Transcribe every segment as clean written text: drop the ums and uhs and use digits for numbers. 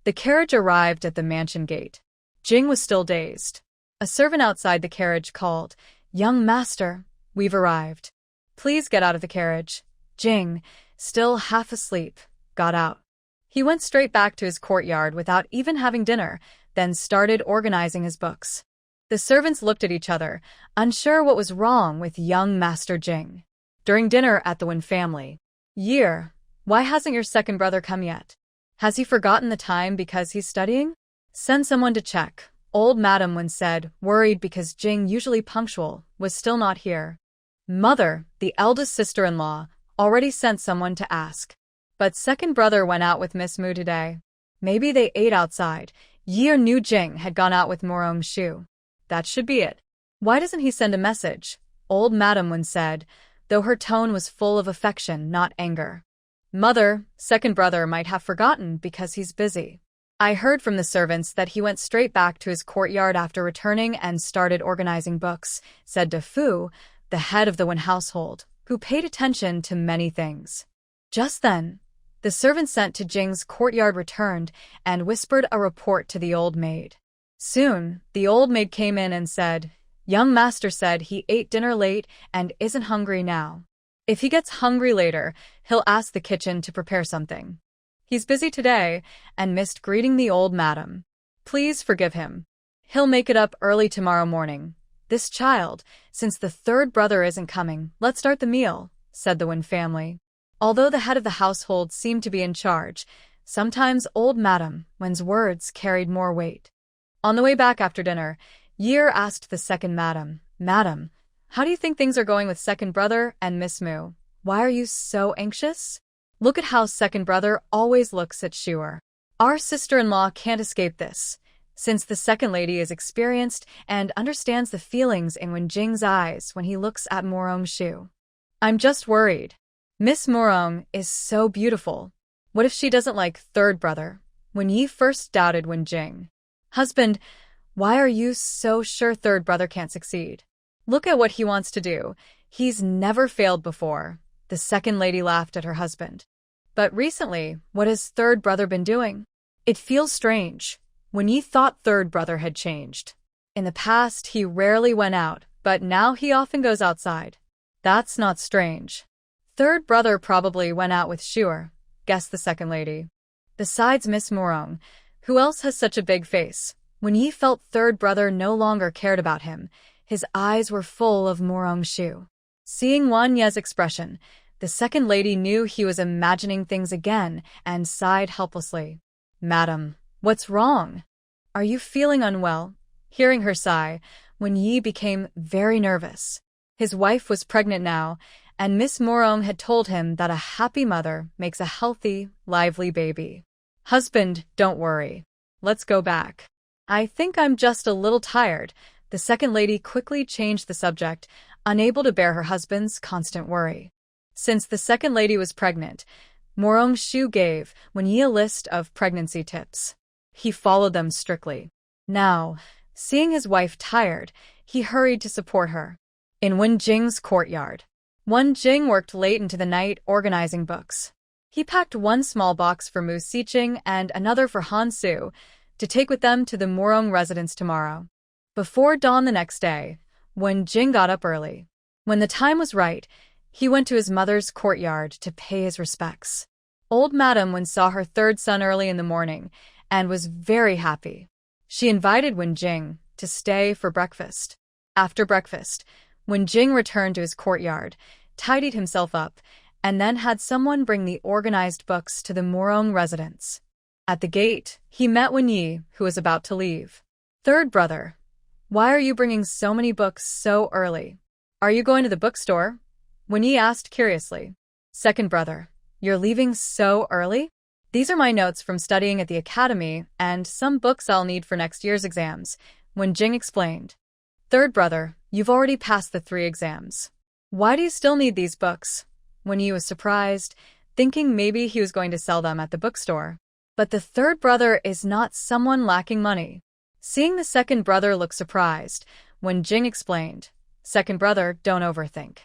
The carriage arrived at the mansion gate. Jing was still dazed. A servant outside the carriage called, "Young master, we've arrived. Please get out of the carriage." Jing, still half asleep, got out. He went straight back to his courtyard without even having dinner, then started organizing his books. The servants looked at each other, unsure what was wrong with young Master Jing. During dinner at the Wen family, "Year, why hasn't your second brother come yet? Has he forgotten the time because he's studying? Send someone to check." Old Madam Wen said, worried because Jing, usually punctual, was still not here. Mother, the eldest sister-in-law, already sent someone to ask. But second brother went out with Miss Mu today. Maybe they ate outside. Year knew Jing had gone out with Morong Shu. That should be it. Why doesn't he send a message? Old Madam Wen said, though her tone was full of affection, not anger. Mother, second brother might have forgotten because he's busy. I heard from the servants that he went straight back to his courtyard after returning and started organizing books, said De Fu, the head of the Wen household, who paid attention to many things. Just then, the servant sent to Jing's courtyard returned and whispered a report to the old maid. Soon, the old maid came in and said, "Young master said he ate dinner late and isn't hungry now. If he gets hungry later, he'll ask the kitchen to prepare something. He's busy today and missed greeting the old madam. Please forgive him. He'll make it up early tomorrow morning. This child, since the third brother isn't coming, let's start the meal," said the Wen family. Although the head of the household seemed to be in charge, sometimes old Madam Wen's words carried more weight. On the way back after dinner, Year asked the second madam, "Madam, how do you think things are going with second brother and Miss Mu? Why are you so anxious? Look at how second brother always looks at Shuer. Our sister-in-law can't escape this, since the second lady is experienced and understands the feelings in Wen Jing's eyes when he looks at Morong Shu. I'm just worried. Miss Morong is so beautiful. What if she doesn't like third brother?" When Yi first doubted Wen Jing. "Husband, why are you so sure third brother can't succeed? Look at what he wants to do. He's never failed before." The second lady laughed at her husband. "But recently, what has third brother been doing? It feels strange." When Yi thought third brother had changed. In the past, he rarely went out, but now he often goes outside. "That's not strange. Third brother probably went out with Shuer," guessed the second lady. "Besides Miss Morong, who else has such a big face?" When Yi felt third brother no longer cared about him, his eyes were full of Morong Shu. Seeing Wan Ye's expression, the second lady knew he was imagining things again and sighed helplessly. "Madam, what's wrong? Are you feeling unwell?" Hearing her sigh, Wen Yi became very nervous. His wife was pregnant now, and Miss Morong had told him that a happy mother makes a healthy, lively baby. "Husband, don't worry. Let's go back. I think I'm just a little tired." The second lady quickly changed the subject, unable to bear her husband's constant worry. Since the second lady was pregnant, Morong Shu gave Wen Yi a list of pregnancy tips. He followed them strictly. Now, seeing his wife tired, he hurried to support her. In Wen Jing's courtyard, Wen Jing worked late into the night organizing books. He packed one small box for Mu Siqing and another for Han Su to take with them to the Morong residence tomorrow. Before dawn the next day, Wen Jing got up early. When the time was right, he went to his mother's courtyard to pay his respects. Old Madam Wen saw her third son early in the morning and was very happy. She invited Wen Jing to stay for breakfast. After breakfast, Wen Jing returned to his courtyard, tidied himself up, and then had someone bring the organized books to the Morong residence. At the gate, he met Wen Yi, who was about to leave. "Third brother, why are you bringing so many books so early? Are you going to the bookstore?" Wen Yi asked curiously. "Second brother, you're leaving so early? These are my notes from studying at the academy and some books I'll need for next year's exams," Wen Jing explained. "Third brother, you've already passed the 3 exams. Why do you still need these books?" Wen Yi was surprised, thinking maybe he was going to sell them at the bookstore. But the third brother is not someone lacking money. Seeing the second brother look surprised, Wen Jing explained, "Second brother, don't overthink.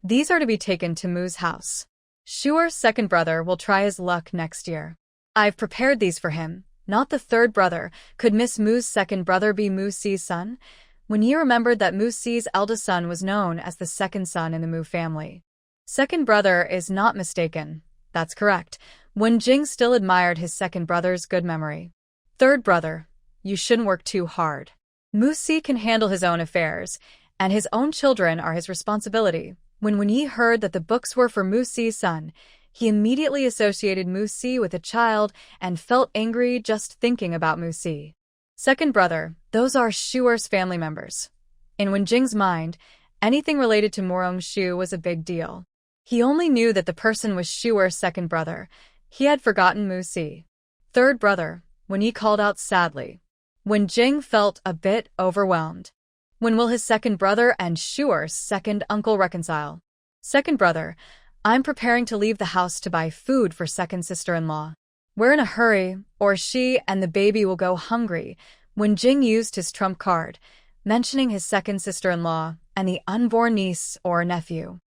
These are to be taken to Mu's house. Shuer's second brother will try his luck next year. I've prepared these for him, Not the third brother. Could Miss Mu's second brother be Mu Si's son? When he remembered that Mu Si's eldest son was known as the second son in the Mu family. Second brother is not mistaken. That's correct. Wen Jing still admired his second brother's good memory. Third brother, you shouldn't work too hard. Mu Si can handle his own affairs, and his own children are his responsibility. When he heard that the books were for Mu Si's son, he immediately associated Mu Si with a child and felt angry just thinking about Mu Si. Second brother, those are Shuer's family members. In Wen Jing's mind, anything related to Morong Shu was a big deal. He only knew that the person was Shuer's second brother. He had forgotten Mu Si. Third brother, when he called out sadly. Wen Jing felt a bit overwhelmed. When will his second brother and Shuer's second uncle reconcile? Second brother, I'm preparing to leave the house to buy food for second sister-in-law. We're in a hurry, or she and the baby will go hungry. Wen Jing used his trump card, mentioning his second sister-in-law and the unborn niece or nephew.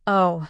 Oh,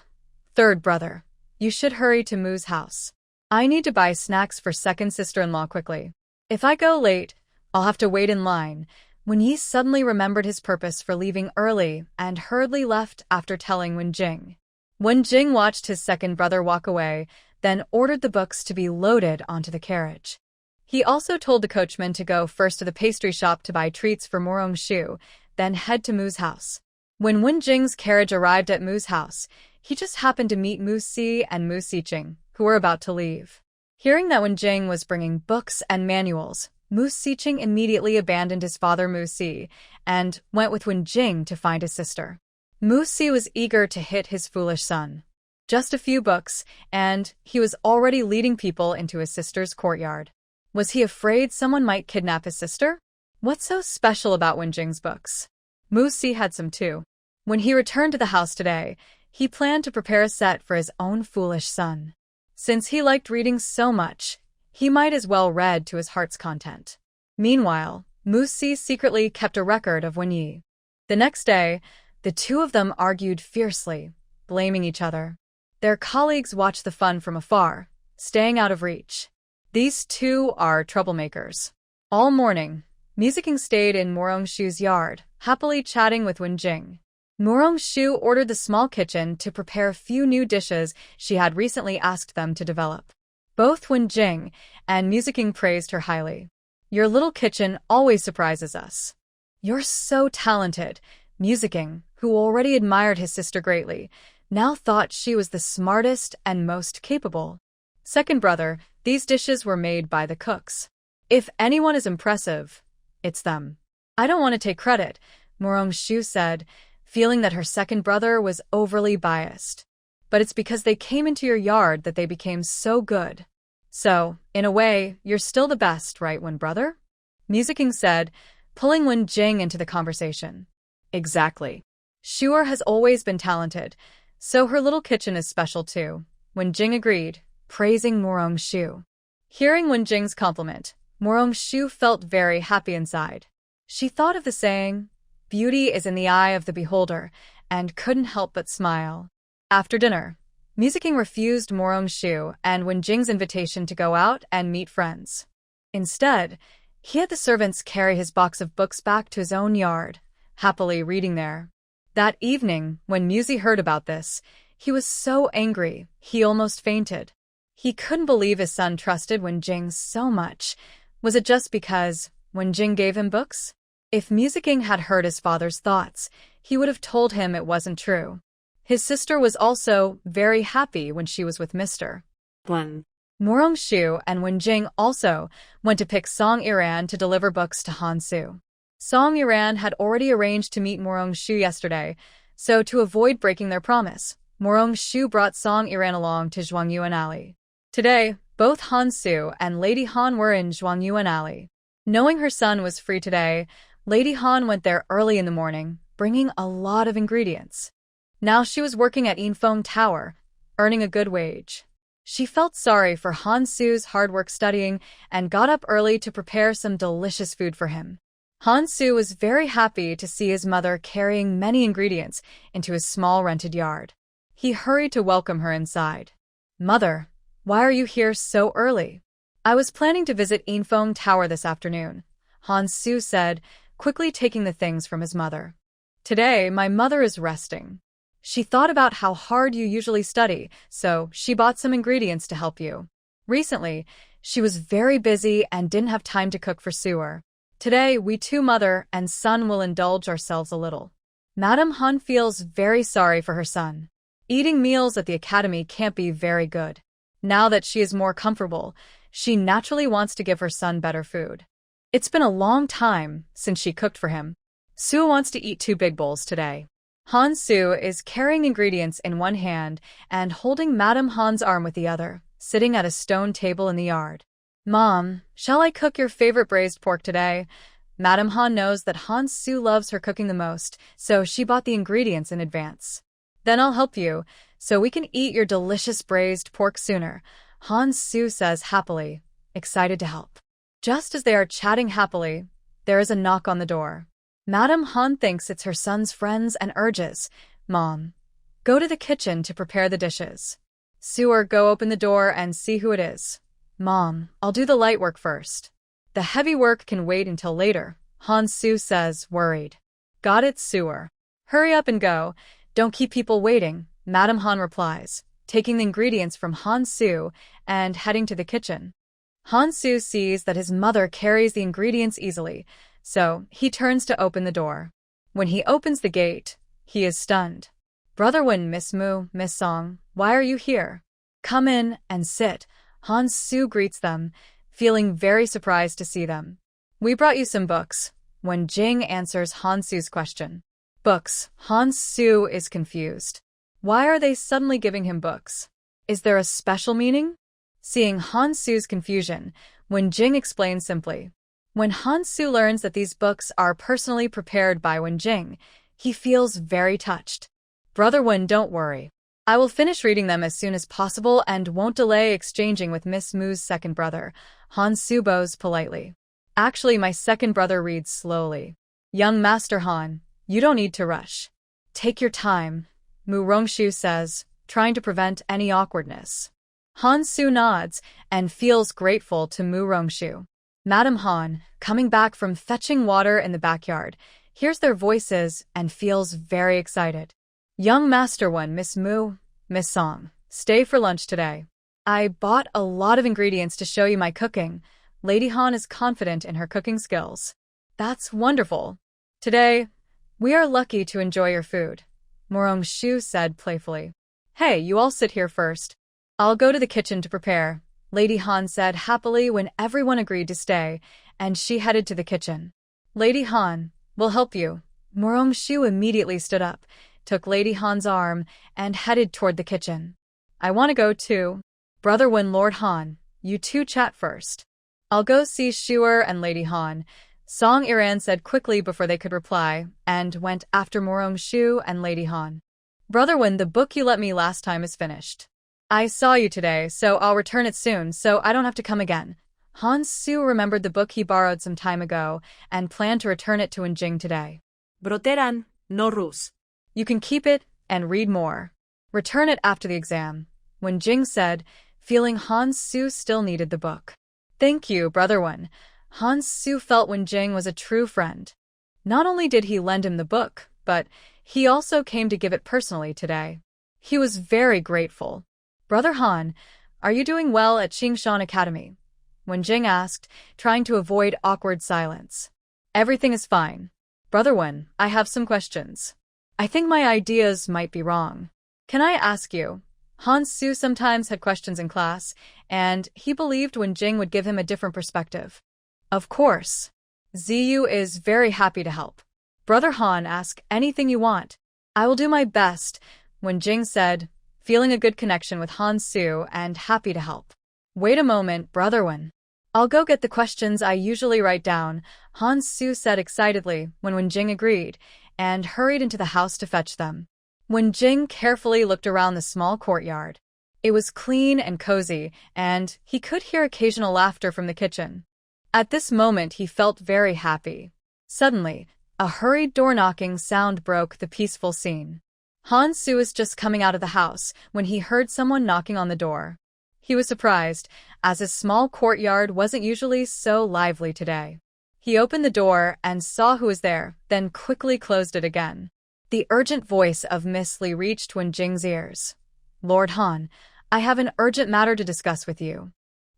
third brother, you should hurry to Mu's house. I need to buy snacks for second sister-in-law quickly. If I go late, I'll have to wait in line. When he suddenly remembered his purpose for leaving early and hurriedly left after telling Wen Jing. Wen Jing watched his second brother walk away, then ordered the books to be loaded onto the carriage. He also told the coachman to go first to the pastry shop to buy treats for Morong Shu, then head to Mu's house. When Wen Jing's carriage arrived at Mu's house, he just happened to meet Mu Si and Mu Siqing, who were about to leave. Hearing that Wen Jing was bringing books and manuals, Mu Siqing immediately abandoned his father Mu Si and went with Wen Jing to find his sister. Mu Si was eager to hit his foolish son. Just a few books, and he was already leading people into his sister's courtyard. Was he afraid someone might kidnap his sister? What's so special about Wen Jing's books? Mu Si had some too. When he returned to the house today, he planned to prepare a set for his own foolish son. Since he liked reading so much, he might as well read to his heart's content. Meanwhile, Mu Si secretly kept a record of Wen Yi. The next day, the two of them argued fiercely, blaming each other. Their colleagues watched the fun from afar, staying out of reach. These two are troublemakers. All morning, Mu Siqing stayed in Morong Shu's yard, happily chatting with Wen Jing. Morong Shu ordered the small kitchen to prepare a few new dishes she had recently asked them to develop. Both Wen Jing and Mu Siqing praised her highly. Your little kitchen always surprises us. You're so talented. Mu Siqing, who already admired his sister greatly, now thought she was the smartest and most capable. Second brother, these dishes were made by the cooks. If anyone is impressive, it's them. I don't want to take credit, Morong Shu said, feeling that her second brother was overly biased. But it's because they came into your yard that they became so good. So, in a way, you're still the best, right, Wen brother? Mu Siqing said, pulling Wen Jing into the conversation. Exactly. Shuer has always been talented, so her little kitchen is special too. Wen Jing agreed, praising Morong Shu. Hearing Wen Jing's compliment, Morong Shu felt very happy inside. She thought of the saying, beauty is in the eye of the beholder, and couldn't help but smile. After dinner, Mu Siqing refused Morong Shu and Wen Jing's invitation to go out and meet friends. Instead, he had the servants carry his box of books back to his own yard, happily reading there. That evening, when Mu Si heard about this, he was so angry, he almost fainted. He couldn't believe his son trusted Wen Jing so much. Was it just because Wen Jing gave him books? If Mu Siqing had heard his father's thoughts, he would have told him it wasn't true. His sister was also very happy when she was with Mr. One. Morong Shu and Wen Jing also went to pick Song Iran to deliver books to Han Su. Song Iran had already arranged to meet Morong Shu yesterday, so to avoid breaking their promise, Morong Shu brought Song Iran along to Zhuangyuan Alley. Today, both Han Su and Lady Han were in Zhuangyuan Alley. Knowing her son was free today, Lady Han went there early in the morning, bringing a lot of ingredients. Now she was working at Yinfeng Tower, earning a good wage. She felt sorry for Han Su's hard work studying and got up early to prepare some delicious food for him. Han Su was very happy to see his mother carrying many ingredients into his small rented yard. He hurried to welcome her inside. Mother, why are you here so early? I was planning to visit Infeng Tower this afternoon, Han Su said, quickly taking the things from his mother. Today, my mother is resting. She thought about how hard you usually study, so she bought some ingredients to help you. Recently, she was very busy and didn't have time to cook for Sewer. Today, we two mother and son will indulge ourselves a little. Madame Han feels very sorry for her son. Eating meals at the academy can't be very good. Now that she is more comfortable, she naturally wants to give her son better food. It's been a long time since she cooked for him. Su wants to eat 2 big bowls today. Han Su is carrying ingredients in one hand and holding Madame Han's arm with the other, sitting at a stone table in the yard. Mom, shall I cook your favorite braised pork today? Madame Han knows that Han Su loves her cooking the most, so she bought the ingredients in advance. Then I'll help you, so we can eat your delicious braised pork sooner, Han Su says happily, excited to help. Just as they are chatting happily, there is a knock on the door. Madame Han thinks it's her son's friends and urges, Mom, go to the kitchen to prepare the dishes. Sewer, go open the door and see who it is. Mom, I'll do the light work first. The heavy work can wait until later, Han Su says, worried. Got it, Sewer. Hurry up and go. Don't keep people waiting, Madame Han replies, taking the ingredients from Han Su and heading to the kitchen. Han Su sees that his mother carries the ingredients easily, so he turns to open the door. When he opens the gate, he is stunned. Brother Wen, Miss Mu, Miss Song, why are you here? Come in and sit, Han Su greets them, feeling very surprised to see them. We brought you some books, Wen Jing answers Han Su's question. Books, Han Su is confused. Why are they suddenly giving him books? Is there a special meaning? Seeing Han Su's confusion, Wen Jing explains simply. When Han Su learns that these books are personally prepared by Wen Jing, he feels very touched. Brother Wen, don't worry. I will finish reading them as soon as possible and won't delay exchanging with Miss Mu's second brother, Han Su bows politely. Actually, my second brother reads slowly. Young Master Han, you don't need to rush. Take your time, Mu Rongshu says, trying to prevent any awkwardness. Han Su nods and feels grateful to Mu Rongshu. Madame Han, coming back from fetching water in the backyard, hears their voices and feels very excited. Young Master One, Miss Mu, Miss Song, stay for lunch today. I bought a lot of ingredients to show you my cooking. Lady Han is confident in her cooking skills. That's wonderful. Today, we are lucky to enjoy your food, Morong Shu said playfully. Hey, you all sit here first. I'll go to the kitchen to prepare, Lady Han said happily when everyone agreed to stay, and she headed to the kitchen. Lady Han, we'll help you. Morong Shu immediately stood up, took Lady Han's arm, and headed toward the kitchen. I want to go too. Brother Wen, Lord Han, you two chat first. I'll go see Shuer and Lady Han, Song Iran said quickly before they could reply, and went after Morong Shu and Lady Han. Brother Wen, the book you lent me last time is finished. I saw you today, so I'll return it soon so I don't have to come again. Han Su remembered the book he borrowed some time ago and planned to return it to Wenjing today. Broteran, no rus. You can keep it and read more. Return it after the exam, Wenjing said, feeling Han Su still needed the book. Thank you, Brother Wen. Han Su felt Wenjing was a true friend. Not only did he lend him the book, but he also came to give it personally today. He was very grateful. Brother Han, are you doing well at Qingshan Academy? Wenjing asked, trying to avoid awkward silence. Everything is fine. Brother Wen, I have some questions. I think my ideas might be wrong. Can I ask you? Han Su sometimes had questions in class, and he believed Wenjing would give him a different perspective. Of course. Ziyu is very happy to help. Brother Han, ask anything you want. I will do my best, Wenjing said, feeling a good connection with Han Su and happy to help. Wait a moment, Brother Wen. I'll go get the questions I usually write down, Han Su said excitedly when Wenjing agreed, and hurried into the house to fetch them. Wenjing carefully looked around the small courtyard. It was clean and cozy, and he could hear occasional laughter from the kitchen. At this moment he felt very happy. Suddenly, a hurried door-knocking sound broke the peaceful scene. Han Su was just coming out of the house when he heard someone knocking on the door. He was surprised, as his small courtyard wasn't usually so lively today. He opened the door and saw who was there, then quickly closed it again. The urgent voice of Miss Li reached Wenjing's ears. "Lord Han, I have an urgent matter to discuss with you.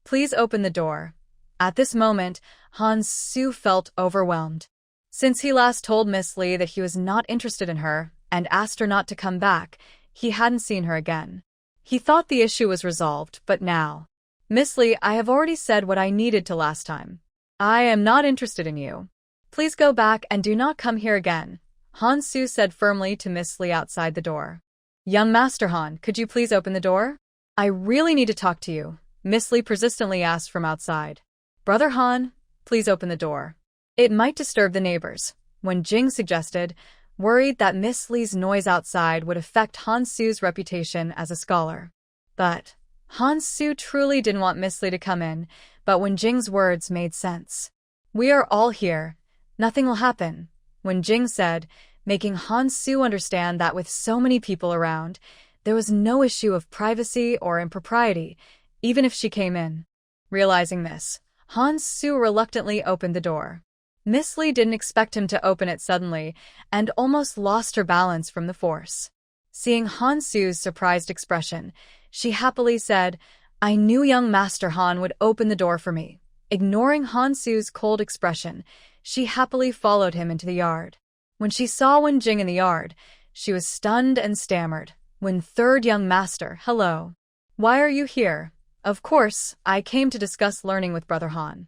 Please open the door." At this moment, Han Su felt overwhelmed. Since he last told Miss Li that he was not interested in her and asked her not to come back, he hadn't seen her again. He thought the issue was resolved, but now. "Miss Li, I have already said what I needed to last time. I am not interested in you. Please go back and do not come here again," Han Su said firmly to Miss Li outside the door. "Young Master Han, could you please open the door? I really need to talk to you," Miss Li persistently asked from outside. "Brother Han, please open the door. It might disturb the neighbors," Wenjing suggested, worried that Miss Li's noise outside would affect Han Su's reputation as a scholar. But Han Su truly didn't want Miss Li to come in, but Wenjing's words made sense. "We are all here. Nothing will happen," Wenjing said, making Han Su understand that with so many people around, there was no issue of privacy or impropriety, even if she came in. Realizing this, Han Su reluctantly opened the door. Miss Li didn't expect him to open it suddenly and almost lost her balance from the force. Seeing Han Su's surprised expression, she happily said, "I knew young Master Han would open the door for me." Ignoring Han Su's cold expression, she happily followed him into the yard. When she saw Wenjing in the yard, she was stunned and stammered. "When third young master, hello. Why are you here?" "Of course, I came to discuss learning with Brother Han."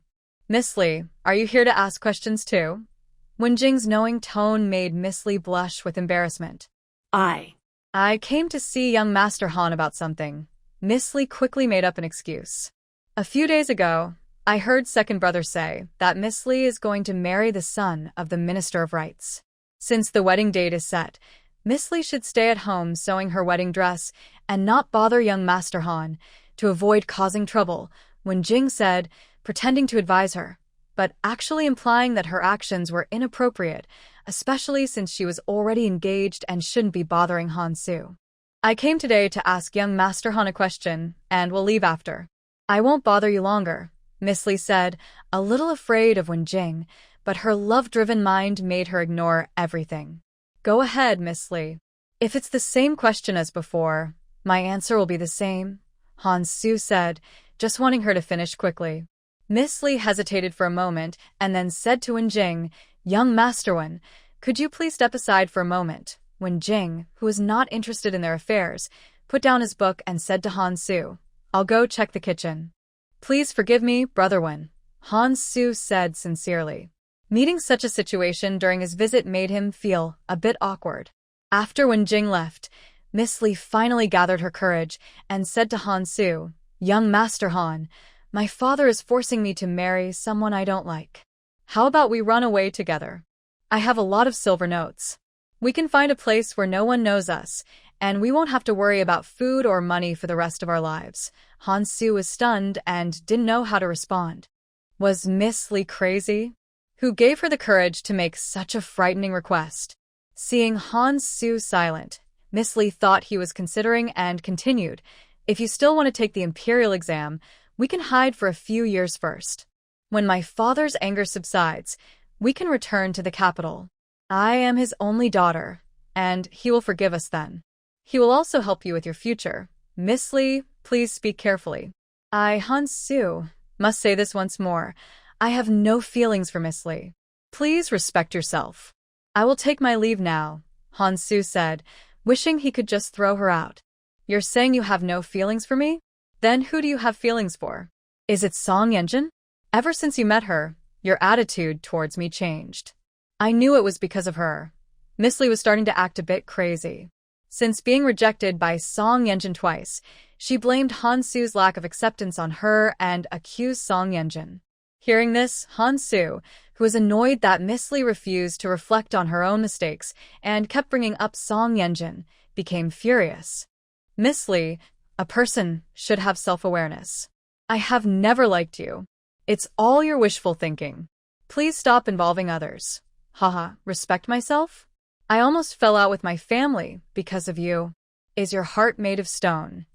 "Miss Li, are you here to ask questions too?" Wenjing's knowing tone made Miss Li blush with embarrassment. I came to see young Master Han about something." Miss Li quickly made up an excuse. "A few days ago, I heard second brother say that Miss Li is going to marry the son of the Minister of Rights. Since the wedding date is set, Miss Li should stay at home sewing her wedding dress and not bother young Master Han to avoid causing trouble," Wenjing said, pretending to advise her, but actually implying that her actions were inappropriate, especially since she was already engaged and shouldn't be bothering Han Su. "I came today to ask young Master Han a question, and will leave after. I won't bother you longer," Miss Li said, a little afraid of Wenjing, but her love-driven mind made her ignore everything. "Go ahead, Miss Li. If it's the same question as before, my answer will be the same," Han Su said, just wanting her to finish quickly. Miss Li hesitated for a moment and then said to Wenjing, "Young Master Wen, could you please step aside for a moment?" Wenjing, who was not interested in their affairs, put down his book and said to Han Su, "I'll go check the kitchen." "Please forgive me, Brother Wen," Han Su said sincerely. Meeting such a situation during his visit made him feel a bit awkward. After Wenjing left, Miss Li finally gathered her courage and said to Han Su, "Young Master Han, my father is forcing me to marry someone I don't like. How about we run away together? I have a lot of silver notes. We can find a place where no one knows us, and we won't have to worry about food or money for the rest of our lives." Han Su was stunned and didn't know how to respond. Was Miss Li crazy? Who gave her the courage to make such a frightening request? Seeing Han Su silent, Miss Li thought he was considering and continued, "If you still want to take the imperial exam, we can hide for a few years first. When my father's anger subsides, we can return to the capital. I am his only daughter, and he will forgive us then. He will also help you with your future. Miss Li, please speak carefully." Han Su, must say this once more. I have no feelings for Miss Li. Please respect yourself. "I will take my leave now," Han Su said, wishing he could just throw her out. "You're saying you have no feelings for me? Then who do you have feelings for? Is it Song Yanjin? Ever since you met her, your attitude towards me changed." I knew it was because of her. Miss Li was starting to act a bit crazy. Since being rejected by Song Yanjin twice, she blamed Han Su's lack of acceptance on her and accused Song Yanjin. Hearing this, Han Su, who was annoyed that Miss Li refused to reflect on her own mistakes and kept bringing up Song Yanjin, became furious. "Miss Li, a person should have self-awareness. I have never liked you. It's all your wishful thinking. Please stop involving others. Haha, respect myself? I almost fell out with my family because of you. Is your heart made of stone?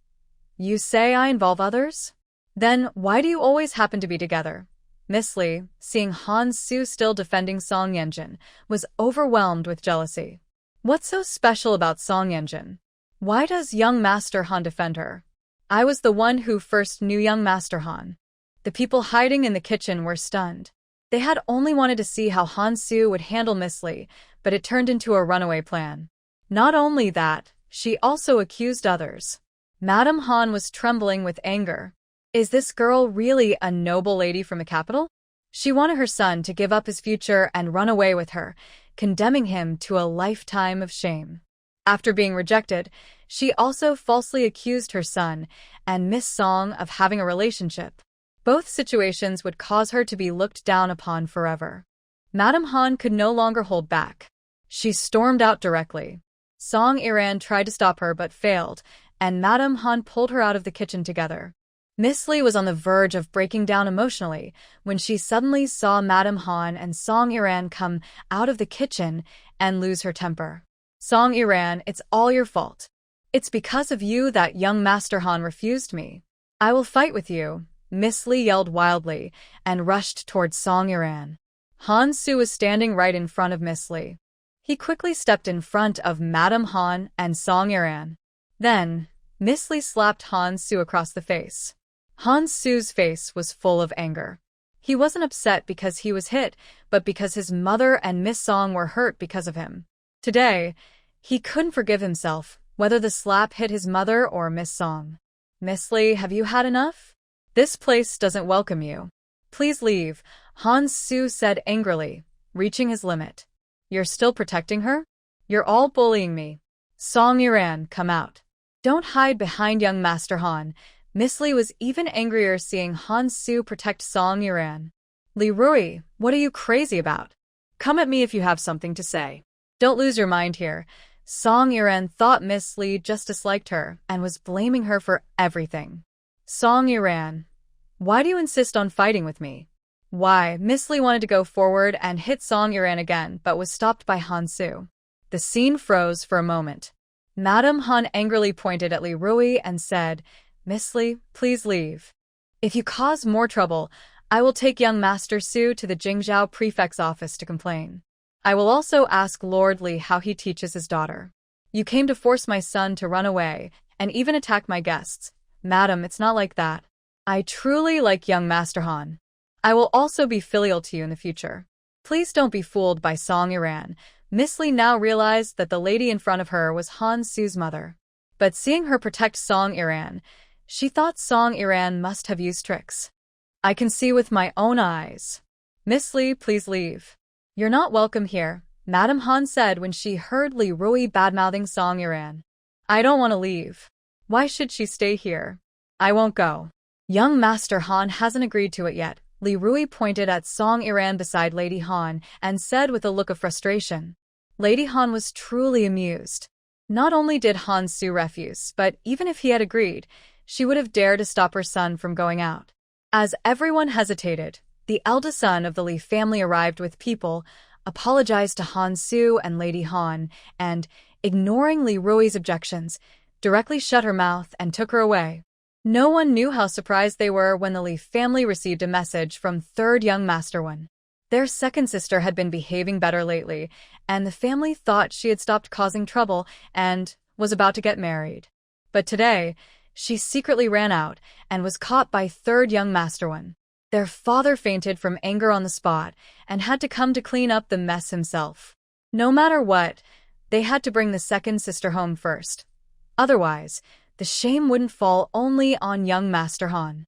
You say I involve others? Then why do you always happen to be together? Miss Lee, seeing Han Soo still defending Song Yenjin, was overwhelmed with jealousy. What's so special about Song Yenjin? Why does young Master Han defend her? I was the one who first knew young Master Han. The people hiding in the kitchen were stunned. They had only wanted to see how Han Soo would handle Miss Lee, but it turned into a runaway plan. Not only that, she also accused others. Madame Han was trembling with anger. Is this girl really a noble lady from the capital? She wanted her son to give up his future and run away with her, condemning him to a lifetime of shame. After being rejected, she also falsely accused her son and Miss Song of having a relationship. Both situations would cause her to be looked down upon forever. Madame Han could no longer hold back. She stormed out directly. Song Iran tried to stop her but failed, and Madame Han pulled her out of the kitchen together. Miss Lee was on the verge of breaking down emotionally when she suddenly saw Madame Han and Song Iran come out of the kitchen and lose her temper. Song Iran, it's all your fault. It's because of you that young Master Han refused me. I will fight with you, Miss Lee yelled wildly and rushed towards Song Iran. Han Soo was standing right in front of Miss Lee. He quickly stepped in front of Madame Han and Song Iran. Then, Miss Lee slapped Han Soo across the face. Han Soo's face was full of anger. He wasn't upset because he was hit, but because his mother and Miss Song were hurt because of him. Today, he couldn't forgive himself, whether the slap hit his mother or Miss Song. Miss Lee, have you had enough? This place doesn't welcome you. Please leave, Han Soo said angrily, reaching his limit. You're still protecting her? You're all bullying me. Song Iran, come out. Don't hide behind young Master Han. Miss Lee was even angrier seeing Han Soo protect Song Iran. Li Rui, what are you crazy about? Come at me if you have something to say. Don't lose your mind here. Song Iran thought Miss Lee just disliked her and was blaming her for everything. Song Iran, why do you insist on fighting with me? Why? Miss Lee wanted to go forward and hit Song Iran again but was stopped by Han Soo. The scene froze for a moment. Madame Han angrily pointed at Li Rui and said, Miss Lee, please leave. If you cause more trouble, I will take young Master Su to the Jingzhou prefect's office to complain. I will also ask Lord Li how he teaches his daughter. You came to force my son to run away and even attack my guests. Madam, it's not like that. I truly like young Master Han. I will also be filial to you in the future. Please don't be fooled by Song Iran. Miss Lee now realized that the lady in front of her was Han Soo's mother. But seeing her protect Song Iran, she thought Song Iran must have used tricks. I can see with my own eyes. Miss Lee, please leave. You're not welcome here, Madame Han said when she heard Li Rui badmouthing Song Iran. I don't want to leave. Why should she stay here? I won't go. Young Master Han hasn't agreed to it yet. Li Rui pointed at Song Iran beside Lady Han and said with a look of frustration. Lady Han was truly amused. Not only did Han Soo refuse, but even if he had agreed, she would have dared to stop her son from going out. As everyone hesitated, the eldest son of the Li family arrived with people, apologized to Han Soo and Lady Han, and, ignoring Li Rui's objections, directly shut her mouth and took her away. No one knew how surprised they were when the Li family received a message from third young Master One. Their second sister had been behaving better lately, and the family thought she had stopped causing trouble and was about to get married. But today, she secretly ran out and was caught by third young Master One. Their father fainted from anger on the spot and had to come to clean up the mess himself. No matter what, they had to bring the second sister home first. Otherwise, the shame wouldn't fall only on young Master Han.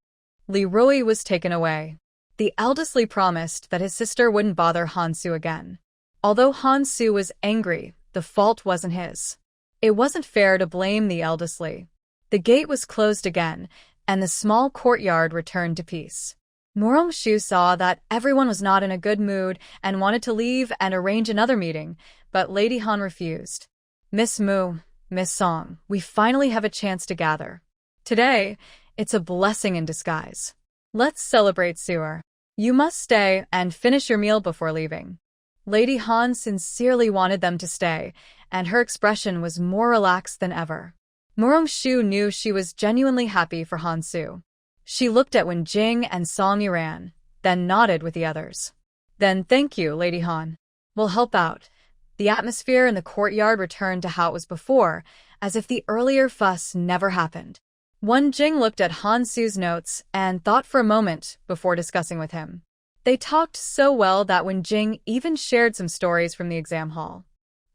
Li Rui was taken away. The eldest Li promised that his sister wouldn't bother Han Soo again. Although Han Soo was angry, the fault wasn't his. It wasn't fair to blame the eldest Li. The gate was closed again, and the small courtyard returned to peace. Morong Shu saw that everyone was not in a good mood and wanted to leave and arrange another meeting, but Lady Han refused. Miss Mu, Miss Song, we finally have a chance to gather. Today, it's a blessing in disguise. Let's celebrate Sewer. You must stay and finish your meal before leaving. Lady Han sincerely wanted them to stay, and her expression was more relaxed than ever. Murong-shu knew she was genuinely happy for Han-su. She looked at Wen-jing and Song Yiran, then nodded with the others. Then thank you, Lady Han. We'll help out. The atmosphere in the courtyard returned to how it was before, as if the earlier fuss never happened. Wen-jing looked at Han-su's notes and thought for a moment before discussing with him. They talked so well that Wen-jing even shared some stories from the exam hall.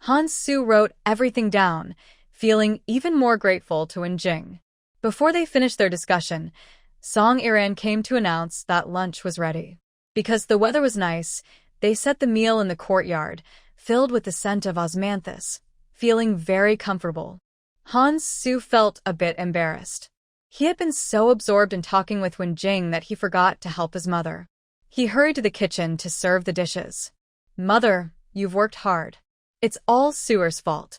Han-su wrote everything down, feeling even more grateful to Wen-jing. Before they finished their discussion, Song Yiran came to announce that lunch was ready. Because the weather was nice, they set the meal in the courtyard, filled with the scent of osmanthus, feeling very comfortable. Han-su felt a bit embarrassed. He had been so absorbed in talking with Wen-jing that he forgot to help his mother. He hurried to the kitchen to serve the dishes. Mother, you've worked hard. It's all Suer's fault.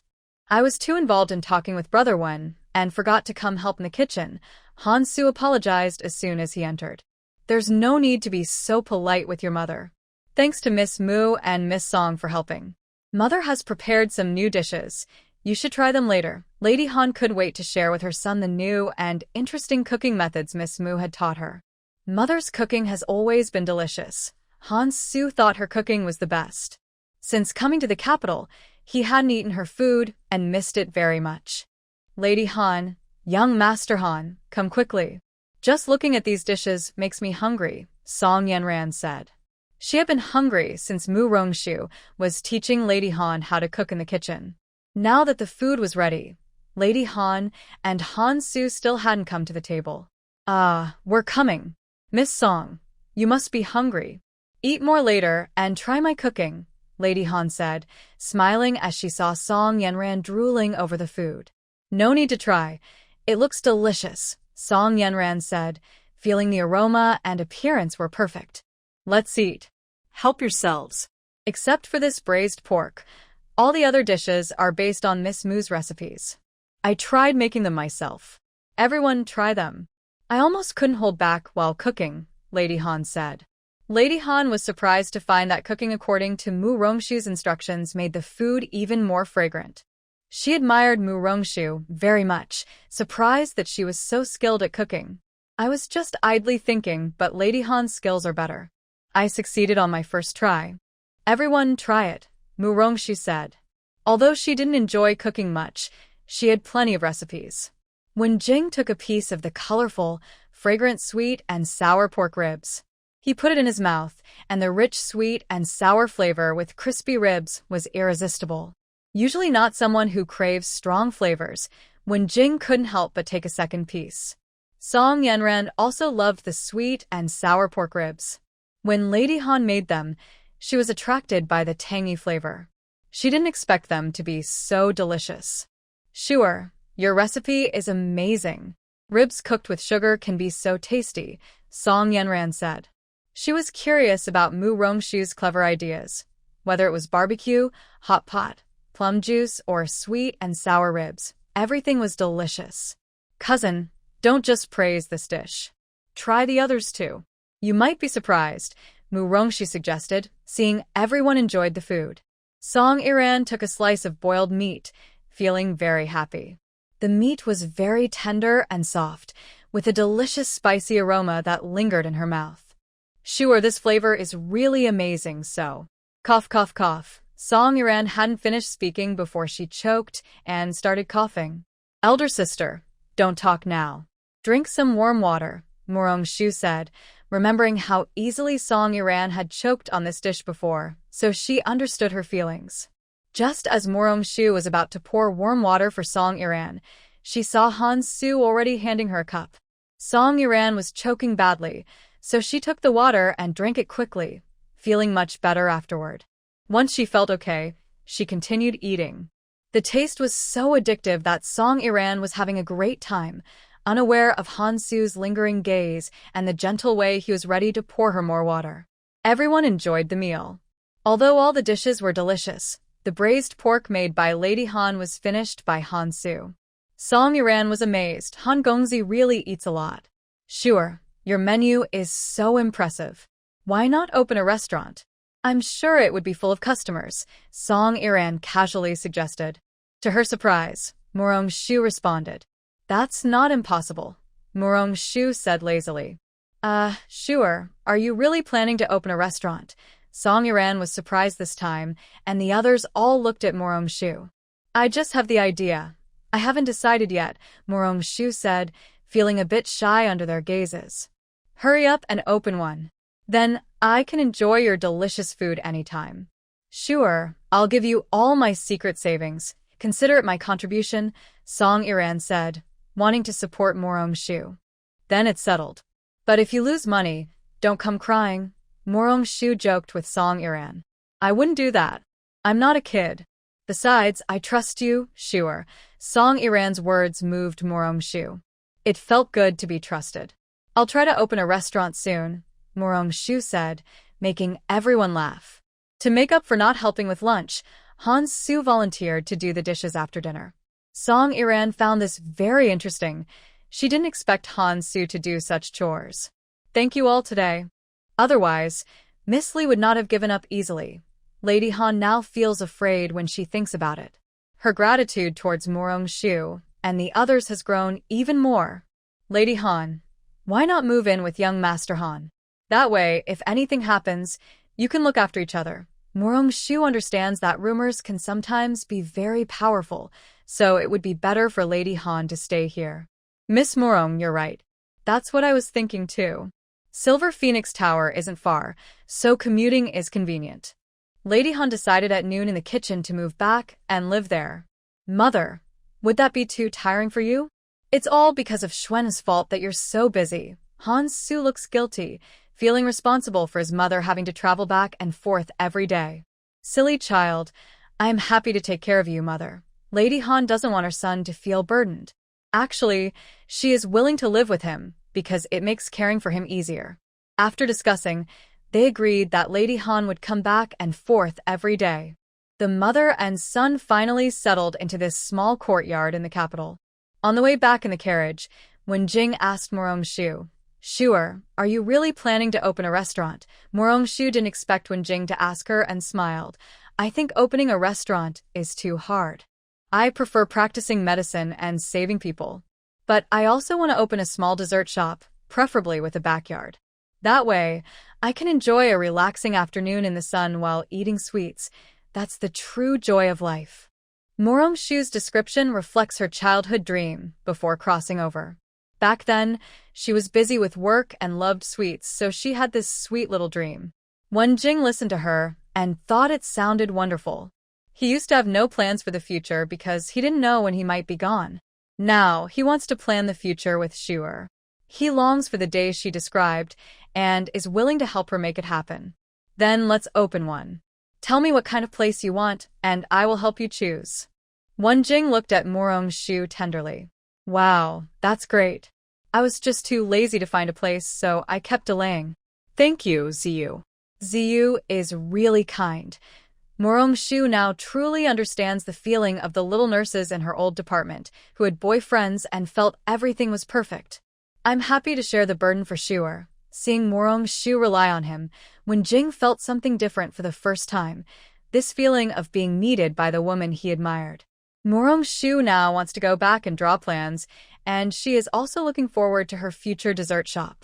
I was too involved in talking with Brother Wen and forgot to come help in the kitchen. Han-su apologized as soon as he entered. There's no need to be so polite with your mother. Thanks to Miss Mu and Miss Song for helping. Mother has prepared some new dishes. You should try them later. Lady Han couldn't wait to share with her son the new and interesting cooking methods Miss Mu had taught her. Mother's cooking has always been delicious. Han-su thought her cooking was the best. Since coming to the capital, he hadn't eaten her food and missed it very much. Lady Han, young Master Han, come quickly. Just looking at these dishes makes me hungry, Song Yiran said. She had been hungry since Murong-shu was teaching Lady Han how to cook in the kitchen. Now that the food was ready, Lady Han and Han-su still hadn't come to the table. We're coming. Miss Song, you must be hungry. Eat more later and try my cooking, Lady Han said, smiling as she saw Song Yiran drooling over the food. No need to try. It looks delicious, Song Yiran said, feeling the aroma and appearance were perfect. Let's eat. Help yourselves. Except for this braised pork, all the other dishes are based on Miss Mu's recipes. I tried making them myself. Everyone try them. I almost couldn't hold back while cooking, Lady Han said. Lady Han was surprised to find that cooking according to Murong-shu's instructions made the food even more fragrant. She admired Murong-shu very much, surprised that she was so skilled at cooking. I was just idly thinking, but Lady Han's skills are better. I succeeded on my first try. Everyone try it, Murong-shu said. Although she didn't enjoy cooking much, she had plenty of recipes. Wen-jing took a piece of the colorful, fragrant sweet and sour pork ribs. He put it in his mouth, and the rich sweet and sour flavor with crispy ribs was irresistible. Usually not someone who craves strong flavors, Wen-jing couldn't help but take a second piece. Song Yiran also loved the sweet and sour pork ribs. When Lady Han made them, she was attracted by the tangy flavor. She didn't expect them to be so delicious. Sure, your recipe is amazing. Ribs cooked with sugar can be so tasty, Song Yiran said. She was curious about Murong-shu's clever ideas. Whether it was barbecue, hot pot, plum juice, or sweet and sour ribs, everything was delicious. Cousin, don't just praise this dish. Try the others too. You might be surprised, Murong-shu suggested, seeing everyone enjoyed the food. Song Yiran took a slice of boiled meat, feeling very happy. The meat was very tender and soft, with a delicious spicy aroma that lingered in her mouth. Sure, this flavor is really amazing, so. Cough, cough, cough. Song Yiran hadn't finished speaking before she choked and started coughing. Elder sister, don't talk now. Drink some warm water, Murong-shu said, remembering how easily Song Yiran had choked on this dish before, so she understood her feelings. Just as Murong-shu was about to pour warm water for Song Yiran, she saw Han-su already handing her a cup. Song Yiran was choking badly, so she took the water and drank it quickly, feeling much better afterward. Once she felt okay, she continued eating. The taste was so addictive that Song Yiran was having a great time, unaware of Han-su's lingering gaze and the gentle way he was ready to pour her more water. Everyone enjoyed the meal. Although all the dishes were delicious, the braised pork made by Lady Han was finished by Han-su. Song Yiran was amazed. Han Gongzi really eats a lot. Sure, your menu is so impressive. Why not open a restaurant? I'm sure it would be full of customers, Song Yiran casually suggested. To her surprise, Murong-shu responded. That's not impossible, Morong-shu said lazily. Sure. Are you really planning to open a restaurant? Song Iran was surprised this time, and the others all looked at Morong-shu. I just have the idea. I haven't decided yet, Morong-shu said, feeling a bit shy under their gazes. Hurry up and open one. Then I can enjoy your delicious food anytime. Sure, I'll give you all my secret savings. Consider it my contribution, Song Iran said, wanting to support Morong-shu. Then it's settled. But if you lose money, don't come crying, Morong-shu joked with Song Iran. I wouldn't do that. I'm not a kid. Besides, I trust you, sure. Song Iran's words moved Morong-shu. It felt good to be trusted. I'll try to open a restaurant soon, Morong-shu said, making everyone laugh. To make up for not helping with lunch, Han-soo volunteered to do the dishes after dinner. Song Iran found this very interesting. She didn't expect Han-soo to do such chores. Thank you all today. Otherwise, Miss Lee would not have given up easily. Lady Han now feels afraid when she thinks about it. Her gratitude towards Morong-shu and the others has grown even more. Lady Han, why not move in with young Master Han? That way, if anything happens, you can look after each other. Morong-shu understands that rumors can sometimes be very powerful, so it would be better for Lady Han to stay here. Miss Morong, you're right. That's what I was thinking too. Silver Phoenix Tower isn't far, so commuting is convenient. Lady Han decided at noon in the kitchen to move back and live there. Mother, would that be too tiring for you? It's all because of Xuan's fault that you're so busy. Han-soo looks guilty, feeling responsible for his mother having to travel back and forth every day. Silly child, I am happy to take care of you, mother. Lady Han doesn't want her son to feel burdened. Actually, she is willing to live with him because it makes caring for him easier. After discussing, they agreed that Lady Han would come back and forth every day. The mother and son finally settled into this small courtyard in the capital. On the way back in the carriage, when Jing asked Morong-shu, "Sure, are you really planning to open a restaurant?" Morong-shu didn't expect when Jing to ask her and smiled. "I think opening a restaurant is too hard. I prefer practicing medicine and saving people. But I also want to open a small dessert shop, preferably with a backyard. That way, I can enjoy a relaxing afternoon in the sun while eating sweets. That's the true joy of life." Morong-shu's description reflects her childhood dream before crossing over. Back then, she was busy with work and loved sweets, so she had this sweet little dream. When Jing listened to her and thought it sounded wonderful. He used to have no plans for the future because he didn't know when he might be gone. Now, he wants to plan the future with Shuer. He longs for the days she described and is willing to help her make it happen. Then let's open one. Tell me what kind of place you want, and I will help you choose. Wen Jing looked at Morong-shu tenderly. Wow, that's great. I was just too lazy to find a place, so I kept delaying. Thank you, Ziyu. Ziyu is really kind. Morong-shu now truly understands the feeling of the little nurses in her old department, who had boyfriends and felt everything was perfect. I'm happy to share the burden for Shuer. Seeing Morong-shu rely on him, when Jing felt something different for the first time, this feeling of being needed by the woman he admired. Morong-shu now wants to go back and draw plans, and she is also looking forward to her future dessert shop.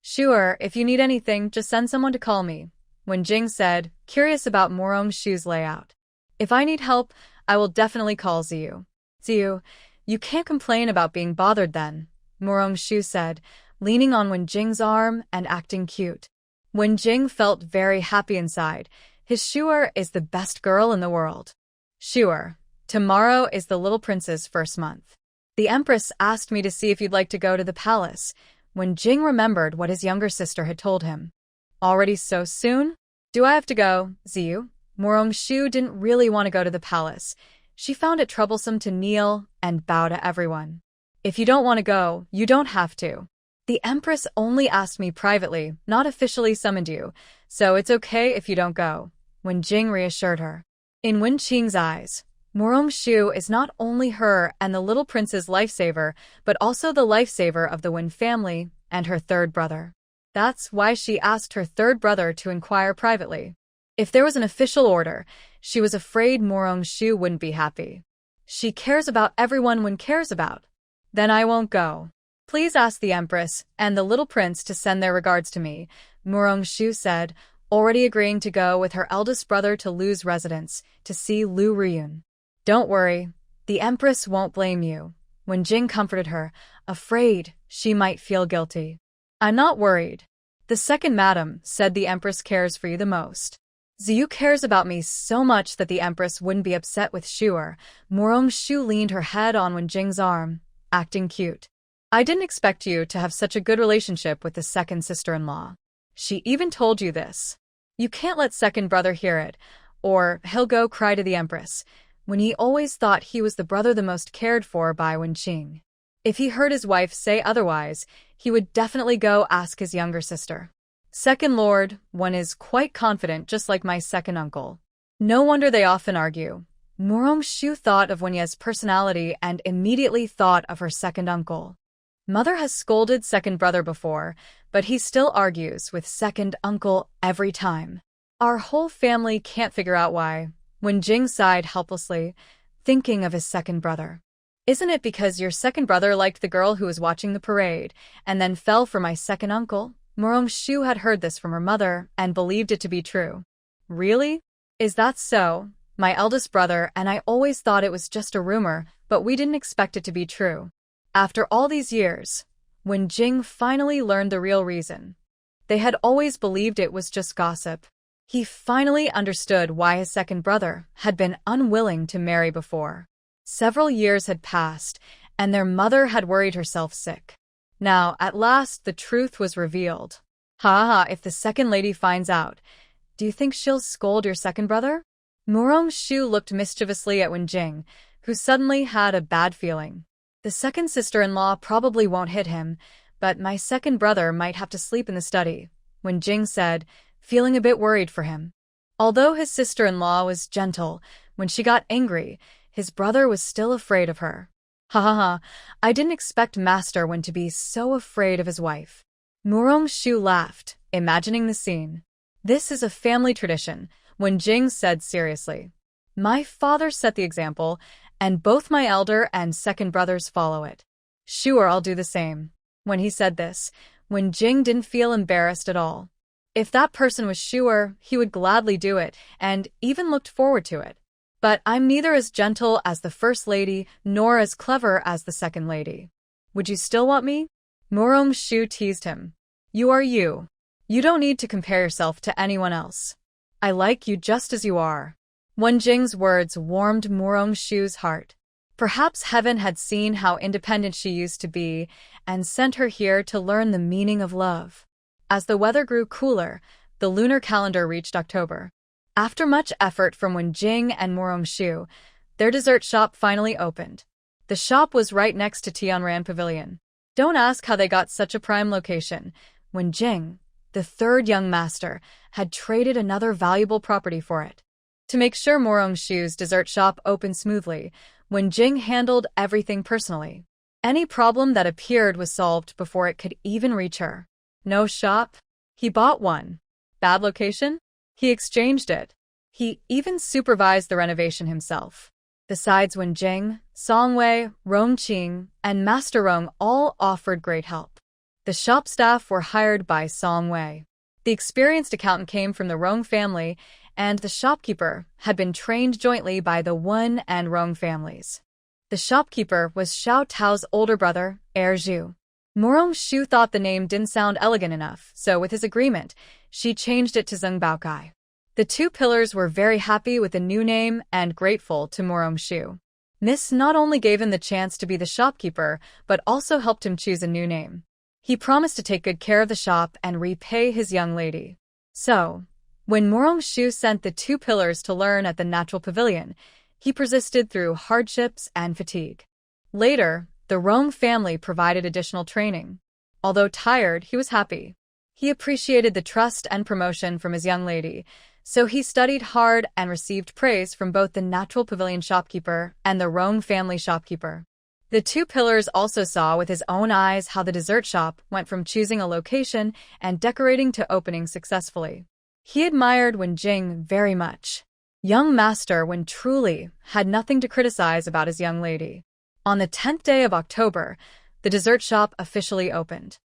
Shuer, if you need anything, just send someone to call me. When Jing said, curious about Morong-shu's layout. If I need help, I will definitely call Ziyu. Ziyu, you can't complain about being bothered then, Morong-shu said, leaning on Wen Jing's arm and acting cute. Wen Jing felt very happy inside. His Shuer is the best girl in the world. Shuer, tomorrow is the little prince's first month. The Empress asked me to see if you'd like to go to the palace, when Jing remembered what his younger sister had told him. Already so soon? Do I have to go, Ziyu? Morong-shu didn't really want to go to the palace. She found it troublesome to kneel and bow to everyone. If you don't want to go, you don't have to. The Empress only asked me privately, not officially summoned you, so it's okay if you don't go, when Jing reassured her. In Wen Qing's eyes, Morong-shu is not only her and the little prince's lifesaver, but also the lifesaver of the Wen family and her third brother. That's why she asked her third brother to inquire privately. If there was an official order, she was afraid Morong-shu wouldn't be happy. She cares about everyone Wen cares about. Then I won't go. Please ask the Empress and the little prince to send their regards to me, Murong-shu said, already agreeing to go with her eldest brother to Lu's residence to see Lu Ryun. Don't worry, the Empress won't blame you. When Jing comforted her, afraid she might feel guilty. I'm not worried. The second madam said the Empress cares for you the most. Ziyu cares about me so much that the Empress wouldn't be upset with Shuer. Murong-shu leaned her head on Wen Jing's arm, acting cute. I didn't expect you to have such a good relationship with the second sister-in-law. She even told you this. You can't let second brother hear it, or he'll go cry to the Empress, when he always thought he was the brother the most cared for by Wenqing. If he heard his wife say otherwise, he would definitely go ask his younger sister. Second lord, one is quite confident just like my second uncle. No wonder they often argue. Murong-shu thought of Wenye's personality and immediately thought of her second uncle. Mother has scolded second brother before, but he still argues with second uncle every time. Our whole family can't figure out why. When Jing sighed helplessly, thinking of his second brother. Isn't it because your second brother liked the girl who was watching the parade, and then fell for my second uncle? Murong-shu had heard this from her mother and believed it to be true. Really? Is that so? My eldest brother and I always thought it was just a rumor, but we didn't expect it to be true. After all these years, when Jing finally learned the real reason, they had always believed it was just gossip. He finally understood why his second brother had been unwilling to marry before. Several years had passed, and their mother had worried herself sick. Now, at last, the truth was revealed. Ha, if the second lady finds out, do you think she'll scold your second brother? Murong-shu looked mischievously at Wen Jing, who suddenly had a bad feeling. The second sister-in-law probably won't hit him, but my second brother might have to sleep in the study, Wen Jing said, feeling a bit worried for him. Although his sister-in-law was gentle, when she got angry, his brother was still afraid of her. Ha, I didn't expect Master Wen to be so afraid of his wife. Murong-shu laughed, imagining the scene. This is a family tradition, Wen Jing said seriously. My father set the example, and both my elder and second brothers follow it. Sure, I'll do the same. When he said this, Wen Jing didn't feel embarrassed at all. If that person was Shuer, he would gladly do it, and even looked forward to it. But I'm neither as gentle as the first lady, nor as clever as the second lady. Would you still want me? Murong-shu teased him. You are you. You don't need to compare yourself to anyone else. I like you just as you are. Wen Jing's words warmed Murong-shu's heart. Perhaps heaven had seen how independent she used to be and sent her here to learn the meaning of love. As the weather grew cooler, the lunar calendar reached October. After much effort from Wen Jing and Murong-shu, their dessert shop finally opened. The shop was right next to Tianran Pavilion. Don't ask how they got such a prime location. Wen Jing, the third young master, had traded another valuable property for it. To make sure Murong-shu's dessert shop opened smoothly, Wen Jing handled everything personally. Any problem that appeared was solved before it could even reach her. No shop? He bought one. Bad location? He exchanged it. He even supervised the renovation himself. Besides Wen Jing, Song Wei, Rong Qing, and Master Rong all offered great help. The shop staff were hired by Song Wei. The experienced accountant came from the Rong family, and the shopkeeper had been trained jointly by the Wen and Rong families. The shopkeeper was Xiao Tao's older brother, Heir Zhu. Murong-shu thought the name didn't sound elegant enough, so with his agreement, she changed it to Zheng Baokai. The two pillars were very happy with the new name and grateful to Murong-shu. This not only gave him the chance to be the shopkeeper, but also helped him choose a new name. He promised to take good care of the shop and repay his young lady. So, when Murong-shu sent the two pillars to learn at the Natural Pavilion, he persisted through hardships and fatigue. Later, the Rong family provided additional training. Although tired, he was happy. He appreciated the trust and promotion from his young lady, so he studied hard and received praise from both the Natural Pavilion shopkeeper and the Rong family shopkeeper. The two pillars also saw with his own eyes how the dessert shop went from choosing a location and decorating to opening successfully. He admired Wen Jing very much. Young Master Wen truly had nothing to criticize about his young lady. On the 10th day of October, the dessert shop officially opened.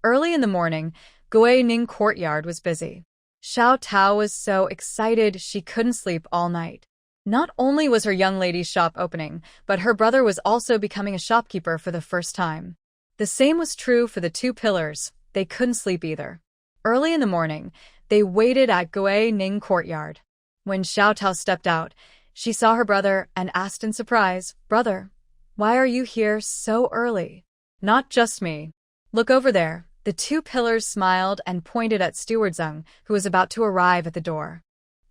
Early in the morning, Gui Ning courtyard was busy. Xiao Tao was so excited she couldn't sleep all night. Not only was her young lady's shop opening, but her brother was also becoming a shopkeeper for the first time. The same was true for the two pillars. They couldn't sleep either. Early in the morning, they waited at Gui Ning courtyard. When Xiao Tao stepped out, she saw her brother and asked in surprise, "Brother, why are you here so early?" "Not just me. Look over there." The two pillars smiled and pointed at Steward Zeng, who was about to arrive at the door.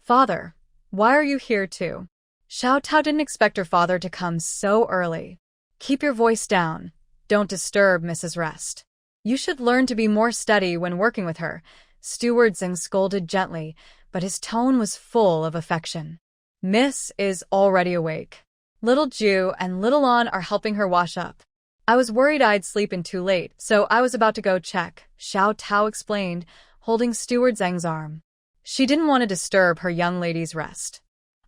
"Father, why are you here too?" Xiao Tao didn't expect her father to come so early. "Keep your voice down. Don't disturb Mrs. Rest. You should learn to be more steady when working with her." Steward Zeng scolded gently, but his tone was full of affection. "Miss is already awake. Little Ju and Little An are helping her wash up. I was worried I'd sleep in too late, so I was about to go check," Xiao Tao explained, holding Steward Zeng's arm. She didn't want to disturb her young lady's rest.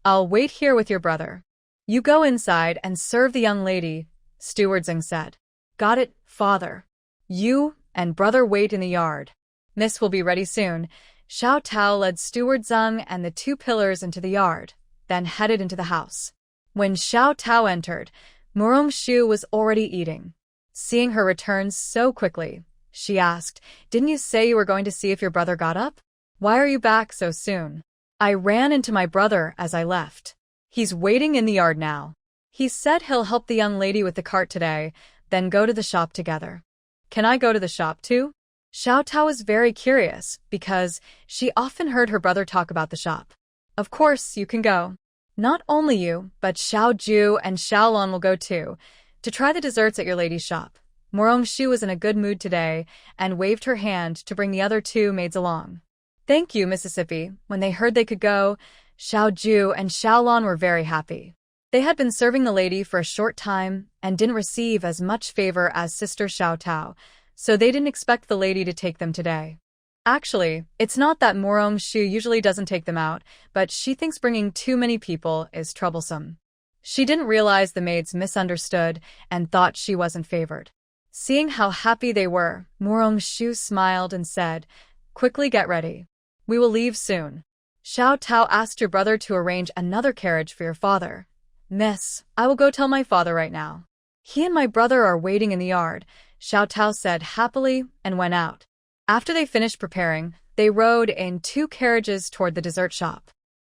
"I'll wait here with your brother. You go inside and serve the young lady," Steward Zeng said. "Got it, father. You and brother wait in the yard. Miss will be ready soon." Xiao Tao led Steward Zeng and the two pillars into the yard, then headed into the house. When Xiao Tao entered, Murong Shu was already eating. Seeing her return so quickly, she asked, "Didn't you say you were going to see if your brother got up? Why are you back so soon?" "I ran into my brother as I left. He's waiting in the yard now. He said he'll help the young lady with the cart today, then go to the shop together." "Can I go to the shop too?" Xiao Tao was very curious because she often heard her brother talk about the shop. "Of course, you can go. Not only you, but Xiao Ju and Xiao Lan will go too, to try the desserts at your lady's shop." Murong Shu was in a good mood today and waved her hand to bring the other two maids along. "Thank you, Mississippi." When they heard they could go, Xiao Ju and Xiao Lan were very happy. They had been serving the lady for a short time and didn't receive as much favor as Sister Xiao Tao, so they didn't expect the lady to take them today. Actually, it's not that Murong Shu usually doesn't take them out, but she thinks bringing too many people is troublesome. She didn't realize the maids misunderstood and thought she wasn't favored. Seeing how happy they were, Murong Shu smiled and said, "Quickly get ready. We will leave soon." Xiao Tao asked your brother to arrange another carriage for your father. "Miss, I will go tell my father right now. He and my brother are waiting in the yard," Xiao Tao said happily and went out. After they finished preparing, they rode in two carriages toward the dessert shop.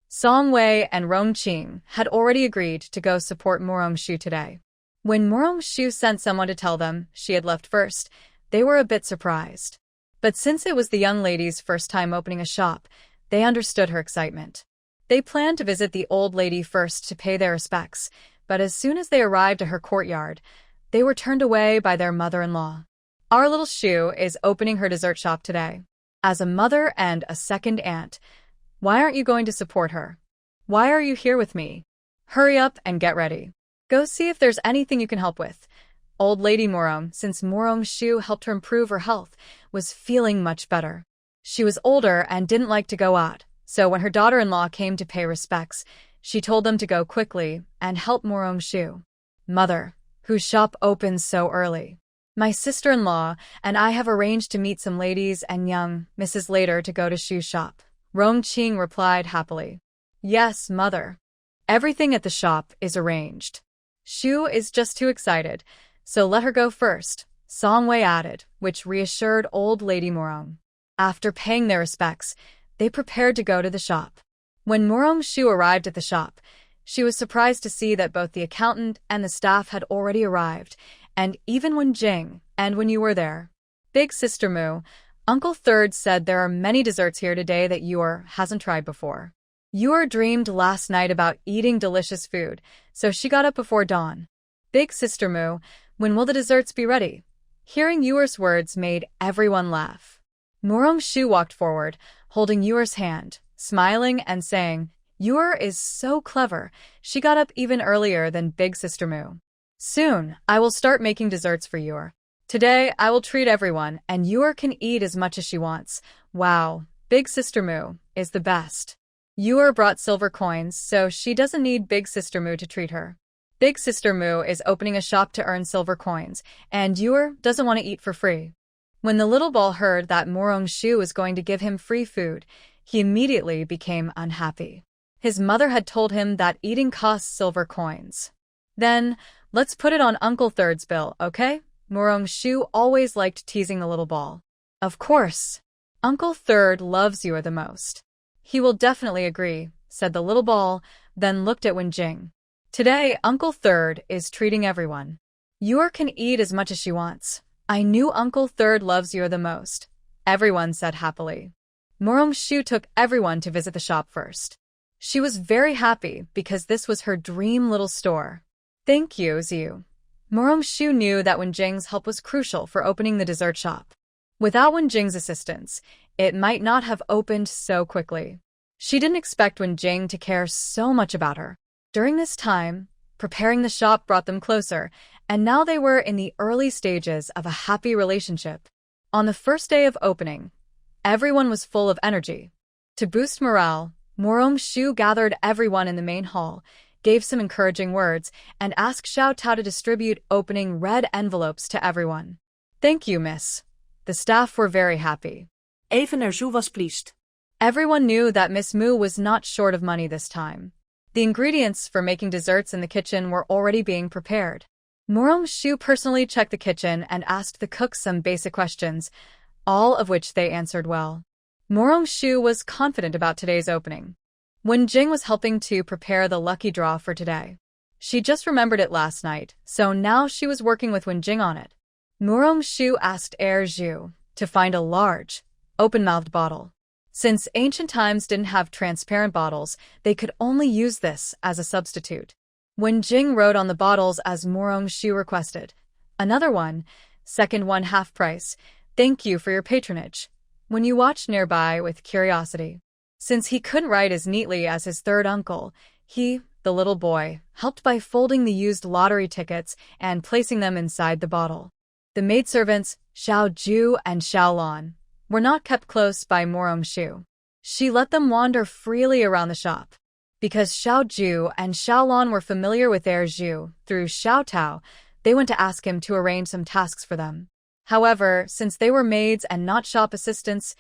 Song Wei and Rong Qing had already agreed to go support Murong Shu today. When Murong Shu sent someone to tell them she had left first, they were a bit surprised. But since it was the young lady's first time opening a shop, they understood her excitement. They planned to visit the old lady first to pay their respects, but as soon as they arrived at her courtyard, they were turned away by their mother-in-law. "Our little Shu is opening her dessert shop today. As a mother and a second aunt, why aren't you going to support her? Why are you here with me? Hurry up and get ready. Go see if there's anything you can help with." Old Lady Murong, since Murong Shu helped her improve her health, was feeling much better. She was older and didn't like to go out, so when her daughter-in-law came to pay respects, she told them to go quickly and help Murong Shu. "Mother, whose shop opens so early? My sister-in-law and I have arranged to meet some ladies and young Mrs. later to go to Shu's shop." Rong Qing replied happily. "Yes, mother. Everything at the shop is arranged. Shu is just too excited, so let her go first," Song Wei added, which reassured old Lady Murong. After paying their respects, they prepared to go to the shop. When Murong Shu arrived at the shop, she was surprised to see that both the accountant and the staff had already arrived, and even when Jing and when you were there. "Big Sister Mu, Uncle Third said there are many desserts here today that Yor hasn't tried before. Yor dreamed last night about eating delicious food, so she got up before dawn. Big Sister Mu, when will the desserts be ready?" Hearing Yor's words made everyone laugh. Murong Shu walked forward, holding Yor's hand, smiling and saying, "Yor is so clever, she got up even earlier than Big Sister Mu. Soon, I will start making desserts for Yor. Today, I will treat everyone, and Yor can eat as much as she wants. Wow, Big Sister Mu is the best." Yor brought silver coins, so she doesn't need Big Sister Mu to treat her. Big Sister Moo is opening a shop to earn silver coins, and Yor doesn't want to eat for free. When the little ball heard that Morong Shu was going to give him free food, he immediately became unhappy. His mother had told him that eating costs silver coins. Then, let's put it on Uncle Third's bill, okay? Morong Shu always liked teasing the little ball. Of course. Uncle Third loves Yor the most. He will definitely agree, said the little ball, then looked at Wenjing. Today, Uncle Third is treating everyone. Yor can eat as much as she wants. I knew Uncle Third loves Yor the most, everyone said happily. Morong Shu took everyone to visit the shop first. She was very happy because this was her dream little store. Thank you, Ziyu. Morong Shu knew that Wenjing's help was crucial for opening the dessert shop. Without Wenjing's assistance, it might not have opened so quickly. She didn't expect Wenjing to care so much about her. During this time, preparing the shop brought them closer, and now they were in the early stages of a happy relationship. On the first day of opening, everyone was full of energy. To boost morale, Morong Shu gathered everyone in the main hall, gave some encouraging words, and asked Xiao Tao to distribute opening red envelopes to everyone. Thank you, miss. The staff were very happy. Even Erzu was pleased. Everyone knew that Miss Moo was not short of money this time. The ingredients for making desserts in the kitchen were already being prepared. Morong Shu personally checked the kitchen and asked the cooks some basic questions, all of which they answered well. Morong Shu was confident about today's opening. Wenjing was helping to prepare the lucky draw for today. She just remembered it last night, so now she was working with Wenjing on it. Morong Shu asked Zhu to find a large, open-mouthed bottle. Since ancient times didn't have transparent bottles, they could only use this as a substitute. Wenjing wrote on the bottles as Morong Shu requested. Another one, second one half price. Thank you for your patronage. When you watched nearby with curiosity. Since he couldn't write as neatly as his third uncle, he, the little boy, helped by folding the used lottery tickets and placing them inside the bottle. The maidservants, Xiao Ju and Xiao Lan, were not kept close by Morong Shu. She let them wander freely around the shop. Because Xiao Ju and Xiao Lan were familiar with Zhu through Xiao Tao, they went to ask him to arrange some tasks for them. However, since they were maids and not shop assistants,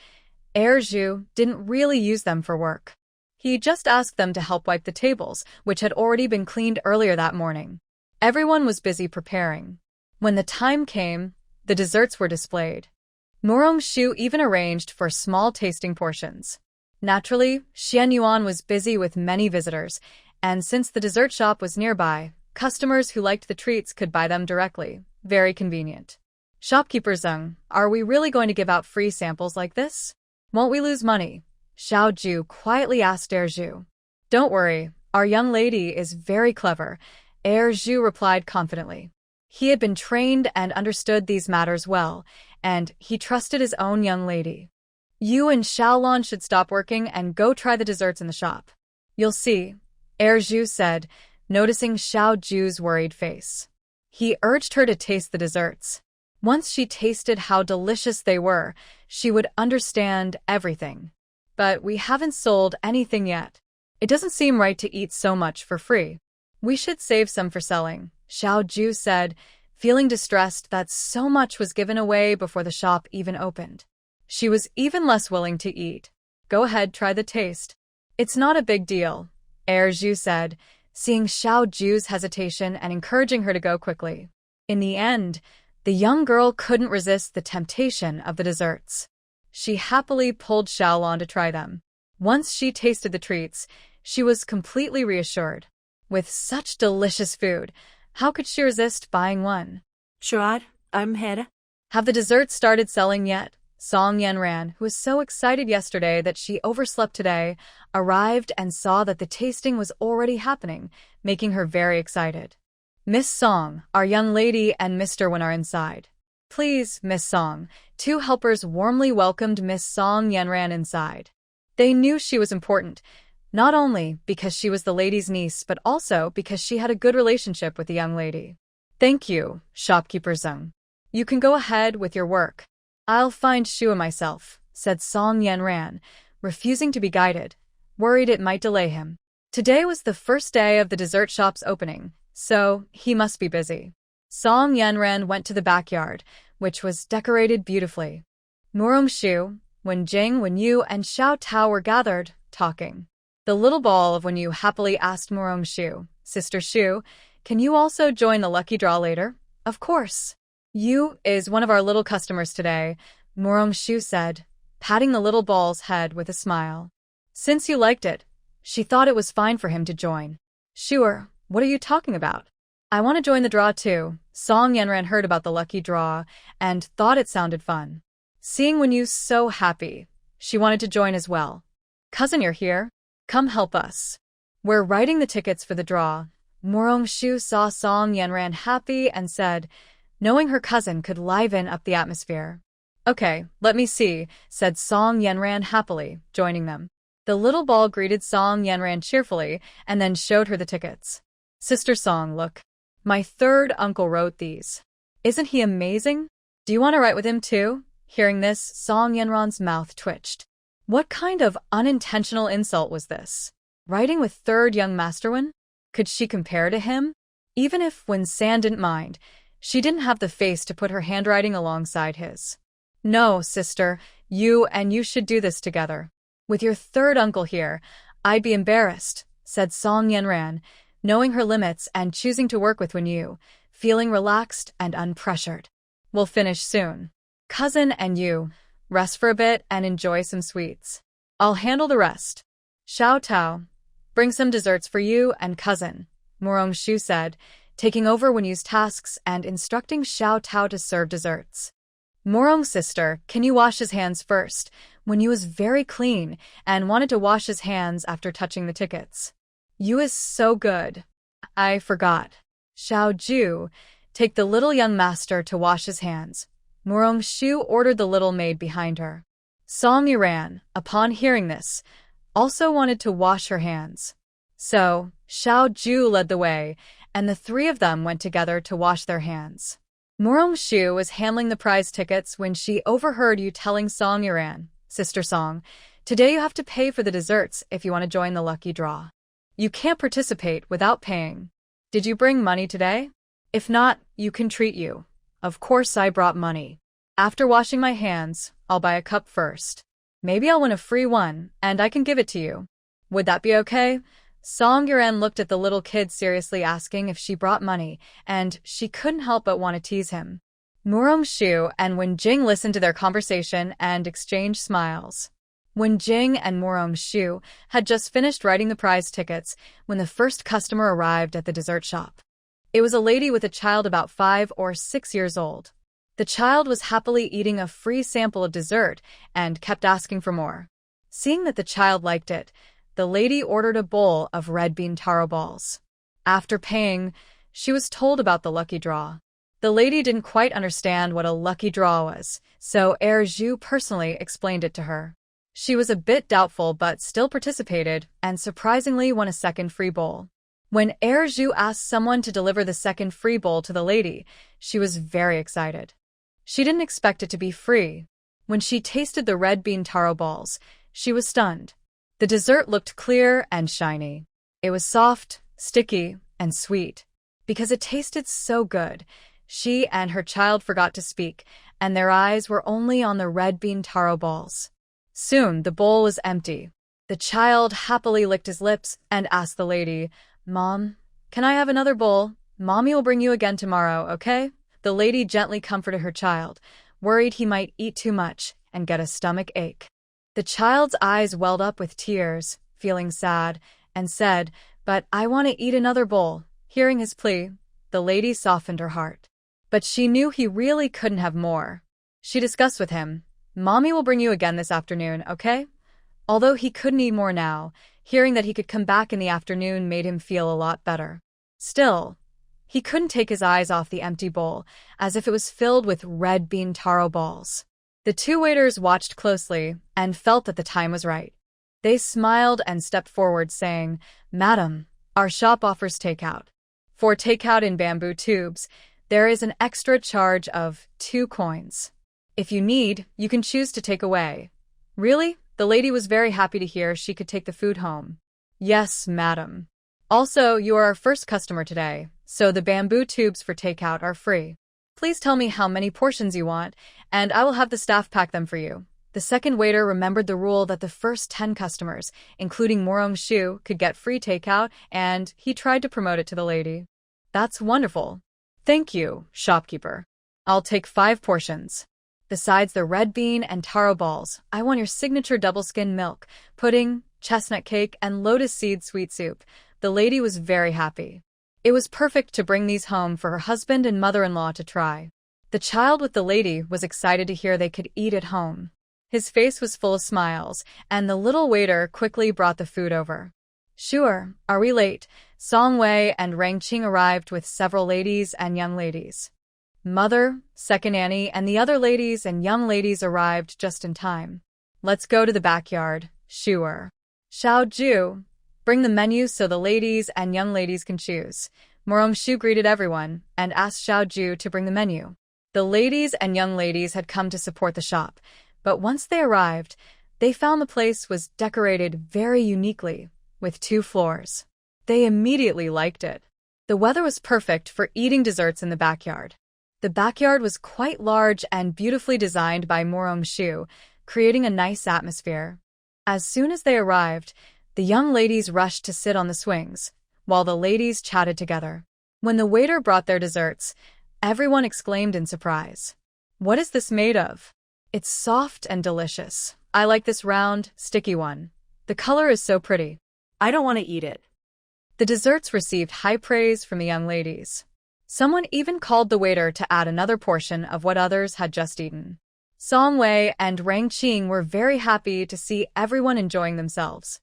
Zhu didn't really use them for work. He just asked them to help wipe the tables, which had already been cleaned earlier that morning. Everyone was busy preparing. When the time came, the desserts were displayed. Morong Shu even arranged for small tasting portions. Naturally, Xian Yuan was busy with many visitors, and since the dessert shop was nearby, customers who liked the treats could buy them directly. Very convenient. Shopkeeper Zeng, are we really going to give out free samples like this? Won't we lose money? Xiao Ju quietly asked Zhu. Don't worry, our young lady is very clever, Zhu replied confidently. He had been trained and understood these matters well, and he trusted his own young lady. You and Xiaolan should stop working and go try the desserts in the shop. You'll see, Zhu said, noticing Xiao Ju's worried face. He urged her to taste the desserts. Once she tasted how delicious they were, she would understand everything. But we haven't sold anything yet. It doesn't seem right to eat so much for free. We should save some for selling, Xiao Ju said, feeling distressed that so much was given away before the shop even opened. She was even less willing to eat. Go ahead, try the taste. It's not a big deal, Zhu said, seeing Xiao Ju's hesitation and encouraging her to go quickly. In the end, the young girl couldn't resist the temptation of the desserts. She happily pulled Xiaolan to try them. Once she tasted the treats, she was completely reassured. With such delicious food, how could she resist buying one? Sure, I'm here. Have the desserts started selling yet? Song Yanran, who was so excited yesterday that she overslept today, arrived and saw that the tasting was already happening, making her very excited. Miss Song, our young lady, and Mr. Wen are inside. Please, Miss Song. Two helpers warmly welcomed Miss Song Yanran inside. They knew she was important, not only because she was the lady's niece but also because she had a good relationship with the young lady. Thank you, shopkeeper Zeng. You can go ahead with your work. I'll find Shua myself, said Song Yanran, refusing to be guided, worried it might delay him. Today was the first day of the dessert shop's opening, so he must be busy. Song Yanran went to the backyard, which was decorated beautifully. Murong-shu, Wen-jing, Wen-yu, and Xiao Tao were gathered, talking. The little ball of Wen-yu happily asked Murong-shu, Sister Shu, can you also join the lucky draw later? Of course. Yu is one of our little customers today, Murong-shu said, patting the little ball's head with a smile. Since you liked it, she thought it was fine for him to join. Sure, what are you talking about? I want to join the draw too. Song Yanran heard about the lucky draw and thought it sounded fun. Seeing Wen-yu so happy, she wanted to join as well. Cousin, you're here? Come help us. We're writing the tickets for the draw. Murong-shu saw Song Yanran happy and said, knowing her cousin could liven up the atmosphere. Okay, let me see, said Song Yanran happily, joining them. The little ball greeted Song Yanran cheerfully and then showed her the tickets. Sister Song, look. My third uncle wrote these. Isn't he amazing? Do you want to write with him too? Hearing this, Song Yanran's mouth twitched. What kind of unintentional insult was this? Writing with third young Master Wen? Could she compare to him? Even if Wen San didn't mind, she didn't have the face to put her handwriting alongside his. No, sister, you should do this together. With your third uncle here, I'd be embarrassed, said Song Yanran, knowing her limits and choosing to work with Wen-yu, feeling relaxed and unpressured. We'll finish soon. Cousin and you, rest for a bit and enjoy some sweets. I'll handle the rest. Xiao Tao, bring some desserts for you and cousin, Murong-shu said, taking over Wen-yu's tasks and instructing Xiao Tao to serve desserts. Murong sister, can you wash his hands first? Wen-yu was very clean and wanted to wash his hands after touching the tickets. You is so good. I forgot. Xiao Ju, take the little young master to wash his hands. Murong-shu ordered the little maid behind her. Song Yanran, upon hearing this, also wanted to wash her hands. So, Xiao Ju led the way, and the three of them went together to wash their hands. Murong-shu was handling the prize tickets when she overheard Yu telling Song Yanran, Sister Song, today you have to pay for the desserts if you want to join the lucky draw. You can't participate without paying. Did you bring money today? If not, you can treat you. Of course I brought money. After washing my hands, I'll buy a cup first. Maybe I'll win a free one, and I can give it to you. Would that be okay? Song Yanran looked at the little kid seriously asking if she brought money, and she couldn't help but want to tease him. Murong-shu and Wen-jing listened to their conversation and exchanged smiles. Wen-jing and Murong-shu had just finished writing the prize tickets when the first customer arrived at the dessert shop. It was a lady with a child about 5 or 6 years old. The child was happily eating a free sample of dessert and kept asking for more. Seeing that the child liked it, the lady ordered a bowl of red bean taro balls. After paying, she was told about the lucky draw. The lady didn't quite understand what a lucky draw was, so Zhu personally explained it to her. She was a bit doubtful but still participated and surprisingly won a second free bowl. When Zhu asked someone to deliver the second free bowl to the lady, she was very excited. She didn't expect it to be free. When she tasted the red bean taro balls, she was stunned. The dessert looked clear and shiny. It was soft, sticky, and sweet. Because it tasted so good, she and her child forgot to speak, and their eyes were only on the red bean taro balls. Soon the bowl was empty. The child happily licked his lips and asked the lady, Mom, can I have another bowl? Mommy will bring you again tomorrow, okay? The lady gently comforted her child, worried he might eat too much and get a stomach ache. The child's eyes welled up with tears, feeling sad, and said, But I want to eat another bowl. Hearing his plea, the lady softened her heart. But she knew he really couldn't have more. She discussed with him, Mommy will bring you again this afternoon, okay? Although he couldn't eat more now, hearing that he could come back in the afternoon made him feel a lot better. Still, he couldn't take his eyes off the empty bowl, as if it was filled with red bean taro balls. The two waiters watched closely and felt that the time was right. They smiled and stepped forward, saying, Madam, our shop offers takeout. For takeout in bamboo tubes, there is an extra charge of 2 coins. If you need, you can choose to take away. Really? The lady was very happy to hear she could take the food home. Yes, madam. Also, you are our first customer today, so the bamboo tubes for takeout are free. Please tell me how many portions you want, and I will have the staff pack them for you. The second waiter remembered the rule that the first 10 customers, including Morong-shu, could get free takeout, and he tried to promote it to the lady. That's wonderful. Thank you, shopkeeper. I'll take 5 portions. Besides the red bean and taro balls, I want your signature double-skin milk, pudding, chestnut cake, and lotus seed sweet soup. The lady was very happy. It was perfect to bring these home for her husband and mother-in-law to try. The child with the lady was excited to hear they could eat at home. His face was full of smiles, and the little waiter quickly brought the food over. Sure, are we late? Song Wei and Rang Qing arrived with several ladies and young ladies. Mother, second Annie, and the other ladies and young ladies arrived just in time. Let's go to the backyard, Sure. Xiao Ju, bring the menu so the ladies and young ladies can choose. Morong Shu greeted everyone and asked Xiao Ju to bring the menu. The ladies and young ladies had come to support the shop, but once they arrived, they found the place was decorated very uniquely, with 2 floors. They immediately liked it. The weather was perfect for eating desserts in the backyard. The backyard was quite large and beautifully designed by Morong Shu, creating a nice atmosphere. As soon as they arrived, the young ladies rushed to sit on the swings, while the ladies chatted together. When the waiter brought their desserts, everyone exclaimed in surprise. What is this made of? It's soft and delicious. I like this round, sticky one. The color is so pretty. I don't want to eat it. The desserts received high praise from the young ladies. Someone even called the waiter to add another portion of what others had just eaten. Song Wei and Rang Qing were very happy to see everyone enjoying themselves.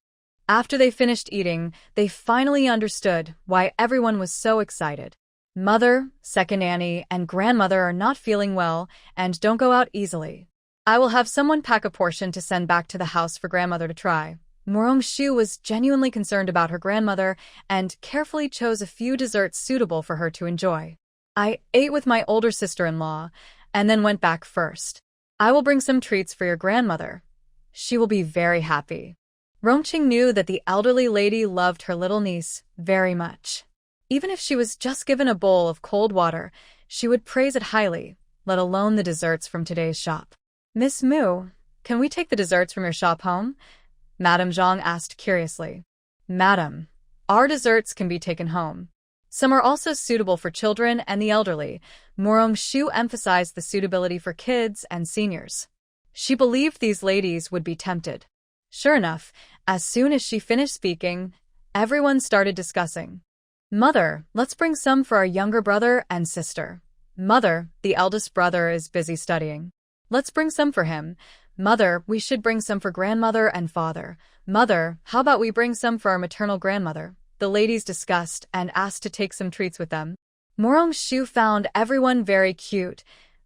After they finished eating, they finally understood why everyone was so excited. Mother, second Annie, and grandmother are not feeling well and don't go out easily. I will have someone pack a portion to send back to the house for grandmother to try. Morong Shu was genuinely concerned about her grandmother and carefully chose a few desserts suitable for her to enjoy. I ate with my older sister-in-law and then went back first. I will bring some treats for your grandmother. She will be very happy. Rongqing knew that the elderly lady loved her little niece very much. Even if she was just given a bowl of cold water, she would praise it highly, let alone the desserts from today's shop. Miss Mu, can we take the desserts from your shop home? Madame Zhang asked curiously. Madam, our desserts can be taken home. Some are also suitable for children and the elderly. Morong Shu emphasized the suitability for kids and seniors. She believed these ladies would be tempted. Sure enough, as soon as she finished speaking, everyone started discussing. Mother, let's bring some for our younger brother and sister. Mother, the eldest brother is busy studying. Let's bring some for him. Mother, we should bring some for grandmother and father. Mother, how about we bring some for our maternal grandmother? The ladies discussed and asked to take some treats with them. Morong Shu found everyone very cute.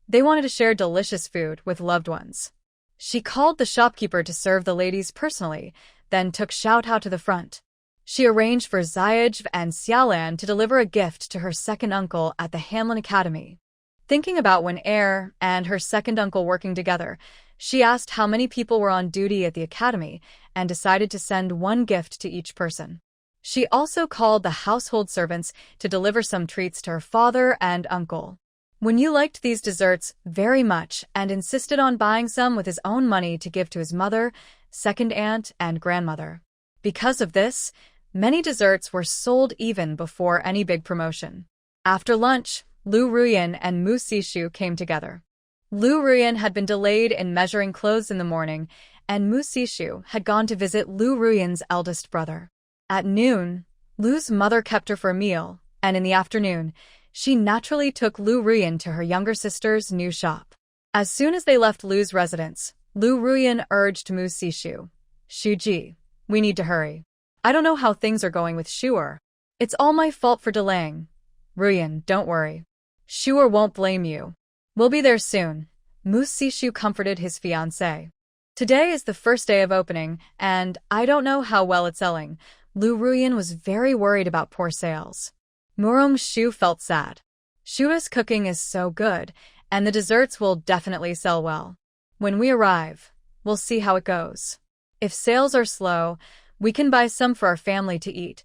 They wanted to share delicious food with loved ones. She called the shopkeeper to serve the ladies personally, then took Xiaotao to the front. She arranged for Ziyaj and Xiaolan to deliver a gift to her second uncle at the Hamlin Academy. Thinking about Wen Er and her second uncle working together, she asked how many people were on duty at the academy and decided to send one gift to each person. She also called the household servants to deliver some treats to her father and uncle. Wen Yu liked these desserts very much and insisted on buying some with his own money to give to his mother, second aunt, and grandmother. Because of this, many desserts were sold even before any big promotion. After lunch, Lu Ruyan and Mu Sishu came together. Lu Ruyan had been delayed in measuring clothes in the morning, and Mu Sishu had gone to visit Lu Ruyan's eldest brother. At noon, Lu's mother kept her for a meal, and in the afternoon, she naturally took Lu Ruyan to her younger sister's new shop. As soon as they left Lu's residence, Lu Ruyan urged Mu Sishu, Shuji, we need to hurry. I don't know how things are going with Shuer. It's all my fault for delaying. Ruyan, don't worry. Shuer won't blame you. We'll be there soon. Mu Sishu comforted his fiancée. Today is the first day of opening, and I don't know how well it's selling. Lu Ruyan was very worried about poor sales. Morong Shu felt sad. Shua's cooking is so good, and the desserts will definitely sell well. When we arrive, we'll see how it goes. If sales are slow, we can buy some for our family to eat.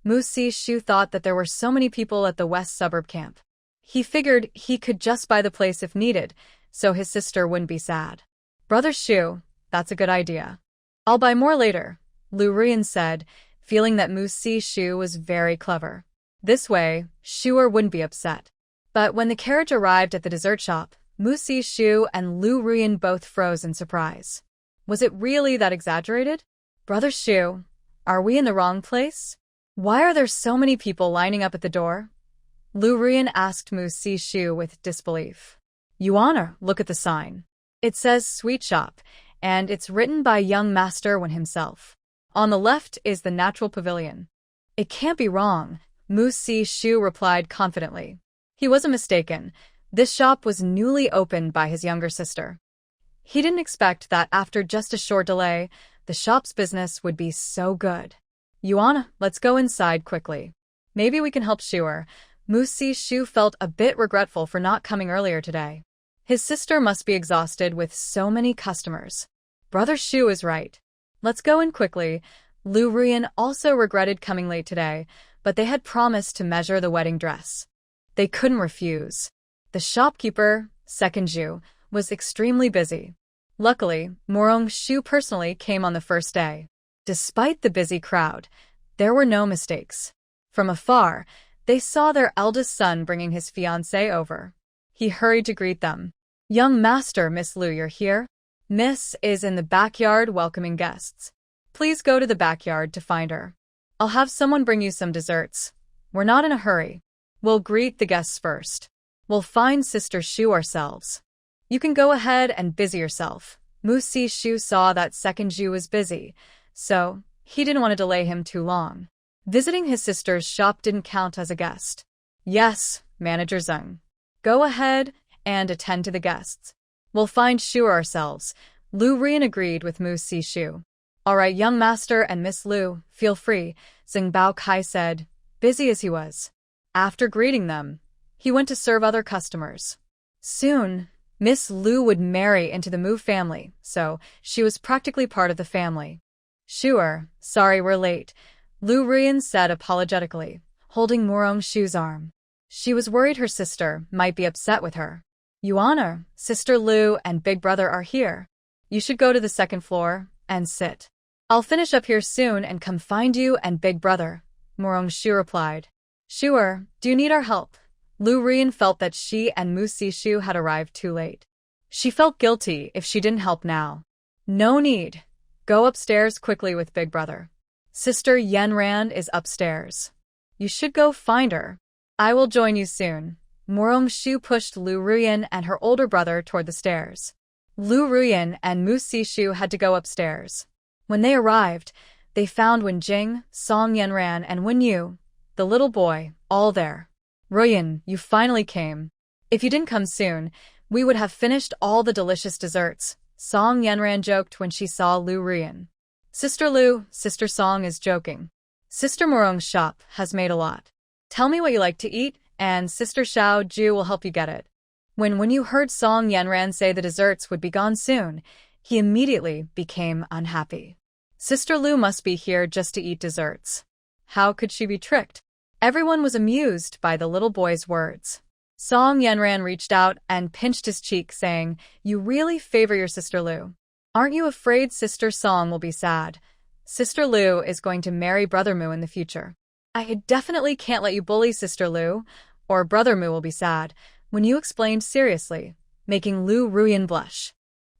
Mu Si-shu thought that there were so many people at the west suburb camp. He figured he could just buy the place if needed, so his sister wouldn't be sad. Brother Shu, that's a good idea. I'll buy more later, Lu Ruyan said, feeling that Mu Si-shu was very clever. This way, Shuer wouldn't be upset. But when the carriage arrived at the dessert shop, Mu Si-shu and Lu Ruyan both froze in surprise. Was it really that exaggerated? Brother Shu, are we in the wrong place? Why are there so many people lining up at the door? Lu Ruyan asked Mu Si-shu with disbelief. Yuana, look at the sign. It says Sweet Shop, and it's written by young Master Wen himself. On the left is the natural pavilion. It can't be wrong, Mu Si-shu replied confidently. He wasn't mistaken. This shop was newly opened by his younger sister. He didn't expect that after just a short delay, the shop's business would be so good. Yuana, let's go inside quickly. Maybe we can help Shuer. Mu Si-shu felt a bit regretful for not coming earlier today. His sister must be exhausted with so many customers. Brother Shu is right. Let's go in quickly. Lu Ruyan also regretted coming late today, but they had promised to measure the wedding dress. They couldn't refuse. The shopkeeper, Second Ju, was extremely busy. Luckily, Morong Shu personally came on the first day. Despite the busy crowd, there were no mistakes. From afar, they saw their eldest son bringing his fiancée over. He hurried to greet them. Young Master Miss Lu, you're here? Miss is in the backyard welcoming guests. Please go to the backyard to find her. I'll have someone bring you some desserts. We're not in a hurry. We'll greet the guests first. We'll find Sister Shu ourselves. You can go ahead and busy yourself. Mu Si-shu saw that Second Ju was busy, so he didn't want to delay him too long. Visiting his sister's shop didn't count as a guest. Yes, Manager Zeng. Go ahead and attend to the guests. We'll find Shu ourselves. Lu Ruyan agreed with Mu Si-shu. All right, young master and Miss Lu, feel free, Zeng Bao Kai said, busy as he was. After greeting them, he went to serve other customers. Soon, Miss Lu would marry into the Mu family, so she was practically part of the family. Shuer, sorry we're late, Lu Ruyan said apologetically, holding Morong Shu's arm. She was worried her sister might be upset with her. Yuana, Sister Lu and Big Brother are here. You should go to the second floor and sit. I'll finish up here soon and come find you and Big Brother, Morong Shu replied. Shuer, do you need our help? Lu Ruyan felt that she and Mu Si-shu had arrived too late. She felt guilty if she didn't help now. No need. Go upstairs quickly with Big Brother. Sister Yenran is upstairs. You should go find her. I will join you soon. Morong Shu pushed Lu Ruyan and her older brother toward the stairs. Lu Ruyan and Mu Si-shu had to go upstairs. When they arrived, they found Wen Jing, Song Yenran and Wen Yu, the little boy, all there. Ruyan, you finally came. If you didn't come soon, we would have finished all the delicious desserts, Song Yenran joked when she saw Lu Ruyan. Sister Lu, Sister Song is joking. Sister Morong's shop has made a lot. Tell me what you like to eat, and Sister Xiao Ju will help you get it. When you heard Song Yenran say the desserts would be gone soon, he immediately became unhappy. Sister Lu must be here just to eat desserts. How could she be tricked? Everyone was amused by the little boy's words. Song Yenran reached out and pinched his cheek, saying, You really favor your Sister Lu. Aren't you afraid Sister Song will be sad? Sister Lu is going to marry Brother Mu in the future. I definitely can't let you bully Sister Lu, or Brother Mu will be sad, when you explained seriously, making Lu Ruyan blush.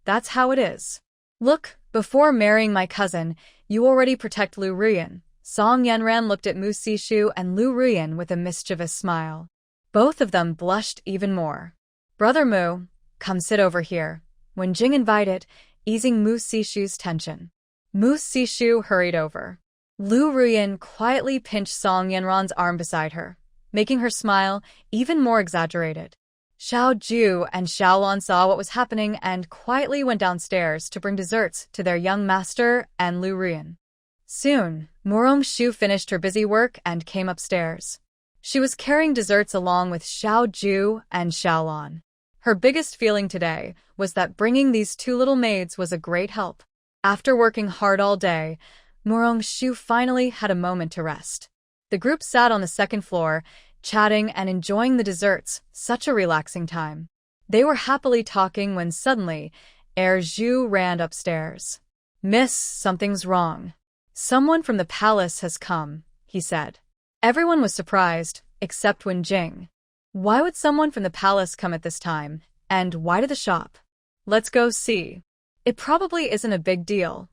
That's how it is. Look, before marrying my cousin, you already protect Lu Ruyan. Song Yenran looked at Mu Si-shu and Lu Ruyan with a mischievous smile. Both of them blushed even more. Brother Mu, come sit over here, Wen Jing invited, easing Mu Si-shu's tension. Mu Si-shu hurried over. Lu Ruyan quietly pinched Song Yenran's arm beside her, making her smile even more exaggerated. Xiao Ju and Xiaolon saw what was happening and quietly went downstairs to bring desserts to their young master and Lu Ruyan. Soon, Morong Shu finished her busy work and came upstairs. She was carrying desserts along with Xiao Ju and Xiaolon. Her biggest feeling today was that bringing these two little maids was a great help. After working hard all day, Morong Shu finally had a moment to rest. The group sat on the second floor, chatting and enjoying the desserts, such a relaxing time. They were happily talking when suddenly, Zhu ran upstairs. "Miss, something's wrong. Someone from the palace has come," he said. Everyone was surprised, except Jing. Why would someone from the palace come at this time, and why to the shop? "Let's go see." It probably isn't a big deal,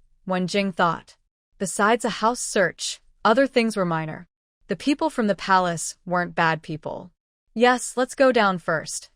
Jing thought. Besides a house search, other things were minor. The people from the palace weren't bad people. "Yes, let's go down first."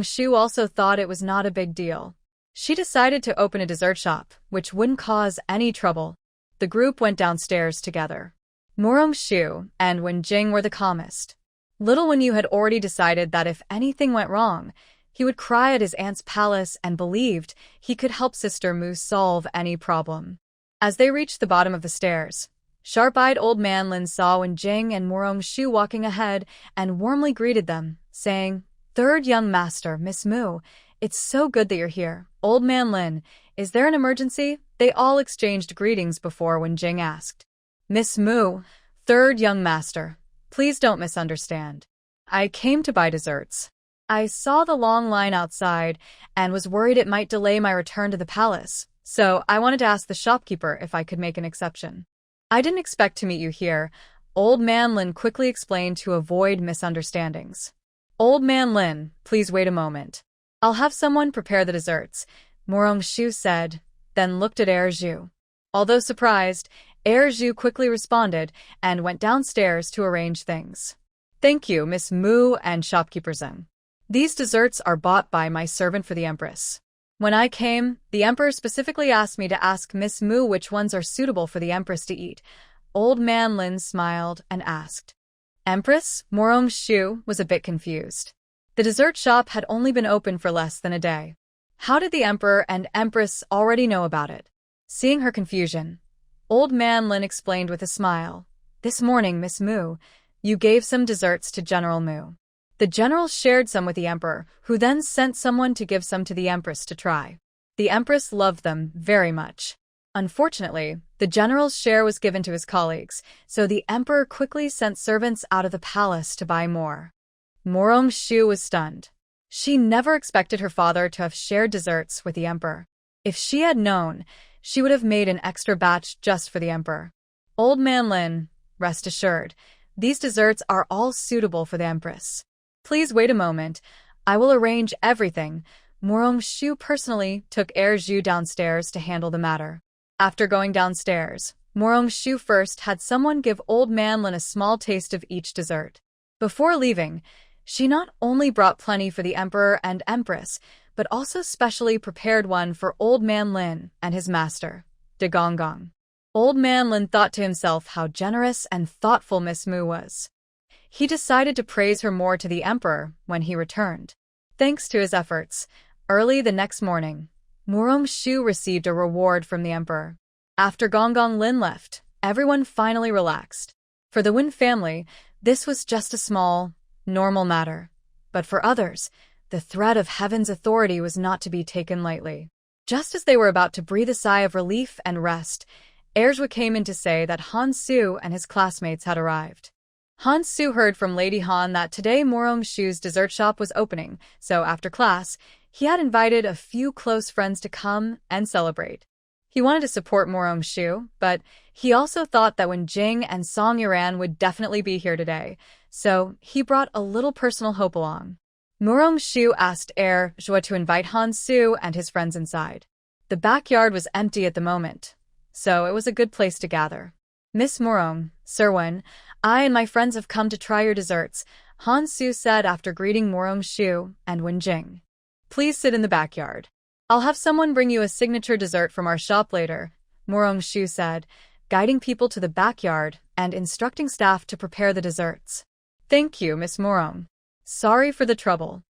Shu also thought it was not a big deal. She decided to open a dessert shop, which wouldn't cause any trouble. The group went downstairs together. Shu and Jing were the calmest. Little Yu had already decided that if anything went wrong, he would cry at his aunt's palace and believed he could help Sister Mu solve any problem. As they reached the bottom of the stairs, sharp-eyed old man Lin saw Jing and Shu walking ahead and warmly greeted them, saying, "Third young master, Miss Mu, it's so good that you're here. Old man Lin, is there an emergency?" They all exchanged greetings before Jing asked. "Miss Mu, third young master, please don't misunderstand. I came to buy desserts. I saw the long line outside and was worried it might delay my return to the palace, so I wanted to ask the shopkeeper if I could make an exception." "I didn't expect to meet you here," Old Man Lin quickly explained to avoid misunderstandings. "Old Man Lin, please wait a moment. I'll have someone prepare the desserts," Shu said, then looked at Zhu. Although surprised, Zhu quickly responded and went downstairs to arrange things. "Thank you, Miss Mu and shopkeeper Zeng. These desserts are bought by my servant for the Empress. When I came, the Emperor specifically asked me to ask Miss Mu which ones are suitable for the Empress to eat." Old Man Lin smiled and asked. "Empress?" Shu was a bit confused. The dessert shop had only been open for less than a day. How did the Emperor and Empress already know about it? Seeing her confusion, Old Man Lin explained with a smile. "This morning, Miss Mu, you gave some desserts to General Mu. The general shared some with the Emperor, who then sent someone to give some to the Empress to try. The Empress loved them very much. Unfortunately, the general's share was given to his colleagues, so the Emperor quickly sent servants out of the palace to buy more." Shu was stunned. She never expected her father to have shared desserts with the Emperor. If she had known, she would have made an extra batch just for the Emperor. "Old Man Lin, rest assured, these desserts are all suitable for the Empress. Please wait a moment. I will arrange everything." Shu personally took Zhu downstairs to handle the matter. After going downstairs, Shu first had someone give Old Man Lin a small taste of each dessert. Before leaving, she not only brought plenty for the Emperor and Empress, but also specially prepared one for Old Man Lin and his master, De Gonggong. Old Man Lin thought to himself how generous and thoughtful Miss Mu was. He decided to praise her more to the Emperor when he returned. Thanks to his efforts, early the next morning, Shu received a reward from the Emperor. After Gonggong Lin left, everyone finally relaxed. For the Wen family, this was just a small, normal matter. But for others, the threat of heaven's authority was not to be taken lightly. Just as they were about to breathe a sigh of relief and rest, Zhu came in to say that Han Su and his classmates had arrived. Han Su heard from Lady Han that today Shu's dessert shop was opening, so after class, he had invited a few close friends to come and celebrate. He wanted to support Shu, but he also thought that Jing and Song Yuran would definitely be here today, so he brought a little personal hope along. Shu asked Zhu to invite Han Su and his friends inside. The backyard was empty at the moment, so it was a good place to gather. "Miss Sir Wen, I and my friends have come to try your desserts," Han Su said after greeting Shu and Jing. "Please sit in the backyard. I'll have someone bring you a signature dessert from our shop later," Shu said, guiding people to the backyard and instructing staff to prepare the desserts. "Thank you, Miss Sorry for the trouble."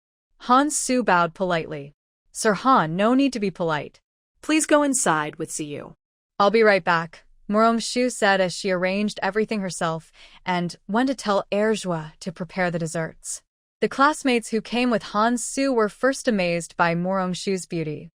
Han Su bowed politely. "Sir Han, no need to be polite. Please go inside with Ziyu." "I'll be right back," Shu said as she arranged everything herself and went to tell Zhu to prepare the desserts. The classmates who came with Han Su were first amazed by Shu's beauty.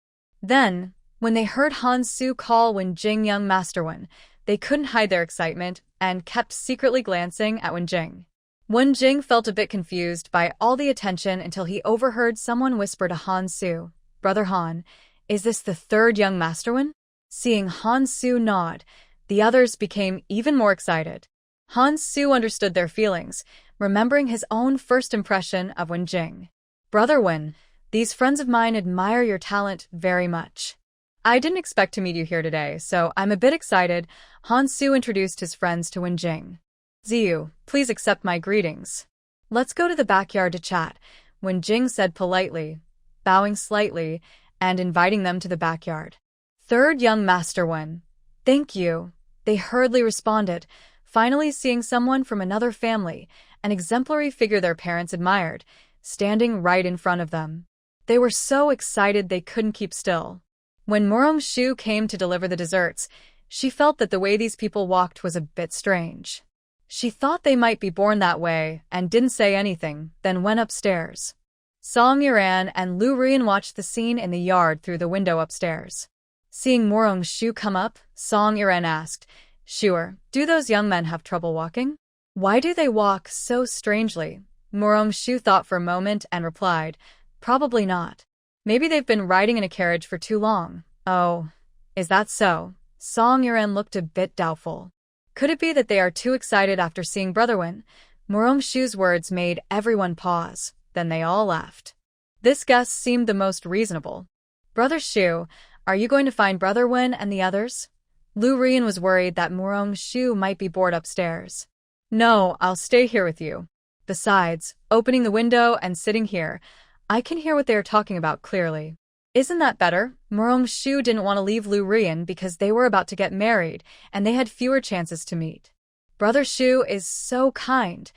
Then, when they heard Han Su call Jing young Master Wen, they couldn't hide their excitement and kept secretly glancing at Wenjing. Wenjing felt a bit confused by all the attention until he overheard someone whisper to Han Su, "Brother Han, is this the third young masterwan?" Seeing Han Su nod, the others became even more excited. Han Su understood their feelings, remembering his own first impression of Wenjing. "Brother Wen, these friends of mine admire your talent very much. I didn't expect to meet you here today, so I'm a bit excited." Han Su introduced his friends to Wenjing. "Ziyu, please accept my greetings. Let's go to the backyard to chat," Wenjing said politely, bowing slightly and inviting them to the backyard. "Third young master Wen, thank you," they hurriedly responded, finally seeing someone from another family, an exemplary figure their parents admired, standing right in front of them. They were so excited they couldn't keep still. When Murong-shu came to deliver the desserts, she felt that the way these people walked was a bit strange. She thought they might be born that way and didn't say anything, then went upstairs. Song Yiran and Lu Rian watched the scene in the yard through the window upstairs. Seeing Murong-shu come up, Song Yiran asked, "Sure, do those young men have trouble walking? Why do they walk so strangely?" Murong-shu thought for a moment and replied, "Probably not. Maybe they've been riding in a carriage for too long." "Oh, is that so?" Song Yiran looked a bit doubtful. Could it be that they are too excited after seeing Brother Wen? Murong-shu's words made everyone pause, then they all laughed. This guess seemed the most reasonable. "Brother Shu, are you going to find Brother Wen and the others?" Lu Rian was worried that Murong-shu might be bored upstairs. "No, I'll stay here with you. Besides, opening the window and sitting here, I can hear what they are talking about clearly." "Isn't that better?" Murong-shu didn't want to leave Lu Rian because they were about to get married and they had fewer chances to meet. "Brother Shu is so kind."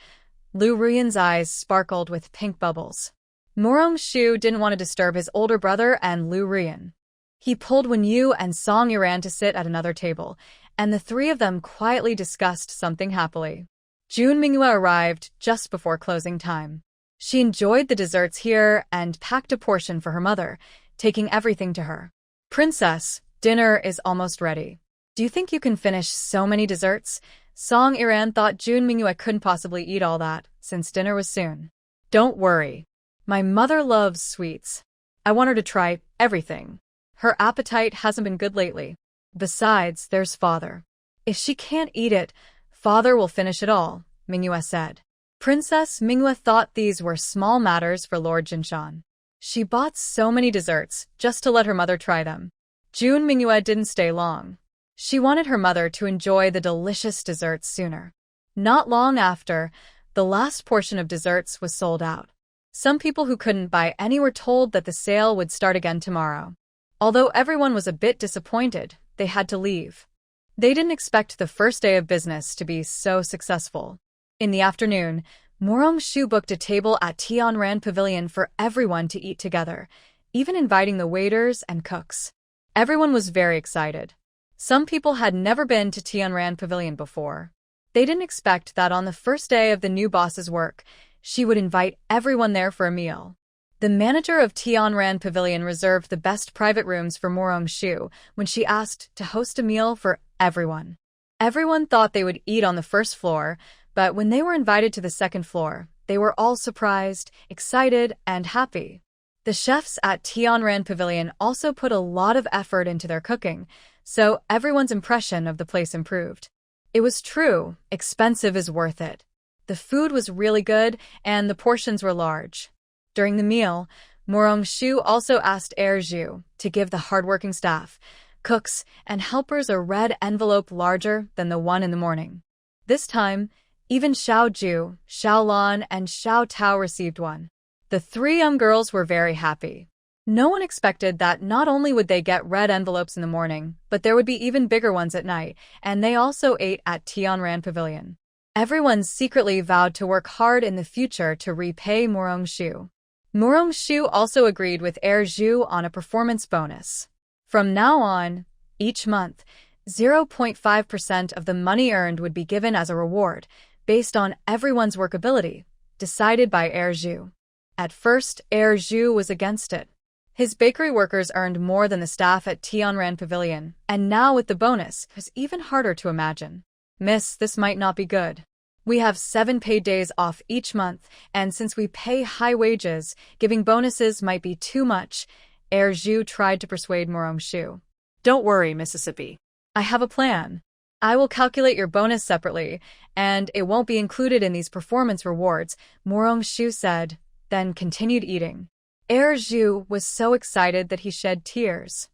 Lu Rian's eyes sparkled with pink bubbles. Murong-shu didn't want to disturb his older brother and Lu Rian. He pulled Wenyu and Song Yiran to sit at another table, and the three of them quietly discussed something happily. June Minghua arrived just before closing time. She enjoyed the desserts here and packed a portion for her mother, taking everything to her. "Princess, dinner is almost ready. Do you think you can finish so many desserts?" Song Yiran thought June Minghua couldn't possibly eat all that, since dinner was soon. "Don't worry. My mother loves sweets. I want her to try everything. Her appetite hasn't been good lately. Besides, there's father. If she can't eat it, father will finish it all," Minghua said. Princess Minghua thought these were small matters for Lord Jinshan. She bought so many desserts just to let her mother try them. June Minghua didn't stay long. She wanted her mother to enjoy the delicious desserts sooner. Not long after, the last portion of desserts was sold out. Some people who couldn't buy any were told that the sale would start again tomorrow. Although everyone was a bit disappointed, they had to leave. They didn't expect the first day of business to be so successful. In the afternoon, Murong-shu booked a table at Tianran Pavilion for everyone to eat together, even inviting the waiters and cooks. Everyone was very excited. Some people had never been to Tianran Pavilion before. They didn't expect that on the first day of the new boss's work, she would invite everyone there for a meal. The manager of Tianran Pavilion reserved the best private rooms for Murong-shu when she asked to host a meal for everyone. Everyone thought they would eat on the first floor, but when they were invited to the second floor, they were all surprised, excited, and happy. The chefs at Tianran Pavilion also put a lot of effort into their cooking, so everyone's impression of the place improved. It was true, expensive is worth it. The food was really good, and the portions were large. During the meal, Murong-shu also asked Zhu to give the hardworking staff, cooks, and helpers a red envelope larger than the one in the morning. This time, even Xiao Ju, Xiao Lan, and Xiao Tao received one. The three young girls were very happy. No one expected that not only would they get red envelopes in the morning, but there would be even bigger ones at night, and they also ate at Tianran Pavilion. Everyone secretly vowed to work hard in the future to repay Murong-shu. Murong-shu also agreed with Zhu on a performance bonus. From now on, each month, 0.5% of the money earned would be given as a reward, based on everyone's workability, decided by Zhu. At first, Zhu was against it. His bakery workers earned more than the staff at Tianran Pavilion, and now with the bonus, it was even harder to imagine. Miss, this might not be good. We have 7 paid days off each month, and since we pay high wages, giving bonuses might be too much. Zhu tried to persuade Shu. Don't worry, Mississippi. I have a plan. I will calculate your bonus separately, and it won't be included in these performance rewards, Shu said, then continued eating. Zhu was so excited that he shed tears.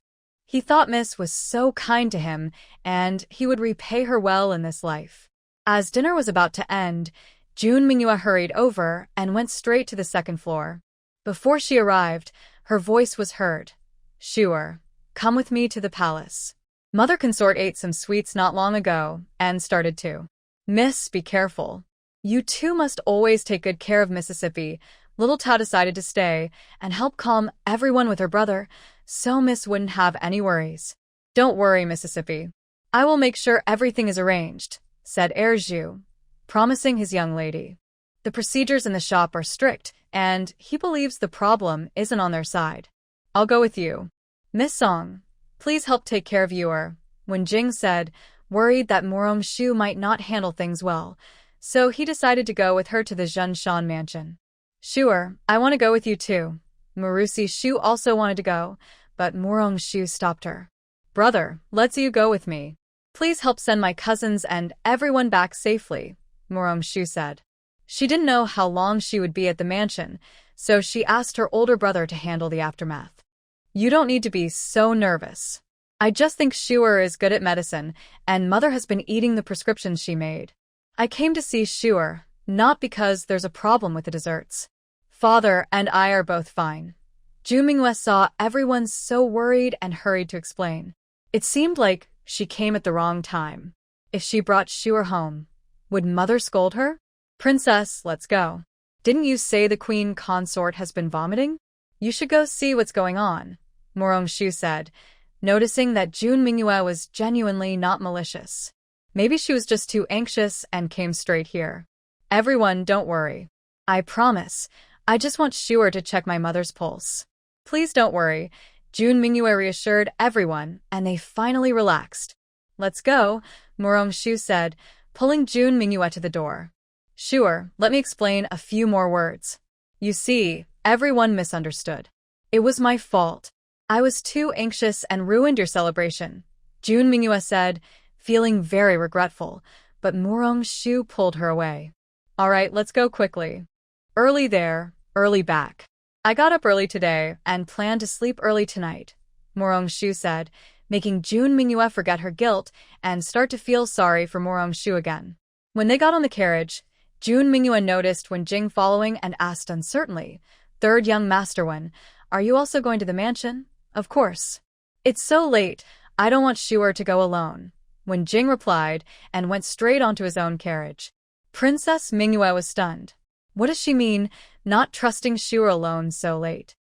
He thought Miss was so kind to him, and he would repay her well in this life. As dinner was about to end, June Mingyue hurried over and went straight to the second floor. Before she arrived, her voice was heard. Sure, come with me to the palace. Mother consort ate some sweets not long ago and started to. Miss, be careful. You two must always take good care of Mississippi. Little Ta decided to stay and help calm everyone with her brother, so Miss wouldn't have any worries. Don't worry, Mississippi. I will make sure everything is arranged, said Zhu, promising his young lady. The procedures in the shop are strict, and he believes the problem isn't on their side. I'll go with you. Miss Song, please help take care of Yuer, when Jing said, worried that Shu might not handle things well, so he decided to go with her to the Zhenshan mansion. Sure, I want to go with you too. Marusi Shu also wanted to go, but Shu stopped her. Brother, let's you go with me. Please help send my cousins and everyone back safely, Shu said. She didn't know how long she would be at the mansion, so she asked her older brother to handle the aftermath. You don't need to be so nervous. I just think Shuer is good at medicine, and Mother has been eating the prescriptions she made. I came to see Shuer, not because there's a problem with the desserts. Father and I are both fine. Ju Mingyue saw everyone so worried and hurried to explain. It seemed like she came at the wrong time. If she brought Shuer home, would Mother scold her? Princess, let's go. Didn't you say the queen consort has been vomiting? You should go see what's going on, Shu said, noticing that June Mingyue was genuinely not malicious. Maybe she was just too anxious and came straight here. Everyone, don't worry. I promise. I just want Shuer to check my mother's pulse. Please don't worry. June Mingyue reassured everyone, and they finally relaxed. Let's go, Shu said, pulling June Mingyue to the door. Sure, let me explain a few more words. You see, everyone misunderstood. It was my fault. I was too anxious and ruined your celebration, June Mingyue said, feeling very regretful, but Shu pulled her away. All right, let's go quickly. Early there, early back. I got up early today and plan to sleep early tonight, Shu said, making June Mingyue forget her guilt and start to feel sorry for Shu again. When they got on the carriage, June Mingyue noticed when Jing following and asked uncertainly, Third young master one, are you also going to the mansion? Of course. It's so late, I don't want Shuer to go alone, when Jing replied and went straight onto his own carriage. Princess Mingyue was stunned. What does she mean, not trusting Shuer alone so late?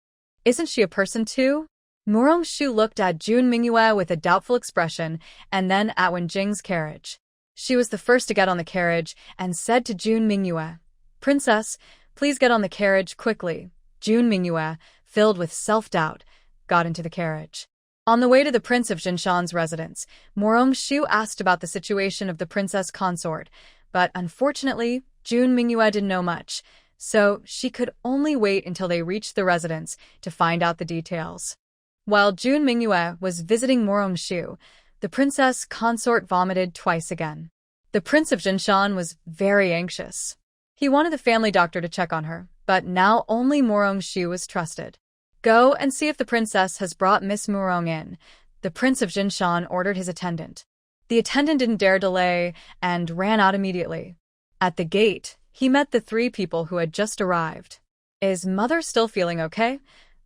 Isn't she a person too? Shu looked at June Mingyue with a doubtful expression and then at Wen Jing's carriage. She was the first to get on the carriage and said to June Mingyue, Princess, please get on the carriage quickly. June Mingyue, filled with self-doubt, got into the carriage. On the way to the Prince of Jinshan's residence, Shu asked about the situation of the princess consort, but unfortunately, June Mingyue didn't know much, so she could only wait until they reached the residence to find out the details. While June Mingyue was visiting Shu, the princess consort vomited twice again. The Prince of Jinshan was very anxious. He wanted the family doctor to check on her, but now only Shu was trusted. Go and see if the princess has brought Miss Murong in, the Prince of Jinshan ordered his attendant. The attendant didn't dare delay and ran out immediately. At the gate, he met the 3 people who had just arrived. Is Mother still feeling okay?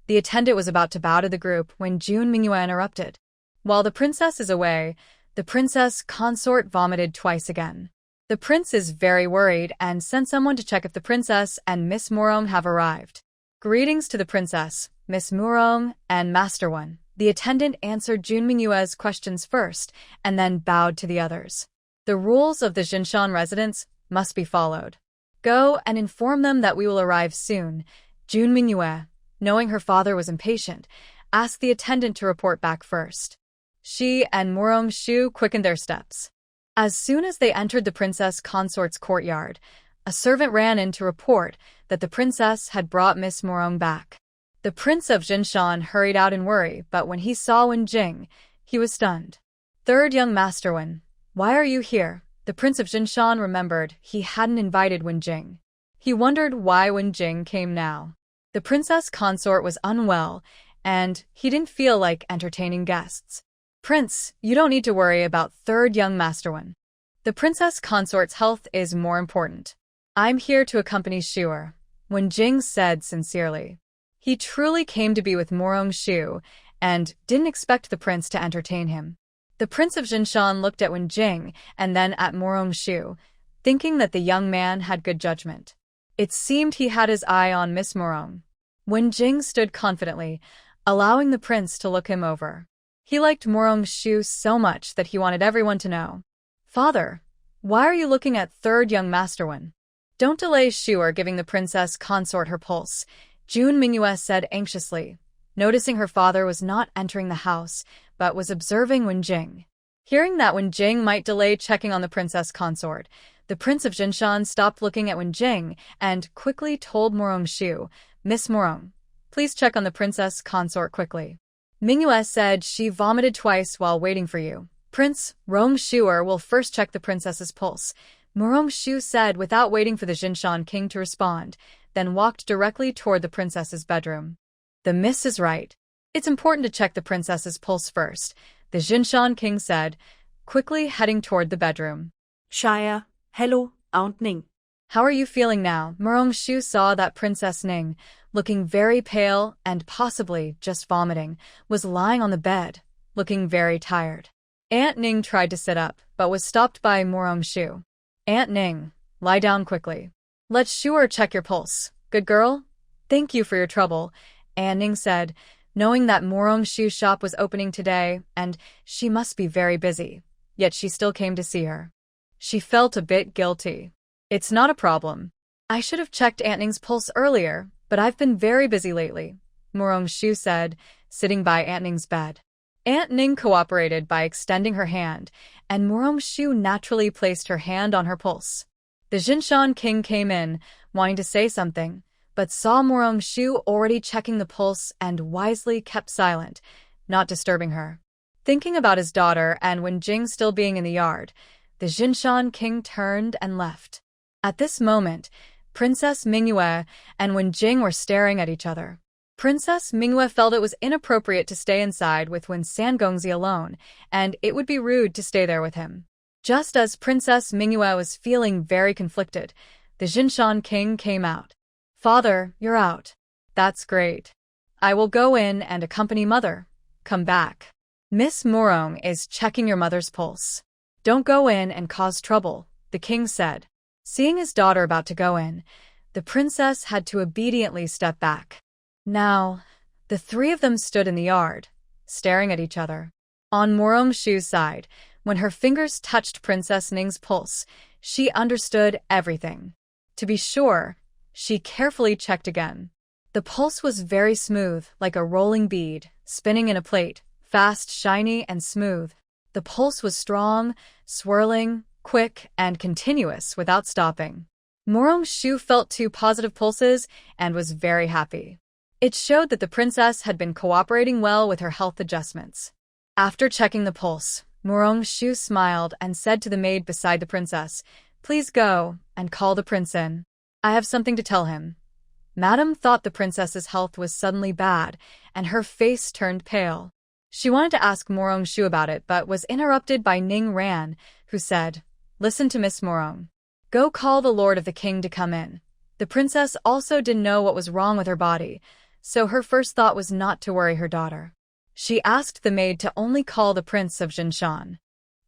The attendant was about to bow to the group when June Mingyue interrupted. While the princess is away, the princess consort vomited twice again. The prince is very worried and sent someone to check if the princess and Miss Murong have arrived. Greetings to the princess, Miss Murong, and Master One. The attendant answered June Mingyue's questions first and then bowed to the others. The rules of the Jinshan residence must be followed. Go and inform them that we will arrive soon. June Mingyue, knowing her father was impatient, asked the attendant to report back first. She and Shu quickened their steps. As soon as they entered the princess consort's courtyard, a servant ran in to report that the princess had brought Miss Morong back. The Prince of Jinshan hurried out in worry, but when he saw Wen Jing, he was stunned. Third young Master Wen, why are you here? The Prince of Jinshan remembered he hadn't invited Wen Jing. He wondered why Wen Jing came now. The princess consort was unwell, and he didn't feel like entertaining guests. Prince, you don't need to worry about third young Master Wen. The princess consort's health is more important. I'm here to accompany Shuer, Wen Jing said sincerely. He truly came to be with Morong Shu, and didn't expect the prince to entertain him. The Prince of Jinshan looked at Wen Jing and then at Morong Shu, thinking that the young man had good judgment. It seemed he had his eye on Miss Morong. Wen Jing stood confidently, allowing the prince to look him over. He liked Morong Shu so much that he wanted everyone to know. Father, why are you looking at third young Master Wen? Don't delay Shuer giving the princess consort her pulse, June Mingyue said anxiously, noticing her father was not entering the house, but was observing Wen Jing. Hearing that Wen Jing might delay checking on the princess consort, the Prince of Jinshan stopped looking at Wen Jing and quickly told Morong Shu, Miss Morong, please check on the princess consort quickly. Mingyue said she vomited twice while waiting for you. Prince Rong Shuer will first check the princess's pulse, Morong Shu said without waiting for the Jinshan king to respond, then walked directly toward the princess's bedroom. The miss is right. It's important to check the princess's pulse first, the Jinshan king said, quickly heading toward the bedroom. Shia, hello, Aunt Ning. How are you feeling now? Morong Shu saw that Princess Ning, looking very pale and possibly just vomiting, was lying on the bed, looking very tired. Aunt Ning tried to sit up, but was stopped by Morong Shu. Aunt Ning, lie down quickly. Let Shuer check your pulse. Good girl? Thank you for your trouble, Aunt Ning said, knowing that Morong Shu's shop was opening today and she must be very busy, yet she still came to see her. She felt a bit guilty. It's not a problem. I should have checked Aunt Ning's pulse earlier, but I've been very busy lately, Morong Shu said, sitting by Aunt Ning's bed. Aunt Ning cooperated by extending her hand, and Morong Shu naturally placed her hand on her pulse. The Jinshan king came in, wanting to say something, but saw Morong Shu already checking the pulse and wisely kept silent, not disturbing her. Thinking about his daughter and Wen Jing still being in the yard, the Jinshan king turned and left. At this moment, Princess Mingyue and Wen Jing were staring at each other. Princess Mingyue felt it was inappropriate to stay inside with Wen Sangongzi alone, and it would be rude to stay there with him. Just as Princess Mingyue was feeling very conflicted, the Jinshan king came out. Father, you're out. That's great. I will go in and accompany mother. Come back. Miss Morong is checking your mother's pulse. Don't go in and cause trouble, the king said. Seeing his daughter about to go in, the princess had to obediently step back. Now, the three of them stood in the yard, staring at each other. On Morong Shu's side, when her fingers touched Princess Ning's pulse, she understood everything. To be sure, she carefully checked again. The pulse was very smooth, like a rolling bead, spinning in a plate, fast, shiny, and smooth. The pulse was strong, swirling, quick, and continuous without stopping. Morong Shu felt 2 positive pulses and was very happy. It showed that the princess had been cooperating well with her health adjustments. After checking the pulse, Morong Shu smiled and said to the maid beside the princess, Please go and call the prince in. I have something to tell him. Madame thought the princess's health was suddenly bad, and her face turned pale. She wanted to ask Morong Shu about it but was interrupted by Ning Ran, who said, Listen to Miss Morong. Go call the lord of the king to come in. The princess also didn't know what was wrong with her body, so her first thought was not to worry her daughter. She asked the maid to only call the Prince of Jinshan.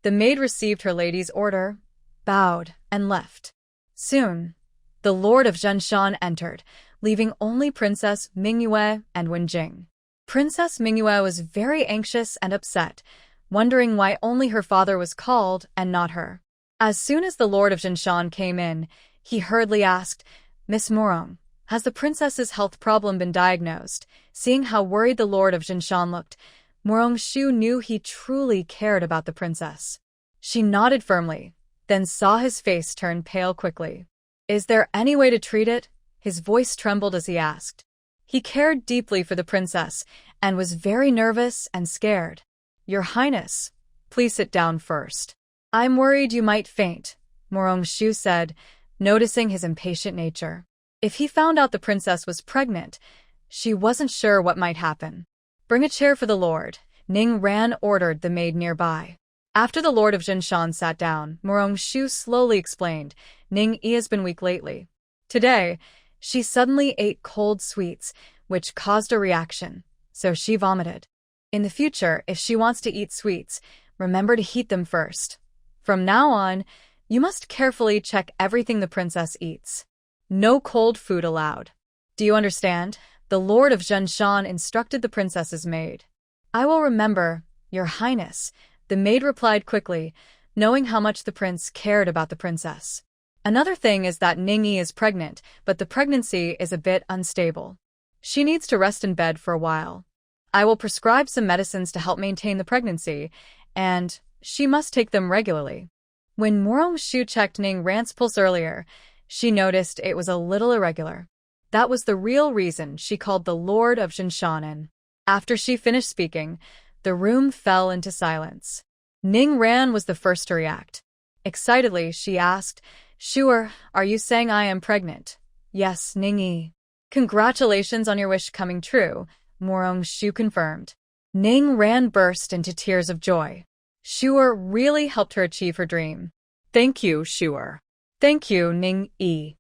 The maid received her lady's order, bowed, and left. Soon, the lord of Jinshan entered, leaving only Princess Mingyue and Wen Jing. Princess Mingyue was very anxious and upset, wondering why only her father was called and not her. As soon as the lord of Jinshan came in, he hurriedly asked, Miss Morong, has the princess's health problem been diagnosed? Seeing how worried the lord of Jinshan looked, Morong Shu knew he truly cared about the princess. She nodded firmly, then saw his face turn pale quickly. Is there any way to treat it? His voice trembled as he asked. He cared deeply for the princess and was very nervous and scared. Your Highness, please sit down first. I'm worried you might faint, Morong-shu said, noticing his impatient nature. If he found out the princess was pregnant, she wasn't sure what might happen. Bring a chair for the lord, Ning Ran ordered the maid nearby. After the lord of Jinshan sat down, Morong-shu slowly explained, Ning-yi has been weak lately. Today, she suddenly ate cold sweets, which caused a reaction, so she vomited. In the future, if she wants to eat sweets, remember to heat them first. From now on, you must carefully check everything the princess eats. No cold food allowed. Do you understand? The Lord of Jinshan instructed the princess's maid. I will remember, Your Highness, the maid replied quickly, knowing how much the prince cared about the princess. Another thing is that Ning-yi is pregnant, but the pregnancy is a bit unstable. She needs to rest in bed for a while. I will prescribe some medicines to help maintain the pregnancy, and she must take them regularly. When Morong-shu checked Ning Ran's pulse earlier, she noticed it was a little irregular. That was the real reason she called the Lord of Jinshan in. After she finished speaking, the room fell into silence. Ning Ran was the first to react. Excitedly, she asked, Sure, are you saying I am pregnant? Yes, Ning-yi. Congratulations on your wish coming true, Morong-shu confirmed. Ning Ran burst into tears of joy. Sure really helped her achieve her dream. Thank you, Sure. Thank you, Ning-yi.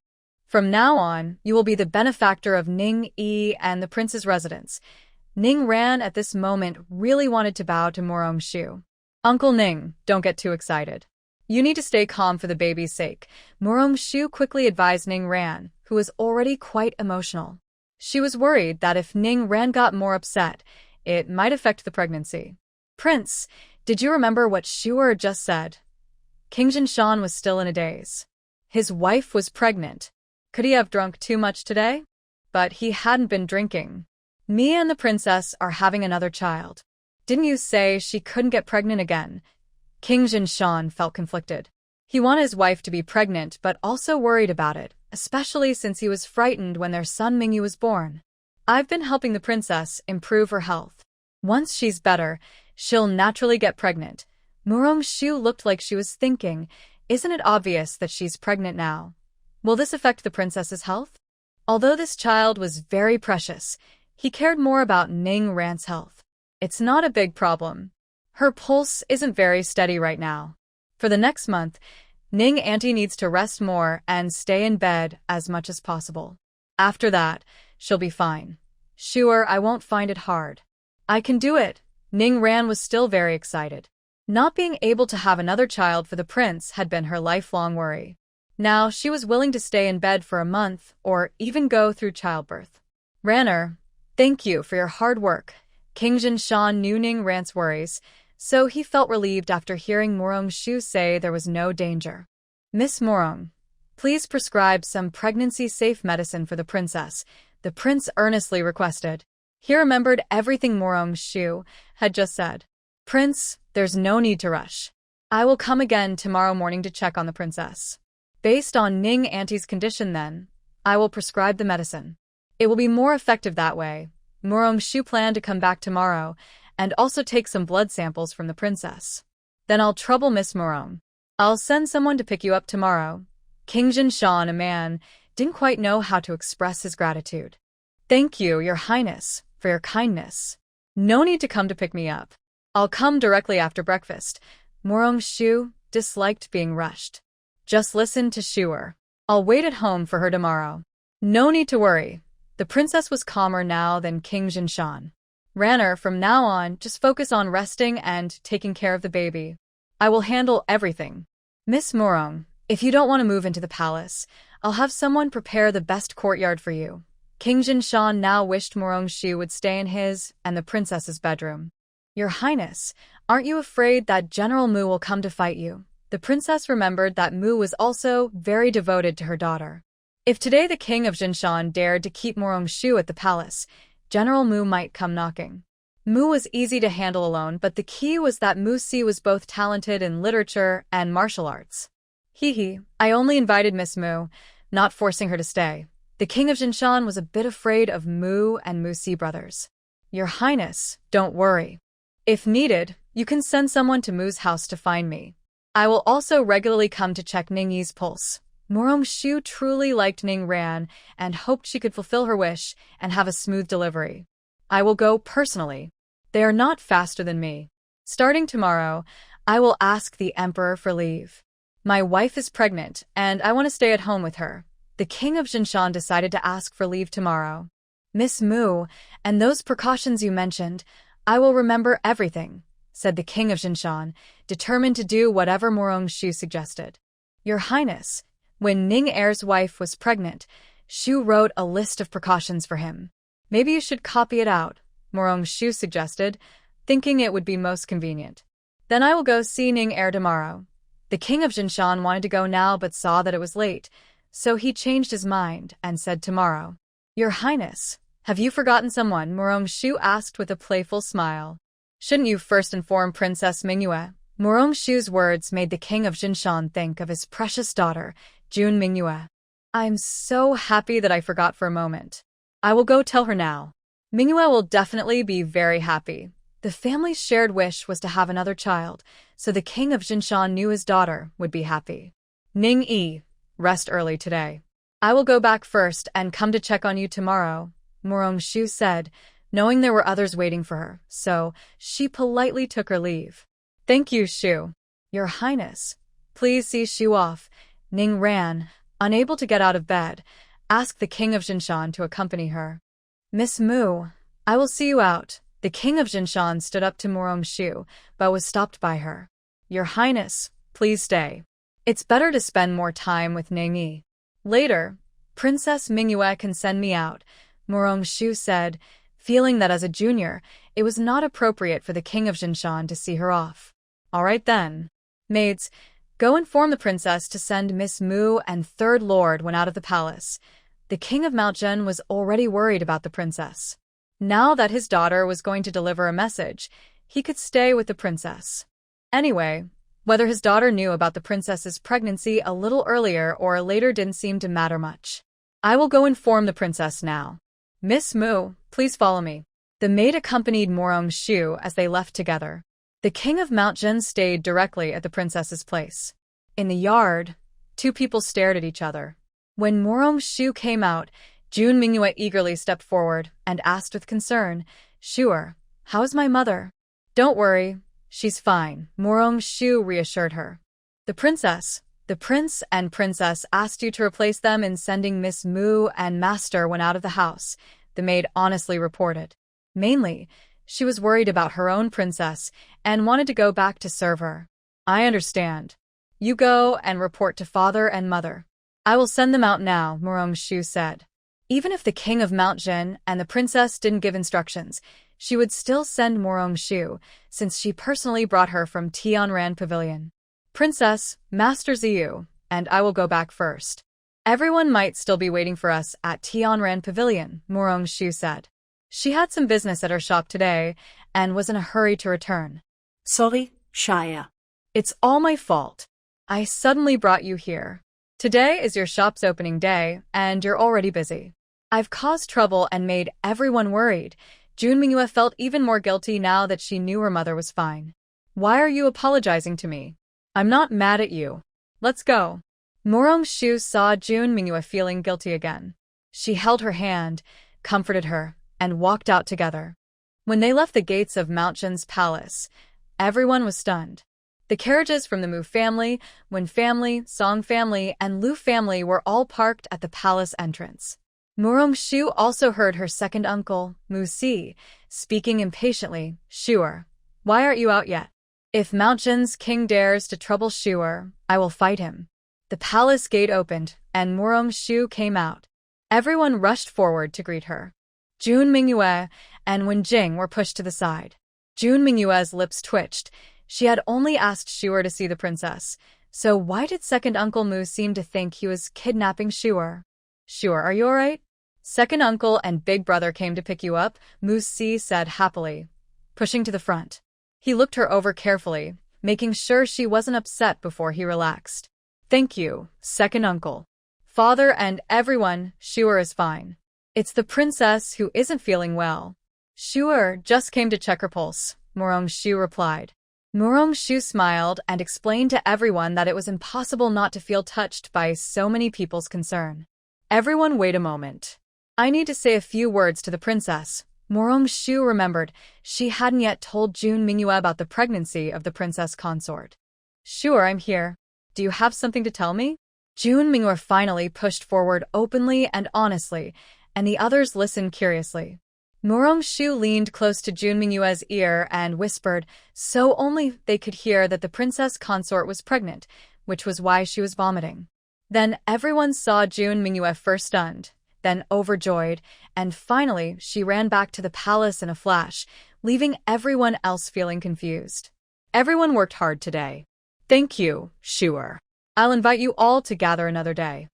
From now on, you will be the benefactor of Ning-yi and the prince's residence. Ning Ran at this moment really wanted to bow to Morong-shu. Uncle Ning, don't get too excited. You need to stay calm for the baby's sake, Morong-shu quickly advised Ning Ran, who was already quite emotional. She was worried that if Ning Ran got more upset, it might affect the pregnancy. Prince, did you remember what Shu'er just said? King Jinshan was still in a daze. His wife was pregnant. Could he have drunk too much today? But he hadn't been drinking. Me and the princess are having another child. Didn't you say she couldn't get pregnant again? King Jinshan felt conflicted. He wanted his wife to be pregnant but also worried about it, especially since he was frightened when their son Mingyu was born. I've been helping the princess improve her health. Once she's better, she'll naturally get pregnant. Morong-shu looked like she was thinking, isn't it obvious that she's pregnant now? Will this affect the princess's health? Although this child was very precious, he cared more about Ning Ran's health. It's not a big problem. Her pulse isn't very steady right now. For the next month, Ning Auntie needs to rest more and stay in bed as much as possible. After that, she'll be fine. Sure, I won't find it hard. I can do it. Ning Ran was still very excited. Not being able to have another child for the prince had been her lifelong worry. Now she was willing to stay in bed for a month or even go through childbirth. Ranner, thank you for your hard work. King Jinshan knew Ning Ran's worries, so he felt relieved after hearing Morong-shu say there was no danger. Miss Morong, please prescribe some pregnancy-safe medicine for the princess, the prince earnestly requested. He remembered everything Morong-shu had just said. Prince, there's no need to rush. I will come again tomorrow morning to check on the princess. Based on Ning Auntie's condition then, I will prescribe the medicine. It will be more effective that way. Morong-shu planned to come back tomorrow and also take some blood samples from the princess. Then I'll trouble Miss Morong. I'll send someone to pick you up tomorrow. King Jinshan, a man, didn't quite know how to express his gratitude. Thank you, Your Highness, for your kindness. No need to come to pick me up. I'll come directly after breakfast. Morong-shu disliked being rushed. Just listen to Shu'er. I'll wait at home for her tomorrow. No need to worry. The princess was calmer now than King Jinshan. Ranner, from now on, just focus on resting and taking care of the baby. I will handle everything. Miss Morong, if you don't want to move into the palace, I'll have someone prepare the best courtyard for you. King Jinshan now wished Morong-shu would stay in his and the princess's bedroom. Your Highness, aren't you afraid that General Mu will come to fight you? The princess remembered that Mu was also very devoted to her daughter. If today the king of Jinshan dared to keep Morong-shu at the palace, General Mu might come knocking. Mu was easy to handle alone, but the key was that Mu Si was both talented in literature and martial arts. Hee, I only invited Miss Mu, not forcing her to stay. The king of Jinshan was a bit afraid of Mu and Mu Si brothers. Your Highness, don't worry. If needed, you can send someone to Mu's house to find me. I will also regularly come to check Ning Yi's pulse. Morong Shu truly liked Ning Ran and hoped she could fulfill her wish and have a smooth delivery. I will go personally. They are not faster than me. Starting tomorrow, I will ask the emperor for leave. My wife is pregnant, and I want to stay at home with her. The king of Jinshan decided to ask for leave tomorrow. Miss Mu, and those precautions you mentioned, I will remember everything, said the king of Jinshan, determined to do whatever Morong Shu suggested. Your Highness, when Ning Er's wife was pregnant, Shu wrote a list of precautions for him. Maybe you should copy it out, Morong Shu suggested, thinking it would be most convenient. Then I will go see Ning Er tomorrow. The king of Jinshan wanted to go now but saw that it was late, so he changed his mind and said tomorrow. Your Highness, have you forgotten someone? Morong Shu asked with a playful smile. Shouldn't you first inform Princess Mingyue? Morong Shu's words made the king of Jinshan think of his precious daughter, Jun Mingyue. I'm so happy that I forgot for a moment. I will go tell her now. Mingyue will definitely be very happy. The family's shared wish was to have another child, so the king of Jinshan knew his daughter would be happy. Ning Yi, rest early today. I will go back first and come to check on you tomorrow, Morong Shu said, knowing there were others waiting for her, so she politely took her leave. Thank you, Shu. Your Highness, please see Shu off. Ning Ran, unable to get out of bed, asked the king of Jinshan to accompany her. Miss Mu, I will see you out. The king of Jinshan stood up to Morong Shu, but was stopped by her. Your Highness, please stay. It's better to spend more time with Ning Yi. Later, Princess Mingyue can send me out, Morong Shu said, feeling that as a junior, it was not appropriate for the king of Jinshan to see her off. All right then. Maids, go inform the princess to send Miss Mu and Third Lord when out of the palace. The king of Mount Zhen was already worried about the princess. Now that his daughter was going to deliver a message, he could stay with the princess. Anyway, whether his daughter knew about the princess's pregnancy a little earlier or later didn't seem to matter much. I will go inform the princess now. Miss Mu, please follow me. The maid accompanied Morong Shu as they left together. The king of Mount Zhen stayed directly at the princess's place. In the yard, two people stared at each other. When Morong Shu came out, Jun Mingyue eagerly stepped forward and asked with concern, Shuer, how is my mother? Don't worry, she's fine, Morong Shu reassured her. The prince and princess asked you to replace them in sending Miss Mu and Master when out of the house, the maid honestly reported. Mainly, she was worried about her own princess and wanted to go back to serve her. I understand. You go and report to father and mother. I will send them out now, Morong Shu said. Even if the king of Mount Zhen and the princess didn't give instructions, she would still send Morong Shu, since she personally brought her from Tianran Pavilion. Princess, Master Ziyu, and I will go back first. Everyone might still be waiting for us at Tianran Pavilion, Morong Shu said. She had some business at her shop today and was in a hurry to return. Sorry, Shia. It's all my fault. I suddenly brought you here. Today is your shop's opening day, and you're already busy. I've caused trouble and made everyone worried. Jun Mingyue felt even more guilty now that she knew her mother was fine. Why are you apologizing to me? I'm not mad at you. Let's go. Morong Shu saw Jun Mingyue feeling guilty again. She held her hand, comforted her, and walked out together. When they left the gates of Mount Zhen's palace, everyone was stunned. The carriages from the Mu family, Wen family, Song family, and Lu family were all parked at the palace entrance. Morong Shu also heard her second uncle, Mu Si, speaking impatiently, Shuer, why aren't you out yet? If Mount Zhen's king dares to trouble Shuer, I will fight him. The palace gate opened, and Morong Shu came out. Everyone rushed forward to greet her. Jun Mingyue and Wen Jing were pushed to the side. Jun Mingyue's lips twitched. She had only asked Shuer to see the princess, so why did second uncle Mu seem to think he was kidnapping Shuer? Shuer, are you alright? Second uncle and big brother came to pick you up, Mu Si said happily. pushing to the front. He looked her over carefully, making sure she wasn't upset before he relaxed. Thank you, second uncle. Father and everyone, Shuer is fine. It's the princess who isn't feeling well. Shuer just came to check her pulse, Murong-shu replied. Murong-shu smiled and explained to everyone that it was impossible not to feel touched by so many people's concern. Everyone wait a moment. I need to say a few words to the princess. Murong-shu remembered she hadn't yet told June Mingyue about the pregnancy of the princess consort. Sure, I'm here. Do you have something to tell me? June Mingyue finally pushed forward openly and honestly, and the others listened curiously. Murong-shu leaned close to June Mingyue's ear and whispered, so only they could hear that the princess consort was pregnant, which was why she was vomiting. Then everyone saw June Mingyue first stunned, then overjoyed, and finally she ran back to the palace in a flash, leaving everyone else feeling confused. Everyone worked hard today. Thank you, Shuer. I'll invite you all to gather another day.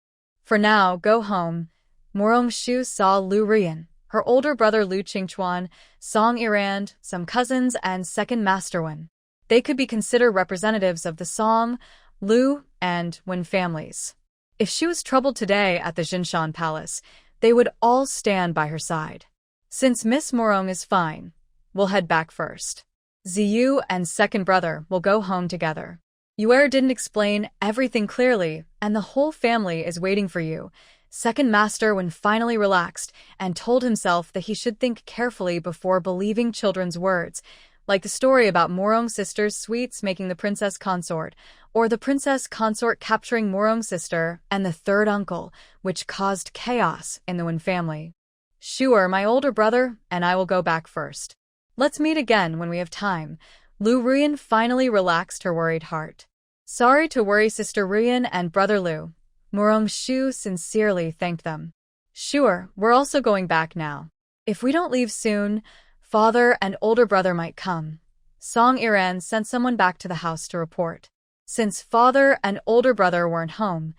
For now, go home. Murong-shu saw Lu Rian, her older brother Lu Qingchuan, Song Irand, some cousins, and second Master Wen. They could be considered representatives of the Song, Lu, and Wen families. If she was troubled today at the Jinshan Palace, they would all stand by her side. Since Miss Murong is fine, we'll head back first. Ziyu and second brother will go home together. Yuer didn't explain everything clearly, and the whole family is waiting for you. Second Master Wen finally relaxed and told himself that he should think carefully before believing children's words, like the story about Murong's sister's sweets making the princess consort, or the princess consort capturing Murong's sister and the third uncle, which caused chaos in the Wen family. Sure, my older brother and I will go back first. Let's meet again when we have time. Lu Rian finally relaxed her worried heart. Sorry to worry Sister Rian and Brother Lu. Murong-shu sincerely thanked them. Sure, we're also going back now. If we don't leave soon, father and older brother might come. Song Iran sent someone back to the house to report. Since father and older brother weren't home,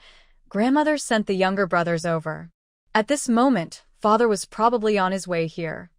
grandmother sent the younger brothers over. At this moment, father was probably on his way here.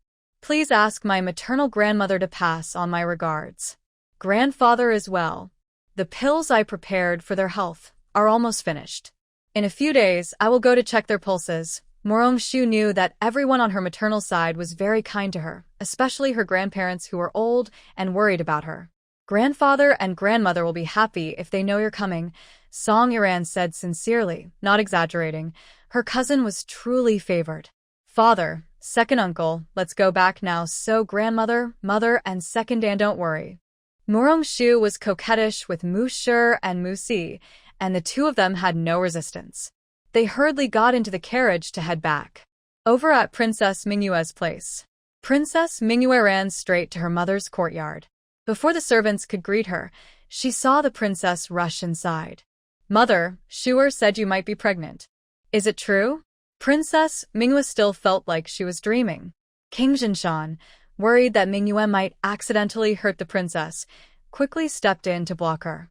Please ask my maternal grandmother to pass on my regards. Grandfather as well. The pills I prepared for their health are almost finished. In a few days, I will go to check their pulses. Murong-shu knew that everyone on her maternal side was very kind to her, especially her grandparents who were old and worried about her. Grandfather and grandmother will be happy if they know you're coming, Song Iran said sincerely, not exaggerating. Her cousin was truly favored. Father, second uncle, let's go back now so grandmother, mother, and second and don't worry. Murong-shu was coquettish with Mu Shi and Mu Si, and the two of them had no resistance. They hurriedly got into the carriage to head back. Over at Princess Mingyue's place, Princess Mingyue ran straight to her mother's courtyard. Before the servants could greet her, she saw the princess rush inside. Mother, Shuer said you might be pregnant. Is it true? Princess Mingyue still felt like she was dreaming. King Jinshan, worried that Mingyue might accidentally hurt the princess, quickly stepped in to block her.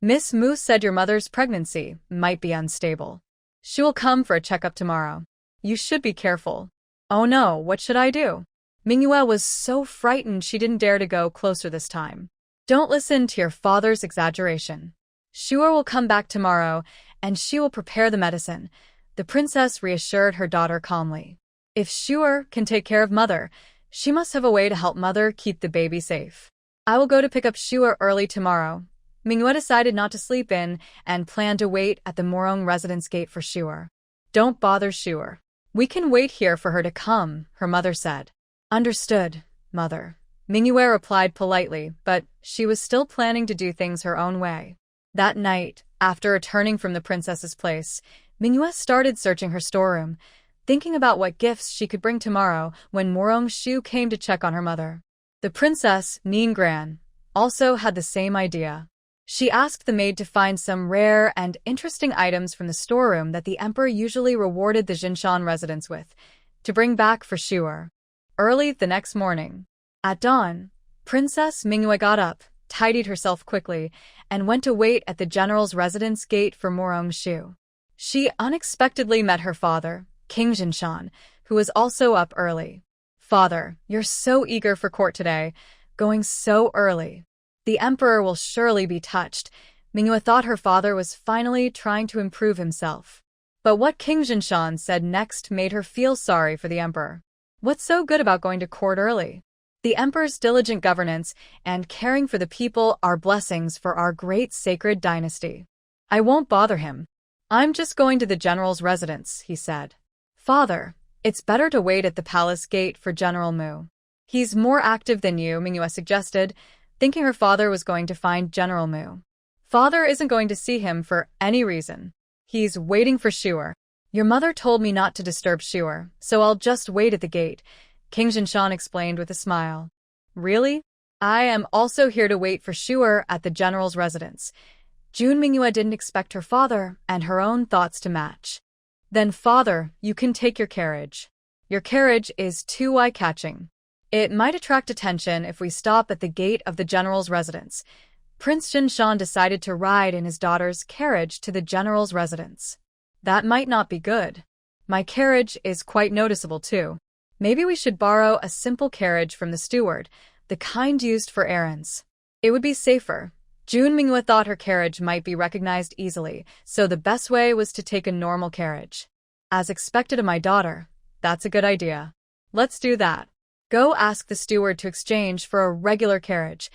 Miss Mu said your mother's pregnancy might be unstable. She will come for a checkup tomorrow. You should be careful. Oh no, what should I do? Mingyue was so frightened she didn't dare to go closer this time. Don't listen to your father's exaggeration. Shuer will come back tomorrow, and she will prepare the medicine. The princess reassured her daughter calmly. If Shuer can take care of mother, she must have a way to help mother keep the baby safe. I will go to pick up Shuer early tomorrow. Mingyue decided not to sleep in and planned to wait at the Murong residence gate for Shuer. Don't bother Shuer. We can wait here for her to come, her mother said. Understood, mother. Mingyue replied politely, but she was still planning to do things her own way. That night, after returning from the princess's place, Mingyue started searching her storeroom, thinking about what gifts she could bring tomorrow when Murong-shu came to check on her mother. The princess, Ningran, also had the same idea. She asked the maid to find some rare and interesting items from the storeroom that the emperor usually rewarded the Jinshan residents with, to bring back for Shuer. Early the next morning, at dawn, Princess Mingyue got up, tidied herself quickly, and went to wait at the general's residence gate for Murong-shu. She unexpectedly met her father, King Jinshan, who was also up early. Father, you're so eager for court today. going so early. The emperor will surely be touched. Manhwa thought her father was finally trying to improve himself. But what King Jinshan said next made her feel sorry for the emperor. What's so good about going to court early? The emperor's diligent governance and caring for the people are blessings for our great sacred dynasty. I won't bother him. I'm just going to the general's residence, he said. Father, it's better to wait at the palace gate for General Mu. He's more active than you, Manhwa suggested, thinking her father was going to find General Mu. Father isn't going to see him for any reason. He's waiting for Shuer. Your mother told me not to disturb Shuer, so I'll just wait at the gate, King Jinshan explained with a smile. Really? I am also here to wait for Shuer at the general's residence. June Manhwa didn't expect her father and her own thoughts to match. Then father, you can take your carriage. Your carriage is too eye-catching. It might attract attention if we stop at the gate of the general's residence. Prince Jinshan decided to ride in his daughter's carriage to the general's residence. That might not be good. My carriage is quite noticeable too. Maybe we should borrow a simple carriage from the steward, the kind used for errands. It would be safer. June Manhwa thought her carriage might be recognized easily, so the best way was to take a normal carriage. As expected of my daughter, that's a good idea. Let's do that. Go ask the steward to exchange for a regular carriage.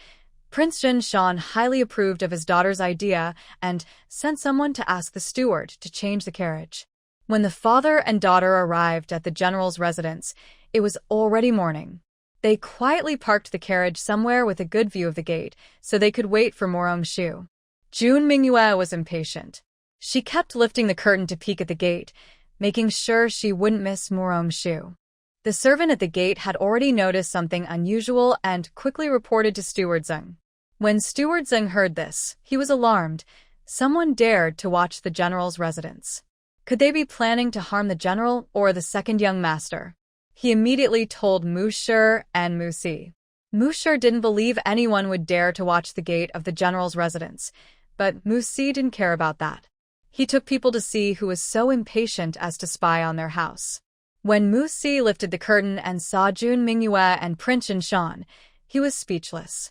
Prince Jinshan highly approved of his daughter's idea and sent someone to ask the steward to change the carriage. When the father and daughter arrived at the general's residence, it was already morning. They quietly parked the carriage somewhere with a good view of the gate, so they could wait for Morom Shu. June Manhwa was impatient. She kept lifting the curtain to peek at the gate, making sure she wouldn't miss Morom Shu. The servant at the gate had already noticed something unusual and quickly reported to Steward Zeng. When Steward Zeng heard this, he was alarmed. Someone dared to watch the general's residence. Could they be planning to harm the general or the second young master? He immediately told Mu Shi and Mu Si. Mu Shi didn't believe anyone would dare to watch the gate of the general's residence, but Mu Si didn't care about that. He took people to see who was so impatient as to spy on their house. When Mu Si lifted the curtain and saw June Manhwa and Prince Jinshan, he was speechless.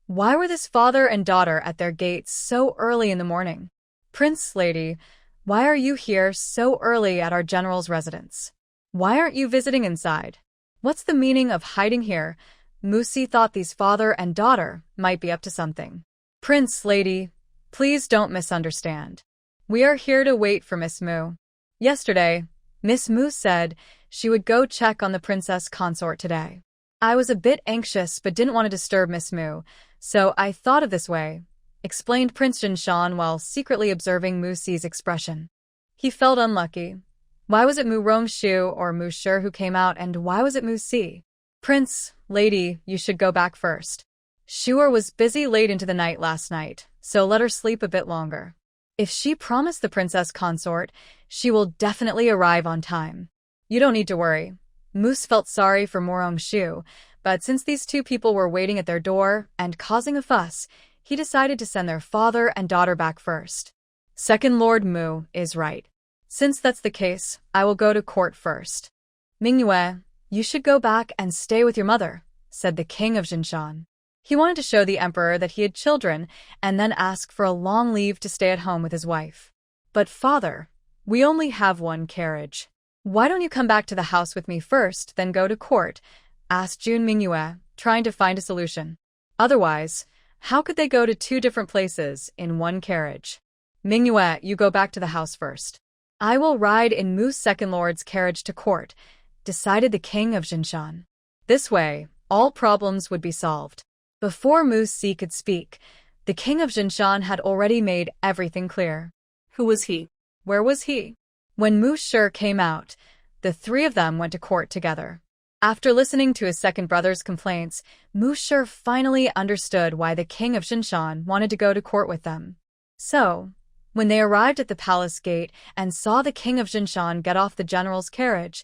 Why were this father and daughter at their gates so early in the morning? Prince Lady, why are you here so early at our general's residence? Why aren't you visiting inside? What's the meaning of hiding here? Mu Si thought these father and daughter might be up to something. Prince Lady, please don't misunderstand. We are here to wait for Miss Mu. Yesterday, Miss Mu said she would go check on the princess consort today. I was a bit anxious but didn't want to disturb Miss Mu, so I thought of this way, explained Prince Jinshan while secretly observing Mu Si's expression. He felt unlucky. Why was it Morom Shu or Mu Shi who came out, and why was it Mu Si? Prince, Lady, you should go back first. Shuer was busy late into the night last night, so let her sleep a bit longer. If she promised the princess consort, she will definitely arrive on time. You don't need to worry. Moose felt sorry for Morom Shu, but since these two people were waiting at their door and causing a fuss, he decided to send their father and daughter back first. Second Lord Mu is right. Since that's the case, I will go to court first. Manhwa, you should go back and stay with your mother, said the king of Jinshan. He wanted to show the emperor that he had children and then ask for a long leave to stay at home with his wife. But father, we only have one carriage. Why don't you come back to the house with me first, then go to court? Asked June Manhwa, trying to find a solution. Otherwise, how could they go to two different places in one carriage? Manhwa, you go back to the house first. I will ride in Mu's second lord's carriage to court, decided the king of Jinshan. This way, all problems would be solved. Before Mu Si could speak, the king of Jinshan had already made everything clear. Who was he? Where was he? When Mu Shi came out, the three of them went to court together. After listening to his second brother's complaints, Mu Shi finally understood why the king of Jinshan wanted to go to court with them. So, when they arrived at the palace gate and saw the king of Jinshan get off the general's carriage,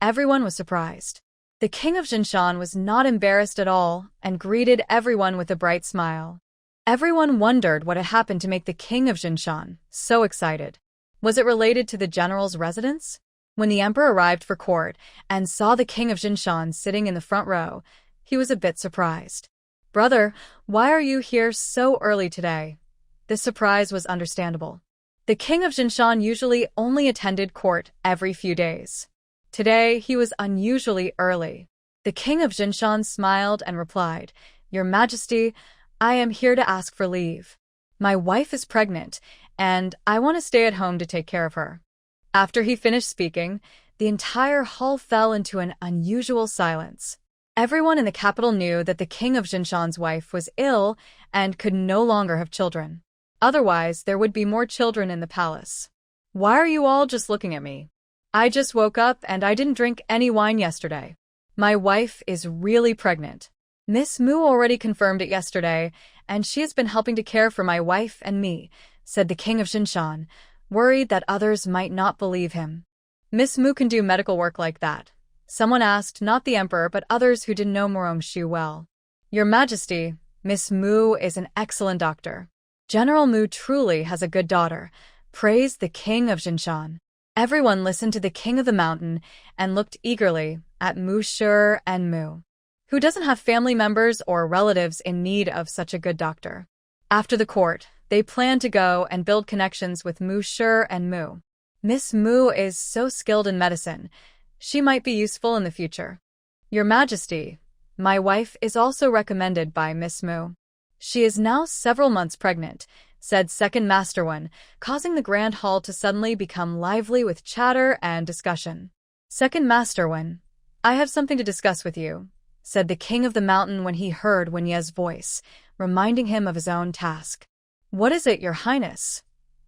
everyone was surprised. The king of Jinshan was not embarrassed at all and greeted everyone with a bright smile. Everyone wondered what had happened to make the king of Jinshan so excited. Was it related to the general's residence? When the emperor arrived for court and saw the king of Jinshan sitting in the front row, he was a bit surprised. Brother, why are you here so early today? This surprise was understandable. The king of Jinshan usually only attended court every few days. Today, he was unusually early. The king of Jinshan smiled and replied, Your Majesty, I am here to ask for leave. My wife is pregnant, and I want to stay at home to take care of her. After he finished speaking, the entire hall fell into an unusual silence. Everyone in the capital knew that the king of Jinshan's wife was ill and could no longer have children. Otherwise, there would be more children in the palace. Why are you all just looking at me? I just woke up and I didn't drink any wine yesterday. My wife is really pregnant. Miss Mu already confirmed it yesterday, and she has been helping to care for my wife and me, said the king of Jinshan, worried that others might not believe him. Miss Mu can do medical work like that. Someone asked not the emperor but others who didn't know Murong-shu well. Your Majesty, Miss Mu is an excellent doctor. General Mu truly has a good daughter, praised the king of Jinshan. Everyone listened to the king of the mountain and looked eagerly at Mu Shi and Mu. Who doesn't have family members or relatives in need of such a good doctor? After the court, they planned to go and build connections with Mu Shi and Mu. Miss Mu is so skilled in medicine. She might be useful in the future. Your Majesty, my wife is also recommended by Miss Mu. She is now several months pregnant, said Second Master One, causing the grand hall to suddenly become lively with chatter and discussion. Second Master One, I have something to discuss with you, said the king of the mountain when he heard Wen Ye's voice, reminding him of his own task. What is it, Your Highness?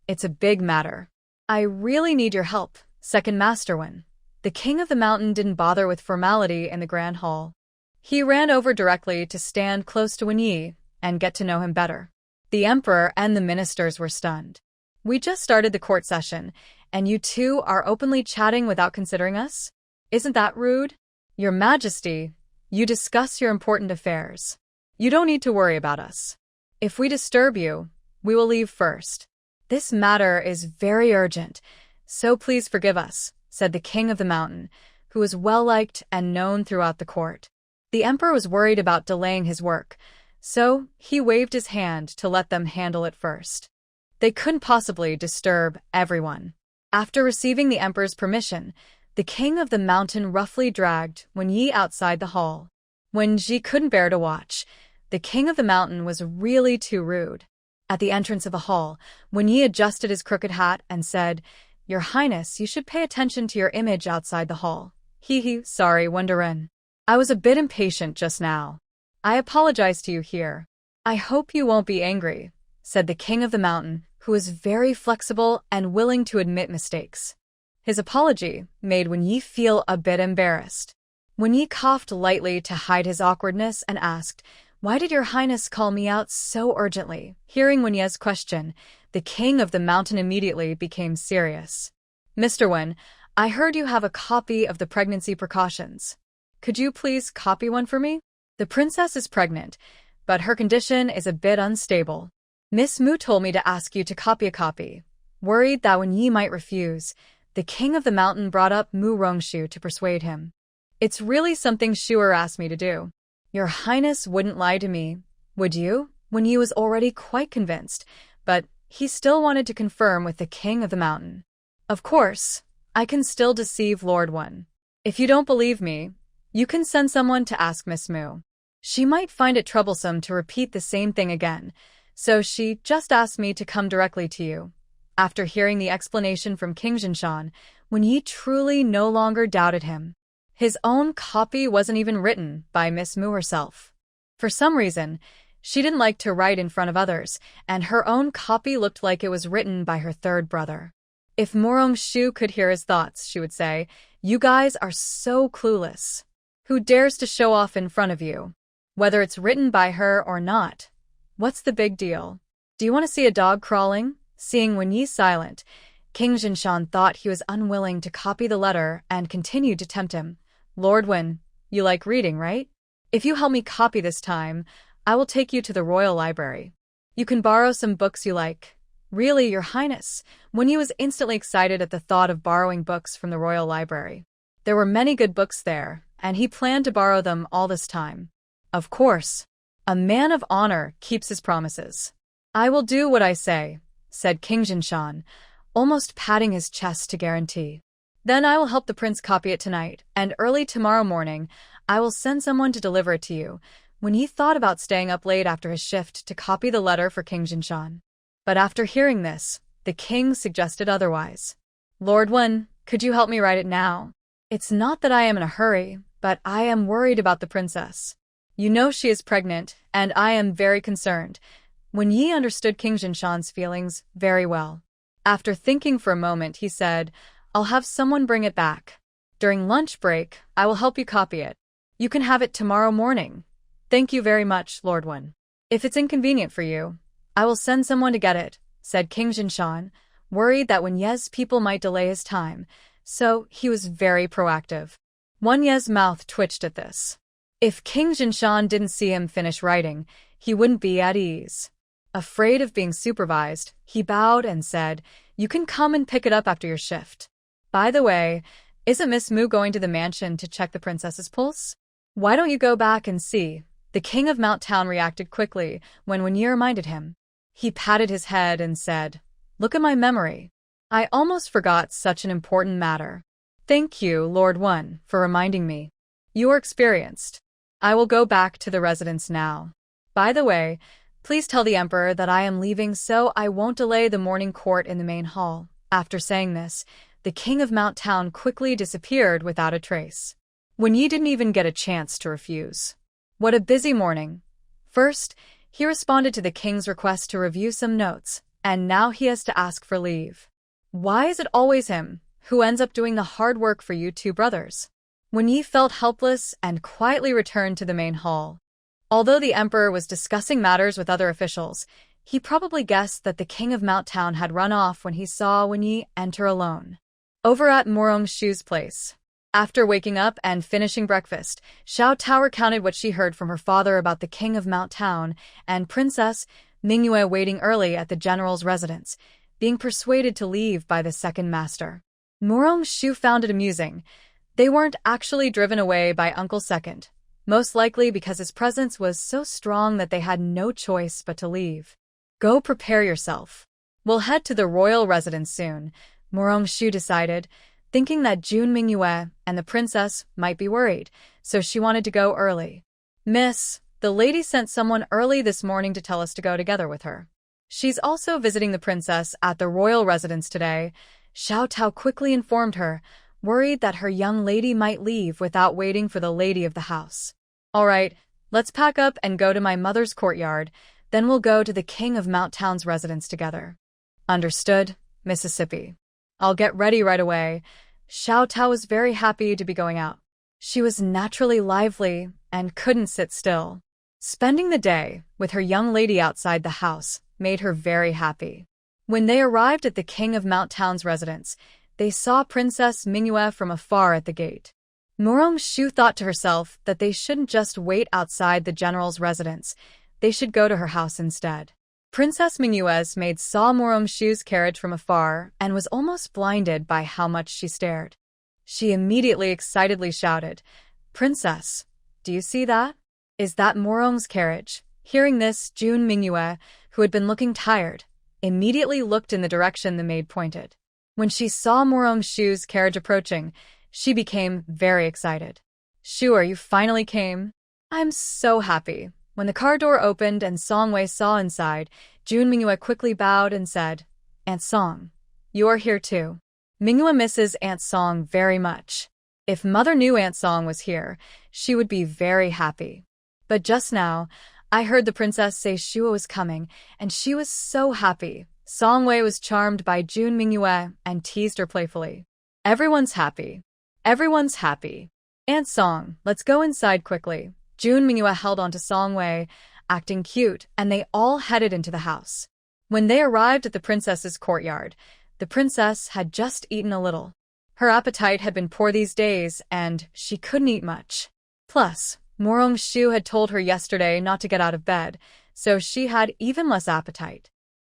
It's a big matter. I really need your help, Second Master One. The king of the mountain didn't bother with formality in the grand hall. He ran over directly to stand close to Wen Yi and get to know him better. The emperor and the ministers were stunned. We just started the court session, and you two are openly chatting without considering us? Isn't that rude? Your Majesty, you discuss your important affairs. You don't need to worry about us. If we disturb you, we will leave first. This matter is very urgent, so please forgive us, said the king of the mountain, who was well-liked and known throughout the court. The emperor was worried about delaying his work, so he waved his hand to let them handle it first. They couldn't possibly disturb everyone. After receiving the emperor's permission, the king of the mountain roughly dragged Wen Yi outside the hall. When Ji couldn't bear to watch, the king of the mountain was really too rude. At the entrance of the hall, Wen Yi adjusted his crooked hat and said, Your Highness, you should pay attention to your image outside the hall. Sorry, Wonderin. I was a bit impatient just now. I apologize to you here. I hope you won't be angry, said the king of the mountain, who was very flexible and willing to admit mistakes. His apology made Wen Yi feel a bit embarrassed. Wen Yi coughed lightly to hide his awkwardness and asked, Why did Your Highness call me out so urgently? Hearing Wen Ye's question, the king of the mountain immediately became serious. Mr. Wen, I heard you have a copy of the pregnancy precautions. Could you please copy one for me? The princess is pregnant, but her condition is a bit unstable. Miss Mu told me to ask you to copy a copy. Worried that Wen Yi might refuse, the king of the mountain brought up Murong-shu to persuade him. It's really something Shu'er asked me to do. Your Highness wouldn't lie to me, would you? Wen Yi was already quite convinced, but he still wanted to confirm with the king of the mountain. Of course, I can still deceive Lord One. If you don't believe me, you can send someone to ask Miss Mu. She might find it troublesome to repeat the same thing again, so she just asked me to come directly to you. After hearing the explanation from King Jinshan, Wen Yi truly no longer doubted him. His own copy wasn't even written by Miss Mu herself. For some reason, she didn't like to write in front of others, and her own copy looked like it was written by her third brother. If Murong-shu could hear his thoughts, she would say, You guys are so clueless. Who dares to show off in front of you? Whether it's written by her or not. What's the big deal? Do you want to see a dog crawling? Seeing Wen Yi silent, King Jinshan thought he was unwilling to copy the letter and continued to tempt him. Lord Wen, you like reading, right? If you help me copy this time, I will take you to the royal library. You can borrow some books you like. Really, Your Highness? Wen Yi was instantly excited at the thought of borrowing books from the royal library. There were many good books there, and he planned to borrow them all this time. Of course. A man of honor keeps his promises. I will do what I say, said King Jinshan, almost patting his chest to guarantee. Then I will help the prince copy it tonight, and early tomorrow morning I will send someone to deliver it to you. When he thought about staying up late after his shift to copy the letter for King Jinshan. But after hearing this, the king suggested otherwise. Lord Wen, could you help me write it now? It's not that I am in a hurry, but I am worried about the princess. You know she is pregnant, and I am very concerned. Wen Yi understood King Jinshan's feelings very well. After thinking for a moment, he said, I'll have someone bring it back. During lunch break, I will help you copy it. You can have it tomorrow morning. Thank you very much, Lord Wen. If it's inconvenient for you, I will send someone to get it, said King Jinshan, worried that Wen Ye's people might delay his time, so he was very proactive. Wen Ye's mouth twitched at this. If King Jinshan didn't see him finish writing, he wouldn't be at ease. Afraid of being supervised, he bowed and said, You can come and pick it up after your shift. By the way, isn't Miss Mu going to the mansion to check the princess's pulse? Why don't you go back and see? The king of Mount Town reacted quickly when Wen Yi reminded him. He patted his head and said, Look at my memory. I almost forgot such an important matter. Thank you, Lord Wen, for reminding me. You are experienced. I will go back to the residence now. By the way, please tell the emperor that I am leaving so I won't delay the morning court in the main hall. After saying this, the king of Mount Town quickly disappeared without a trace. Wen Yi didn't even get a chance to refuse. What a busy morning. First, he responded to the king's request to review some notes, and now he has to ask for leave. Why is it always him who ends up doing the hard work for you two brothers? Wen Yi felt helpless and quietly returned to the main hall. Although the emperor was discussing matters with other officials, he probably guessed that the king of Mount Town had run off when he saw Wen Yi enter alone. Over at Morong Shu's place. After waking up and finishing breakfast, Xiao Tao recounted what she heard from her father about the king of Mount Town and Princess Mingyue waiting early at the general's residence, being persuaded to leave by the second master. Morong Shu found it amusing. They weren't actually driven away by Uncle Second, most likely because his presence was so strong that they had no choice but to leave. Go prepare yourself. We'll head to the royal residence soon, Morong Shu decided, thinking that Jun Mingyue and the princess might be worried, so she wanted to go early. Miss, the lady sent someone early this morning to tell us to go together with her. She's also visiting the princess at the royal residence today, Xiao Tao quickly informed her, worried that her young lady might leave without waiting for the lady of the house. All right, let's pack up and go to my mother's courtyard, then we'll go to the king of Mount Town's residence together. Understood, Mississippi. I'll get ready right away. Xiao Tao was very happy to be going out. She was naturally lively and couldn't sit still. Spending the day with her young lady outside the house made her very happy. When they arrived at the king of Mount Town's residence, they saw Princess Mingyue from afar at the gate. Morong Shu thought to herself that they shouldn't just wait outside the general's residence, they should go to her house instead. Princess Mingyue's maid saw Morong Shu's carriage from afar and was almost blinded by how much she stared. She immediately excitedly shouted, Princess, do you see that? Is that Morong's carriage? Hearing this, Jun Mingyue, who had been looking tired, immediately looked in the direction the maid pointed. When she saw Morong Shu's carriage approaching, she became very excited. Shu, you finally came? I'm so happy. When the car door opened and Song Wei saw inside, Jun Mingyue quickly bowed and said, Aunt Song, you are here too. Mingyue misses Aunt Song very much. If mother knew Aunt Song was here, she would be very happy. But just now, I heard the princess say Shua was coming, and she was so happy. Song Wei was charmed by Jun Mingyue and teased her playfully. Everyone's happy. Everyone's happy. Aunt Song, let's go inside quickly. Jun Mingyue held onto Song Wei, acting cute, and they all headed into the house. When they arrived at the princess's courtyard, the princess had just eaten a little. Her appetite had been poor these days, and she couldn't eat much. Plus, Morong Shu had told her yesterday not to get out of bed, so she had even less appetite.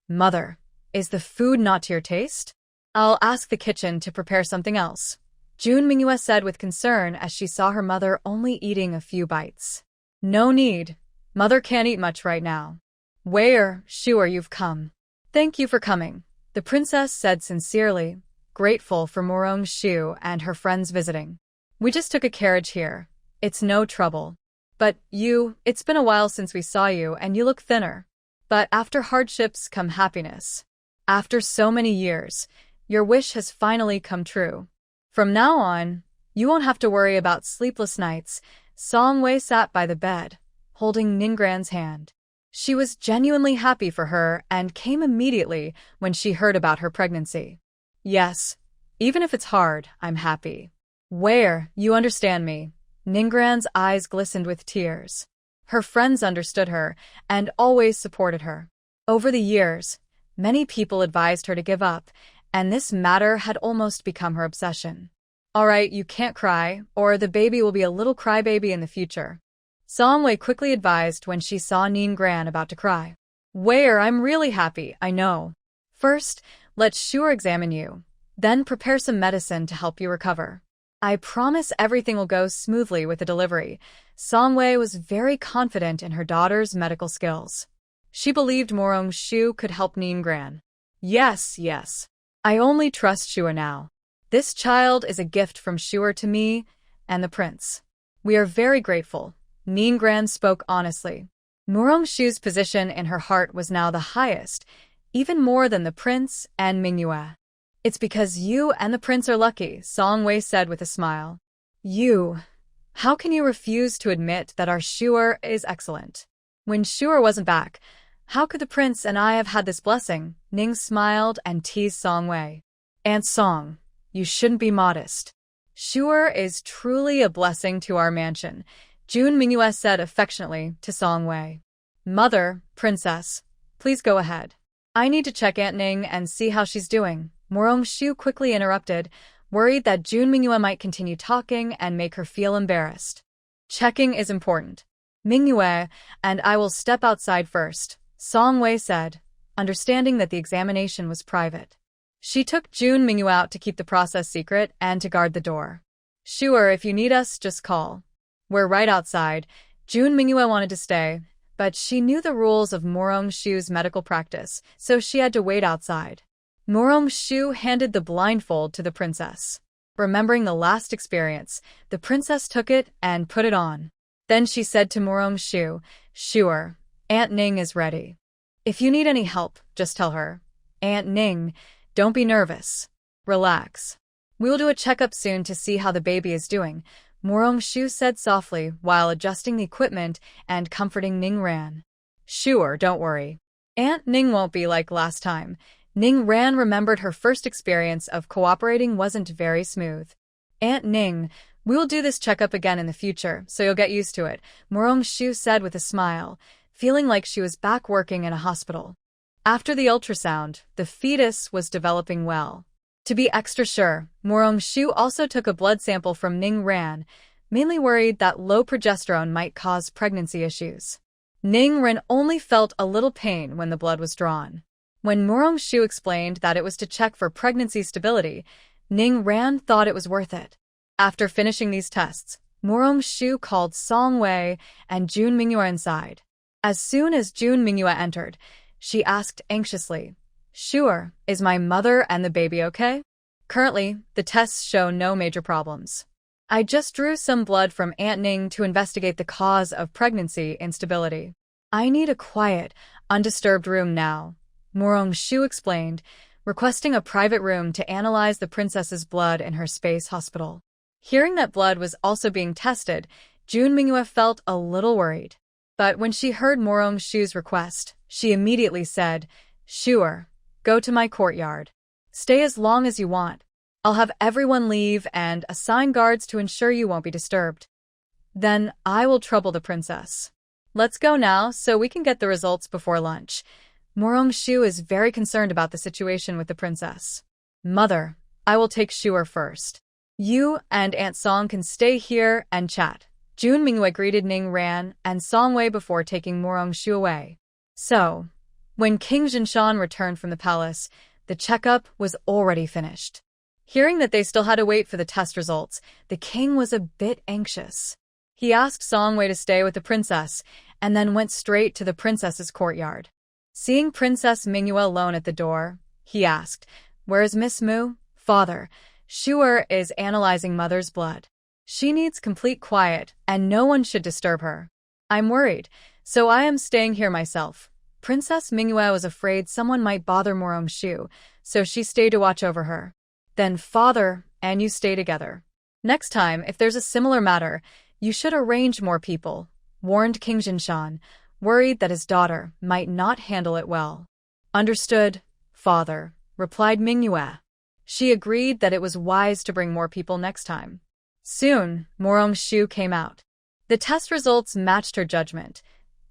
Mother, is the food not to your taste? I'll ask the kitchen to prepare something else, Jun Mingyue said with concern as she saw her mother only eating a few bites. No need. Mother can't eat much right now. Where, sure you've come. Thank you for coming, the princess said sincerely, grateful for Morong-shu and her friends visiting. We just took a carriage here. It's no trouble. But it's been a while since we saw you and you look thinner. But after hardships come happiness. After so many years, your wish has finally come true. From now on, you won't have to worry about sleepless nights. Song-wei sat by the bed, holding Ninggran's hand. She was genuinely happy for her and came immediately when she heard about her pregnancy. Yes, even if it's hard, I'm happy. Where, you understand me. Ninggran's eyes glistened with tears. Her friends understood her and always supported her. Over the years, many people advised her to give up, and this matter had almost become her obsession. All right, you can't cry, or the baby will be a little crybaby in the future. Song-wei quickly advised when she saw Ninggran about to cry. Where, I'm really happy, I know. First, let Shure examine you. Then prepare some medicine to help you recover. I promise everything will go smoothly with the delivery. Song-wei was very confident in her daughter's medical skills. She believed Morong-shu could help Ninggran. Yes. I only trust Shure now. This child is a gift from Shure to me and the prince. We are very grateful. Ninggran spoke honestly. Morong-shu's position in her heart was now the highest, even more than the prince and Manhwa. It's because you and the prince are lucky, Song-wei said with a smile. How can you refuse to admit that our Shure is excellent? When Shure wasn't back, how could the prince and I have had this blessing? Ning smiled and teased Song-wei. Aunt Song, you shouldn't be modest. Shure is truly a blessing to our mansion, Jun Manhwa said affectionately to Song-wei. Mother, princess, please go ahead. I need to check Aunt Ning and see how she's doing. Morong-shu quickly interrupted, worried that Jun Manhwa might continue talking and make her feel embarrassed. Checking is important. Manhwa and I will step outside first, Song-wei said, understanding that the examination was private. She took Jun Manhwa out to keep the process secret and to guard the door. Sure, if you need us, just call. We're right outside. Jun Manhwa wanted to stay, but she knew the rules of Morong-shu's medical practice, so she had to wait outside. Morong-shu handed the blindfold to the princess. Remembering the last experience, the princess took it and put it on. Then she said to Morong-shu, Sure, Aunt Ning is ready. If you need any help, just tell her. Aunt Ning, don't be nervous. Relax. We will do a checkup soon to see how the baby is doing, Morong-shu said softly while adjusting the equipment and comforting Ninggran. Sure, don't worry. Aunt Ning won't be like last time. Ninggran remembered her first experience of cooperating wasn't very smooth. Aunt Ning, we will do this checkup again in the future, so you'll get used to it, Morong-shu said with a smile, feeling like she was back working in a hospital. After the ultrasound, the fetus was developing well. To be extra sure, Morong-shu also took a blood sample from Ninggran, mainly worried that low progesterone might cause pregnancy issues. Ninggran only felt a little pain when the blood was drawn. When Morong-shu explained that it was to check for pregnancy stability, Ninggran thought it was worth it. After finishing these tests, Morong-shu called Song-wei and Jun Manhwa inside. As soon as Jun Manhwa entered, she asked anxiously, Sure, is my mother and the baby okay? Currently, the tests show no major problems. I just drew some blood from Aunt Ning to investigate the cause of pregnancy instability. I need a quiet, undisturbed room now, Morong-shu explained, requesting a private room to analyze the princess's blood in her space hospital. Hearing that blood was also being tested, Jun Manhwa felt a little worried. But when she heard Morong-shu's request, she immediately said, Sure, go to my courtyard. Stay as long as you want. I'll have everyone leave and assign guards to ensure you won't be disturbed. Then I will trouble the princess. Let's go now so we can get the results before lunch. Morong-shu is very concerned about the situation with the princess. Mother, I will take Shure first. You and Aunt Song can stay here and chat. Jun Manhwa greeted Ninggran and Song-wei before taking Morong-shu away. So, when King Jinshan returned from the palace, the checkup was already finished. Hearing that they still had to wait for the test results, the king was a bit anxious. He asked Song-wei to stay with the princess, and then went straight to the princess's courtyard. Seeing Princess Mingyue alone at the door, he asked, "Where is Miss Mu?" "Father, Shuer is analyzing mother's blood. She needs complete quiet, and no one should disturb her. I'm worried, so I am staying here myself." Princess Mingyue was afraid someone might bother Morong Shu, so she stayed to watch over her. "Then father and you stay together. Next time, if there's a similar matter, you should arrange more people," warned King Jinshan, worried that his daughter might not handle it well. "Understood, father," replied Mingyue. She agreed that it was wise to bring more people next time. Soon, Morong Shu came out. The test results matched her judgment.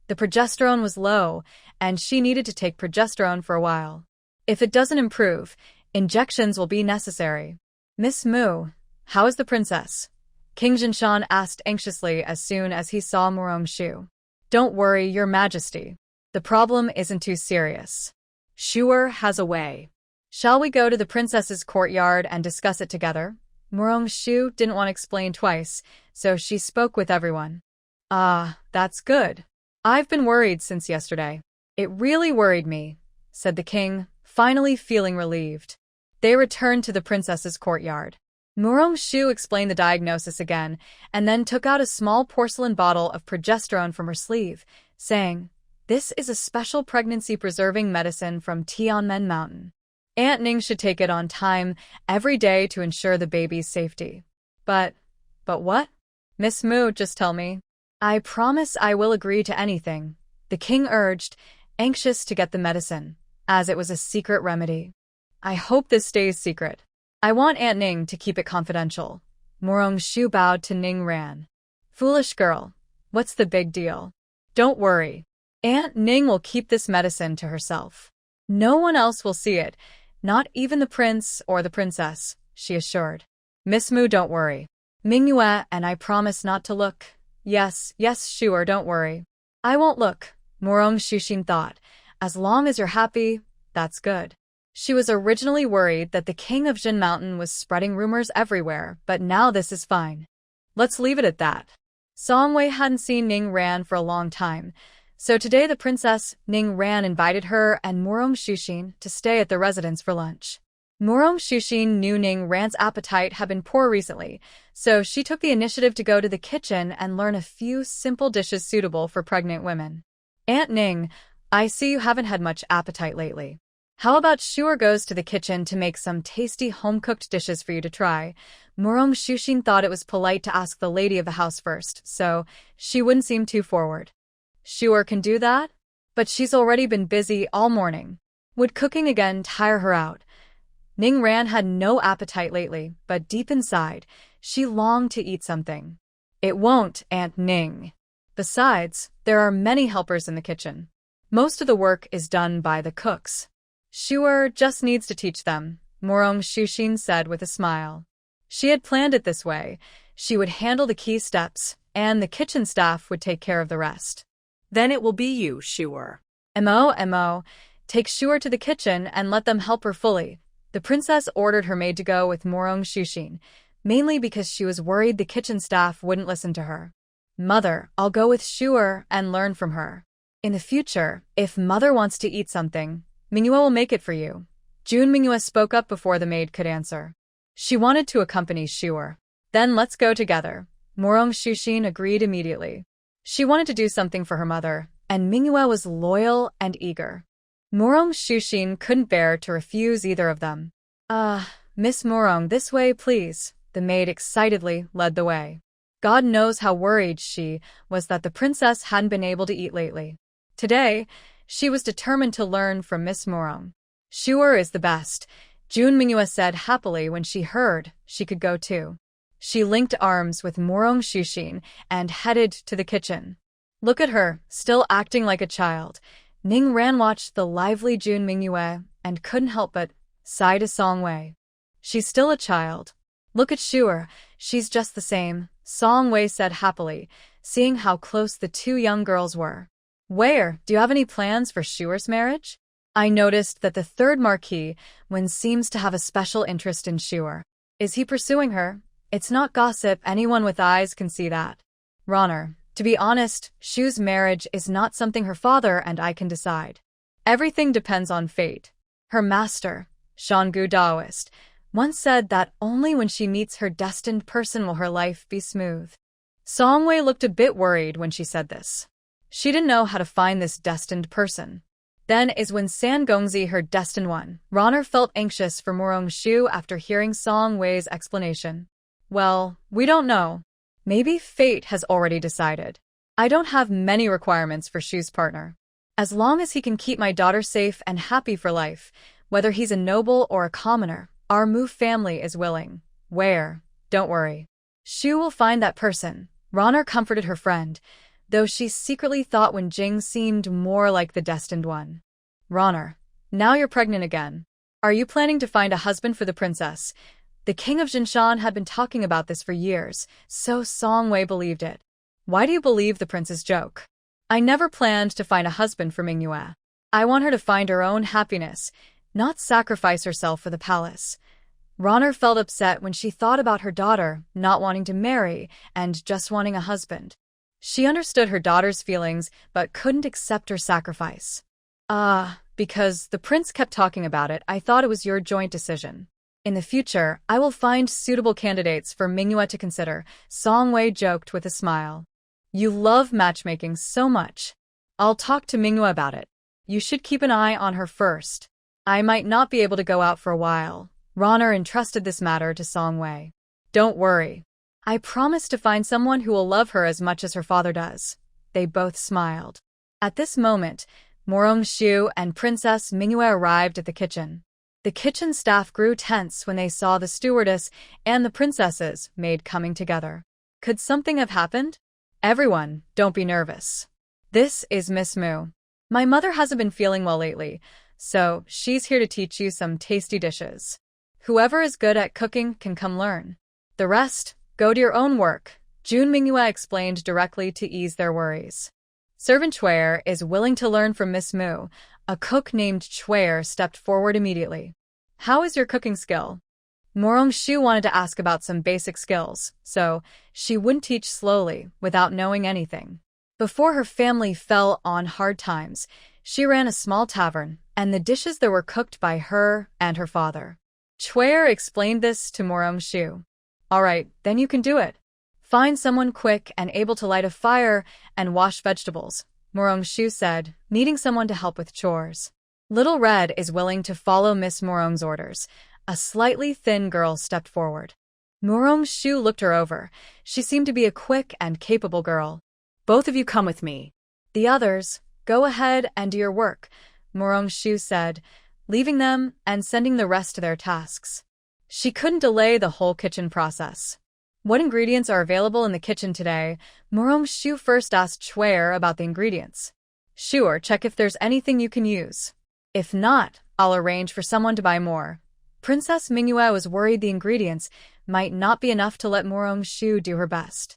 The progesterone was low, and she needed to take progesterone for a while. If it doesn't improve, injections will be necessary. "Miss Mu, how is the princess?" King Jinshan asked anxiously as soon as he saw Morong Shu. "Don't worry, your majesty. The problem isn't too serious. Shuer has a way. Shall we go to the princess's courtyard and discuss it together?" Morong Shu didn't want to explain twice, so she spoke with everyone. "Ah, that's good. I've been worried since yesterday." "It really worried me," said the king, finally feeling relieved. They returned to the princess's courtyard. Morong Shu explained the diagnosis again, and then took out a small porcelain bottle of progesterone from her sleeve, saying, "This is a special pregnancy-preserving medicine from Tianmen Mountain. Aunt Ning should take it on time every day to ensure the baby's safety." But what? "Miss Mu, just tell me." "I promise I will agree to anything," the king urged, anxious to get the medicine, as it was a secret remedy. "I hope this stays secret. I want Aunt Ning to keep it confidential." Morong Shu bowed to Ning Ran. "Foolish girl, what's the big deal? Don't worry. Aunt Ning will keep this medicine to herself. No one else will see it, not even the prince or the princess," she assured. "Miss Mu, don't worry. Mingyue and I promise not to look." Yes, sure, don't worry. "I won't look," Morong Shushin thought. "As long as you're happy, that's good." She was originally worried that the king of Jin Mountain was spreading rumors everywhere, but now this is fine. Let's leave it at that. Song Wei hadn't seen Ning Ran for a long time, so today the princess Ning Ran invited her and Morong Shushin to stay at the residence for lunch. Morong Shushin knew Ning Ran's appetite had been poor recently, so she took the initiative to go to the kitchen and learn a few simple dishes suitable for pregnant women. "Aunt Ning, I see you haven't had much appetite lately. How about Shuer goes to the kitchen to make some tasty home-cooked dishes for you to try?" Morong Shushin thought it was polite to ask the lady of the house first, so she wouldn't seem too forward. "Shuer can do that? But she's already been busy all morning. Would cooking again tire her out?" Ning Ran had no appetite lately, but deep inside, she longed to eat something. "It won't, Aunt Ning. Besides, there are many helpers in the kitchen. Most of the work is done by the cooks. Shuer just needs to teach them," Morong Shushin said with a smile. She had planned it this way. She would handle the key steps, and the kitchen staff would take care of the rest. Then it will be you, Shuer. Mo, take Shuer to the kitchen and let them help her fully." The princess ordered her maid to go with Morong Shushin, mainly because she was worried the kitchen staff wouldn't listen to her. "Mother, I'll go with Shuer and learn from her. In the future, if mother wants to eat something, Mingyue will make it for you." June Mingyue spoke up before the maid could answer. She wanted to accompany Shuer. "Then let's go together." Morong Shushin agreed immediately. She wanted to do something for her mother, and Mingyue was loyal and eager. Morong Shushin couldn't bear to refuse either of them. Miss Morong, this way, please." The maid excitedly led the way. God knows how worried she was that the princess hadn't been able to eat lately. Today, she was determined to learn from Miss Morong. "Shuer is the best," June Mingyue said happily when she heard she could go too. She linked arms with Morong Shushin and headed to the kitchen. Look at her, still acting like a child. Ning Ran watched the lively June Mingyue and couldn't help but sigh to Song Wei. She's still a child. Look at Shuer, she's just the same, Song Wei said happily, seeing how close the two young girls were. Wei, do you have any plans for Shuer's marriage? I noticed that the third Marquis seems to have a special interest in Shuer. Is he pursuing her? It's not gossip, anyone with eyes can see that. Ronner, To be honest, Shu's marriage is not something her father and I can decide. Everything depends on fate. Her master, Shanggu Daoist, once said that only when she meets her destined person will her life be smooth. Songwei looked a bit worried when she said this. She didn't know how to find this destined person. Then is when Sangongzi her destined one. Ronner felt anxious for Morong Shu after hearing Song Wei's explanation. Well, we don't know. Maybe fate has already decided. I don't have many requirements for Shu's partner. As long as he can keep my daughter safe and happy for life, whether he's a noble or a commoner, our Mu family is willing. Where? Don't worry. Shu will find that person. Ronner comforted her friend, though she secretly thought when Jing seemed more like the destined one. Ronner, now you're pregnant again. Are you planning to find a husband for the princess? The king of Jinshan had been talking about this for years, so Song Wei believed it. Why do you believe the prince's joke? I never planned to find a husband for Manhwa. I want her to find her own happiness, not sacrifice herself for the palace. Ronner felt upset when she thought about her daughter not wanting to marry and just wanting a husband. She understood her daughter's feelings but couldn't accept her sacrifice. Because the prince kept talking about it, I thought it was your joint decision. In the future, I will find suitable candidates for Manhwa to consider, Song Wei joked with a smile. You love matchmaking so much. I'll talk to Manhwa about it. You should keep an eye on her first. I might not be able to go out for a while. Ronner entrusted this matter to Song Wei. Don't worry. I promise to find someone who will love her as much as her father does. They both smiled. At this moment, Morong Shu and Princess Manhwa arrived at the kitchen. The kitchen staff grew tense when they saw the stewardess and the princess's maid coming together. Could something have happened? Everyone, don't be nervous. This is Miss Mu. My mother hasn't been feeling well lately, so she's here to teach you some tasty dishes. Whoever is good at cooking can come learn. The rest, go to your own work, Jun Manhwa explained directly to ease their worries. Servant Chuer is willing to learn from Miss Mu. A cook named Chuer stepped forward immediately. How is your cooking skill? Morong Shu wanted to ask about some basic skills, so she wouldn't teach slowly, without knowing anything. Before her family fell on hard times, she ran a small tavern, and the dishes there were cooked by her and her father. Chuer explained this to Morong Shu. All right, then you can do it. Find someone quick and able to light a fire and wash vegetables, Morong Shu said, needing someone to help with chores. Little Red is willing to follow Miss Morong's orders. A slightly thin girl stepped forward. Morong Shu looked her over. She seemed to be a quick and capable girl. Both of you come with me. The others, go ahead and do your work, Morong Shu said, leaving them and sending the rest to their tasks. She couldn't delay the whole kitchen process. What ingredients are available in the kitchen today? Morong Shu first asked Chuer about the ingredients. Sure, check if there's anything you can use. If not, I'll arrange for someone to buy more. Princess Manhwa was worried the ingredients might not be enough to let Morong Shu do her best.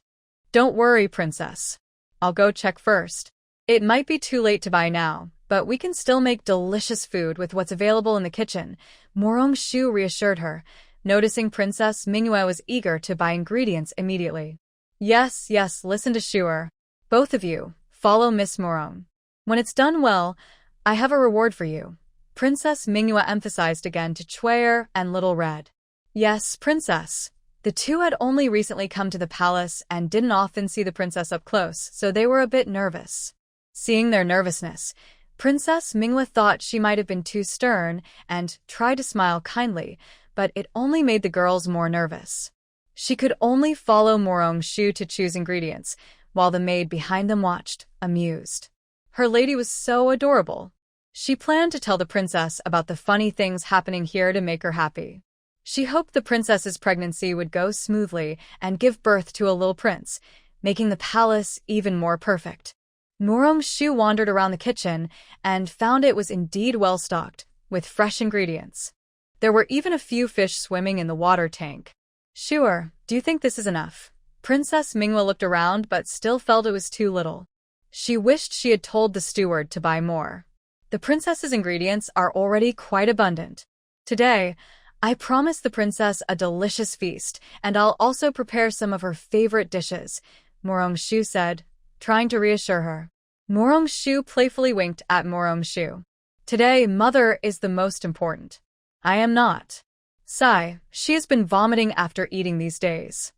Don't worry, Princess. I'll go check first. It might be too late to buy now, but we can still make delicious food with what's available in the kitchen, Morong Shu reassured her, noticing Princess Manhwa was eager to buy ingredients immediately. Yes, listen to Shuer. Both of you, follow Miss Morong. When it's done well, I have a reward for you. Princess Manhwa emphasized again to Chuer and Little Red. Yes, Princess. The two had only recently come to the palace and didn't often see the princess up close, so they were a bit nervous. Seeing their nervousness, Princess Manhwa thought she might have been too stern and tried to smile kindly, but it only made the girls more nervous. She could only follow Morong Shu to choose ingredients, while the maid behind them watched, amused. Her lady was so adorable. She planned to tell the princess about the funny things happening here to make her happy. She hoped the princess's pregnancy would go smoothly and give birth to a little prince, making the palace even more perfect. Morong Shu wandered around the kitchen and found it was indeed well stocked, with fresh ingredients. There were even a few fish swimming in the water tank. Sure, do you think this is enough? Princess Manhwa looked around but still felt it was too little. She wished she had told the steward to buy more. The princess's ingredients are already quite abundant. Today, I promised the princess a delicious feast, and I'll also prepare some of her favorite dishes, Morong Shu said. trying to reassure her. Morong-shu playfully winked at Morong-shu. Today, mother is the most important. I am not. Sigh, she has been vomiting after eating these days.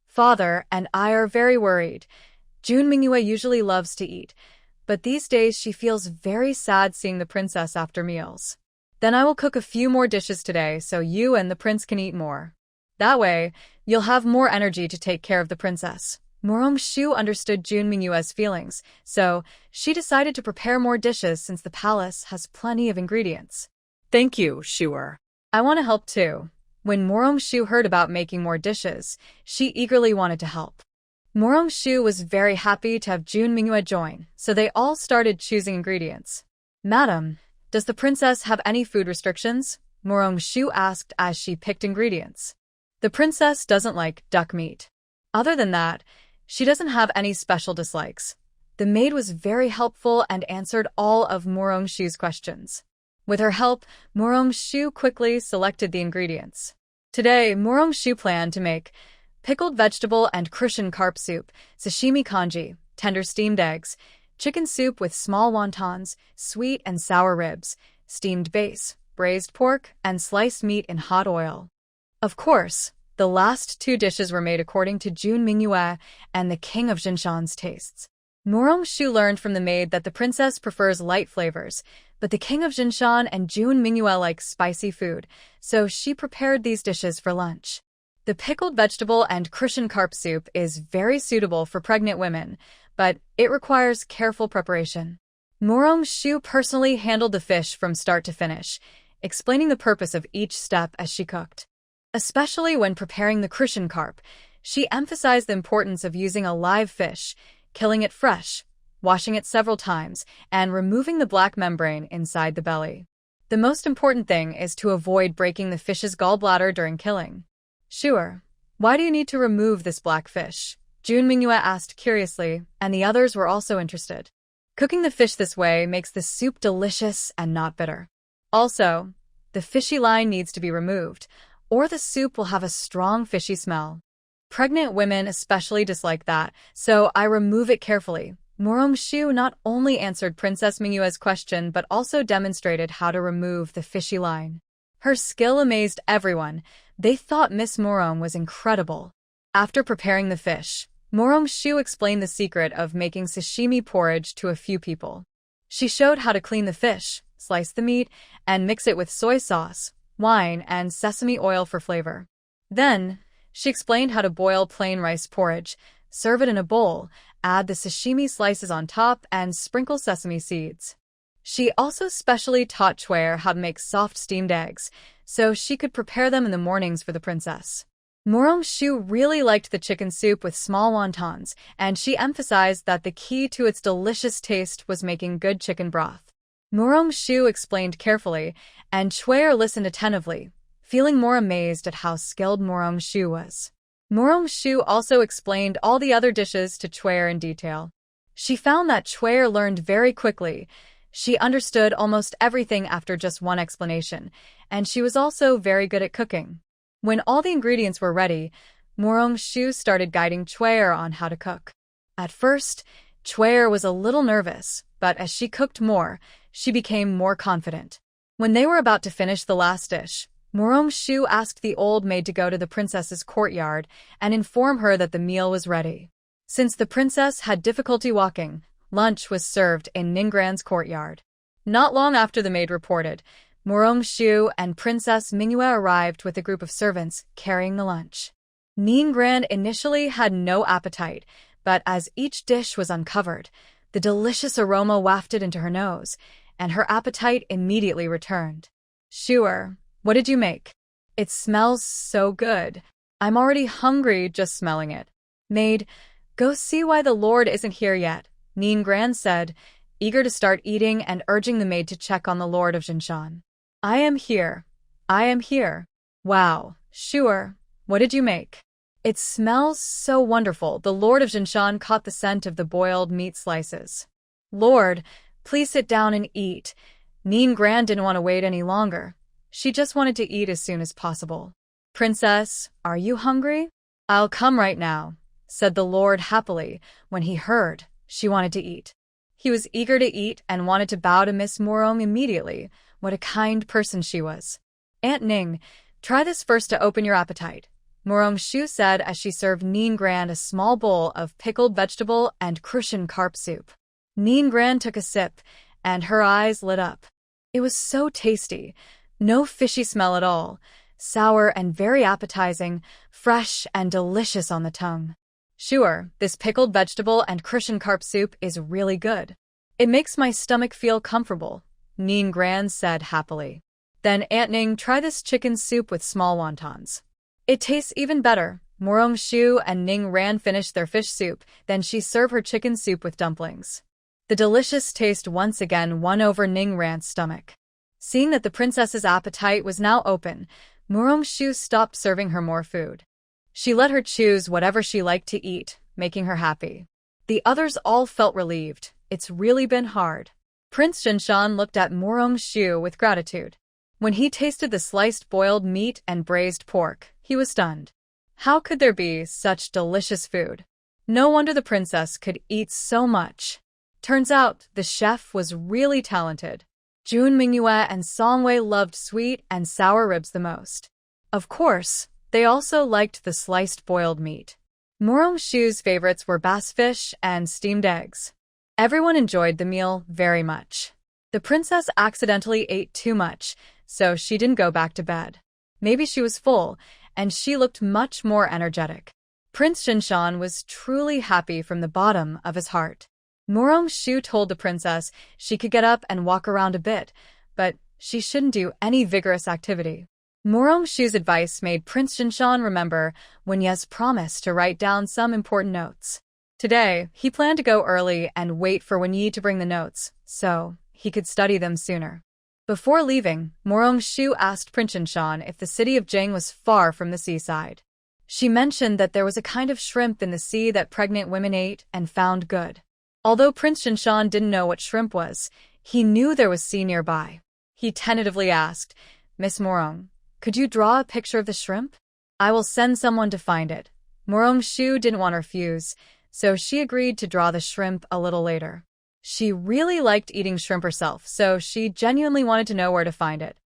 Father and I are very worried. Jun Mingyue usually loves to eat, but these days she feels very sad seeing the princess after meals. Then I will cook a few more dishes today so you and the prince can eat more. That way, you'll have more energy to take care of the princess. Morong-shu understood Jun Mingyue's feelings, so she decided to prepare more dishes since the palace has plenty of ingredients. Thank you, Shuer. I want to help too. When Morong-shu heard about making more dishes, she eagerly wanted to help. Morong-shu was very happy to have Jun Mingyue join, so they all started choosing ingredients. Madam, does the princess have any food restrictions? Morong-shu asked as she picked ingredients. The princess doesn't like duck meat. Other than that, she doesn't have any special dislikes. The maid was very helpful and answered all of Morong-shu's questions. With her help, Morong-shu quickly selected the ingredients. Today, Morong-shu planned to make pickled vegetable and crucian carp soup, sashimi congee, tender steamed eggs, chicken soup with small wontons, sweet and sour ribs, steamed base, braised pork, and sliced meat in hot oil. Of course, the last two dishes were made according to Jun Mingyue and the king of Jinshan's tastes. Morong-shu learned from the maid that the princess prefers light flavors, but the king of Jinshan and Jun Mingyue like spicy food, so she prepared these dishes for lunch. The pickled vegetable and crucian carp soup is very suitable for pregnant women, but it requires careful preparation. Morong-shu personally handled the fish from start to finish, explaining the purpose of each step as she cooked. Especially when preparing the crucian carp, she emphasized the importance of using a live fish, killing it fresh, washing it several times, and removing the black membrane inside the belly. The most important thing is to avoid breaking the fish's gallbladder during killing. Sure, why do you need to remove this black fish? Jun Mingyue asked curiously, and the others were also interested. Cooking the fish this way makes the soup delicious and not bitter. Also, the fishy line needs to be removed, or the soup will have a strong fishy smell. Pregnant women especially dislike that, so I remove it carefully. Morong-shu not only answered Princess Mingyue's question but also demonstrated how to remove the fishy line. Her skill amazed everyone. They thought Miss Morong was incredible. After preparing the fish, Morong-shu explained the secret of making sashimi porridge to a few people. She showed how to clean the fish, slice the meat, and mix it with soy sauce, wine, and sesame oil for flavor. Then, she explained how to boil plain rice porridge, serve it in a bowl, add the sashimi slices on top, and sprinkle sesame seeds. She also specially taught Chuer how to make soft steamed eggs, so she could prepare them in the mornings for the princess. Morong-shu really liked the chicken soup with small wontons, and she emphasized that the key to its delicious taste was making good chicken broth. Morong-shu explained carefully, and Chuer listened attentively, feeling more amazed at how skilled Morong-shu was. Morong-shu also explained all the other dishes to Chuer in detail. She found that Chuer learned very quickly. She understood almost everything after just one explanation, and she was also very good at cooking. When all the ingredients were ready, Morong-shu started guiding Chuer on how to cook. At first, Chuer was a little nervous, but as she cooked more, she became more confident. When they were about to finish the last dish, Morong-shu asked the old maid to go to the princess's courtyard and inform her that the meal was ready. Since the princess had difficulty walking, lunch was served in Ningran's courtyard. Not long after the maid reported, Morong-shu and Princess Mingyue arrived with a group of servants carrying the lunch. Ningran initially had no appetite, but as each dish was uncovered, the delicious aroma wafted into her nose, and her appetite immediately returned. Shuer, what did you make? It smells so good. I'm already hungry just smelling it. Maid, go see why the Lord isn't here yet, Ningran said, eager to start eating and urging the maid to check on the Lord of Jinshan. I am here. I am here. Wow, Shuer, what did you make? It smells so wonderful. The Lord of Jinshan caught the scent of the boiled meat slices. Lord, please sit down and eat. Ningran didn't want to wait any longer. She just wanted to eat as soon as possible. Princess, are you hungry? I'll come right now, said the Lord happily when he heard She wanted to eat. He was eager to eat and wanted to bow to Miss Morong immediately. What a kind person she was. Aunt Ning, try this first to open your appetite, Morong Shu said as she served Nien Grand a small bowl of pickled vegetable and crucian carp soup. Nien Grand took a sip, and her eyes lit up. It was so tasty. No fishy smell at all. Sour and very appetizing, fresh and delicious on the tongue. Sure, this pickled vegetable and crucian carp soup is really good. It makes my stomach feel comfortable, Nien Grand said happily. Then Aunt Ning, try this chicken soup with small wontons. It tastes even better. Morong Shu and Ning Ran finished their fish soup, then she served her chicken soup with dumplings. The delicious taste once again won over Ning Ran's stomach. Seeing that the princess's appetite was now open, Morong Shu stopped serving her more food. She let her choose whatever she liked to eat, making her happy. The others all felt relieved. It's really been hard. Prince Jinshan looked at Morong Shu with gratitude. When he tasted the sliced boiled meat and braised pork, he was stunned. How could there be such delicious food? No wonder the princess could eat so much. Turns out, the chef was really talented. Jun Mingyue and Songwei loved sweet and sour ribs the most. Of course, they also liked the sliced boiled meat. Morong Shu's favorites were bass fish and steamed eggs. Everyone enjoyed the meal very much. The princess accidentally ate too much, so she didn't go back to bed. Maybe she was full, and she looked much more energetic. Prince Jinshan was truly happy from the bottom of his heart. Morong Shu told the princess she could get up and walk around a bit, but she shouldn't do any vigorous activity. Morong Shu's advice made Prince Jinshan remember when Yes promised to write down some important notes. Today, he planned to go early and wait for Wen Yi to bring the notes, so he could study them sooner. Before leaving, Morong Shu asked Prince Jinshan if the city of Jing was far from the seaside. She mentioned that there was a kind of shrimp in the sea that pregnant women ate and found good. Although Prince Jinshan didn't know what shrimp was, he knew there was sea nearby. He tentatively asked, Miss Morong, could you draw a picture of the shrimp? I will send someone to find it. Morong Shu didn't want to refuse, so she agreed to draw the shrimp a little later. She really liked eating shrimp herself, so she genuinely wanted to know where to find it.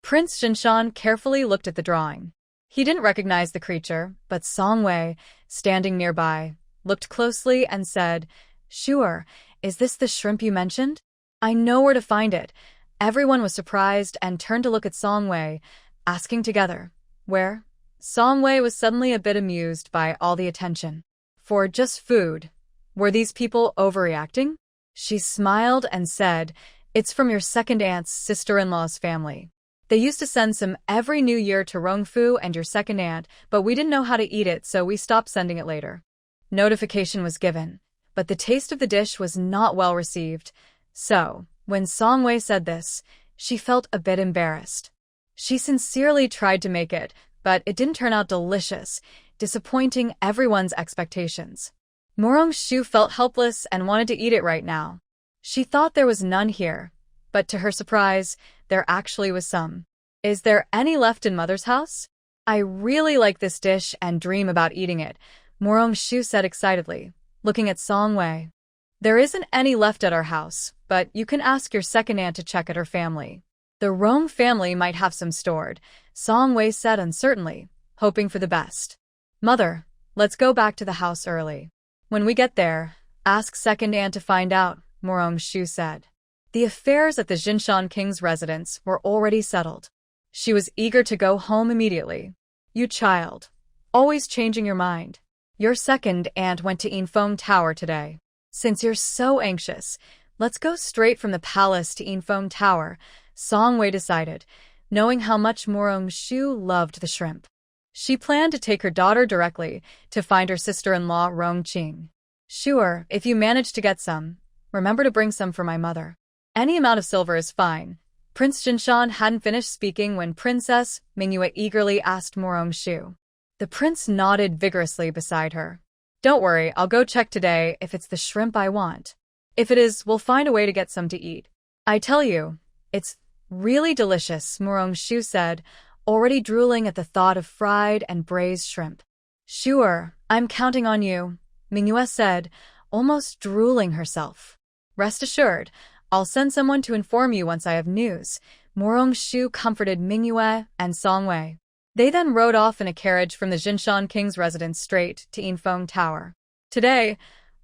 Prince Jinshan carefully looked at the drawing. He didn't recognize the creature, but Songwei, standing nearby, looked closely and said, Sure, is this the shrimp you mentioned? I know where to find it. Everyone was surprised and turned to look at Songwei, asking together, Where? Songwei was suddenly a bit amused by all the attention. For just food. Were these people overreacting? She smiled and said, It's from your second aunt's sister-in-law's family. They used to send some every New Year to Rongfu and your second aunt, but we didn't know how to eat it, so we stopped sending it later. Notification was given, but the taste of the dish was not well received. So, when Songwei said this, she felt a bit embarrassed. She sincerely tried to make it, but it didn't turn out delicious, disappointing everyone's expectations. Morong Shu felt helpless and wanted to eat it right now. She thought there was none here, but to her surprise, there actually was some. Is there any left in Mother's house? I really like this dish and dream about eating it, Morong Shu said excitedly, looking at Songwei. There isn't any left at our house, but you can ask your second aunt to check at her family. The Rong family might have some stored, Songwei said uncertainly, hoping for the best. Mother, let's go back to the house early. When we get there, ask second aunt to find out, Morong Shu said. The affairs at the Jinshan King's residence were already settled. She was eager to go home immediately. You child. Always changing your mind. Your second aunt went to Yinfeng Tower today. Since you're so anxious, let's go straight from the palace to Yinfeng Tower, Songwei decided, knowing how much Morong Shu loved the shrimp. She planned to take her daughter directly to find her sister-in-law Rong Qing. Sure, if you manage to get some, remember to bring some for my mother. Any amount of silver is fine. Prince Jinshan hadn't finished speaking when Princess Mingyue eagerly asked Morong Shu. The prince nodded vigorously beside her. Don't worry, I'll go check today if it's the shrimp I want. If it is, we'll find a way to get some to eat. I tell you, it's really delicious, Morong Shu said, already drooling at the thought of fried and braised shrimp. Sure, I'm counting on you, Mingyue said, almost drooling herself. Rest assured, I'll send someone to inform you once I have news. Morong-shu comforted Mingyue and Songwei. They then rode off in a carriage from the Jinshan king's residence straight to Yinfeng Tower. Today,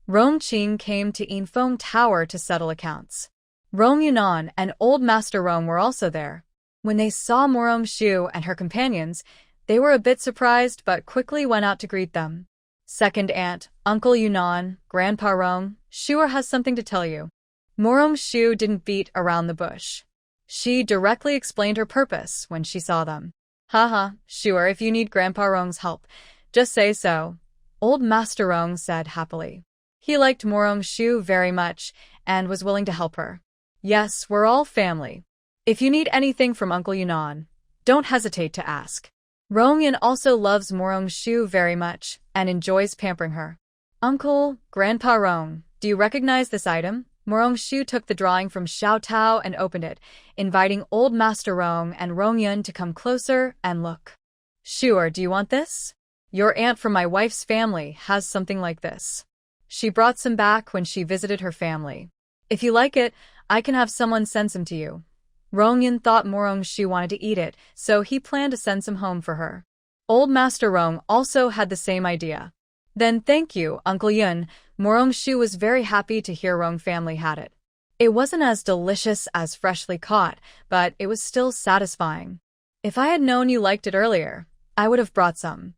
Rong Qing came to Yinfeng Tower to settle accounts. Rong Yunan and Old Master Rong were also there. When they saw Morong-shu and her companions, they were a bit surprised but quickly went out to greet them. Second aunt, Uncle Yunan, Grandpa Rong, Shuer has something to tell you. Morong-shu didn't beat around the bush. She directly explained her purpose when she saw them. Haha, Shuer, if you need Grandpa Rong's help, just say so, Old Master Rong said happily. He liked Morong-shu very much and was willing to help her. Yes, we're all family. If you need anything from Uncle Yunan, don't hesitate to ask. Rong Yun also loves Morong-shu very much and enjoys pampering her. Uncle, Grandpa Rong, do you recognize this item? Morong-shu took the drawing from Xiao Tao and opened it, inviting Old Master Rong and Rong Yun to come closer and look. Sure, do you want this? Your aunt from my wife's family has something like this. She brought some back when she visited her family. If you like it, I can have someone send some to you. Rong Yun thought Morong-shu wanted to eat it, so he planned to send some home for her. Old Master Rong also had the same idea. Then thank you, Uncle Yun. Morong-shu was very happy to hear Rong family had it. It wasn't as delicious as freshly caught, but it was still satisfying. If I had known you liked it earlier, I would have brought some.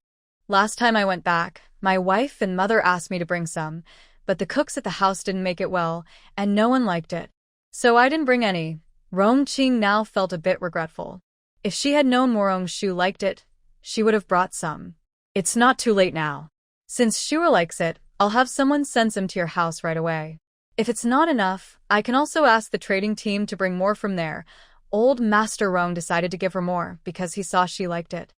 Last time I went back, my wife and mother asked me to bring some, but the cooks at the house didn't make it well, and no one liked it. So I didn't bring any. Rong Qing now felt a bit regretful. If she had known Morong-shu liked it, she would have brought some. It's not too late now. Since Shuer likes it, I'll have someone send some to your house right away. If it's not enough, I can also ask the trading team to bring more from there. Old Master Rong decided to give her more because he saw she liked it.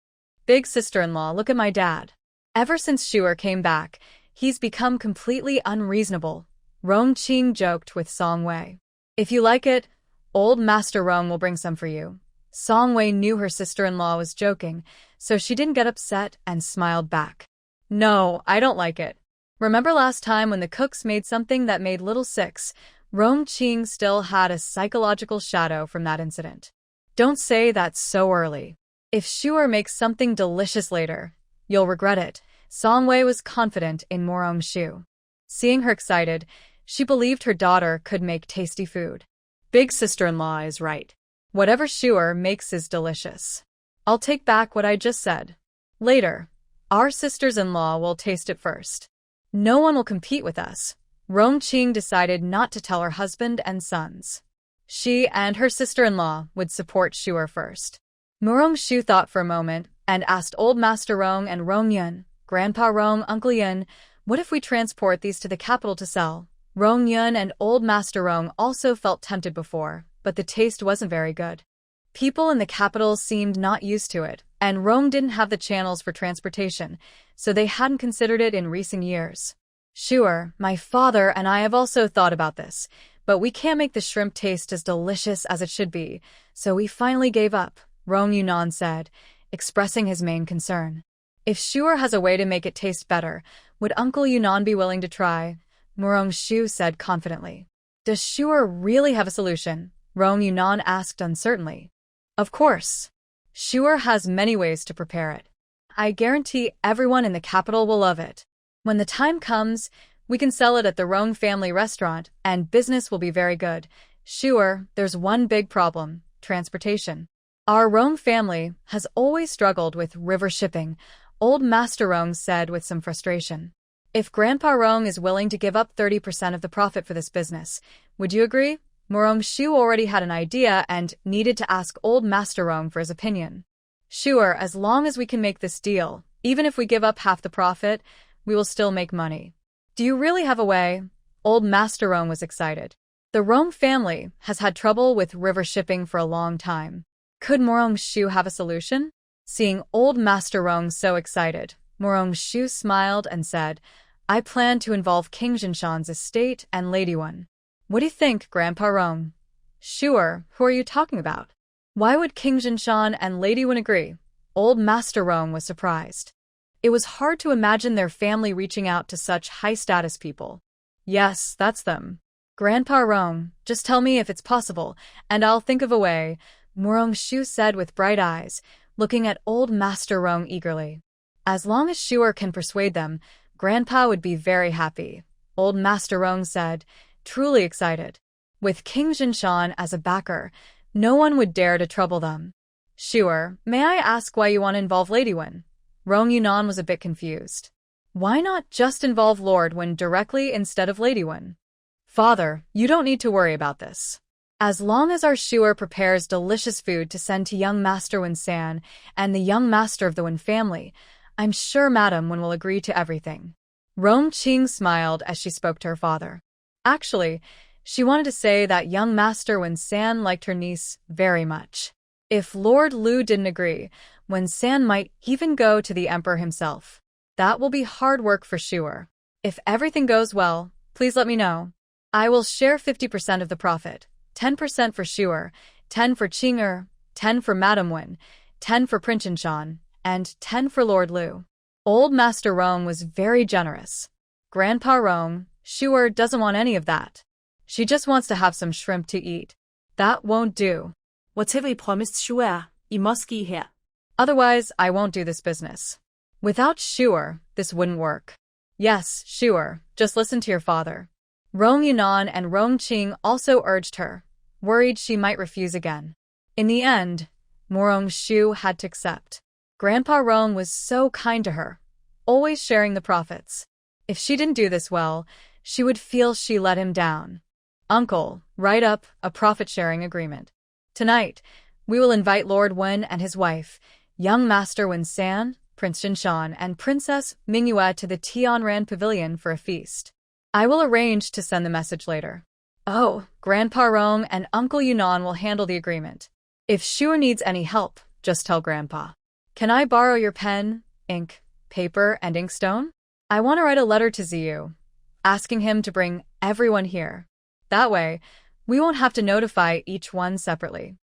Big sister-in-law, look at my dad. Ever since Shuer came back, he's become completely unreasonable. Rong Qing joked with Song Wei. If you like it, Old Master Rong will bring some for you. Song Wei knew her sister-in-law was joking, so she didn't get upset and smiled back. No, I don't like it. Remember last time when the cooks made something that made little six? Rong Qing still had a psychological shadow from that incident. Don't say that so early. If Shuer makes something delicious later, you'll regret it. Song Wei was confident in Morong-shu. Seeing her excited, she believed her daughter could make tasty food. Big sister-in-law is right. Whatever Shuer makes is delicious. I'll take back what I just said. Later, our sisters-in-law will taste it first. No one will compete with us. Rong Qing decided not to tell her husband and sons. She and her sister-in-law would support Shuer first. Morong-shu thought for a moment and asked Old Master Rong and Rong Yun, Grandpa Rong, Uncle Yun, what if we transport these to the capital to sell? Rong Yun and Old Master Rong also felt tempted before, but the taste wasn't very good. People in the capital seemed not used to it, and Rong didn't have the channels for transportation, so they hadn't considered it in recent years. Sure, my father and I have also thought about this, but we can't make the shrimp taste as delicious as it should be, so we finally gave up, Rong Yunan said, expressing his main concern. If Shuer has a way to make it taste better, would Uncle Yunan be willing to try? Morong-shu said confidently. Does Shuer really have a solution? Rong Yunan asked uncertainly. Of course. Shuer has many ways to prepare it. I guarantee everyone in the capital will love it. When the time comes, we can sell it at the Rong family restaurant, and business will be very good. Shuer, there's one big problem: transportation. Our Rong family has always struggled with river shipping, Old Master Rong said with some frustration. If Grandpa Rong is willing to give up 30% of the profit for this business, would you agree? Morong-shu already had an idea and needed to ask Old Master Rong for his opinion. Sure, as long as we can make this deal, even if we give up half the profit, we will still make money. Do you really have a way? Old Master Rong was excited. The Rong family has had trouble with river shipping for a long time. Could Morong-shu have a solution? Seeing Old Master Rong so excited, Morong-shu smiled and said, I plan to involve King Jinshan's estate and Lady One. What do you think, Grandpa Rong? Sure, who are you talking about? Why would King Jinshan and Lady One agree? Old Master Rong was surprised. It was hard to imagine their family reaching out to such high-status people. Yes, that's them. Grandpa Rong, just tell me if it's possible, and I'll think of a way, Murong Shu said with bright eyes, looking at old Master Rong eagerly. As long as Shuer can persuade them, Grandpa would be very happy, old Master Rong said, truly excited. With King Jinshan as a backer, no one would dare to trouble them. Shuer, may I ask why you want to involve Lady Wen? Rong Yunan was a bit confused. Why not just involve Lord Wen directly instead of Lady Wen? Father, you don't need to worry about this. As long as our Shuer prepares delicious food to send to young Master Wen San and the young master of the Wen family, I'm sure Madam Wen will agree to everything. Rong Qing smiled as she spoke to her father. Actually, she wanted to say that young Master Wen San liked her niece very much. If Lord Lu didn't agree, Wen San might even go to the Emperor himself. That will be hard work for Shuer. If everything goes well, please let me know. I will share 50% of the profit, 10% for Shuer, 10 for Qing'er, 10 for Madam Wen, 10 for Prince Jinshan, and 10 for Lord Lu. Old Master Rong was very generous. Grandpa Rong, Shuer doesn't want any of that. She just wants to have some shrimp to eat. That won't do. Whatever you promised Shuer, you must give here. Otherwise, I won't do this business. Without Shuer, this wouldn't work. Yes, Shuer, just listen to your father. Rong Yunan and Rong Qing also urged her, worried she might refuse again. In the end, Murong Shu had to accept. Grandpa Rong was so kind to her, always sharing the profits. If she didn't do this well, she would feel she let him down. Uncle, write up a profit-sharing agreement. Tonight, we will invite Lord Wen and his wife, young Master Wen San, Prince Jinshan, and Princess Manhwa to the Tianran Pavilion for a feast. I will arrange to send the message later. Oh, Grandpa Rong and Uncle Yunan will handle the agreement. If Shuer needs any help, just tell Grandpa. Can I borrow your pen, ink, paper, and inkstone? I want to write a letter to Ziyu, asking him to bring everyone here. That way, we won't have to notify each one separately.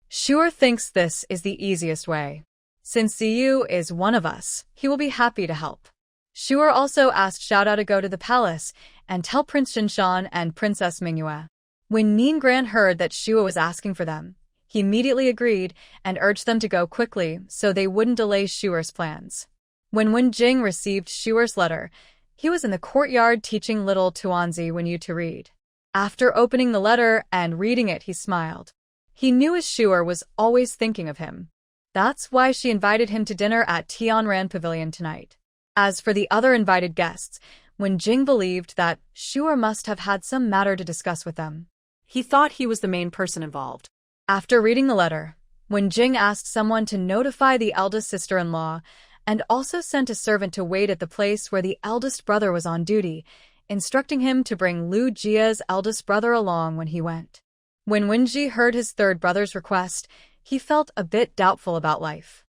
Shuer thinks this is the easiest way. Since Ziyu is one of us, he will be happy to help. Shuer also asked Xiaodao to go to the palace and tell Prince Jinshan and Princess Manhwa. When Ningran heard that Shuer was asking for them, he immediately agreed and urged them to go quickly so they wouldn't delay Shuer's plans. When Wen Jing received Shuer's letter, he was in the courtyard teaching little Tuanzi Wenyu to read. After opening the letter and reading it, he smiled. He knew his Shuer was always thinking of him. That's why she invited him to dinner at Tianran Pavilion tonight. As for the other invited guests, Wen Jing believed that Shuer must have had some matter to discuss with them. He thought he was the main person involved. After reading the letter, Wen Jing asked someone to notify the eldest sister-in-law and also sent a servant to wait at the place where the eldest brother was on duty, instructing him to bring Lu Jia's eldest brother along when he went. When Wenji heard his third brother's request, he felt a bit doubtful about life.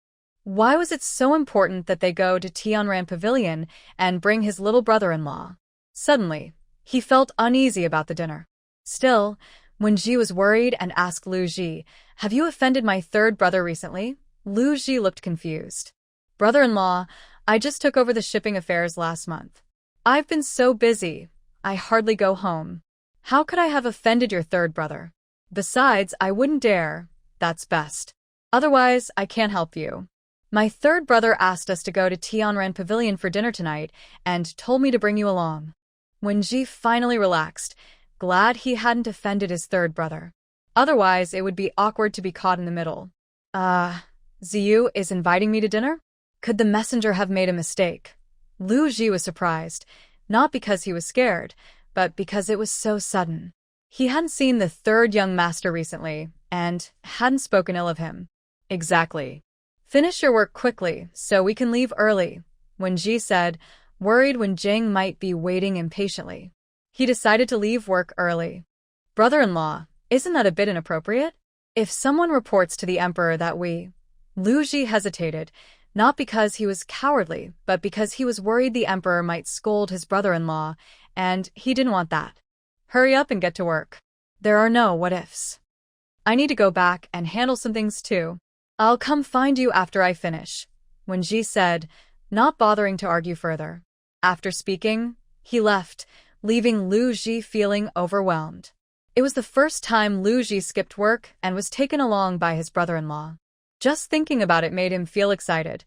Why was it so important that they go to Tianran Pavilion and bring his little brother-in-law? Suddenly, he felt uneasy about the dinner. Still, Wenji was worried and asked Lu Ji, "Have you offended my third brother recently?" Lu Ji looked confused. "Brother-in-law, I just took over the shipping affairs last month. I've been so busy, I hardly go home. How could I have offended your third brother? Besides, I wouldn't dare. That's best. Otherwise, I can't help you. My third brother asked us to go to Tianran Pavilion for dinner tonight and told me to bring you along." Wenji finally relaxed, glad he hadn't offended his third brother. Otherwise, it would be awkward to be caught in the middle. Ziyu is inviting me to dinner? Could the messenger have made a mistake? Lu Ji was surprised, not because he was scared, but because it was so sudden. He hadn't seen the third young master recently, and hadn't spoken ill of him. Exactly. Finish your work quickly, so we can leave early, Wenji said, worried Wen Jing might be waiting impatiently. He decided to leave work early. Brother-in-law, isn't that a bit inappropriate? If someone reports to the emperor that Lu Ji hesitated, not because he was cowardly, but because he was worried the emperor might scold his brother-in-law, and he didn't want that. Hurry up and get to work. There are no what-ifs. I need to go back and handle some things too. I'll come find you after I finish, Wenji said, not bothering to argue further. After speaking, he left, leaving Lu Ji feeling overwhelmed. It was the first time Lu Ji skipped work and was taken along by his brother-in-law. Just thinking about it made him feel excited,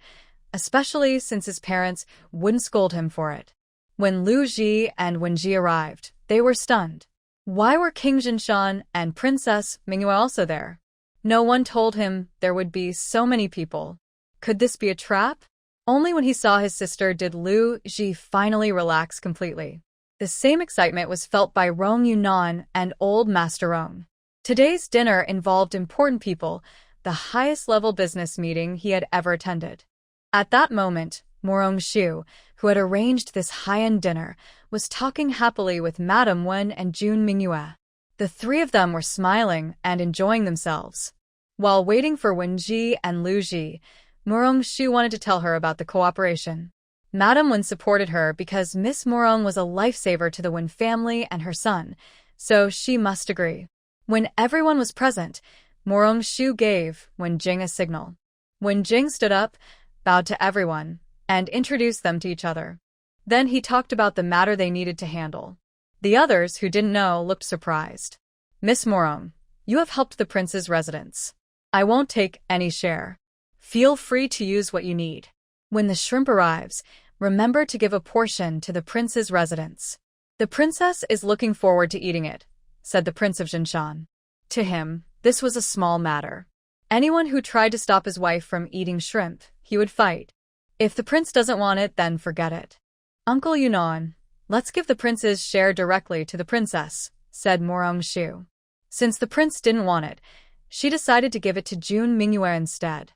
especially since his parents wouldn't scold him for it. When Lu Ji and Wenji arrived, they were stunned. Why were King Jinshan and Princess Manhwa also there? No one told him there would be so many people. Could this be a trap? Only when he saw his sister did Lu Ji finally relax completely. The same excitement was felt by Rong Yunan and Old Master Rong. Today's dinner involved important people, the highest-level business meeting he had ever attended. At that moment, Morong Shu, who had arranged this high-end dinner, was talking happily with Madame Wen and Jun Mingyue. The three of them were smiling and enjoying themselves. While waiting for Wenji and Lu Ji, Morong Shu wanted to tell her about the cooperation. Madame Wen supported her because Miss Morong was a lifesaver to the Wen family and her son, so she must agree. When everyone was present, Morong Shu gave Wen Jing a signal. Wen Jing stood up, bowed to everyone, and introduced them to each other. Then he talked about the matter they needed to handle. The others, who didn't know, looked surprised. Miss Morong, you have helped the prince's residence. I won't take any share. Feel free to use what you need. When the shrimp arrives, remember to give a portion to the prince's residence. The princess is looking forward to eating it, said the Prince of Jinshan. To him, this was a small matter. Anyone who tried to stop his wife from eating shrimp, he would fight. If the prince doesn't want it, then forget it. Uncle Yunan, let's give the prince's share directly to the princess, said Morong Shu. Since the prince didn't want it, she decided to give it to Jun Mingyue instead.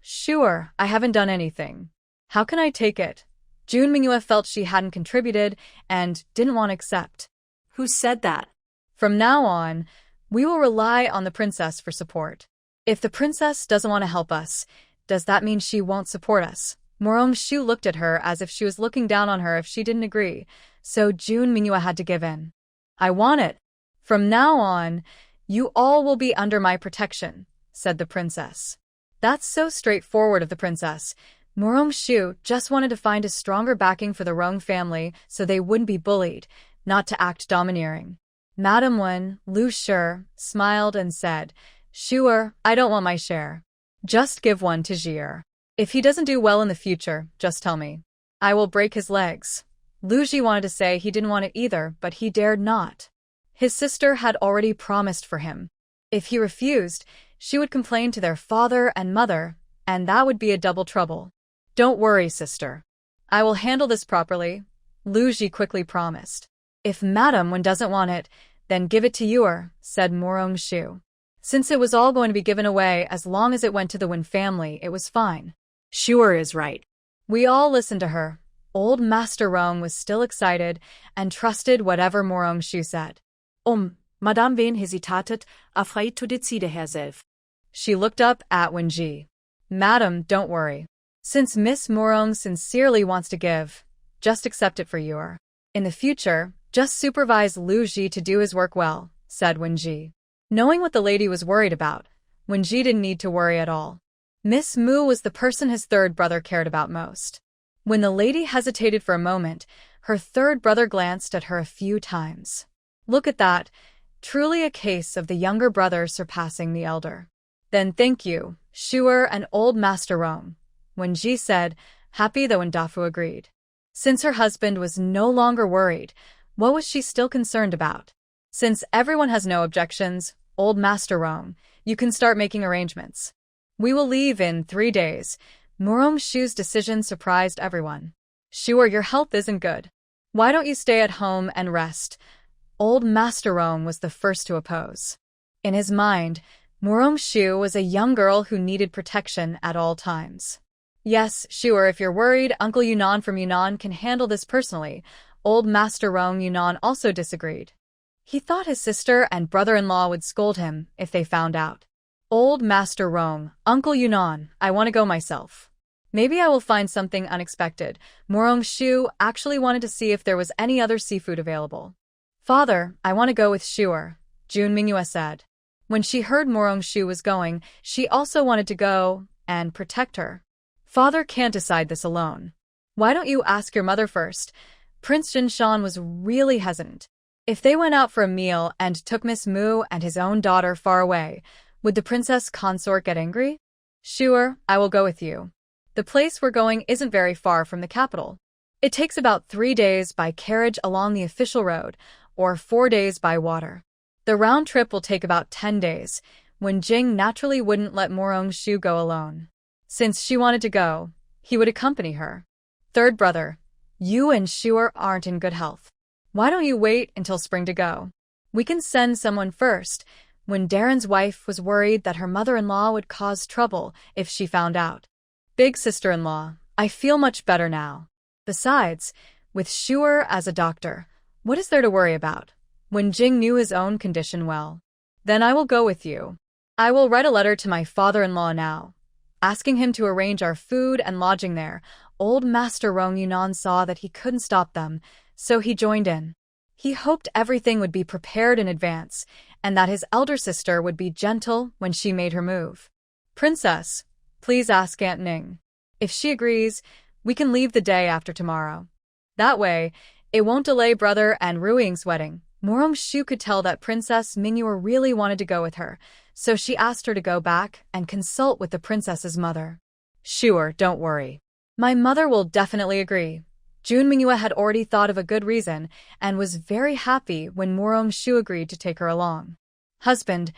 Sure, I haven't done anything. How can I take it? Jun Mingyue felt she hadn't contributed and didn't want to accept. Who said that? From now on, we will rely on the princess for support. If the princess doesn't want to help us, does that mean she won't support us? Morong Shu looked at her as if she was looking down on her if she didn't agree, so Jun Mingyue had to give in. I want it. From now on, you all will be under my protection, said the princess. That's so straightforward of the princess. Morong Shu just wanted to find a stronger backing for the Rong family so they wouldn't be bullied, not to act domineering. Madame Wen, Lu Shi, smiled and said, Sure, I don't want my share. Just give one to Jie. If he doesn't do well in the future, just tell me. I will break his legs. Lu Ji wanted to say he didn't want it either, but he dared not. His sister had already promised for him. If he refused, she would complain to their father and mother, and that would be a double trouble. Don't worry, sister. I will handle this properly, Lu Ji quickly promised. If Madame Wen doesn't want it, then give it to you, said Morong Shu. Since it was all going to be given away as long as it went to the Wen family, it was fine. Sure is right. We all listened to her. Old Master Rong was still excited and trusted whatever Morong Shu said. Madame Wen hesitated, afraid to decide herself. She looked up at Wenji. Madam, don't worry. Since Miss Morong sincerely wants to give, just accept it for you. In the future, just supervise Lu Ji to do his work well, said Wenji. Knowing what the lady was worried about, Wenji didn't need to worry at all. Miss Mu was the person his third brother cared about most. When the lady hesitated for a moment, her third brother glanced at her a few times. Look at that, truly a case of the younger brother surpassing the elder. Then thank you, Shuer and Old Master Rong. Wenji said, happy though Dafu agreed. Since her husband was no longer worried, what was she still concerned about? Since everyone has no objections, Old Master Rong, you can start making arrangements. We will leave in 3 days. Morong Shu's decision surprised everyone. Sure, your health isn't good. Why don't you stay at home and rest? Old Master Rong was the first to oppose. In his mind, Morong Shu was a young girl who needed protection at all times. Yes, sure, if you're worried, Uncle Yunan from Yunan can handle this personally. Old Master Rong Yunan also disagreed. He thought his sister and brother-in-law would scold him if they found out. Old Master Rong, Uncle Yunan, I want to go myself. Maybe I will find something unexpected. Morong Shu actually wanted to see if there was any other seafood available. Father, I want to go with Shuer, Jun Mingyue said. When she heard Morong Shu was going, she also wanted to go and protect her. Father can't decide this alone. Why don't you ask your mother first? Prince Jinshan was really hesitant. If they went out for a meal and took Miss Mu and his own daughter far away, would the princess consort get angry? Sure, I will go with you. The place we're going isn't very far from the capital. It takes about 3 days by carriage along the official road, or 4 days by water. The round trip will take about 10 days, when Jing naturally wouldn't let Morong-shu go alone. Since she wanted to go, he would accompany her. Third brother, you and Shuer aren't in good health. Why don't you wait until spring to go? We can send someone first, when Darren's wife was worried that her mother-in-law would cause trouble if she found out. Big sister-in-law, I feel much better now. Besides, with Shuer as a doctor, what is there to worry about? When Jing knew his own condition well. Then I will go with you. I will write a letter to my father-in-law now, asking him to arrange our food and lodging there. Old Master Rong Yunan saw that he couldn't stop them, so he joined in. He hoped everything would be prepared in advance, and that his elder sister would be gentle when she made her move. Princess, please ask Aunt Ning. If she agrees, we can leave the day after tomorrow. That way, it won't delay brother and Ruiying's wedding. Morong-shu could tell that Princess Mingyur really wanted to go with her, so she asked her to go back and consult with the princess's mother. Sure, don't worry. My mother will definitely agree. Jun Mingyue had already thought of a good reason and was very happy when Morong-shu agreed to take her along. Husband,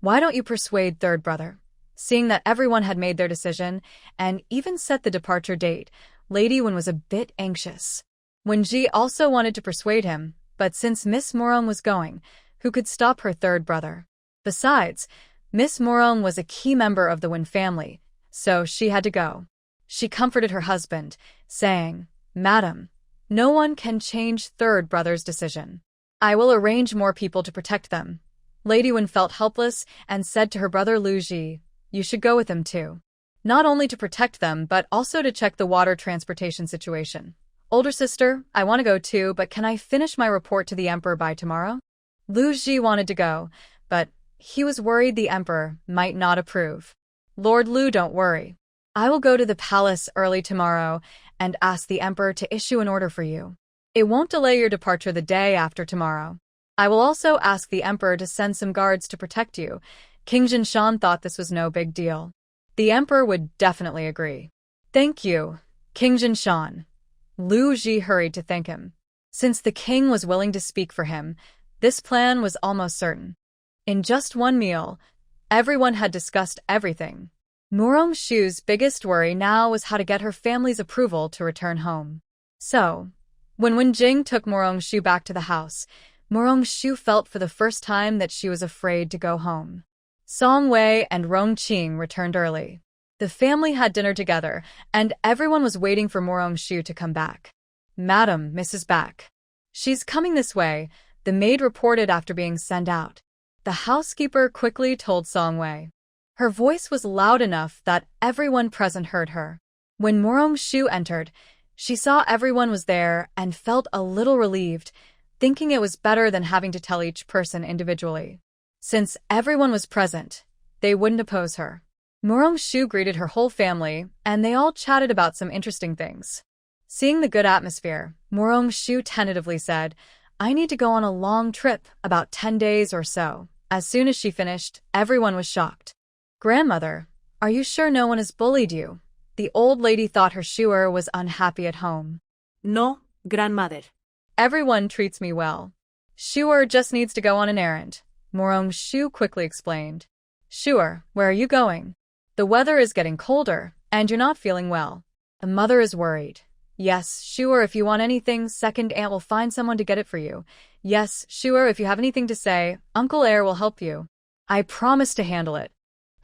why don't you persuade third brother? Seeing that everyone had made their decision and even set the departure date, Lady Wen was a bit anxious. Wenji also wanted to persuade him, but since Miss Morong was going, who could stop her third brother? Besides, Miss Morong was a key member of the Wen family, so she had to go. She comforted her husband, saying, Madam, no one can change third brother's decision. I will arrange more people to protect them. Lady Wen felt helpless and said to her brother Lu Ji, you should go with him too. Not only to protect them, but also to check the water transportation situation. Older sister, I want to go too, but can I finish my report to the emperor by tomorrow? Lu Ji wanted to go, but he was worried the emperor might not approve. Lord Lu, don't worry. I will go to the palace early tomorrow and ask the emperor to issue an order for you. It won't delay your departure the day after tomorrow. I will also ask the emperor to send some guards to protect you. King Jinshan thought this was no big deal. The emperor would definitely agree. Thank you, King Jinshan. Lu Ji hurried to thank him. Since the king was willing to speak for him, this plan was almost certain. In just one meal, everyone had discussed everything. Morong-shu's biggest worry now was how to get her family's approval to return home. So, when Wen Jing took Morong-shu back to the house, Morong-shu felt for the first time that she was afraid to go home. Song Wei and Rong Qing returned early. The family had dinner together, and everyone was waiting for Morong-shu to come back. Madam, Mrs. back. She's coming this way, the maid reported after being sent out. The housekeeper quickly told Song Wei. Her voice was loud enough that everyone present heard her. When Morong-shu entered, she saw everyone was there and felt a little relieved, thinking it was better than having to tell each person individually. Since everyone was present, they wouldn't oppose her. Morong-shu greeted her whole family, and they all chatted about some interesting things. Seeing the good atmosphere, Morong-shu tentatively said, I need to go on a long trip, about 10 days or so. As soon as she finished, everyone was shocked. Grandmother, are you sure no one has bullied you? The old lady thought her Shuer was unhappy at home. No, grandmother. Everyone treats me well. Shuer just needs to go on an errand, Morong-shu quickly explained. Shuer, where are you going? The weather is getting colder, and you're not feeling well. The mother is worried. Yes, Shuer, if you want anything, second aunt will find someone to get it for you. Yes, Shuer, if you have anything to say, Uncle Air will help you. I promise to handle it.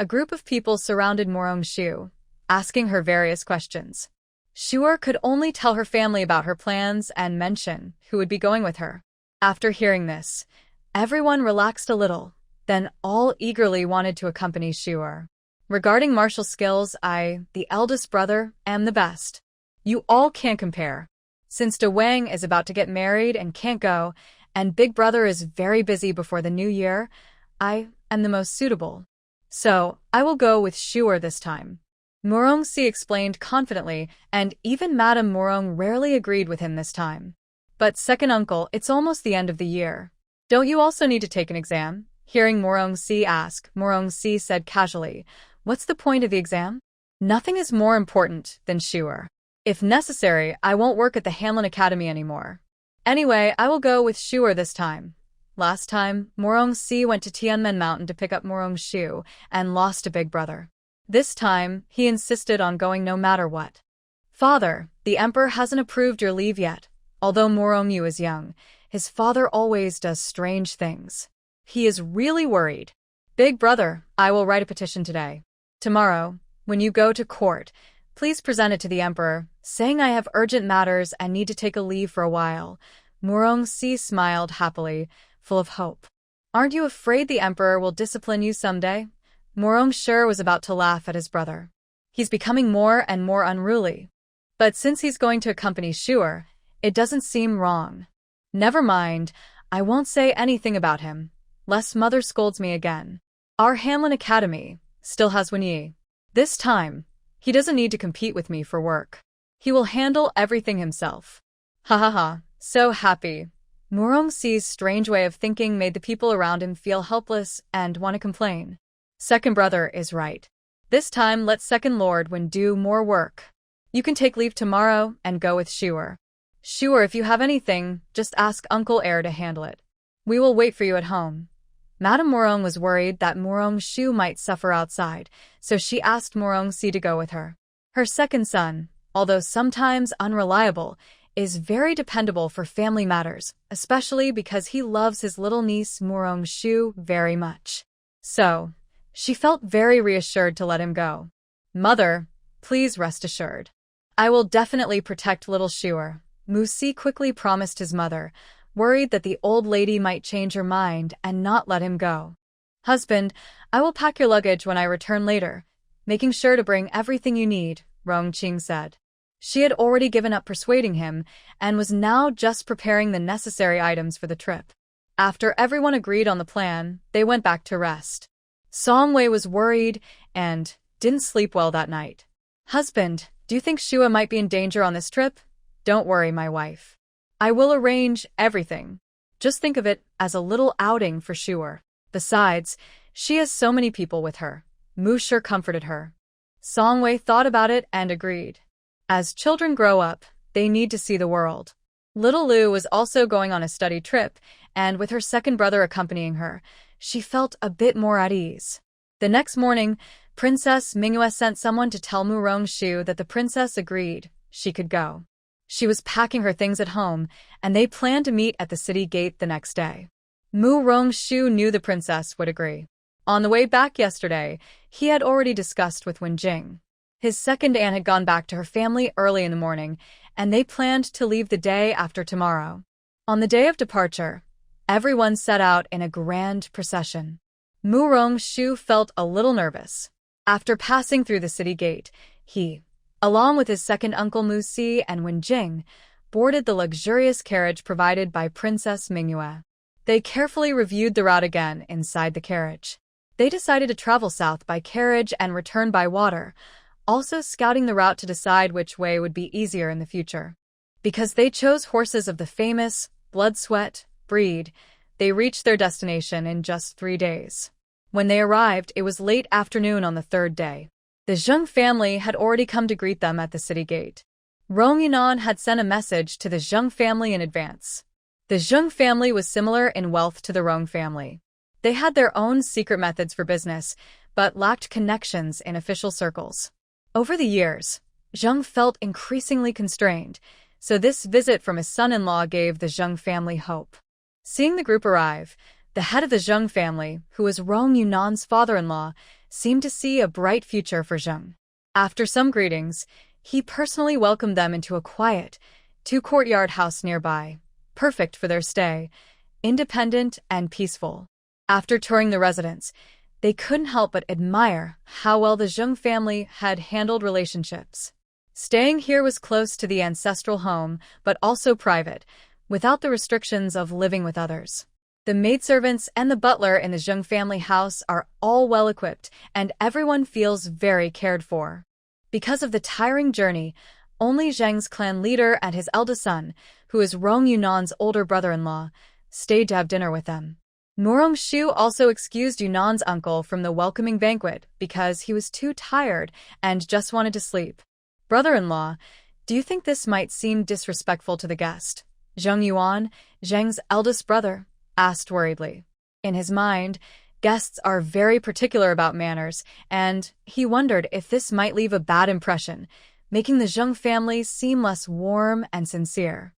A group of people surrounded Morong-shu, asking her various questions. Shuer could only tell her family about her plans and mention who would be going with her. After hearing this, everyone relaxed a little, then all eagerly wanted to accompany Shuer. Regarding martial skills, I, the eldest brother, am the best. You all can't compare. Since De Wang is about to get married and can't go, and Big Brother is very busy before the new year, I am the most suitable. So, I will go with Shuer this time. Morong-si explained confidently, and even Madame Morong rarely agreed with him this time. But second uncle, it's almost the end of the year. Don't you also need to take an exam? Hearing Morong-si ask, Morong-si said casually, what's the point of the exam? Nothing is more important than sure. If necessary, I won't work at the Hanlon Academy anymore. Anyway, I will go with Shuer this time. Last time, Morong-si went to Tianmen Mountain to pick up Morong-shu and lost a big brother. This time, he insisted on going no matter what. Father, the emperor hasn't approved your leave yet. Although Morong-yu is young, his father always does strange things. He is really worried. Big brother, I will write a petition today. Tomorrow, when you go to court, please present it to the emperor, saying I have urgent matters and need to take a leave for a while. Morong-si smiled happily, full of hope. Aren't you afraid the emperor will discipline you someday? Morong-shu was about to laugh at his brother. He's becoming more and more unruly. But since he's going to accompany Shuer, it doesn't seem wrong. Never mind, I won't say anything about him, lest mother scolds me again. Our Hanlon Academy still has Wenyi. This time, he doesn't need to compete with me for work. He will handle everything himself. Ha ha ha, so happy. Morong-si's strange way of thinking made the people around him feel helpless and want to complain. Second brother is right. This time let second lord Wen do more work. You can take leave tomorrow and go with Shuer. Sure, if you have anything, just ask Uncle Heir to handle it. We will wait for you at home. Madame Morong was worried that Morong-shu might suffer outside, so she asked Morong-si to go with her. Her second son, although sometimes unreliable, is very dependable for family matters, especially because he loves his little niece Morong-shu very much. So, she felt very reassured to let him go. Mother, please rest assured. I will definitely protect little Shuer. Musi quickly promised his mother, worried that the old lady might change her mind and not let him go. Husband, I will pack your luggage when I return later, making sure to bring everything you need, Rong-ching said. She had already given up persuading him and was now just preparing the necessary items for the trip. After everyone agreed on the plan, they went back to rest. Song-wei was worried and didn't sleep well that night. Husband, do you think Shua might be in danger on this trip? Don't worry, my wife. I will arrange everything. Just think of it as a little outing for Shuer. Besides, she has so many people with her. Mu sure comforted her. Song-wei thought about it and agreed. As children grow up, they need to see the world. Little Lu was also going on a study trip, and with her second brother accompanying her, she felt a bit more at ease. The next morning, Princess Manhwa sent someone to tell Morong-shu that the princess agreed she could go. She was packing her things at home, and they planned to meet at the city gate the next day. Morong-shu knew the princess would agree. On the way back yesterday, he had already discussed with Wen-jing. His second aunt had gone back to her family early in the morning, and they planned to leave the day after tomorrow. On the day of departure, everyone set out in a grand procession. Morong-shu felt a little nervous. After passing through the city gate, he, along with his second uncle Musi and Wen-jing, boarded the luxurious carriage provided by Princess Manhwa. They carefully reviewed the route again inside the carriage. They decided to travel south by carriage and return by water, also scouting the route to decide which way would be easier in the future. Because they chose horses of the famous blood sweat breed, they reached their destination in just 3 days. When they arrived, it was late afternoon on the third day. The Zheng family had already come to greet them at the city gate. Rong Yunan had sent a message to the Zheng family in advance. The Zheng family was similar in wealth to the Rong family. They had their own secret methods for business, but lacked connections in official circles. Over the years, Zheng felt increasingly constrained, so this visit from his son-in-law gave the Zheng family hope. Seeing the group arrive, the head of the Zheng family, who was Rong Yunan's father-in-law, seemed to see a bright future for Zheng. After some greetings, he personally welcomed them into a quiet, 2-courtyard house nearby, perfect for their stay, independent and peaceful. After touring the residence, they couldn't help but admire how well the Zheng family had handled relationships. Staying here was close to the ancestral home, but also private, without the restrictions of living with others. The maidservants and the butler in the Zheng family house are all well-equipped, and everyone feels very cared for. Because of the tiring journey, only Zheng's clan leader and his eldest son, who is Rong Yunan's older brother-in-law, stayed to have dinner with them. Morong-shu also excused Yunan's uncle from the welcoming banquet because he was too tired and just wanted to sleep. Brother-in-law, do you think this might seem disrespectful to the guest? Zheng Yuan, Zheng's eldest brother, asked worriedly. In his mind, guests are very particular about manners, and he wondered if this might leave a bad impression, making the Zheng family seem less warm and sincere.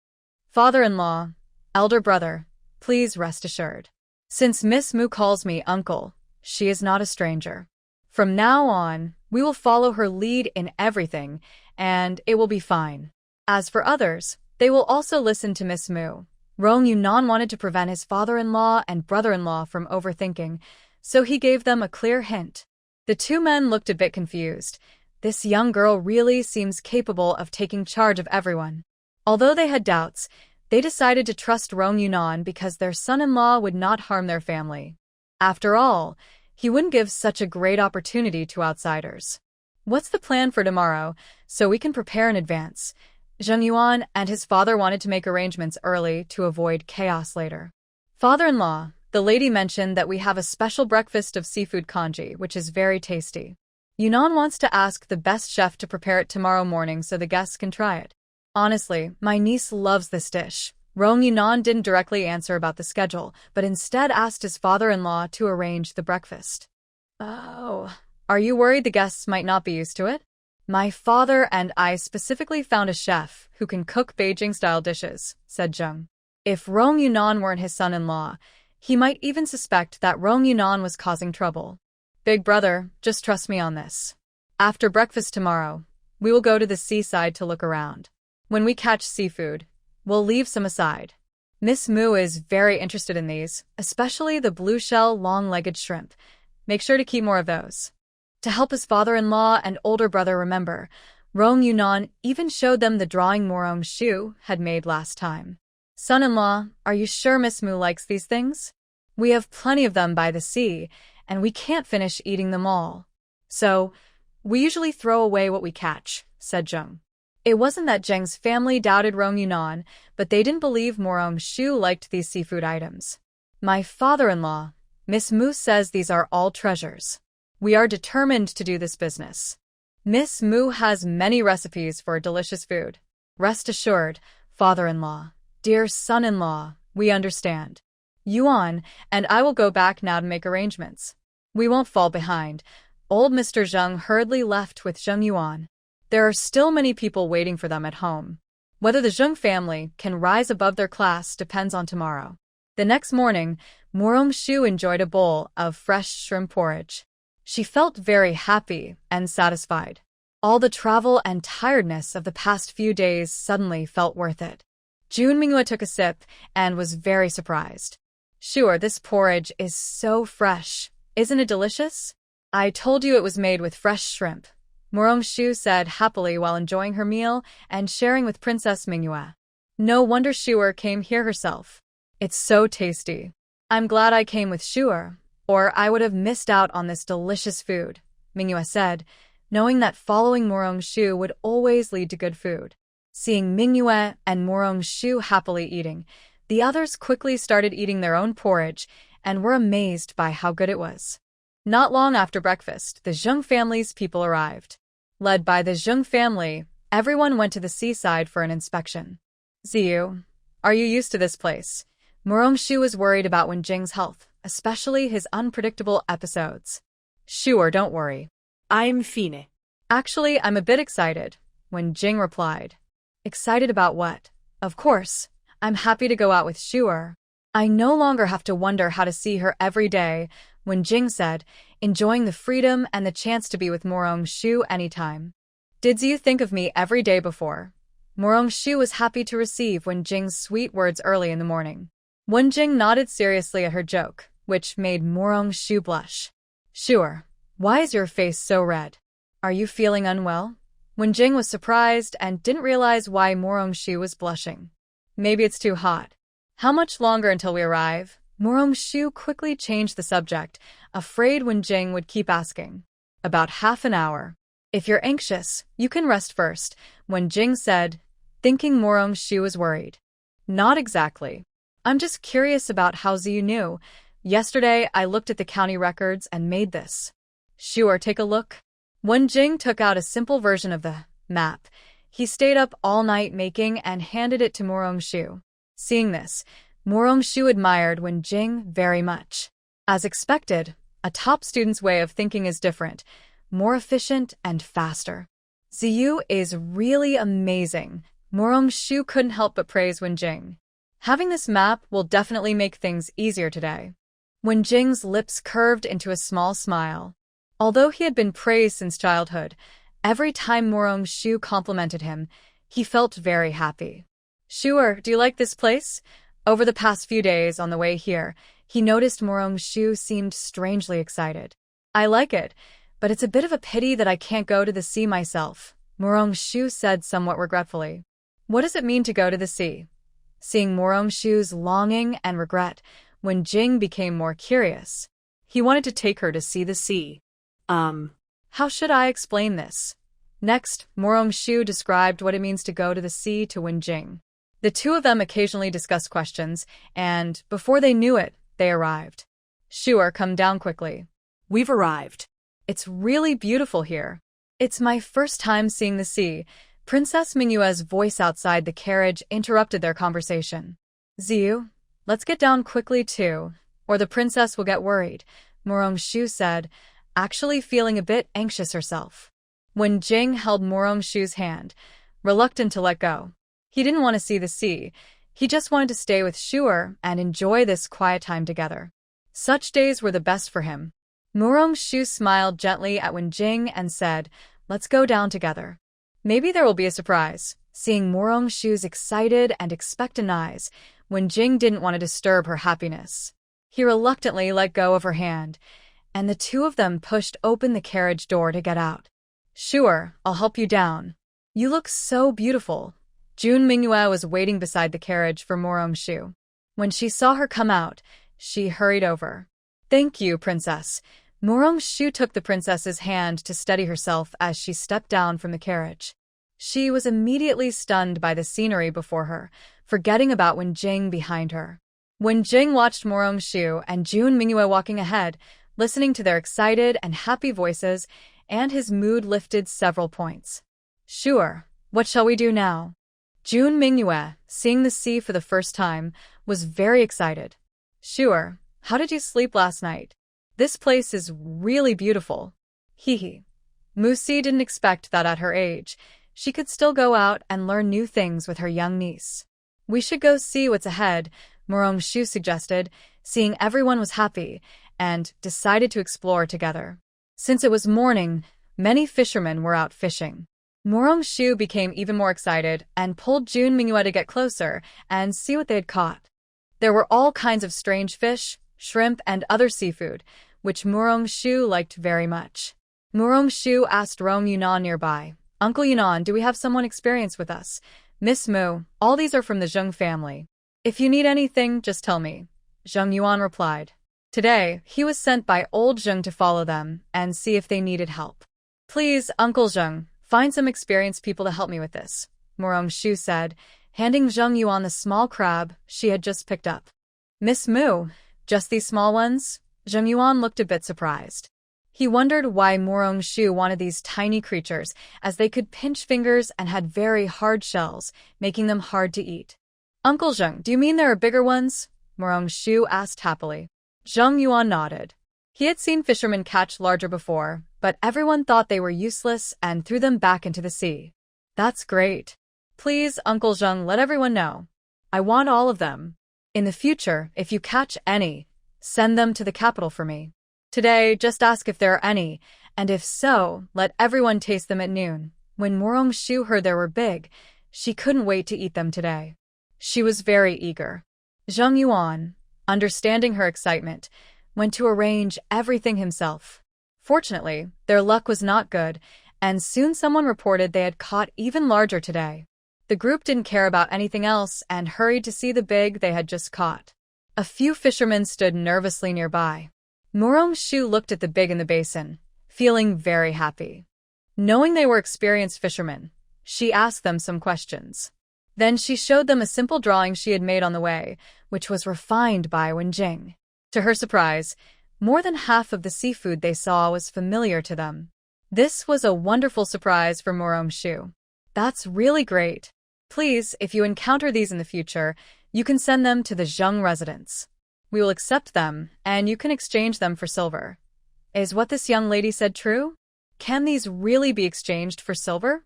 Father-in-law, elder brother, please rest assured. Since Miss Mu calls me uncle, she is not a stranger. From now on, we will follow her lead in everything, and it will be fine. As for others, they will also listen to Miss Mu. Rong Yunan wanted to prevent his father-in-law and brother-in-law from overthinking, so he gave them a clear hint. The two men looked a bit confused. This young girl really seems capable of taking charge of everyone. Although they had doubts, they decided to trust Rong Yunan because their son-in-law would not harm their family. After all, he wouldn't give such a great opportunity to outsiders. What's the plan for tomorrow, so we can prepare in advance? Zheng Yuan and his father wanted to make arrangements early to avoid chaos later. Father-in-law, the lady mentioned that we have a special breakfast of seafood congee, which is very tasty. Yunan wants to ask the best chef to prepare it tomorrow morning so the guests can try it. Honestly, my niece loves this dish. Rong Yunan didn't directly answer about the schedule, but instead asked his father-in-law to arrange the breakfast. Oh, are you worried the guests might not be used to it? My father and I specifically found a chef who can cook Beijing-style dishes, said Zheng. If Rong Yunan weren't his son-in-law, he might even suspect that Rong Yunan was causing trouble. Big brother, just trust me on this. After breakfast tomorrow, we will go to the seaside to look around. When we catch seafood, we'll leave some aside. Miss Mu is very interested in these, especially the blue-shell long-legged shrimp. Make sure to keep more of those. To help his father-in-law and older brother remember, Rong Yunan even showed them the drawing Morong-shu had made last time. Son-in-law, are you sure Miss Mu likes these things? We have plenty of them by the sea, and we can't finish eating them all. So, we usually throw away what we catch, said Zheng. It wasn't that Zheng's family doubted Rong Yunan, but they didn't believe Morong-shu liked these seafood items. My father-in-law, Miss Mu says these are all treasures. We are determined to do this business. Miss Mu has many recipes for delicious food. Rest assured, father-in-law, dear son-in-law, we understand. Yuan and I will go back now to make arrangements. We won't fall behind. Old Mr. Zheng hurriedly left with Zheng Yuan. There are still many people waiting for them at home. Whether the Zheng family can rise above their class depends on tomorrow. The next morning, Morong-shu enjoyed a bowl of fresh shrimp porridge. She felt very happy and satisfied. All the travel and tiredness of the past few days suddenly felt worth it. June Minghua took a sip and was very surprised. Sure, this porridge is so fresh. Isn't it delicious? I told you it was made with fresh shrimp, Morong-shu said happily while enjoying her meal and sharing with Princess Minghua. No wonder Shu'er came here herself. It's so tasty. I'm glad I came with Shu'er, or I would have missed out on this delicious food, Minghua said, knowing that following Morong-shu would always lead to good food. Seeing Minghua and Morong-shu happily eating, the others quickly started eating their own porridge and were amazed by how good it was. Not long after breakfast, the Zheng family's people arrived. Led by the Zheng family, everyone went to the seaside for an inspection. Ziyu, are you used to this place? Morong-shu was worried about Wen Jing's health, especially his unpredictable episodes. Sure, don't worry. I'm fine. Actually, I'm a bit excited, Wen Jing replied. Excited about what? Of course, I'm happy to go out with Shu'er. I no longer have to wonder how to see her every day, Wen Jing said, enjoying the freedom and the chance to be with Morong-shu anytime. Did Ziyu think of me every day before? Morong-shu was happy to receive Wen Jing's sweet words early in the morning. Wen Jing nodded seriously at her joke, which made Morong-shu blush. Sure, why is your face so red? Are you feeling unwell? Wen Jing was surprised and didn't realize why Morong-shu was blushing. Maybe it's too hot. How much longer until we arrive? Morong-shu quickly changed the subject, afraid Wen Jing would keep asking. About half an hour. If you're anxious, you can rest first, Wen Jing said, thinking Morong-shu was worried. Not exactly. I'm just curious about how Ziyu knew. Yesterday, I looked at the county records and made this. Sure, take a look. When Jing took out a simple version of the map, he stayed up all night making and handed it to Morongshu. Seeing this, Morongshu admired Wen Jing very much. As expected, a top student's way of thinking is different, more efficient and faster. Ziyu is really amazing. Morongshu couldn't help but praise Wen Jing. Having this map will definitely make things easier today. Wen Jing's lips curved into a small smile. Although he had been praised since childhood, every time Morongshu complimented him, he felt very happy. Sure, do you like this place? Over the past few days on the way here, he noticed Morongshu seemed strangely excited. I like it, but it's a bit of a pity that I can't go to the sea myself, Morongshu said somewhat regretfully. What does it mean to go to the sea? Seeing Morongshu's longing and regret, Wen Jing became more curious. He wanted to take her to see the sea. How should I explain this? Next, Morongshu described what it means to go to the sea to Wen Jing. The two of them occasionally discussed questions, and, before they knew it, they arrived. Sure, come down quickly. We've arrived. It's really beautiful here. It's my first time seeing the sea. Princess Mingyue's voice outside the carriage interrupted their conversation. Ziyu, let's get down quickly too, or the princess will get worried, Morongshu said, actually feeling a bit anxious herself. Wen Jing held Morongshu's hand, reluctant to let go. He didn't want to see the sea. He just wanted to stay with Shu'er and enjoy this quiet time together. Such days were the best for him. Morongshu smiled gently at Wen Jing and said, let's go down together. Maybe there will be a surprise. Seeing Morongshu's excited and expectant eyes, Wen Jing didn't want to disturb her happiness. He reluctantly let go of her hand, and the two of them pushed open the carriage door to get out. Sure, I'll help you down. You look so beautiful. June Mingyue was waiting beside the carriage for Morongshu. When she saw her come out, she hurried over. Thank you, princess. Morongshu took the princess's hand to steady herself as she stepped down from the carriage. She was immediately stunned by the scenery before her, forgetting about Wen Jing behind her. Wen Jing watched Morongshu and June Mingyue walking ahead, listening to their excited and happy voices, and his mood lifted several points. Sure, what shall we do now? June Mingyue, seeing the sea for the first time, was very excited. Sure, how did you sleep last night? This place is really beautiful. Hee. Musi didn't expect that at her age, she could still go out and learn new things with her young niece. We should go see what's ahead, Morongshu suggested, seeing everyone was happy, and decided to explore together. Since it was morning, many fishermen were out fishing. Morongshu became even more excited and pulled June Mingyue to get closer and see what they had caught. There were all kinds of strange fish, shrimp, and other seafood, which Morongshu liked very much. Morongshu asked Rong Yunan nearby, Uncle Yunan, do we have someone experienced with us? Miss Mu, all these are from the Zheng family. If you need anything, just tell me. Zheng Yuan replied. Today, he was sent by old Zheng to follow them and see if they needed help. Please, Uncle Zheng, find some experienced people to help me with this, Morongshu said, handing Zheng Yuan the small crab she had just picked up. Miss Mu, just these small ones? Zheng Yuan looked a bit surprised. He wondered why Morongshu wanted these tiny creatures, as they could pinch fingers and had very hard shells, making them hard to eat. Uncle Zheng, do you mean there are bigger ones? Morongshu asked happily. Zheng Yuan nodded. He had seen fishermen catch larger before, but everyone thought they were useless and threw them back into the sea. That's great. Please, Uncle Zheng, let everyone know. I want all of them. In the future, if you catch any, send them to the capital for me. Today, just ask if there are any, and if so, let everyone taste them at noon. When Morongshu heard there were big, she couldn't wait to eat them today. She was very eager. Zheng Yuan, understanding her excitement, went to arrange everything himself. Fortunately, their luck was not good, and soon someone reported they had caught even larger today. The group didn't care about anything else and hurried to see the big they had just caught. A few fishermen stood nervously nearby. Morongshu looked at the big in the basin, feeling very happy. Knowing they were experienced fishermen, she asked them some questions. Then she showed them a simple drawing she had made on the way, which was refined by Wenjing. To her surprise, more than half of the seafood they saw was familiar to them. This was a wonderful surprise for Murong-shu. That's really great. Please, if you encounter these in the future, you can send them to the Zheng residence. We will accept them, and you can exchange them for silver. Is what this young lady said true? Can these really be exchanged for silver?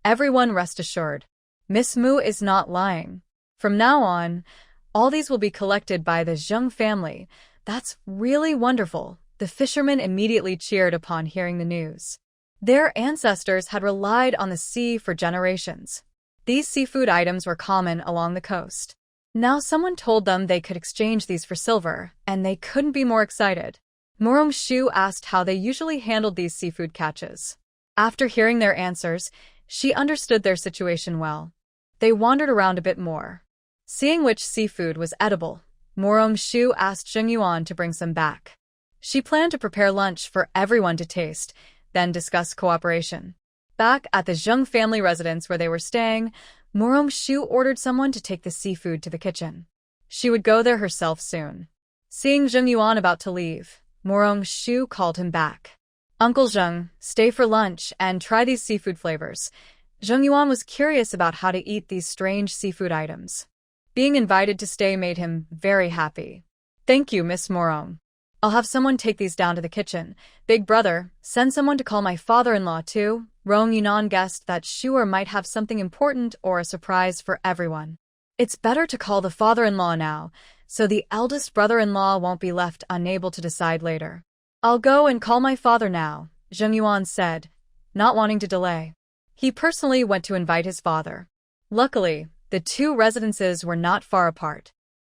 Everyone rest assured. Miss Mu is not lying. From now on, all these will be collected by the Zheng family. That's really wonderful. The fishermen immediately cheered upon hearing the news. Their ancestors had relied on the sea for generations. These seafood items were common along the coast. Now someone told them they could exchange these for silver, and they couldn't be more excited. Murong-shu asked how they usually handled these seafood catches. After hearing their answers, she understood their situation well. They wandered around a bit more. Seeing which seafood was edible, Murong-shu asked Zheng Yuan to bring some back. She planned to prepare lunch for everyone to taste, then discuss cooperation. Back at the Zheng family residence where they were staying, Murong-shu ordered someone to take the seafood to the kitchen. She would go there herself soon. Seeing Zheng Yuan about to leave, Murong-shu called him back. Uncle Zheng, stay for lunch and try these seafood flavors. Zheng Yuan was curious about how to eat these strange seafood items. Being invited to stay made him very happy. Thank you, Miss Murong. I'll have someone take these down to the kitchen. Big brother, send someone to call my father-in-law too. Rong Yunan guessed that Shuer might have something important or a surprise for everyone. It's better to call the father-in-law now, so the eldest brother-in-law won't be left unable to decide later. I'll go and call my father now, Zheng Yuan said, not wanting to delay. He personally went to invite his father. Luckily, the two residences were not far apart.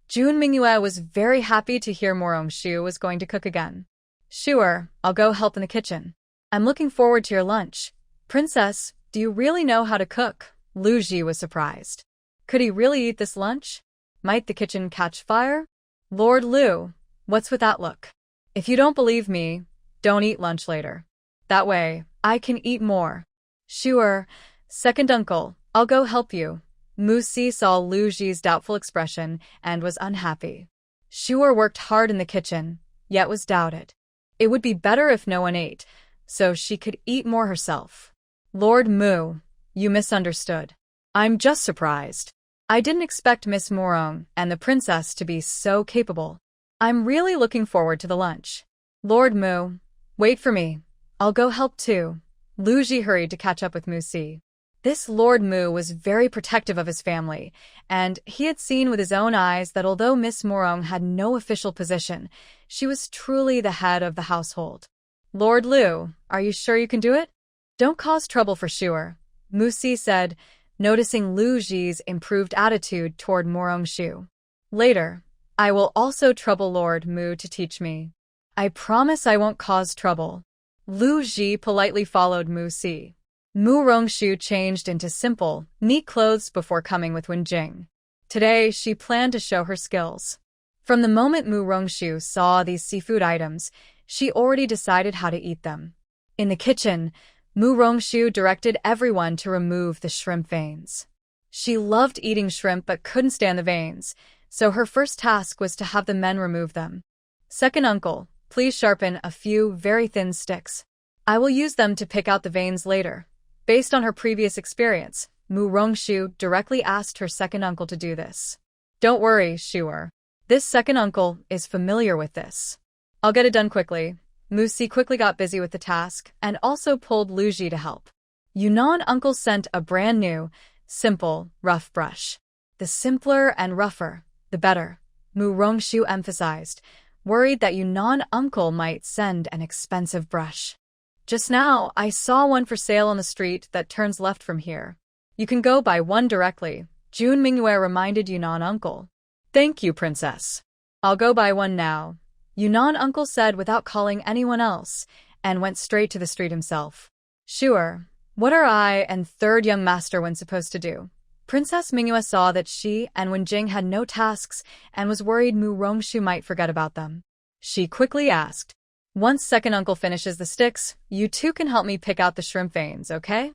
Jun Mingyue was very happy to hear Murong-shu was going to cook again. Sure, I'll go help in the kitchen. I'm looking forward to your lunch. Princess, do you really know how to cook? Lu Ji was surprised. Could he really eat this lunch? Might the kitchen catch fire? Lord Lu, what's with that look? If you don't believe me, don't eat lunch later. That way, I can eat more. Sure, second uncle, I'll go help you. Mu Si saw Lu Ji's doubtful expression and was unhappy. Shuer worked hard in the kitchen, yet was doubted. It would be better if no one ate, so she could eat more herself. Lord Mu, you misunderstood. I'm just surprised. I didn't expect Miss Murong and the princess to be so capable. I'm really looking forward to the lunch. Lord Mu, wait for me. I'll go help too. Lu Ji hurried to catch up with Mu Si. This Lord Mu was very protective of his family, and he had seen with his own eyes that although Miss Murong had no official position, she was truly the head of the household. Lord Lu, are you sure you can do it? Don't cause trouble for Shuer, Mu Si said, noticing Lu Ji's improved attitude toward Murong-shu. Later, I will also trouble Lord Mu to teach me. I promise I won't cause trouble. Lu Ji politely followed Mu Si. Murong-shu changed into simple, neat clothes before coming with Wenjing. Today, she planned to show her skills. From the moment Murong-shu saw these seafood items, she already decided how to eat them. In the kitchen, Murong-shu directed everyone to remove the shrimp veins. She loved eating shrimp but couldn't stand the veins, so her first task was to have the men remove them. Second uncle, please sharpen a few very thin sticks. I will use them to pick out the veins later. Based on her previous experience, Murong-shu directly asked her second uncle to do this. Don't worry, Shuer. This second uncle is familiar with this. I'll get it done quickly. Mu Si quickly got busy with the task and also pulled Lu Ji to help. Yunnan uncle sent a brand new, simple, rough brush. The simpler and rougher, the better, Murong-shu emphasized, worried that Yunnan uncle might send an expensive brush. Just now, I saw one for sale on the street that turns left from here. You can go buy one directly, Jun Mingyue reminded Yunnan uncle. Thank you, princess. I'll go buy one now, Yunnan uncle said without calling anyone else, and went straight to the street himself. Sure, what are I and third young master Wen supposed to do? Princess Mingyue saw that she and Wenjing had no tasks and was worried Murong-shu might forget about them. She quickly asked, once second uncle finishes the sticks, you two can help me pick out the shrimp veins, okay?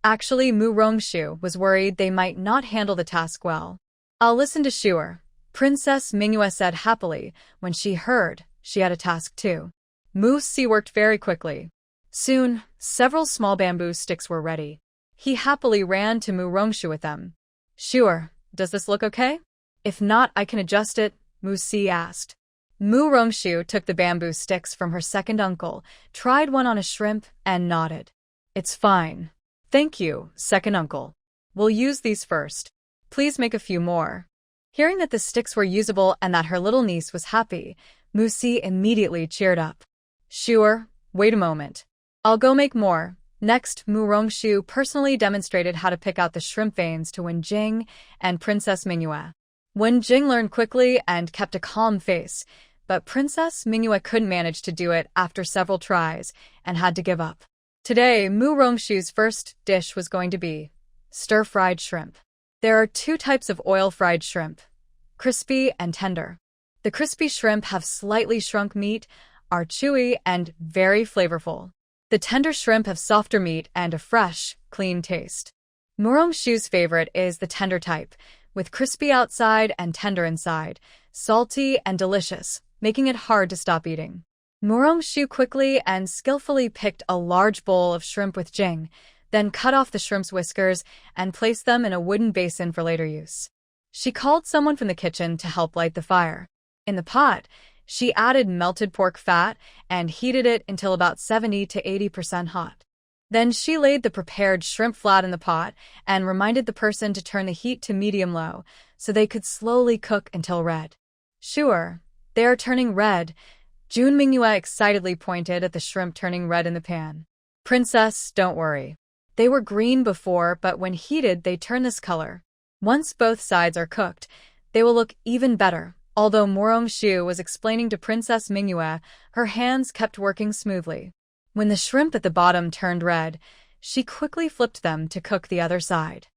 Actually, Mu Rongshu was worried they might not handle the task well. I'll listen to Shuer, Princess Mingyue said happily when she heard she had a task too. Mu Si worked very quickly. Soon, several small bamboo sticks were ready. He happily ran to Mu Rongshu with them. Shuer, does this look okay? If not, I can adjust it, Mu Si asked. Mu Rongshu took the bamboo sticks from her second uncle, tried one on a shrimp, and nodded. It's fine. Thank you, second uncle. We'll use these first. Please make a few more. Hearing that the sticks were usable and that her little niece was happy, Mu Si immediately cheered up. Sure, wait a moment. I'll go make more. Next, Mu Rongshu personally demonstrated how to pick out the shrimp veins to Wen Jing and Princess Mingyue. Wen Jing learned quickly and kept a calm face, but Princess Mingyue couldn't manage to do it after several tries and had to give up. Today, Mu Rongshu's first dish was going to be stir-fried shrimp. There are two types of oil-fried shrimp, crispy and tender. The crispy shrimp have slightly shrunk meat, are chewy and very flavorful. The tender shrimp have softer meat and a fresh, clean taste. Mu Rongshu's favorite is the tender type, with crispy outside and tender inside, salty and delicious, making it hard to stop eating. Mu Rongshu quickly and skillfully picked a large bowl of shrimp with Jing, then cut off the shrimp's whiskers and placed them in a wooden basin for later use. She called someone from the kitchen to help light the fire. In the pot, she added melted pork fat and heated it until about 70 to 80% hot. Then she laid the prepared shrimp flat in the pot and reminded the person to turn the heat to medium-low so they could slowly cook until red. Sure, they are turning red. Jun Mingyue excitedly pointed at the shrimp turning red in the pan. Princess, don't worry. They were green before, but when heated, they turn this color. Once both sides are cooked, they will look even better. Although Mu Rongshu was explaining to Princess Mingyue, her hands kept working smoothly. When the shrimp at the bottom turned red, she quickly flipped them to cook the other side.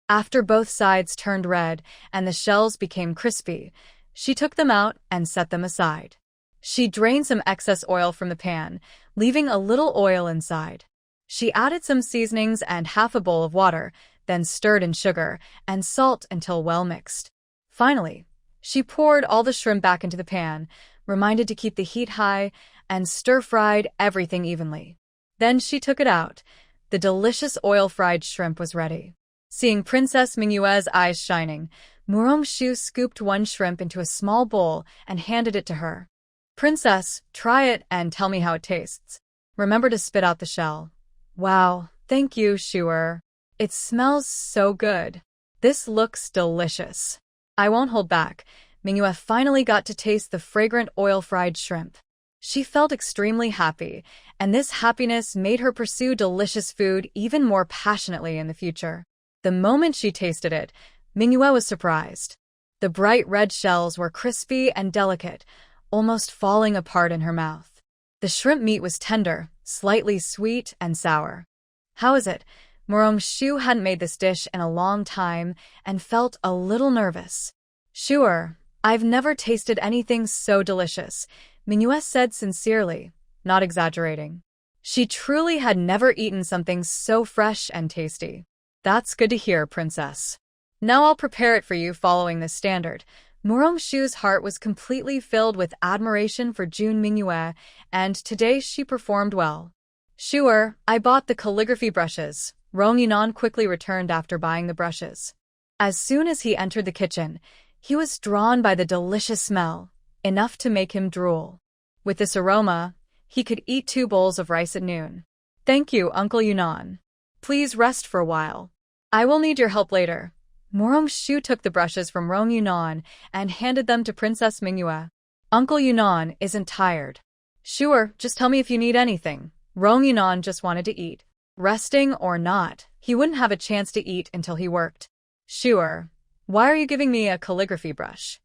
After both sides turned red and the shells became crispy, she took them out and set them aside. She drained some excess oil from the pan, leaving a little oil inside. She added some seasonings and half a bowl of water, then stirred in sugar and salt until well mixed. Finally, she poured all the shrimp back into the pan, reminded to keep the heat high, and stir-fried everything evenly. Then she took it out. The delicious oil-fried shrimp was ready. Seeing Princess Mingyue's eyes shining, Mu Rongshu scooped one shrimp into a small bowl and handed it to her. Princess, try it and tell me how it tastes. Remember to spit out the shell. Wow, thank you, Shuer. It smells so good. This looks delicious. I won't hold back. Mingyue finally got to taste the fragrant oil-fried shrimp. She felt extremely happy, and this happiness made her pursue delicious food even more passionately in the future. The moment she tasted it, Mingyue was surprised. The bright red shells were crispy and delicate, almost falling apart in her mouth. The shrimp meat was tender, slightly sweet and sour. How is it? Mu Rongshu hadn't made this dish in a long time and felt a little nervous. Sure, I've never tasted anything so delicious, Mingyue said sincerely, not exaggerating. She truly had never eaten something so fresh and tasty. That's good to hear, Princess. Now I'll prepare it for you following this standard. Mu Rongshu's heart was completely filled with admiration for Jun Mingyue, and today she performed well. Sure, I bought the calligraphy brushes. Rong Yunan quickly returned after buying the brushes. As soon as he entered the kitchen, he was drawn by the delicious smell, enough to make him drool. With this aroma, he could eat 2 bowls of rice at noon. Thank you, Uncle Yunan. Please rest for a while. I will need your help later. Mu Rongshu took the brushes from Rong Yunan and handed them to Princess Mingyue. Uncle Yunan isn't tired. Sure, just tell me if you need anything. Rong Yunan just wanted to eat. Resting or not, he wouldn't have a chance to eat until he worked. Sure. Why are you giving me a calligraphy brush?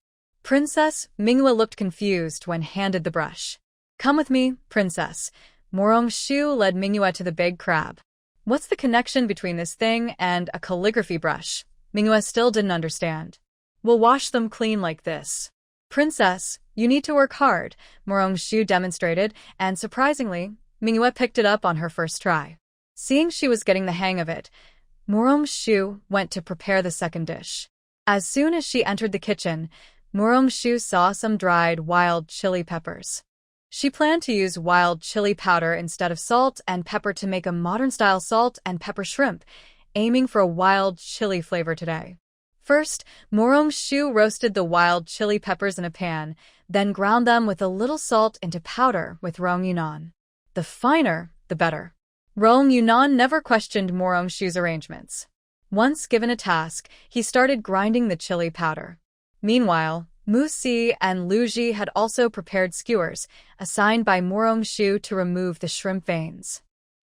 Princess Mingyue looked confused when handed the brush. Come with me, Princess. Mu Rongshu led Mingyue to the big crab. What's the connection between this thing and a calligraphy brush? Mingyue still didn't understand. We'll wash them clean like this. Princess, you need to work hard, Mu Rongshu demonstrated, and surprisingly, Mingyue picked it up on her first try. Seeing she was getting the hang of it, Morong-shu went to prepare the second dish. As soon as she entered the kitchen, Morong-shu saw some dried wild chili peppers. She planned to use wild chili powder instead of salt and pepper to make a modern-style salt and pepper shrimp, aiming for a wild chili flavor today. First, Morong-shu roasted the wild chili peppers in a pan, then ground them with a little salt into powder with Rong Yunan. The finer, the better. Rong Yunan never questioned Morong-shu's arrangements. Once given a task, he started grinding the chili powder. Meanwhile, Mu Si and Lu Ji had also prepared skewers, assigned by Morong-shu to remove the shrimp veins.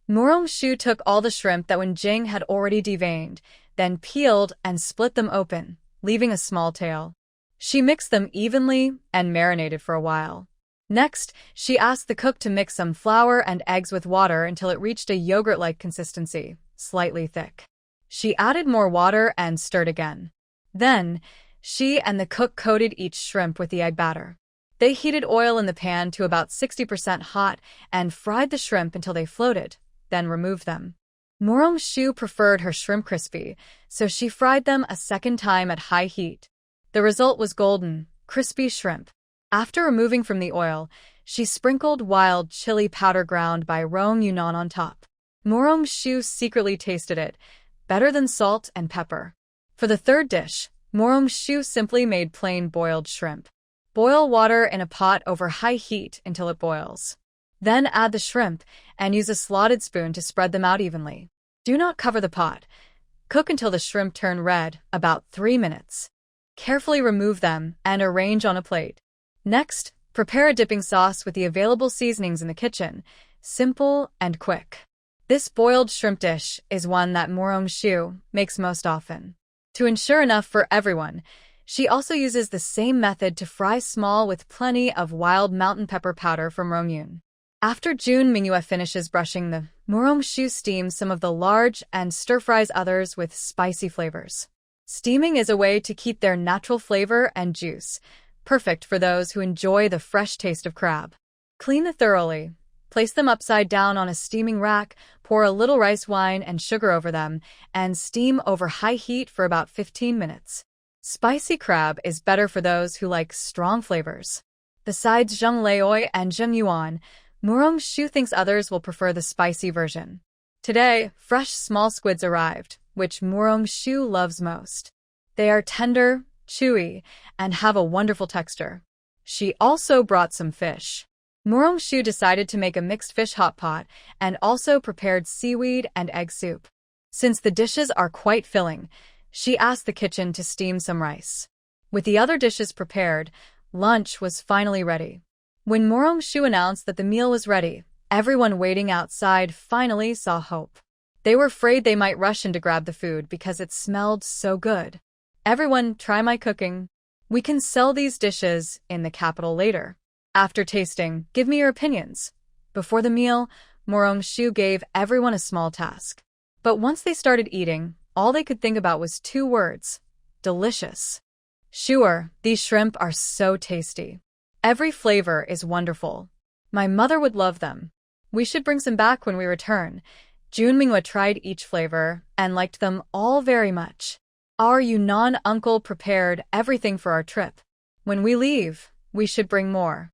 Morong-shu took all the shrimp that Jing had already deveined, then peeled and split them open, leaving a small tail. She mixed them evenly and marinated for a while. Next, she asked the cook to mix some flour and eggs with water until it reached a yogurt-like consistency, slightly thick. She added more water and stirred again. Then, she and the cook coated each shrimp with the egg batter. They heated oil in the pan to about 60% hot and fried the shrimp until they floated, then removed them. Morong-shu preferred her shrimp crispy, so she fried them a second time at high heat. The result was golden, crispy shrimp. After removing from the oil, she sprinkled wild chili powder ground by Rong Yunan on top. Morong-shu secretly tasted it, better than salt and pepper. For the third dish, Morong-shu simply made plain boiled shrimp. Boil water in a pot over high heat until it boils. Then add the shrimp and use a slotted spoon to spread them out evenly. Do not cover the pot. Cook until the shrimp turn red, about 3 minutes. Carefully remove them and arrange on a plate. Next, prepare a dipping sauce with the available seasonings in the kitchen, simple and quick. This boiled shrimp dish is one that Morong-shu makes most often. To ensure enough for everyone, she also uses the same method to fry small with plenty of wild mountain pepper powder from Rongyun. After Jun Mingyue finishes brushing the Morong-shu steams some of the large and stir-fries others with spicy flavors. Steaming is a way to keep their natural flavor and juice, perfect for those who enjoy the fresh taste of crab. Clean them thoroughly. Place them upside down on a steaming rack, pour a little rice wine and sugar over them, and steam over high heat for about 15 minutes. Spicy crab is better for those who like strong flavors. Besides Zheng Leoi and Zheng Yuan, Morong-shu thinks others will prefer the spicy version. Today, fresh small squids arrived, which Morong-shu loves most. They are tender, chewy, and have a wonderful texture. She also brought some fish. Morong-shu decided to make a mixed fish hot pot and also prepared seaweed and egg soup. Since the dishes are quite filling, she asked the kitchen to steam some rice. With the other dishes prepared, lunch was finally ready. When Morong-shu announced that the meal was ready, everyone waiting outside finally saw hope. They were afraid they might rush in to grab the food because it smelled so good. Everyone, try my cooking. We can sell these dishes in the capital later. After tasting, give me your opinions. Before the meal, Morong-shu gave everyone a small task. But once they started eating, all they could think about was 2 words: delicious. Sure, these shrimp are so tasty. Every flavor is wonderful. My mother would love them. We should bring some back when we return. Jun Mingyue tried each flavor and liked them all very much. Our Yunnan uncle prepared everything for our trip. When we leave, we should bring more.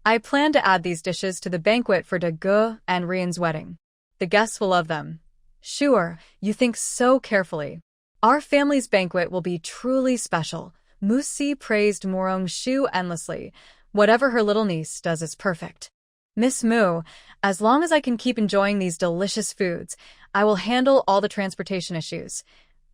I plan to add these dishes to the banquet for De Gu and Rian's wedding. The guests will love them. Sure, you think so carefully. Our family's banquet will be truly special. Mu Si praised Morong-shu endlessly. Whatever her little niece does is perfect. Miss Mu, as long as I can keep enjoying these delicious foods, I will handle all the transportation issues.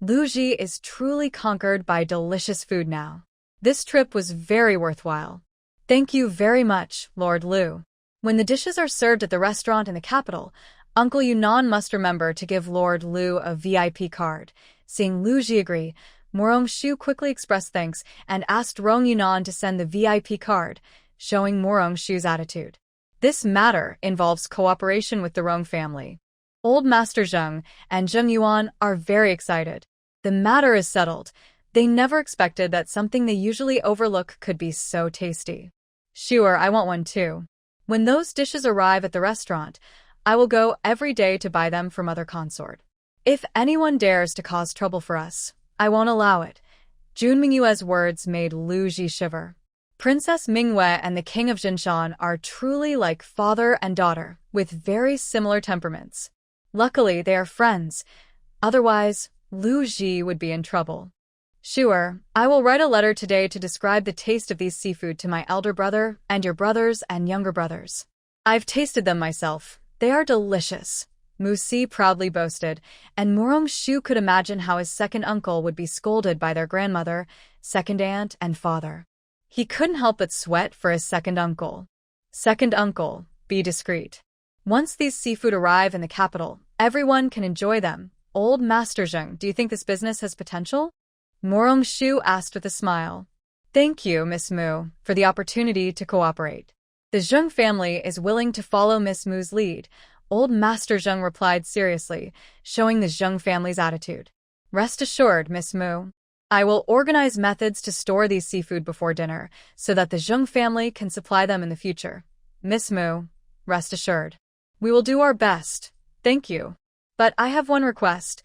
Lu Ji is truly conquered by delicious food now. This trip was very worthwhile. Thank you very much, Lord Lu. When the dishes are served at the restaurant in the capital, Uncle Yunnan must remember to give Lord Lu a VIP card. Seeing Lu Ji agree, Morong-shu quickly expressed thanks and asked Rong Yunnan to send the VIP card, showing Morong-shu's attitude. This matter involves cooperation with the Rong family. Old Master Zheng and Zheng Yuan are very excited. The matter is settled. They never expected that something they usually overlook could be so tasty. Sure, I want one too. When those dishes arrive at the restaurant, I will go every day to buy them for Mother Consort. If anyone dares to cause trouble for us, I won't allow it. Jun Mingyue's words made Lu Ji shiver. Princess Mingyue and the King of Jinshan are truly like father and daughter, with very similar temperaments. Luckily, they are friends. Otherwise, Lu Ji would be in trouble. Sure, I will write a letter today to describe the taste of these seafood to my elder brother and your brothers and younger brothers. I've tasted them myself. They are delicious, Mu Si proudly boasted, and Morong Shu could imagine how his second uncle would be scolded by their grandmother, second aunt, and father. He couldn't help but sweat for his second uncle. Second uncle, be discreet. Once these seafood arrive in the capital, everyone can enjoy them. Old Master Zheng, do you think this business has potential? Morong Shu asked with a smile. Thank you, Miss Mu, for the opportunity to cooperate. The Zheng family is willing to follow Miss Mu's lead, Old Master Zheng replied seriously, showing the Zheng family's attitude. Rest assured, Miss Mu. I will organize methods to store these seafood before dinner, so that the Zheng family can supply them in the future. Miss Mu, rest assured. We will do our best. Thank you. But I have one request.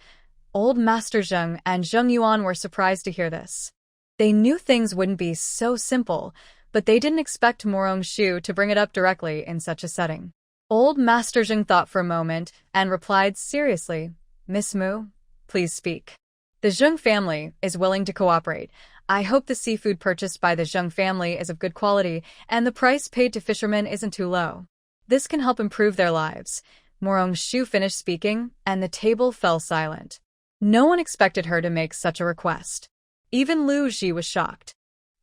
Old Master Zheng and Zheng Yuan were surprised to hear this. They knew things wouldn't be so simple, but they didn't expect Morong Shu to bring it up directly in such a setting. Old Master Zheng thought for a moment and replied seriously, Miss Mu, please speak. The Zheng family is willing to cooperate. I hope the seafood purchased by the Zheng family is of good quality and the price paid to fishermen isn't too low. This can help improve their lives. Morong Shu finished speaking, and the table fell silent. No one expected her to make such a request. Even Lu Ji was shocked.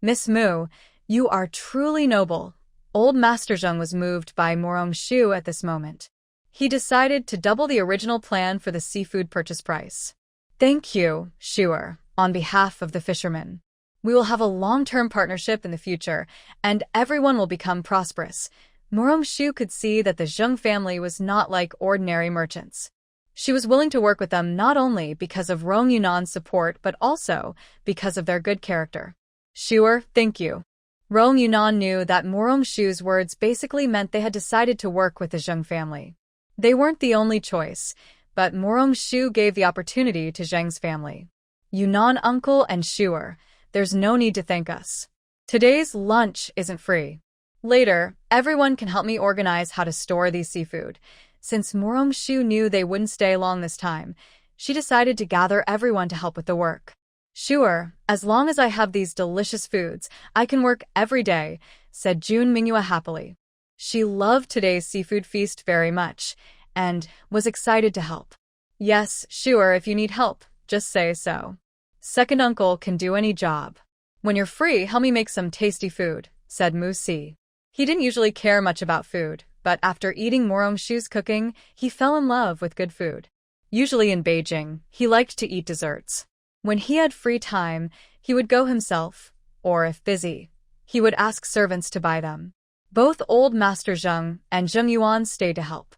Miss Mu, you are truly noble. Old Master Zheng was moved by Morong Shu at this moment. He decided to double the original plan for the seafood purchase price. Thank you, Shuer, on behalf of the fishermen. We will have a long-term partnership in the future, and everyone will become prosperous. Morong Shu could see that the Zheng family was not like ordinary merchants. She was willing to work with them not only because of Rong Yunan's support but also because of their good character. Shuer, thank you. Rong Yunan knew that Morong Shu's words basically meant they had decided to work with the Zheng family. They weren't the only choice, but Morong Shu gave the opportunity to Zheng's family. Yunan uncle and Shuer, there's no need to thank us. Today's lunch isn't free. Later, everyone can help me organize how to store these seafood. Since Morong Shu knew they wouldn't stay long this time, she decided to gather everyone to help with the work. Sure, as long as I have these delicious foods, I can work every day, said Jun Mingyue happily. She loved today's seafood feast very much, and was excited to help. Yes, sure, if you need help, just say so. Second uncle can do any job. When you're free, help me make some tasty food, said Mu Si. He didn't usually care much about food, but after eating Morong Shu's cooking, he fell in love with good food. Usually in Beijing, he liked to eat desserts. When he had free time, he would go himself, or if busy, he would ask servants to buy them. Both Old Master Zheng and Zheng Yuan stayed to help.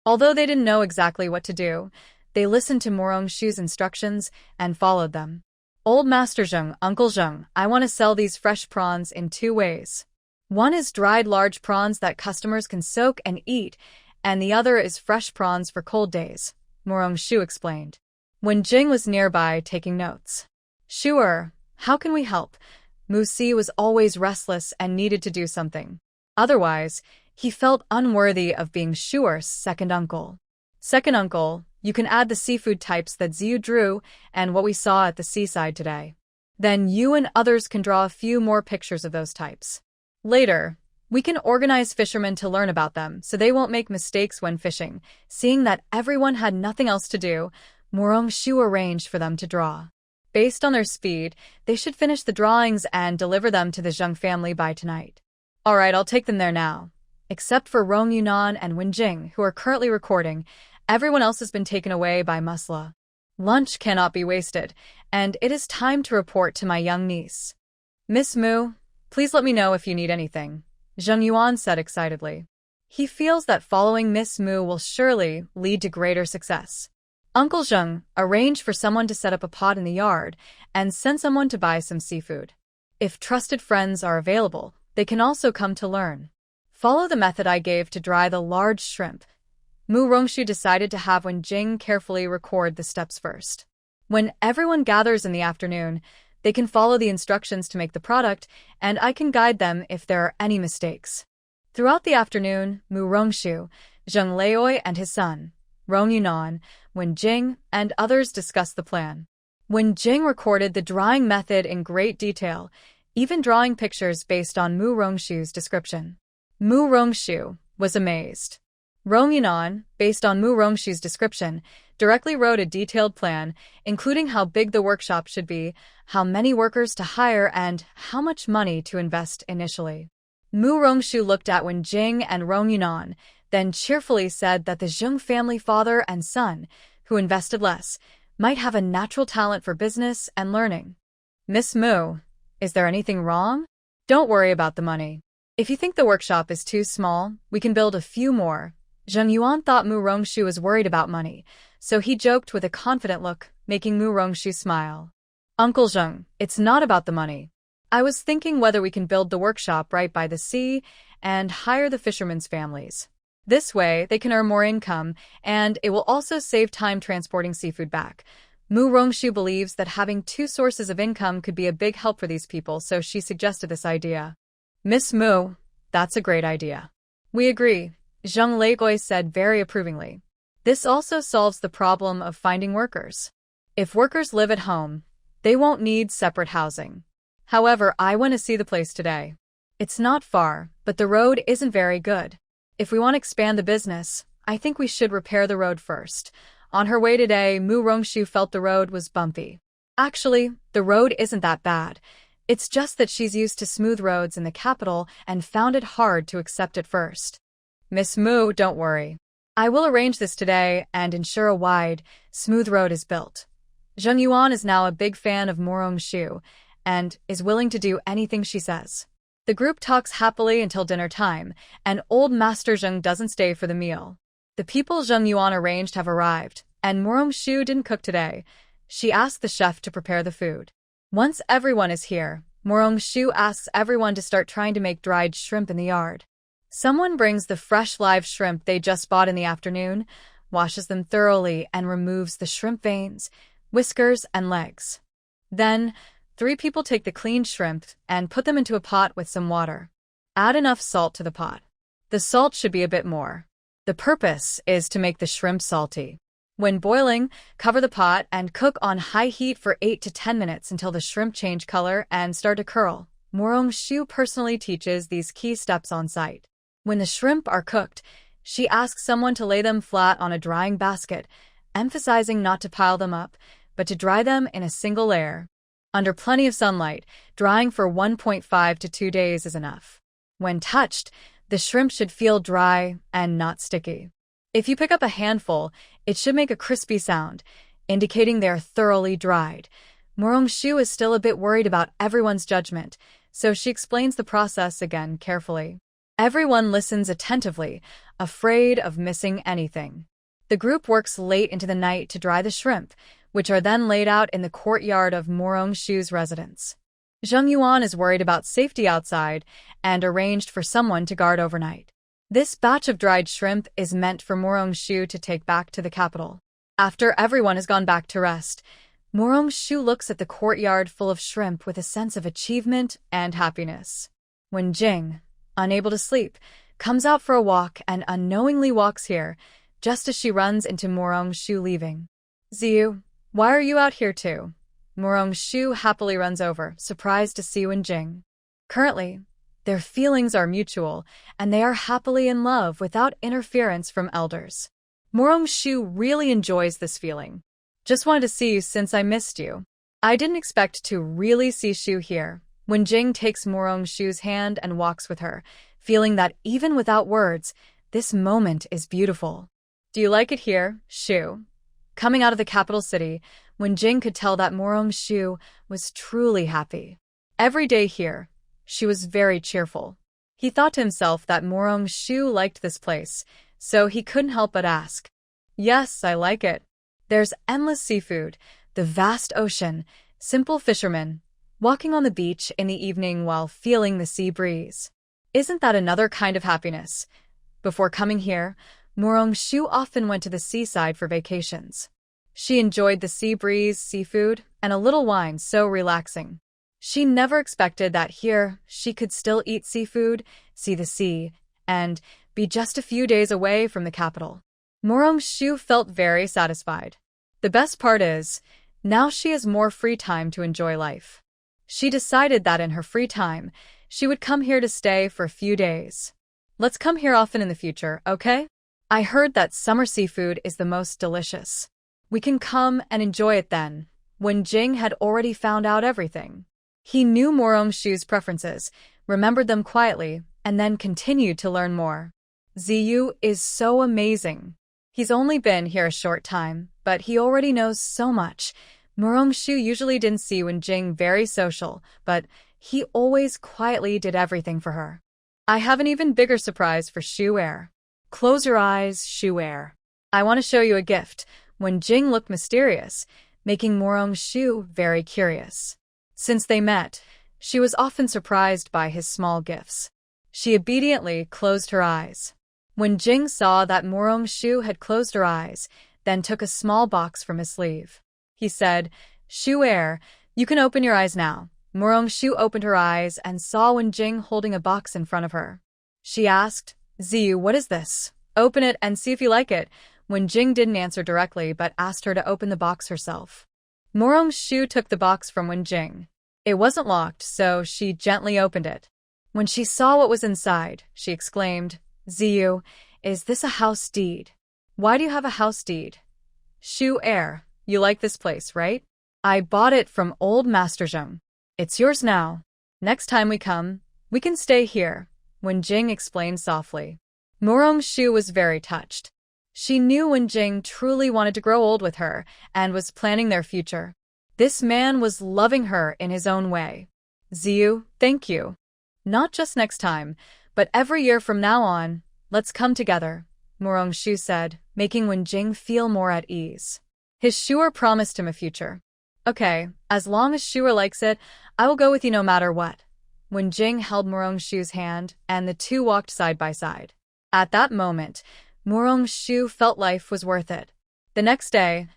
Although they didn't know exactly what to do, they listened to Morong Shu's instructions and followed them. Old Master Zheng, Uncle Zheng, I want to sell these fresh prawns in 2 ways. One is dried large prawns that customers can soak and eat, and the other is fresh prawns for cold days, Morong Shu explained. When Jing was nearby taking notes. Sure, how can we help? Mu Si was always restless and needed to do something. Otherwise, he felt unworthy of being Shuer's second uncle. Second uncle, you can add the seafood types that Ziyu drew and what we saw at the seaside today. Then you and others can draw a few more pictures of those types. Later, we can organize fishermen to learn about them so they won't make mistakes when fishing. Seeing that everyone had nothing else to do, Morong Shu arranged for them to draw. Based on their speed, they should finish the drawings and deliver them to the Zheng family by tonight. Alright, I'll take them there now. Except for Rong Yunan and Wen Jing, who are currently recording, everyone else has been taken away by Musla. Lunch cannot be wasted, and it is time to report to my young niece. Miss Mu, please let me know if you need anything, Zheng Yuan said excitedly. He feels that following Miss Mu will surely lead to greater success. Uncle Zheng arranged for someone to set up a pot in the yard and send someone to buy some seafood. If trusted friends are available, they can also come to learn. Follow the method I gave to dry the large shrimp. Mu Rongshu decided to have Jing carefully record the steps first. When everyone gathers in the afternoon, they can follow the instructions to make the product, and I can guide them if there are any mistakes. Throughout the afternoon, Mu Rongshu, Zheng Leoi and his son, Rong Yunan, Jing, and others discussed the plan. Jing recorded the drawing method in great detail, even drawing pictures based on Mu Rongshu's description. Mu Rongshu was amazed. Rong Yunan, based on Mu Rongshu's description, directly wrote a detailed plan, including how big the workshop should be, how many workers to hire, and how much money to invest initially. Mu Rongshu looked at Jing and Rong Yunan, then cheerfully said that the Zheng family father and son, who invested less, might have a natural talent for business and learning. Miss Mu, is there anything wrong? Don't worry about the money. If you think the workshop is too small, we can build a few more. Zheng Yuan thought Mu Rongshu was worried about money, so he joked with a confident look, making Mu Rongshu smile. Uncle Zheng, it's not about the money. I was thinking whether we can build the workshop right by the sea and hire the fishermen's families. This way, they can earn more income, and it will also save time transporting seafood back. Mu Rongshu believes that having two sources of income could be a big help for these people, so she suggested this idea. Miss Mu, that's a great idea. We agree, Zheng Leigoi said very approvingly. This also solves the problem of finding workers. If workers live at home, they won't need separate housing. However, I went to see the place today. It's not far, but the road isn't very good. If we want to expand the business, I think we should repair the road first. On her way today, Mu Rongshu felt the road was bumpy. Actually, the road isn't that bad. It's just that she's used to smooth roads in the capital and found it hard to accept at first. Miss Mu, don't worry. I will arrange this today and ensure a wide, smooth road is built. Zheng Yuan is now a big fan of Mu Rongshu and is willing to do anything she says. The group talks happily until dinner time, and old Master Zheng doesn't stay for the meal. The people Zheng Yuan arranged have arrived, and Mu Rongshu didn't cook today. She asked the chef to prepare the food. Once everyone is here, Mu Rongshu asks everyone to start trying to make dried shrimp in the yard. Someone brings the fresh live shrimp they just bought in the afternoon, washes them thoroughly, and removes the shrimp veins, whiskers, and legs. Then, 3 people take the cleaned shrimp and put them into a pot with some water. Add enough salt to the pot. The salt should be a bit more. The purpose is to make the shrimp salty. When boiling, cover the pot and cook on high heat for 8 to 10 minutes until the shrimp change color and start to curl. Mu Rongshu personally teaches these key steps on site. When the shrimp are cooked, she asks someone to lay them flat on a drying basket, emphasizing not to pile them up, but to dry them in a single layer. Under plenty of sunlight, drying for 1.5 to 2 days is enough. When touched, the shrimp should feel dry and not sticky. If you pick up a handful, it should make a crispy sound, indicating they are thoroughly dried. Mu Rongshu is still a bit worried about everyone's judgment, so she explains the process again carefully. Everyone listens attentively, afraid of missing anything. The group works late into the night to dry the shrimp, which are then laid out in the courtyard of Mu Rongshu's residence. Zheng Yuan is worried about safety outside and arranged for someone to guard overnight. This batch of dried shrimp is meant for Mu Rongshu to take back to the capital. After everyone has gone back to rest, Mu Rongshu looks at the courtyard full of shrimp with a sense of achievement and happiness. When Jing, unable to sleep, comes out for a walk and unknowingly walks here, just as she runs into Mu Rongshu leaving. Ziyu, why are you out here too? Mu Rongshu happily runs over, surprised to see Jing. Currently, their feelings are mutual, and they are happily in love without interference from elders. Mu Rongshu really enjoys this feeling. Just wanted to see you since I missed you. I didn't expect to really see Shu here. When Jing takes Mu Rongshu's hand and walks with her, feeling that even without words, this moment is beautiful. Do you like it here, Shu? Coming out of the capital city, when Jing could tell that Mu Rongshu was truly happy. Every day here, she was very cheerful. He thought to himself that Mu Rongshu liked this place, so he couldn't help but ask. Yes, I like it. There's endless seafood, the vast ocean, simple fishermen, walking on the beach in the evening while feeling the sea breeze. Isn't that another kind of happiness? Before coming here, Shu often went to the seaside for vacations. She enjoyed the sea breeze, seafood, and a little wine so relaxing. She never expected that here she could still eat seafood, see the sea, and be just a few days away from the capital. Shu felt very satisfied. The best part is, now she has more free time to enjoy life. She decided that in her free time, she would come here to stay for a few days. Let's come here often in the future, okay? I heard that summer seafood is the most delicious. We can come and enjoy it then. When Jing had already found out everything, he knew Shu's preferences, remembered them quietly, and then continued to learn more. Ziyu is so amazing. He's only been here a short time, but he already knows so much. Shu usually didn't see when Jing very social, but he always quietly did everything for her. I have an even bigger surprise for Shu Er. Close your eyes, Shu Er. I want to show you a gift. When Jing looked mysterious, making Shu very curious. Since they met, she was often surprised by his small gifts. She obediently closed her eyes. When Jing saw that Shu had closed her eyes, then took a small box from his sleeve. He said, Shu Er, you can open your eyes now. Shu opened her eyes and saw Wen Jing holding a box in front of her. She asked, Ziyu, what is this? Open it and see if you like it. Wen Jing didn't answer directly but asked her to open the box herself. Shu took the box from Wen Jing. It wasn't locked, so she gently opened it. When she saw what was inside, she exclaimed, Ziyu, is this a house deed? Why do you have a house deed? Shu Er, you like this place, right? I bought it from old Master Zheng. It's yours now. Next time we come, we can stay here, Wen Jing explained softly. Shu was very touched. She knew Wen Jing truly wanted to grow old with her and was planning their future. This man was loving her in his own way. Ziyu, thank you. Not just next time, but every year from now on, let's come together, Shu said, making Wen Jing feel more at ease. His Shuer promised him a future. Okay, as long as Shuer likes it, I will go with you no matter what. Wen Jing held Shu's hand, and the two walked side by side. At that moment, Shu felt life was worth it. The next day,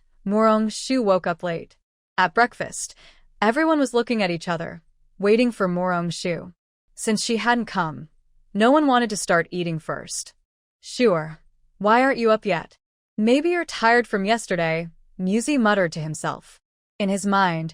Shu woke up late. At breakfast, everyone was looking at each other, waiting for Shu. Since she hadn't come, no one wanted to start eating first. Sure, why aren't you up yet? Maybe you're tired from yesterday, Muzi muttered to himself. In his mind,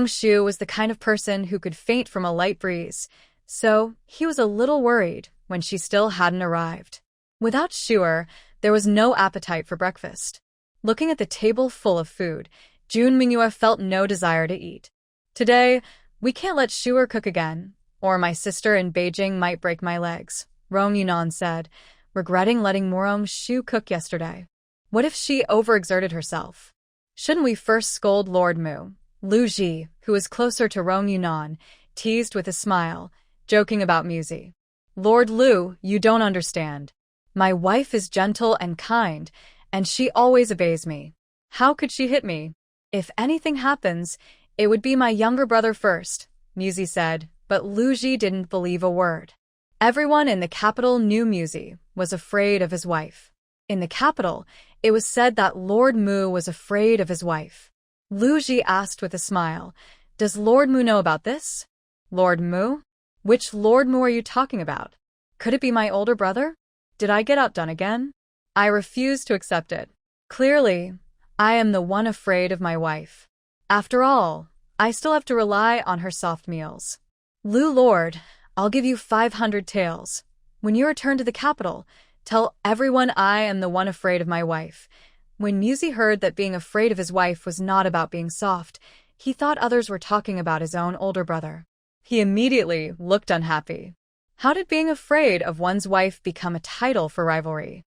Shu was the kind of person who could faint from a light breeze, so he was a little worried when she still hadn't arrived. Without Shuer, there was no appetite for breakfast. Looking at the table full of food, Jun Mingyue felt no desire to eat. Today, we can't let Shuer cook again, or my sister in Beijing might break my legs, Rong Yunan said, regretting letting Shu cook yesterday. What if she overexerted herself? Shouldn't we first scold Lord Mu? Lu Ji, who was closer to Rong Yunan, teased with a smile, joking about Muzi. Lord Lu, you don't understand. My wife is gentle and kind, and she always obeys me. How could she hit me? If anything happens, it would be my younger brother first, Muzi said, but Lu Ji didn't believe a word. Everyone in the capital knew Muzi was afraid of his wife. In the capital, it was said that Lord Mu was afraid of his wife. Lu Ji asked with a smile, Does Lord Mu know about this? Lord Mu? Which Lord Mu are you talking about? Could it be my older brother? Did I get outdone again? I refuse to accept it. Clearly, I am the one afraid of my wife. After all, I still have to rely on her soft meals. Lu Lord, I'll give you 500 taels. When you return to the capital, tell everyone I am the one afraid of my wife. When Muzi heard that being afraid of his wife was not about being soft, he thought others were talking about his own older brother. He immediately looked unhappy. How did being afraid of one's wife become a title for rivalry?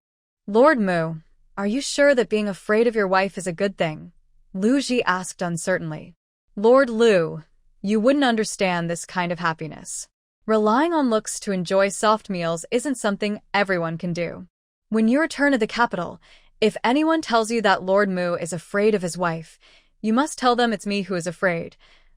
Lord Mu, are you sure that being afraid of your wife is a good thing? Lu Ji asked uncertainly. Lord Lu, you wouldn't understand this kind of happiness. Relying on looks to enjoy soft meals isn't something everyone can do. When you return to the capital, if anyone tells you that Lord Mu is afraid of his wife, you must tell them it's me who is afraid.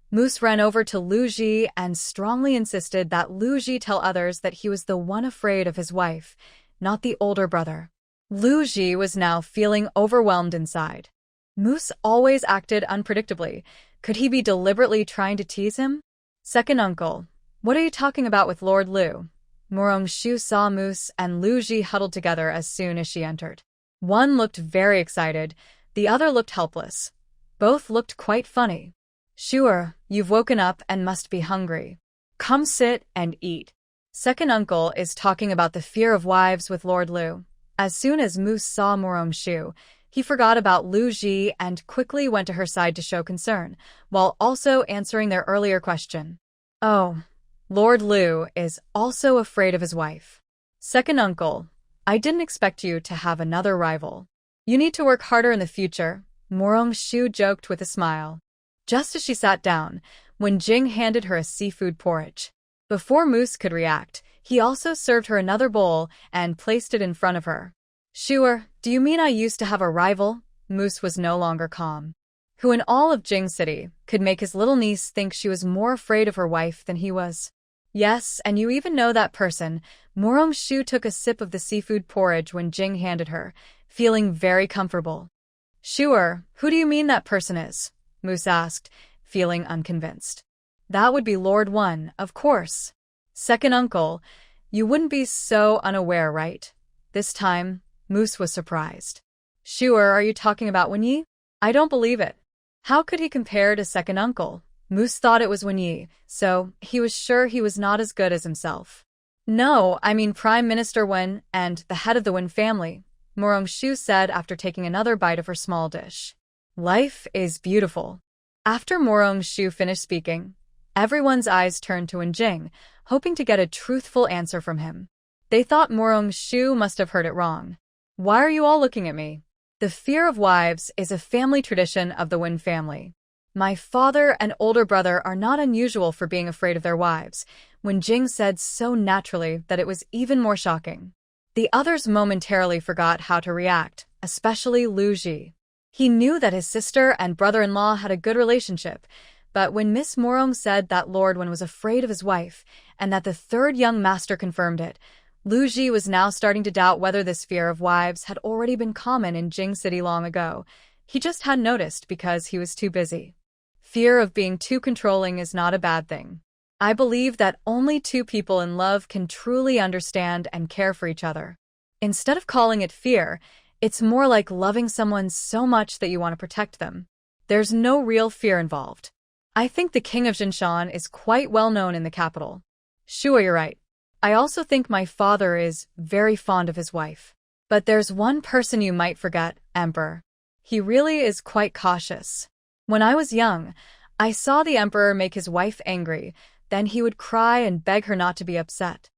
Moose ran over to Lu Ji and strongly insisted that Lu Ji tell others that he was the one afraid of his wife, not the older brother. Lu Ji was now feeling overwhelmed inside. Moose always acted unpredictably. Could he be deliberately trying to tease him? Second uncle, what are you talking about with Lord Lu? Morong-shu saw Moose and Lu Ji huddled together as soon as she entered. One looked very excited, the other looked helpless. Both looked quite funny. Sure, you've woken up and must be hungry. Come sit and eat. Second uncle is talking about the fear of wives with Lord Lu. As soon as Moose saw Morong-shu, he forgot about Lu Ji and quickly went to her side to show concern, while also answering their earlier question. Oh, Lord Lu is also afraid of his wife. Second uncle, I didn't expect you to have another rival. You need to work harder in the future, Morong-shu joked with a smile. Just as she sat down, when Jing handed her a seafood porridge. Before Moose could react, he also served her another bowl and placed it in front of her. Sure, do you mean I used to have a rival? Moose was no longer calm. Who in all of Jing City could make his little niece think she was more afraid of her wife than he was? Yes, and you even know that person. Morong-shu took a sip of the seafood porridge when Jing handed her, feeling very comfortable. Sure, who do you mean that person is? Moose asked, feeling unconvinced. That would be Lord One, of course. Second uncle, you wouldn't be so unaware, right? This time, Moose was surprised. Sure, are you talking about Wenyi? I don't believe it. How could he compare to second uncle? Moose thought it was Wenyi, so he was sure he was not as good as himself. No, I mean Prime Minister Wen and the head of the Wen family, Morong-shu said after taking another bite of her small dish. Life is beautiful. After Morong-shu finished speaking, everyone's eyes turned to Wen Jing, hoping to get a truthful answer from him. They thought Morong-shu must have heard it wrong. Why are you all looking at me? The fear of wives is a family tradition of the Wen family. My father and older brother are not unusual for being afraid of their wives, Wen Jing said so naturally that it was even more shocking. The others momentarily forgot how to react, especially Lu Ji. He knew that his sister and brother-in-law had a good relationship, but when Miss Morong said that Lord Wen was afraid of his wife, and that the third young master confirmed it, Lu Ji was now starting to doubt whether this fear of wives had already been common in Jing City long ago. He just hadn't noticed because he was too busy. Fear of being too controlling is not a bad thing. I believe that only two people in love can truly understand and care for each other. Instead of calling it fear, it's more like loving someone so much that you want to protect them. There's no real fear involved. I think the king of Jinshan is quite well known in the capital. Sure, you're right. I also think my father is very fond of his wife. But there's one person you might forget, Emperor. He really is quite cautious. When I was young, I saw the emperor make his wife angry, then he would cry and beg her not to be upset.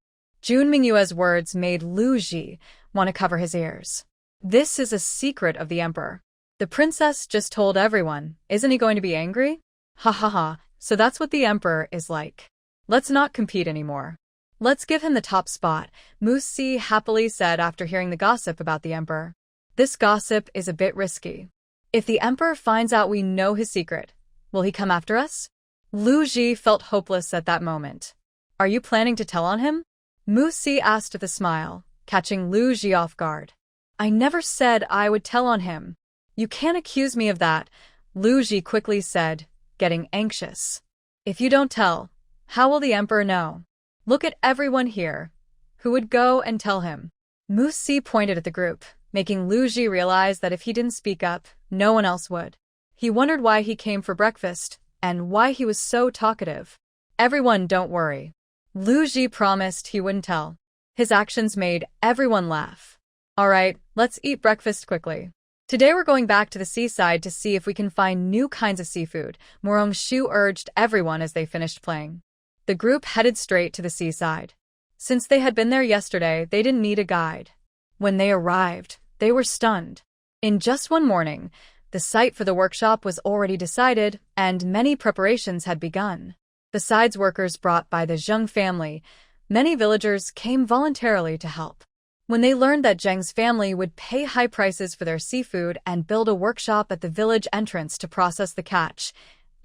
Jun Mingyue's words made Lu Ji want to cover his ears. This is a secret of the emperor. The princess just told everyone, isn't he going to be angry? Ha ha ha, so that's what the emperor is like. Let's not compete anymore. Let's give him the top spot, Moose Si happily said after hearing the gossip about the emperor. This gossip is a bit risky. If the emperor finds out we know his secret, will he come after us? Lu Ji felt hopeless at that moment. Are you planning to tell on him? Moose Si asked with a smile, catching Lu Ji off guard. I never said I would tell on him. You can't accuse me of that, Lu Ji quickly said, getting anxious. If you don't tell, how will the emperor know? Look at everyone here. Who would go and tell him? Moose Si pointed at the group, making Lu Ji realize that if he didn't speak up, no one else would. He wondered why he came for breakfast, and why he was so talkative. Everyone, don't worry. Lu Ji promised he wouldn't tell. His actions made everyone laugh. All right, let's eat breakfast quickly. Today we're going back to the seaside to see if we can find new kinds of seafood, Morong-shu urged everyone as they finished playing. The group headed straight to the seaside. Since they had been there yesterday, they didn't need a guide. When they arrived, they were stunned. In just one morning, the site for the workshop was already decided, and many preparations had begun. Besides workers brought by the Zheng family, many villagers came voluntarily to help. When they learned that Zheng's family would pay high prices for their seafood and build a workshop at the village entrance to process the catch,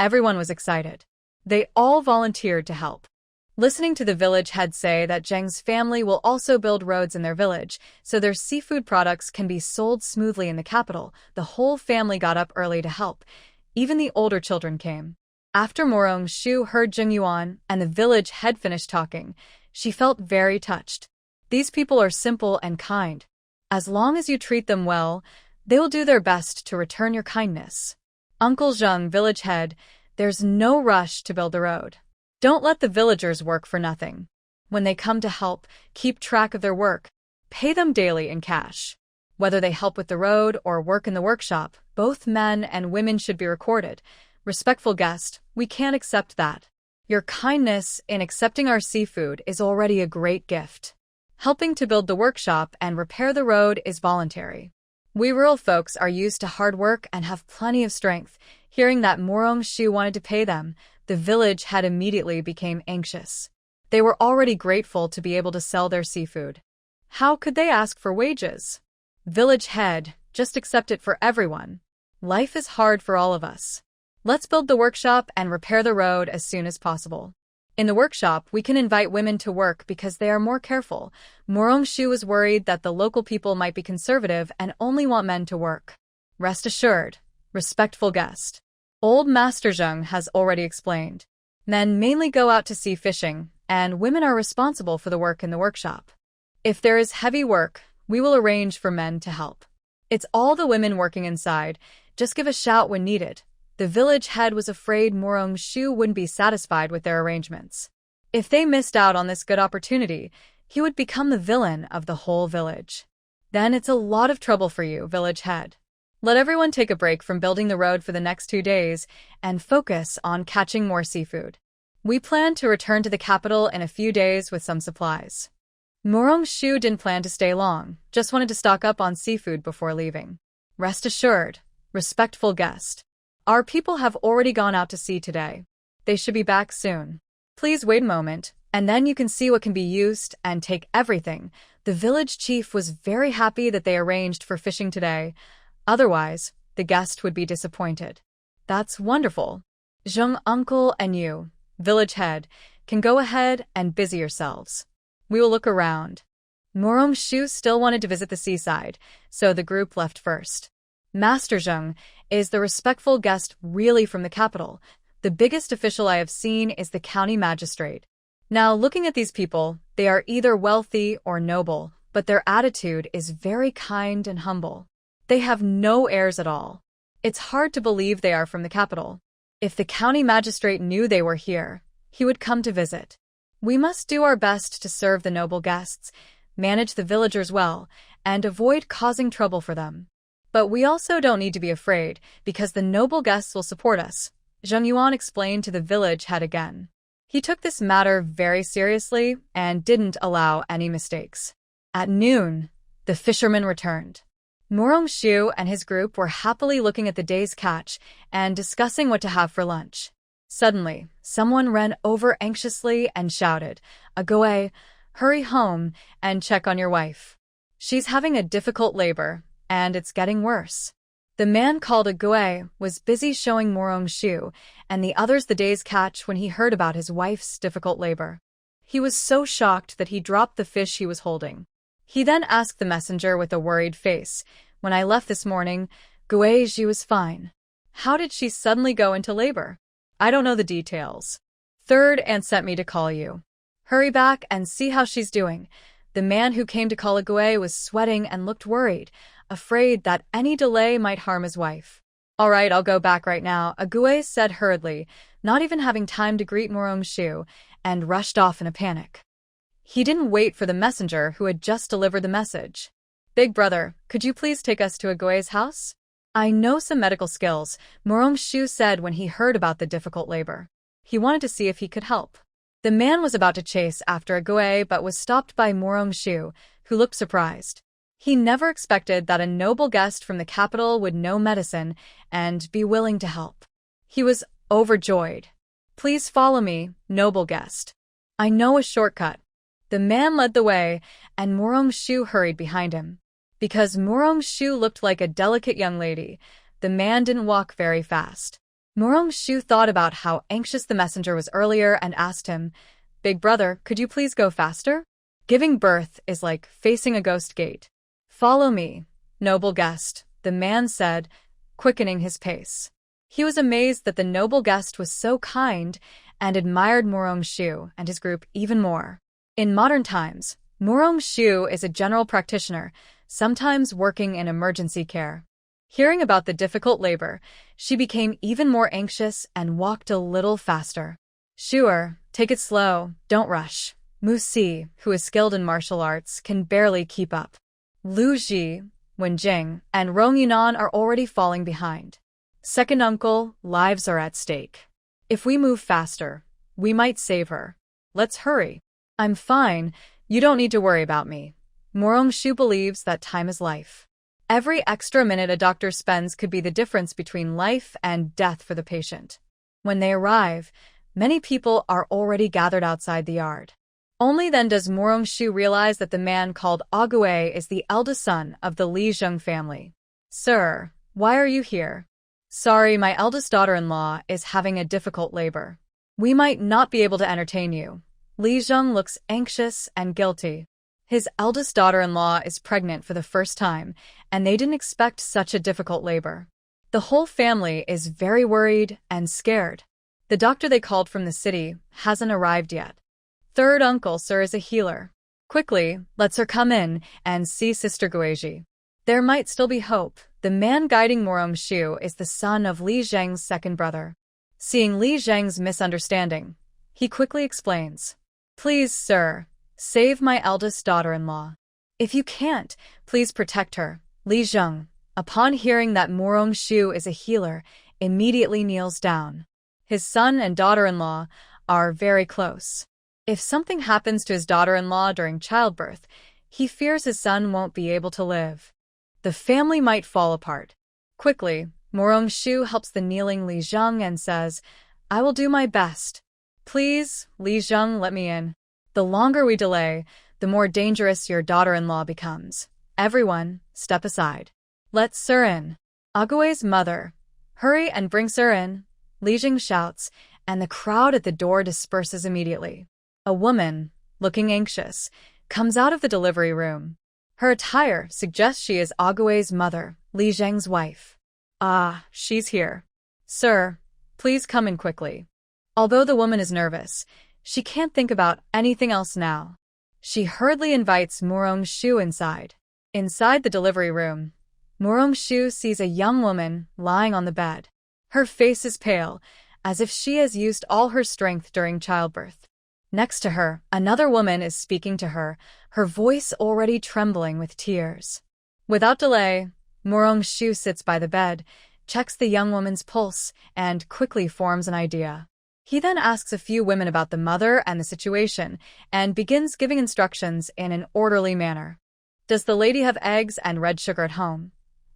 everyone was excited. They all volunteered to help. Listening to the village head say that Zheng's family will also build roads in their village, so their seafood products can be sold smoothly in the capital, the whole family got up early to help. Even the older children came. After Morong Shu heard Jing Yuan and the village head finished talking, she felt very touched. These people are simple and kind. As long as you treat them well, they will do their best to return your kindness. Uncle Zheng, village head, there's no rush to build the road. Don't let the villagers work for nothing. When they come to help, keep track of their work. Pay them daily in cash. Whether they help with the road or work in the workshop, both men and women should be recorded. Respectful guest, we can't accept that. Your kindness in accepting our seafood is already a great gift. Helping to build the workshop and repair the road is voluntary. We rural folks are used to hard work and have plenty of strength. Hearing that Morong Shu wanted to pay them, the village head immediately became anxious. They were already grateful to be able to sell their seafood. How could they ask for wages? Village head, just accept it for everyone. Life is hard for all of us. Let's build the workshop and repair the road as soon as possible. In the workshop, we can invite women to work because they are more careful. Morong Shu was worried that the local people might be conservative and only want men to work. Rest assured, respectful guest. Old Master Zheng has already explained. Men mainly go out to sea fishing, and women are responsible for the work in the workshop. If there is heavy work, we will arrange for men to help. It's all the women working inside. Just give a shout when needed. The village head was afraid Morong Shu wouldn't be satisfied with their arrangements. If they missed out on this good opportunity, he would become the villain of the whole village. Then it's a lot of trouble for you, village head. Let everyone take a break from building the road for the next 2 days and focus on catching more seafood. We plan to return to the capital in a few days with some supplies. Morong Shu didn't plan to stay long, just wanted to stock up on seafood before leaving. Rest assured, respectful guest. Our people have already gone out to sea today. They should be back soon. Please wait a moment, and then you can see what can be used and take everything. The village chief was very happy that they arranged for fishing today. Otherwise, the guest would be disappointed. That's wonderful. Zheng uncle and you, village head, can go ahead and busy yourselves. We will look around. Morong Shu still wanted to visit the seaside, so the group left first. Master Zheng, is the respectful guest really from the capital? The biggest official I have seen is the county magistrate. Now, looking at these people, they are either wealthy or noble, but their attitude is very kind and humble. They have no airs at all. It's hard to believe they are from the capital. If the county magistrate knew they were here, he would come to visit. We must do our best to serve the noble guests, manage the villagers well, and avoid causing trouble for them. But we also don't need to be afraid, because the noble guests will support us, Zheng Yuan explained to the village head again. He took this matter very seriously and didn't allow any mistakes. At noon, the fishermen returned. Morong Shu and his group were happily looking at the day's catch and discussing what to have for lunch. Suddenly, someone ran over anxiously and shouted, "Agoe, hurry home and check on your wife. She's having a difficult labor, and it's getting worse." The man called Agoe was busy showing Morong Shu and the others the day's catch when he heard about his wife's difficult labor. He was so shocked that he dropped the fish he was holding. He then asked the messenger with a worried face, "When I left this morning, Guizhi was fine. How did she suddenly go into labor? I don't know the details. Third aunt sent me to call you. Hurry back and see how she's doing." The man who came to call Agoe was sweating and looked worried, afraid that any delay might harm his wife. "All right, I'll go back right now," Agoe said hurriedly, not even having time to greet Morong Shu, and rushed off in a panic. He didn't wait for the messenger who had just delivered the message. "Big brother, could you please take us to Agoe's house? I know some medical skills," Morong Shu said when he heard about the difficult labor. He wanted to see if he could help. The man was about to chase after Agoe but was stopped by Morong Shu, who looked surprised. He never expected that a noble guest from the capital would know medicine and be willing to help. He was overjoyed. "Please follow me, noble guest. I know a shortcut." The man led the way, and Morong Shu hurried behind him. Because Morong Shu looked like a delicate young lady, the man didn't walk very fast. Morong Shu thought about how anxious the messenger was earlier and asked him, Big brother, could you please go faster? Giving birth is like facing a ghost gate. Follow me, noble guest, the man said, quickening his pace. He was amazed that the noble guest was so kind and admired Murong-shu and his group even more. In modern times, Murong-shu is a general practitioner, sometimes working in emergency care. Hearing about the difficult labor, she became even more anxious and walked a little faster. Sure, take it slow, don't rush. Mu Si, who is skilled in martial arts, can barely keep up. Lu Ji, Wenjing, and Rong Yunan are already falling behind. Second uncle, lives are at stake. If we move faster, we might save her. Let's hurry. I'm fine, you don't need to worry about me. Murong-shu believes that time is life. Every extra minute a doctor spends could be the difference between life and death for the patient. When they arrive, many people are already gathered outside the yard. Only then does Murong-shu realize that the man called Ague is the eldest son of the Li Zheng family. Sir, why are you here? Sorry, my eldest daughter-in-law is having a difficult labor. We might not be able to entertain you. Li Zheng looks anxious and guilty. His eldest daughter-in-law is pregnant for the first time, and they didn't expect such a difficult labor. The whole family is very worried and scared. The doctor they called from the city hasn't arrived yet. Third uncle, sir, is a healer. Quickly, let's her come in and see Sister Guizhi. There might still be hope. The man guiding Murong-shu is the son of Li Zheng's second brother. Seeing Li Zheng's misunderstanding, he quickly explains. Please, sir, save my eldest daughter-in-law. If you can't, please protect her. Li Zheng, upon hearing that Murong-shu is a healer, immediately kneels down. His son and daughter-in-law are very close. If something happens to his daughter-in-law during childbirth, he fears his son won't be able to live. The family might fall apart. Quickly, Murong-shu helps the kneeling Li Zheng and says, I will do my best. Please, Li Zheng, let me in. The longer we delay, the more dangerous your daughter-in-law becomes. Everyone, step aside. Let Sir in. Ague's mother. Hurry and bring Sir in. Li Zheng shouts, and the crowd at the door disperses immediately. A woman, looking anxious, comes out of the delivery room. Her attire suggests she is Ague's mother, Li Zheng's wife. Ah, she's here. Sir, please come in quickly. Although the woman is nervous, she can't think about anything else now. She hurriedly invites Murong-shu inside. Inside the delivery room, Murong-shu sees a young woman lying on the bed. Her face is pale, as if she has used all her strength during childbirth. Next to her, another woman is speaking to her, her voice already trembling with tears. Without delay, Murong-shu sits by the bed, checks the young woman's pulse, and quickly forms an idea. He then asks a few women about the mother and the situation, and begins giving instructions in an orderly manner. Does the lady have eggs and red sugar at home?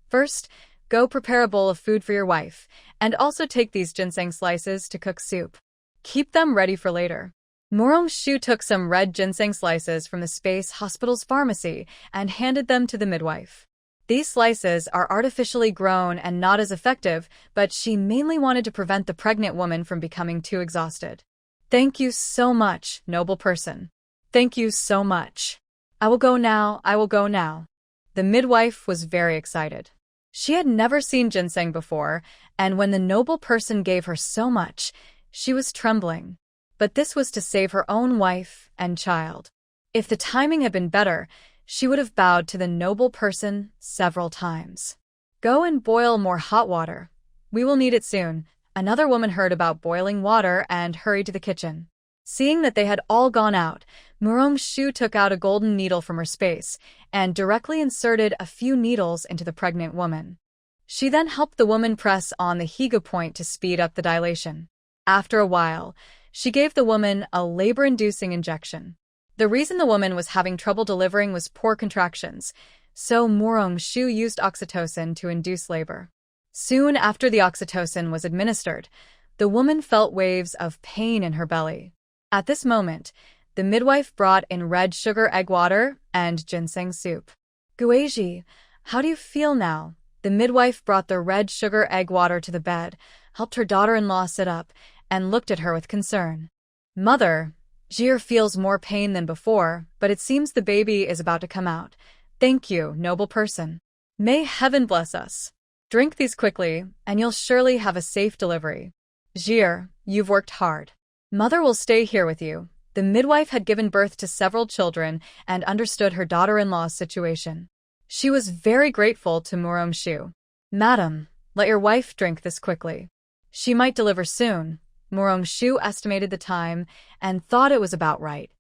First, go prepare a bowl of food for your wife, and also take these ginseng slices to cook soup. Keep them ready for later. Murong-shu took some red ginseng slices from the Space Hospital's pharmacy and handed them to the midwife. These slices are artificially grown and not as effective, but she mainly wanted to prevent the pregnant woman from becoming too exhausted. Thank you so much, noble person. Thank you so much. I will go now, I will go now. The midwife was very excited. She had never seen ginseng before, and when the noble person gave her so much, she was trembling. But this was to save her own wife and child. If the timing had been better, she would have bowed to the noble person several times. Go and boil more hot water. We will need it soon. Another woman heard about boiling water and hurried to the kitchen. Seeing that they had all gone out, Murong-shu took out a golden needle from her space and directly inserted a few needles into the pregnant woman. She then helped the woman press on the Higa point to speed up the dilation. After a while, she gave the woman a labor-inducing injection. The reason the woman was having trouble delivering was poor contractions, so Murong-shu used oxytocin to induce labor. Soon after the oxytocin was administered, the woman felt waves of pain in her belly. At this moment, the midwife brought in red sugar egg water and ginseng soup. Guizhi, how do you feel now? The midwife brought the red sugar egg water to the bed, helped her daughter-in-law sit up, and looked at her with concern. Mother, Jir feels more pain than before, but it seems the baby is about to come out. Thank you, noble person. May heaven bless us. Drink these quickly, and you'll surely have a safe delivery. Jir, you've worked hard. Mother will stay here with you. The midwife had given birth to several children and understood her daughter-in-law's situation. She was very grateful to Murong-shu. Madam, let your wife drink this quickly. She might deliver soon. Murong-shu estimated the time and thought it was about right.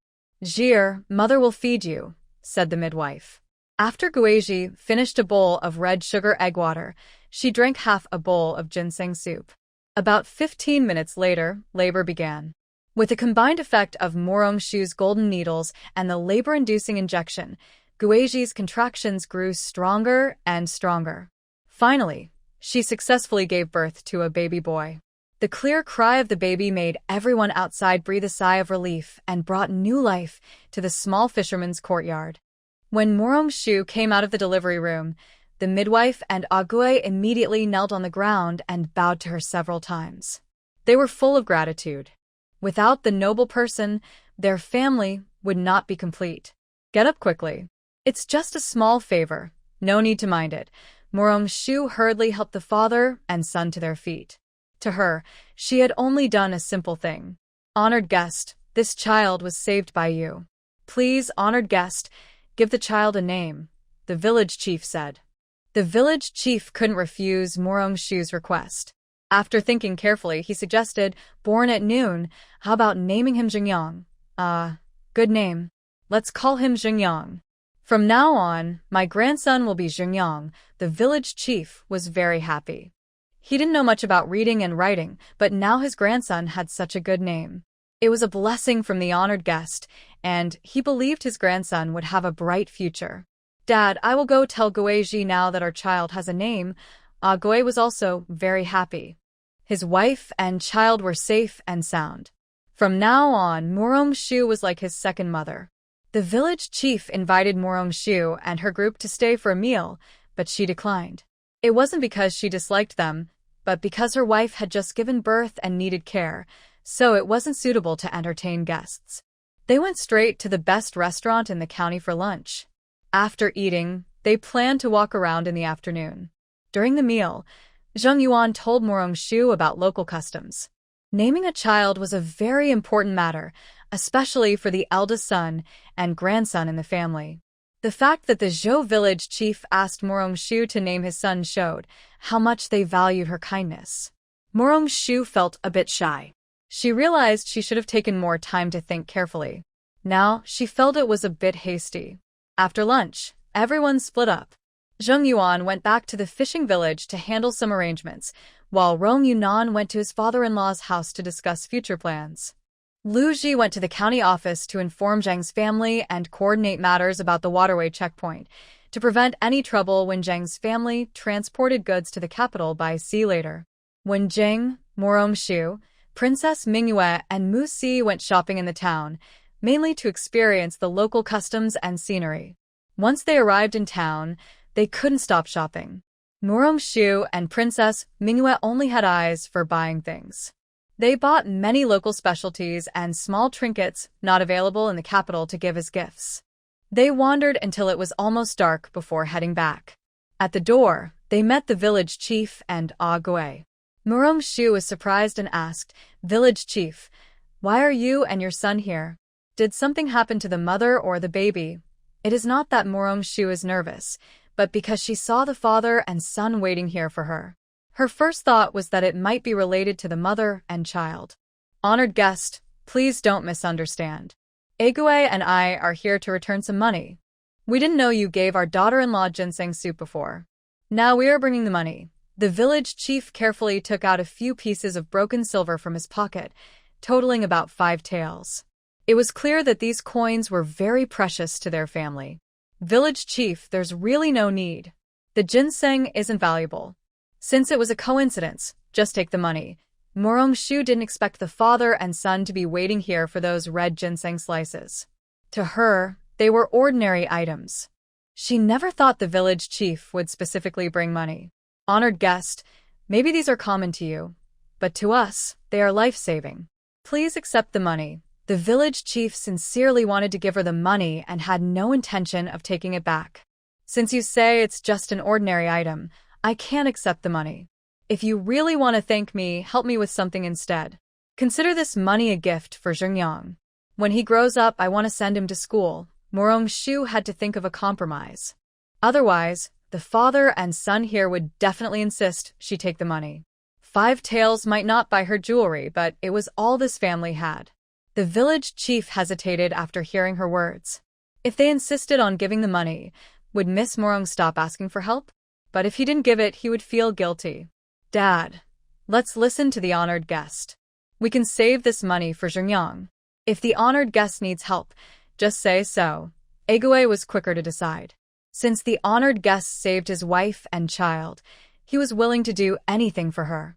Jir, mother will feed you, said the midwife. After Guizhi finished a bowl of red sugar egg water, she drank half a bowl of ginseng soup. About 15 minutes later, labor began. With the combined effect of Murong-shu's golden needles and the labor-inducing injection, Guizhi's contractions grew stronger and stronger. Finally, she successfully gave birth to a baby boy. The clear cry of the baby made everyone outside breathe a sigh of relief and brought new life to the small fisherman's courtyard. When Murong-shu came out of the delivery room, the midwife and Ague immediately knelt on the ground and bowed to her several times. They were full of gratitude. Without the noble person, their family would not be complete. Get up quickly. It's just a small favor. No need to mind it. Murong-shu hurriedly helped the father and son to their feet. To her, she had only done a simple thing. Honored guest, this child was saved by you. Please, honored guest, give the child a name, the village chief said. The village chief couldn't refuse Murong-shu's request. After thinking carefully, he suggested, born at noon, how about naming him Jingyang? Good name. Let's call him Jingyang. From now on, my grandson will be Jingyang. The village chief was very happy. He didn't know much about reading and writing, but now his grandson had such a good name. It was a blessing from the honored guest, and he believed his grandson would have a bright future. Dad, I will go tell Guizhi now that our child has a name. Ague was also very happy. His wife and child were safe and sound. From now on, Murong-shu was like his second mother. The village chief invited Murong-shu and her group to stay for a meal, but she declined. It wasn't because she disliked them, but because her wife had just given birth and needed care, so it wasn't suitable to entertain guests. They went straight to the best restaurant in the county for lunch. After eating, they planned to walk around in the afternoon. During the meal, Zheng Yuan told Murong-shu about local customs. Naming a child was a very important matter, especially for the eldest son and grandson in the family. The fact that the Zhou village chief asked Murong-shu to name his son showed how much they valued her kindness. Murong-shu felt a bit shy. She realized she should have taken more time to think carefully. Now, she felt it was a bit hasty. After lunch, everyone split up. Zheng Yuan went back to the fishing village to handle some arrangements, while Rong Yunan went to his father-in-law's house to discuss future plans. Lu Ji went to the county office to inform Zheng's family and coordinate matters about the waterway checkpoint, to prevent any trouble when Zheng's family transported goods to the capital by sea later. When Zheng, Murong-shu, Princess Mingyue, and Mu Si went shopping in the town, mainly to experience the local customs and scenery. Once they arrived in town, they couldn't stop shopping. Murong-shu and Princess Mingyue only had eyes for buying things. They bought many local specialties and small trinkets not available in the capital to give as gifts. They wandered until it was almost dark before heading back. At the door, they met the village chief and Ague. Murong-shu was surprised and asked, "Village chief, why are you and your son here? Did something happen to the mother or the baby?" It is not that Murong-shu is nervous, but because she saw the father and son waiting here for her. Her first thought was that it might be related to the mother and child. Honored guest, please don't misunderstand. Ague and I are here to return some money. We didn't know you gave our daughter-in-law ginseng soup before. Now we are bringing the money. The village chief carefully took out a few pieces of broken silver from his pocket, totaling about 5 taels. It was clear that these coins were very precious to their family. Village chief, there's really no need. The ginseng isn't valuable. Since it was a coincidence, just take the money. Murong-shu didn't expect the father and son to be waiting here for those red ginseng slices. To her, they were ordinary items. She never thought the village chief would specifically bring money. Honored guest, maybe these are common to you, but to us, they are life-saving. Please accept the money. The village chief sincerely wanted to give her the money and had no intention of taking it back. Since you say it's just an ordinary item, I can't accept the money. If you really want to thank me, help me with something instead. Consider this money a gift for Zhengyang. When he grows up, I want to send him to school. Morong-shu had to think of a compromise. Otherwise, the father and son here would definitely insist she take the money. 5 taels might not buy her jewelry, but it was all this family had. The village chief hesitated after hearing her words. If they insisted on giving the money, would Miss Morong stop asking for help? But if he didn't give it, he would feel guilty. Dad, let's listen to the honored guest. We can save this money for Zhengyang. If the honored guest needs help, just say so. Egue was quicker to decide. Since the honored guest saved his wife and child, he was willing to do anything for her.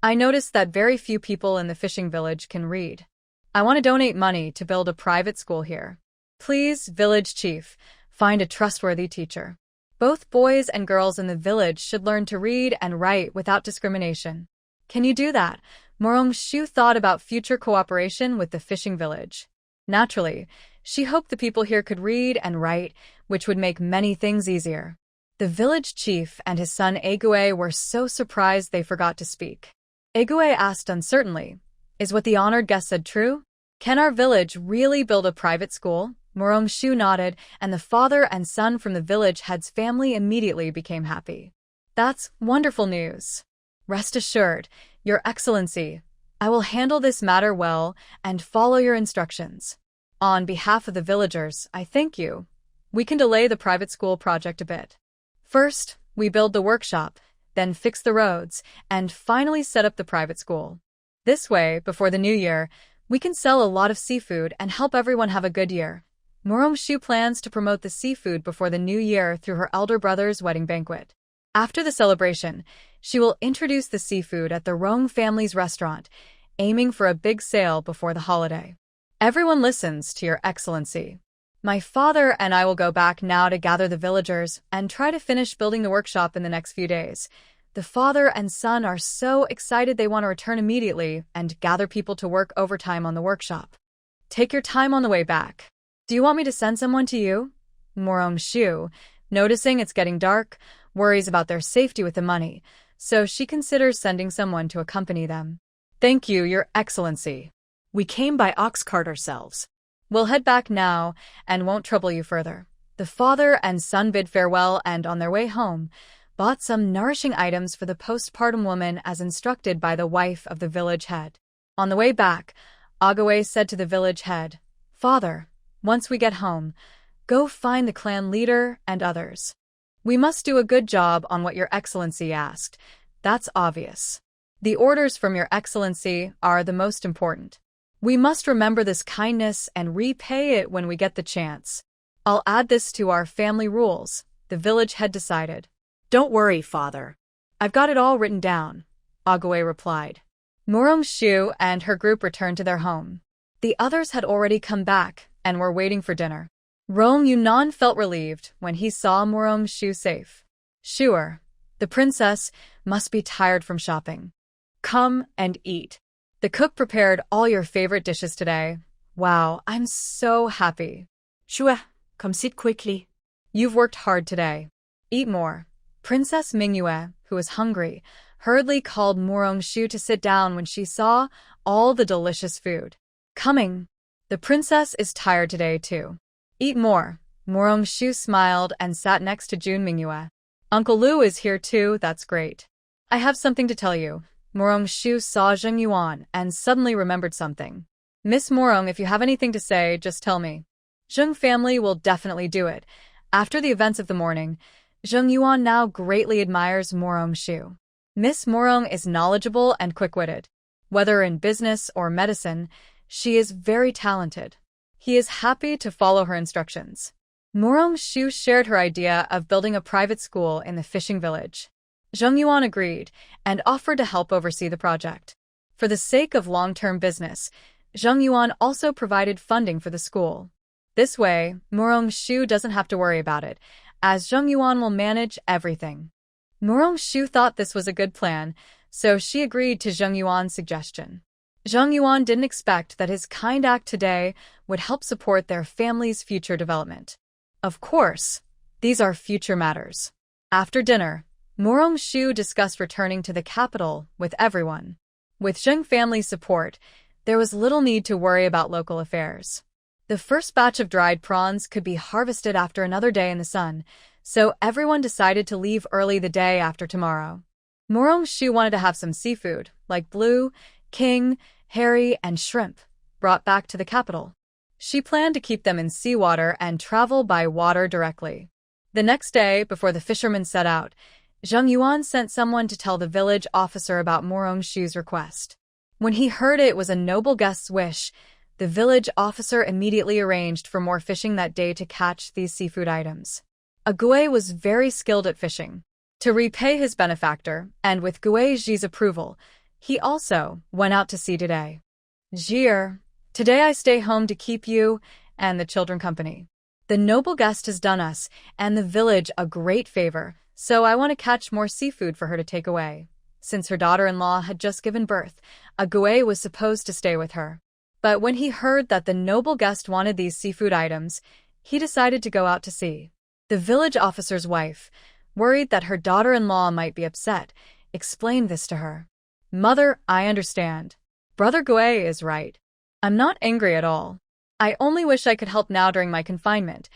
I noticed that very few people in the fishing village can read. I want to donate money to build a private school here. Please, village chief, find a trustworthy teacher. Both boys and girls in the village should learn to read and write without discrimination. Can you do that? Morong-shu thought about future cooperation with the fishing village. Naturally, she hoped the people here could read and write, which would make many things easier. The village chief and his son Egue were so surprised they forgot to speak. Egue asked uncertainly, "Is what the honored guest said true? Can our village really build a private school?" Morong-shu nodded, and the father and son from the village head's family immediately became happy. That's wonderful news. Rest assured, Your Excellency, I will handle this matter well and follow your instructions. On behalf of the villagers, I thank you. We can delay the private school project a bit. First, we build the workshop, then fix the roads, and finally set up the private school. This way, before the new year, we can sell a lot of seafood and help everyone have a good year. Morong-shu plans to promote the seafood before the new year through her elder brother's wedding banquet. After the celebration, she will introduce the seafood at the Rong family's restaurant, aiming for a big sale before the holiday. Everyone listens to Your Excellency. My father and I will go back now to gather the villagers and try to finish building the workshop in the next few days. The father and son are so excited they want to return immediately and gather people to work overtime on the workshop. Take your time on the way back. Do you want me to send someone to you? Morong-shu, noticing it's getting dark, worries about their safety with the money, so she considers sending someone to accompany them. Thank you, Your Excellency. We came by ox cart ourselves. We'll head back now and won't trouble you further. The father and son bid farewell and, on their way home, bought some nourishing items for the postpartum woman as instructed by the wife of the village head. On the way back, Agwe said to the village head, "Father, once we get home, go find the clan leader and others. We must do a good job on what Your Excellency asked. That's obvious. The orders from Your Excellency are the most important. We must remember this kindness and repay it when we get the chance. I'll add this to our family rules," the village head decided. Don't worry, father. I've got it all written down, Agwe replied. Morong-shu and her group returned to their home. The others had already come back and were waiting for dinner. Rong Yunan felt relieved when he saw Morong-shu safe. Sure, the princess must be tired from shopping. Come and eat. The cook prepared all your favorite dishes today. Wow, I'm so happy. Sure, come sit quickly. You've worked hard today. Eat more. Princess Mingyue, who was hungry, hurriedly called Morong-shu to sit down when she saw all the delicious food. Coming. The princess is tired today, too. Eat more. Morong-shu smiled and sat next to Jun Mingyue. Uncle Lu is here too, that's great. I have something to tell you. Morong-shu saw Zheng Yuan and suddenly remembered something. Miss Morong, if you have anything to say, just tell me. Zheng family will definitely do it. After the events of the morning, Zheng Yuan now greatly admires Morong-shu. Miss Morong is knowledgeable and quick-witted. Whether in business or medicine, she is very talented. He is happy to follow her instructions. Morong-shu shared her idea of building a private school in the fishing village. Zheng Yuan agreed and offered to help oversee the project. For the sake of long-term business, Zheng Yuan also provided funding for the school. This way, Morong-shu doesn't have to worry about it, as Zheng Yuan will manage everything. Morong-shu thought this was a good plan, so she agreed to Zheng Yuan's suggestion. Zhang Yuan didn't expect that his kind act today would help support their family's future development. Of course, these are future matters. After dinner, Murong-shu discussed returning to the capital with everyone. With Zheng family's support, there was little need to worry about local affairs. The first batch of dried prawns could be harvested after another day in the sun, so everyone decided to leave early the day after tomorrow. Murong-shu wanted to have some seafood, like blue, king, herring, and shrimp, brought back to the capital. She planned to keep them in seawater and travel by water directly. The next day, before the fishermen set out, Zhang Yuan sent someone to tell the village officer about Murong-shu's request. When he heard it was a noble guest's wish, the village officer immediately arranged for more fishing that day to catch these seafood items. Agui was very skilled at fishing. To repay his benefactor, and with Gui Ji's approval, he also went out to sea today. Jir, today I stay home to keep you and the children company. The noble guest has done us and the village a great favor, so I want to catch more seafood for her to take away. Since her daughter-in-law had just given birth, Agui was supposed to stay with her. But when he heard that the noble guest wanted these seafood items, he decided to go out to sea. The village officer's wife, worried that her daughter-in-law might be upset, explained this to her. Mother, I understand. Brother Gui is right. I'm not angry at all. I only wish I could help now during my confinement.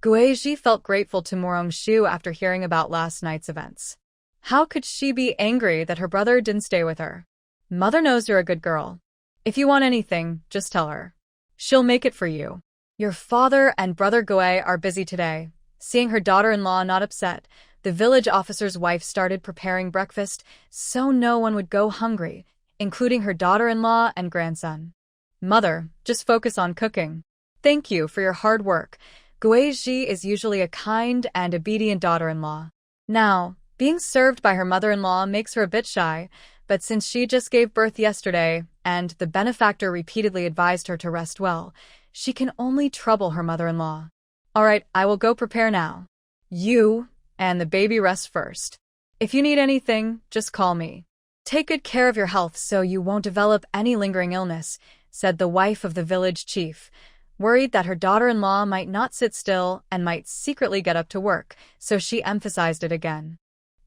Gui Ji felt grateful to Murong-shu after hearing about last night's events. How could she be angry that her brother didn't stay with her? Mother knows you're a good girl. If you want anything, just tell her. She'll make it for you. Your father and brother Gui are busy today. Seeing her daughter-in-law not upset, the village officer's wife started preparing breakfast so no one would go hungry, including her daughter-in-law and grandson. Mother, just focus on cooking. Thank you for your hard work. Gui Ji is usually a kind and obedient daughter-in-law. Now, being served by her mother-in-law makes her a bit shy, but since she just gave birth yesterday and the benefactor repeatedly advised her to rest well, she can only trouble her mother-in-law. All right, I will go prepare now. You and the baby rest first. If you need anything, just call me. Take good care of your health so you won't develop any lingering illness, said the wife of the village chief, worried that her daughter-in-law might not sit still and might secretly get up to work, so she emphasized it again.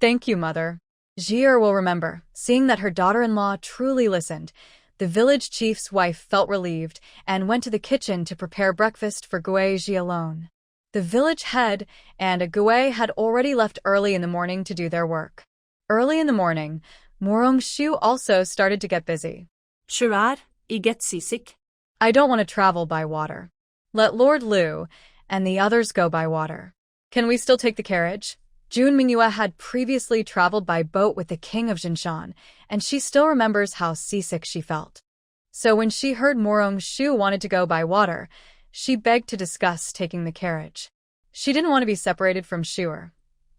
Thank you, Mother. Jir will remember. Seeing that her daughter-in-law truly listened, the village chief's wife felt relieved and went to the kitchen to prepare breakfast for Gui Ji alone. The village head and Agui had already left early in the morning to do their work. Early in the morning, Murong-shu also started to get busy. Sharad, I get seasick. I don't want to travel by water. Let Lord Liu and the others go by water. Can we still take the carriage? Jun Mingyue had previously traveled by boat with the king of Jinshan, and she still remembers how seasick she felt. So when she heard Murong-shu wanted to go by water, she begged to discuss taking the carriage. She didn't want to be separated from Shuer.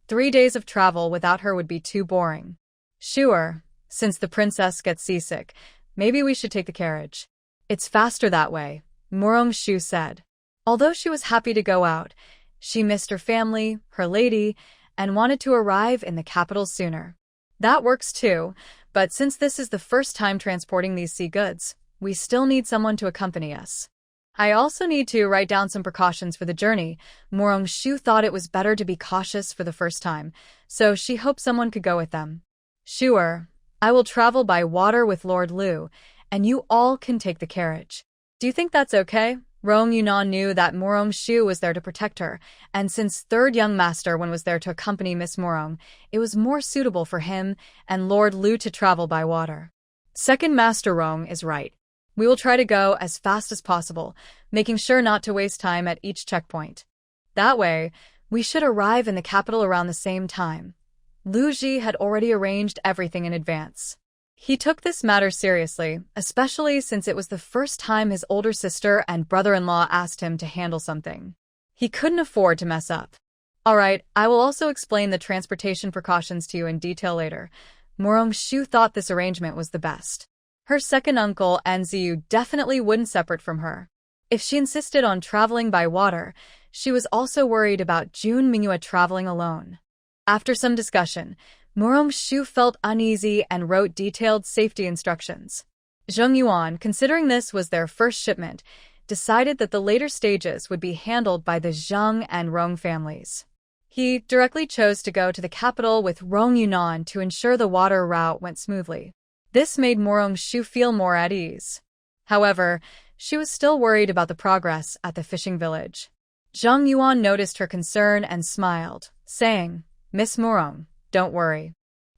3 days of travel without her would be too boring. Shuer, since the princess gets seasick, maybe we should take the carriage. It's faster that way, Murong-shu said. Although she was happy to go out, she missed her family, her lady, and wanted to arrive in the capital sooner. That works too, but since this is the first time transporting these sea goods, we still need someone to accompany us. I also need to write down some precautions for the journey. Murong-shu thought it was better to be cautious for the first time, so she hoped someone could go with them. Sure, I will travel by water with Lord Liu, and you all can take the carriage. Do you think that's okay? Rong Yunan knew that Murong-shu was there to protect her, and since third young master one was there to accompany Miss Murong, it was more suitable for him and Lord Liu to travel by water. Second Master Rong is right. We will try to go as fast as possible, making sure not to waste time at each checkpoint. That way, we should arrive in the capital around the same time. Lu Ji had already arranged everything in advance. He took this matter seriously, especially since it was the first time his older sister and brother-in-law asked him to handle something. He couldn't afford to mess up. All right, I will also explain the transportation precautions to you in detail later. Murong-shu thought this arrangement was the best. Her second uncle and Ziyu definitely wouldn't separate from her. If she insisted on traveling by water, she was also worried about Jun Mingyue traveling alone. After some discussion, Murong-shu felt uneasy and wrote detailed safety instructions. Zheng Yuan, considering this was their first shipment, decided that the later stages would be handled by the Zheng and Rong families. He directly chose to go to the capital with Rong Yunan to ensure the water route went smoothly. This made Morong Shu feel more at ease. However, she was still worried about the progress at the fishing village. Zheng Yuan noticed her concern and smiled, saying, "Miss Morong, don't worry.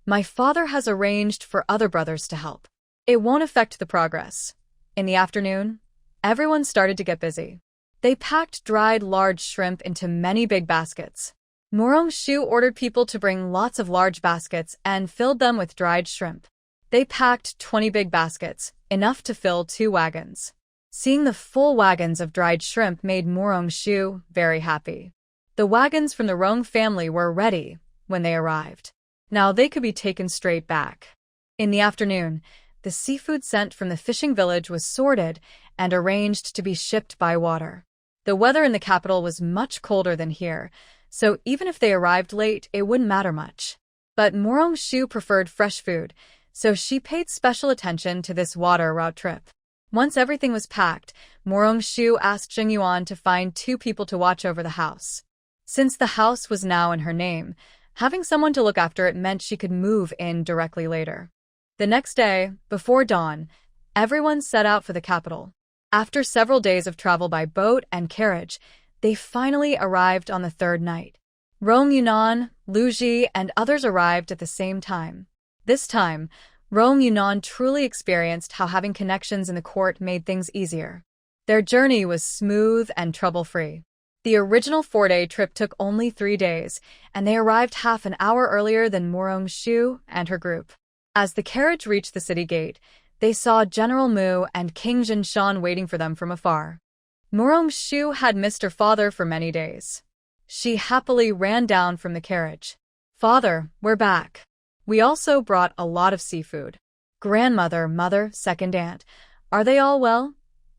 My father has arranged for other brothers to help. It won't affect the progress." In the afternoon, everyone started to get busy. They packed dried large shrimp into many big baskets. Morong Shu ordered people to bring lots of large baskets and filled them with dried shrimp. They packed 20 big baskets, enough to fill 2 wagons. Seeing the full wagons of dried shrimp made Morong Shu very happy. The wagons from the Rong family were ready when they arrived. Now they could be taken straight back. In the afternoon, the seafood sent from the fishing village was sorted and arranged to be shipped by water. The weather in the capital was much colder than here, so even if they arrived late, it wouldn't matter much. But Morong Shu preferred fresh food, so she paid special attention to this water route trip. Once everything was packed, Morong Shu asked Zheng Yuan to find 2 people to watch over the house. Since the house was now in her name, having someone to look after it meant she could move in directly later. The next day, before dawn, everyone set out for the capital. After several days of travel by boat and carriage, they finally arrived on the 3rd night. Rong Yunan, Lu Ji, and others arrived at the same time. This time, Rong Yunan truly experienced how having connections in the court made things easier. Their journey was smooth and trouble-free. The original 4-day trip took only 3 days, and they arrived half an hour earlier than Morong Shu and her group. As the carriage reached the city gate, they saw General Mu and King Jinshan waiting for them from afar. Morong Shu had missed her father for many days. She happily ran down from the carriage. "Father, we're back. We also brought a lot of seafood. Grandmother, mother, second aunt, are they all well?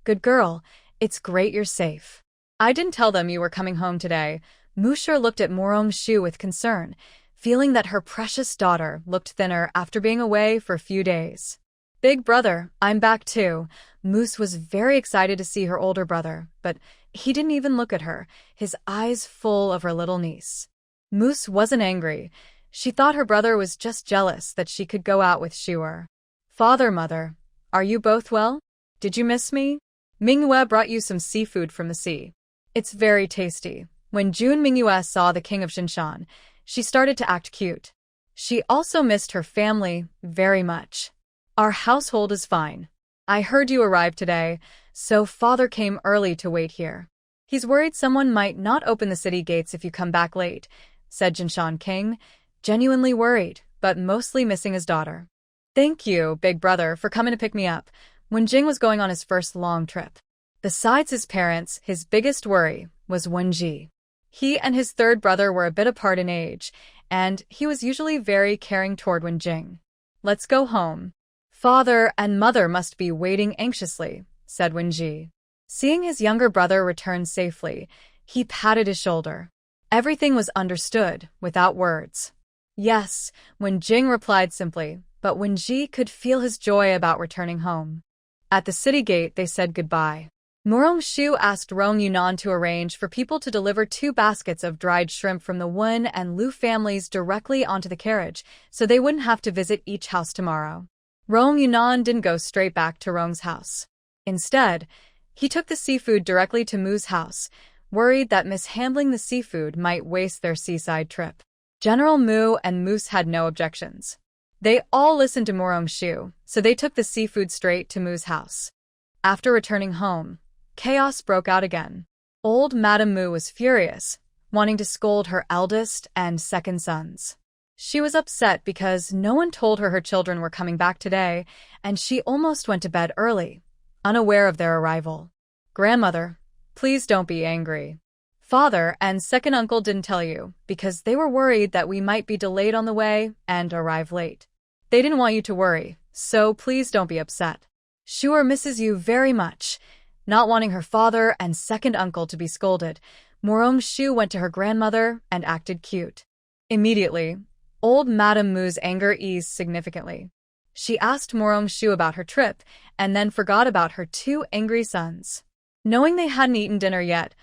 Good girl, it's great you're safe. I didn't tell them you were coming home today." Musher looked at Morong Shu with concern, feeling that her precious daughter looked thinner after being away for a few days. "Big brother, I'm back too." Moose was very excited to see her older brother, but he didn't even look at her, his eyes full of her little niece. Moose wasn't angry. She thought her brother was just jealous that she could go out with Shuer. "Father, mother, are you both well? Did you miss me? Manhwa brought you some seafood from the sea. It's very tasty." When June Manhwa saw the king of Jinshan, she started to act cute. She also missed her family very much. "Our household is fine. I heard you arrived today, so father came early to wait here. He's worried someone might not open the city gates if you come back late," said Jinshan King, genuinely worried, but mostly missing his daughter. "Thank you, big brother, for coming to pick me up," when Jing was going on his first long trip. Besides his parents, his biggest worry was Wenji. He and his 3rd brother were a bit apart in age, and he was usually very caring toward Wenjing. "Let's go home. Father and mother must be waiting anxiously," said Wenji. Seeing his younger brother return safely, he patted his shoulder. Everything was understood, without words. "Yes," Wenjing replied simply, but Wenji could feel his joy about returning home. At the city gate, they said goodbye. Morong Shu asked Rong Yunan to arrange for people to deliver 2 baskets of dried shrimp from the Wen and Lu families directly onto the carriage, so they wouldn't have to visit each house tomorrow. Rong Yunan didn't go straight back to Rong's house. Instead, he took the seafood directly to Mu's house, worried that mishandling the seafood might waste their seaside trip. General Mu and Moose had no objections. They all listened to Morong Shu, so they took the seafood straight to Mu's house. After returning home, chaos broke out again. Old Madame Mu was furious, wanting to scold her eldest and second sons. She was upset because no one told her children were coming back today, and she almost went to bed early, unaware of their arrival. "Grandmother, please don't be angry. Father and second uncle didn't tell you because they were worried that we might be delayed on the way and arrive late. They didn't want you to worry, so please don't be upset. Shuer misses you very much." Not wanting her father and second uncle to be scolded, Morong Shu went to her grandmother and acted cute. Immediately, old Madame Mu's anger eased significantly. She asked Morong-shu about her trip, and then forgot about her two angry sons. Knowing they hadn't eaten dinner yet,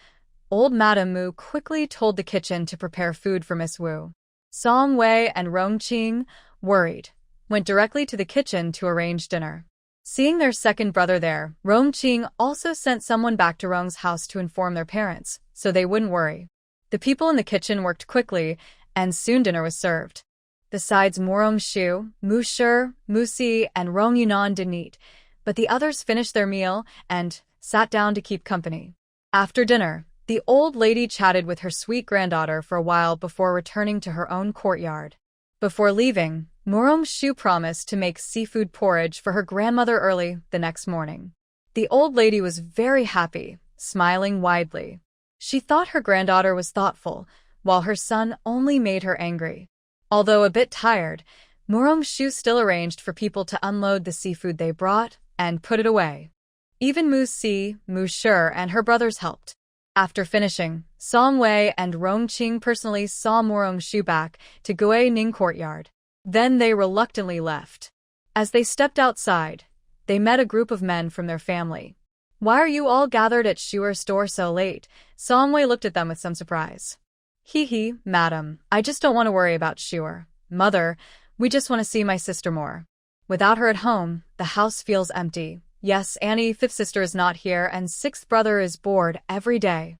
old Madame Mu quickly told the kitchen to prepare food for Miss Wu. Song Wei and Rong-ching, worried, went directly to the kitchen to arrange dinner. Seeing their second brother there, Rong-ching also sent someone back to Rong's house to inform their parents, so they wouldn't worry. The people in the kitchen worked quickly, and soon dinner was served. Besides Morong-shu, Mu Shi, Mu Si, and Rong Yunan didn't eat, but the others finished their meal and sat down to keep company. After dinner, the old lady chatted with her sweet granddaughter for a while before returning to her own courtyard. Before leaving, Morong-shu promised to make seafood porridge for her grandmother early the next morning. The old lady was very happy, smiling widely. She thought her granddaughter was thoughtful, while her son only made her angry. Although a bit tired, Morong-shu still arranged for people to unload the seafood they brought and put it away. Even Mu Si, Mu Shi, and her brothers helped. After finishing, Song Wei and Rong-ching personally saw Morong-shu back to Gui Ning courtyard. Then they reluctantly left. As they stepped outside, they met a group of men from their family. "Why are you all gathered at Shuer's store so late?" Song Wei looked at them with some surprise. "Hee, madam, I just don't want to worry about Shuer. Mother, we just want to see my sister more. Without her at home, the house feels empty. Yes, Annie, fifth sister is not here, and sixth brother is bored every day.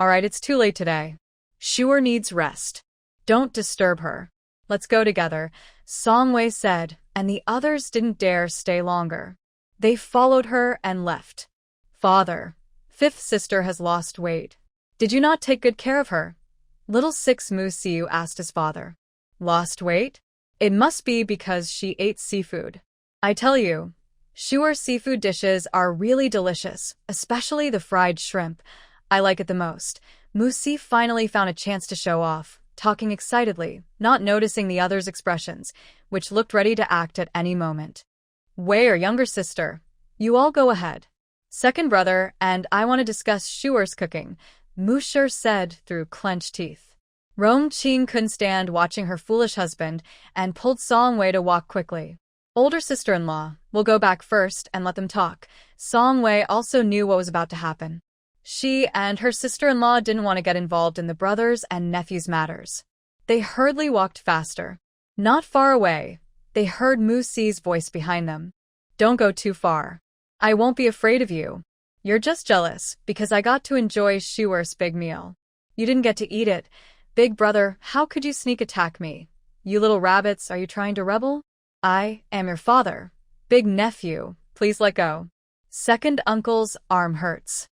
Alright, it's too late today. Shuer needs rest. Don't disturb her. Let's go together," Song Wei said, and the others didn't dare stay longer. They followed her and left. "Father, fifth sister has lost weight. Did you not take good care of her?" Little six Mu Siu asked his father. "Lost weight? It must be because she ate seafood. I tell you, Shuer seafood dishes are really delicious, especially the fried shrimp. I like it the most." Mu Si finally found a chance to show off, talking excitedly, not noticing the others' expressions, which looked ready to act at any moment. "Wei, or younger sister, you all go ahead. Second brother, and I want to discuss Shuer's cooking," Mu Shi said through clenched teeth. Rong-ching couldn't stand watching her foolish husband and pulled Song Wei to walk quickly. "Older sister-in-law, we'll go back first and let them talk." Song Wei also knew what was about to happen. She and her sister-in-law didn't want to get involved in the brothers' and nephews' matters. They hurriedly walked faster. Not far away, they heard Mu Si's voice behind them. "Don't go too far. I won't be afraid of you. You're just jealous because I got to enjoy Shuer's big meal. You didn't get to eat it. Big brother, how could you sneak attack me? You little rabbits, are you trying to rebel? I am your father. Big nephew, please let go." Second uncle's arm hurts.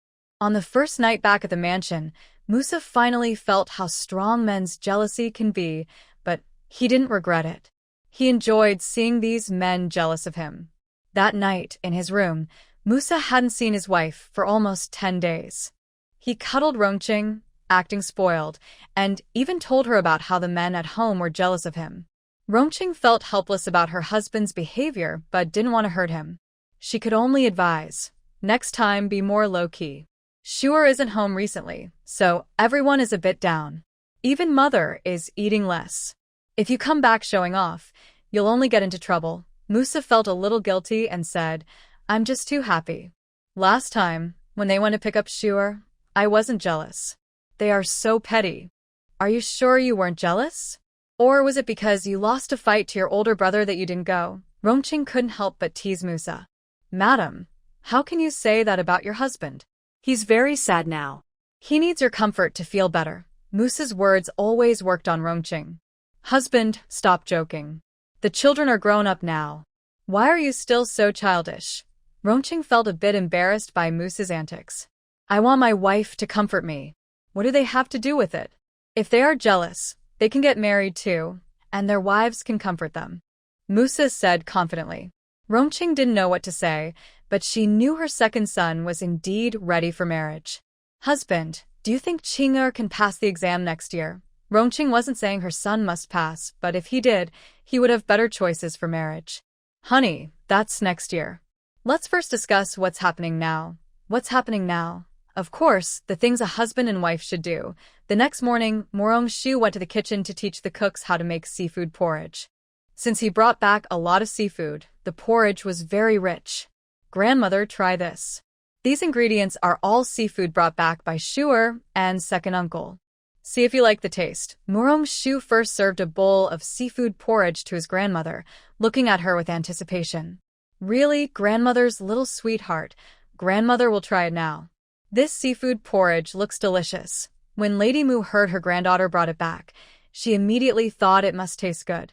On the first night back at the mansion, Musa finally felt how strong men's jealousy can be, but he didn't regret it. He enjoyed seeing these men jealous of him. That night, in his room, Musa hadn't seen his wife for almost 10 days. He cuddled Rongqing, acting spoiled, and even told her about how the men at home were jealous of him. Rongqing felt helpless about her husband's behavior but didn't want to hurt him. She could only advise, next time be more low-key. Shuer isn't home recently, so everyone is a bit down. Even mother is eating less. If you come back showing off, you'll only get into trouble. Musa felt a little guilty and said, "I'm just too happy. Last time, when they went to pick up Shuer, I wasn't jealous. They are so petty." "Are you sure you weren't jealous? Or was it because you lost a fight to your older brother that you didn't go?" Rongqing couldn't help but tease Musa. "Madam, how can you say that about your husband? He's very sad now. He needs your comfort to feel better." Musa's words always worked on Rongqing. "Husband, stop joking. The children are grown up now. Why are you still so childish?" Rongqing felt a bit embarrassed by Musa's antics. "I want my wife to comfort me. What do they have to do with it? If they are jealous, they can get married too, and their wives can comfort them," Musa said confidently. Rongqing didn't know what to say, but she knew her second son was indeed ready for marriage. "Husband, do you think Qing'er can pass the exam next year?" Rongqing wasn't saying her son must pass, but if he did, he would have better choices for marriage. "Honey, that's next year. Let's first discuss what's happening now." "What's happening now?" "Of course, the things a husband and wife should do." The next morning, Morong-shu went to the kitchen to teach the cooks how to make seafood porridge. Since he brought back a lot of seafood, the porridge was very rich. Grandmother, try this. These ingredients are all seafood brought back by Shuer and second uncle. See if you like the taste. Murong Shu first served a bowl of seafood porridge to his grandmother, looking at her with anticipation. Really, grandmother's little sweetheart. Grandmother will try it now. This seafood porridge looks delicious. When Lady Mu heard her granddaughter brought it back, she immediately thought it must taste good.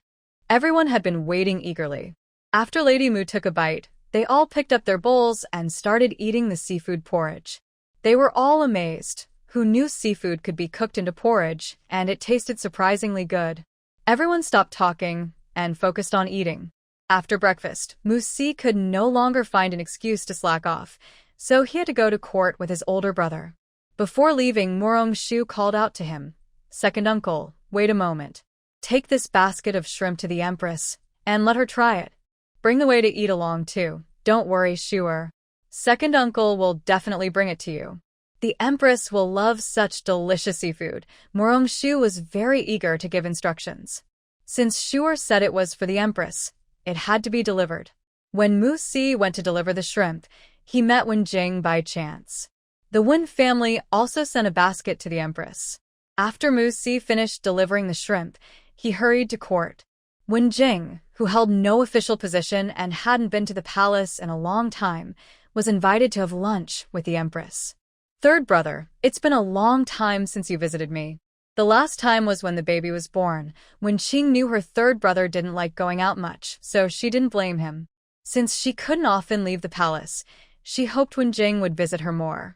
Everyone had been waiting eagerly. After Lady Mu took a bite, they all picked up their bowls and started eating the seafood porridge. They were all amazed. Who knew seafood could be cooked into porridge, and it tasted surprisingly good. Everyone stopped talking and focused on eating. After breakfast, Mu Si could no longer find an excuse to slack off, so he had to go to court with his older brother. Before leaving, Murong Shu called out to him, "Second uncle, wait a moment. Take this basket of shrimp to the Empress, and let her try it. Bring the way to eat along too. Don't worry, Shuer. Second uncle will definitely bring it to you. The Empress will love such delicious seafood." Murong Shu was very eager to give instructions. Since Shuer said it was for the Empress, it had to be delivered. When Mu Si went to deliver the shrimp, he met Wen Jing by chance. The Wen family also sent a basket to the Empress. After Mu Si finished delivering the shrimp, he hurried to court. Wen Jing, who held no official position and hadn't been to the palace in a long time, was invited to have lunch with the Empress. "Third brother, it's been a long time since you visited me. The last time was when the baby was born, when Qing knew her third brother didn't like going out much, so she didn't blame him. Since she couldn't often leave the palace, she hoped Wen Jing would visit her more.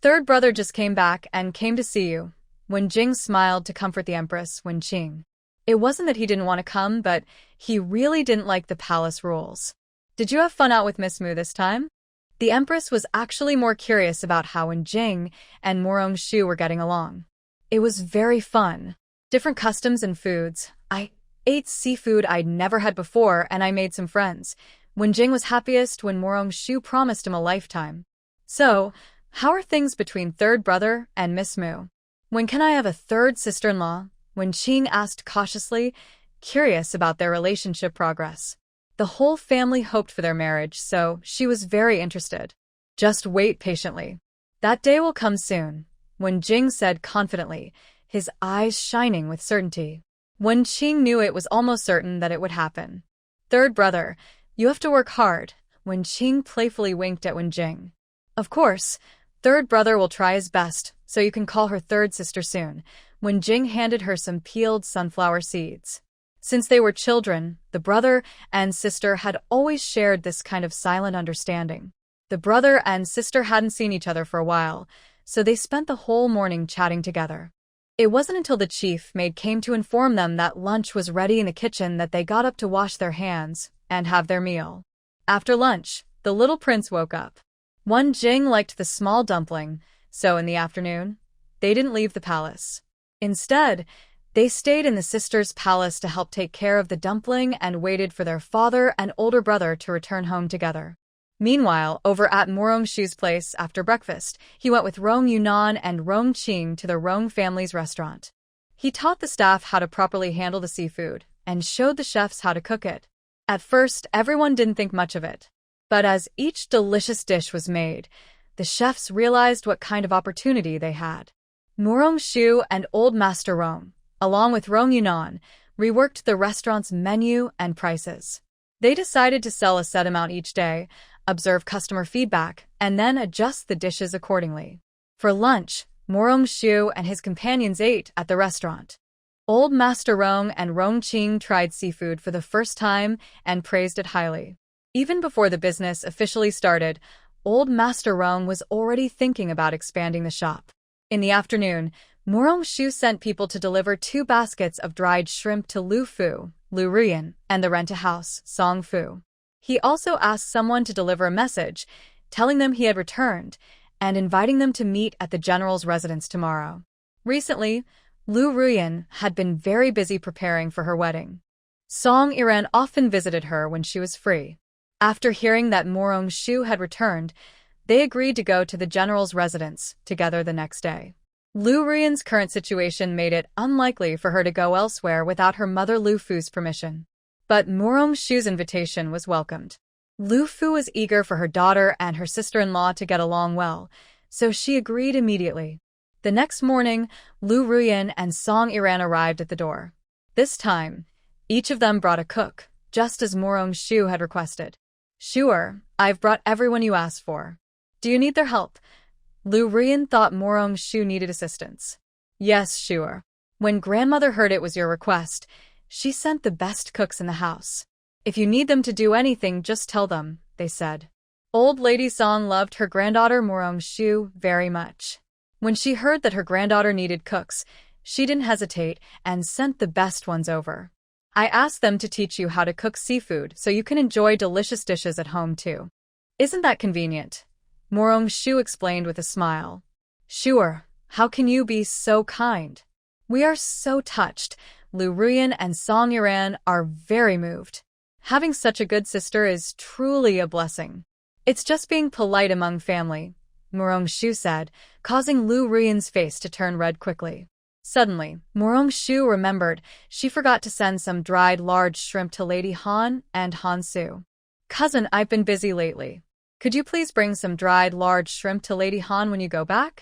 Third brother just came back and came to see you." Wen Jing smiled to comfort the Empress Wen Qing. It wasn't that he didn't want to come, but he really didn't like the palace rules. "Did you have fun out with Miss Mu this time?" The Empress was actually more curious about how Wen Jing and Murong Shu were getting along. "It was very fun. Different customs and foods. I ate seafood I'd never had before, and I made some friends." Wen Jing was happiest when Murong Shu promised him a lifetime. "So, how are things between third brother and Miss Mu? When can I have a third sister-in-law?" Wen Qing asked cautiously, curious about their relationship progress. The whole family hoped for their marriage, so she was very interested. "Just wait patiently. That day will come soon," Wen Jing said confidently, his eyes shining with certainty. Wen Qing knew it was almost certain that it would happen. "Third brother, you have to work hard." Wen Qing playfully winked at Wen Jing. "Of course, third brother will try his best, so you can call her third sister soon." Wen Jing handed her some peeled sunflower seeds. Since they were children, the brother and sister had always shared this kind of silent understanding. The brother and sister hadn't seen each other for a while, so they spent the whole morning chatting together. It wasn't until the chief maid came to inform them that lunch was ready in the kitchen that they got up to wash their hands and have their meal. After lunch, the little prince woke up. Wen Jing liked the small dumpling, so in the afternoon, they didn't leave the palace. Instead, they stayed in the sisters' palace to help take care of the dumpling and waited for their father and older brother to return home together. Meanwhile, over at Murong Shu's place after breakfast, he went with Rong Yunan and Rong Qing to the Rong family's restaurant. He taught the staff how to properly handle the seafood and showed the chefs how to cook it. At first, everyone didn't think much of it. But as each delicious dish was made, the chefs realized what kind of opportunity they had. Murong Shu and Old Master Rong, along with Rong Yunan, reworked the restaurant's menu and prices. They decided to sell a set amount each day, observe customer feedback, and then adjust the dishes accordingly. For lunch, Murong Shu and his companions ate at the restaurant. Old Master Rong and Rong Qing tried seafood for the first time and praised it highly. Even before the business officially started, Old Master Rong was already thinking about expanding the shop. In the afternoon, Murong Shu sent people to deliver 2 baskets of dried shrimp to Lu Fu, Lu Ruyan, and the rent-a-house, Song Fu. He also asked someone to deliver a message, telling them he had returned, and inviting them to meet at the general's residence tomorrow. Recently, Lu Ruyan had been very busy preparing for her wedding. Song Iran often visited her when she was free. After hearing that Murong Shu had returned, they agreed to go to the general's residence together the next day. Lu Ruyan's current situation made it unlikely for her to go elsewhere without her mother Lu Fu's permission. But Morong-shu's invitation was welcomed. Lu Fu was eager for her daughter and her sister-in-law to get along well, so she agreed immediately. The next morning, Lu Ruyan and Song Iran arrived at the door. This time, each of them brought a cook, just as Morong-shu had requested. Sure, I've brought everyone you asked for. Do you need their help? Lu Ruyan thought Morong-shu needed assistance. Yes, sure. When grandmother heard it was your request, she sent the best cooks in the house. If you need them to do anything, just tell them, they said. Old Lady Song loved her granddaughter Morong-shu very much. When she heard that her granddaughter needed cooks, she didn't hesitate and sent the best ones over. I asked them to teach you how to cook seafood so you can enjoy delicious dishes at home too. Isn't that convenient? Morong-shu explained with a smile. Sure, how can you be so kind? We are so touched. Lu Ruyan and Song Iran are very moved. Having such a good sister is truly a blessing. It's just being polite among family, Morong-shu said, causing Lu Ruyan's face to turn red quickly. Suddenly, Morong-shu remembered she forgot to send some dried large shrimp to Lady Han and Han Su. Cousin, I've been busy lately. Could you please bring some dried large shrimp to Lady Han when you go back?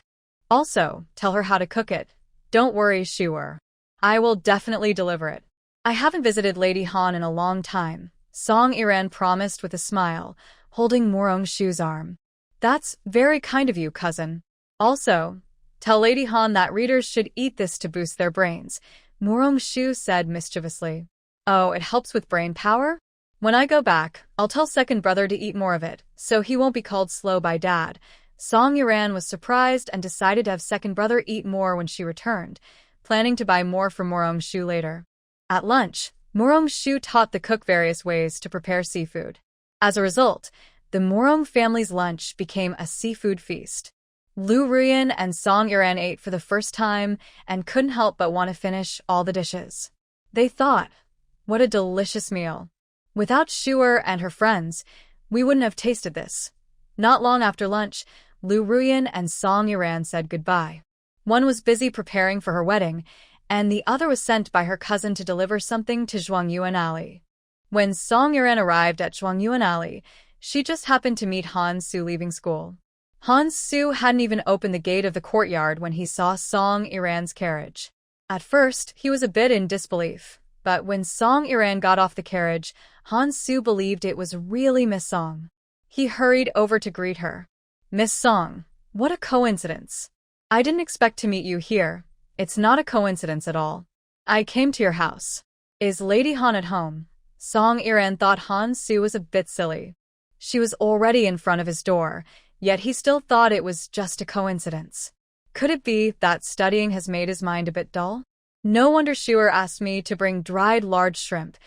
Also, tell her how to cook it. Don't worry, Shuer. I will definitely deliver it. I haven't visited Lady Han in a long time, Song Iran promised with a smile, holding Morong-shu's arm. That's very kind of you, cousin. Also, tell Lady Han that readers should eat this to boost their brains, Morong-shu said mischievously. Oh, it helps with brain power? When I go back, I'll tell second brother to eat more of it, so he won't be called slow by dad. Song Iran was surprised and decided to have second brother eat more when she returned, planning to buy more for Morong-shu later. At lunch, Morong-shu taught the cook various ways to prepare seafood. As a result, the Morong family's lunch became a seafood feast. Lu Ruyan and Song Iran ate for the first time and couldn't help but want to finish all the dishes. They thought, what a delicious meal. Without Shuer and her friends, we wouldn't have tasted this. Not long after lunch, Lu Ruyan and Song Iran said goodbye. One was busy preparing for her wedding, and the other was sent by her cousin to deliver something to Zhuangyuan Alley. When Song Iran arrived at Zhuangyuan Alley, she just happened to meet Han Su leaving school. Han Su hadn't even opened the gate of the courtyard when he saw Song Iran's carriage. At first, he was a bit in disbelief, but when Song Iran got off the carriage, Han Su believed it was really Miss Song. He hurried over to greet her. Miss Song, what a coincidence. I didn't expect to meet you here. It's not a coincidence at all. I came to your house. Is Lady Han at home? Song Iran thought Han Su was a bit silly. She was already in front of his door, yet he still thought it was just a coincidence. Could it be that studying has made his mind a bit dull? No wonder Shuer asked me to bring dried large shrimp.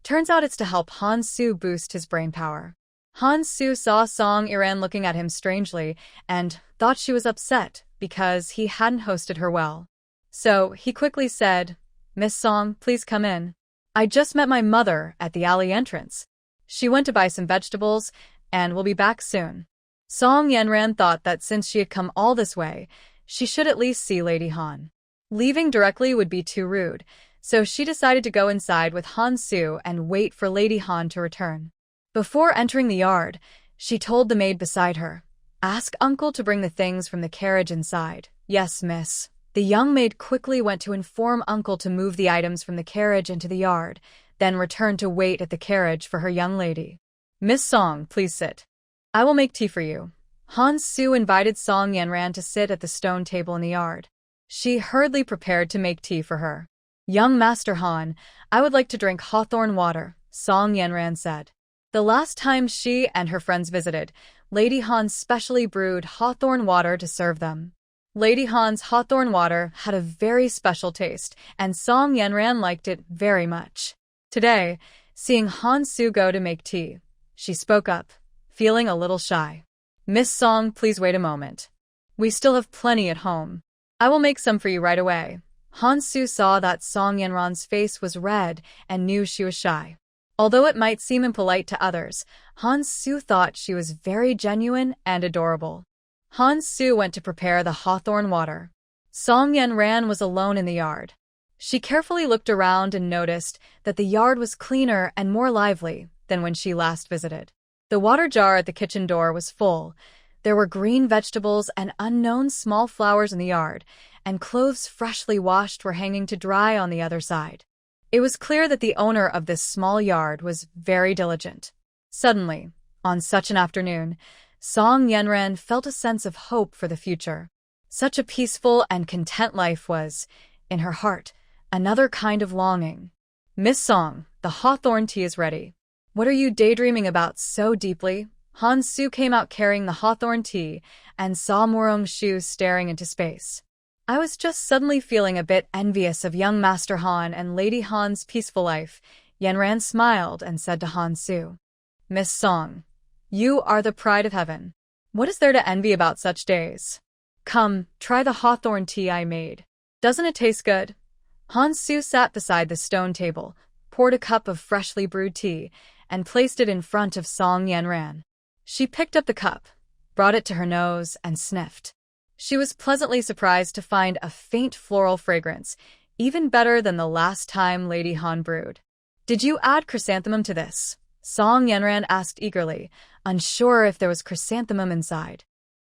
Turns out it's to help Han Su boost his brain power. Han Su saw Song Iran looking at him strangely and thought she was upset because he hadn't hosted her well. So he quickly said, Miss Song, please come in. I just met my mother at the alley entrance. She went to buy some vegetables and will be back soon. Song Yanran thought that since she had come all this way, she should at least see Lady Han. Leaving directly would be too rude, so she decided to go inside with Han Su and wait for Lady Han to return. Before entering the yard, she told the maid beside her, Ask Uncle to bring the things from the carriage inside. Yes, miss. The young maid quickly went to inform Uncle to move the items from the carriage into the yard, then returned to wait at the carriage for her young lady. Miss Song, please sit. I will make tea for you. Han Su invited Song Yanran to sit at the stone table in the yard. She hurriedly prepared to make tea for her. Young Master Han, I would like to drink hawthorn water, Song Yanran said. The last time she and her friends visited, Lady Han specially brewed hawthorn water to serve them. Lady Han's hawthorn water had a very special taste, and Song Yanran liked it very much. Today, seeing Han Su go to make tea, she spoke up, feeling a little shy. Miss Song, please wait a moment. We still have plenty at home. I will make some for you right away. Han Su saw that Song Yanran's face was red and knew she was shy. Although it might seem impolite to others, Han Su thought she was very genuine and adorable. Han Su went to prepare the hawthorn water. Song Yanran was alone in the yard. She carefully looked around and noticed that the yard was cleaner and more lively than when she last visited. The water jar at the kitchen door was full. There were green vegetables and unknown small flowers in the yard, and clothes freshly washed were hanging to dry on the other side. It was clear that the owner of this small yard was very diligent. Suddenly, on such an afternoon, Song Yenran felt a sense of hope for the future. Such a peaceful and content life was, in her heart, another kind of longing. Miss Song, the hawthorn tea is ready. What are you daydreaming about so deeply? Han Su came out carrying the hawthorn tea and saw Morong Shu staring into space. I was just suddenly feeling a bit envious of young Master Han and Lady Han's peaceful life. Yenran smiled and said to Han Su, Miss Song, you are the pride of heaven. What is there to envy about such days? Come, try the hawthorn tea I made. Doesn't it taste good? Han Su sat beside the stone table, poured a cup of freshly brewed tea, and placed it in front of Song Yenran. She picked up the cup, brought it to her nose, and sniffed. She was pleasantly surprised to find a faint floral fragrance, even better than the last time Lady Han brewed. Did you add chrysanthemum to this? Song Yenran asked eagerly, unsure if there was chrysanthemum inside.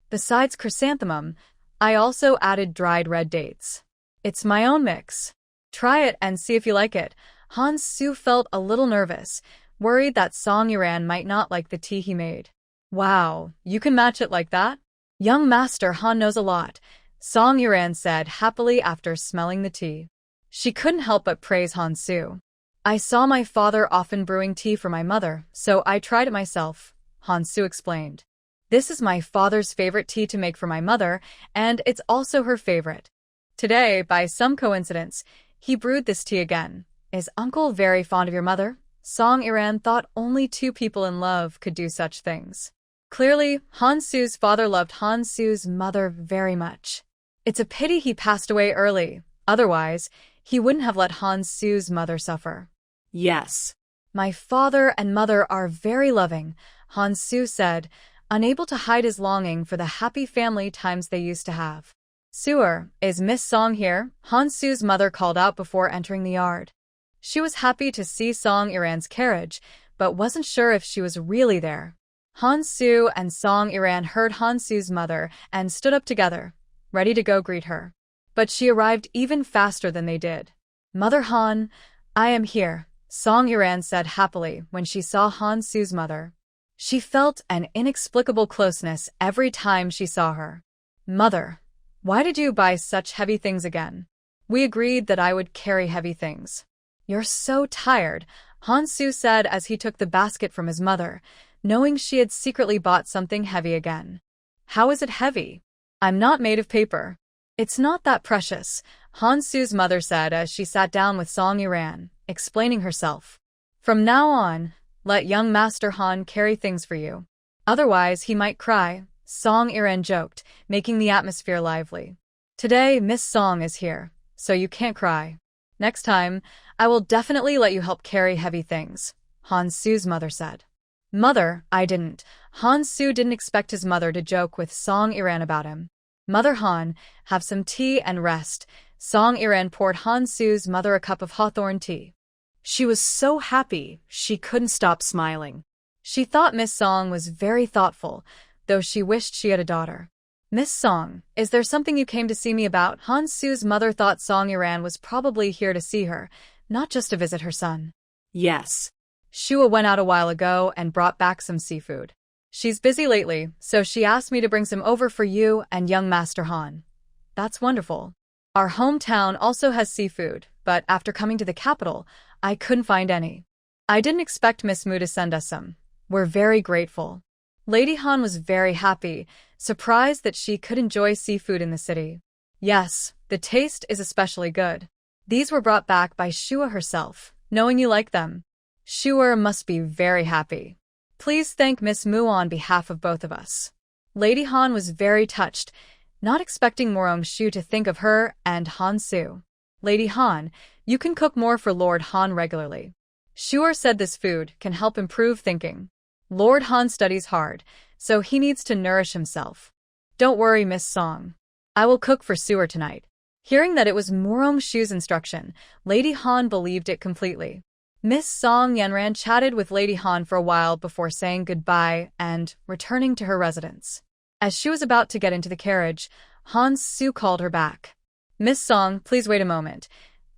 Besides chrysanthemum, I also added dried red dates. It's my own mix. Try it and see if you like it. Han Su felt a little nervous, worried that Song Yenran might not like the tea he made. Wow, you can match it like that? Young Master Han knows a lot, Song Yenran said happily after smelling the tea. She couldn't help but praise Han Su. I saw my father often brewing tea for my mother, so I tried it myself, Han Su explained. This is my father's favorite tea to make for my mother, and it's also her favorite. Today, by some coincidence, he brewed this tea again. Is uncle very fond of your mother? Song Yenran thought only two people in love could do such things. Clearly, Han Su's father loved Han Su's mother very much. It's a pity he passed away early, otherwise, he wouldn't have let Han Su's mother suffer. Yes. My father and mother are very loving, Han Su said, unable to hide his longing for the happy family times they used to have. Sewer, is Miss Song here? Han Su's mother called out before entering the yard. She was happy to see Song Yenran's carriage, but wasn't sure if she was really there. Han Su and Song Yenran heard Han Su's mother and stood up together, ready to go greet her. But she arrived even faster than they did. Mother Han, I am here, Song Yenran said happily when she saw Han Su's mother. She felt an inexplicable closeness every time she saw her. Mother, why did you buy such heavy things again? We agreed that I would carry heavy things. You're so tired, Han Su said as he took the basket from his mother, knowing she had secretly bought something heavy again. How is it heavy? I'm not made of paper. It's not that precious, Han Su's mother said as she sat down with Song Yenran, explaining herself. From now on, let young Master Han carry things for you. Otherwise, he might cry, Song Yenran joked, making the atmosphere lively. Today, Miss Song is here, so you can't cry. Next time, I will definitely let you help carry heavy things, Han Su's mother said. Mother, I didn't. Han Su didn't expect his mother to joke with Song Yenran about him. Mother Han, have some tea and rest. Song Yenran poured Han Su's mother a cup of hawthorn tea. She was so happy, she couldn't stop smiling. She thought Miss Song was very thoughtful, though she wished she had a daughter. Miss Song, is there something you came to see me about? Han Su's mother thought Song Yenran was probably here to see her, not just to visit her son. Yes. Shua went out a while ago and brought back some seafood. She's busy lately, so she asked me to bring some over for you and young Master Han. That's wonderful. Our hometown also has seafood, but after coming to the capital, I couldn't find any. I didn't expect Miss Mu to send us some. We're very grateful. Lady Han was very happy, surprised that she could enjoy seafood in the city. Yes, the taste is especially good. These were brought back by Shua herself, knowing you like them. Shua must be very happy. Please thank Miss Mu on behalf of both of us. Lady Han was very touched, not expecting Morong Shu to think of her and Han Su. Lady Han, you can cook more for Lord Han regularly. Shua said this food can help improve thinking. Lord Han studies hard, so he needs to nourish himself. Don't worry, Miss Song. I will cook for Sewer tonight. Hearing that it was Murong-shu's instruction, Lady Han believed it completely. Miss Song Yanran chatted with Lady Han for a while before saying goodbye and returning to her residence. As she was about to get into the carriage, Han Su called her back. Miss Song, please wait a moment.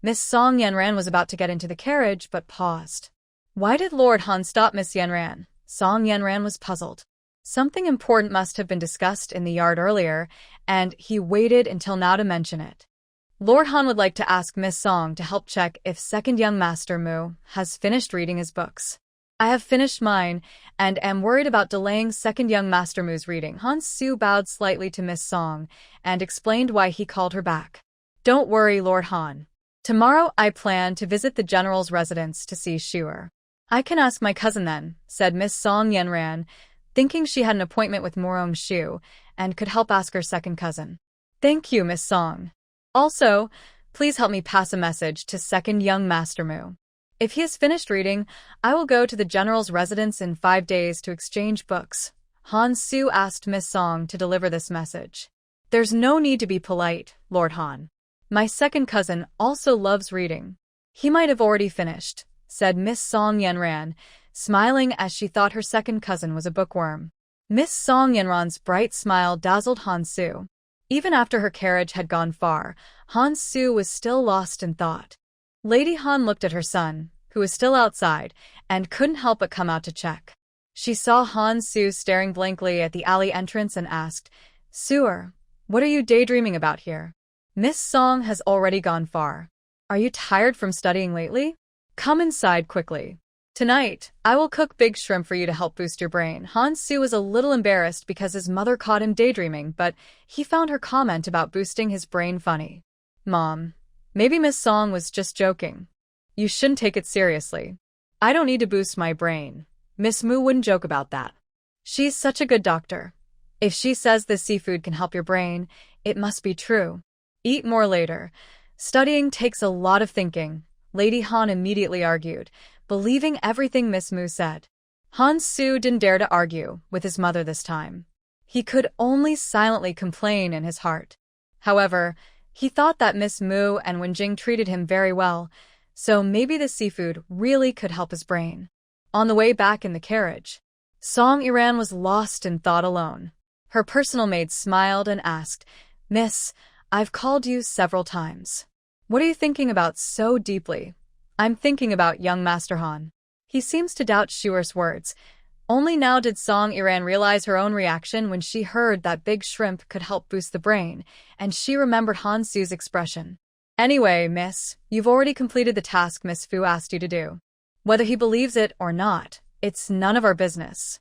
Miss Song Yanran was about to get into the carriage but paused. Why did Lord Han stop Miss Yanran? Song Yanran was puzzled. Something important must have been discussed in the yard earlier, and he waited until now to mention it. Lord Han would like to ask Miss Song to help check if second young master Mu has finished reading his books. I have finished mine, and am worried about delaying second young master Mu's reading. Han Su bowed slightly to Miss Song, and explained why he called her back. Don't worry, Lord Han. Tomorrow I plan to visit the general's residence to see Shuer. I can ask my cousin then, said Miss Song Yanran, thinking she had an appointment with Murong-shu, and could help ask her second cousin. Thank you, Miss Song. Also, please help me pass a message to second young master Mu. If he has finished reading, I will go to the general's residence in 5 days to exchange books. Han Su asked Miss Song to deliver this message. There's no need to be polite, Lord Han. My second cousin also loves reading. He might have already finished, said Miss Song Yanran, smiling as she thought her second cousin was a bookworm. Miss Song Yanran's bright smile dazzled Han Su. Even after her carriage had gone far, Han Su was still lost in thought. Lady Han looked at her son, who was still outside, and couldn't help but come out to check. She saw Han Su staring blankly at the alley entrance and asked, Suer, what are you daydreaming about here? Miss Song has already gone far. Are you tired from studying lately? Come inside quickly. Tonight, I will cook big shrimp for you to help boost your brain. Han Su was a little embarrassed because his mother caught him daydreaming, but he found her comment about boosting his brain funny. Mom, maybe Miss Song was just joking. You shouldn't take it seriously. I don't need to boost my brain. Miss Mu wouldn't joke about that. She's such a good doctor. If she says this seafood can help your brain, it must be true. Eat more later. Studying takes a lot of thinking, Lady Han immediately argued, believing everything Miss Mu said. Han Su didn't dare to argue with his mother this time. He could only silently complain in his heart. However, he thought that Miss Mu and Wenjing treated him very well, so maybe the seafood really could help his brain. On the way back in the carriage, Song Iran was lost in thought alone. Her personal maid smiled and asked, Miss, I've called you several times. What are you thinking about so deeply? I'm thinking about young Master Han. He seems to doubt Shuer's words. Only now did Song Iran realize her own reaction when she heard that big shrimp could help boost the brain, and she remembered Han Su's expression. Anyway, miss, you've already completed the task Miss Fu asked you to do. Whether he believes it or not, it's none of our business.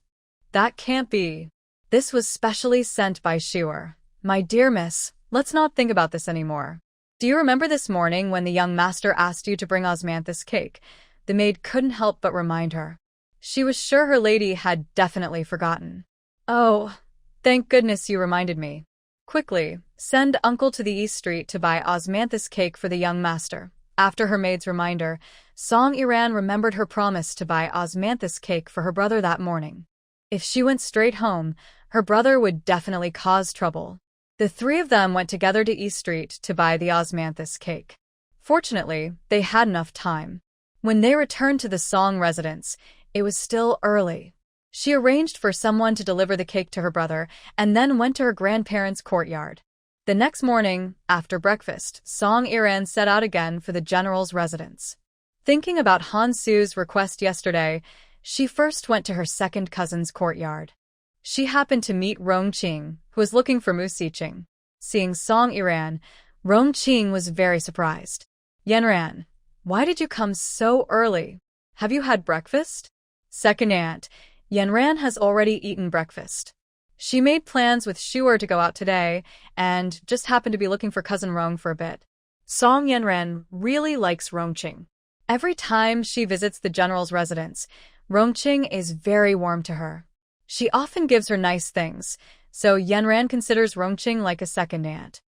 That can't be. This was specially sent by Shuer. My dear miss, let's not think about this anymore. Do you remember this morning when the young master asked you to bring osmanthus cake? The maid couldn't help but remind her. She was sure her lady had definitely forgotten. Oh, thank goodness you reminded me. Quickly, send uncle to the East Street to buy osmanthus cake for the young master. After her maid's reminder, Song Iran remembered her promise to buy osmanthus cake for her brother that morning. If she went straight home, her brother would definitely cause trouble. The three of them went together to East Street to buy the osmanthus cake. Fortunately, they had enough time. When they returned to the Song residence, it was still early. She arranged for someone to deliver the cake to her brother and then went to her grandparents' courtyard. The next morning, after breakfast, Song Iran set out again for the general's residence. Thinking about Han Su's request yesterday, she first went to her second cousin's courtyard. She happened to meet Rong Qing, who was looking for Mu Siqing. Seeing Song Iran, Rong Qing was very surprised. Yanran, why did you come so early? Have you had breakfast? Second aunt, Yanran has already eaten breakfast. She made plans with Shuer to go out today, and just happened to be looking for cousin Rong for a bit. Song Yanran really likes Rongqing. Every time she visits the general's residence, Rongqing is very warm to her. She often gives her nice things, so Yanran considers Rongqing like a second aunt.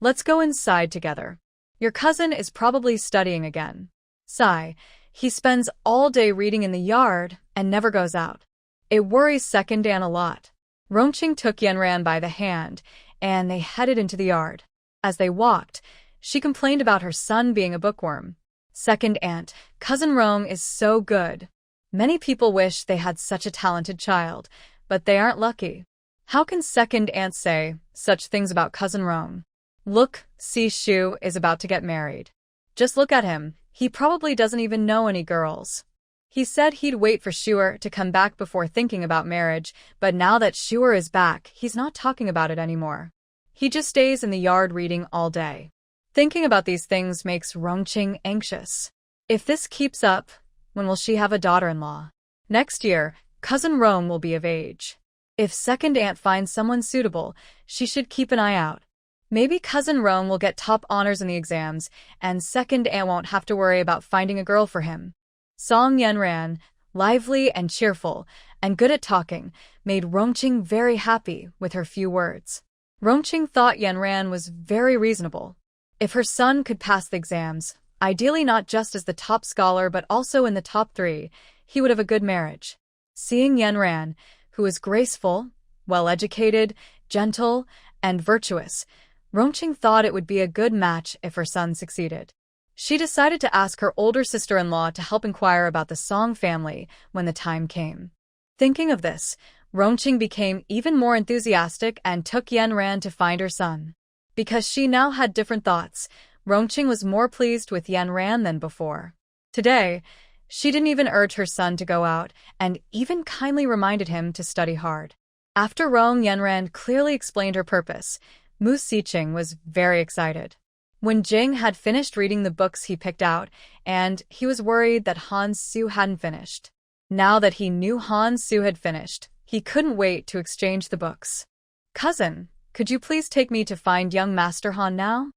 Let's go inside together. Your cousin is probably studying again. Sigh, he spends all day reading in the yard and never goes out. It worries second aunt a lot. Rongqing took Yanran by the hand, and they headed into the yard. As they walked, She complained about her son being a bookworm. Second aunt, Cousin Rong is so good. Many people wish they had such a talented child, but they aren't lucky. How can second aunt say such things about Cousin Rong? Look, see Shu is about to get married. Just look at him, he probably doesn't even know any girls. He said he'd wait for Shuer to come back before thinking about marriage, but now that Shuer is back, he's not talking about it anymore. He just stays in the yard reading all day. Thinking about these things makes Rongqing anxious. If this keeps up, when will she have a daughter-in-law? Next year, Cousin Rong will be of age. If second aunt finds someone suitable, she should keep an eye out. Maybe Cousin Rong will get top honors in the exams, and second aunt won't have to worry about finding a girl for him. Song Yanran, lively and cheerful, and good at talking, made Rongqing very happy with her few words. Rongqing thought Yanran was very reasonable. If her son could pass the exams, ideally not just as the top scholar but also in the top 3, he would have a good marriage. Seeing Yanran, who was graceful, well-educated, gentle, and virtuous, Rongqing thought it would be a good match if her son succeeded. She decided to ask her older sister-in-law to help inquire about the Song family when the time came. Thinking of this, Rongqing became even more enthusiastic and took Yanran to find her son. Because she now had different thoughts, Rongqing was more pleased with Yanran than before. Today, she didn't even urge her son to go out and even kindly reminded him to study hard. After Rong Yanran clearly explained her purpose, Mu Siqing was very excited. When Jing had finished reading the books he picked out, and he was worried that Han Su hadn't finished. Now that he knew Han Su had finished, he couldn't wait to exchange the books. Cousin, could you please take me to find young Master Han now?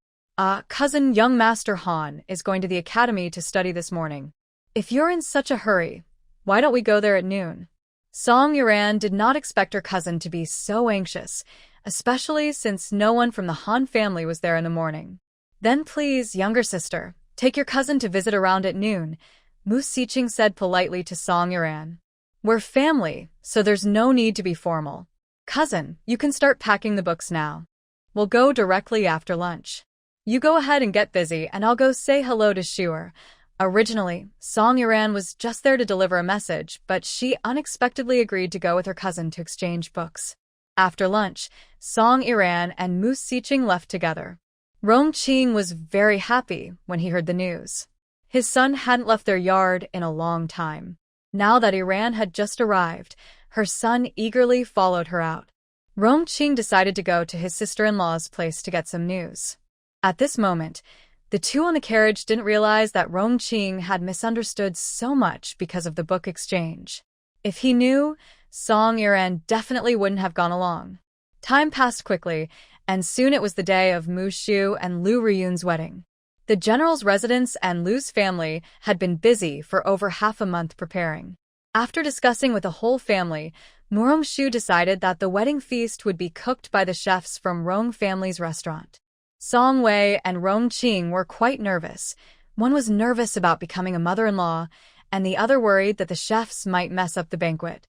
Cousin, young Master Han is going to the academy to study this morning. If you're in such a hurry, why don't we go there at noon? Song Yuran did not expect her cousin to be so anxious, especially since no one from the Han family was there in the morning. Then please, younger sister, take your cousin to visit around at noon, Mu Siqing said politely to Song Yuran. We're family, so there's no need to be formal. Cousin, you can start packing the books now. We'll go directly after lunch. You go ahead and get busy, and I'll go say hello to Shuer. Originally, Song Yuran was just there to deliver a message, but she unexpectedly agreed to go with her cousin to exchange books. After lunch, Song Yuran and Mu Siqing left together. Rongqing was very happy when he heard the news. His son hadn't left their yard in a long time. Now that Iran had just arrived, her son eagerly followed her out. Rongqing decided to go to his sister-in-law's place to get some news. At this moment, the two on the carriage didn't realize that Rongqing had misunderstood so much because of the book exchange. If he knew, Song Yuran definitely wouldn't have gone along. Time passed quickly, and soon it was the day of Mu Shu and Lu Riyun's wedding. The general's residence and Lu's family had been busy for over half a month preparing. After discussing with the whole family, Murong Shu decided that the wedding feast would be cooked by the chefs from Rong family's restaurant. Song Wei and Rongqing were quite nervous. One was nervous about becoming a mother-in-law, and the other worried that the chefs might mess up the banquet.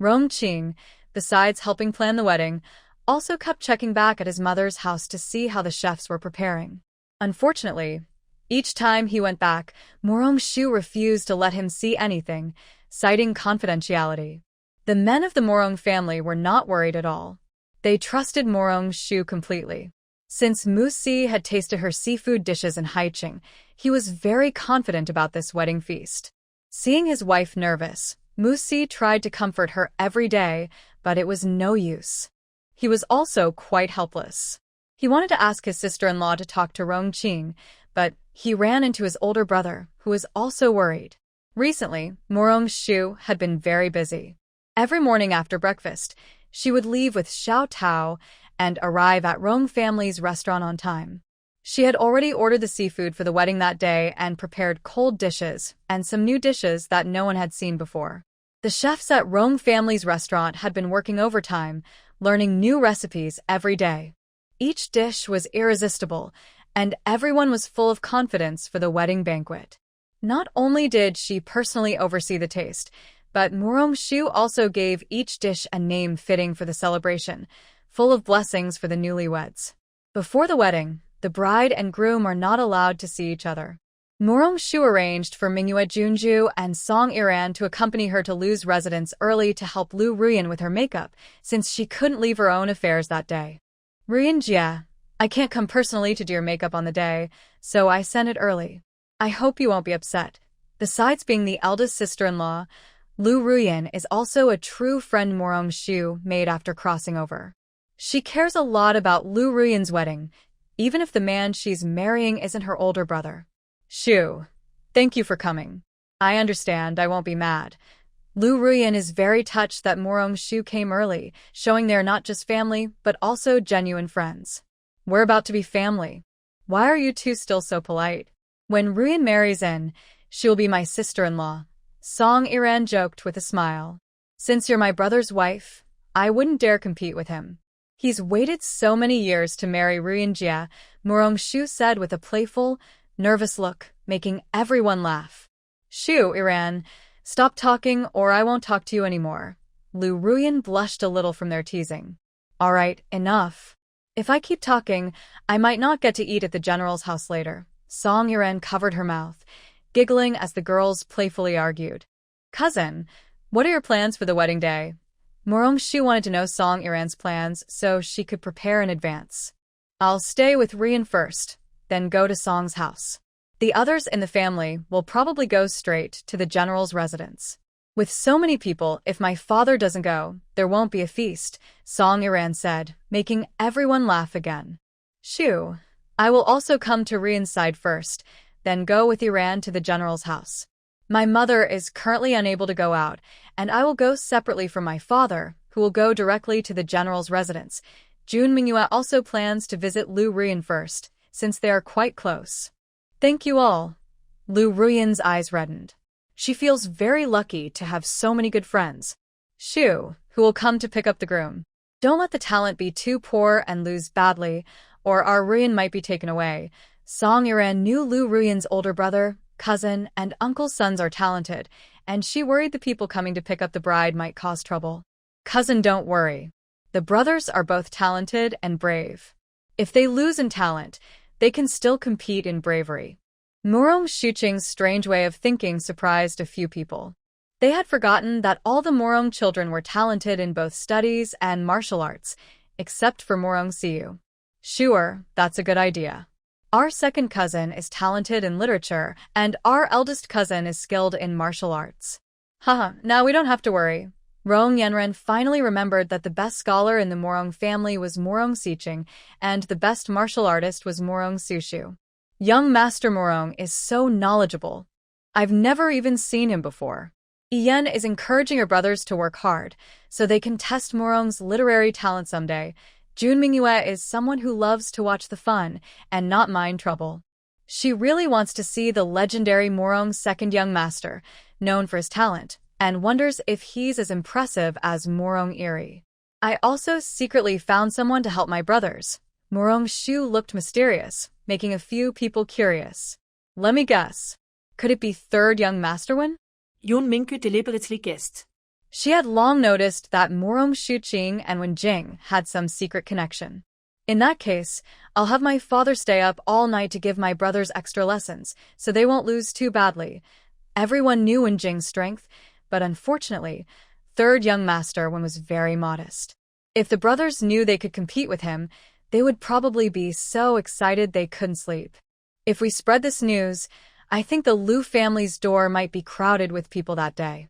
Rongqing, besides helping plan the wedding, also kept checking back at his mother's house to see how the chefs were preparing. Unfortunately, each time he went back, Murong Shu refused to let him see anything, citing confidentiality. The men of the Murong family were not worried at all. They trusted Murong Shu completely. Since Mu Si had tasted her seafood dishes in Haiqing, he was very confident about this wedding feast. Seeing his wife nervous, Mu Si tried to comfort her every day, but it was no use. He was also quite helpless. He wanted to ask his sister-in-law to talk to Rongqing, but he ran into his older brother, who was also worried. Recently, Murong Shu had been very busy. Every morning after breakfast, she would leave with Xiao Tao and arrive at Rong family's restaurant on time. She had already ordered the seafood for the wedding that day and prepared cold dishes and some new dishes that no one had seen before. The chefs at Rong family's restaurant had been working overtime, learning new recipes every day. Each dish was irresistible, and everyone was full of confidence for the wedding banquet. Not only did she personally oversee the taste, but Murong Shu also gave each dish a name fitting for the celebration, full of blessings for the newlyweds. Before the wedding, The bride and groom are not allowed to see each other. Morong-shu arranged for Mingyue Junju and Song Iran to accompany her to Lu's residence early to help Lu Ruyan with her makeup, since she couldn't leave her own affairs that day. Ruyan Jia, I can't come personally to do your makeup on the day, so I sent it early. I hope you won't be upset. Besides being the eldest sister-in-law, Lu Ruyan is also a true friend Morong-shu made after crossing over. She cares a lot about Lu Ruyan's wedding, even if the man she's marrying isn't her older brother. Shu, thank you for coming. I understand, I won't be mad. Lu Ruyan is very touched that Morong-shu came early, showing they're not just family, but also genuine friends. We're about to be family. Why are you two still so polite? When Ruyan marries in, she will be my sister-in-law. Song Iran joked with a smile. Since you're my brother's wife, I wouldn't dare compete with him. He's waited so many years to marry Ruyan Jia, Morong-shu said with a playful, nervous look, making everyone laugh. Shu, Iran, stop talking or I won't talk to you anymore. Lu Ruyan blushed a little from their teasing. All right, enough. If I keep talking, I might not get to eat at the general's house later. Song Iran covered her mouth, giggling as the girls playfully argued. Cousin, what are your plans for the wedding day? Morong-shu wanted to know Song Iran's plans so she could prepare in advance. I'll stay with Ruyan first, then go to Song's house. The others in the family will probably go straight to the general's residence. With so many people, if my father doesn't go, there won't be a feast, Song Iran said, making everyone laugh again. Shu, I will also come to Ruyan's side first, then go with Iran to the general's house. My mother is currently unable to go out, and I will go separately from my father, who will go directly to the general's residence. Jun Mingyue also plans to visit Lu Ruyan first, since they are quite close. Thank you all. Lu Ruyan's eyes reddened. She feels very lucky to have so many good friends. Shu, who will come to pick up the groom. Don't let the talent be too poor and lose badly, or our Ruyan might be taken away. Song Iran knew Lu Ruyan's older brother, cousin, and uncle's sons are talented, and she worried the people coming to pick up the bride might cause trouble. Cousin, don't worry. The brothers are both talented and brave. If they lose in talent, they can still compete in bravery. Morong-shu's strange way of thinking surprised a few people. They had forgotten that all the Morong children were talented in both studies and martial arts, except for Morong-siu. Sure, that's a good idea. Our second cousin is talented in literature, and our eldest cousin is skilled in martial arts. Haha, now we don't have to worry. Rong Yenren finally remembered that the best scholar in the Morong family was Morong Siching, and the best martial artist was Morong Sushu. Young Master Morong is so knowledgeable. I've never even seen him before. Ian is encouraging her brothers to work hard, so they can test Morong's literary talent someday. Jun Mingyue is someone who loves to watch the fun and not mind trouble. She really wants to see the legendary Morong's second young master, known for his talent, and wonders if he's as impressive as Morong Iri. I also secretly found someone to help my brothers. Morong-shu looked mysterious, making a few people curious. Let me guess. Could it be third young master one? Yun Mingyu deliberately guessed. She had long noticed that Morong-shu Qing and Wen Jing had some secret connection. In that case, I'll have my father stay up all night to give my brothers extra lessons, so they won't lose too badly. Everyone knew Wen Jing's strength, but unfortunately, third young master Wen was very modest. If the brothers knew they could compete with him, they would probably be so excited they couldn't sleep. If we spread this news, I think the Lu family's door might be crowded with people that day.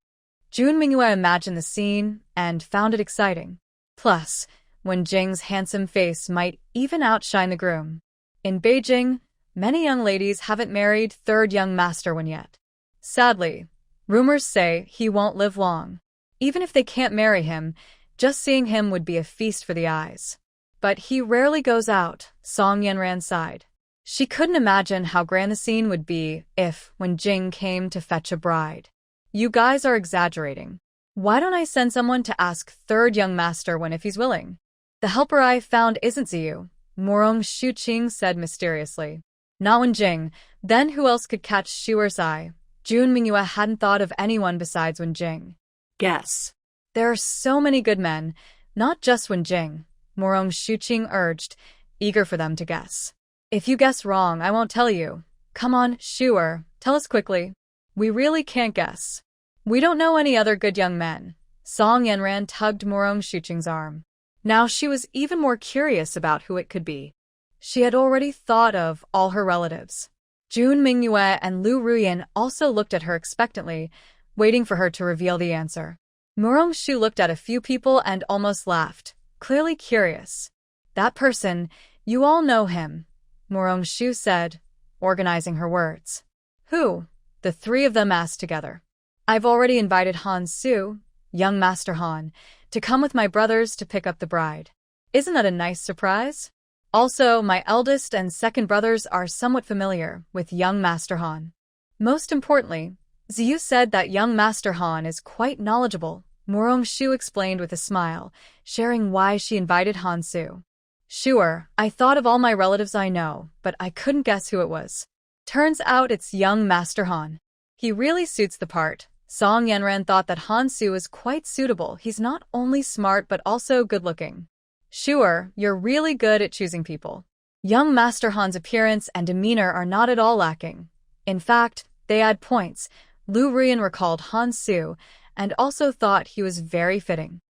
Jun Mingyue imagined the scene and found it exciting. Plus, Wen Jing's handsome face might even outshine the groom. In Beijing, many young ladies haven't married third young master Wen yet. Sadly, rumors say he won't live long. Even if they can't marry him, just seeing him would be a feast for the eyes. But he rarely goes out, Song Yanran sighed. She couldn't imagine how grand the scene would be if Wen Jing came to fetch a bride. You guys are exaggerating. Why don't I send someone to ask third young master Wen if he's willing? The helper I found isn't Ziyu, Morong-shu Qing said mysteriously. Not Wen Jing, then who else could catch Shuer's eye? Jun Mingyue hadn't thought of anyone besides Wen Jing. Guess. There are so many good men, not just Wen Jing, Morong-shu Qing urged, eager for them to guess. If you guess wrong, I won't tell you. Come on, Shuer, tell us quickly. We really can't guess. We don't know any other good young men. Song Yanran tugged Morong Shuching's arm. Now she was even more curious about who it could be. She had already thought of all her relatives. Jun Mingyue and Lu Ruyan also looked at her expectantly, waiting for her to reveal the answer. Morong Shu looked at a few people and almost laughed, clearly curious. That person, you all know him, Morong Shu said, organizing her words. Who? The three of them asked together. I've already invited Han Su, young Master Han, to come with my brothers to pick up the bride. Isn't that a nice surprise? Also, my eldest and second brothers are somewhat familiar with young Master Han. Most importantly, Ziyu said that young Master Han is quite knowledgeable, Morong Shu explained with a smile, sharing why she invited Han Su. Sure, I thought of all my relatives I know, but I couldn't guess who it was. Turns out it's young Master Han. He really suits the part. Song Yanran thought that Han Su is quite suitable. He's not only smart but also good-looking. Sure, you're really good at choosing people. Young Master Han's appearance and demeanor are not at all lacking. In fact, they add points. Lu Ruyan recalled Han Su and also thought he was very fitting.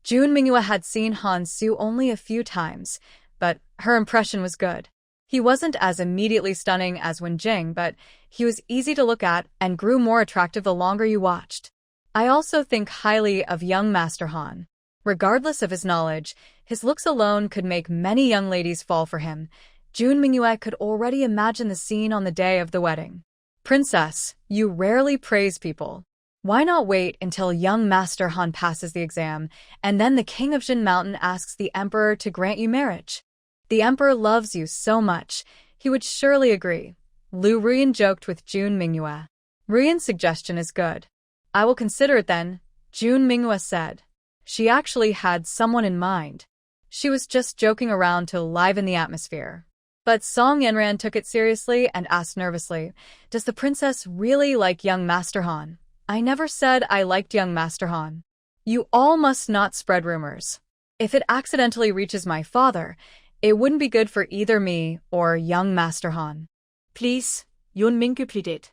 Jun Mingyue had seen Han Su only a few times, but her impression was good. He wasn't as immediately stunning as Wen Jing, but he was easy to look at and grew more attractive the longer you watched. I also think highly of young Master Han. Regardless of his knowledge, his looks alone could make many young ladies fall for him. Jun Mingyue could already imagine the scene on the day of the wedding. Princess, you rarely praise people. Why not wait until young Master Han passes the exam, and then the king of Jin Mountain asks the emperor to grant you marriage? The emperor loves you so much, he would surely agree. Lu Ruyan joked with Jun Mingyue. Ruyan's suggestion is good. I will consider it then, Jun Mingyue said. She actually had someone in mind. She was just joking around to liven the atmosphere. But Song Yanran took it seriously and asked nervously, does the princess really like young Master Han? I never said I liked young Master Han. You all must not spread rumors. If it accidentally reaches my father, it wouldn't be good for either me or young Master Han. Please, Yun Mingyu pleaded.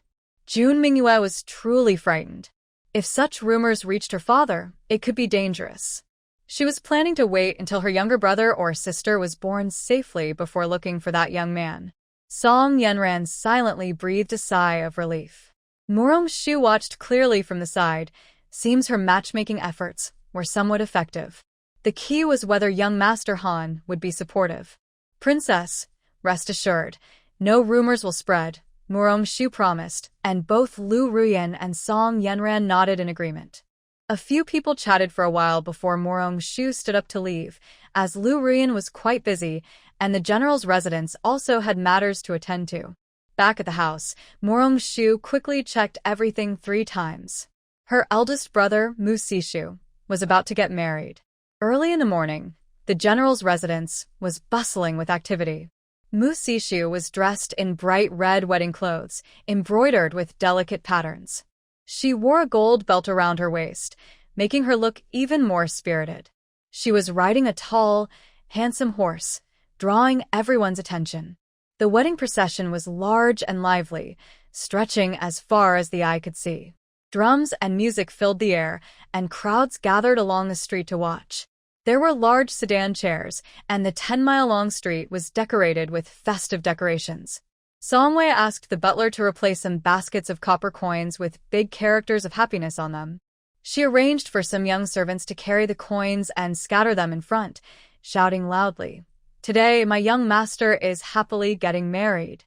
Jun Mingyue was truly frightened. If such rumors reached her father, it could be dangerous. She was planning to wait until her younger brother or sister was born safely before looking for that young man. Song Yanran silently breathed a sigh of relief. Morong Shu watched clearly from the side. Seems her matchmaking efforts were somewhat effective. The key was whether young Master Han would be supportive. Princess, rest assured, no rumors will spread, Morong Shu promised, and both Lu Ruyan and Song Yanran nodded in agreement. A few people chatted for a while before Morong Shu stood up to leave, as Lu Ruyan was quite busy, and the general's residence also had matters to attend to. Back at the house, Morong Shu quickly checked everything 3 times. Her eldest brother, Mu Sishu, was about to get married. Early in the morning, the general's residence was bustling with activity. Mu Sishu was dressed in bright red wedding clothes, embroidered with delicate patterns. She wore a gold belt around her waist, making her look even more spirited. She was riding a tall, handsome horse, drawing everyone's attention. The wedding procession was large and lively, stretching as far as the eye could see. Drums and music filled the air, and crowds gathered along the street to watch. There were large sedan chairs, and the 10-mile-long street was decorated with festive decorations. Songwei asked the butler to replace some baskets of copper coins with big characters of happiness on them. She arranged for some young servants to carry the coins and scatter them in front, shouting loudly, "Today, my young master is happily getting married.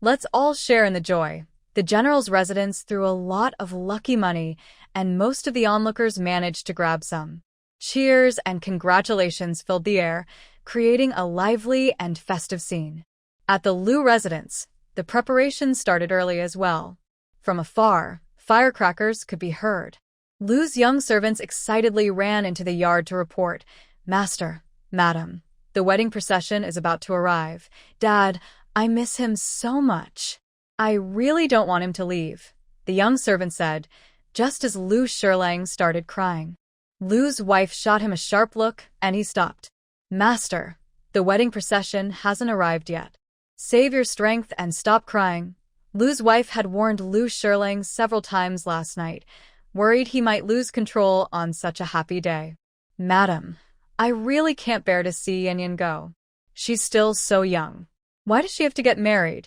Let's all share in the joy." The general's residence threw a lot of lucky money, and most of the onlookers managed to grab some. Cheers and congratulations filled the air, creating a lively and festive scene. At the Lu residence, the preparations started early as well. From afar, firecrackers could be heard. Lu's young servants excitedly ran into the yard to report, "Master, Madam, the wedding procession is about to arrive. Dad, I miss him so much. I really don't want him to leave," the young servant said, just as Lu Shirlang started crying. Lu's wife shot him a sharp look, and he stopped. "Master, the wedding procession hasn't arrived yet." Save your strength and stop crying. Lu's wife had warned Lu Shirling several times last night, worried he might lose control on such a happy day. Madam, I really can't bear to see Yan go. She's still so young. Why does she have to get married?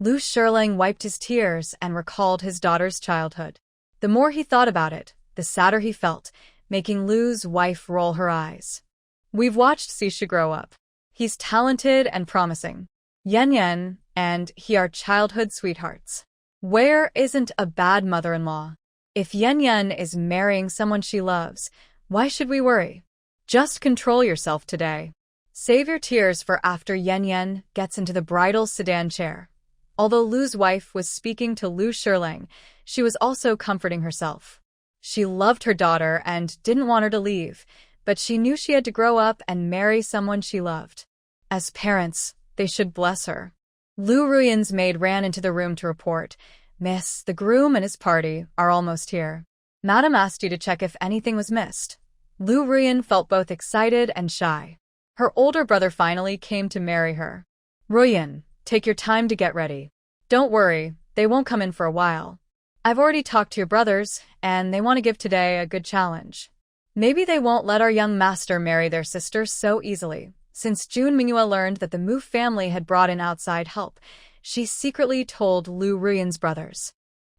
Lu Shirling wiped his tears and recalled his daughter's childhood. The more he thought about it, the sadder he felt, making Lu's wife roll her eyes. We've watched Sishu grow up. He's talented and promising. Yan and he are childhood sweethearts. Where isn't a bad mother-in-law? If Yan is marrying someone she loves, why should we worry? Just control yourself today. Save your tears for after Yan gets into the bridal sedan chair. Although Lu's wife was speaking to Lu Shirling, she was also comforting herself. She loved her daughter and didn't want her to leave, but she knew she had to grow up and marry someone she loved. As parents, they should bless her. Lu Ruyan's maid ran into the room to report, "Miss, the groom and his party are almost here. Madam asked you to check if anything was missed." Lu Ruyan felt both excited and shy. Her older brother finally came to marry her. "Ruyan, take your time to get ready. Don't worry, they won't come in for a while. I've already talked to your brothers, and they want to give today a good challenge. Maybe they won't let our young master marry their sister so easily." Since June Minghua learned that the Mu family had brought in outside help, she secretly told Lu Ruyan's brothers.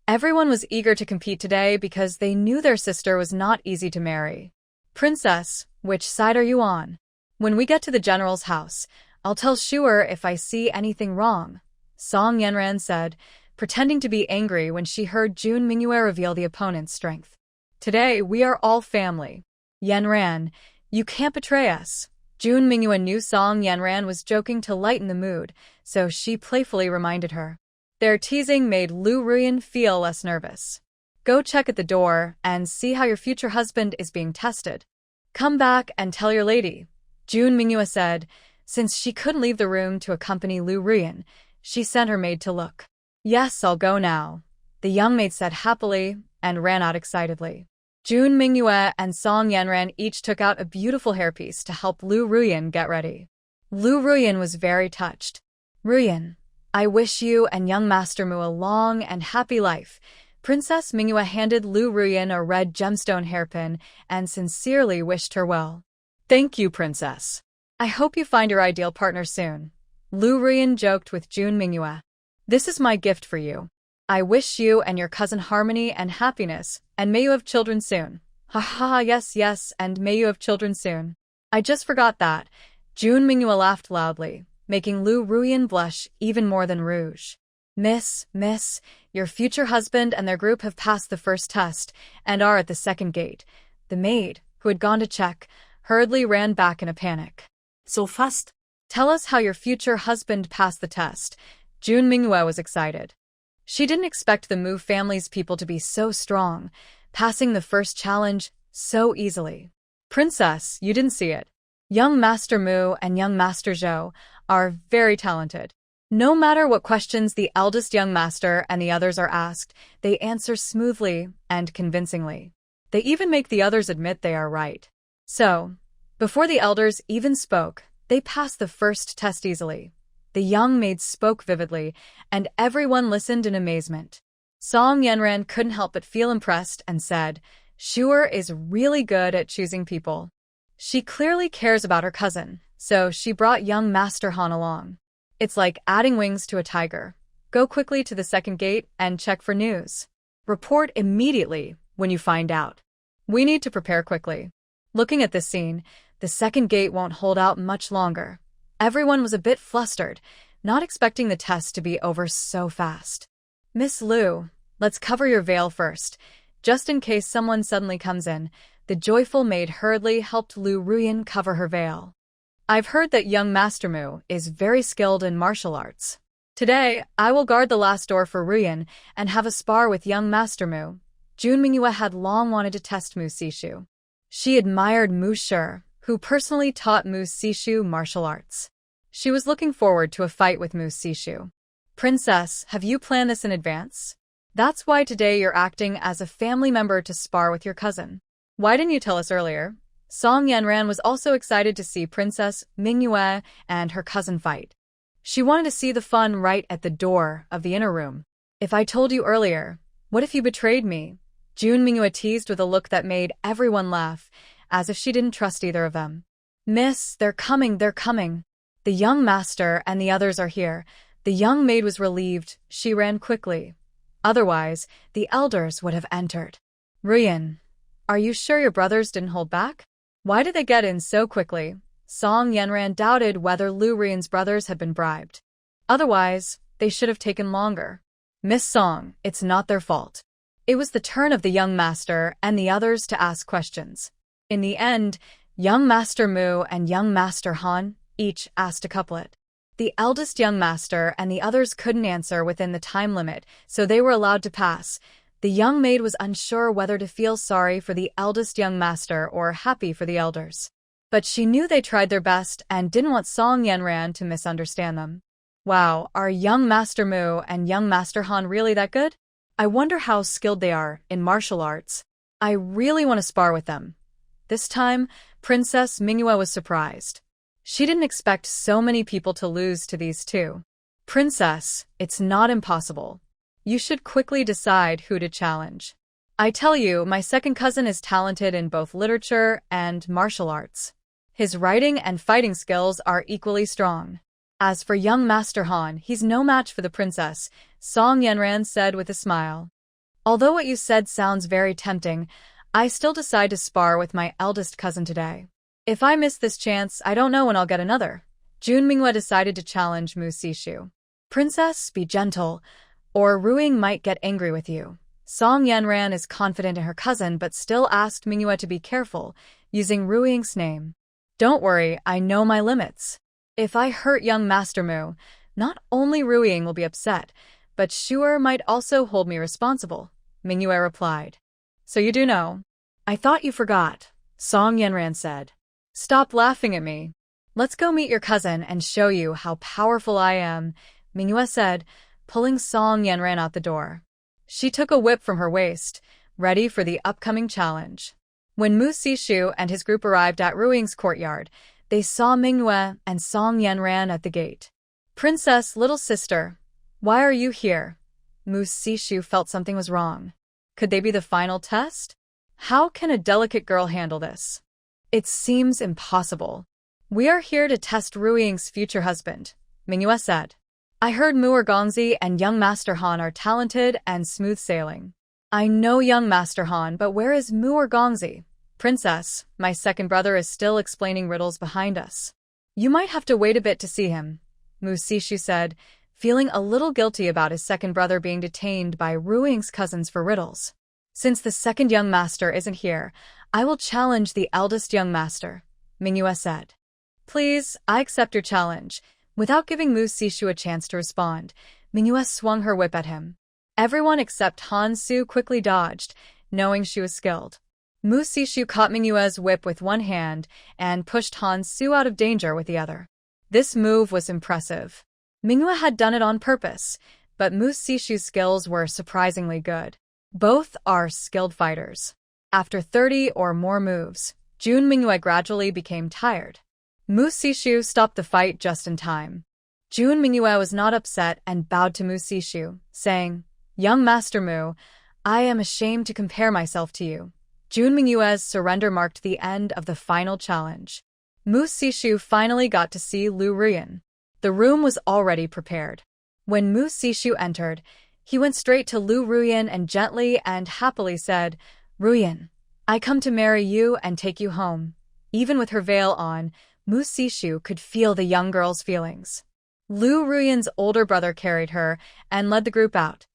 Everyone was eager to compete today because they knew their sister was not easy to marry. "Princess, which side are you on? When we get to the general's house, I'll tell Shuer if I see anything wrong," Song Yanran said, pretending to be angry when she heard June Minghua reveal the opponent's strength. "Today, we are all family. Yanran, you can't betray us." June Minghua knew Song Yanran was joking to lighten the mood, so she playfully reminded her. Their teasing made Lu Ruyan feel less nervous. "Go check at the door and see how your future husband is being tested. Come back and tell your lady," June Minghua said. Since she couldn't leave the room to accompany Lu Ruyan, she sent her maid to look. "Yes, I'll go now," the young maid said happily and ran out excitedly. June Minghua and Song Yanran each took out a beautiful hairpiece to help Lu Ruyan get ready. Lu Ruyan was very touched. "Ruyan, I wish you and young Master Mu a long and happy life." Princess Minghua handed Lu Ruyan a red gemstone hairpin and sincerely wished her well. "Thank you, Princess. I hope you find your ideal partner soon," Lu Ruyan joked with June Minghua. "This is my gift for you. I wish you and your cousin harmony and happiness, and may you have children soon." "Ha ha, yes, and may you have children soon. I just forgot that." June Minghua laughed loudly, making Lu Ruyan blush even more than rouge. Miss, your future husband and their group have passed the first test and are at the second gate." The maid, who had gone to check, hurriedly ran back in a panic. "So fast?" "Tell us how your future husband passed the test." June Minghua was excited. She didn't expect the Mu family's people to be so strong, passing the first challenge so easily. "Princess, you didn't see it. Young Master Mu and young Master Zhou are very talented. No matter what questions the eldest young master and the others are asked, they answer smoothly and convincingly. They even make the others admit they are right. So, before the elders even spoke, they passed the first test easily." The young maid spoke vividly, and everyone listened in amazement. Song Yanran couldn't help but feel impressed and said, "Shuer is really good at choosing people. She clearly cares about her cousin, so she brought young Master Han along. It's like adding wings to a tiger. Go quickly to the second gate and check for news. Report immediately when you find out. We need to prepare quickly." Looking at this scene, the second gate won't hold out much longer. Everyone was a bit flustered, not expecting the test to be over so fast. "Miss Lu, let's cover your veil first, just in case someone suddenly comes in." The joyful maid hurriedly helped Lu Ruyan cover her veil. "I've heard that young Master Mu is very skilled in martial arts. Today, I will guard the last door for Ruyan and have a spar with young Master Mu." June Minghua had long wanted to test Mu Sishu. She admired Mu Shi, who personally taught Mu Sishu martial arts. She was looking forward to a fight with Mu Sishu. "Princess, have you planned this in advance? That's why today you're acting as a family member to spar with your cousin. Why didn't you tell us earlier?" Song Yanran was also excited to see Princess Minghua and her cousin fight. She wanted to see the fun right at the door of the inner room. If I told you earlier, what if you betrayed me? June Minghua teased with a look that made everyone laugh, as if she didn't trust either of them. Miss, they're coming, they're coming. The young master and the others are here. The young maid was relieved. She ran quickly. Otherwise, the elders would have entered. Ruyan, are you sure your brothers didn't hold back? Why did they get in so quickly? Song Yanran doubted whether Lu Ruyan's brothers had been bribed. Otherwise, they should have taken longer. Miss Song, it's not their fault. It was the turn of the young master and the others to ask questions. In the end, young Master Mu and young Master Han each asked a couplet. The eldest young master and the others couldn't answer within the time limit, so they were allowed to pass. The young maid was unsure whether to feel sorry for the eldest young master or happy for the elders. But she knew they tried their best and didn't want Song Yanran to misunderstand them. Wow, are young Master Mu and young Master Han really that good? I wonder how skilled they are in martial arts. I really want to spar with them. This time, Princess Minghua was surprised. She didn't expect so many people to lose to these two. Princess, it's not impossible. You should quickly decide who to challenge. I tell you, my second cousin is talented in both literature and martial arts. His writing and fighting skills are equally strong. As for young Master Han, he's no match for the princess, Song Yanran said with a smile. Although what you said sounds very tempting, I still decide to spar with my eldest cousin today. If I miss this chance, I don't know when I'll get another. June Minghua decided to challenge Mu Sishu. Princess, be gentle, or Ruing might get angry with you. Song Yanran is confident in her cousin but still asked Minghua to be careful, using Ruing's name. Don't worry, I know my limits. If I hurt young Master Mu, not only Ruing will be upset, but Shuer might also hold me responsible, Minghua replied. So you do know. I thought you forgot, Song Yanran said. Stop laughing at me. Let's go meet your cousin and show you how powerful I am, Minghua said, pulling Song Yanran out the door. She took a whip from her waist, ready for the upcoming challenge. When Mu Sishu and his group arrived at Ruing's courtyard, they saw Minghua and Song Yanran at the gate. Princess, little sister, why are you here? Mu Sishu felt something was wrong. Could they be the final test? How can a delicate girl handle this? It seems impossible. We are here to test Ruing's future husband, Minghua said. I heard Mu Gongzi and young Master Han are talented and smooth sailing. I know young Master Han, but where is Mu Gongzi? Princess, my second brother is still explaining riddles behind us. You might have to wait a bit to see him, Mu Sishu said, feeling a little guilty about his second brother being detained by Ruing's cousins for riddles. Since the second young master isn't here, I will challenge the eldest young master, Minghua said. Please, I accept your challenge. Without giving Mu Sishu a chance to respond, Minghua swung her whip at him. Everyone except Han Su quickly dodged, knowing she was skilled. Mu Sishu caught Minghua's whip with one hand and pushed Han Su out of danger with the other. This move was impressive. Minghua had done it on purpose, but Mu Sishu's skills were surprisingly good. Both are skilled fighters. After 30 or more moves, June Minghua gradually became tired. Mu Sishu stopped the fight just in time. June Minghua was not upset and bowed to Mu Sishu, saying, Young Master Mu, I am ashamed to compare myself to you. June Minghua's surrender marked the end of the final challenge. Mu Sishu finally got to see Lu Ruyan. The room was already prepared. When Mu Sishu entered, he went straight to Lu Ruyan and gently and happily said, Ruyan, I come to marry you and take you home. Even with her veil on, Mu Sishu could feel the young girl's feelings. Lu Ruyan's older brother carried her and led the group out.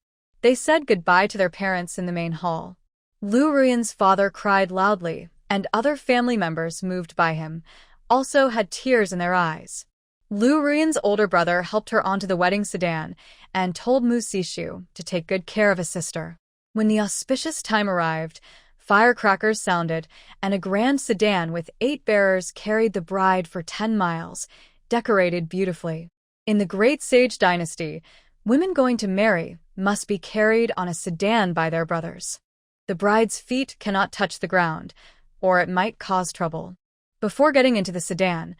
They said goodbye to their parents in the main hall. Lu Ruyan's father cried loudly, and other family members moved by him also had tears in their eyes. Lu Ruyan's older brother helped her onto the wedding sedan and told Mu Sishu to take good care of his sister. When the auspicious time arrived, firecrackers sounded, and a grand sedan with 8 bearers carried the bride for 10 miles, decorated beautifully. In the Great Sage Dynasty, women going to marry must be carried on a sedan by their brothers. The bride's feet cannot touch the ground, or it might cause trouble. Before getting into the sedan,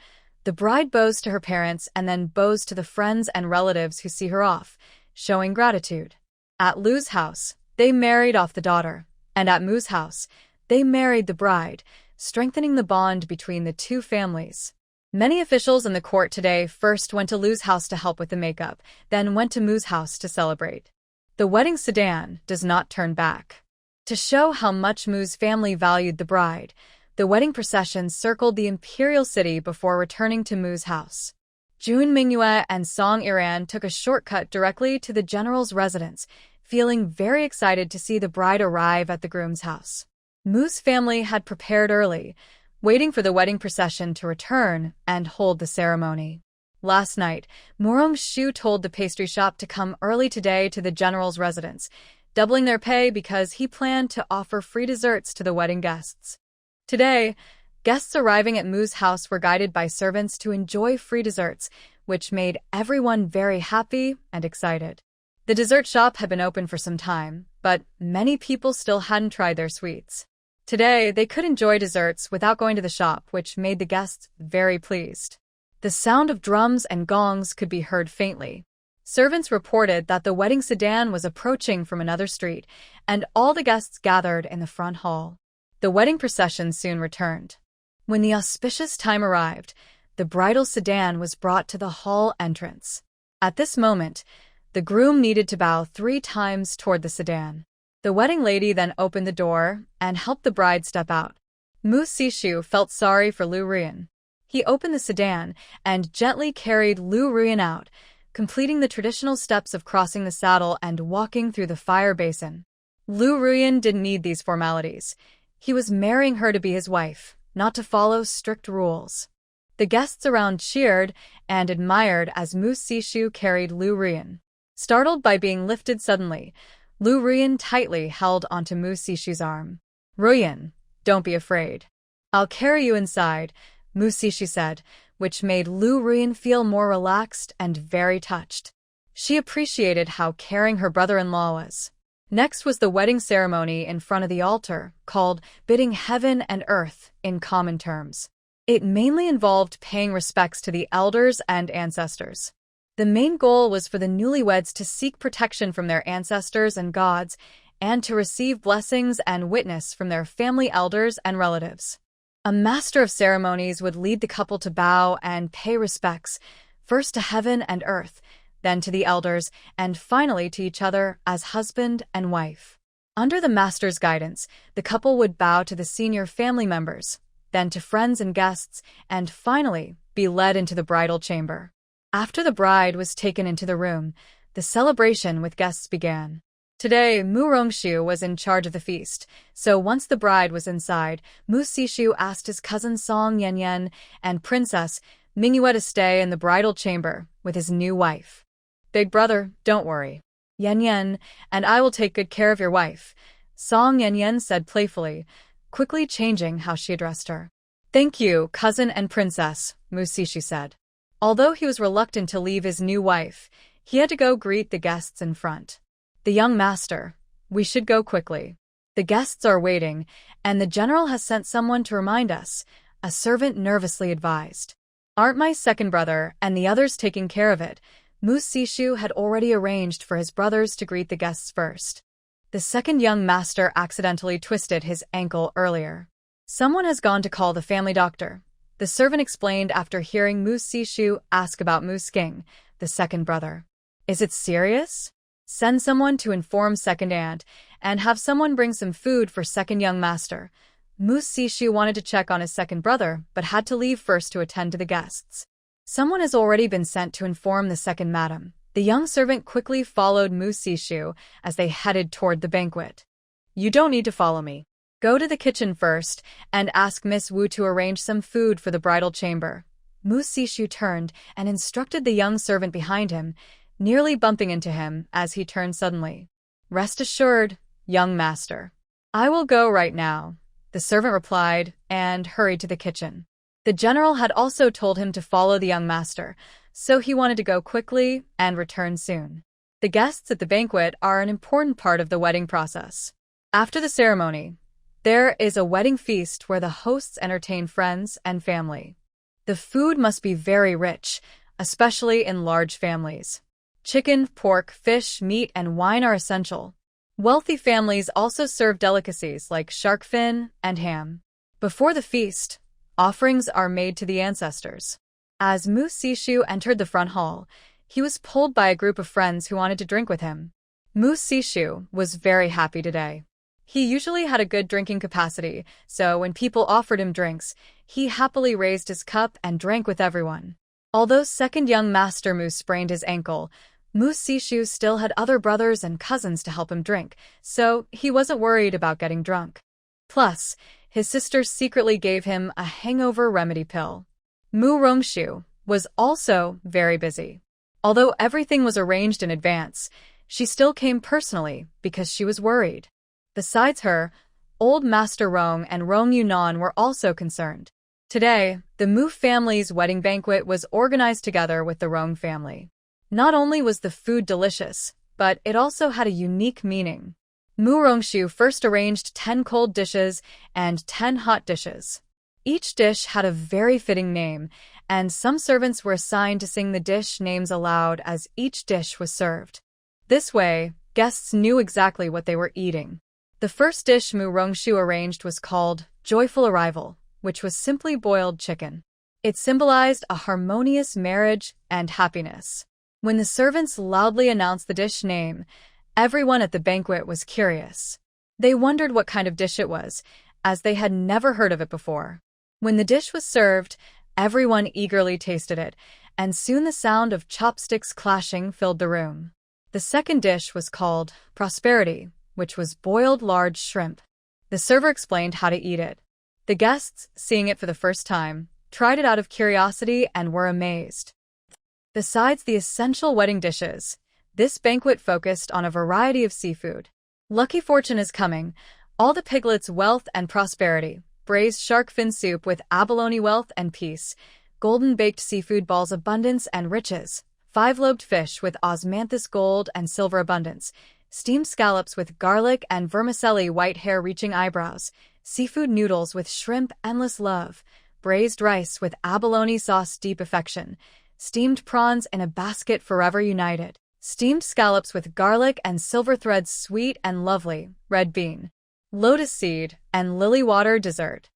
The bride bows to her parents and then bows to the friends and relatives who see her off, showing gratitude. At Lu's house, they married off the daughter, and at Mu's house, they married the bride, strengthening the bond between the two families. Many officials in the court today first went to Lu's house to help with the makeup, then went to Mu's house to celebrate. The wedding sedan does not turn back. To show how much Mu's family valued the bride, the wedding procession circled the imperial city before returning to Mu's house. Jun Mingyue and Song Iran took a shortcut directly to the general's residence, feeling very excited to see the bride arrive at the groom's house. Mu's family had prepared early, waiting for the wedding procession to return and hold the ceremony. Last night, Morong Shu told the pastry shop to come early today to the general's residence, doubling their pay because he planned to offer free desserts to the wedding guests. Today, guests arriving at Mu's house were guided by servants to enjoy free desserts, which made everyone very happy and excited. The dessert shop had been open for some time, but many people still hadn't tried their sweets. Today, they could enjoy desserts without going to the shop, which made the guests very pleased. The sound of drums and gongs could be heard faintly. Servants reported that the wedding sedan was approaching from another street, and all the guests gathered in the front hall. The wedding procession soon returned. When the auspicious time arrived, the bridal sedan was brought to the hall entrance. At this moment, the groom needed to bow 3 times toward the sedan. The wedding lady then opened the door and helped the bride step out. Mu Sishu felt sorry for Lu Ruyan. He opened the sedan and gently carried Lu Ruyan out, completing the traditional steps of crossing the saddle and walking through the fire basin. Lu Ruyan didn't need these formalities. He was marrying her to be his wife, not to follow strict rules. The guests around cheered and admired as Mu Sishu carried Lu Ruyan. Startled by being lifted suddenly, Lu Ruyan tightly held onto Mu Sishu's arm. "Ruyan, don't be afraid. I'll carry you inside," Mu Sishu said, which made Lu Ruyan feel more relaxed and very touched. She appreciated how caring her brother-in-law was. Next was the wedding ceremony in front of the altar, called bidding heaven and earth in common terms. It mainly involved paying respects to the elders and ancestors. The main goal was for the newlyweds to seek protection from their ancestors and gods, and to receive blessings and witness from their family elders and relatives. A master of ceremonies would lead the couple to bow and pay respects, first to heaven and earth, then to the elders, and finally to each other as husband and wife. Under the master's guidance, the couple would bow to the senior family members, then to friends and guests, and finally be led into the bridal chamber. After the bride was taken into the room, the celebration with guests began. Today, Mu Rongshu was in charge of the feast, so once the bride was inside, Mu Sishu asked his cousin Song Yanyan and Princess Mingyue to stay in the bridal chamber with his new wife. "Big brother, don't worry. Yanyan and I will take good care of your wife," Song Yanyan said playfully, quickly changing how she addressed her. "Thank you, cousin and princess," Mu Sishu said. Although he was reluctant to leave his new wife, he had to go greet the guests in front. "The young master, we should go quickly. The guests are waiting, and the general has sent someone to remind us," a servant nervously advised. "Aren't my second brother and the others taking care of it?" Mu Sishu had already arranged for his brothers to greet the guests first. The second young master accidentally twisted his ankle earlier. "Someone has gone to call the family doctor," the servant explained after hearing Mu Sishu ask about Mu Sking, the second brother. "Is it serious? Send someone to inform second aunt, and have someone bring some food for second young master." Mu Sishu wanted to check on his second brother, but had to leave first to attend to the guests. "Someone has already been sent to inform the second madam." The young servant quickly followed Mu Sishu as they headed toward the banquet. "You don't need to follow me. Go to the kitchen first and ask Miss Wu to arrange some food for the bridal chamber." Mu Sishu turned and instructed the young servant behind him, nearly bumping into him as he turned suddenly. "Rest assured, young master. I will go right now," the servant replied and hurried to the kitchen. The general had also told him to follow the young master, so he wanted to go quickly and return soon. The guests at the banquet are an important part of the wedding process. After the ceremony, there is a wedding feast where the hosts entertain friends and family. The food must be very rich, especially in large families. Chicken, pork, fish, meat, and wine are essential. Wealthy families also serve delicacies like shark fin and ham. Before the feast, offerings are made to the ancestors. As Mu Sishu entered the front hall, he was pulled by a group of friends who wanted to drink with him. Mu Sishu was very happy today. He usually had a good drinking capacity, so when people offered him drinks, he happily raised his cup and drank with everyone. Although second young Master Mu sprained his ankle, Mu Sishu still had other brothers and cousins to help him drink, so he wasn't worried about getting drunk. Plus, his sisters secretly gave him a hangover remedy pill. Mu Rongshu was also very busy. Although everything was arranged in advance, she still came personally because she was worried. Besides her, old Master Rong and Rong Yunan were also concerned. Today, the Mu family's wedding banquet was organized together with the Rong family. Not only was the food delicious, but it also had a unique meaning. Mu Rongshu first arranged 10 cold dishes and 10 hot dishes. Each dish had a very fitting name, and some servants were assigned to sing the dish names aloud as each dish was served. This way, guests knew exactly what they were eating. The first dish Mu Rongshu arranged was called Joyful Arrival, which was simply boiled chicken. It symbolized a harmonious marriage and happiness. When the servants loudly announced the dish name, everyone at the banquet was curious. They wondered what kind of dish it was, as they had never heard of it before. When the dish was served, everyone eagerly tasted it, and soon the sound of chopsticks clashing filled the room. The second dish was called Prosperity, which was boiled large shrimp. The server explained how to eat it. The guests, seeing it for the first time, tried it out of curiosity and were amazed. Besides the essential wedding dishes, this banquet focused on a variety of seafood. Lucky fortune is coming, all the piglets' wealth and prosperity, braised shark fin soup with abalone wealth and peace, golden baked seafood balls abundance and riches, 5-lobed fish with osmanthus gold and silver abundance, steamed scallops with garlic and vermicelli white hair-reaching eyebrows, seafood noodles with shrimp endless love, braised rice with abalone sauce deep affection, steamed prawns in a basket forever united, steamed scallops with garlic and silver threads sweet and lovely, red bean, lotus seed, and lily water dessert.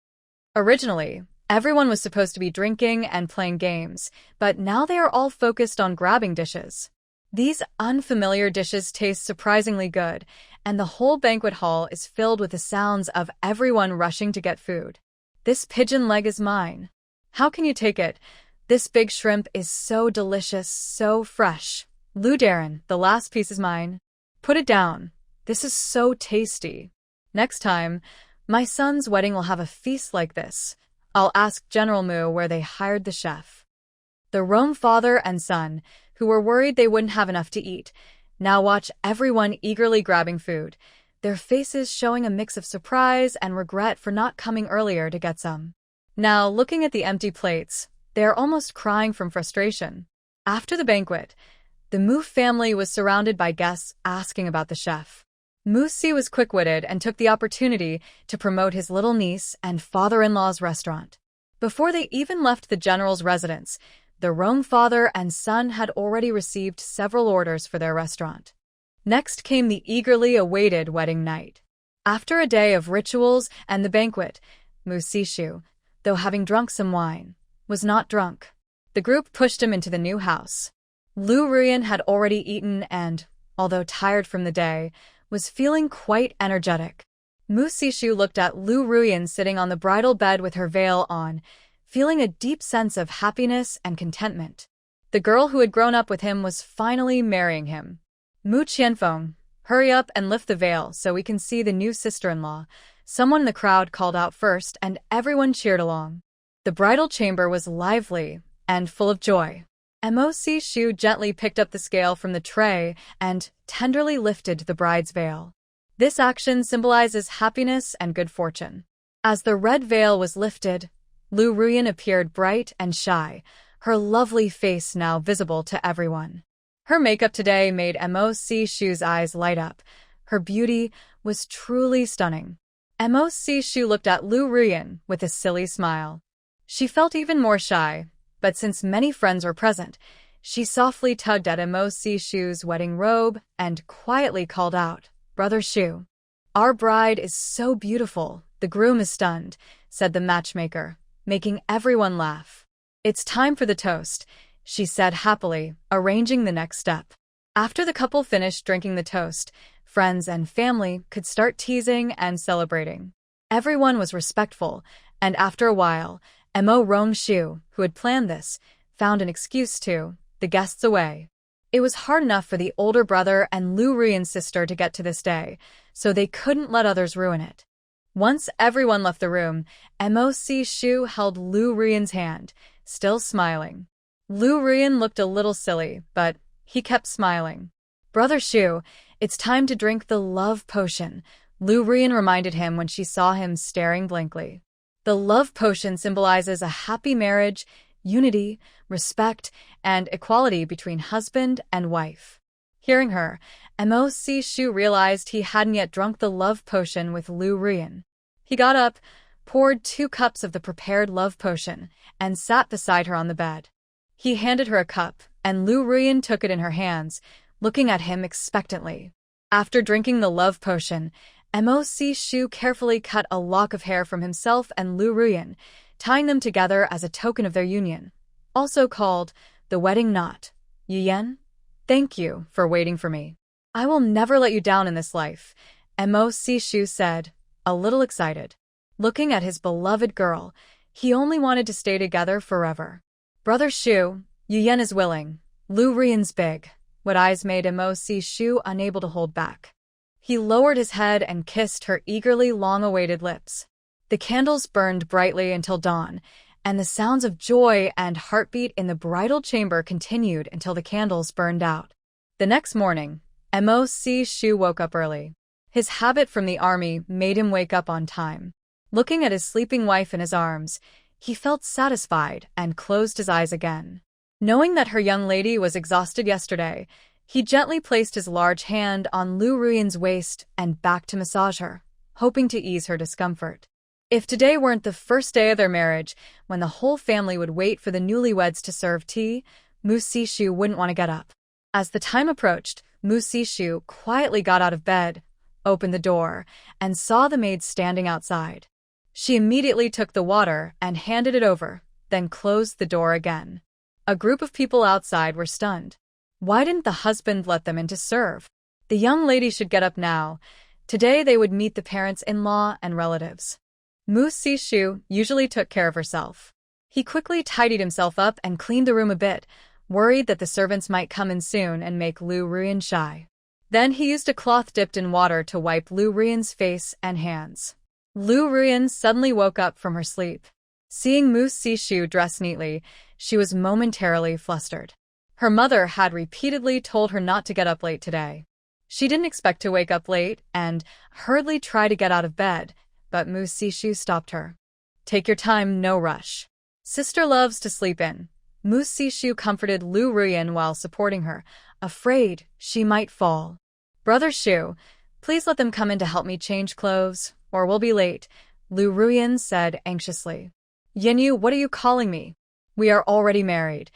Originally, everyone was supposed to be drinking and playing games, but now they are all focused on grabbing dishes. These unfamiliar dishes taste surprisingly good, and the whole banquet hall is filled with the sounds of everyone rushing to get food. This pigeon leg is mine. How can you take it? This big shrimp is so delicious, so fresh. Lou Darren, the last piece is mine. Put it down. This is so tasty. Next time, my son's wedding will have a feast like this. I'll ask General Mu where they hired the chef. The Rome father and son, who were worried they wouldn't have enough to eat, now watch everyone eagerly grabbing food, their faces showing a mix of surprise and regret for not coming earlier to get some. Now, looking at the empty plates, they are almost crying from frustration. After the banquet, the Mu family was surrounded by guests asking about the chef. Mu Si was quick-witted and took the opportunity to promote his little niece and father-in-law's restaurant. Before they even left the general's residence, the Rome father and son had already received several orders for their restaurant. Next came the eagerly awaited wedding night. After a day of rituals and the banquet, Mu Sishu, though having drunk some wine, was not drunk. The group pushed him into the new house. Lu Ruyan had already eaten and, although tired from the day, was feeling quite energetic. Mu Sishu looked at Lu Ruyan sitting on the bridal bed with her veil on, feeling a deep sense of happiness and contentment. The girl who had grown up with him was finally marrying him. Mu Qianfeng, hurry up and lift the veil so we can see the new sister-in-law. Someone in the crowd called out first and everyone cheered along. The bridal chamber was lively and full of joy. Mo Sishu gently picked up the scale from the tray and tenderly lifted the bride's veil. This action symbolizes happiness and good fortune. As the red veil was lifted, Lu Ruyan appeared bright and shy, her lovely face now visible to everyone. Her makeup today made Mo Sishu's eyes light up. Her beauty was truly stunning. Mo Sishu looked at Lu Ruyan with a silly smile. She felt even more shy, but since many friends were present, she softly tugged at Mo Sishu's wedding robe and quietly called out, "Brother Shu, our bride is so beautiful, the groom is stunned," said the matchmaker, making everyone laugh. "It's time for the toast," she said happily, arranging the next step. After the couple finished drinking the toast, friends and family could start teasing and celebrating. Everyone was respectful, and after a while, Mo Rongshu, who had planned this, found an excuse to the guests away. It was hard enough for the older brother and Lu Ruyan's sister to get to this day, so they couldn't let others ruin it. Once everyone left the room, Mo Sishu held Lu Ruyan's hand, still smiling. Lu Ruyan looked a little silly, but he kept smiling. "Brother Shu, it's time to drink the love potion," Lu Ruyan reminded him when she saw him staring blankly. The love potion symbolizes a happy marriage, unity, respect, and equality between husband and wife. Hearing her, Mo Sishu realized he hadn't yet drunk the love potion with Lu Ruyan. He got up, poured 2 cups of the prepared love potion, and sat beside her on the bed. He handed her a cup, and Lu Ruyan took it in her hands, looking at him expectantly. After drinking the love potion, Mo Sishu carefully cut a lock of hair from himself and Lu Ruyan, tying them together as a token of their union, also called the wedding knot. "Yuyen, thank you for waiting for me. I will never let you down in this life," Mo Sishu said, a little excited. Looking at his beloved girl, he only wanted to stay together forever. "Brother Shu, Yuyen is willing." Lu Ruyan's big, wet eyes made Mo Sishu unable to hold back. He lowered his head and kissed her eagerly long-awaited lips. The candles burned brightly until dawn, and the sounds of joy and heartbeat in the bridal chamber continued until the candles burned out. The next morning, Mo Sishu woke up early. His habit from the army made him wake up on time. Looking at his sleeping wife in his arms, he felt satisfied and closed his eyes again. Knowing that her young lady was exhausted yesterday, he gently placed his large hand on Lu Ruyan's waist and back to massage her, hoping to ease her discomfort. If today weren't the first day of their marriage, when the whole family would wait for the newlyweds to serve tea, Mo Sishu wouldn't want to get up. As the time approached, Mo Sishu quietly got out of bed, opened the door, and saw the maid standing outside. She immediately took the water and handed it over, then closed the door again. A group of people outside were stunned. Why didn't the husband let them in to serve? The young lady should get up now. Today they would meet the parents-in-law and relatives. Mo Sishu usually took care of herself. He quickly tidied himself up and cleaned the room a bit, worried that the servants might come in soon and make Lu Ruyan shy. Then he used a cloth dipped in water to wipe Lu Ruyan's face and hands. Lu Ruyan suddenly woke up from her sleep. Seeing Mo Sishu dressed neatly, she was momentarily flustered. Her mother had repeatedly told her not to get up late today. She didn't expect to wake up late and hurriedly tried to get out of bed, but Mo Sishu stopped her. "Take your time, no rush. Sister loves to sleep in." Mo Sishu comforted Lu Ruyan while supporting her, afraid she might fall. "Brother Shu, please let them come in to help me change clothes, or we'll be late," Lu Ruyan said anxiously. "Yenyu, what are you calling me? We are already married."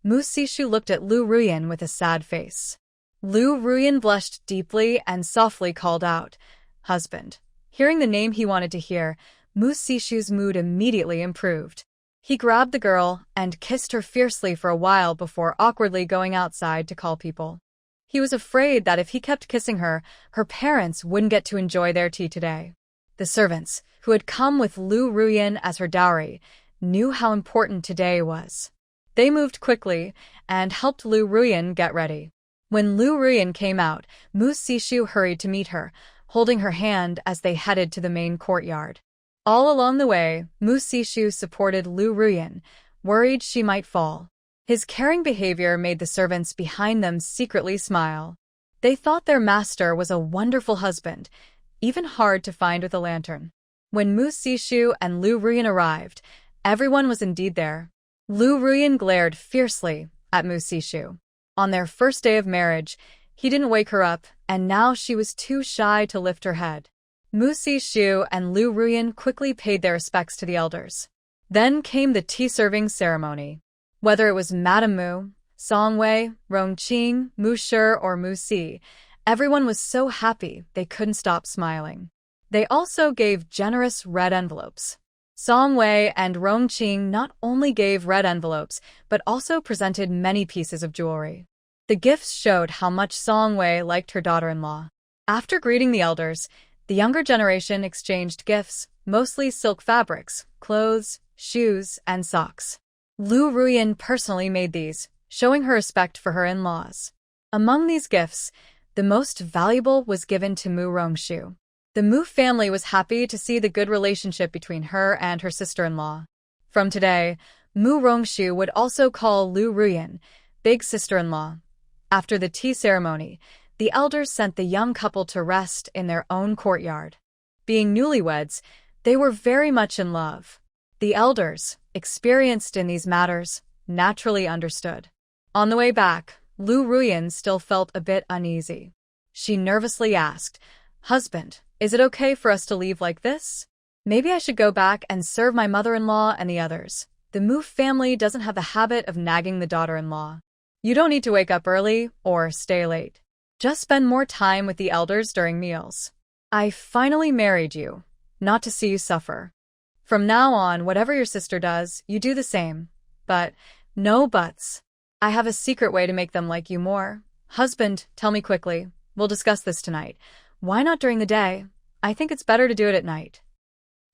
Mo Sishu looked at Lu Ruyan with a sad face. Lu Ruyan blushed deeply and softly called out, "Husband." Hearing the name he wanted to hear, Mo Sishu's mood immediately improved. He grabbed the girl and kissed her fiercely for a while before awkwardly going outside to call people. He was afraid that if he kept kissing her, her parents wouldn't get to enjoy their tea today. The servants, who had come with Lu Ruyan as her dowry, knew how important today was. They moved quickly and helped Lu Ruyan get ready. When Lu Ruyan came out, Mo Sishu hurried to meet her, holding her hand as they headed to the main courtyard. All along the way, Mo Sishu supported Lu Ruyan, worried she might fall. His caring behavior made the servants behind them secretly smile. They thought their master was a wonderful husband, even hard to find with a lantern. When Mo Sishu and Lu Ruyan arrived, everyone was indeed there. Lu Ruyan glared fiercely at Mo Sishu. On their first day of marriage, he didn't wake her up, and now she was too shy to lift her head. Mo Sishu and Lu Ruyan quickly paid their respects to the elders. Then came the tea-serving ceremony. Whether it was Madame Mu, Song Wei, Rongqing, Mu Shi, or Mu Si, everyone was so happy they couldn't stop smiling. They also gave generous red envelopes. Song Wei and Rongqing not only gave red envelopes, but also presented many pieces of jewelry. The gifts showed how much Song Wei liked her daughter-in-law. After greeting the elders, the younger generation exchanged gifts, mostly silk fabrics, clothes, shoes, and socks. Lu Ruyan personally made these, showing her respect for her in-laws. Among these gifts, the most valuable was given to Mu Rongshu. The Mu family was happy to see the good relationship between her and her sister-in-law. From today, Mu Rongshu would also call Lu Ruyan big sister-in-law. After the tea ceremony, the elders sent the young couple to rest in their own courtyard. Being newlyweds, they were very much in love. The elders, experienced in these matters, naturally understood. On the way back, Lu Ruyan still felt a bit uneasy. She nervously asked, "Husband, is it okay for us to leave like this? Maybe I should go back and serve my mother-in-law and the others. The Mu family doesn't have the habit of nagging the daughter-in-law. You don't need to wake up early or stay late. Just spend more time with the elders during meals. I finally married you, not to see you suffer. From now on, whatever your sister does, you do the same. But, no buts. I have a secret way to make them like you more. Husband, tell me quickly. We'll discuss this tonight. Why not during the day? I think it's better to do it at night."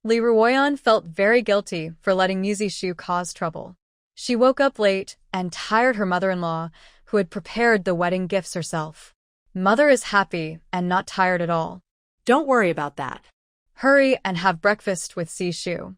Li Ruoyan felt very guilty for letting Mu Zixu cause trouble. She woke up late and tired her mother-in-law, who had prepared the wedding gifts herself. Mother is happy and not tired at all. Don't worry about that. Hurry and have breakfast with Zixu.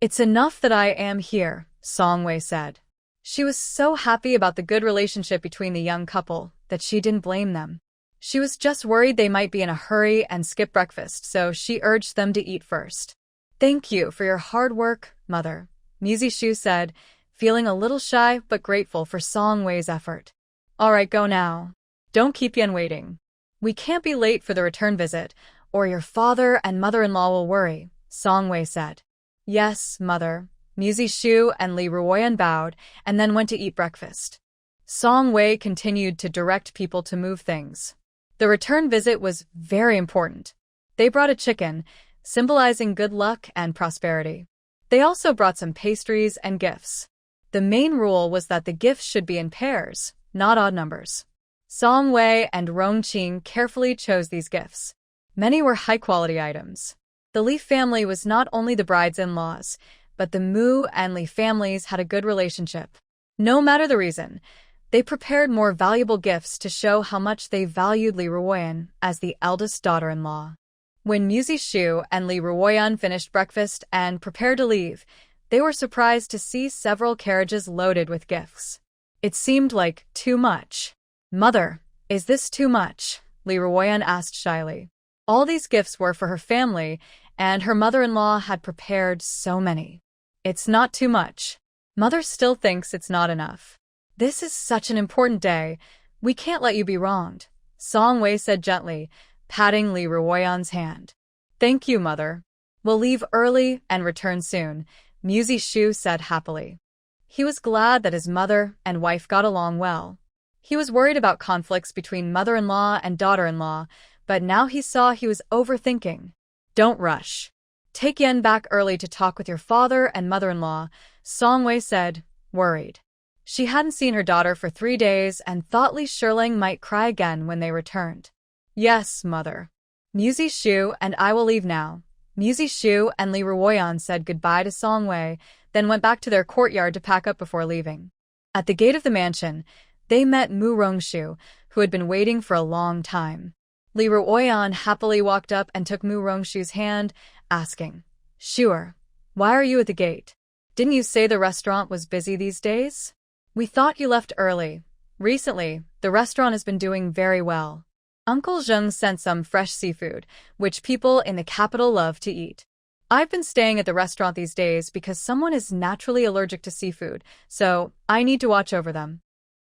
It's enough that I am here, Song Wei said. She was so happy about the good relationship between the young couple that she didn't blame them. She was just worried they might be in a hurry and skip breakfast, so she urged them to eat first. Thank you for your hard work, Mother, Mu Zixu said, feeling a little shy but grateful for Song Wei's effort. All right, go now. Don't keep Yan waiting. We can't be late for the return visit, or your father and mother-in-law will worry, Song Wei said. Yes, Mother. Mu Zixu and Li Ruoyan bowed and then went to eat breakfast. Song Wei continued to direct people to move things. The return visit was very important. They brought a chicken, symbolizing good luck and prosperity. They also brought some pastries and gifts. The main rule was that the gifts should be in pairs, not odd numbers. Song Wei and Rongqing carefully chose these gifts. Many were high-quality items. The Li family was not only the bride's in-laws, but the Mu and Li families had a good relationship. No matter the reason, they prepared more valuable gifts to show how much they valued Li Ruoyan as the eldest daughter-in-law. When Mu Zixu and Li Ruoyan finished breakfast and prepared to leave, they were surprised to see several carriages loaded with gifts. It seemed like too much. Mother, is this too much? Li Ruoyan asked shyly. All these gifts were for her family, and her mother-in-law had prepared so many. It's not too much. Mother still thinks it's not enough. This is such an important day. We can't let you be wronged, Song Wei said gently, patting Li Ruoyan's hand. Thank you, Mother. We'll leave early and return soon, Mu Zixu said happily. He was glad that his mother and wife got along well. He was worried about conflicts between mother-in-law and daughter-in-law, but now he saw he was overthinking. Don't rush. Take Yan back early to talk with your father and mother-in-law, Song Wei said, worried. She hadn't seen her daughter for 3 days and thought Li Shirling might cry again when they returned. Yes, Mother. Mu Zixu and I will leave now. Mu Zixu and Li Ruoyan said goodbye to Song Wei, then went back to their courtyard to pack up before leaving. At the gate of the mansion, they met Mu Rongshu, who had been waiting for a long time. Li Ruoyan happily walked up and took Mu Rongshu's hand, asking, Sure, why are you at the gate? Didn't you say the restaurant was busy these days? We thought you left early. Recently, the restaurant has been doing very well. Uncle Zheng sent some fresh seafood, which people in the capital love to eat. I've been staying at the restaurant these days because someone is naturally allergic to seafood, so I need to watch over them.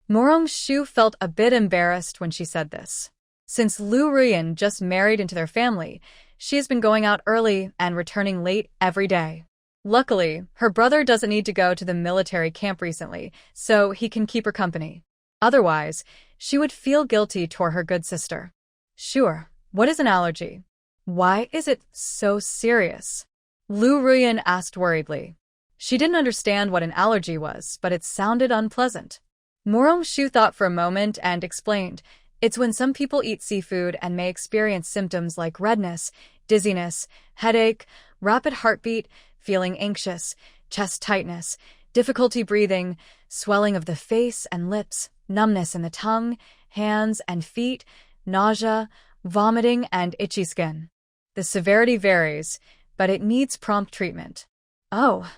Mu Rongshu felt a bit embarrassed when she said this. Since Lu Ruyan just married into their family, she has been going out early and returning late every day. Luckily, her brother doesn't need to go to the military camp recently, so he can keep her company. Otherwise, she would feel guilty toward her good sister. Sure, what is an allergy? Why is it so serious? Lu Ruyan asked worriedly. She didn't understand what an allergy was, but it sounded unpleasant. Morong Shu thought for a moment and explained, it's when some people eat seafood and may experience symptoms like redness, dizziness, headache, rapid heartbeat, feeling anxious, chest tightness, difficulty breathing, swelling of the face and lips, numbness in the tongue, hands and feet, nausea, vomiting, and itchy skin. The severity varies, but it needs prompt treatment. Oh,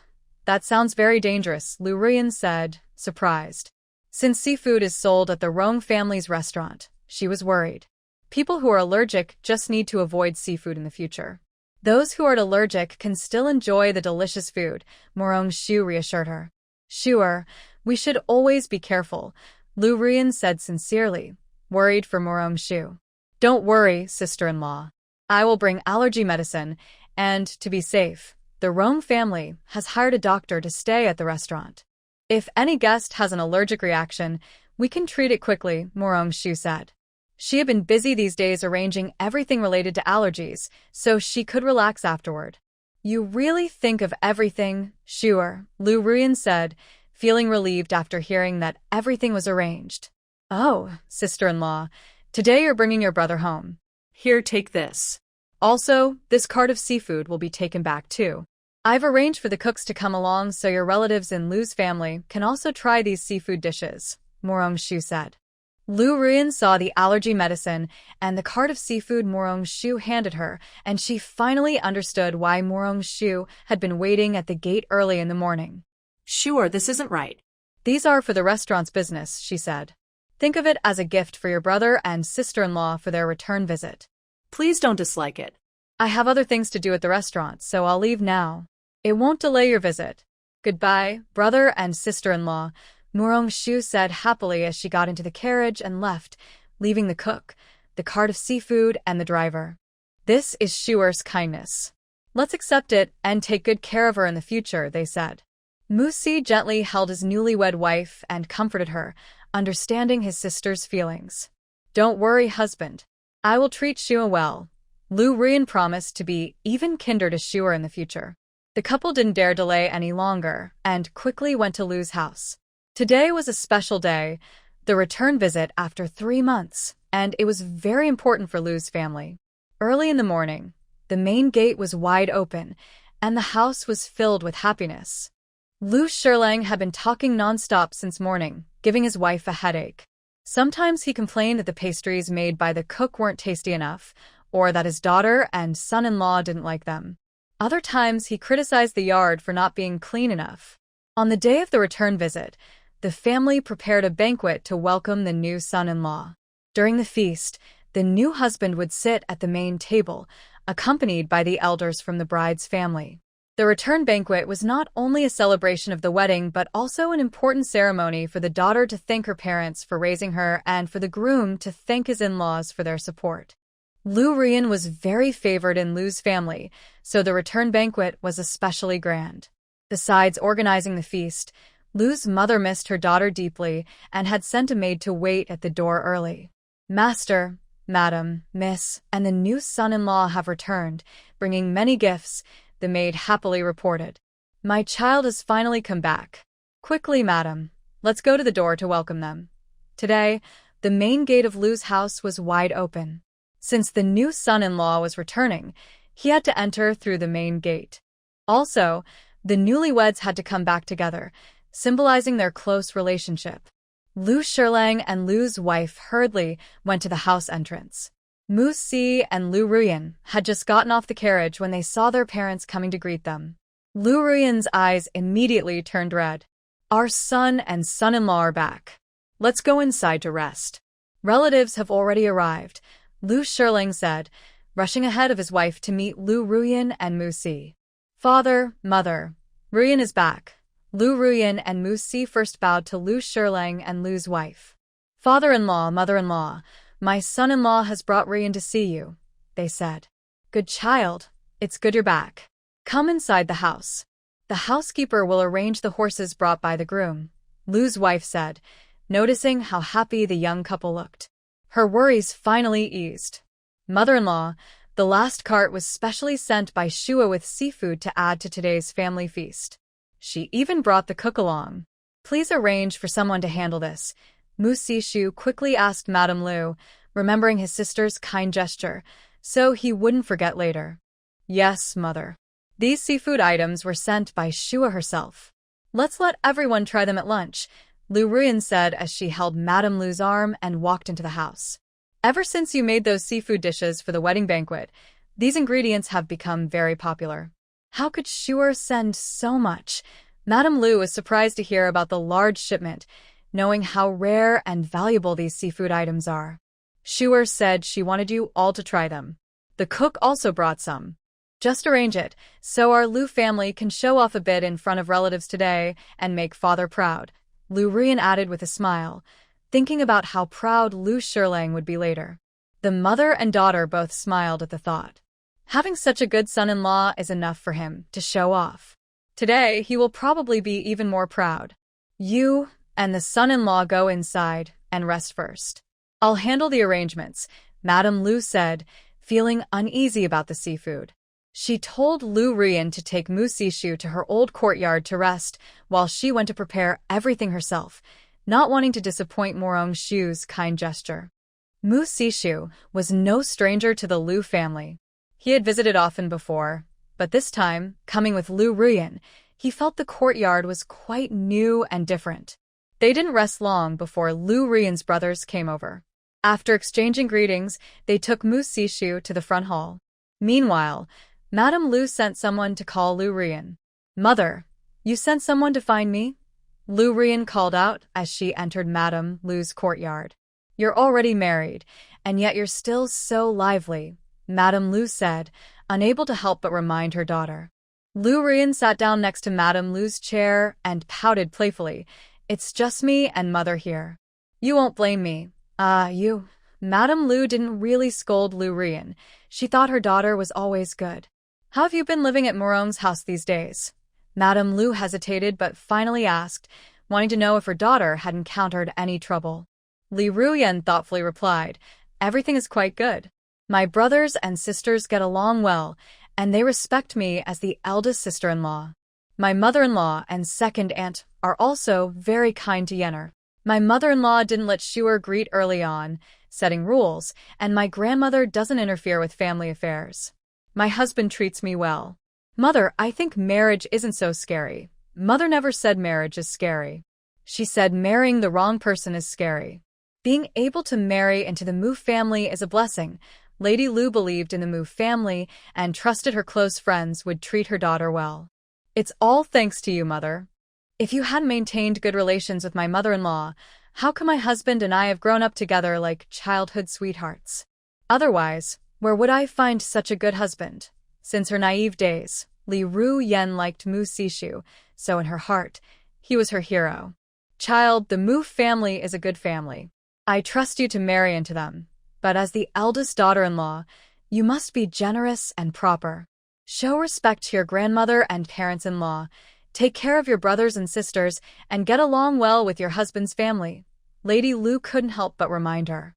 that sounds very dangerous, Lu Ruyan said, surprised. Since seafood is sold at the Rong family's restaurant, she was worried. People who are allergic just need to avoid seafood in the future. Those who are allergic can still enjoy the delicious food, Morong Shu reassured her. Sure, we should always be careful, Lu Ruyan said sincerely, worried for Morong Shu. Don't worry, sister-in-law. I will bring allergy medicine, and, to be safe, the Rong family has hired a doctor to stay at the restaurant. If any guest has an allergic reaction, we can treat it quickly, Morong Shu said. She had been busy these days arranging everything related to allergies, so she could relax afterward. You really think of everything, sure, Lu Ruyan said, feeling relieved after hearing that everything was arranged. Oh, sister-in-law, today you're bringing your brother home. Here, take this. Also, this cart of seafood will be taken back too. I've arranged for the cooks to come along so your relatives in Lu's family can also try these seafood dishes, Morong Shu said. Lu Ruyan saw the allergy medicine and the cart of seafood Morong Shu handed her, and she finally understood why Morong Shu had been waiting at the gate early in the morning. Sure, this isn't right. These are for the restaurant's business, she said. Think of it as a gift for your brother and sister-in-law for their return visit. Please don't dislike it. I have other things to do at the restaurant, so I'll leave now. It won't delay your visit. Goodbye, brother and sister-in-law, Morong Shu said happily as she got into the carriage and left, leaving the cook, the cart of seafood, and the driver. This is Shuer's kindness. Let's accept it and take good care of her in the future, they said. Musi gently held his newlywed wife and comforted her, understanding his sister's feelings. Don't worry, husband. I will treat Shuer well. Lu Ruyan promised to be even kinder to Shuer in the future. The couple didn't dare delay any longer and quickly went to Lu's house. Today was a special day, the return visit after 3 months, and it was very important for Lu's family. Early in the morning, the main gate was wide open, and the house was filled with happiness. Lu Shirlang had been talking nonstop since morning, giving his wife a headache. Sometimes he complained that the pastries made by the cook weren't tasty enough, or that his daughter and son-in-law didn't like them. Other times he criticized the yard for not being clean enough. On the day of the return visit, the family prepared a banquet to welcome the new son-in-law. During the feast, the new husband would sit at the main table, accompanied by the elders from the bride's family. The return banquet was not only a celebration of the wedding but also an important ceremony for the daughter to thank her parents for raising her and for the groom to thank his in-laws for their support. Lu Ruyan was very favored in Lu's family, so the return banquet was especially grand. Besides organizing the feast, Lu's mother missed her daughter deeply and had sent a maid to wait at the door early. Master, Madam, Miss, and the new son-in-law have returned, bringing many gifts, the maid happily reported. My child has finally come back. Quickly, madam, let's go to the door to welcome them. Today, the main gate of Lu's house was wide open. Since the new son-in-law was returning, he had to enter through the main gate. Also, the newlyweds had to come back together, symbolizing their close relationship. Lu Shirlang and Lu's wife hurriedly went to the house entrance. Mu Si and Lu Ruyan had just gotten off the carriage when they saw their parents coming to greet them. Lu Ruyan's eyes immediately turned red. Our son and son-in-law are back. Let's go inside to rest. Relatives have already arrived, Lu Shirlang said, rushing ahead of his wife to meet Lu Ruyan and Mu Si. Father, mother, Ruyan is back. Lu Ruyan and Mu Si first bowed to Lu Shirlang and Lu's wife. Father-in-law, mother-in-law, my son-in-law has brought Ruyan to see you, they said. Good child, it's good you're back. Come inside the house. The housekeeper will arrange the horses brought by the groom, Lu's wife said, noticing how happy the young couple looked. Her worries finally eased. Mother-in-law, the last cart was specially sent by Shua with seafood to add to today's family feast. She even brought the cook along. Please arrange for someone to handle this, Mu Sishu quickly asked Madame Lu, remembering his sister's kind gesture, so he wouldn't forget later. Yes, mother. These seafood items were sent by Shua herself. Let's let everyone try them at lunch, Lu Ruyan said as she held Madame Lu's arm and walked into the house. Ever since you made those seafood dishes for the wedding banquet, these ingredients have become very popular. How could Shua send so much? Madame Lu was surprised to hear about the large shipment, knowing how rare and valuable these seafood items are. Shua said she wanted you all to try them. The cook also brought some. Just arrange it, so our Lu family can show off a bit in front of relatives today and make father proud, Lu Ruyan added with a smile, thinking about how proud Lu Shirlang would be later. The mother and daughter both smiled at the thought. Having such a good son-in-law is enough for him to show off. Today, he will probably be even more proud. You and the son-in-law go inside and rest first. I'll handle the arrangements, Madame Lu said, feeling uneasy about the seafood. She told Lu Ruyan to take Mu Sishu to her old courtyard to rest while she went to prepare everything herself, not wanting to disappoint Morong Shu's kind gesture. Mu Sishu was no stranger to the Lu family. He had visited often before, but this time, coming with Lu Ruyan, he felt the courtyard was quite new and different. They didn't rest long before Lu Ruyan's brothers came over. After exchanging greetings, they took Mu Sishu to the front hall. Meanwhile, Madame Lu sent someone to call Lu Ruyan. Mother, you sent someone to find me? Lu Ruyan called out as she entered Madame Lu's courtyard. You're already married, and yet you're still so lively, Madame Lu said, unable to help but remind her daughter. Lu Ruyan sat down next to Madame Lu's chair and pouted playfully. It's just me and Mother here. You won't blame me. You. Madame Lu didn't really scold Lu Ruyan. She thought her daughter was always good. How have you been living at Morong's house these days? Madame Lu hesitated but finally asked, wanting to know if her daughter had encountered any trouble. Li Ruyan thoughtfully replied, Everything is quite good. My brothers and sisters get along well, and they respect me as the eldest sister-in-law. My mother-in-law and second aunt are also very kind to Yenner. My mother-in-law didn't let Shuer greet early on, setting rules, and my grandmother doesn't interfere with family affairs. My husband treats me well. Mother, I think marriage isn't so scary. Mother never said marriage is scary. She said marrying the wrong person is scary. Being able to marry into the Mu family is a blessing. Lady Lu believed in the Mu family and trusted her close friends would treat her daughter well. It's all thanks to you, Mother. If you hadn't maintained good relations with my mother-in-law, how could my husband and I have grown up together like childhood sweethearts? Otherwise, where would I find such a good husband? Since her naive days, Li Ruyan liked Mu Sishu, so in her heart, he was her hero. Child, the Mu family is a good family. I trust you to marry into them, but as the eldest daughter-in-law, you must be generous and proper. Show respect to your grandmother and parents-in-law, take care of your brothers and sisters, and get along well with your husband's family. Lady Lu couldn't help but remind her.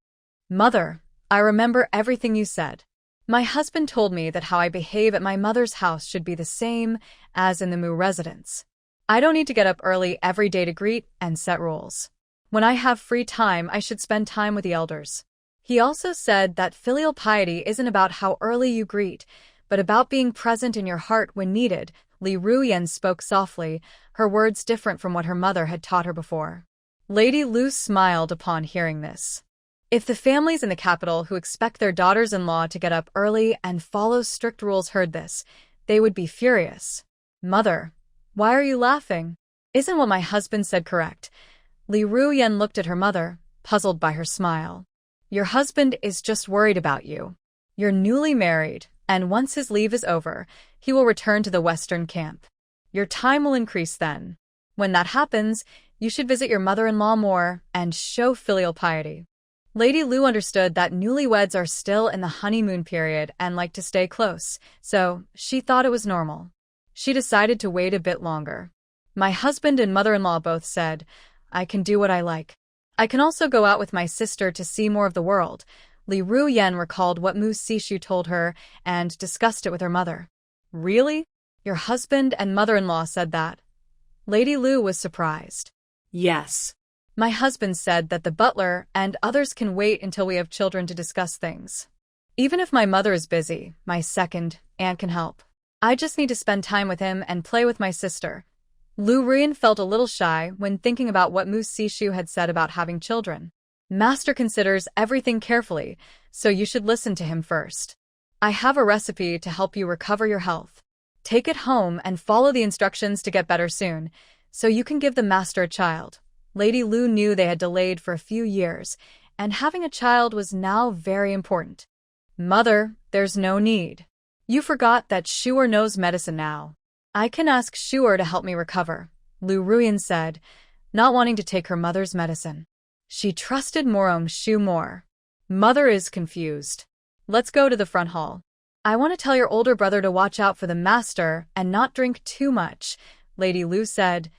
Mother, I remember everything you said. My husband told me that how I behave at my mother's house should be the same as in the Mu residence. I don't need to get up early every day to greet and set rules. When I have free time, I should spend time with the elders. He also said that filial piety isn't about how early you greet, but about being present in your heart when needed. Li Ruyan spoke softly, her words different from what her mother had taught her before. Lady Lu smiled upon hearing this. If the families in the capital who expect their daughters-in-law to get up early and follow strict rules heard this, they would be furious. Mother, why are you laughing? Isn't what my husband said correct? Li Ruyan looked at her mother, puzzled by her smile. Your husband is just worried about you. You're newly married, and once his leave is over, he will return to the Western camp. Your time will increase then. When that happens, you should visit your mother-in-law more and show filial piety. Lady Lu understood that newlyweds are still in the honeymoon period and like to stay close, so she thought it was normal. She decided to wait a bit longer. My husband and mother-in-law both said, I can do what I like. I can also go out with my sister to see more of the world. Li Ruyen recalled what Mu Sishu told her and discussed it with her mother. Really? Your husband and mother-in-law said that? Lady Lu was surprised. Yes. My husband said that the butler and others can wait until we have children to discuss things. Even if my mother is busy, my second aunt can help. I just need to spend time with him and play with my sister. Lu Ruyen felt a little shy when thinking about what Mu Sishu had said about having children. Master considers everything carefully, so you should listen to him first. I have a recipe to help you recover your health. Take it home and follow the instructions to get better soon, so you can give the master a child. Lady Lu knew they had delayed for a few years, and having a child was now very important. Mother, there's no need. You forgot that Shuer knows medicine now. I can ask Shuer to help me recover, Lu Ruyen said, not wanting to take her mother's medicine. She trusted Morong Shu more. Mother is confused. Let's go to the front hall. I want to tell your older brother to watch out for the master and not drink too much, Lady Lu said,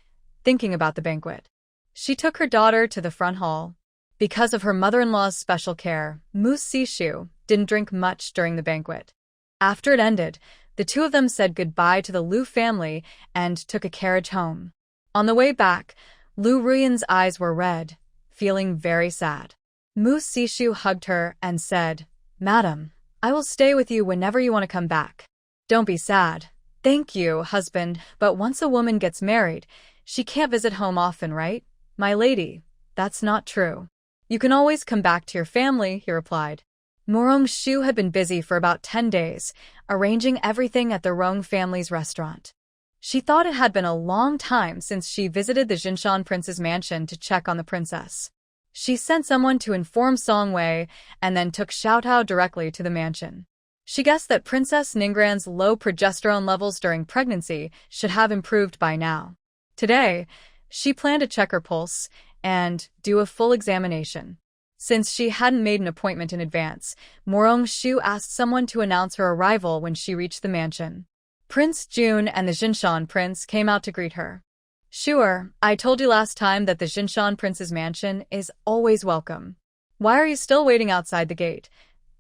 thinking about the banquet. She took her daughter to the front hall. Because of her mother-in-law's special care, Mu Sishu didn't drink much during the banquet. After it ended, the two of them said goodbye to the Lu family and took a carriage home. On the way back, Lu Ruyen's eyes were red, feeling very sad. Mu Sishu hugged her and said, Madam, I will stay with you whenever you want to come back. Don't be sad. Thank you, husband, but once a woman gets married, she can't visit home often, right? My lady, that's not true. You can always come back to your family, he replied. Morong Shu had been busy for about 10 days, arranging everything at the Rong family's restaurant. She thought it had been a long time since she visited the Jinshan prince's mansion to check on the princess. She sent someone to inform Song Wei and then took Xiaotao directly to the mansion. She guessed that Princess Ningran's low progesterone levels during pregnancy should have improved by now. Today, she planned to check her pulse and do a full examination. Since she hadn't made an appointment in advance, Morong Shu asked someone to announce her arrival when she reached the mansion. Prince Jun and the Jinshan prince came out to greet her. Sure, I told you last time that the Jinshan prince's mansion is always welcome. Why are you still waiting outside the gate?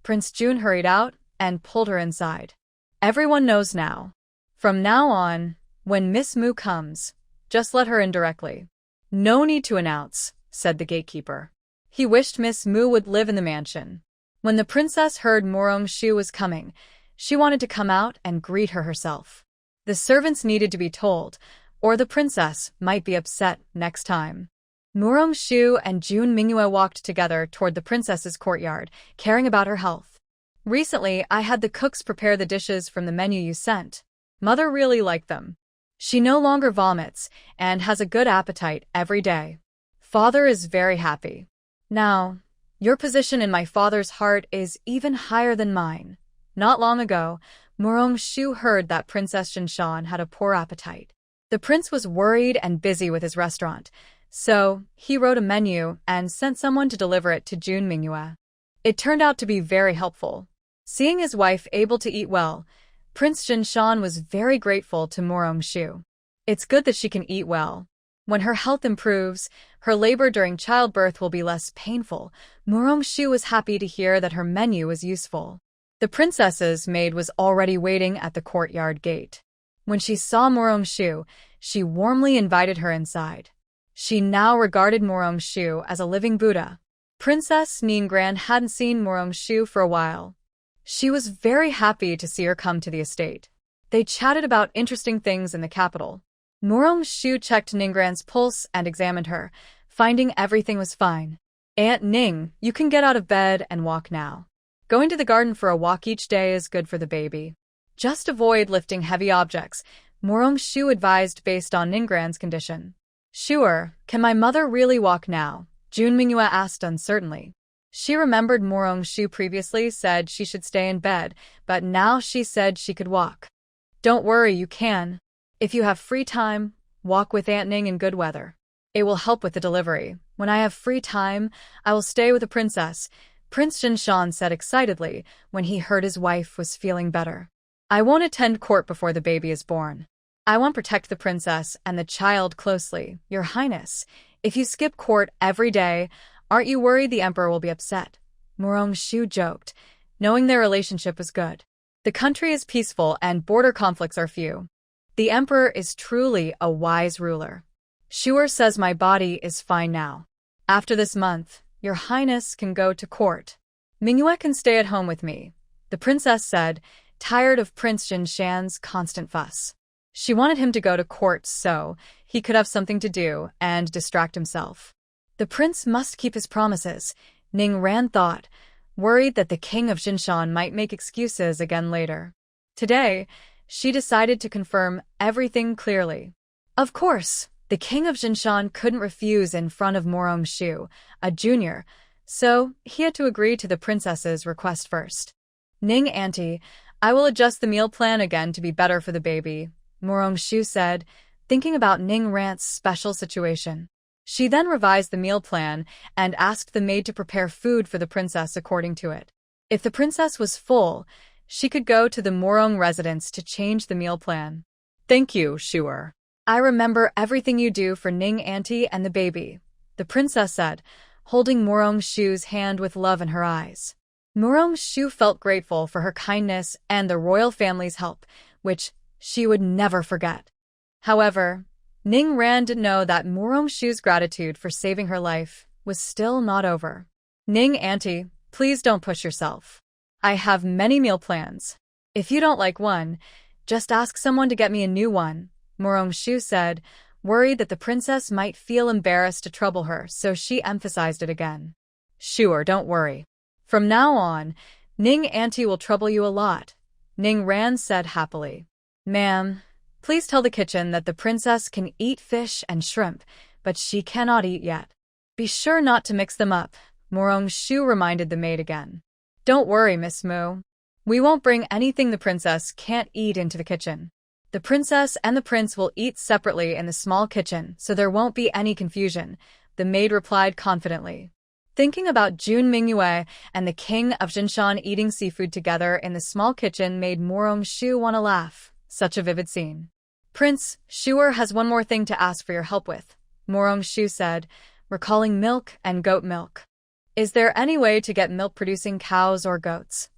Prince Jun hurried out and pulled her inside. Everyone knows now. From now on, when Miss Mu comes, just let her in directly. No need to announce, said the gatekeeper. He wished Miss Mu would live in the mansion. When the princess heard Morong Shu was coming, she wanted to come out and greet her herself. The servants needed to be told, or the princess might be upset next time. Morong Shu and Jun Mingyue walked together toward the princess's courtyard, caring about her health. Recently, I had the cooks prepare the dishes from the menu you sent. Mother really liked them. She no longer vomits and has a good appetite every day. Father is very happy. Now, your position in my father's heart is even higher than mine. Not long ago, Morong Shu heard that Princess Jinshan had a poor appetite. The prince was worried and busy with his restaurant, so he wrote a menu and sent someone to deliver it to Jun Mingyue. It turned out to be very helpful. Seeing his wife able to eat well, Prince Jinshan was very grateful to Morong Shu. It's good that she can eat well. When her health improves, her labor during childbirth will be less painful. Morong Shu was happy to hear that her menu was useful. The princess's maid was already waiting at the courtyard gate. When she saw Morong Shu, she warmly invited her inside. She now regarded Morong Shu as a living Buddha. Princess Ningran hadn't seen Morong Shu for a while. She was very happy to see her come to the estate. They chatted about interesting things in the capital. Morong Shu checked Ningran's pulse and examined her, finding everything was fine. Aunt Ning, you can get out of bed and walk now. Going to the garden for a walk each day is good for the baby. Just avoid lifting heavy objects, Morong Shu advised based on Ningran's condition. Sure, can my mother really walk now? Jun Mingyue asked uncertainly. She remembered Morong Shu previously said she should stay in bed, but now she said she could walk. Don't worry, you can. If you have free time, walk with Aunt Ning in good weather. It will help with the delivery. When I have free time, I will stay with the princess, Prince Jinshan said excitedly when he heard his wife was feeling better. I won't attend court before the baby is born. I want to protect the princess and the child closely, Your Highness. If you skip court every day, aren't you worried the emperor will be upset? Murong-shu joked, knowing their relationship was good. The country is peaceful and border conflicts are few. The emperor is truly a wise ruler. Shuer says my body is fine now. After this month, Your Highness can go to court. Mingyue can stay at home with me, the princess said, tired of Prince Jinshan's constant fuss. She wanted him to go to court so he could have something to do and distract himself. The prince must keep his promises, Ning Ran thought, worried that the king of Jinshan might make excuses again later. Today, she decided to confirm everything clearly. Of course, the king of Jinshan couldn't refuse in front of Murong-shu, a junior, so he had to agree to the princess's request first. Ning Auntie, I will adjust the meal plan again to be better for the baby, Murong-shu said, thinking about Ning Rant's special situation. She then revised the meal plan and asked the maid to prepare food for the princess according to it. If the princess was full, she could go to the Murong residence to change the meal plan. Thank you, Shuer. I remember everything you do for Ning Auntie and the baby, the princess said, holding Murong-shu's hand with love in her eyes. Murong-shu felt grateful for her kindness and the royal family's help, which she would never forget. However, Ning Ran didn't know that Murong-shu's gratitude for saving her life was still not over. Ning Auntie, please don't push yourself. I have many meal plans. If you don't like one, just ask someone to get me a new one, Murong-shu said, worried that the princess might feel embarrassed to trouble her, so she emphasized it again. Sure, don't worry. From now on, Ning Auntie will trouble you a lot, Ning Ran said happily. Ma'am, please tell the kitchen that the princess can eat fish and shrimp, but she cannot eat yet. Be sure not to mix them up, Murong-shu reminded the maid again. Don't worry, Miss Mu. We won't bring anything the princess can't eat into the kitchen. The princess and the prince will eat separately in the small kitchen, so there won't be any confusion, the maid replied confidently. Thinking about Jun Mingyue and the king of Jinshan eating seafood together in the small kitchen made Murong-shu want to laugh. Such a vivid scene. Prince, Shuer has one more thing to ask for your help with, Murong-shu said, recalling milk and goat milk. Is there any way to get milk-producing cows or goats?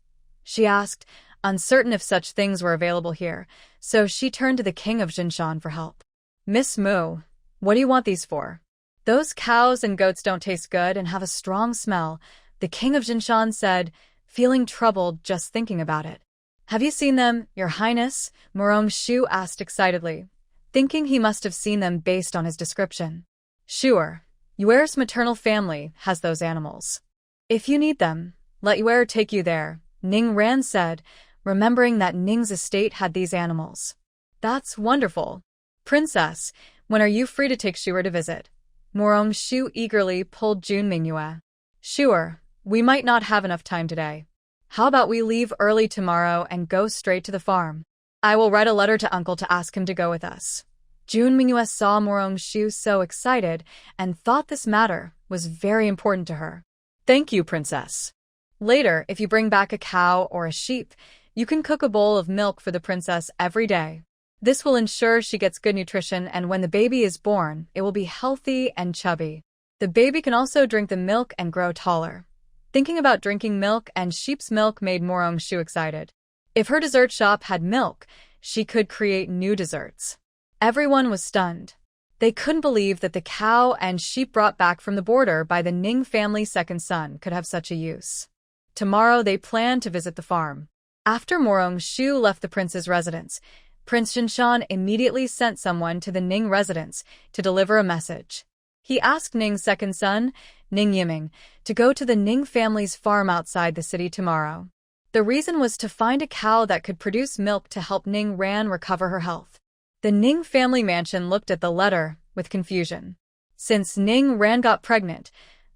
She asked, uncertain if such things were available here, so she turned to the king of Jinshan for help. Miss Mu, what do you want these for? Those cows and goats don't taste good and have a strong smell, the king of Jinshan said, feeling troubled just thinking about it. Have you seen them, Your Highness? Murong-shu asked excitedly, thinking he must have seen them based on his description. Sure, Yuer's maternal family has those animals. If you need them, let Yuer take you there, Ning Ran said, remembering that Ning's estate had these animals. That's wonderful. Princess, when are you free to take Shuer to visit? Murong-shu eagerly pulled Jun Mingyue. Sure, we might not have enough time today. How about we leave early tomorrow and go straight to the farm? I will write a letter to uncle to ask him to go with us. Jun Mingyue saw Murong-shu so excited and thought this matter was very important to her. Thank you, princess. Later, if you bring back a cow or a sheep, you can cook a bowl of milk for the princess every day. This will ensure she gets good nutrition, and when the baby is born, it will be healthy and chubby. The baby can also drink the milk and grow taller. Thinking about drinking milk and sheep's milk made Murong-shu excited. If her dessert shop had milk, she could create new desserts. Everyone was stunned. They couldn't believe that the cow and sheep brought back from the border by the Ning family's second son could have such a use. Tomorrow they planned to visit the farm. After Murong-shu left the prince's residence, Prince Jinshan immediately sent someone to the Ning residence to deliver a message. He asked Ning's second son, Ning Yiming, to go to the Ning family's farm outside the city tomorrow. The reason was to find a cow that could produce milk to help Ning Ran recover her health. The Ning family mansion looked at the letter with confusion. Since Ning Ran got pregnant,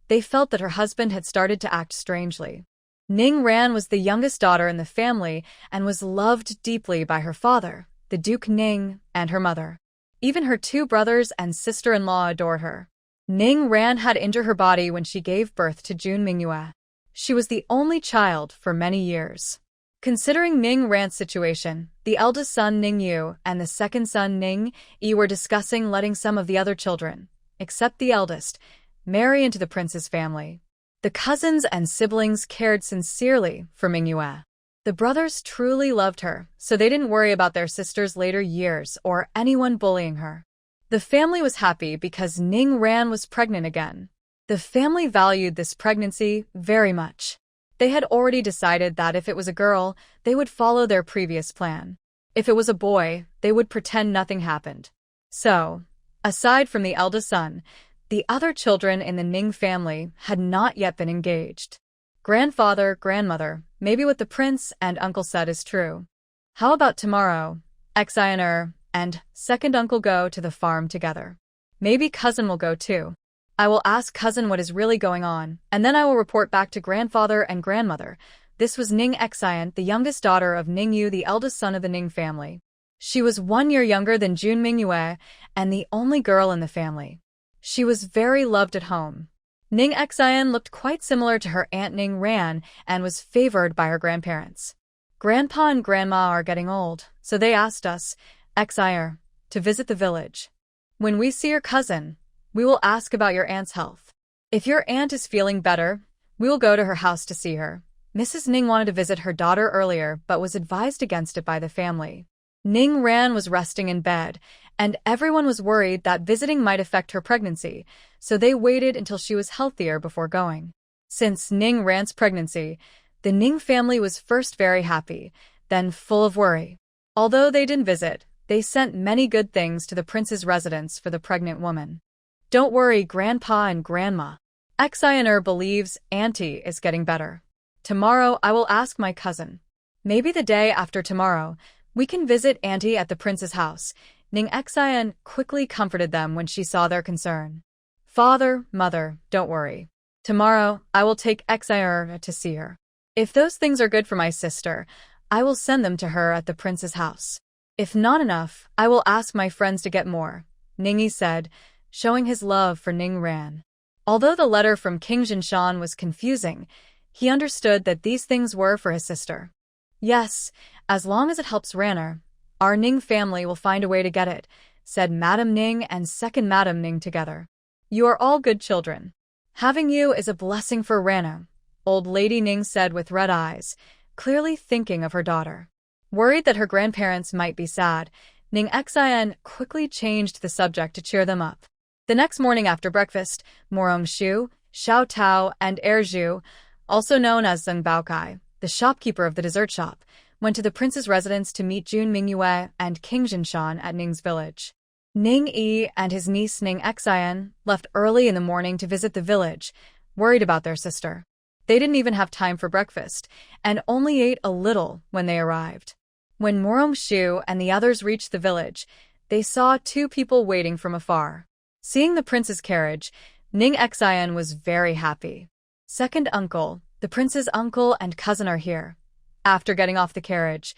they felt that her husband had started to act strangely. Ning Ran was the youngest daughter in the family and was loved deeply by her father, the Duke Ning, and her mother. Even her two brothers and sister-in-law adored her. Ning Ran had injured her body when she gave birth to Jun Mingyue. She was the only child for many years. Considering Ning Ran's situation, the eldest son Ning Yu and the second son Ning Yi were discussing letting some of the other children, except the eldest, marry into the prince's family. The cousins and siblings cared sincerely for Mingyue. The brothers truly loved her, so they didn't worry about their sister's later years or anyone bullying her. The family was happy because Ning Ran was pregnant again. The family valued this pregnancy very much. They had already decided that if it was a girl, they would follow their previous plan. If it was a boy, they would pretend nothing happened. So, aside from the eldest son, the other children in the Ning family had not yet been engaged. Grandfather, grandmother, maybe what the prince and uncle said is true. How about tomorrow, Xian'er and second uncle go to the farm together? Maybe cousin will go too. I will ask cousin what is really going on, and then I will report back to grandfather and grandmother. This was Ning Xian, the youngest daughter of Ning Yu, the eldest son of the Ning family. She was 1 year younger than Jun Mingyue and the only girl in the family. She was very loved at home. Ning Xian looked quite similar to her aunt Ning Ran and was favored by her grandparents. Grandpa and grandma are getting old, so they asked us, Xian'er, to visit the village. When we see your cousin, we will ask about your aunt's health. If your aunt is feeling better, we will go to her house to see her. Mrs. Ning wanted to visit her daughter earlier but was advised against it by the family. Ning Ran was resting in bed, and everyone was worried that visiting might affect her pregnancy, so they waited until she was healthier before going. Since Ning Ran's pregnancy, the Ning family was first very happy, then full of worry. Although they didn't visit, they sent many good things to the prince's residence for the pregnant woman. Don't worry, Grandpa and Grandma. Xian'er believes Auntie is getting better. Tomorrow I will ask my cousin. Maybe the day after tomorrow, we can visit Auntie at the prince's house. Ning Xian quickly comforted them when she saw their concern. Father, mother, don't worry. Tomorrow I will take Xian'er to see her. If those things are good for my sister, I will send them to her at the prince's house. If not enough, I will ask my friends to get more, Ningyi said, showing his love for Ning Ran. Although the letter from King Jinshan was confusing, he understood that these things were for his sister. Yes, as long as it helps Ran'er, our Ning family will find a way to get it, said Madam Ning and second Madam Ning together. You are all good children. Having you is a blessing for Ran'er, old Lady Ning said with red eyes, clearly thinking of her daughter. Worried that her grandparents might be sad, Ning Xian quickly changed the subject to cheer them up. The next morning after breakfast, Morong Shu, Xiao Tao, and Zhu, also known as Zeng Baokai, the shopkeeper of the dessert shop, went to the prince's residence to meet Jun Mingyue and King Jinshan at Ning's village. Ning Yi and his niece Ning Xian left early in the morning to visit the village, worried about their sister. They didn't even have time for breakfast, and only ate a little when they arrived. When Morong Shu and the others reached the village, they saw 2 people waiting from afar. Seeing the prince's carriage, Ning Xian was very happy. Second uncle, the prince's uncle and cousin are here. After getting off the carriage,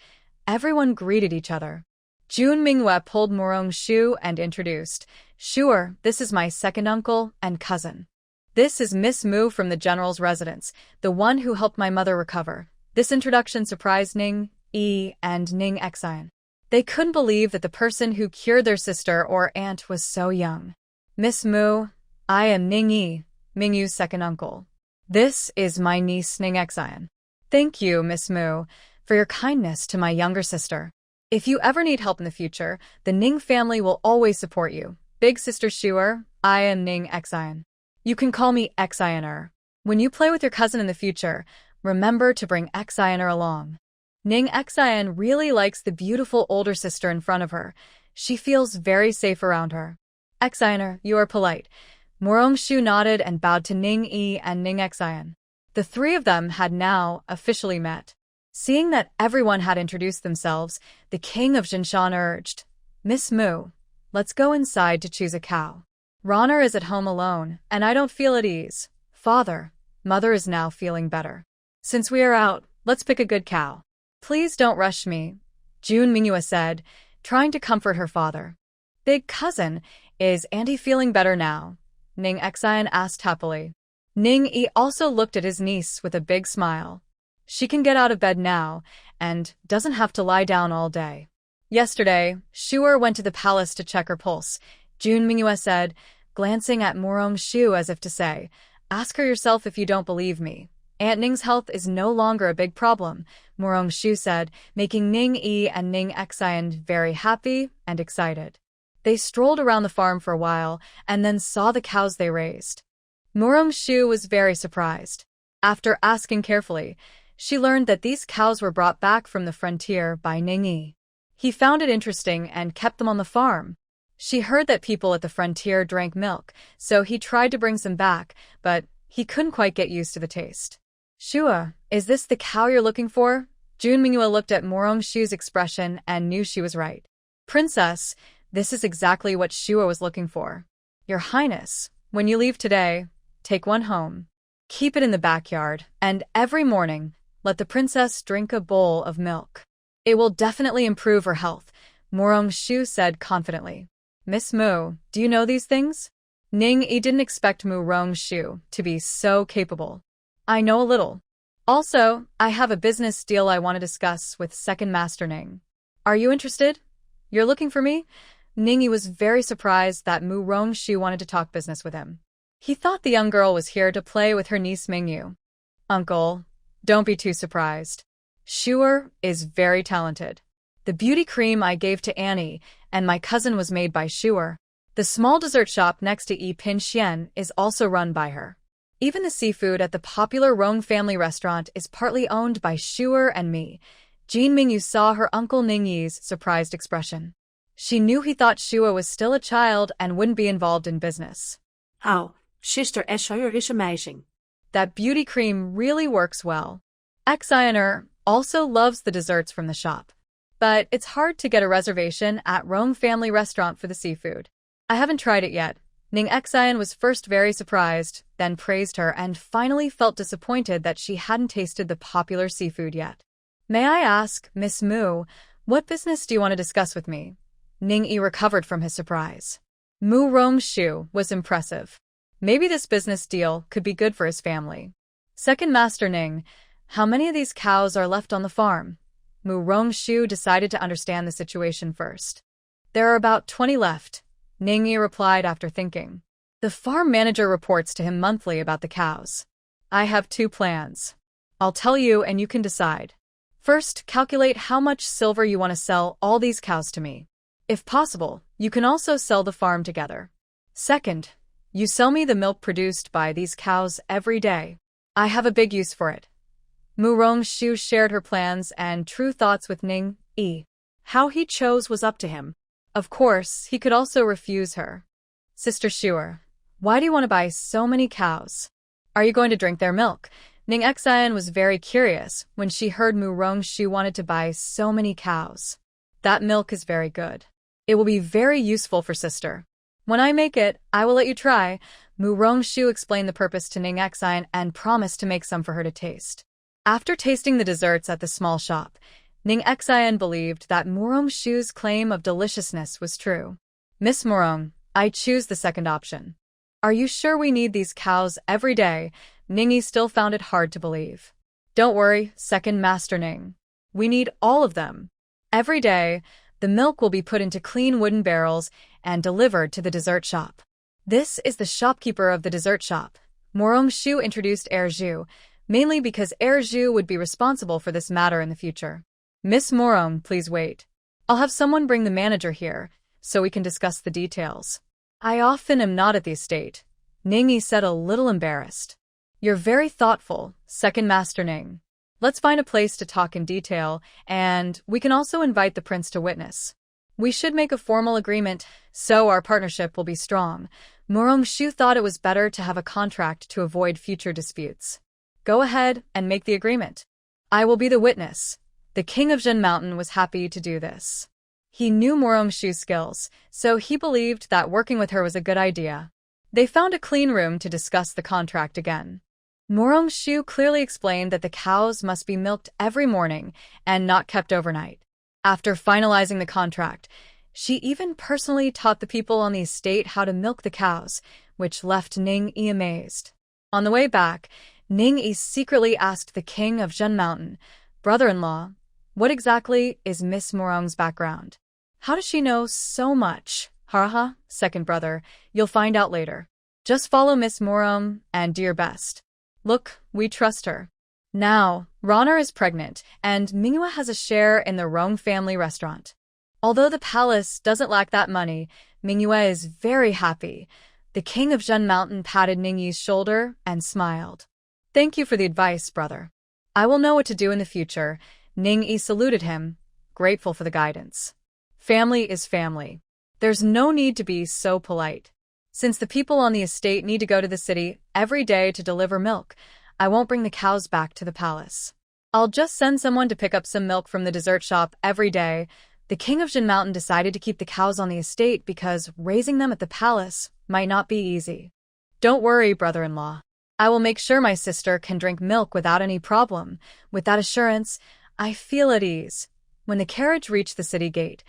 everyone greeted each other. Jun Mingyue pulled Morong Shu and introduced, Sure, this is my second uncle and cousin. This is Miss Mu from the general's residence, the one who helped my mother recover. This introduction surprised Ning Yi and Ning Xian. They couldn't believe that the person who cured their sister or aunt was so young. Miss Mu, I am Ning Yi, Mingyu's second uncle. This is my niece Ning Xian. Thank you, Miss Mu, for your kindness to my younger sister. If you ever need help in the future, the Ning family will always support you. Big sister Shu'er, I am Ning Xian. You can call me Xian'er. When you play with your cousin in the future, remember to bring Xian'er along. Ning Xian really likes the beautiful older sister in front of her. She feels very safe around her. Xian'er, you are polite. Morong Shu nodded and bowed to Ning Yi and Ning Xian. The 3 of them had now officially met. Seeing that everyone had introduced themselves, the king of Jinshan urged, Miss Mu, let's go inside to choose a cow. Ran'er is at home alone, and I don't feel at ease. Father, mother is now feeling better. Since we are out, let's pick a good cow. Please don't rush me, Jun Mingyue said, trying to comfort her father. Big cousin, is Auntie feeling better now? Ning Xian asked happily. Ning Yi also looked at his niece with a big smile. She can get out of bed now, and doesn't have to lie down all day. Yesterday, Shuer went to the palace to check her pulse. Jun Mingyue said, glancing at Morong-shu as if to say, ask her yourself if you don't believe me. Aunt Ning's health is no longer a big problem, Morong-shu said, making Ning-yi and Ning-Xian very happy and excited. They strolled around the farm for a while and then saw the cows they raised. Morong-shu was very surprised. After asking carefully, she learned that these cows were brought back from the frontier by Ning-yi. He found it interesting and kept them on the farm. She heard that people at the frontier drank milk, so he tried to bring some back, but he couldn't quite get used to the taste. Shua, is this the cow you're looking for? Jun Mingyue looked at Morong-shu's expression and knew she was right. Princess, this is exactly what Shua was looking for. Your Highness, when you leave today, take one home. Keep it in the backyard, and every morning, let the princess drink a bowl of milk. It will definitely improve her health, Morong-shu said confidently. Miss Mu, do you know these things? Ning-yi didn't expect Morong-shu to be so capable. I know a little. Also, I have a business deal I want to discuss with Second Master Ning. Are you interested? You're looking for me? Ning-yi was very surprised that Morong-shu wanted to talk business with him. He thought the young girl was here to play with her niece Mingyu. Uncle, don't be too surprised. Shuer is very talented. The beauty cream I gave to Annie and my cousin was made by Shuer. The small dessert shop next to Yi Pin Xian is also run by her. Even the seafood at the popular Rong family restaurant is partly owned by Shuer and me. Jean Mingyu saw her uncle Ning-yi's surprised expression. She knew he thought Shuer was still a child and wouldn't be involved in business. Oh, Sister Escher is amazing. That beauty cream really works well. Xianer also loves the desserts from the shop. But it's hard to get a reservation at Rong family restaurant for the seafood. I haven't tried it yet. Ning-Xian was first very surprised, then praised her, and finally felt disappointed that she hadn't tasted the popular seafood yet. May I ask, Miss Mu, what business do you want to discuss with me? Ning-yi recovered from his surprise. Morong-shu was impressive. Maybe this business deal could be good for his family. Second Master Ning, how many of these cows are left on the farm? Morong-shu decided to understand the situation first. There are about 20 left, Ning-yi replied after thinking. The farm manager reports to him monthly about the cows. I have 2 plans. I'll tell you and you can decide. First, calculate how much silver you want to sell all these cows to me. If possible, you can also sell the farm together. Second, you sell me the milk produced by these cows every day. I have a big use for it. Morong-shu shared her plans and true thoughts with Ning-yi. How he chose was up to him. Of course, he could also refuse her. Sister Shuer, why do you want to buy so many cows? Are you going to drink their milk? Ning-Xian was very curious when she heard Morong-shu wanted to buy so many cows. That milk is very good. It will be very useful for sister. When I make it, I will let you try. Morong-shu explained the purpose to Ning-Xian and promised to make some for her to taste. After tasting the desserts at the small shop, Ning-Xian believed that Morong-shu's claim of deliciousness was true. Miss Morong, I choose the second option. Are you sure we need these cows every day? Ning-yi still found it hard to believe. Don't worry, Second Master Ning. We need all of them. Every day, the milk will be put into clean wooden barrels and delivered to the dessert shop. This is the shopkeeper of the dessert shop. Morong-shu introduced Erju, mainly because Erju would be responsible for this matter in the future. Miss Morong, please wait. I'll have someone bring the manager here, so we can discuss the details. I often am not at the estate. Ning-yi said a little embarrassed. You're very thoughtful, Second Master Ning. Let's find a place to talk in detail, and we can also invite the prince to witness. We should make a formal agreement, so our partnership will be strong. Morong-shu thought it was better to have a contract to avoid future disputes. Go ahead and make the agreement. I will be the witness. The king of Jin Mountain was happy to do this. He knew Morong-shu's skills, so he believed that working with her was a good idea. They found a clean room to discuss the contract again. Morong-shu clearly explained that the cows must be milked every morning and not kept overnight. After finalizing the contract, she even personally taught the people on the estate how to milk the cows, which left Ning-yi amazed. On the way back, Ning-yi secretly asked the king of Jin Mountain, brother-in-law, What exactly is Miss Morong's background? How does she know so much? Haha, second brother, you'll find out later. Just follow Miss Morong and do your best. Look, we trust her. Now, Ranar is pregnant, and Manhwa has a share in the Rong family restaurant. Although the palace doesn't lack that money, Manhwa is very happy. The king of Zhen Mountain patted Ningyi's shoulder and smiled. Thank you for the advice, brother. I will know what to do in the future. Ningyi saluted him, grateful for the guidance. Family is family. There's no need to be so polite. Since the people on the estate need to go to the city every day to deliver milk, I won't bring the cows back to the palace. I'll just send someone to pick up some milk from the dessert shop every day. The king of Jin Mountain decided to keep the cows on the estate because raising them at the palace might not be easy. Don't worry, brother-in-law. I will make sure my sister can drink milk without any problem. With that assurance, I feel at ease. When the carriage reached the city gate,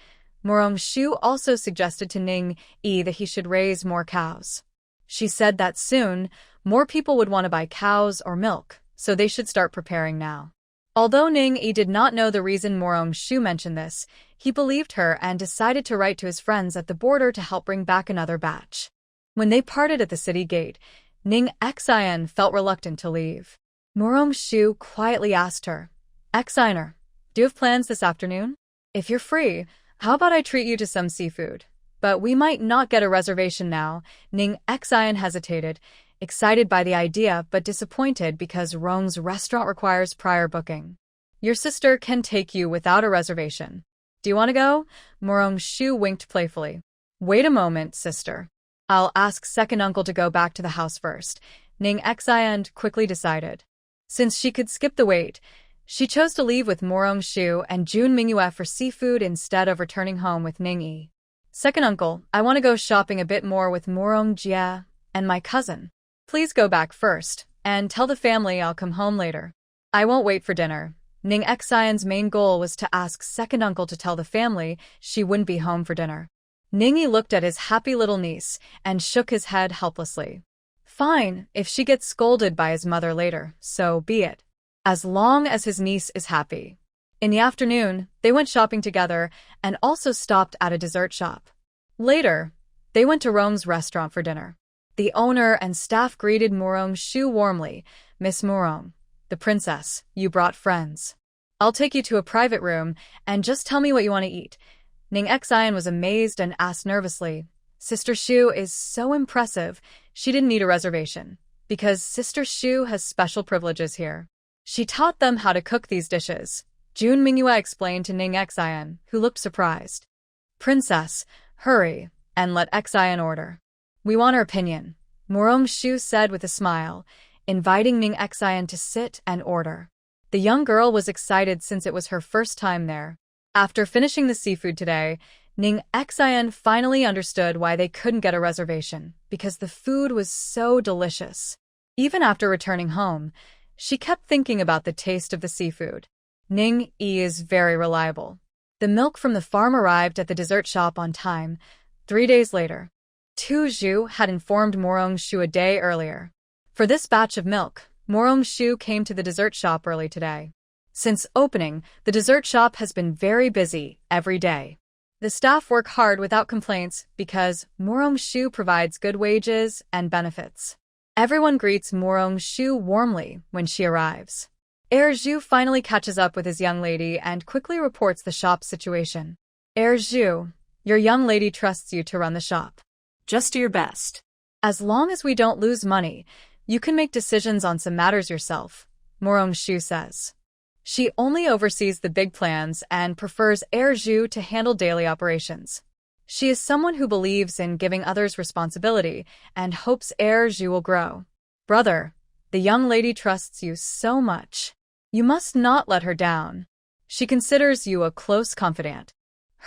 Morong Shu also suggested to Ning-yi that he should raise more cows. She said that soon, more people would want to buy cows or milk, so they should start preparing now. Although Ning-yi did not know the reason Morong Shu mentioned this, he believed her and decided to write to his friends at the border to help bring back another batch. When they parted at the city gate, Ning Xian felt reluctant to leave. Morong Shu quietly asked her, Xiner, do you have plans this afternoon? If you're free, how about I treat you to some seafood? But we might not get a reservation now. Ning Xian hesitated, excited by the idea but disappointed because Rong's restaurant requires prior booking. Your sister can take you without a reservation. Do you want to go? Morong Shu winked playfully. Wait a moment, sister. I'll ask second uncle to go back to the house first. Ning Xian quickly decided. Since she could skip the wait, she chose to leave with Morong Shu and Jun Mingyue for seafood instead of returning home with Ningyi. Second uncle, I want to go shopping a bit more with Morong Jia and my cousin. Please go back first, and tell the family I'll come home later. I won't wait for dinner. Ning Xian's main goal was to ask second uncle to tell the family she wouldn't be home for dinner. Ningyi looked at his happy little niece and shook his head helplessly. Fine, if she gets scolded by his mother later, so be it. As long as his niece is happy. In the afternoon, they went shopping together and also stopped at a dessert shop. Later, they went to Rong's restaurant for dinner. The owner and staff greeted Morong Shu warmly. Miss Morong, the princess, you brought friends. I'll take you to a private room and just tell me what you want to eat. Ning Xian was amazed and asked nervously, Sister Shu is so impressive, she didn't need a reservation, because Sister Shu has special privileges here. She taught them how to cook these dishes. Jun Mingyue explained to Ning Xian, who looked surprised. Princess, hurry, and let Xian order. We want her opinion, Morong Shu said with a smile, inviting Ning Xian to sit and order. The young girl was excited since it was her first time there. After finishing the seafood today, Ning Xian finally understood why they couldn't get a reservation, because the food was so delicious. Even after returning home, she kept thinking about the taste of the seafood. Ning-yi is very reliable. The milk from the farm arrived at the dessert shop on time. 3 days later, Tu Zhu had informed Morong Shu a day earlier. For this batch of milk, Morong Shu came to the dessert shop early today. Since opening, the dessert shop has been very busy every day. The staff work hard without complaints because Morong Shu provides good wages and benefits. Everyone greets Morong Shu warmly when she arrives. Zhu finally catches up with his young lady and quickly reports the shop's situation. Zhu, your young lady trusts you to run the shop. Just do your best. As long as we don't lose money, you can make decisions on some matters yourself, Morong Shu says. She only oversees the big plans and prefers Zhu to handle daily operations. She is someone who believes in giving others responsibility and hopes Zhu will grow. Brother, the young lady trusts you so much. You must not let her down. She considers you a close confidant.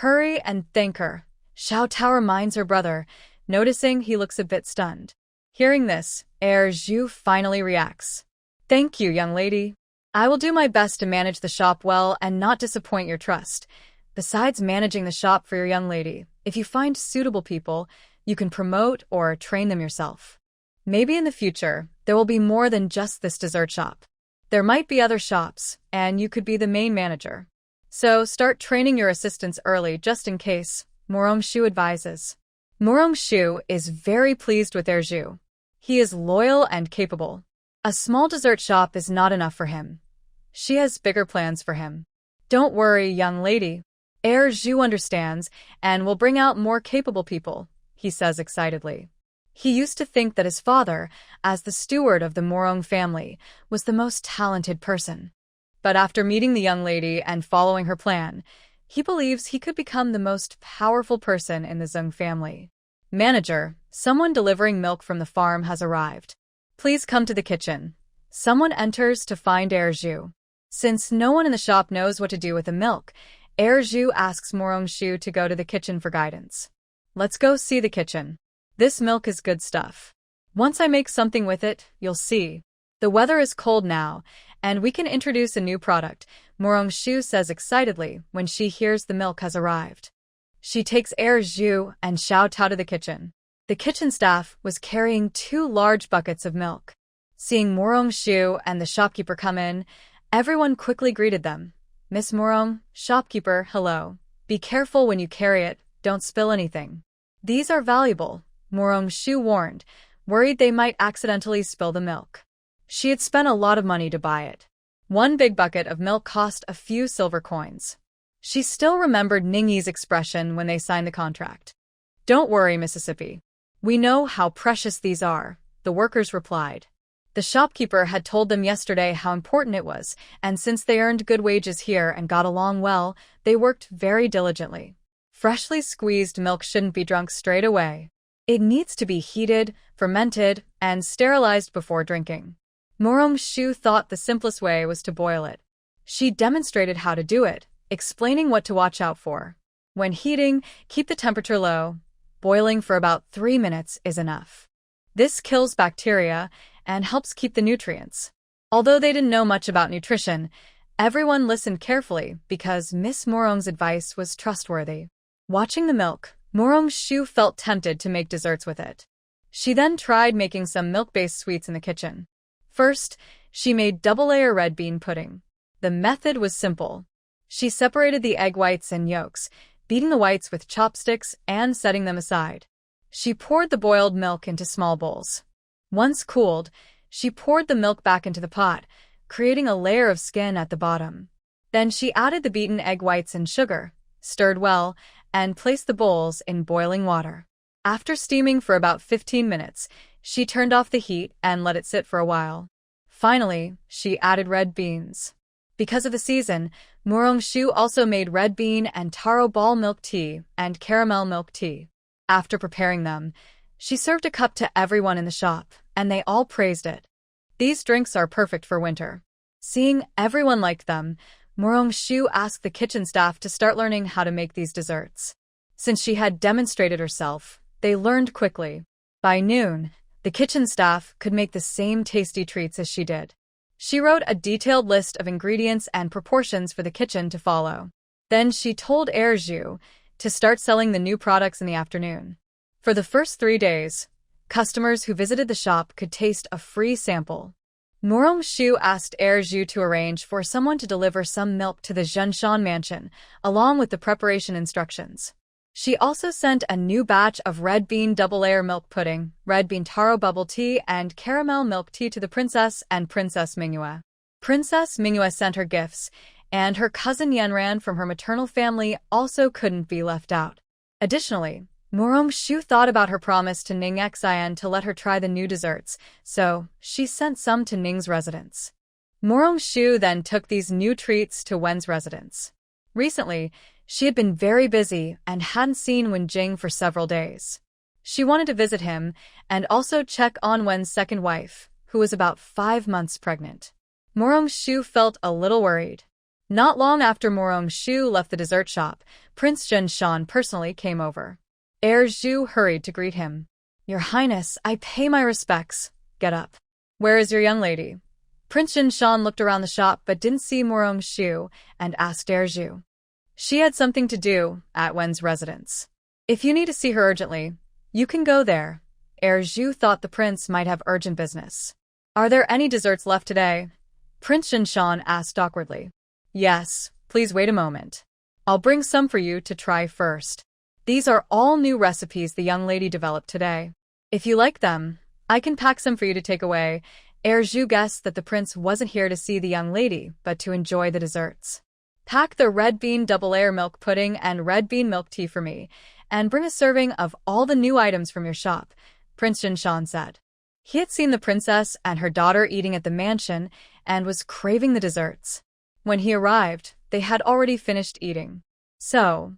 Hurry and thank her. Xiao Tao reminds her brother, noticing he looks a bit stunned. Hearing this, Zhu finally reacts. Thank you, young lady. I will do my best to manage the shop well and not disappoint your trust. Besides managing the shop for your young lady, if you find suitable people, you can promote or train them yourself. Maybe in the future, there will be more than just this dessert shop. There might be other shops, and you could be the main manager. So start training your assistants early just in case, Morong-shu advises. Morong-shu is very pleased with Erju. He is loyal and capable. A small dessert shop is not enough for him. She has bigger plans for him. Don't worry, young lady. Erju understands and will bring out more capable people, he says excitedly. He used to think that his father, as the steward of the Morong family, was the most talented person. But after meeting the young lady and following her plan, he believes he could become the most powerful person in the Zeng family. Manager, someone delivering milk from the farm has arrived. Please come to the kitchen. Someone enters to find Erju. Since no one in the shop knows what to do with the milk, Erju asks Morong-shu to go to the kitchen for guidance. Let's go see the kitchen. This milk is good stuff. Once I make something with it, you'll see. The weather is cold now, and we can introduce a new product, Morong-shu says excitedly when she hears the milk has arrived. She takes Erju and Xiao Tao to the kitchen. The kitchen staff was carrying 2 large buckets of milk. Seeing Morong-shu and the shopkeeper come in, everyone quickly greeted them. Miss Morong, shopkeeper, hello. Be careful when you carry it, don't spill anything. These are valuable, Morong-shu warned, worried they might accidentally spill the milk. She had spent a lot of money to buy it. 1 big bucket of milk cost a few silver coins. She still remembered Ningyi's expression when they signed the contract. Don't worry, Mississippi. We know how precious these are, the workers replied. The shopkeeper had told them yesterday how important it was, and since they earned good wages here and got along well, they worked very diligently. Freshly squeezed milk shouldn't be drunk straight away. It needs to be heated, fermented, and sterilized before drinking. Morong-shu thought the simplest way was to boil it. She demonstrated how to do it, explaining what to watch out for. When heating, keep the temperature low. Boiling for about 3 minutes is enough. This kills bacteria and helps keep the nutrients. Although they didn't know much about nutrition, everyone listened carefully because Miss Morong's advice was trustworthy. Watching the milk, Morong-shu felt tempted to make desserts with it. She then tried making some milk-based sweets in the kitchen. First, she made double-layer red bean pudding. The method was simple. She separated the egg whites and yolks, beating the whites with chopsticks and setting them aside. She poured the boiled milk into small bowls. Once cooled, she poured the milk back into the pot, creating a layer of skin at the bottom. Then she added the beaten egg whites and sugar, stirred well, and placed the bowls in boiling water. After steaming for about 15 minutes, she turned off the heat and let it sit for a while. Finally, she added red beans. Because of the season, Morong-shu also made red bean and taro ball milk tea and caramel milk tea. After preparing them, she served a cup to everyone in the shop, and they all praised it. These drinks are perfect for winter. Seeing everyone liked them, Morong-shu asked the kitchen staff to start learning how to make these desserts. Since she had demonstrated herself, they learned quickly. By noon, the kitchen staff could make the same tasty treats as she did. She wrote a detailed list of ingredients and proportions for the kitchen to follow. Then she told Erju to start selling the new products in the afternoon. For the first 3 days, customers who visited the shop could taste a free sample. Morong-shu asked Erju to arrange for someone to deliver some milk to the Zhenshan mansion, along with the preparation instructions. She also sent a new batch of red bean double-layer milk pudding, red bean taro bubble tea, and caramel milk tea to the princess and Princess Manhwa. Princess Manhwa sent her gifts, and her cousin Yanran from her maternal family also couldn't be left out. Additionally, Morong-shu thought about her promise to Ning Xian to let her try the new desserts, so she sent some to Ning's residence. Morong-shu then took these new treats to Wen's residence. Recently, she had been very busy and hadn't seen Wen Jing for several days. She wanted to visit him and also check on Wen's second wife, who was about 5 months pregnant. Morong-shu felt a little worried. Not long after Morong-shu left the dessert shop, Prince Zhenshan personally came over. Erju hurried to greet him. Your Highness, I pay my respects. Get up. Where is your young lady? Prince Zhenshan looked around the shop but didn't see Morong-shu and asked Erju. She had something to do at Wen's residence. If you need to see her urgently, you can go there. Erju thought the prince might have urgent business. Are there any desserts left today? Prince Zhenshan asked awkwardly. Yes, Please wait a moment. I'll bring some for you to try first. These are all new recipes the young lady developed today. If you like them, I can pack some for you to take away. Zhu guessed that the prince wasn't here to see the young lady, but to enjoy the desserts. Pack the red bean double layer milk pudding and red bean milk tea for me, and bring a serving of all the new items from your shop, Prince Jinshan said. He had seen the princess and her daughter eating at the mansion and was craving the desserts. When he arrived, they had already finished eating. So,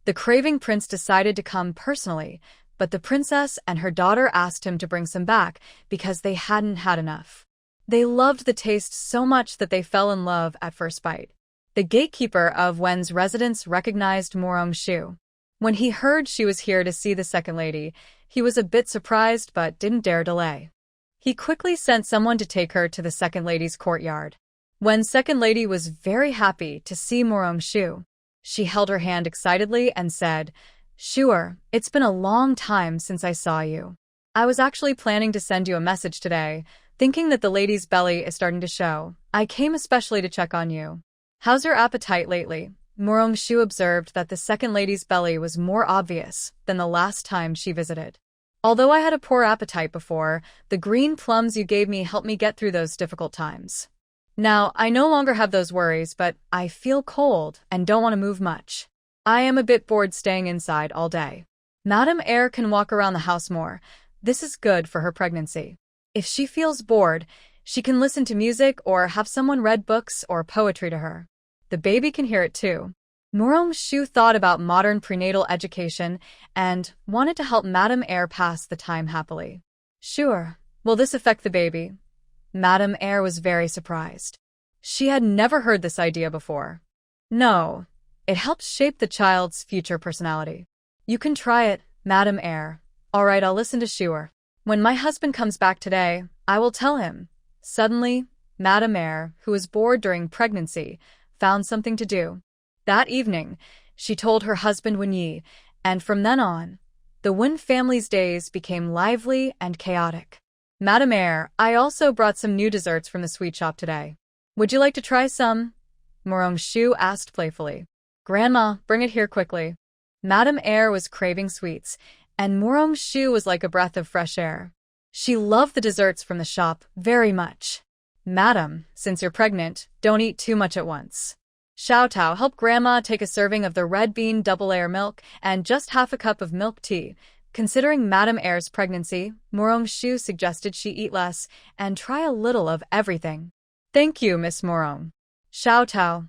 the craving prince decided to come personally, but the princess and her daughter asked him to bring some back because they hadn't had enough. They loved the taste so much that they fell in love at first bite. The gatekeeper of Wen's residence recognized Morong Shu. When he heard she was here to see the second lady, he was a bit surprised but didn't dare delay. He quickly sent someone to take her to the second lady's courtyard. Wen's second lady was very happy to see Morong Shu. She held her hand excitedly and said, "Sure, it's been a long time since I saw you. I was actually planning to send you a message today, thinking that the lady's belly is starting to show. I came especially to check on you. How's your appetite lately?" Morong Shu observed that the second lady's belly was more obvious than the last time she visited. "Although I had a poor appetite before, the green plums you gave me helped me get through those difficult times. Now, I no longer have those worries, but I feel cold and don't want to move much. I am a bit bored staying inside all day. Madame Eyre can walk around the house more. This is good for her pregnancy. If she feels bored, she can listen to music or have someone read books or poetry to her. The baby can hear it too." Morong Shu thought about modern prenatal education and wanted to help Madame Eyre pass the time happily. "Sure. Will this affect the baby?" Madame Eyre was very surprised. She had never heard this idea before. "No. It helps shape the child's future personality. You can try it, Madame Eyre. All right, I'll listen to Shure. When my husband comes back today, I will tell him." Suddenly, Madame Eyre, who was bored during pregnancy, found something to do. That evening, she told her husband Wen Yi, and from then on, the Wen family's days became lively and chaotic. "Madame Eyre, I also brought some new desserts from the sweet shop today. Would you like to try some?" Morong Shu asked playfully. "Grandma, bring it here quickly." Madame Eyre was craving sweets, and Morong Shu was like a breath of fresh air. She loved the desserts from the shop very much. "Madam, since you're pregnant, don't eat too much at once. Xiao Tao, help Grandma take a serving of the red bean double layer milk and just half a cup of milk tea." Considering Madame Eyre's pregnancy, Morong Shu suggested she eat less and try a little of everything. "Thank you, Miss Morong." "Xiao Tao,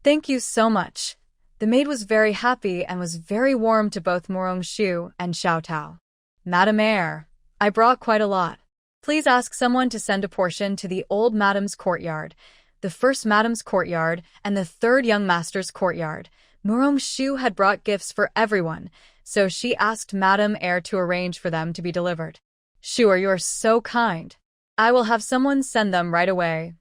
thank you so much." The maid was very happy and was very warm to both Morong Shu and Xiao Tao. "Madame Eyre, I brought quite a lot. Please ask someone to send a portion to the old Madame's courtyard, the first Madame's courtyard, and the third young master's courtyard." Morong Shu had brought gifts for everyone, so she asked Madame Eyre to arrange for them to be delivered. "Sure, you're so kind. I will have someone send them right away."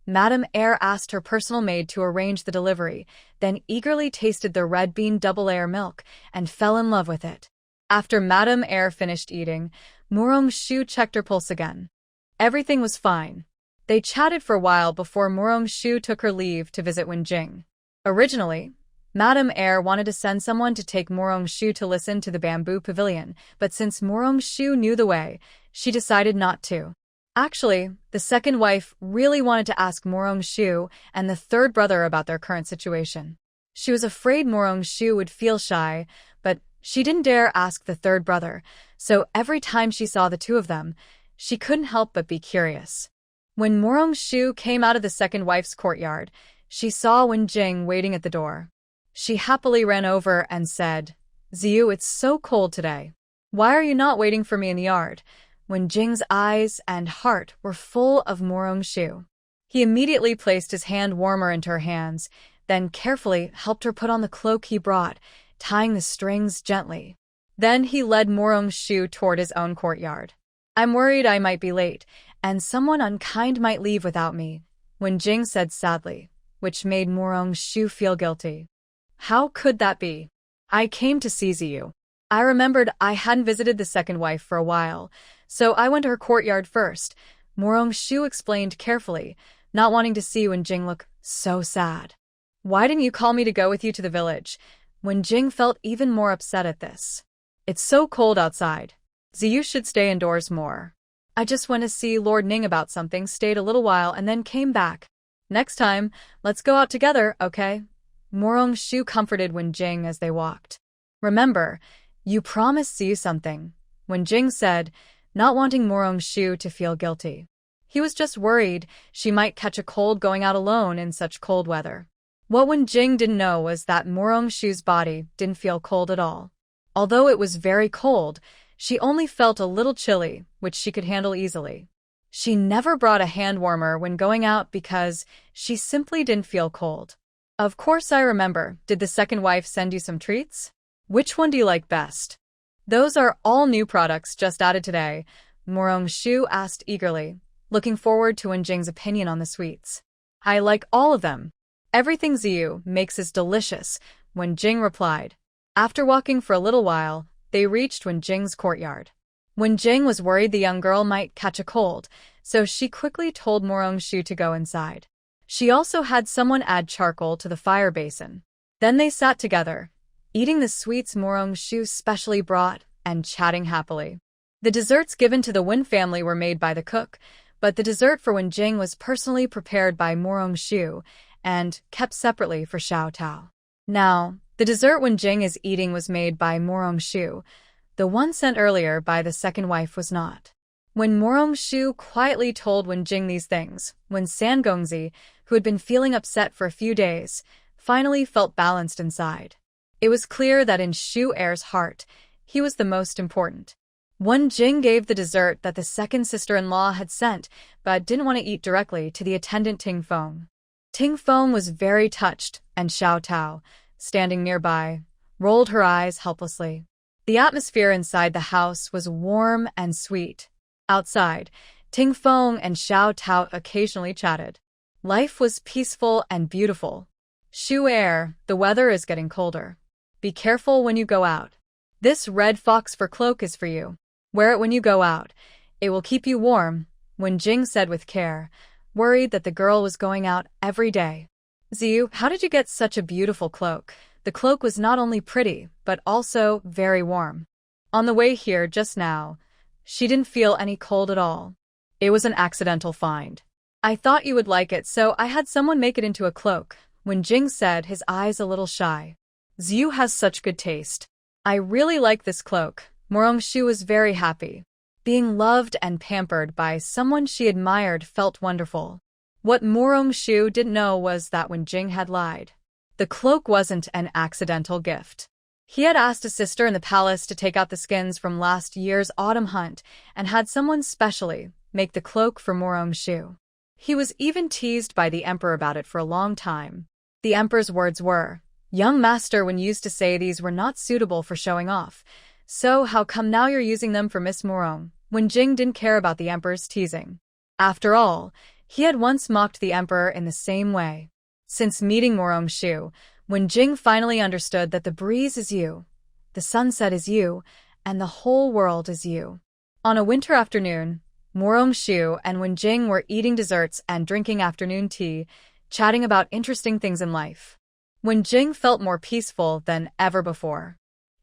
Madame Eyre asked her personal maid to arrange the delivery, then eagerly tasted the red bean double layer milk and fell in love with it. After Madame Eyre finished eating, Morong Shu checked her pulse again. Everything was fine. They chatted for a while before Morong Shu took her leave to visit Wenjing. Originally, Madame Eyre wanted to send someone to take Morong Shu to listen to the bamboo pavilion, but since Morong Shu knew the way, she decided not to. Actually, the second wife really wanted to ask Morong Shu and the third brother about their current situation. She was afraid Morong Shu would feel shy, but she didn't dare ask the third brother, so every time she saw the two of them, she couldn't help but be curious. When Morong Shu came out of the second wife's courtyard, she saw Wenjing waiting at the door. She happily ran over and said, "Ziyu, it's so cold today. Why are you not waiting for me in the yard?" Wenjing's eyes and heart were full of Morong Shu. He immediately placed his hand warmer into her hands, then carefully helped her put on the cloak he brought, tying the strings gently. Then he led Morong Shu toward his own courtyard. "I'm worried I might be late, and someone unkind might leave without me," Wenjing said sadly, which made Morong Shu feel guilty. "How could that be? I came to seize you. I remembered I hadn't visited the second wife for a while, so I went to her courtyard first," Morong Shu explained carefully, not wanting to see Wenjing look so sad. Why didn't you call me to go with you to the village? When Jing felt even more upset at this. It's so cold outside. Ziyu should stay indoors more. I just went to see Lord Ning about something, stayed a little while, and then came back. Next time, let's go out together, okay? Morong Shu comforted Wen Jing as they walked. Remember, you promised Ziyu something, Wen Jing said, not wanting Morong Shu to feel guilty. He was just worried she might catch a cold going out alone in such cold weather. What Wen Jing didn't know was that Morong Shu's body didn't feel cold at all. Although it was very cold, she only felt a little chilly, which she could handle easily. She never brought a hand warmer when going out because she simply didn't feel cold. Of course I remember. Did the second wife send you some treats? Which one do you like best? Those are all new products just added today, Morong Shu asked eagerly, looking forward to Wen Jing's opinion on the sweets. I like all of them. Everything Ziyu makes is delicious, Wen Jing replied. After walking for a little while, they reached Wen Jing's courtyard. Wen Jing was worried the young girl might catch a cold, so she quickly told Morong Shu to go inside. She also had someone add charcoal to the fire basin. Then they sat together, eating the sweets Morong Shu specially brought and chatting happily. The desserts given to the Wen family were made by the cook, but the dessert for Wen Jing was personally prepared by Morong Shu and kept separately for Xiao Tao. Now, the dessert Wen Jing is eating was made by Morong Shu. The one sent earlier by the second wife was not. When Morong Shu quietly told Wen Jing these things, when Sangongzi, who had been feeling upset for a few days, finally felt balanced inside. It was clear that in Shu Er's heart, he was the most important. Wen Jing gave the dessert that the second sister-in-law had sent, but didn't want to eat directly to the attendant Ting Feng. Ting Feng was very touched, and Xiao Tao, standing nearby, rolled her eyes helplessly. The atmosphere inside the house was warm and sweet. Outside, Ting Feng and Xiao Tao occasionally chatted. Life was peaceful and beautiful. Shu Er, the weather is getting colder. Be careful when you go out. This red fox fur cloak is for you. Wear it when you go out. It will keep you warm, Wen Jing said with care, worried that the girl was going out every day. Ziyu, how did you get such a beautiful cloak? The cloak was not only pretty, but also very warm. On the way here just now, she didn't feel any cold at all. It was an accidental find. I thought you would like it, so I had someone make it into a cloak, Wen Jing said, his eyes a little shy. Ziyu has such good taste. I really like this cloak. Morong Shu was very happy. Being loved and pampered by someone she admired felt wonderful. What Morong Shu didn't know was that Wen Jing had lied. The cloak wasn't an accidental gift. He had asked a sister in the palace to take out the skins from last year's autumn hunt and had someone specially make the cloak for Morong Shu. He was even teased by the emperor about it for a long time. The emperor's words were, "Young master when used to say these were not suitable for showing off. So how come now you're using them for Miss Morong?" Wen Jing didn't care about the emperor's teasing. After all, he had once mocked the emperor in the same way. Since meeting Morong Shu, Wen Jing finally understood that the breeze is you, the sunset is you, and the whole world is you. On a winter afternoon, Morong Shu and Wen Jing were eating desserts and drinking afternoon tea, chatting about interesting things in life. Wen Jing felt more peaceful than ever before.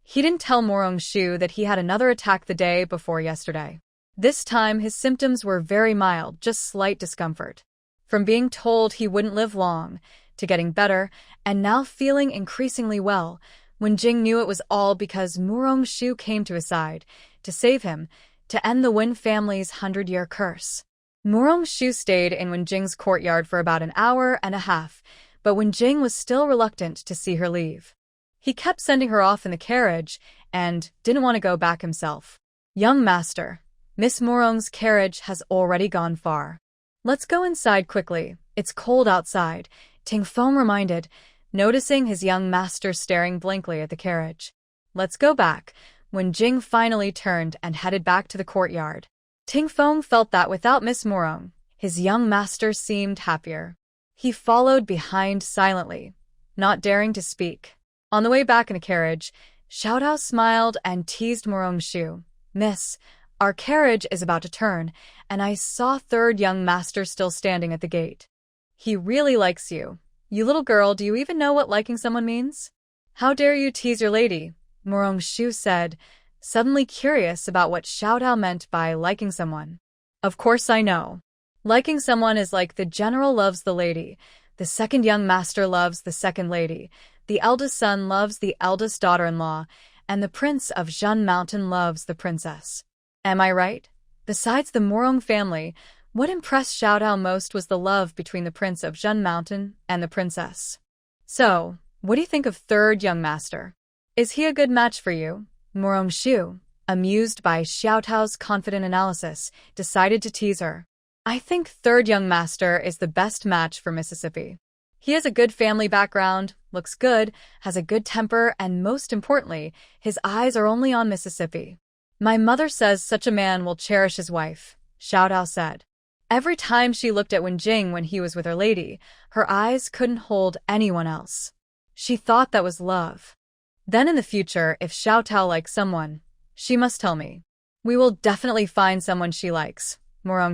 He didn't tell Morong Shu that he had another attack the day before yesterday. This time his symptoms were very mild, just slight discomfort. From being told he wouldn't live long, to getting better, and now feeling increasingly well, Wen Jing knew it was all because Morong Shu came to his side, to save him, to end the Wen family's 100-year curse. Morong Shu stayed in Wen Jing's courtyard for about an hour and a half, but Wen Jing was still reluctant to see her leave. He kept sending her off in the carriage and didn't want to go back himself. "Young master, Miss Morong's carriage has already gone far. Let's go inside quickly. It's cold outside," Ting Feng reminded, noticing his young master staring blankly at the carriage. "Let's go back," Wen Jing finally turned and headed back to the courtyard. Ting Feng felt that without Miss Morong, his young master seemed happier. He followed behind silently, not daring to speak. On the way back in a carriage, Xiao Tao smiled and teased Morong Shu. "Miss, our carriage is about to turn, and I saw third young master still standing at the gate. He really likes you. You little girl, do you even know what liking someone means? How dare you tease your lady? Shu said, suddenly curious about what Xiao Dao meant by liking someone. Of course I know. Liking someone is like the general loves the lady, the second young master loves the second lady, the eldest son loves the eldest daughter-in-law, and the prince of Zhen Mountain loves the princess. Am I right? Besides the Morong family, what impressed Xiao Dao most was the love between the prince of Zhen Mountain and the princess. So, what do you think of third young master? Is he a good match for you? Shu, amused by Xiao Dao's confident analysis, decided to tease her. I think third young master is the best match for Mississippi. He has a good family background, looks good, has a good temper, and most importantly, his eyes are only on Mississippi. My mother says such a man will cherish his wife, Xiao Dao said. Every time she looked at Jing when he was with her lady, her eyes couldn't hold anyone else. She thought that was love. Then in the future, if Xiao Dao likes someone, she must tell me. We will definitely find someone she likes,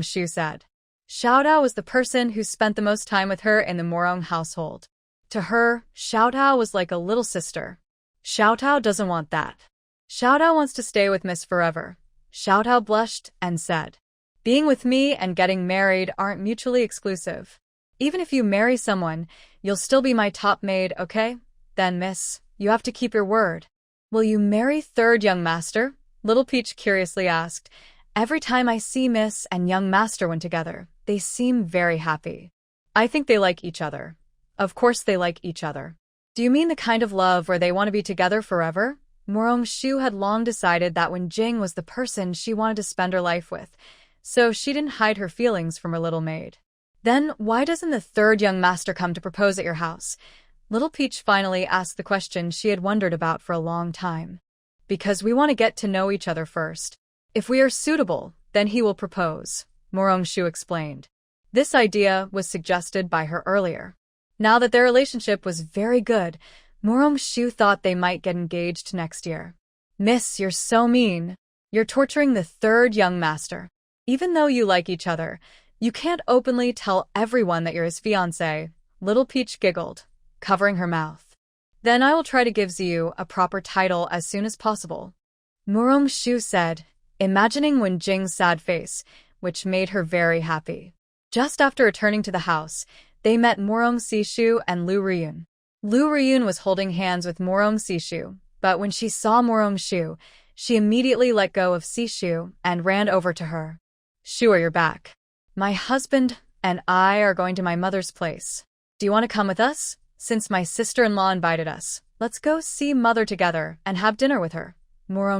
Shu said. Xiao Dao was the person who spent the most time with her in the Morong household. To her, Xiao Dao was like a little sister. Xiao Dao doesn't want that. Xiao Dao wants to stay with Miss forever. Xiao Dao blushed and said, being with me and getting married aren't mutually exclusive. Even if you marry someone, you'll still be my top maid, okay? Then, miss, you have to keep your word. Will you marry third young master? Little Peach curiously asked. Every time I see Miss and young master when together, they seem very happy. I think they like each other. Of course they like each other. Do you mean the kind of love where they want to be together forever? Shu had long decided that Jing was the person she wanted to spend her life with, so she didn't hide her feelings from her little maid. Then, why doesn't the third young master come to propose at your house? Little Peach finally asked the question she had wondered about for a long time. Because we want to get to know each other first. If we are suitable, then he will propose, Shu explained. This idea was suggested by her earlier. Now that their relationship was very good, Shu thought they might get engaged next year. Miss, you're so mean. You're torturing the third young master. Even though you like each other, you can't openly tell everyone that you're his fiancé, Little Peach giggled, covering her mouth. Then I will try to give you a proper title as soon as possible. Shu said, imagining Jing's sad face, which made her very happy. Just after returning to the house, they met Sishu and Lu Riyun. Lu Riyun was holding hands with Sishu, but when she saw Shu, she immediately let go of Sishu and ran over to her. Shu, you're back. My husband and I are going to my mother's place. Do you want to come with us? Since my sister-in-law invited us, let's go see mother together and have dinner with her,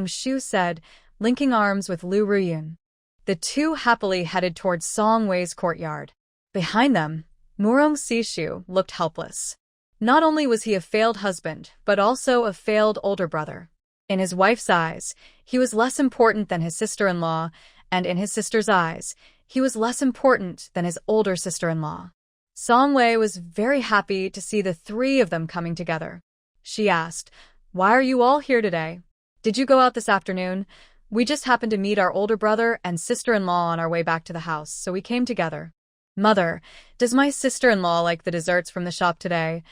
Shu said, linking arms with Lu Riyun. The two happily headed towards Song Wei's courtyard. Behind them, Sishu looked helpless. Not only was he a failed husband, but also a failed older brother. In his wife's eyes, he was less important than his sister-in-law, and in his sister's eyes, he was less important than his older sister-in-law. Song Wei was very happy to see the three of them coming together. She asked, why are you all here today? Did you go out this afternoon? We just happened to meet our older brother and sister-in-law on our way back to the house, so we came together. Mother, does my sister-in-law like the desserts from the shop today?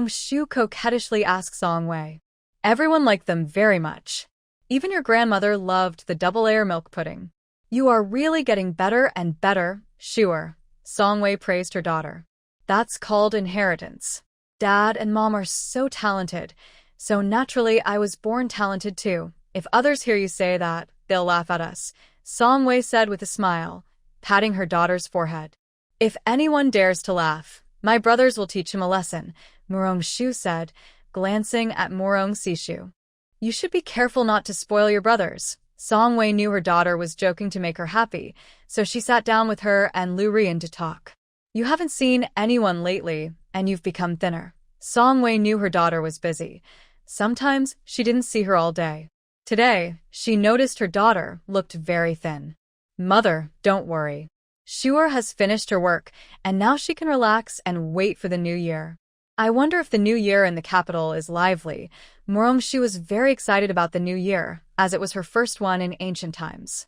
Shu coquettishly asked Song Wei. Everyone liked them very much. Even your grandmother loved the double-layer milk pudding. You are really getting better and better, Shuer. Song Wei praised her daughter. That's called inheritance. Dad and Mom are so talented, so naturally I was born talented too. If others hear you say that, they'll laugh at us, Song Wei said with a smile, patting her daughter's forehead. If anyone dares to laugh, my brothers will teach him a lesson, Shu said, glancing at Sishu. You should be careful not to spoil your brothers. Song Wei knew her daughter was joking to make her happy, so she sat down with her and Lu Riyun to talk. You haven't seen anyone lately, and you've become thinner. Song Wei knew her daughter was busy. Sometimes she didn't see her all day. Today, she noticed her daughter looked very thin. Mother, don't worry. Shuer has finished her work, and now she can relax and wait for the new year. I wonder if the new year in the capital is lively. Shu was very excited about the new year, as it was her first one in ancient times.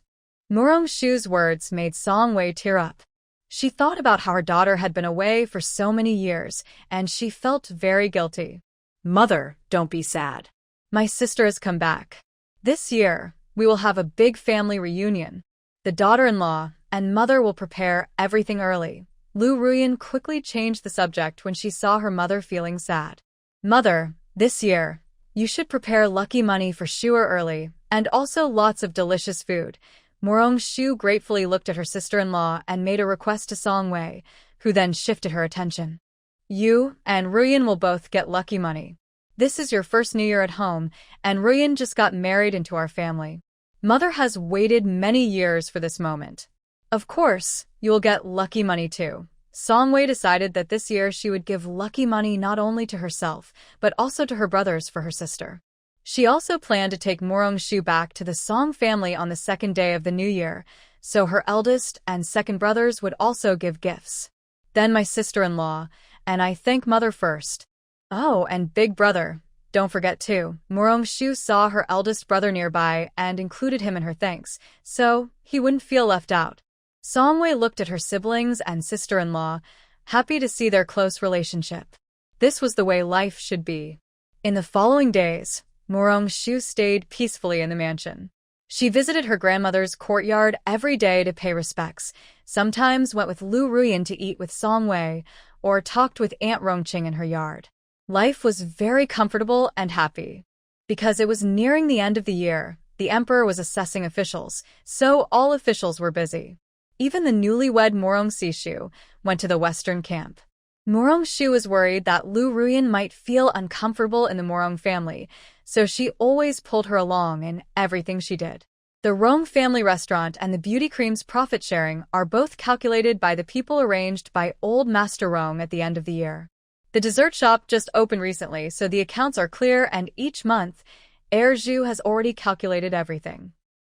Shu's words made Song Wei tear up. She thought about how her daughter had been away for so many years, and she felt very guilty. Mother, don't be sad. My sister has come back. This year, we will have a big family reunion. The daughter-in-law and mother will prepare everything early. Lu Ruyan quickly changed the subject when she saw her mother feeling sad. Mother, this year, you should prepare lucky money for Shuer early, and also lots of delicious food. Morong Shu gratefully looked at her sister-in-law and made a request to Song Wei, who then shifted her attention. You and Ruyan will both get lucky money. This is your first New Year at home, and Ruyan just got married into our family. Mother has waited many years for this moment. Of course, you will get lucky money too. Song Wei decided that this year she would give lucky money not only to herself, but also to her brothers for her sister. She also planned to take Morong Shu back to the Song family on the second day of the New Year, so her eldest and second brothers would also give gifts. Then my sister-in-law, and I thank mother first. Oh, and big brother. Don't forget too. Morong Shu saw her eldest brother nearby and included him in her thanks, so he wouldn't feel left out. Song Wei looked at her siblings and sister-in-law, happy to see their close relationship. This was the way life should be. In the following days, Morong Shu stayed peacefully in the mansion. She visited her grandmother's courtyard every day to pay respects, sometimes went with Lu Ruyan to eat with Song Wei, or talked with Aunt Rongqing in her yard. Life was very comfortable and happy. Because it was nearing the end of the year, the emperor was assessing officials, so all officials were busy. Even the newlywed Morong Sishu went to the western camp. Morong Shu was worried that Lu Ruyan might feel uncomfortable in the Morong family, so she always pulled her along in everything she did. The Rong family restaurant and the beauty cream's profit sharing are both calculated by the people arranged by Old Master Rong at the end of the year. The dessert shop just opened recently, so the accounts are clear, and each month, Heir Zhu has already calculated everything.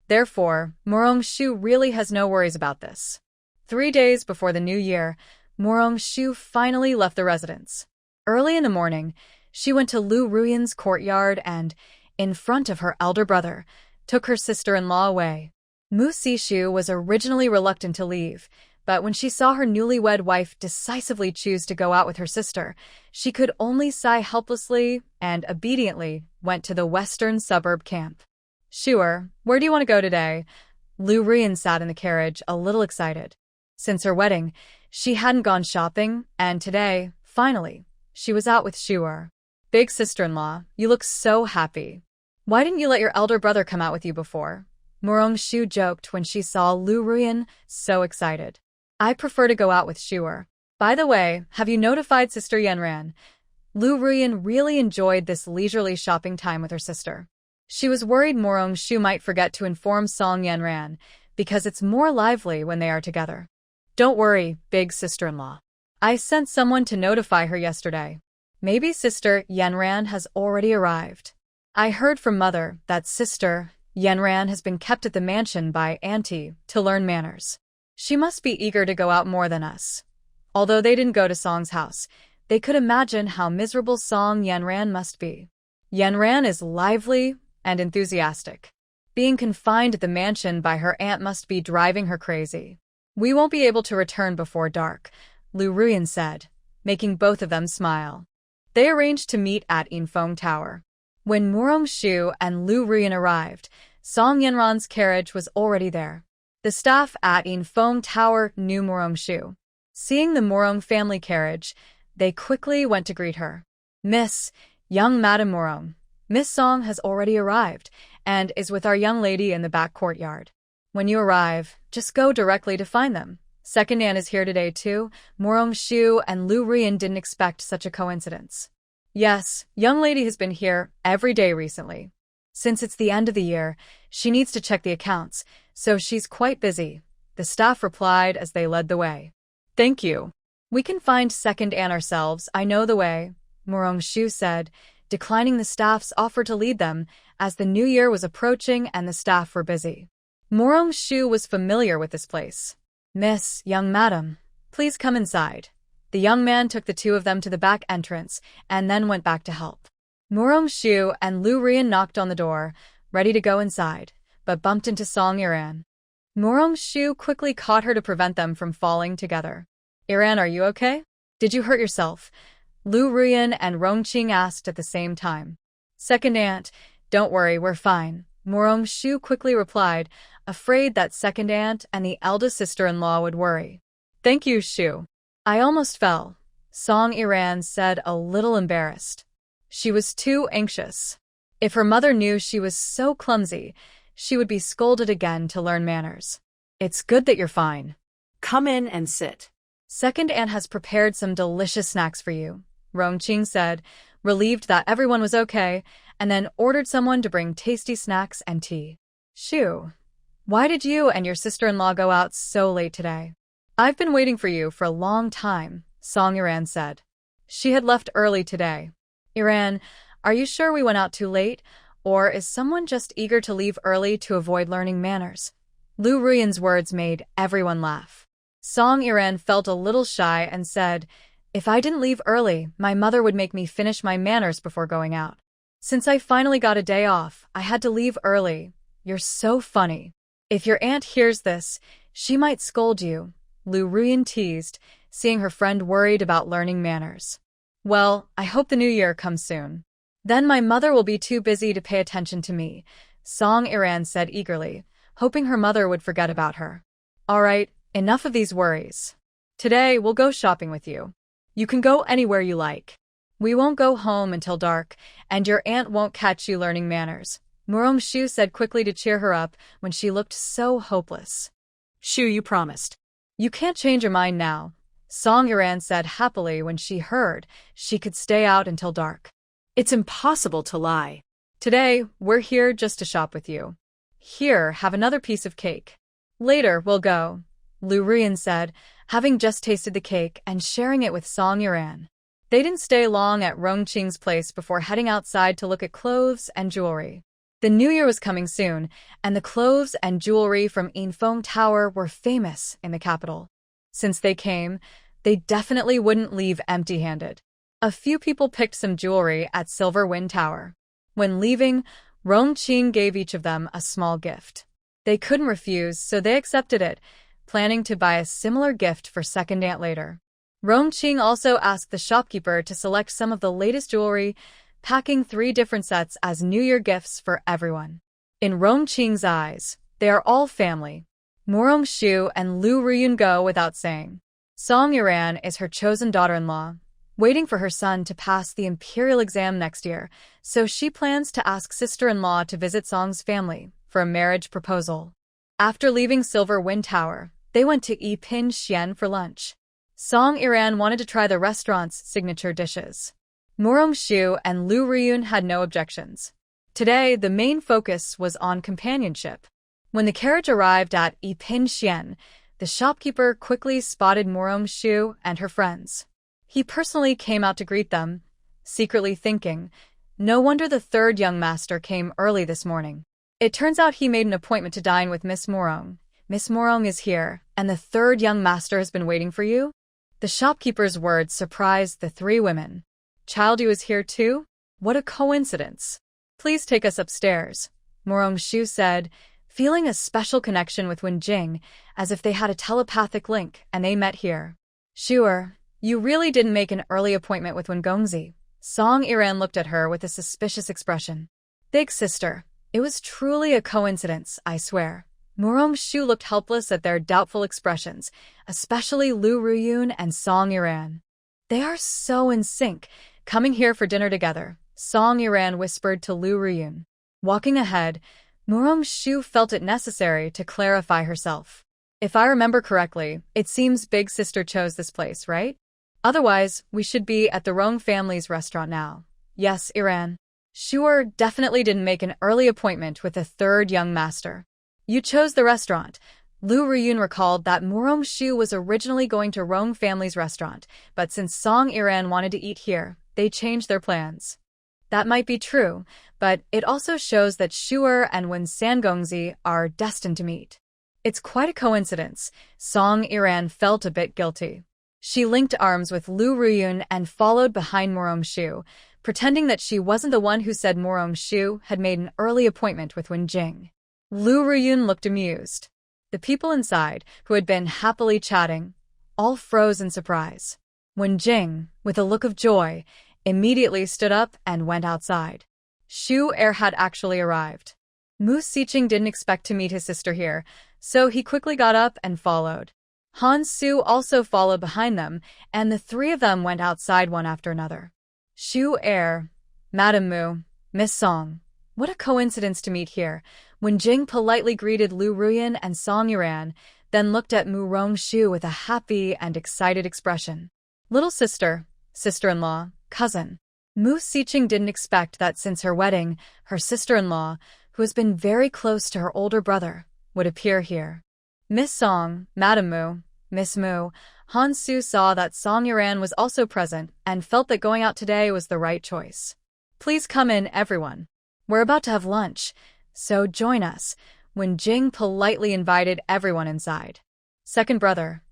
Therefore, Morong Shu really has no worries about this. 3 days before the new year, Morong Shu finally left the residence. Early in the morning, she went to Lu Ruyan's courtyard and, in front of her elder brother, took her sister-in-law away. Mu Sishu was originally reluctant to leave, but when she saw her newlywed wife decisively choose to go out with her sister, she could only sigh helplessly and obediently went to the western suburb camp. Shuer, where do you want to go today? Lu Ruyan sat in the carriage, a little excited. Since her wedding, she hadn't gone shopping, and today, finally, she was out with Shuer. Big sister-in-law, you look so happy. Why didn't you let your elder brother come out with you before? Morong Shu joked when she saw Lu Ruyan so excited. I prefer to go out with Shuer. By the way, have you notified Sister Yanran? Lu Ruyan really enjoyed this leisurely shopping time with her sister. She was worried Morong Shu might forget to inform Song Yanran, because it's more lively when they are together. Don't worry, big sister-in-law. I sent someone to notify her yesterday. Maybe Sister Yanran has already arrived. I heard from Mother that Sister Yanran has been kept at the mansion by Auntie to learn manners. She must be eager to go out more than us. Although they didn't go to Song's house, they could imagine how miserable Song Yanran must be. Yanran is lively and enthusiastic. Being confined at the mansion by her aunt must be driving her crazy. We won't be able to return before dark, Lu Ruyan said, making both of them smile. They arranged to meet at Infeng Tower. When Morong Shu and Lu Ruyan arrived, Song Yanran's carriage was already there. The staff at Infeng Tower knew Morong Shu. Seeing the Morong family carriage, they quickly went to greet her. Miss, young Madam Morong, Miss Song has already arrived and is with our young lady in the back courtyard. When you arrive, just go directly to find them. Second Nan is here today too. Morong Shu and Lu Ruyan didn't expect such a coincidence. Yes, young lady has been here every day recently. Since it's the end of the year, she needs to check the accounts, so she's quite busy, the staff replied as they led the way. Thank you. We can find Second Anne ourselves, I know the way, Morong Shu said, declining the staff's offer to lead them, as the new year was approaching and the staff were busy. Morong Shu was familiar with this place. Miss, young madam, please come inside. The young man took the two of them to the back entrance and then went back to help. Morong Shu and Lu Ruyan knocked on the door, ready to go inside, but bumped into Song Yiran. Shu quickly caught her to prevent them from falling together. Iran, are you okay? Did you hurt yourself? Lu Ruyan and Rongqing asked at the same time. Second aunt, don't worry, we're fine. Shu quickly replied, afraid that second aunt and the eldest sister-in-law would worry. Thank you, Shu. I almost fell, Song Iran said, a little embarrassed. She was too anxious. If her mother knew she was so clumsy, she would be scolded again to learn manners. It's good that you're fine. Come in and sit. Second aunt has prepared some delicious snacks for you, Rongqing said, relieved that everyone was okay, and then ordered someone to bring tasty snacks and tea. Shu, why did you and your sister-in-law go out so late today? I've been waiting for you for a long time, Song Iran said. She had left early today. Iran, are you sure we went out too late, or is someone just eager to leave early to avoid learning manners? Lu Ruyan's words made everyone laugh. Song Iran felt a little shy and said, if I didn't leave early, my mother would make me finish my manners before going out. Since I finally got a day off, I had to leave early. You're so funny. If your aunt hears this, she might scold you, Lu Ruyan teased, seeing her friend worried about learning manners. Well, I hope the new year comes soon. Then my mother will be too busy to pay attention to me, Song Iran said eagerly, hoping her mother would forget about her. All right, enough of these worries. Today, we'll go shopping with you. You can go anywhere you like. We won't go home until dark, and your aunt won't catch you learning manners, Shu said quickly to cheer her up when she looked so hopeless. Shu, you promised. You can't change your mind now, Song Iran said happily when she heard she could stay out until dark. It's impossible to lie. Today, we're here just to shop with you. Here, have another piece of cake. Later, we'll go, Lu Ruyan said, having just tasted the cake and sharing it with Song Iran. They didn't stay long at Rongqing's place before heading outside to look at clothes and jewelry. The new year was coming soon, and the clothes and jewelry from Yinfeng Tower were famous in the capital. Since they came, they definitely wouldn't leave empty-handed. A few people picked some jewelry at Silver Wind Tower. When leaving, Rongqing gave each of them a small gift. They couldn't refuse, so they accepted it, planning to buy a similar gift for second aunt later. Rongqing also asked the shopkeeper to select some of the latest jewelry, packing 3 different sets as New Year gifts for everyone. In Rongqing's eyes, they are all family. Shu and Lu Ruyan go without saying. Song Iran is her chosen daughter-in-law, waiting for her son to pass the imperial exam next year, so she plans to ask sister-in-law to visit Song's family for a marriage proposal. After leaving Silver Wind Tower, they went to Yipin Xian for lunch. Song Iran wanted to try the restaurant's signature dishes. Shu and Lu Ruyan had no objections. Today, the main focus was on companionship. When the carriage arrived at Yipin Xian, the shopkeeper quickly spotted Shu and her friends. He personally came out to greet them, secretly thinking, no wonder the third young master came early this morning. It turns out he made an appointment to dine with Miss Morong. Miss Morong is here, and the third young master has been waiting for you? The shopkeeper's words surprised the 3 women. Childu is here too? What a coincidence. Please take us upstairs, Shu said, feeling a special connection with Wenjing, as if they had a telepathic link and they met here. Sure, you really didn't make an early appointment with Wengongzi. Song Iran looked at her with a suspicious expression. Big sister, it was truly a coincidence, I swear. Shu looked helpless at their doubtful expressions, especially Lu Ruyan and Song Iran. They are so in sync, coming here for dinner together, Song Iran whispered to Lu Ruyan. Walking ahead, Shu felt it necessary to clarify herself. If I remember correctly, it seems Big Sister chose this place, right? Otherwise, we should be at the Rong family's restaurant now. Yes, Iran. Sure, definitely didn't make an early appointment with the third young master. You chose the restaurant. Lu Ruyan recalled that Shu was originally going to Rong family's restaurant, but since Song Iran wanted to eat here, they changed their plans. That might be true, but it also shows that Shu'er and Wen Sangongzi are destined to meet. It's quite a coincidence. Song Iran felt a bit guilty. She linked arms with Lu Ruyan and followed behind Shu, pretending that she wasn't the one who said Shu had made an early appointment with Wenjing. Lu Ruyan looked amused. The people inside, who had been happily chatting, all froze in surprise. When Jing, with a look of joy, immediately stood up and went outside. Shu Er had actually arrived. Mu Siqing didn't expect to meet his sister here, so he quickly got up and followed. Han Su also followed behind them, and the three of them went outside one after another. Shu Er, Madam Mu, Miss Song. What a coincidence to meet here. When Jing politely greeted Lu Ruyan and Song Yuran, then looked at Mu Rongshu with a happy and excited expression. Little sister, sister-in-law, cousin. Mu Siqing didn't expect that since her wedding, her sister-in-law, who has been very close to her older brother, would appear here. Miss Song, Madam Mu, Miss Mu, Han Su saw that Song Yuran was also present and felt that going out today was the right choice. Please come in, everyone. We're about to have lunch, so join us, when Jing politely invited everyone inside. Second brother,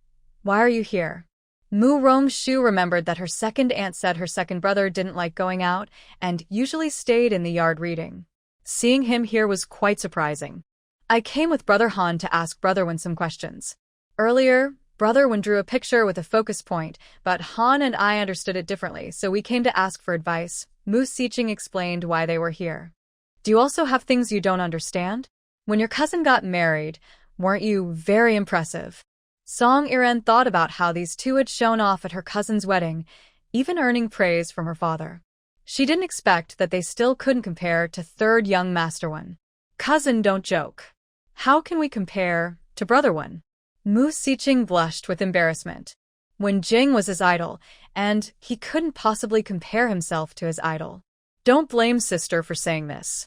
why are you here? Mu Rongshu remembered that her second aunt said her second brother didn't like going out and usually stayed in the yard reading. Seeing him here was quite surprising. I came with Brother Han to ask Brother Wen some questions. Earlier, Brother Wen drew a picture with a focus point, but Han and I understood it differently, so we came to ask for advice. Mu Siqing explained why they were here. Do you also have things you don't understand? When your cousin got married, weren't you very impressive? Song Iren thought about how these two had shown off at her cousin's wedding, even earning praise from her father. She didn't expect that they still couldn't compare to third young Master One. Cousin, don't joke. How can we compare to Brother One? Mu Siqing blushed with embarrassment. When Jing was his idol, and he couldn't possibly compare himself to his idol. Don't blame sister for saying this.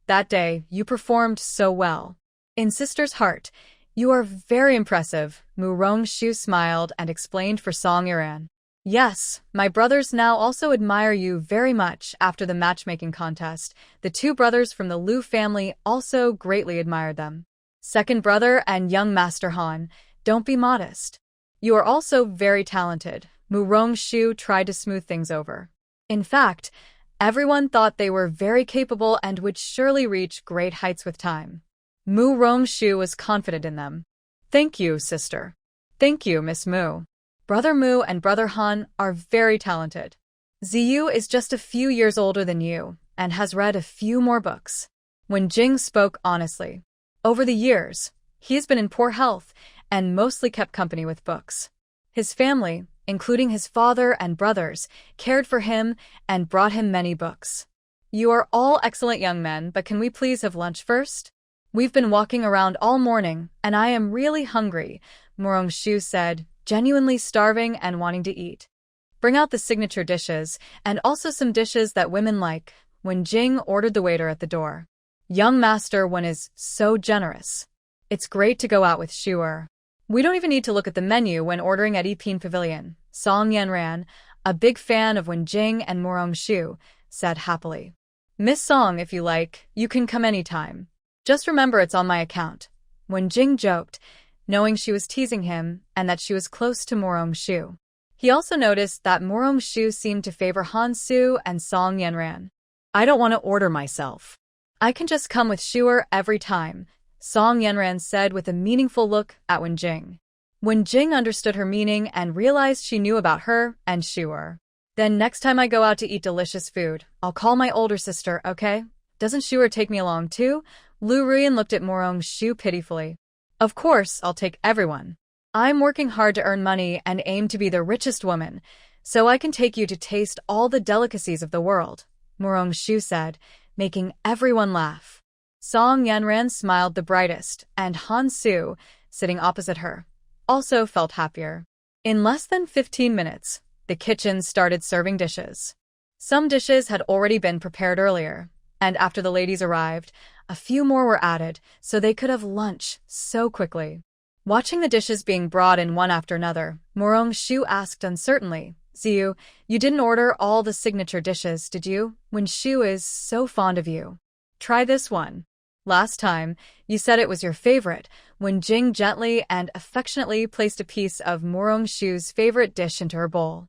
That day, you performed so well. In sister's heart, you are very impressive, Mu Rongshu smiled and explained for Song Iran. Yes, my brothers now also admire you very much after the matchmaking contest. The two brothers from the Liu family also greatly admired them. Second brother and young Master Han, don't be modest. You are also very talented, Mu Rongshu tried to smooth things over. In fact, everyone thought they were very capable and would surely reach great heights with time. Mu Rongshu was confident in them. Thank you, sister. Thank you, Miss Mu. Brother Mu and Brother Han are very talented. Ziyu is just a few years older than you and has read a few more books. When Jing spoke honestly. Over the years, he has been in poor health and mostly kept company with books. His family, including his father and brothers, cared for him and brought him many books. You are all excellent young men, but can we please have lunch first? We've been walking around all morning, and I am really hungry, Mu Rongshu said, genuinely starving and wanting to eat. Bring out the signature dishes, and also some dishes that women like, when Jing ordered the waiter at the door. Young Master One is so generous. It's great to go out with Shuer. We don't even need to look at the menu when ordering at Yipin Pavilion, Song Yanran, a big fan of Wen Jing and Mu Rongshu, said happily. Miss Song, if you like, you can come anytime. Just remember it's on my account. Wen Jing joked, knowing she was teasing him and that she was close to Mu Rongshu. He also noticed that Mu Rongshu seemed to favor Han Su and Song Yanran. I don't want to order myself. I can just come with Shuer every time, Song Yanran said with a meaningful look at Wen Jing. Wen Jing understood her meaning and realized she knew about her and Shuer. Then next time I go out to eat delicious food, I'll call my older sister, okay? Doesn't Shuer take me along too? Lu Ruyan looked at Mu Rongshu pitifully. Of course, I'll take everyone. I'm working hard to earn money and aim to be the richest woman, so I can take you to taste all the delicacies of the world, Mu Rongshu said, making everyone laugh. Song Yanran smiled the brightest, and Han Su, sitting opposite her, also felt happier. In less than 15 minutes, the kitchen started serving dishes. Some dishes had already been prepared earlier, and after the ladies arrived, a few more were added so they could have lunch so quickly. Watching the dishes being brought in one after another, Mu Rongshu asked uncertainly, Ziyu, you didn't order all the signature dishes, did you? Wen Shu is so fond of you. Try this one. Last time, you said it was your favorite, when Jing gently and affectionately placed a piece of Mu Rongshu's favorite dish into her bowl.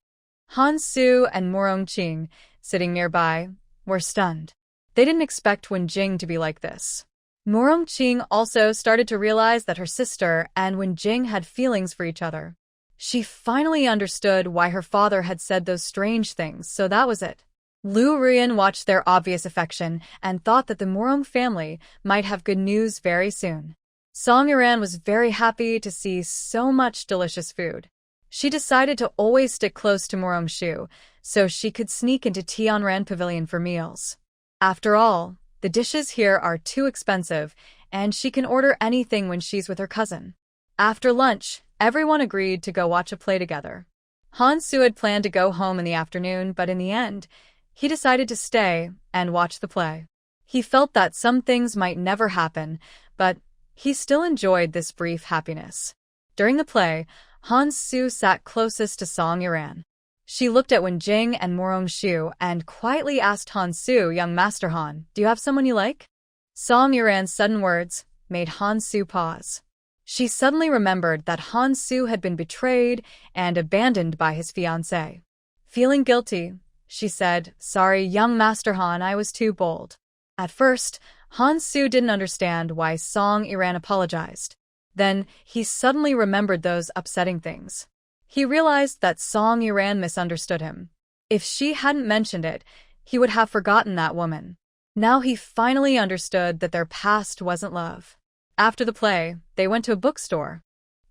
Han Su and Mu Rongqing, sitting nearby, were stunned. They didn't expect Wen Jing to be like this. Morong-ching also started to realize that her sister and Wen-jing had feelings for each other. She finally understood why her father had said those strange things, so that was it. Lu Ruyan watched their obvious affection and thought that the Morong family might have good news very soon. Song Yuran was very happy to see so much delicious food. She decided to always stick close to Morong Shu, so she could sneak into Tianran Pavilion for meals. After all, the dishes here are too expensive, and she can order anything when she's with her cousin. After lunch, everyone agreed to go watch a play together. Han Su had planned to go home in the afternoon, but in the end, he decided to stay and watch the play. He felt that some things might never happen, but he still enjoyed this brief happiness. During the play, Han Su sat closest to Song Yuran. She looked at Wen-jing and Morong Shu and quietly asked Han Su, "Young Master Han, do you have someone you like?" Song Yuran's sudden words made Han Su pause. She suddenly remembered that Han Su had been betrayed and abandoned by his fiancé. Feeling guilty, she said, "Sorry, young Master Han, I was too bold." At first, Han Su didn't understand why Song Yuran apologized. Then, he suddenly remembered those upsetting things. He realized that Song Yuran misunderstood him. If she hadn't mentioned it, he would have forgotten that woman. Now he finally understood that their past wasn't love. After the play, they went to a bookstore.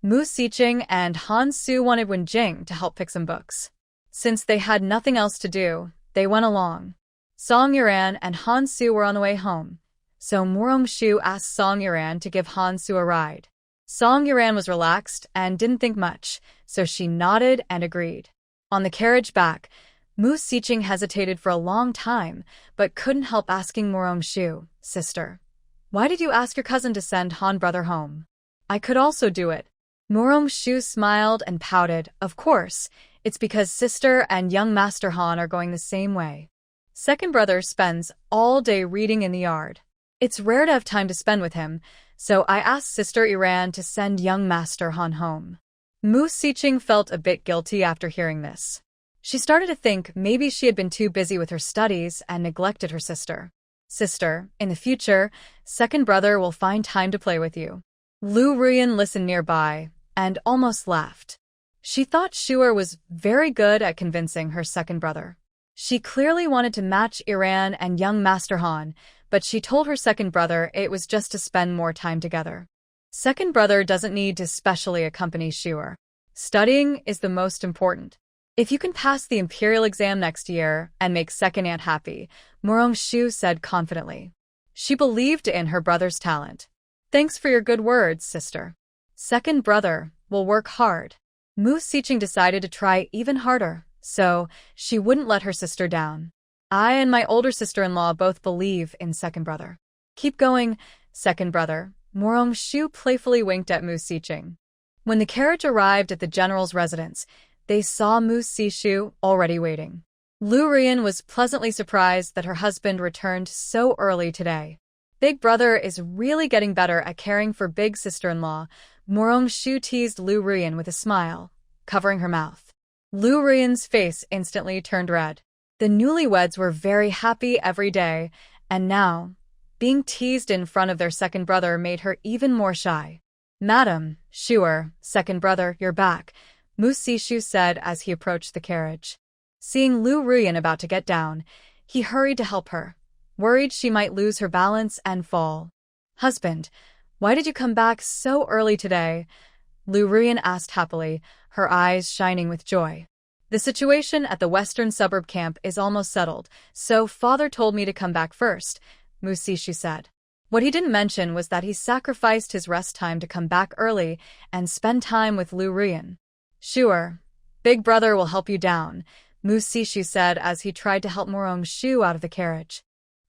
Mu Siqing and Han Su wanted Wen-jing to help pick some books. Since they had nothing else to do, they went along. Song Yuran and Han Su were on the way home, so Morong Shu asked Song Yuran to give Han Su a ride. Song Yuran was relaxed and didn't think much, so she nodded and agreed. On the carriage back, Mu Siqing hesitated for a long time, but couldn't help asking Morong Shu, "Sister, why did you ask your cousin to send Han brother home? I could also do it." Morong Shu smiled and pouted. "Of course, it's because sister and young Master Han are going the same way. Second brother spends all day reading in the yard. It's rare to have time to spend with him, so I asked Sister Iran to send young Master Han home." Mu Siqing felt a bit guilty after hearing this. She started to think maybe she had been too busy with her studies and neglected her sister. "Sister, in the future, second brother will find time to play with you." Lu Ruyan listened nearby and almost laughed. She thought Shuer was very good at convincing her second brother. She clearly wanted to match Iran and young Master Han, but she told her second brother it was just to spend more time together. Second brother doesn't need to specially accompany Shuer. Studying is the most important. If you can pass the imperial exam next year and make second aunt happy, Morong Shu said confidently. She believed in her brother's talent. "Thanks for your good words, sister. Second brother will work hard." Mu Siqing decided to try even harder, so she wouldn't let her sister down. "I and my older sister-in-law both believe in second brother. Keep going, second brother." Morong Shu playfully winked at Mu Siqing. When the carriage arrived at the general's residence, they saw Mu Sishu already waiting. Lu Ruyan was pleasantly surprised that her husband returned so early today. Big brother is really getting better at caring for big sister-in-law. Morong Shu teased Lu Ruyan with a smile, covering her mouth. Lu Ruyan's face instantly turned red. The newlyweds were very happy every day, and now, being teased in front of their second brother made her even more shy. "Madam, Shuer, second brother, you're back," Mu Sishu said as he approached the carriage. Seeing Lu Ruyan about to get down, he hurried to help her, worried she might lose her balance and fall. "Husband, why did you come back so early today?" Lu Ruyan asked happily, her eyes shining with joy. "The situation at the western suburb camp is almost settled, so father told me to come back first," Mu Sishu said. What he didn't mention was that he sacrificed his rest time to come back early and spend time with Lu Ruyan. "Sure, big brother will help you down," Mu Sishu said as he tried to help Morong Shu out of the carriage.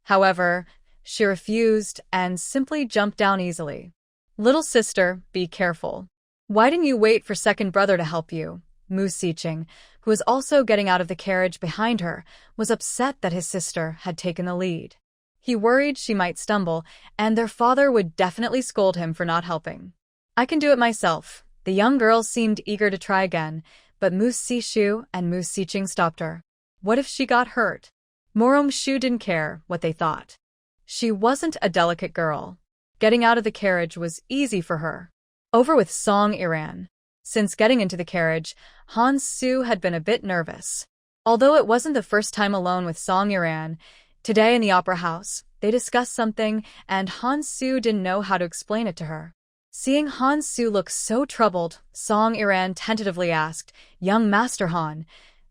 However, she refused and simply jumped down easily. "Little sister, be careful. Why didn't you wait for second brother to help you?" Mu Siqing, who was also getting out of the carriage behind her, was upset that his sister had taken the lead. He worried she might stumble, and their father would definitely scold him for not helping. "I can do it myself." The young girl seemed eager to try again, but Mu Sishu and Mu Siqing stopped her. What if she got hurt? Morong Shu didn't care what they thought. She wasn't a delicate girl. Getting out of the carriage was easy for her. Over with Song Iran. Since getting into the carriage, Han Soo had been a bit nervous. Although it wasn't the first time alone with Song Iran, today in the opera house, they discussed something and Han Soo didn't know how to explain it to her. Seeing Han Soo look so troubled, Song Iran tentatively asked, "Young Master Han,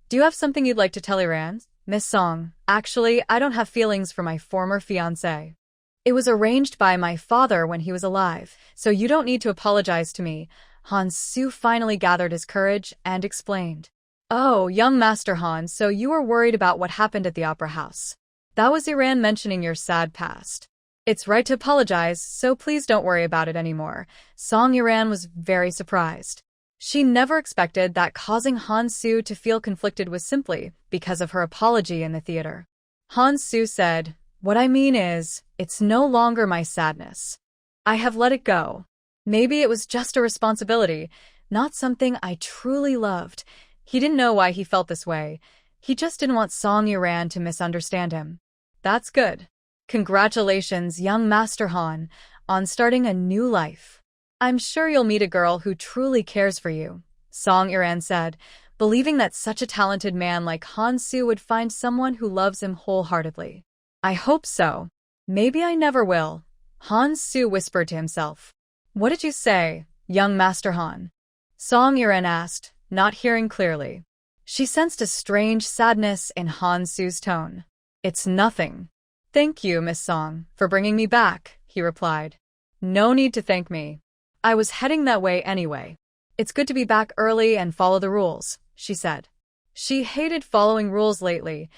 do you have something you'd like to tell Iran?" "Miss Song, actually, I don't have feelings for my former fiancé. It was arranged by my father when he was alive, so you don't need to apologize to me." Han Soo finally gathered his courage and explained. "Oh, young Master Han, so you were worried about what happened at the opera house. That was Iran mentioning your sad past. It's right to apologize, so please don't worry about it anymore." Song Iran was very surprised. She never expected that causing Han Soo to feel conflicted was simply because of her apology in the theater. Han Soo said, "What I mean is, it's no longer my sadness. I have let it go. Maybe it was just a responsibility, not something I truly loved." He didn't know why he felt this way. He just didn't want Song Iran to misunderstand him. "That's good. Congratulations, young Master Han, on starting a new life. I'm sure you'll meet a girl who truly cares for you," Song Iran said, believing that such a talented man like Han Soo would find someone who loves him wholeheartedly. "I hope so. Maybe I never will," Han Soo whispered to himself. "What did you say, young Master Han?" Song Iran asked, not hearing clearly. She sensed a strange sadness in Han Soo's tone. "It's nothing." "Thank you, Miss Song, for bringing me back," he replied. "No need to thank me. I was heading that way anyway. It's good to be back early and follow the rules," she said. She hated following rules lately,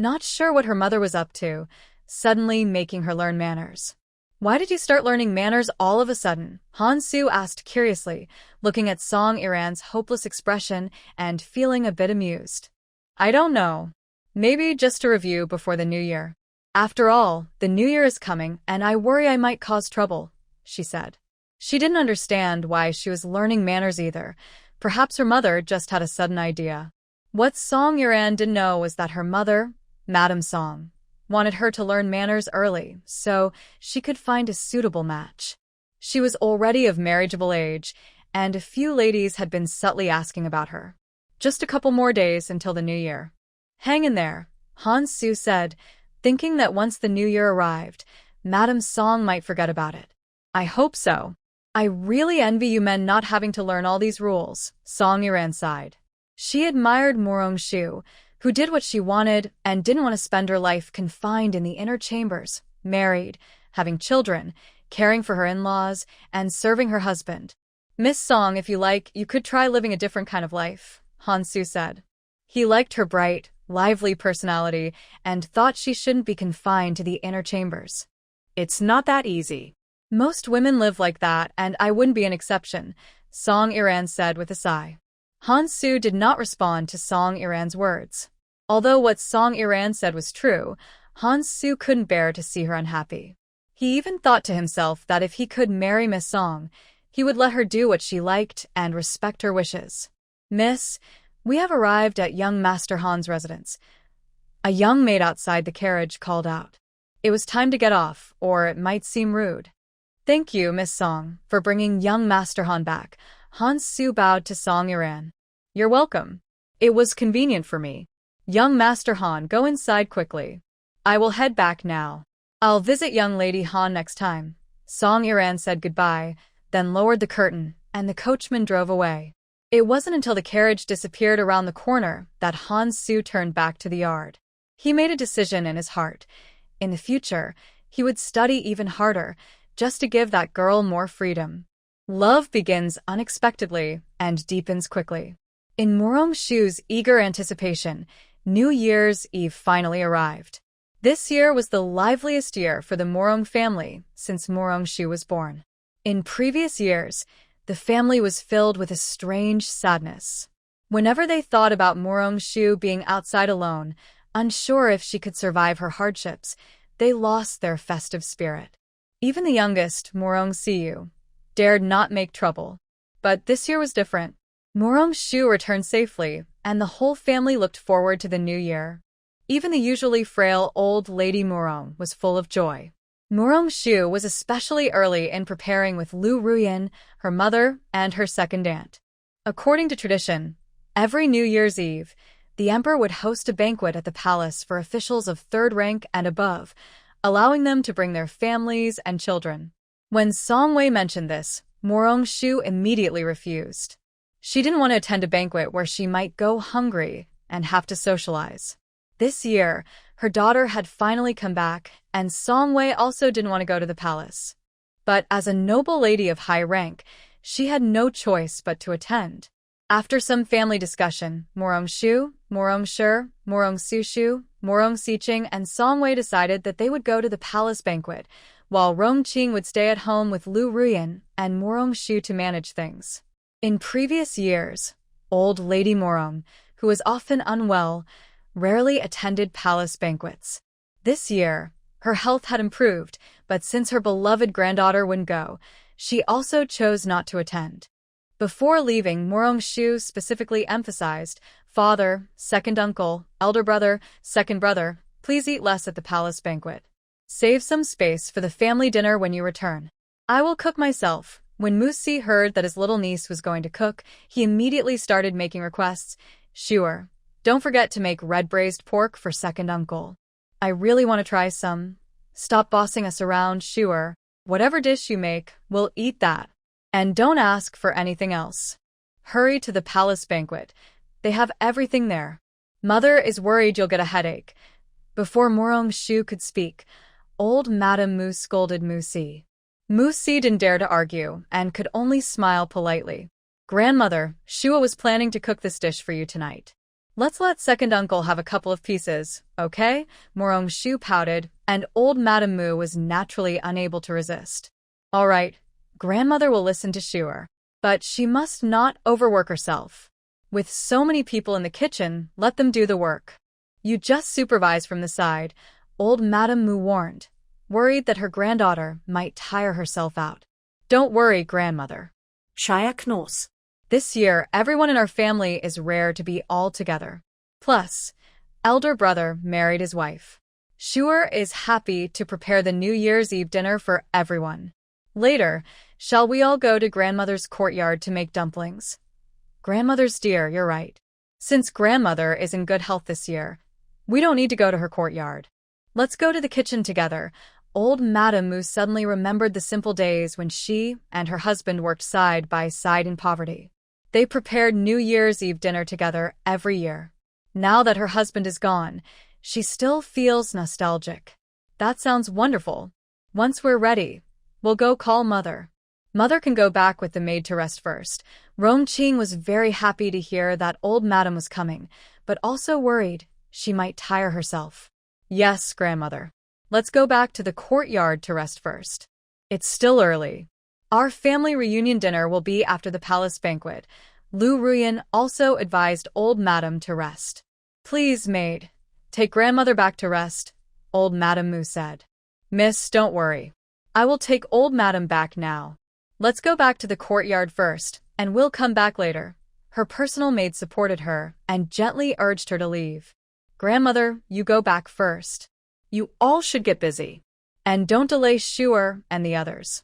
not sure what her mother was up to, suddenly making her learn manners. "Why did you start learning manners all of a sudden?" Han Soo asked curiously, looking at Song Iran's hopeless expression and feeling a bit amused. "I don't know. Maybe just a review before the new year. After all, the new year is coming and I worry I might cause trouble," she said. She didn't understand why she was learning manners either. Perhaps her mother just had a sudden idea. What Song Iran didn't know was that her mother, Madame Song, wanted her to learn manners early so she could find a suitable match. She was already of marriageable age, and a few ladies had been subtly asking about her. Just a couple more days until the new year. "Hang in there," Han Soo said, thinking that once the new year arrived, Madame Song might forget about it. "I hope so. I really envy you men not having to learn all these rules," Song Iran sighed. She admired Morong Shu, who did what she wanted and didn't want to spend her life confined in the inner chambers, married, having children, caring for her in-laws, and serving her husband. "Miss Song, if you like, you could try living a different kind of life," Han Soo said. He liked her bright, lively personality and thought she shouldn't be confined to the inner chambers. "It's not that easy. Most women live like that, and I wouldn't be an exception," Song Iran said with a sigh. Han Soo did not respond to Song Iran's words. Although what Song Iran said was true, Han Soo couldn't bear to see her unhappy. He even thought to himself that if he could marry Miss Song, he would let her do what she liked and respect her wishes. "Miss, we have arrived at young Master Han's residence," a young maid outside the carriage called out. It was time to get off, or it might seem rude. "Thank you, Miss Song, for bringing young Master Han back," Han Soo bowed to Song Iran. "You're welcome. It was convenient for me. Young Master Han, go inside quickly. I will head back now. I'll visit young Lady Han next time." Song Iran said goodbye, then lowered the curtain, and the coachman drove away. It wasn't until the carriage disappeared around the corner that Han Soo turned back to the yard. He made a decision in his heart. In the future, he would study even harder, just to give that girl more freedom. Love begins unexpectedly and deepens quickly. In Morong Shu's eager anticipation, New Year's Eve finally arrived. This year was the liveliest year for the Morong family since Morong Shu was born. In previous years, the family was filled with a strange sadness. Whenever they thought about Morong Shu being outside alone, unsure if she could survive her hardships, they lost their festive spirit. Even the youngest, Morong Siu, dared not make trouble. But this year was different. Morong Shu returned safely, and the whole family looked forward to the new year. Even the usually frail old lady Morong was full of joy. Murong-shu was especially early in preparing with Lu Ruyan, her mother, and her second aunt. According to tradition, every New Year's Eve, the emperor would host a banquet at the palace for officials of third rank and above, allowing them to bring their families and children. When Song Wei mentioned this, Murong-shu immediately refused. She didn't want to attend a banquet where she might go hungry and have to socialize. This year, her daughter had finally come back, and Song Wei also didn't want to go to the palace. But as a noble lady of high rank, she had no choice but to attend. After some family discussion, Murong-shu, Murong-shur, Murong-su-shu, Murong-sicheng, and Song Wei decided that they would go to the palace banquet, while Rong-qing would stay at home with Lu Ruyan and Murong-shu to manage things. In previous years, old Lady Murong, who was often unwell, rarely attended palace banquets. This year, her health had improved, but since her beloved granddaughter wouldn't go, she also chose not to attend. Before leaving, Murong-shu specifically emphasized, "Father, second uncle, elder brother, second brother, please eat less at the palace banquet. Save some space for the family dinner when you return. I will cook myself." When Musi heard that his little niece was going to cook, he immediately started making requests. "Sure, don't forget to make red braised pork for second uncle. I really want to try some. Stop bossing us around, sure. Whatever dish you make, we'll eat that. And don't ask for anything else. Hurry to the palace banquet. They have everything there. Mother is worried you'll get a headache." Before Murong-shu could speak, old Madame Mu scolded Musi. Musi didn't dare to argue and could only smile politely. "Grandmother, Shua was planning to cook this dish for you tonight. Let's let second uncle have a couple of pieces, okay?" Murong-shu pouted, and old Madame Mu was naturally unable to resist. "All right, grandmother will listen to Shua, but she must not overwork herself. With so many people in the kitchen, let them do the work. You just supervise from the side," old Madame Mu warned, worried that her granddaughter might tire herself out. "Don't worry, grandmother. Shia Knoss. This year, everyone in our family is rare to be all together. Plus, elder brother married his wife. Shuer is happy to prepare the New Year's Eve dinner for everyone. Later, shall we all go to grandmother's courtyard to make dumplings?" "Grandmother's dear, you're right. Since grandmother is in good health this year, we don't need to go to her courtyard. Let's go to the kitchen together." Old Madame Mu suddenly remembered the simple days when she and her husband worked side by side in poverty. They prepared New Year's Eve dinner together every year. Now that her husband is gone, she still feels nostalgic. "That sounds wonderful. Once we're ready, we'll go call Mother. Mother can go back with the maid to rest first." Rong-qing was very happy to hear that old Madame was coming, but also worried she might tire herself. "Yes, grandmother. Let's go back to the courtyard to rest first. It's still early. Our family reunion dinner will be after the palace banquet." Lu Ruyan also advised old Madame to rest. "Please, maid, take grandmother back to rest," old Madame Mu said. "Miss, don't worry. I will take old Madame back now. Let's go back to the courtyard first, and we'll come back later." Her personal maid supported her and gently urged her to leave. "Grandmother, you go back first. You all should get busy. And don't delay Shuer and the others.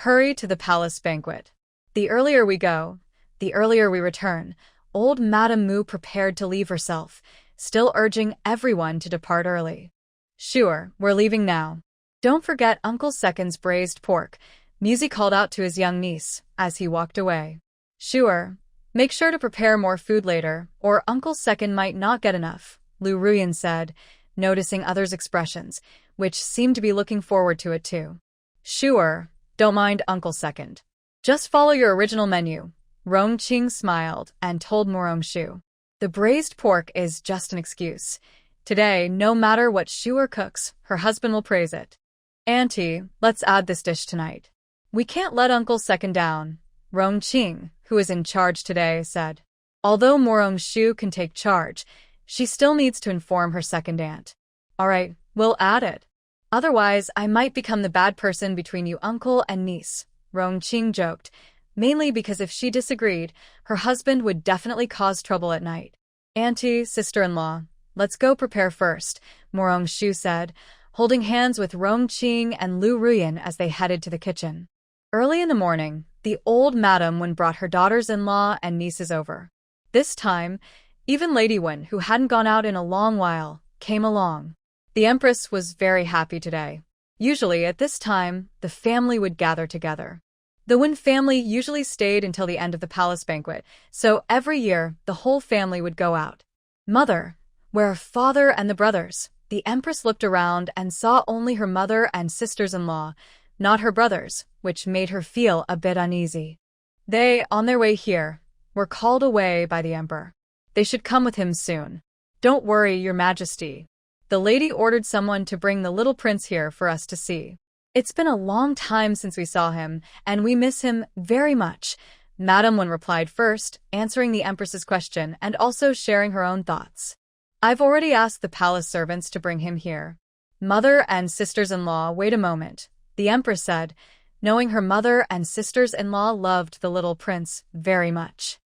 Hurry to the palace banquet. The earlier we go, the earlier we return." Old Madame Mu prepared to leave herself, still urging everyone to depart early. "Sure, we're leaving now. Don't forget Uncle Second's braised pork," Musi called out to his young niece as he walked away. "Sure, make sure to prepare more food later, or Uncle Second might not get enough," Lu Ruyan said, noticing others' expressions, which seemed to be looking forward to it too. "Sure, don't mind Uncle Second. Just follow your original menu." Rong-qing smiled and told Murong-shu. "The braised pork is just an excuse. Today, no matter what Shuer cooks, her husband will praise it. Auntie, let's add this dish tonight. We can't let Uncle Second down," Rong-qing, who is in charge today, said. Although Murong-shu can take charge, she still needs to inform her second aunt. "All right, we'll add it. Otherwise, I might become the bad person between you uncle and niece," Rong-qing joked, mainly because if she disagreed, her husband would definitely cause trouble at night. "Auntie, sister-in-law, let's go prepare first," Murong-shu said, holding hands with Rong Qing and Lu Ruyan as they headed to the kitchen. Early in the morning, the old Madam Wen brought her daughters-in-law and nieces over. This time, even Lady Wen, who hadn't gone out in a long while, came along. The Empress was very happy today. Usually, at this time, the family would gather together. The Wen family usually stayed until the end of the palace banquet, so every year, the whole family would go out. Mother, where are father and the brothers? The Empress looked around and saw only her mother and sisters-in-law, not her brothers, which made her feel a bit uneasy. They, on their way here, were called away by the Emperor. They should come with him soon. Don't worry, Your Majesty. The lady ordered someone to bring the little prince here for us to see. It's been a long time since we saw him, and we miss him very much. Madam Wen replied first, answering the Empress's question and also sharing her own thoughts. I've already asked the palace servants to bring him here. Mother and sisters-in-law, wait a moment, the Empress said, knowing her mother and sisters-in-law loved the little prince very much.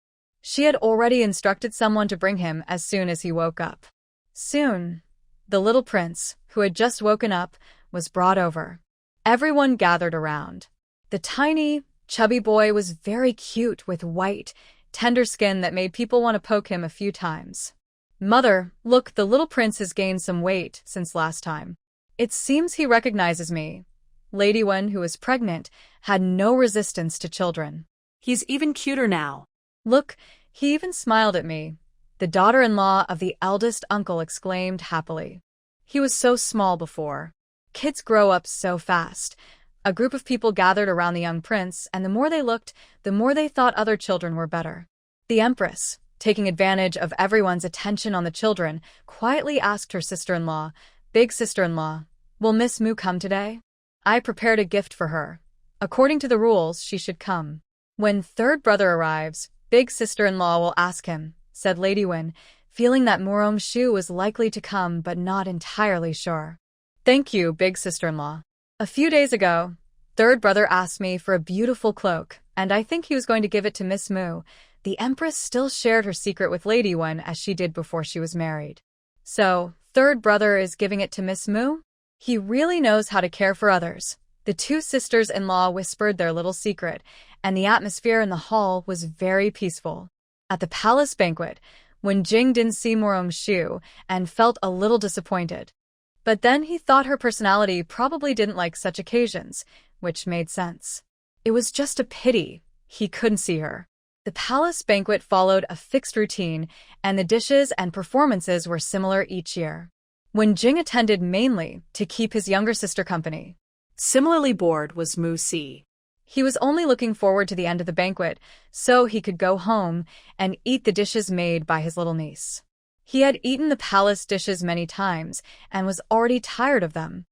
She had already instructed someone to bring him as soon as he woke up. Soon, the little prince, who had just woken up, was brought over. Everyone gathered around. The tiny, chubby boy was very cute with white, tender skin that made people want to poke him a few times. Mother, look, the little prince has gained some weight since last time. It seems he recognizes me. Lady Wen, who was pregnant, had no resistance to children. He's even cuter now. Look, he even smiled at me. The daughter-in-law of the eldest uncle exclaimed happily. He was so small before. Kids grow up so fast. A group of people gathered around the young prince, and the more they looked, the more they thought other children were better. The Empress, taking advantage of everyone's attention on the children, quietly asked her sister-in-law, Big sister-in-law, will Miss Mu come today? I prepared a gift for her. According to the rules, she should come. When third brother arrives, big sister-in-law will ask him, said Lady Wen, feeling that Murong Shu was likely to come but not entirely sure. Thank you, big sister-in-law. A few days ago, third brother asked me for a beautiful cloak, and I think he was going to give it to Miss Mu. The Empress still shared her secret with Lady Wen as she did before she was married. So, third brother is giving it to Miss Mu? He really knows how to care for others. The two sisters-in-law whispered their little secret, and the atmosphere in the hall was very peaceful. At the palace banquet, when Jing didn't see Murong Shu and felt a little disappointed. But then he thought her personality probably didn't like such occasions, which made sense. It was just a pity he couldn't see her. The palace banquet followed a fixed routine, and the dishes and performances were similar each year. When Jing attended mainly to keep his younger sister company. Similarly bored was Mu Si. He was only looking forward to the end of the banquet so he could go home and eat the dishes made by his little niece. He had eaten the palace dishes many times and was already tired of them.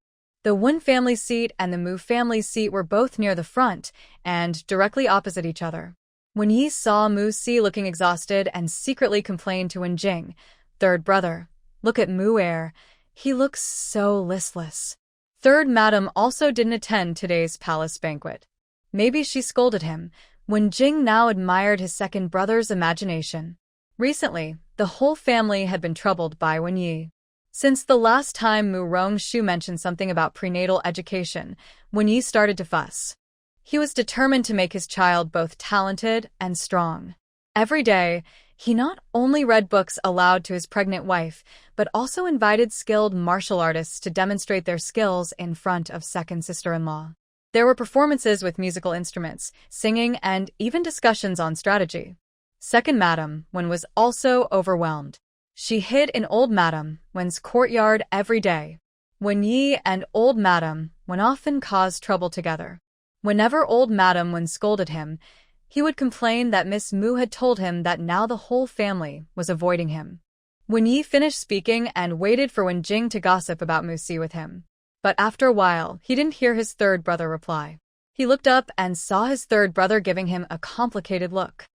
The Wen family seat and the Mu family seat were both near the front and directly opposite each other. When Yi saw Mu Si looking exhausted and secretly complained to Wen Jing, third brother, look at Mu Er, he looks so listless. Third madam also didn't attend today's palace banquet. Maybe she scolded him. Wen Jing now admired his second brother's imagination. Recently, the whole family had been troubled by Wen Yi. Since the last time Murong Shu mentioned something about prenatal education, Wen Yi started to fuss. He was determined to make his child both talented and strong. Every day, he not only read books aloud to his pregnant wife, but also invited skilled martial artists to demonstrate their skills in front of second sister-in-law. There were performances with musical instruments, singing, and even discussions on strategy. Second Madam Wen was also overwhelmed. She hid in Old Madam Wen's courtyard every day. Wen Yi and Old Madam Wen often caused trouble together. Whenever Old Madam Wen scolded him, he would complain that Miss Mu had told him that now the whole family was avoiding him. Wen Yi finished speaking and waited for Wen Jing to gossip about Mu Si with him. But after a while, he didn't hear his third brother reply. He looked up and saw his third brother giving him a complicated look.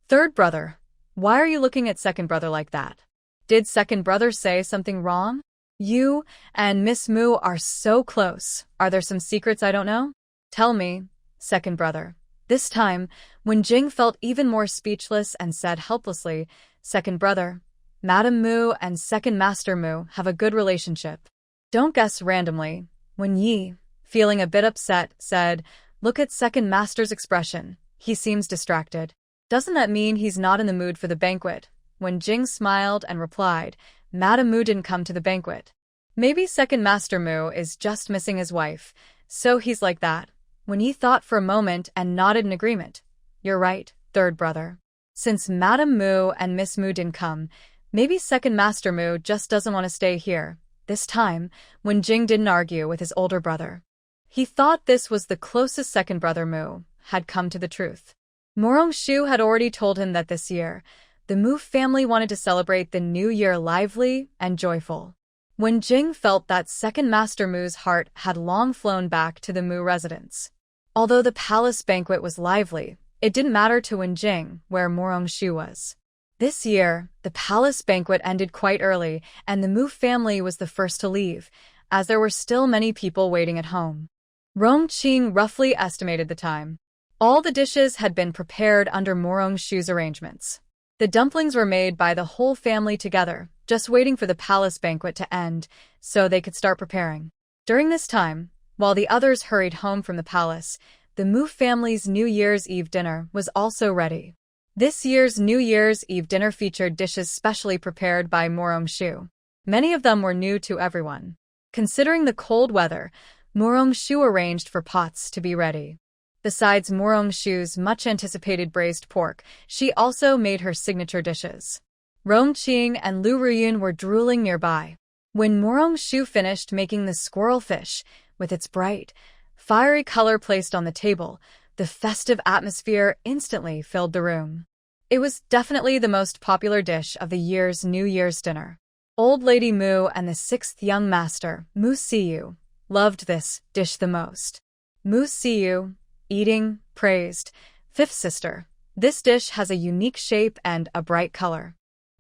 Third brother, why are you looking at second brother like that? Did second brother say something wrong? You and Miss Mu are so close. Are there some secrets I don't know? Tell me, second brother. This time, Wen Jing felt even more speechless and said helplessly, Second brother, Madam Mu and second Master Mu have a good relationship. Don't guess randomly. When Yi, feeling a bit upset, said, "Look at second master's expression. He seems distracted. Doesn't that mean he's not in the mood for the banquet?" When Jing smiled and replied, "Madame Mu didn't come to the banquet. Maybe second master Mu is just missing his wife, so he's like that." When Yi thought for a moment and nodded in agreement, "You're right, third brother. Since Madame Mu and Miss Mu didn't come, maybe second master Mu just doesn't want to stay here." This time, when Jing didn't argue with his older brother. He thought this was the closest second brother Mu had come to the truth. Morong Shu had already told him that this year, the Mu family wanted to celebrate the new year lively and joyful. When Jing felt that second master Mu's heart had long flown back to the Mu residence. Although the palace banquet was lively, it didn't matter to Wen Jing where Morong Shu was. This year, the palace banquet ended quite early, and the Mu family was the first to leave, as there were still many people waiting at home. Rong Qing roughly estimated the time. All the dishes had been prepared under Morong Shu's arrangements. The dumplings were made by the whole family together, just waiting for the palace banquet to end, so they could start preparing. During this time, while the others hurried home from the palace, the Mu family's New Year's Eve dinner was also ready. This year's New Year's Eve dinner featured dishes specially prepared by Morong Shu. Many of them were new to everyone. Considering the cold weather, Morong Shu arranged for pots to be ready. Besides Morong Shu's much-anticipated braised pork, she also made her signature dishes. Rong Qing and Lu Ruyun were drooling nearby. When Morong Shu finished making the squirrel fish, with its bright, fiery color placed on the table, the festive atmosphere instantly filled the room. It was definitely the most popular dish of the year's New Year's dinner. Old Lady Mu and the sixth young master, Mu Siyu, loved this dish the most. Mu Siyu, eating, praised, "Fifth sister, this dish has a unique shape and a bright color.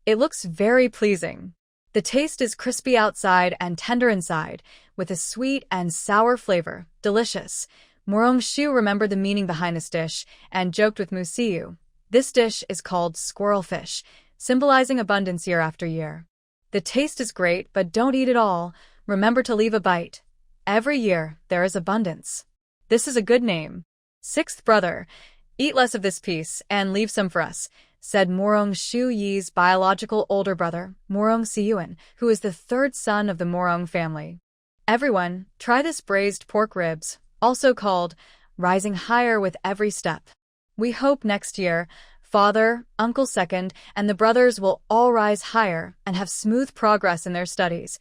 It looks very pleasing. The taste is crispy outside and tender inside, with a sweet and sour flavor, delicious." Morong Shu remembered the meaning behind this dish and joked with Mu Siyu. This dish is called squirrel fish, symbolizing abundance year after year. The taste is great, but don't eat it all. Remember to leave a bite. Every year, there is abundance. This is a good name. Sixth brother, eat less of this piece and leave some for us, said Morong Shu Yi's biological older brother, Morong Siyuan, who is the third son of the Morong family. Everyone, try this braised pork ribs, also called rising higher with every step. We hope next year, father, uncle second, and the brothers will all rise higher and have smooth progress in their studies.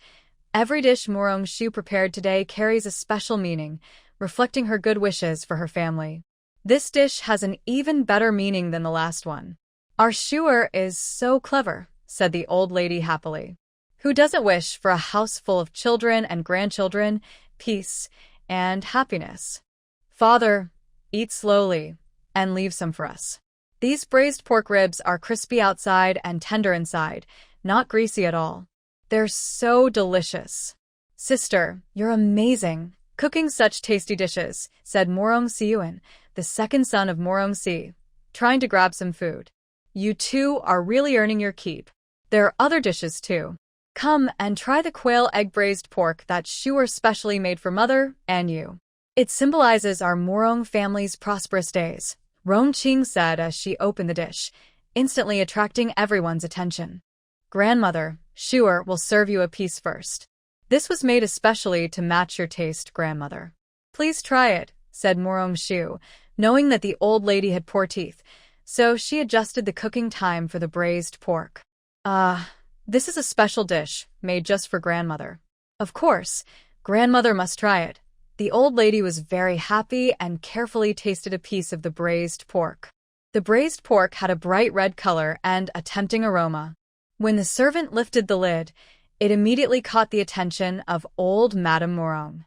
Every dish Morong Shu prepared today carries a special meaning, reflecting her good wishes for her family. This dish has an even better meaning than the last one. Our Shuer is so clever, said the old lady happily. Who doesn't wish for a house full of children and grandchildren, peace, and happiness? Father, eat slowly and leave some for us. These braised pork ribs are crispy outside and tender inside, not greasy at all. They're so delicious. Sister, you're amazing, cooking such tasty dishes, said Morong Siyuan, the second son of Morong Si, trying to grab some food. You two are really earning your keep. There are other dishes too. Come and try the quail egg braised pork that Shuer specially made for mother and you. It symbolizes our Morong family's prosperous days, Rong Qing said as she opened the dish, instantly attracting everyone's attention. Grandmother, Shuer will serve you a piece first. This was made especially to match your taste, grandmother. Please try it, said Morong Shu, knowing that the old lady had poor teeth, so she adjusted the cooking time for the braised pork. This is a special dish, made just for grandmother. Of course, grandmother must try it. The old lady was very happy and carefully tasted a piece of the braised pork. The braised pork had a bright red color and a tempting aroma. When the servant lifted the lid, it immediately caught the attention of old Madame Morong.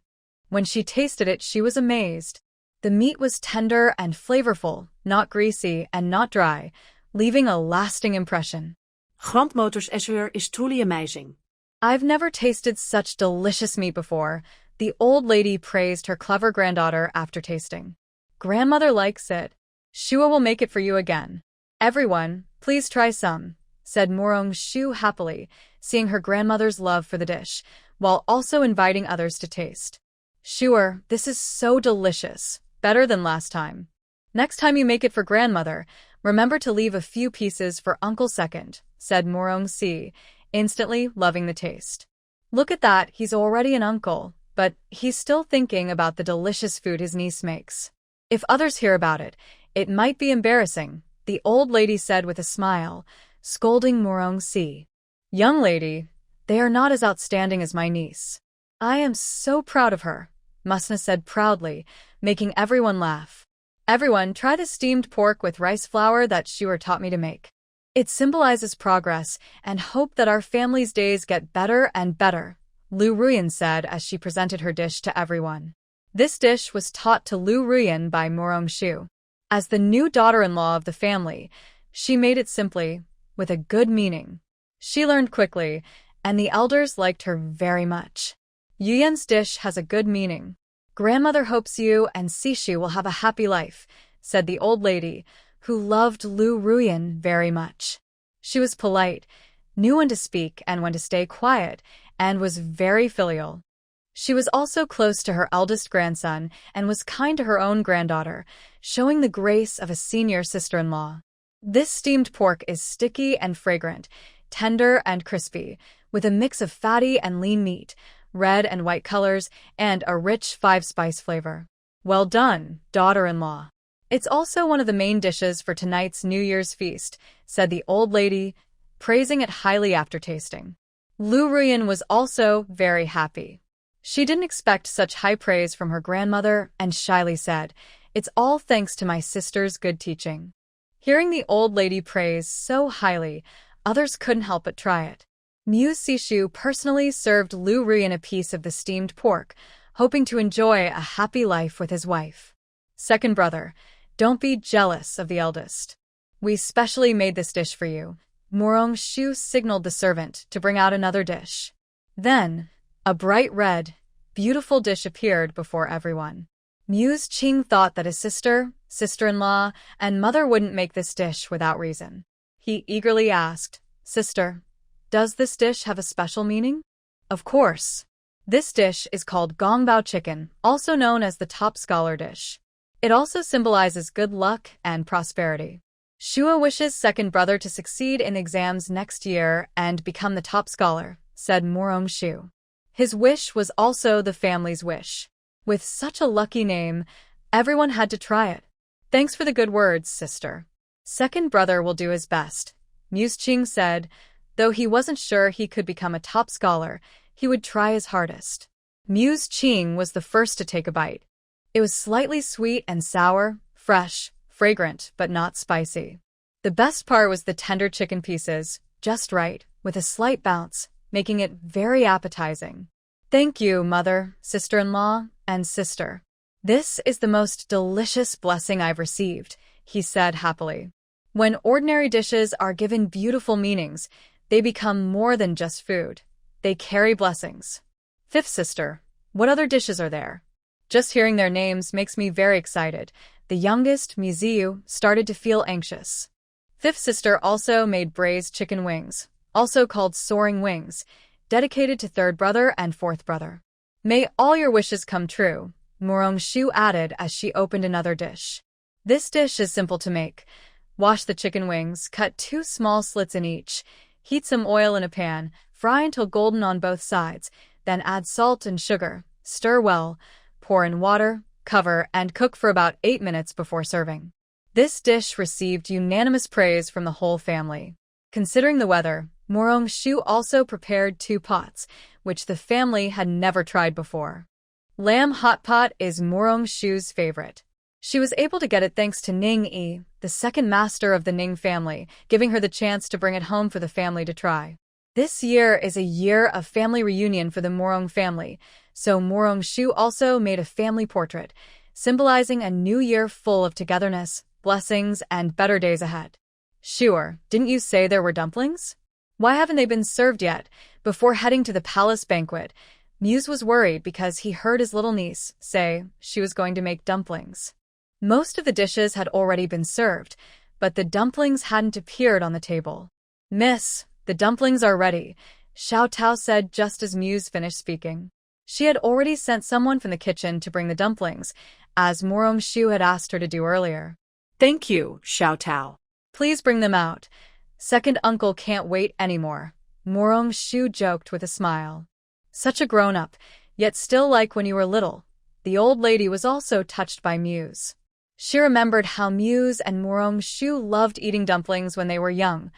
When she tasted it, she was amazed. The meat was tender and flavorful, not greasy and not dry, leaving a lasting impression. Grandmother's esseur is truly amazing. I've never tasted such delicious meat before, the old lady praised her clever granddaughter after tasting. Grandmother likes it. Shua will make it for you again. Everyone, please try some, said Morong Shu happily, seeing her grandmother's love for the dish. while also inviting others to taste. Sure, this is so delicious, better than last time. Next time you make it for grandmother, remember to leave a few pieces for Uncle Second, said Morong-si, instantly loving the taste. Look at that, he's already an uncle, but he's still thinking about the delicious food his niece makes. If others hear about it, it might be embarrassing, the old lady said with a smile, scolding Morong-si. Young lady, they are not as outstanding as my niece. I am so proud of her, Musna said proudly, making everyone laugh. Everyone, try the steamed pork with rice flour that Shuer taught me to make. It symbolizes progress and hope that our family's days get better and better, Lu Ruyan said as she presented her dish to everyone. This dish was taught to Lu Ruyan by Morong-shu. As the new daughter-in-law of the family, she made it simply, with a good meaning. She learned quickly, and the elders liked her very much. Yuyen's dish has a good meaning. Grandmother hopes you and Sishu will have a happy life, said the old lady, who loved Lu Ruyan very much. She was polite, knew when to speak and when to stay quiet, and was very filial. She was also close to her eldest grandson and was kind to her own granddaughter, showing the grace of a senior sister-in-law. This steamed pork is sticky and fragrant, tender and crispy, with a mix of fatty and lean meat, red and white colors, and a rich 5-spice flavor. Well done, daughter-in-law. It's also one of the main dishes for tonight's New Year's feast, said the old lady, praising it highly after tasting. Lu Ruyan was also very happy. She didn't expect such high praise from her grandmother and shyly said, "It's all thanks to my sister's good teaching." Hearing the old lady praise so highly, others couldn't help but try it. Muse Sishu personally served Lu Ruyan a piece of the steamed pork, hoping to enjoy a happy life with his wife. Second brother, don't be jealous of the eldest. We specially made this dish for you. Morong-shu signaled the servant to bring out another dish. Then, a bright red, beautiful dish appeared before everyone. Muse Ching thought that his sister, sister-in-law, and mother wouldn't make this dish without reason. He eagerly asked, "Sister, does this dish have a special meaning?" "Of course. This dish is called gongbao chicken, also known as the top scholar dish. It also symbolizes good luck and prosperity. Shua wishes second brother to succeed in exams next year and become the top scholar," said Morong-shu. His wish was also the family's wish. With such a lucky name, everyone had to try it. "Thanks for the good words, sister. Second brother will do his best," Muse Ching said. Though he wasn't sure he could become a top scholar, he would try his hardest. Muse Ching was the first to take a bite. It was slightly sweet and sour, fresh, fragrant, but not spicy. The best part was the tender chicken pieces, just right, with a slight bounce, making it very appetizing. "Thank you, mother, sister-in-law, and sister. This is the most delicious blessing I've received," he said happily. When ordinary dishes are given beautiful meanings, they become more than just food. They carry blessings. Fifth sister, what other dishes are there? Just hearing their names makes me very excited. The youngest, Miziu, started to feel anxious. Fifth sister also made braised chicken wings, also called soaring wings, dedicated to third brother and fourth brother. "May all your wishes come true," Morong-shu added as she opened another dish. This dish is simple to make. Wash the chicken wings, cut 2 small slits in each, heat some oil in a pan, fry until golden on both sides, then add salt and sugar, stir well, pour in water, cover, and cook for about 8 minutes before serving. This dish received unanimous praise from the whole family. Considering the weather, Morong-shu also prepared 2 pots, which the family had never tried before. Lamb hot pot is Morong-shu's favorite. She was able to get it thanks to Ning-yi, the second master of the Ning family, giving her the chance to bring it home for the family to try. This year is a year of family reunion for the Morong family, so Morong-shu also made a family portrait, symbolizing a new year full of togetherness, blessings, and better days ahead. "Sure, didn't you say there were dumplings? Why haven't they been served yet?" Before heading to the palace banquet, Muse was worried because he heard his little niece say she was going to make dumplings. Most of the dishes had already been served, but the dumplings hadn't appeared on the table. "Miss, the dumplings are ready," Xiao Tao said just as Muse finished speaking. She had already sent someone from the kitchen to bring the dumplings, as Morong Shu had asked her to do earlier. Thank you, Xiao Tao. Please bring them out. Second uncle can't wait anymore, Morong Shu joked with a smile. Such a grown-up, yet still like when you were little. The old lady was also touched by Muse. She remembered how Muse and Morong Shu loved eating dumplings when they were young,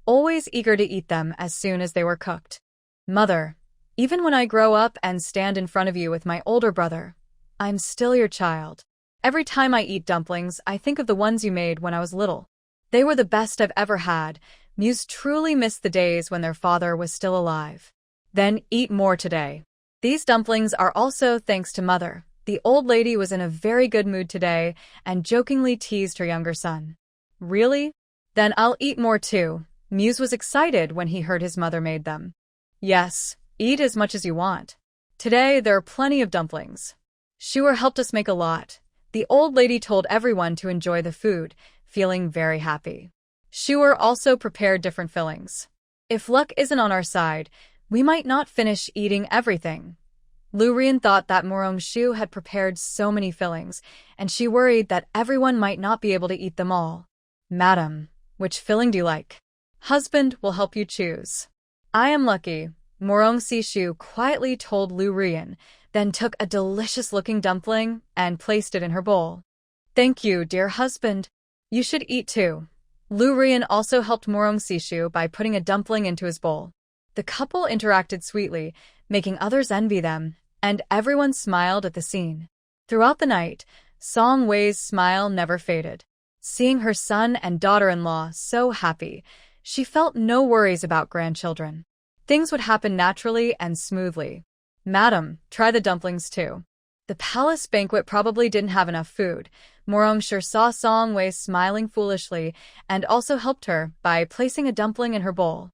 always eager to eat them as soon as they were cooked. Mother, even when I grow up and stand in front of you with my older brother, I'm still your child. Every time I eat dumplings, I think of the ones you made when I was little. They were the best I've ever had. Muse truly missed the days when their father was still alive. Then eat more today. These dumplings are also thanks to Mother. The old lady was in a very good mood today and jokingly teased her younger son. Really? Then I'll eat more too. Muse was excited when he heard his mother made them. Yes, eat as much as you want. Today there are plenty of dumplings. Shuer helped us make a lot. The old lady told everyone to enjoy the food, feeling very happy. Shuer also prepared different fillings. If luck isn't on our side, we might not finish eating everything. Lu Rian thought that Morong Shu had prepared so many fillings, and she worried that everyone might not be able to eat them all. Madam, which filling do you like? Husband will help you choose. I am lucky, Morong Sishu quietly told Lu Rian, then took a delicious-looking dumpling and placed it in her bowl. Thank you, dear husband. You should eat too. Lu Rian also helped Morong Sishu by putting a dumpling into his bowl. The couple interacted sweetly, making others envy them, and everyone smiled at the scene. Throughout the night, Song Wei's smile never faded. Seeing her son and daughter-in-law so happy, she felt no worries about grandchildren. Things would happen naturally and smoothly. Madam, try the dumplings too. The palace banquet probably didn't have enough food. Morong Shu saw Song Wei smiling foolishly and also helped her by placing a dumpling in her bowl.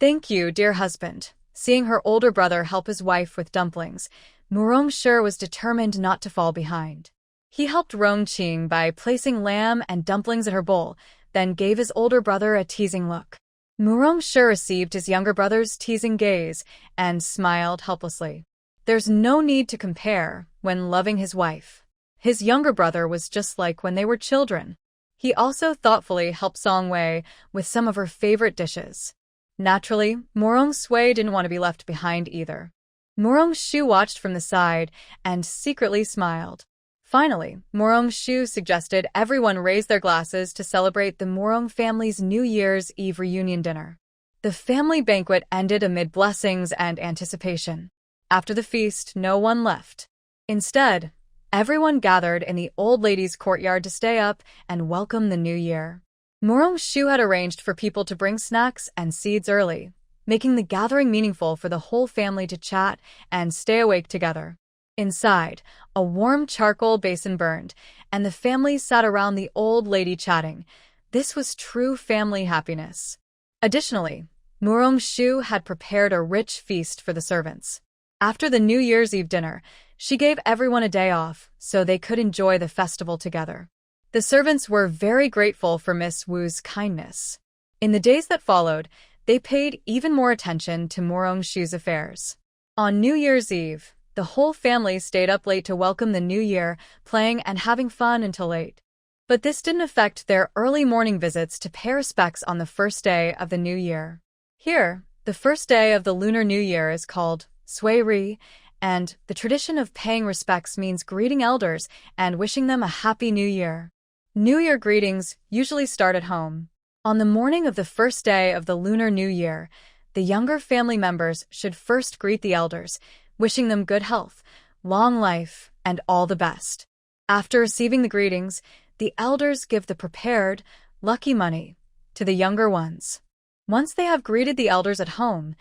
Thank you, dear husband. Seeing her older brother help his wife with dumplings, Morong Shu was determined not to fall behind. He helped Rong Qing by placing lamb and dumplings in her bowl, then gave his older brother a teasing look. Morong Shu received his younger brother's teasing gaze and smiled helplessly. There's no need to compare when loving his wife. His younger brother was just like when they were children. He also thoughtfully helped Song Wei with some of her favorite dishes. Naturally, Morong Sui didn't want to be left behind either. Morong Shu watched from the side and secretly smiled. Finally, Morong Shu suggested everyone raise their glasses to celebrate the Morong family's New Year's Eve reunion dinner. The family banquet ended amid blessings and anticipation. After the feast, no one left. Instead, everyone gathered in the old lady's courtyard to stay up and welcome the new year. Morong Shu had arranged for people to bring snacks and seeds early, making the gathering meaningful for the whole family to chat and stay awake together. Inside, a warm charcoal basin burned, and the family sat around the old lady chatting. This was true family happiness. Additionally, Morong Shu had prepared a rich feast for the servants. After the New Year's Eve dinner, she gave everyone a day off so they could enjoy the festival together. The servants were very grateful for Miss Wu's kindness. In the days that followed, they paid even more attention to Morong Shu's affairs. On New Year's Eve, the whole family stayed up late to welcome the new year, playing and having fun until late. But this didn't affect their early morning visits to pay respects on the first day of the new year. Here, the first day of the Lunar New Year is called Sui Ri, and the tradition of paying respects means greeting elders and wishing them a happy new year. New Year greetings usually start at home. On the morning of the first day of the Lunar New Year, the younger family members should first greet the elders, wishing them good health, long life, and all the best. After receiving the greetings, the elders give the prepared, lucky money to the younger ones. Once they have greeted the elders at home,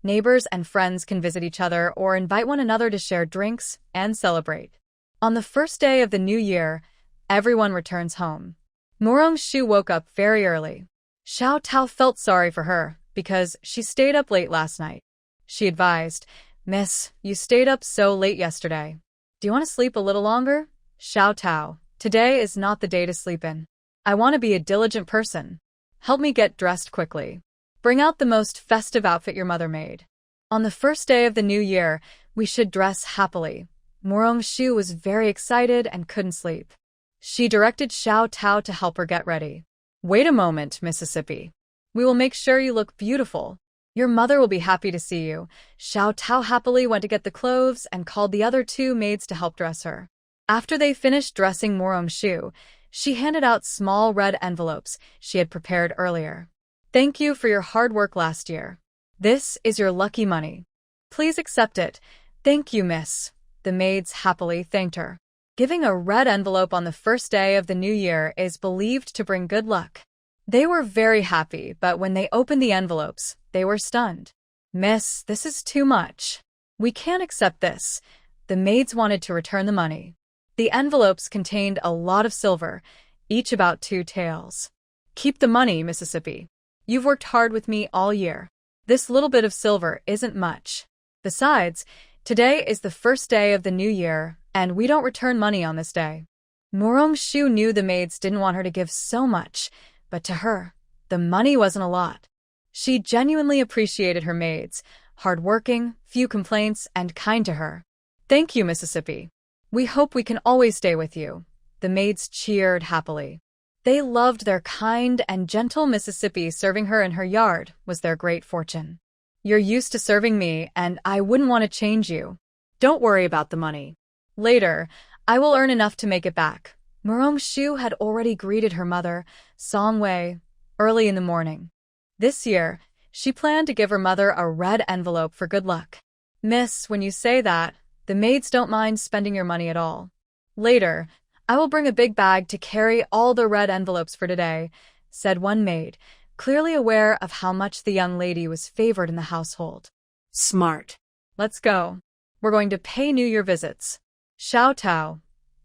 neighbors and friends can visit each other or invite one another to share drinks and celebrate. On the first day of the new year, everyone returns home. Morong Shu woke up very early. Xiao Tao felt sorry for her because she stayed up late last night. She advised, "Miss, you stayed up so late yesterday. Do you want to sleep a little longer?" Xiao Tao, today is not the day to sleep in. I want to be a diligent person. Help me get dressed quickly. Bring out the most festive outfit your mother made. On the first day of the new year, we should dress happily. Morong-shu was very excited and couldn't sleep. She directed Xiao Tao to help her get ready. Wait a moment, Mississippi. We will make sure you look beautiful. Your mother will be happy to see you. Xiao Tao happily went to get the clothes and called the other two maids to help dress her. After they finished dressing Morong-shu, she handed out small red envelopes she had prepared earlier. Thank you for your hard work last year. This is your lucky money. Please accept it. Thank you, miss. The maids happily thanked her. Giving a red envelope on the first day of the new year is believed to bring good luck. They were very happy, but when they opened the envelopes, they were stunned. Miss, this is too much. We can't accept this. The maids wanted to return the money. The envelopes contained a lot of silver, each about 2 taels. Keep the money, Mississippi. You've worked hard with me all year. This little bit of silver isn't much. Besides, today is the first day of the new year, and we don't return money on this day. Morong-shu knew the maids didn't want her to give so much, but to her, the money wasn't a lot. She genuinely appreciated her maids, hard-working, few complaints, and kind to her. Thank you, Mississippi. We hope we can always stay with you. The maids cheered happily. They loved their kind and gentle Mississippi. Serving her in her yard was their great fortune. You're used to serving me, and I wouldn't want to change you. Don't worry about the money. Later, I will earn enough to make it back. Morong-shu had already greeted her mother, Song-wei, early in the morning. This year, she planned to give her mother a red envelope for good luck. Miss, when you say that, the maids don't mind spending your money at all. Later, I will bring a big bag to carry all the red envelopes for today, said one maid, clearly aware of how much the young lady was favored in the household. Smart. Let's go. We're going to pay New Year visits. Xiao Tao,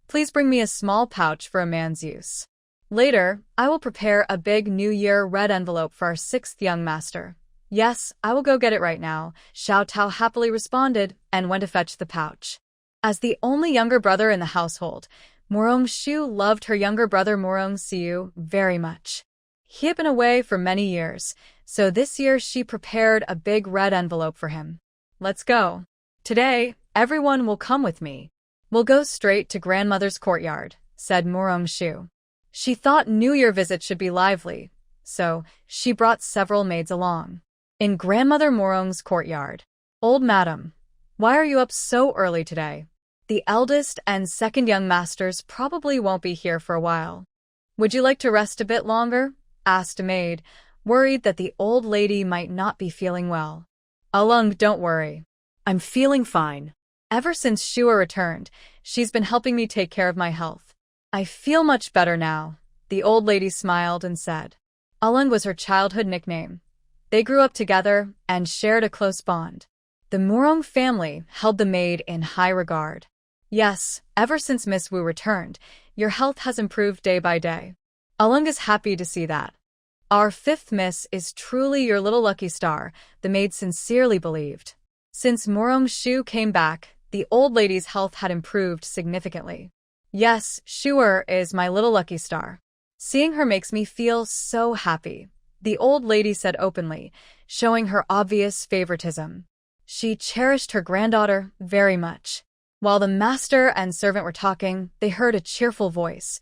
please bring me a small pouch for a man's use. Later, I will prepare a big New Year red envelope for our 6th young master. Yes, I will go get it right now, Xiao Tao happily responded and went to fetch the pouch. As the only younger brother in the household, Morong-shu loved her younger brother Morong-siu very much. He had been away for many years, so this year she prepared a big red envelope for him. Let's go. Today, everyone will come with me. We'll go straight to grandmother's courtyard, said Morong-shu. She thought New Year visit should be lively, so she brought several maids along. In Grandmother Morong's courtyard. Old madam, why are you up so early today? The eldest and 2nd young masters probably won't be here for a while. Would you like to rest a bit longer? Asked a maid, worried that the old lady might not be feeling well. Alung, don't worry. I'm feeling fine. Ever since Shua returned, she's been helping me take care of my health. I feel much better now, the old lady smiled and said. Alung was her childhood nickname. They grew up together and shared a close bond. The Morong family held the maid in high regard. Yes, ever since Miss Wu returned, your health has improved day by day. Alung is happy to see that. Our 5th miss is truly your little lucky star, the maid sincerely believed. Since Morong-shu came back, the old lady's health had improved significantly. Yes, Shuer is my little lucky star. Seeing her makes me feel so happy, the old lady said openly, showing her obvious favoritism. She cherished her granddaughter very much. While the master and servant were talking, they heard a cheerful voice.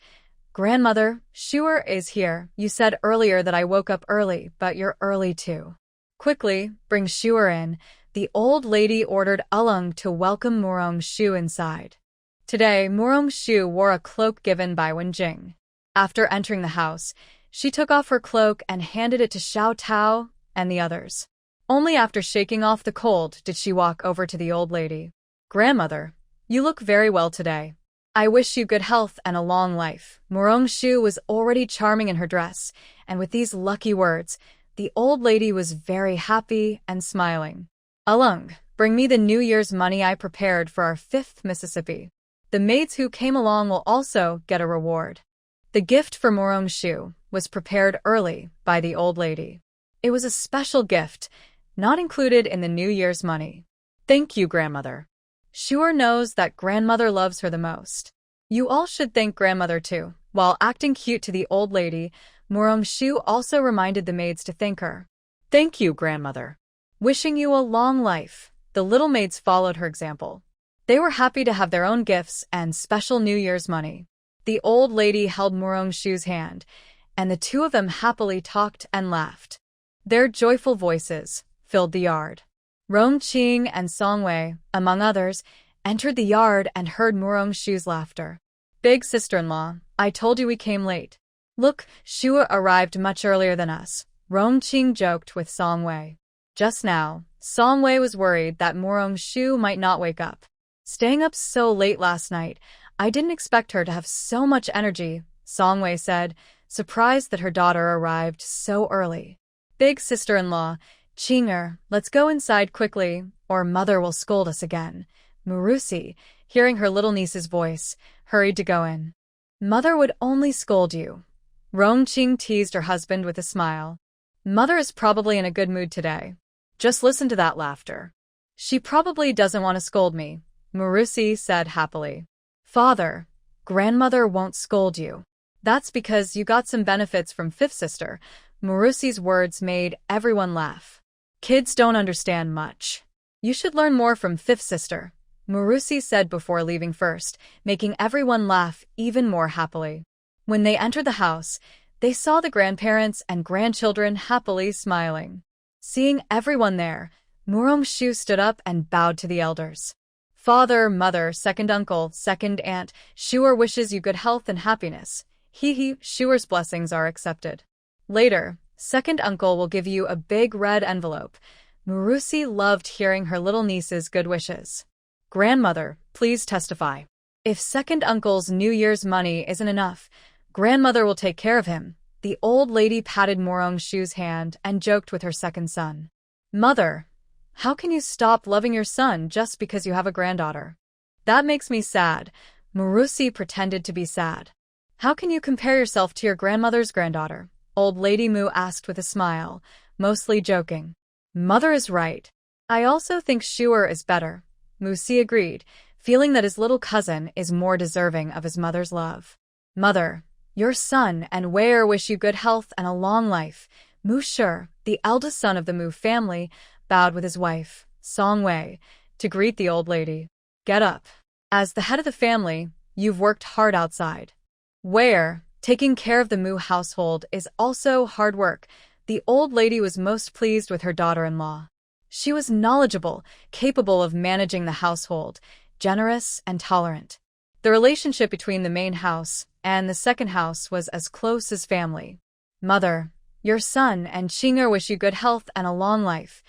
Grandmother, Shuer is here. You said earlier that I woke up early, but you're early too. Quickly, bring Shuer in. The old lady ordered Alung to welcome Morong-shu inside. Today, Morong-shu wore a cloak given by Wenjing. After entering the house, she took off her cloak and handed it to Xiao Tao and the others. Only after shaking off the cold did she walk over to the old lady. Grandmother, you look very well today. I wish you good health and a long life. Morong-shu was already charming in her dress, and with these lucky words, the old lady was very happy and smiling. Alung, bring me the New Year's money I prepared for our 5th Mississippi. The maids who came along will also get a reward. The gift for Morong-shu was prepared early by the old lady. It was a special gift, not included in the New Year's money. Thank you, grandmother. Shuer knows that grandmother loves her the most. You all should thank grandmother too. While acting cute to the old lady, Morong-shu also reminded the maids to thank her. Thank you, grandmother. Wishing you a long life. The little maids followed her example. They were happy to have their own gifts and special New Year's money. The old lady held Murong-shu's hand, and the two of them happily talked and laughed. Their joyful voices filled the yard. Rong-ching and Song-wei, among others, entered the yard and heard Murong-shu's laughter. Big sister-in-law, I told you we came late. Look, Shua arrived much earlier than us, Rong-ching joked with Song-wei. Just now, Song-wei was worried that Murong-shu might not wake up. Staying up so late last night, I didn't expect her to have so much energy, Song-wei said, surprised that her daughter arrived so early. Big sister-in-law, Chinger, let's go inside quickly, or mother will scold us again. Murusi, hearing her little niece's voice, hurried to go in. Mother would only scold you. Rong-ching teased her husband with a smile. Mother is probably in a good mood today. Just listen to that laughter. She probably doesn't want to scold me, Murusi said happily. Father, grandmother won't scold you. That's because you got some benefits from fifth sister. Murusi's words made everyone laugh. Kids don't understand much. You should learn more from fifth sister, Murusi said before leaving first, making everyone laugh even more happily. When they entered the house, they saw the grandparents and grandchildren happily smiling. Seeing everyone there, Murong-shu stood up and bowed to the elders. Father, mother, second uncle, second aunt, Shuer wishes you good health and happiness. Hee, Shuer's blessings are accepted. Later, second uncle will give you a big red envelope. Murusi loved hearing her little niece's good wishes. Grandmother, please testify. If second uncle's New Year's money isn't enough, grandmother will take care of him. The old lady patted Murong-shu's hand and joked with her second son. Mother, how can you stop loving your son just because you have a granddaughter? That makes me sad. Murusi pretended to be sad. How can you compare yourself to your grandmother's granddaughter? Old Lady Mu asked with a smile, mostly joking. Mother is right. I also think Shuer is better. Musi agreed, feeling that his little cousin is more deserving of his mother's love. Mother, your son and Wei wish you good health and a long life. Mu Shi, the eldest son of the Mu family, bowed with his wife, Song Wei, to greet the old lady. Get up. As the head of the family, you've worked hard outside. Wei, taking care of the Mu household is also hard work. The old lady was most pleased with her daughter-in-law. She was knowledgeable, capable of managing the household, generous and tolerant. The relationship between the main house and the second house was as close as family. Mother, your son and Chinger wish you good health and a long life.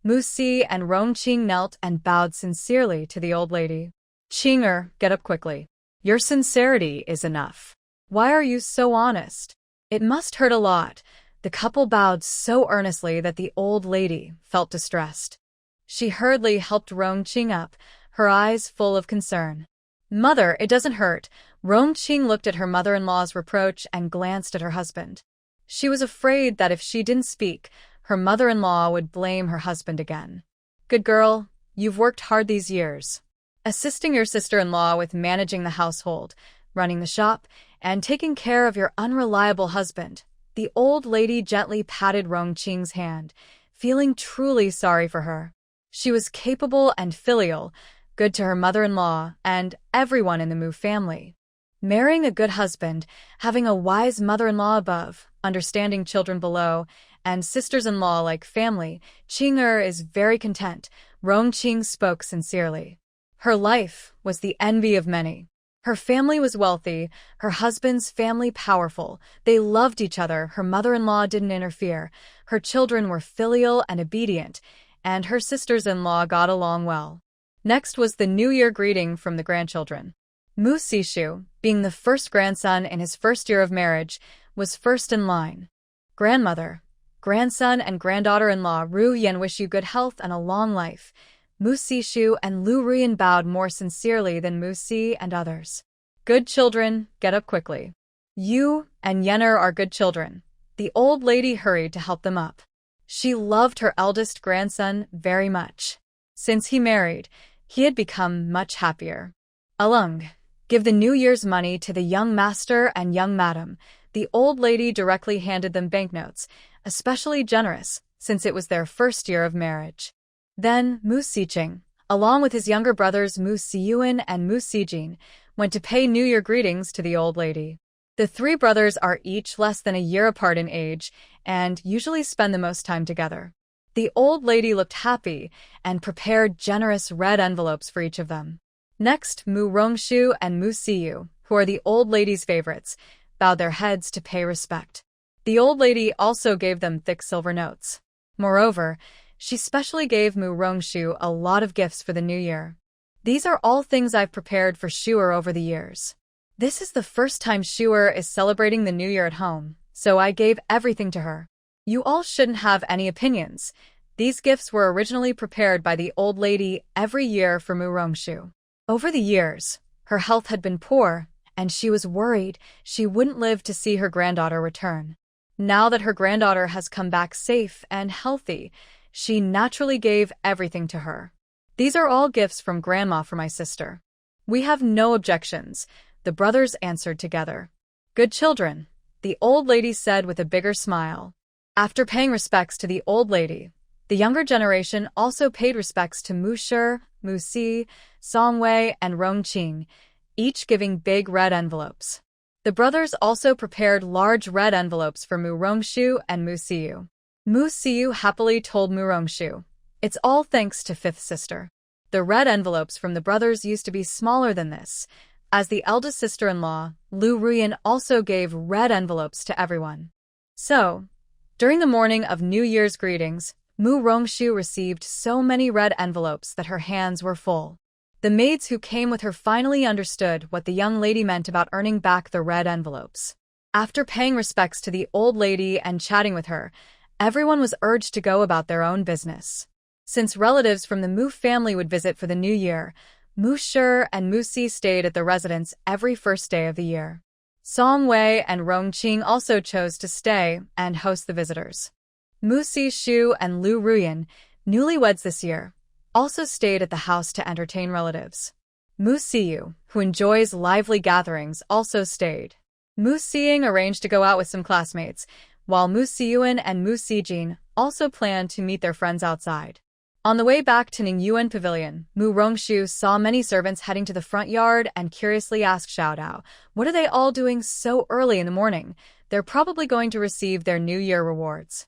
Musi and Rong-ching knelt and bowed sincerely to the old lady. Chinger, get up quickly. Your sincerity is enough. Why are you so honest? It must hurt a lot. The couple bowed so earnestly that the old lady felt distressed. She hurriedly helped Rong-ching up, her eyes full of concern. Mother, it doesn't hurt. Rong-ching looked at her mother-in-law's reproach and glanced at her husband. She was afraid that if she didn't speak, her mother-in-law would blame her husband again. Good girl, you've worked hard these years, assisting your sister-in-law with managing the household, running the shop, and taking care of your unreliable husband. The old lady gently patted Rong-ching's hand, feeling truly sorry for her. She was capable and filial, good to her mother-in-law and everyone in the Mu family. Marrying a good husband, having a wise mother-in-law above, understanding children below, and sisters-in-law like family, Chinger is very content. Rong-ching spoke sincerely. Her life was the envy of many. Her family was wealthy, her husband's family powerful. They loved each other, her mother-in-law didn't interfere, her children were filial and obedient, and her sisters-in-law got along well. Next was the New Year greeting from the grandchildren. Mu Sishu, being the first grandson in his first year of marriage, was first in line. Grandmother, grandson and granddaughter-in-law Ru Yan wish you good health and a long life. Mu Sishu and Lu Ruyan bowed more sincerely than Mu Si and others. Good children, get up quickly. You and Yener are good children. The old lady hurried to help them up. She loved her eldest grandson very much. Since he married, he had become much happier. Alung, give the New Year's money to the young master and young madam. The old lady directly handed them banknotes, especially generous, since it was their first year of marriage. Then Mu Siqing, along with his younger brothers Mu Siyuan and Mu Sijin, went to pay New Year greetings to the old lady. The three brothers are each less than a year apart in age and usually spend the most time together. The old lady looked happy and prepared generous red envelopes for each of them. Next, Mu Rongshu and Mu Siyu, who are the old lady's favorites, bowed their heads to pay respect. The old lady also gave them thick silver notes. Moreover, she specially gave Mu Rongshu a lot of gifts for the new year. These are all things I've prepared for Shuer over the years. This is the first time Shuer is celebrating the new year at home, so I gave everything to her. You all shouldn't have any opinions. These gifts were originally prepared by the old lady every year for Mu Rongshu. Over the years, her health had been poor, and she was worried she wouldn't live to see her granddaughter return. Now that her granddaughter has come back safe and healthy, she naturally gave everything to her. These are all gifts from Grandma for my sister. We have no objections, the brothers answered together. Good children, the old lady said with a bigger smile. After paying respects to the old lady, the younger generation also paid respects to Mu Shi, Mu Si, Song Wei, and Rong Qing, each giving big red envelopes. The brothers also prepared large red envelopes for Mu Rongshu and Mu Siyu. Mu Siyu happily told Mu Rongshu, "It's all thanks to fifth sister." The red envelopes from the brothers used to be smaller than this, as the eldest sister-in-law, Lu Ruyan, also gave red envelopes to everyone. So, during the morning of New Year's greetings, Mu Rongshu received so many red envelopes that her hands were full. The maids who came with her finally understood what the young lady meant about earning back the red envelopes. After paying respects to the old lady and chatting with her, everyone was urged to go about their own business. Since relatives from the Mu family would visit for the new year, Mu Shi and Mu Si stayed at the residence every first day of the year. Song Wei and Rong Qing also chose to stay and host the visitors. Mu Si Shu and Lu Ruyan, newlyweds this year, also stayed at the house to entertain relatives. Mu Siyu, who enjoys lively gatherings, also stayed. Mu Siying arranged to go out with some classmates, while Mu Siyuan and Mu Sijin also planned to meet their friends outside. On the way back to Ningyuan Pavilion, Mu Rongshu saw many servants heading to the front yard and curiously asked Xiaodao, "What are they all doing so early in the morning? They're probably going to receive their New Year rewards."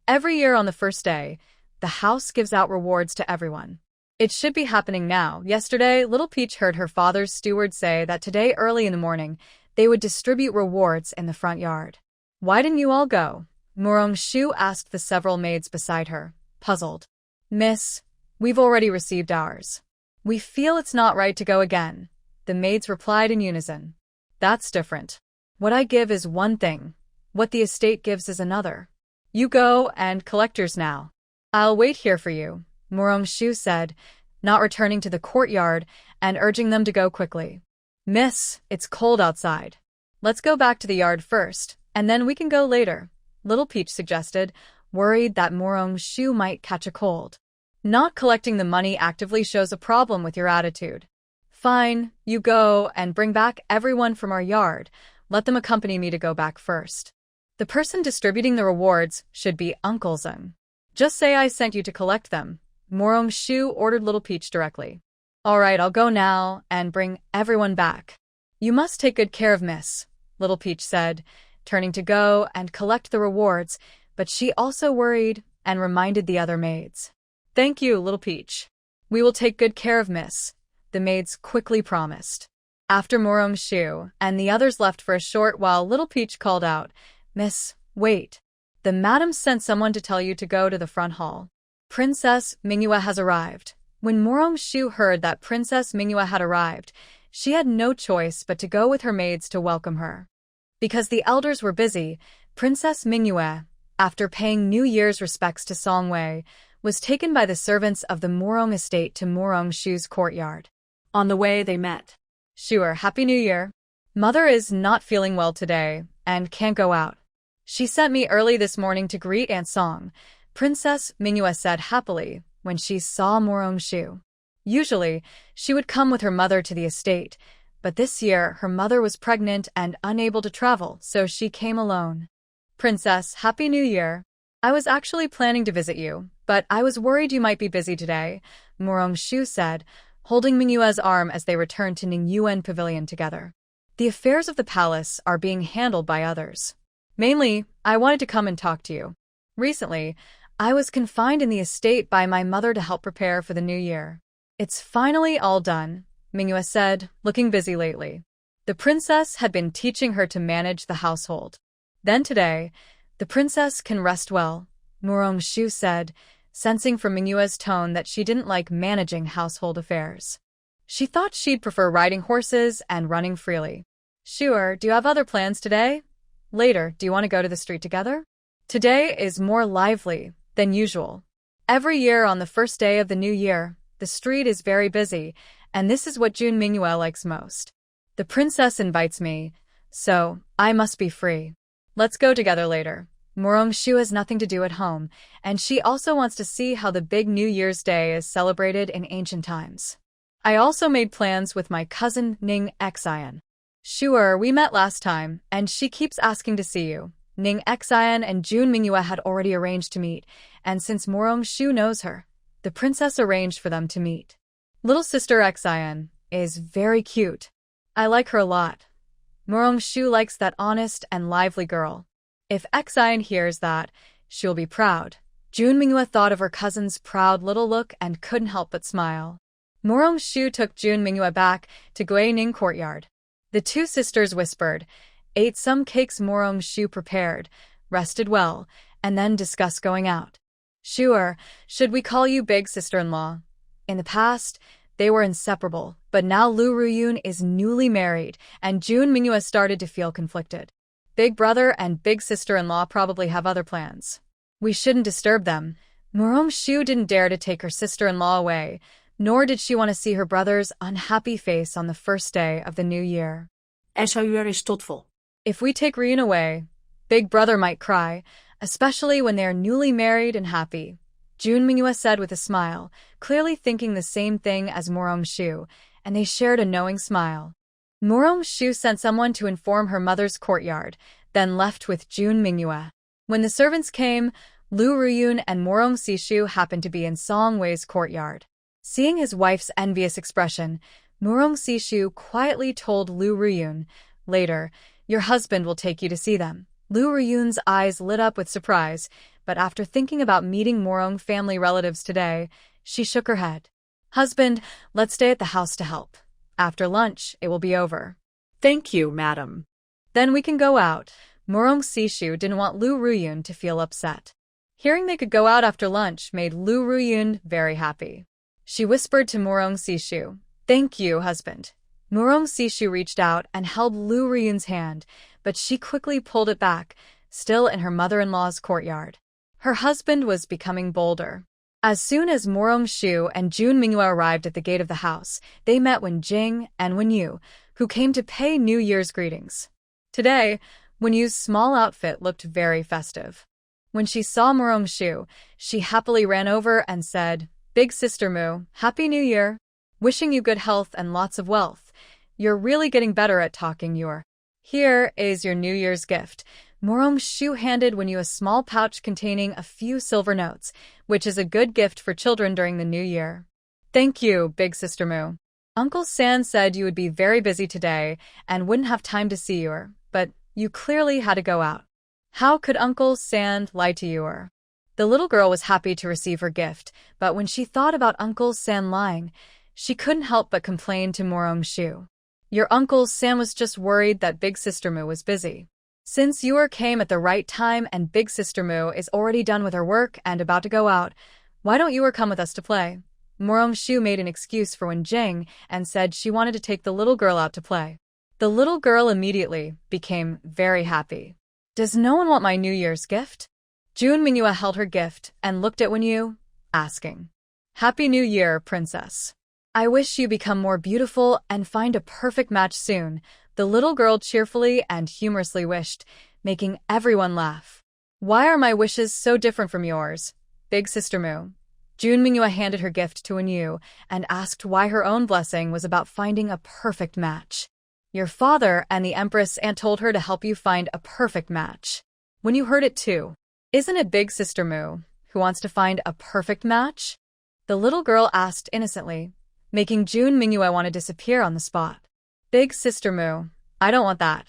Every year on the first day, the house gives out rewards to everyone. It should be happening now. Yesterday, Little Peach heard her father's steward say that today early in the morning, they would distribute rewards in the front yard. "Why didn't you all go?" Mu Rongshu asked the several maids beside her, puzzled. "Miss, we've already received ours. We feel it's not right to go again," the maids replied in unison. "That's different. What I give is one thing. What the estate gives is another. You go and collect yours now. I'll wait here for you," Mu Rongshu said, not returning to the courtyard and urging them to go quickly. "Miss, it's cold outside. Let's go back to the yard first, and then we can go later," Little Peach suggested, worried that Mu Rongshu might catch a cold. "Not collecting the money actively shows a problem with your attitude. Fine, you go and bring back everyone from our yard. Let them accompany me to go back first. The person distributing the rewards should be Uncle Zeng. Just say I sent you to collect them," Mu Rongshu ordered Little Peach directly. "All right, I'll go now and bring everyone back." "You must take good care of Miss," Little Peach said, turning to go and collect the rewards, but she also worried and reminded the other maids. "Thank you, Little Peach. We will take good care of Miss," the maids quickly promised. After Mu Rongshu and the others left for a short while, Little Peach called out, "Miss, wait. The madam sent someone to tell you to go to the front hall. Princess Manhwa has arrived." When Mu Rongshu heard that Princess Manhwa had arrived, she had no choice but to go with her maids to welcome her. Because the elders were busy, Princess Manhwa, after paying New Year's respects to Song Wei, was taken by the servants of the Murong estate to Mu Rongshu's courtyard. On the way they met. "Shuer, Happy New Year. Mother is not feeling well today and can't go out. She sent me early this morning to greet Aunt Song," Princess Manhwa said happily when she saw Mu Rongshu. Usually, she would come with her mother to the estate, but this year her mother was pregnant and unable to travel, so she came alone. "Princess, Happy New Year. I was actually planning to visit you, but I was worried you might be busy today, Morong-shu said, holding Mingyue's arm as they returned to Ningyuan Pavilion together. The affairs of the palace are being handled by others. Mainly, I wanted to come and talk to you. Recently, I was confined in the estate by my mother to help prepare for the new year. It's finally all done, Mingyue said, looking busy lately. The princess had been teaching her to manage the household. Then today, the princess can rest well, Morong-shu said, sensing from Mingyue's tone that she didn't like managing household affairs. She thought she'd prefer riding horses and running freely. Sure, do you have other plans today? Later, do you want to go to the street together? Today is more lively than usual. Every year on the first day of the new year, the street is very busy, and this is what June Mingyue likes most. The princess invites me, so I must be free. Let's go together later. Morong-shu has nothing to do at home, and she also wants to see how the big New Year's Day is celebrated in ancient times. I also made plans with my cousin Ning Xian. Sure, we met last time, and she keeps asking to see you. Ning Xian and June Mingyue had already arranged to meet, and since Morong-shu knows her, the princess arranged for them to meet. Little sister Xian is very cute. I like her a lot. Morong-shu likes that honest and lively girl. If Xian hears that, she'll be proud. June Mingyue thought of her cousin's proud little look and couldn't help but smile. Morong-shu took June Mingyue back to Guining Courtyard. The two sisters whispered, ate some cakes Morong-shu prepared, rested well, and then discussed going out. Sure, should we call you big sister-in-law? In the past, they were inseparable, but now Lu Ruyun is newly married, and June Mingyue started to feel conflicted. Big brother and big sister-in-law probably have other plans. We shouldn't disturb them. Morong-shu didn't dare to take her sister-in-law away, nor did she want to see her brother's unhappy face on the first day of the new year. SOUR is thoughtful. If we take Ryun away, big brother might cry, especially when they are newly married and happy, June Mingyue said with a smile, clearly thinking the same thing as Morong-shu, and they shared a knowing smile. Morong-shu sent someone to inform her mother's courtyard, then left with June Mingyue. When the servants came, Lu Ruyun and Morong-sishu happened to be in Song Wei's courtyard. Seeing his wife's envious expression, Morong-sishu quietly told Lu Ruyun, later, your husband will take you to see them. Lu Ruyun's eyes lit up with surprise, but after thinking about meeting Morong family relatives today, she shook her head. Husband, let's stay at the house to help. After lunch, it will be over. Thank you, madam. Then we can go out. Morong-sishu didn't want Lu Ruyun to feel upset. Hearing they could go out after lunch made Lu Ruyun very happy. She whispered to Morong-sishu, thank you, husband. Morong-sishu reached out and held Lu Ruyun's hand, but she quickly pulled it back, still in her mother-in-law's courtyard. Her husband was becoming bolder. As soon as Morong-shu and June Mingyue arrived at the gate of the house, they met Wen-jing and Wen-yu, who came to pay New Year's greetings. Today, Wen-yu's small outfit looked very festive. When she saw Morong-shu, she happily ran over and said, Big Sister Mu, Happy New Year! Wishing you good health and lots of wealth. You're really getting better at talking. Here is your New Year's gift. Morong-shu handed Wen-yu a small pouch containing a few silver notes, which is a good gift for children during the new year. Thank you, Big Sister Mu. Uncle San said you would be very busy today and wouldn't have time to see you, but you clearly had to go out. How could Uncle San lie to you? The little girl was happy to receive her gift, but when she thought about Uncle San lying, she couldn't help but complain to Morong-shu. Your Uncle San was just worried that Big Sister Mu was busy. Since you came at the right time and Big Sister Mu is already done with her work and about to go out, why don't you come with us to play? Morong-shu made an excuse for Wen-jing and said she wanted to take the little girl out to play. The little girl immediately became very happy. Does no one want my New Year's gift? June Mingyue held her gift and looked at Wen-yu, asking, Happy New Year, Princess. I wish you become more beautiful and find a perfect match soon, the little girl cheerfully and humorously wished, making everyone laugh. Why are my wishes so different from yours, Big Sister Mu? June Mingyue handed her gift to Wen-yu and asked why her own blessing was about finding a perfect match. Your father and the Empress Aunt told her to help you find a perfect match. When you heard it too, Isn't it Big Sister Moo, who wants to find a perfect match? The little girl asked innocently, making June Mingyue want to disappear on the spot. Big Sister Moo, I don't want that,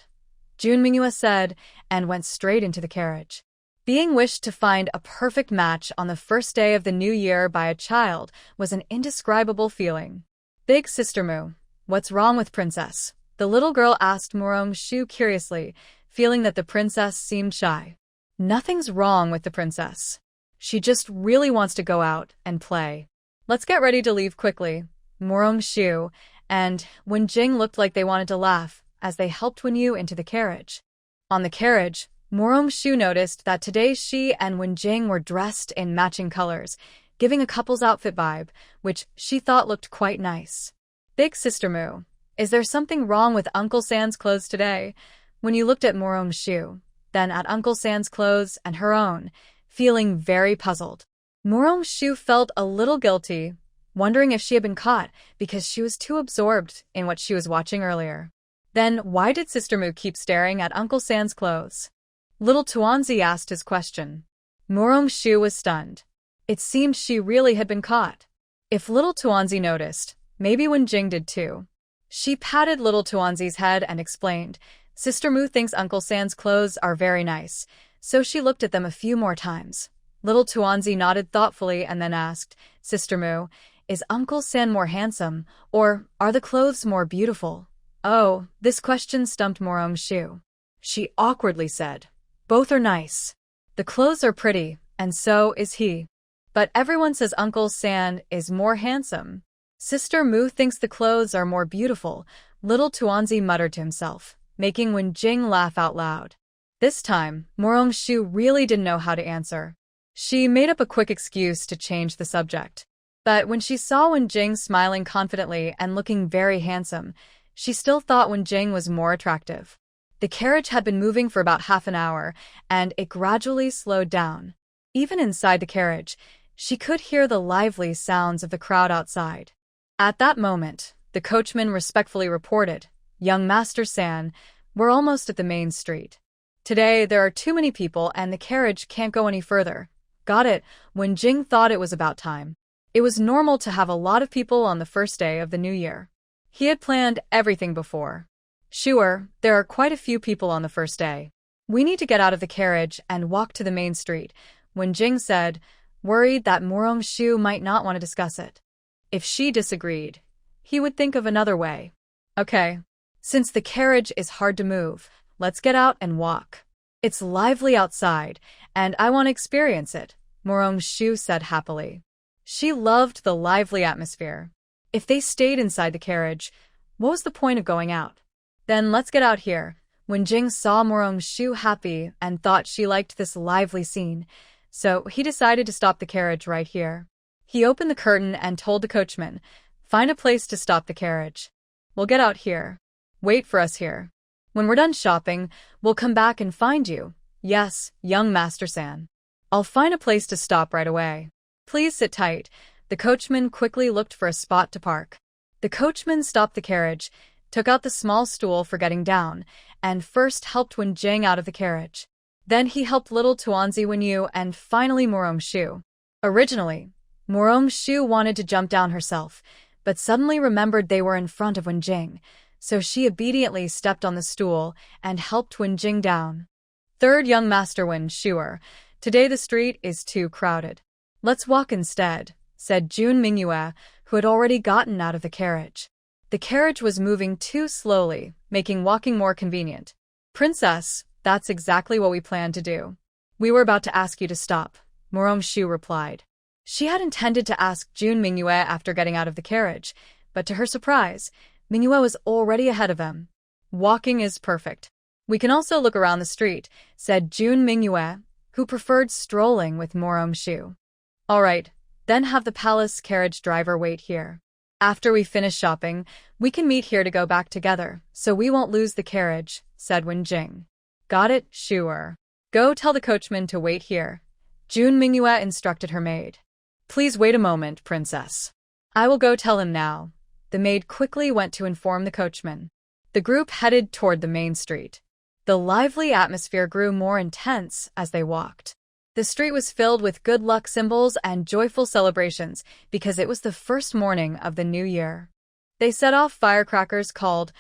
June Mingyue said, and went straight into the carriage. Being wished to find a perfect match on the first day of the new year by a child was an indescribable feeling. Big Sister Moo, what's wrong with Princess? The little girl asked Morong Shu curiously, feeling that the princess seemed shy. Nothing's wrong with the princess. She just really wants to go out and play. Let's get ready to leave quickly, Morong Shu and Wen-Jing looked like they wanted to laugh as they helped Wen-Yu into the carriage. On the carriage, Morong Shu noticed that today she and Wen-Jing were dressed in matching colors, giving a couple's outfit vibe, which she thought looked quite nice. Big Sister Moo, is there something wrong with Uncle San's clothes today? When you looked at Morong Shu, then at Uncle San's clothes and her own, feeling very puzzled. Morong Shu felt a little guilty, wondering if she had been caught because she was too absorbed in what she was watching earlier. Then why did Sister Moo keep staring at Uncle San's clothes? Little Tuanzi asked his question. Morong Shu was stunned. It seemed she really had been caught. If little Tuanzi noticed, maybe Wen-Jing did too. She patted little Tuanzi's head and explained, Sister Moo thinks Uncle San's clothes are very nice, so she looked at them a few more times. Little Tuanzi nodded thoughtfully and then asked, Sister Moo, is Uncle San more handsome, or are the clothes more beautiful? Oh, this question stumped Morong Shu. She awkwardly said, both are nice. The clothes are pretty, and so is he. But everyone says Uncle San is more handsome. Sister Moo thinks the clothes are more beautiful, little Tuanzi muttered to himself, making Wen-Jing laugh out loud. This time, Morong Shu really didn't know how to answer. She made up a quick excuse to change the subject. But when she saw Wen-Jing smiling confidently and looking very handsome, she still thought Wen-Jing was more attractive. The carriage had been moving for about half an hour, and it gradually slowed down. Even inside the carriage, she could hear the lively sounds of the crowd outside. At that moment, the coachman respectfully reported, Young Master San, we're almost at the main street. Today, there are too many people and the carriage can't go any further. Got it, Wen-Jing thought it was about time. It was normal to have a lot of people on the first day of the new year. He had planned everything before. Sure, there are quite a few people on the first day. We need to get out of the carriage and walk to the main street, Wen-Jing said, worried that Morong Shu might not want to discuss it. If she disagreed, he would think of another way. Okay. Since the carriage is hard to move, let's get out and walk. It's lively outside, and I want to experience it, Morong Shu said happily. She loved the lively atmosphere. If they stayed inside the carriage, what was the point of going out? Then let's get out here. Wen-Jing saw Morong Shu happy and thought she liked this lively scene, so he decided to stop the carriage right here. He opened the curtain and told the coachman, find a place to stop the carriage. We'll get out here. Wait for us here. When we're done shopping, we'll come back and find you. Yes, young Master San. I'll find a place to stop right away. Please sit tight. The coachman quickly looked for a spot to park. The coachman stopped the carriage, took out the small stool for getting down, and first helped Wen-Jing out of the carriage. Then he helped little Tuanzi Wen-Yu and finally Morong Shu. Originally, Morong Shu wanted to jump down herself, but suddenly remembered they were in front of Wen-Jing, so she obediently stepped on the stool and helped Wen-Jing down. Third young Master Wen-Shuer, today the street is too crowded. Let's walk instead, said June Mingyue, who had already gotten out of the carriage. The carriage was moving too slowly, making walking more convenient. Princess, that's exactly what we planned to do. We were about to ask you to stop, Morong Shu replied. She had intended to ask June Mingyue after getting out of the carriage, but to her surprise, Mingyue was already ahead of them. Walking is perfect. We can also look around the street, said June Mingyue, who preferred strolling with Morong Shu. All right, then have the palace carriage driver wait here. After we finish shopping, we can meet here to go back together, so we won't lose the carriage, said Wen-Jing. Got it, sure. Go tell the coachman to wait here. June Mingyue instructed her maid. Please wait a moment, princess. I will go tell him now. The maid quickly went to inform the coachman. The group headed toward the main street. The lively atmosphere grew more intense as they walked. The street was filled with good luck symbols and joyful celebrations because it was the first morning of the new year. They set off firecrackers called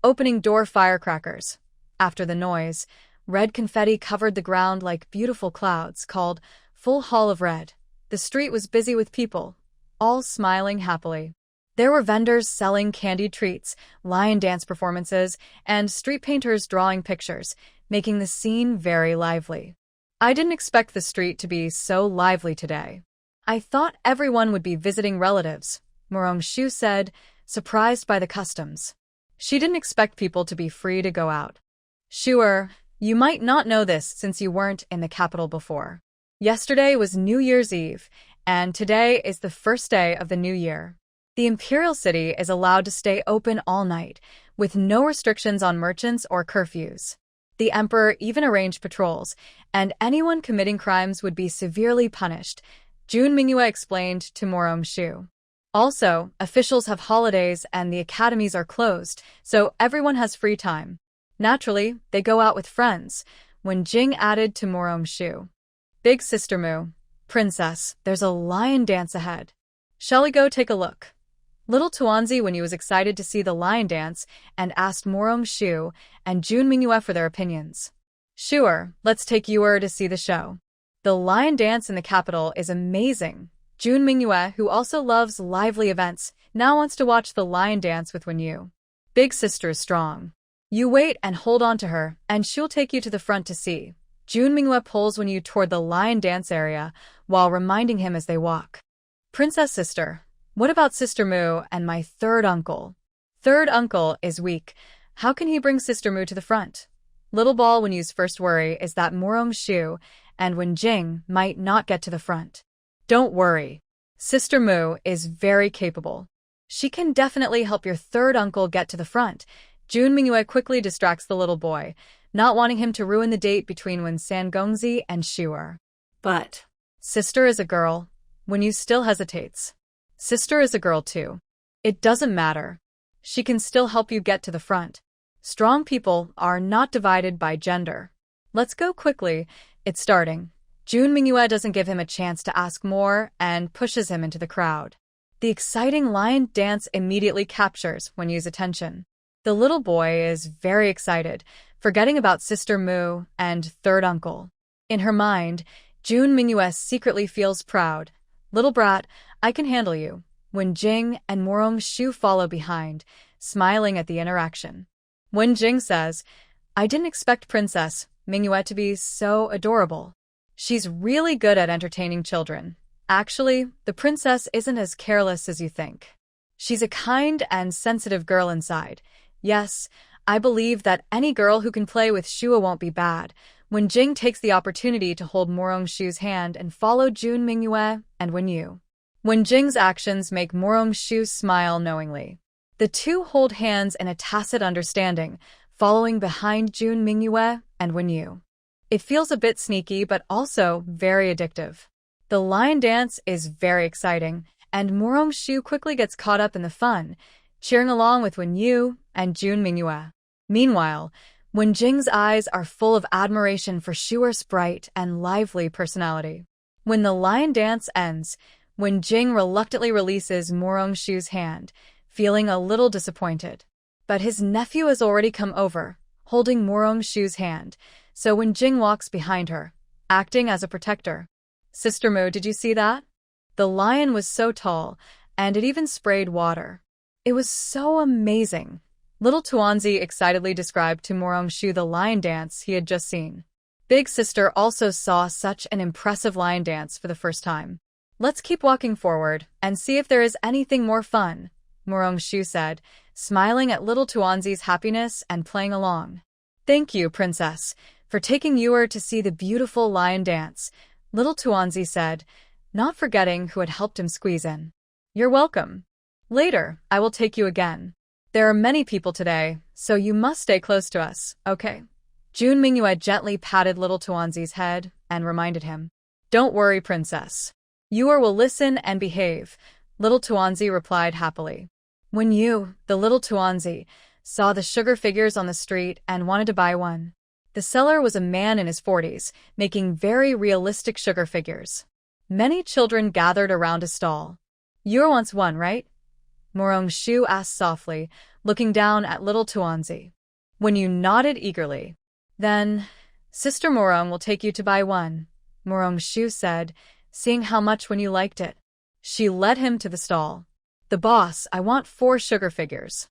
opening door firecrackers. After the noise, red confetti covered the ground like beautiful clouds called full hall of red. The street was busy with people, all smiling happily. There were vendors selling candied treats, lion dance performances, and street painters drawing pictures, making the scene very lively. I didn't expect the street to be so lively today. I thought everyone would be visiting relatives, Morong-shu said, surprised by the customs. She didn't expect people to be free to go out. Sure, you might not know this since you weren't in the capital before. Yesterday was New Year's Eve, and today is the first day of the new year. The Imperial City is allowed to stay open all night, with no restrictions on merchants or curfews. The emperor even arranged patrols, and anyone committing crimes would be severely punished, Jun Mingyue explained to Morong-shu. Also, officials have holidays and the academies are closed, so everyone has free time. Naturally, they go out with friends, when Jing added to Morong-shu. Big Sister Mu, Princess, there's a lion dance ahead. Shall we go take a look? Little Tuanzi when he was excited to see the lion dance and asked Morong-shu and Jun Mingyue for their opinions. Sure, let's take Yuer to see the show. The lion dance in the capital is amazing. Jun Mingyue, who also loves lively events, now wants to watch the lion dance with Wenyu. Big sister is strong. You wait and hold on to her, and she'll take you to the front to see. Jun Mingyue pulls Wenyu toward the lion dance area, while reminding him as they walk. Princess sister, what about Sister Mu and my third uncle? Third uncle is weak. How can he bring Sister Mu to the front? Little Ball Wenyu's first worry is that Morong-shu and Wen Jing might not get to the front. Don't worry. Sister Mu is very capable. She can definitely help your third uncle get to the front. Jun Mingyue quickly distracts the little boy, not wanting him to ruin the date between Wen Sangongzi and Shuer. But sister is a girl. Wenyu still hesitates. Sister is a girl too. It doesn't matter. She can still help you get to the front. Strong people are not divided by gender. Let's go quickly. It's starting. Jun Mingyue doesn't give him a chance to ask more and pushes him into the crowd. The exciting lion dance immediately captures Wenyu's attention. The little boy is very excited, forgetting about Sister Mu and third uncle. In her mind, Jun Mingyue secretly feels proud. Little brat, I can handle you. Wen Jing and Morong-shu follow behind, smiling at the interaction. Wen Jing says, I didn't expect Princess Mingyue to be so adorable. She's really good at entertaining children. Actually, the princess isn't as careless as you think. She's a kind and sensitive girl inside. Yes, I believe that any girl who can play with Shua won't be bad. Wen Jing takes the opportunity to hold Morong-shu's hand and follow Jun Mingyue and Wenyu. Wen Jing's actions make Morong-shu smile knowingly. The two hold hands in a tacit understanding, following behind Jun Mingyue and Wenyu. It feels a bit sneaky but also very addictive. The lion dance is very exciting, and Morong-shu quickly gets caught up in the fun, cheering along with Wenyu and Jun Mingyue. Meanwhile, Wen Jing's eyes are full of admiration for Shuer's bright and lively personality. When the lion dance ends, Wen Jing reluctantly releases Morong-shu's hand, feeling a little disappointed. But his nephew has already come over, holding Morong-shu's hand, so Wen Jing walks behind her, acting as a protector. Sister Mu, did you see that? The lion was so tall, and it even sprayed water. It was so amazing. Little Tuanzi excitedly described to Morong-shu the lion dance he had just seen. Big sister also saw such an impressive lion dance for the first time. Let's keep walking forward and see if there is anything more fun, Morong-shu said, smiling at little Tuanzi's happiness and playing along. Thank you, princess, for taking Yuer to see the beautiful lion dance, little Tuanzi said, not forgetting who had helped him squeeze in. You're welcome. Later, I will take you again. There are many people today, so you must stay close to us, okay? Jun Mingyue gently patted little Tuanzi's head and reminded him. Don't worry, princess. Yuer will listen and behave, little Tuanzi replied happily. When you, the little Tuanzi, saw the sugar figures on the street and wanted to buy one. The seller was a man in his 40s, making very realistic sugar figures. Many children gathered around his stall. You were once one, right? Morong Shu asked softly, looking down at little Tuanzi. When you nodded eagerly. Then, Sister Morong will take you to buy one, Morong Shu said, seeing how much when you liked it. She led him to the stall. The boss, I want 4 sugar figures.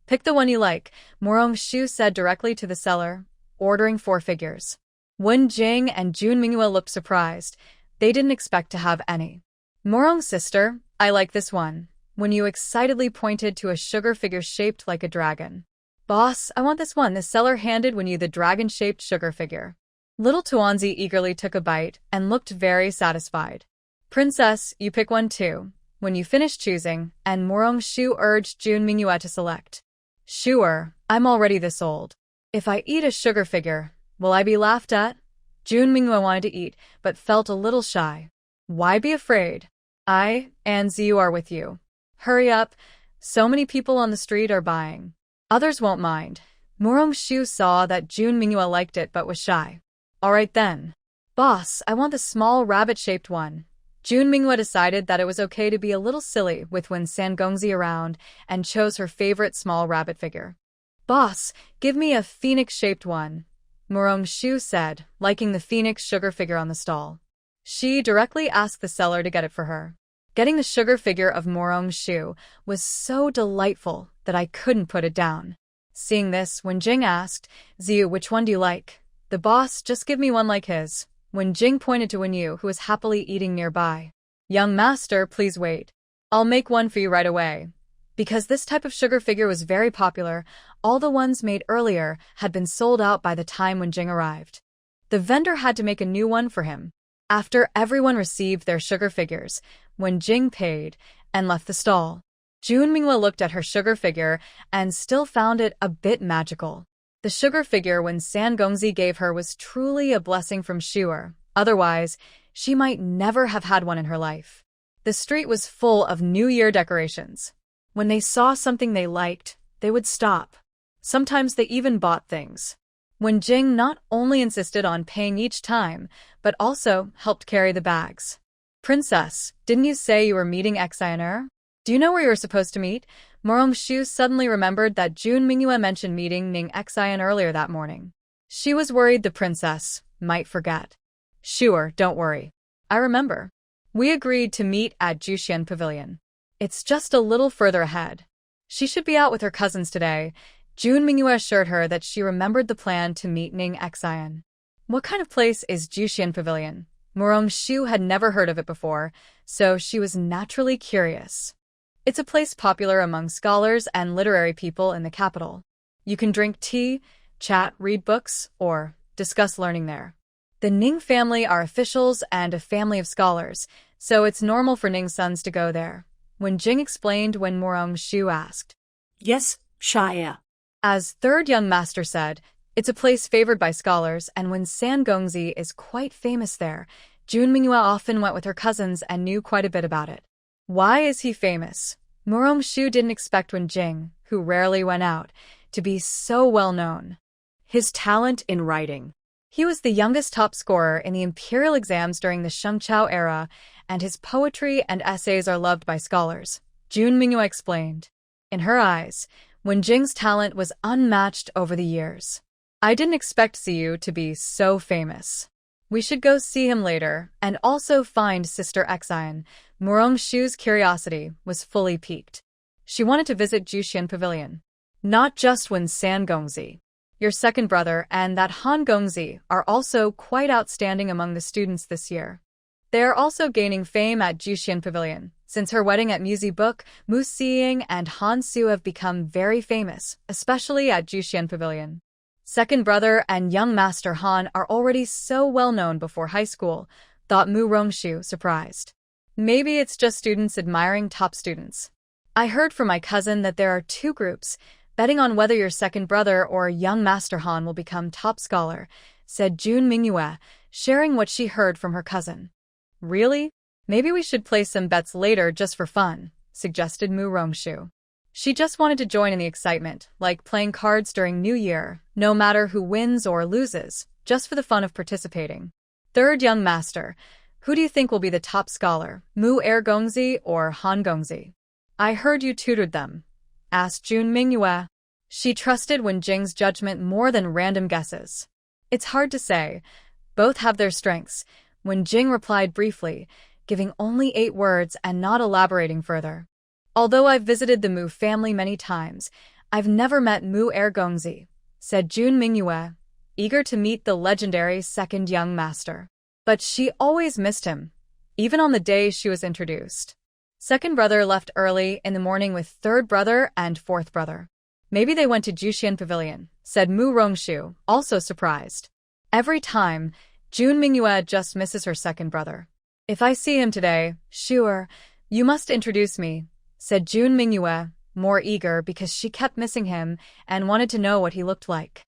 Pick the one you like, Morong Shu said directly to the seller, ordering 4 figures. Wen Jing and Jun Minghua looked surprised. They didn't expect to have any. Morong's sister, I like this one, when you excitedly pointed to a sugar figure shaped like a dragon. Boss, I want this one, the seller handed Wen Yu the dragon-shaped sugar figure. Little Tuanzi eagerly took a bite and looked very satisfied. Princess, you pick one too, when you finished choosing, and Morong Shu urged Jun Minghua to select. Sure, I'm already this old. If I eat a sugar figure, will I be laughed at? Jun Minghua wanted to eat, but felt a little shy. Why be afraid? I and Ziyu are with you. Hurry up, so many people on the street are buying. Others won't mind. Morong Shu saw that Jun Minghua liked it but was shy. All right then. Boss, I want the small rabbit-shaped one. Jun Minghua decided that it was okay to be a little silly with when Sangongzi around and chose her favorite small rabbit figure. Boss, give me a phoenix-shaped one, Morong Shu said, liking the phoenix sugar figure on the stall. She directly asked the seller to get it for her. Getting the sugar figure of Morong Shu was so delightful that I couldn't put it down. Seeing this, Wen Jing asked, Ziyu, which one do you like? The boss, just give me one like his. Wen Jing pointed to Wen Yu, who was happily eating nearby. Young master, please wait. I'll make one for you right away. Because this type of sugar figure was very popular, all the ones made earlier had been sold out by the time Wen Jing arrived. The vendor had to make a new one for him. After everyone received their sugar figures, Wen Jing paid and left the stall. Jun Minghua looked at her sugar figure and still found it a bit magical. The sugar figure Wen Sangongzi gave her was truly a blessing from Shu'er. Otherwise, she might never have had one in her life. The street was full of New Year decorations. When they saw something they liked, they would stop. Sometimes they even bought things. Wen Jing not only insisted on paying each time, but also helped carry the bags. Princess, didn't you say you were meeting Xianer? Do you know where you were supposed to meet? Morong Shu suddenly remembered that Jun Minghua mentioned meeting Ning Xian earlier that morning. She was worried the princess might forget. Sure, don't worry. I remember. We agreed to meet at Juxian Pavilion. It's just a little further ahead. She should be out with her cousins today. Jun Minghua assured her that she remembered the plan to meet Ning Xian. What kind of place is Juxian Pavilion? Morong Shu had never heard of it before, so she was naturally curious. It's a place popular among scholars and literary people in the capital. You can drink tea, chat, read books, or discuss learning there. The Ning family are officials and a family of scholars, so it's normal for Ning's sons to go there. Wen Jing explained when Morong Shu asked. Yes, Shia. As third young master said, it's a place favored by scholars, and when Sangongzi is quite famous there, Jun Minghua often went with her cousins and knew quite a bit about it. Why is he famous? Morong Shu didn't expect Wen Jing, who rarely went out, to be so well known. His talent in writing. He was the youngest top scorer in the imperial exams during the Shengqiao era, and his poetry and essays are loved by scholars, Jun Minghua explained. In her eyes, Wen Jing's talent was unmatched over the years. I didn't expect Ziyu to be so famous. We should go see him later, and also find Sister Xian. Morong Shu's curiosity was fully piqued. She wanted to visit Juxian Pavilion. Not just Wen Sangongzi. Your second brother and that Han Gongzi are also quite outstanding among the students this year. They are also gaining fame at Juxian Pavilion. Since her wedding at Musi Book, Mu Xiying and Han Su have become very famous, especially at Juxian Pavilion. Second brother and young master Han are already so well known before high school, thought Mu Rongshu, surprised. Maybe it's just students admiring top students. I heard from my cousin that there are 2 groups, betting on whether your second brother or young master Han will become top scholar, said Jun Minghua, sharing what she heard from her cousin. Really? Maybe we should play some bets later just for fun, suggested Mu Rongshu. She just wanted to join in the excitement, like playing cards during New Year, no matter who wins or loses, just for the fun of participating. Third young master. Who do you think will be the top scholar, Mu Er Gongzi or Han Gongzi? I heard you tutored them, asked Jun Mingyue. She trusted Wen Jing's judgment more than random guesses. It's hard to say. Both have their strengths. Wen Jing replied briefly, giving only 8 words and not elaborating further. Although I've visited the Mu family many times, I've never met Mu Er Gongzi, said Jun Mingyue, eager to meet the legendary second young master. But she always missed him, even on the day she was introduced. Second brother left early in the morning with third brother and fourth brother. Maybe they went to Juxian Pavilion, said Mu Rongshu, also surprised. Every time, Jun Mingyue just misses her second brother. If I see him today, sure, you must introduce me, said Jun Mingyue, more eager because she kept missing him and wanted to know what he looked like.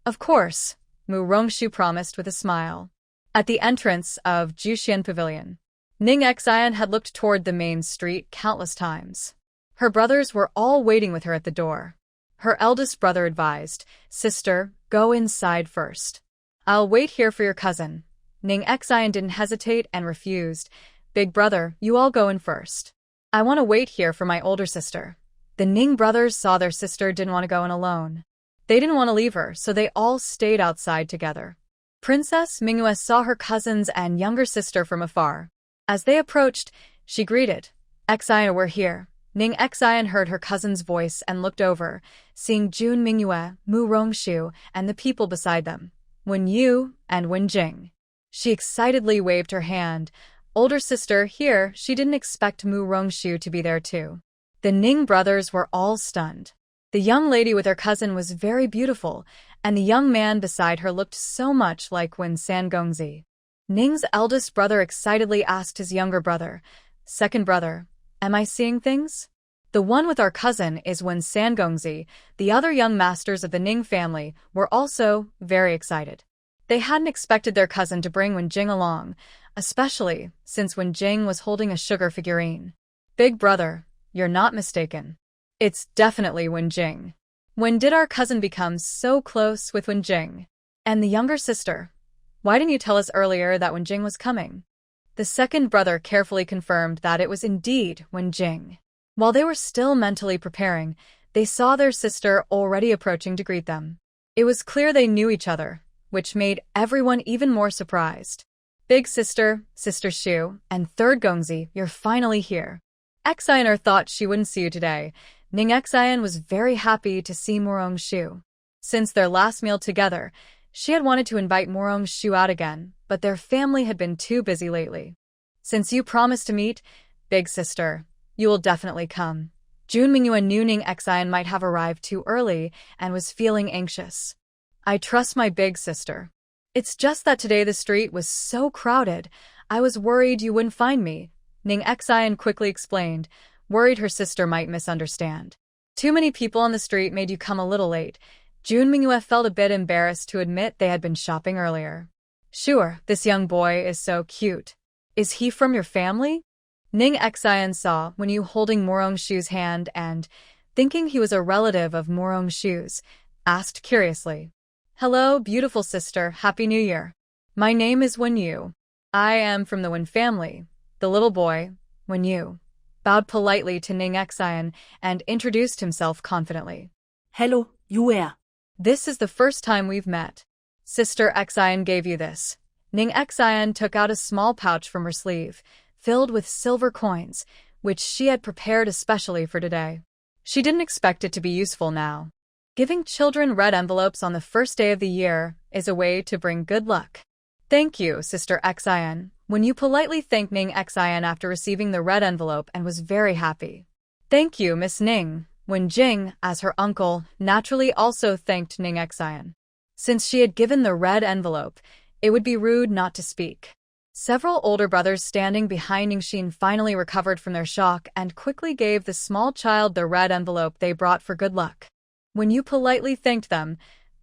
Of course, Mu Rongshu promised with a smile. At the entrance of Juxian Pavilion, Ning Xian had looked toward the main street countless times. Her brothers were all waiting with her at the door. Her eldest brother advised, "Sister, go inside first. I'll wait here for your cousin." Ning Xian didn't hesitate and refused. "Big brother, you all go in first. I want to wait here for my older sister." The Ning brothers saw their sister didn't want to go in alone. They didn't want to leave her, so they all stayed outside together. Princess Mingyue saw her cousins and younger sister from afar. As they approached, she greeted, "Xian, we're here." Ning Xian heard her cousin's voice and looked over, seeing Jun Mingyue, Mu Rongshu, and the people beside them, Wen Yu and Wen Jing. She excitedly waved her hand. Older sister, here. She didn't expect Mu Rongshu to be there too. The Ning brothers were all stunned. The young lady with her cousin was very beautiful, and the young man beside her looked so much like Wen Sangongzi. Ning's eldest brother excitedly asked his younger brother, "Second brother, am I seeing things?" "The one with our cousin is Wen Sangongzi." The other young masters of the Ning family were also very excited. They hadn't expected their cousin to bring Wen Jing along, especially since Wen Jing was holding a sugar figurine. "Big brother, you're not mistaken. It's definitely Wen Jing. When did our cousin become so close with Wen Jing? And the younger sister? Why didn't you tell us earlier that Wen Jing was coming?" The second brother carefully confirmed that it was indeed Wen Jing. While they were still mentally preparing, they saw their sister already approaching to greet them. It was clear they knew each other, which made everyone even more surprised. "Big sister, Sister Shu, and third Gongzi, you're finally here." Xian thought she wouldn't see you today. Ning Xian was very happy to see Morong Shu. Since their last meal together, she had wanted to invite Morong Shu out again, but their family had been too busy lately. "Since you promised to meet, big sister, you will definitely come." Jun Mingyue knew Ning Xian might have arrived too early and was feeling anxious. "I trust my big sister. It's just that today the street was so crowded, I was worried you wouldn't find me," Ning Xian quickly explained, worried her sister might misunderstand. "Too many people on the street made you come a little late." Jun Mingyue felt a bit embarrassed to admit they had been shopping earlier. "Sure, this young boy is so cute. Is he from your family?" Ning Xian saw Wen Yu holding Morong Shu's hand and, thinking he was a relative of Morong Shu's, asked curiously, "Hello, beautiful sister, Happy New Year. My name is Wen Yu. I am from the Wen family." The little boy, Wen Yu, bowed politely to Ning Xian and introduced himself confidently. Hello, Yu. "This is the first time we've met. Sister Xian gave you this." Ning Xian took out a small pouch from her sleeve, filled with silver coins, which she had prepared especially for today. She didn't expect it to be useful now. Giving children red envelopes on the first day of the year is a way to bring good luck. "Thank you, Sister Xian." Wen Yu politely thanked Ning Xian after receiving the red envelope and was very happy. "Thank you, Miss Ning." Wen Jing, as her uncle, naturally also thanked Ning Xian. Since she had given the red envelope, it would be rude not to speak. Several older brothers standing behind Ning Xin finally recovered from their shock and quickly gave the small child the red envelope they brought for good luck. Wen Yu politely thanked them,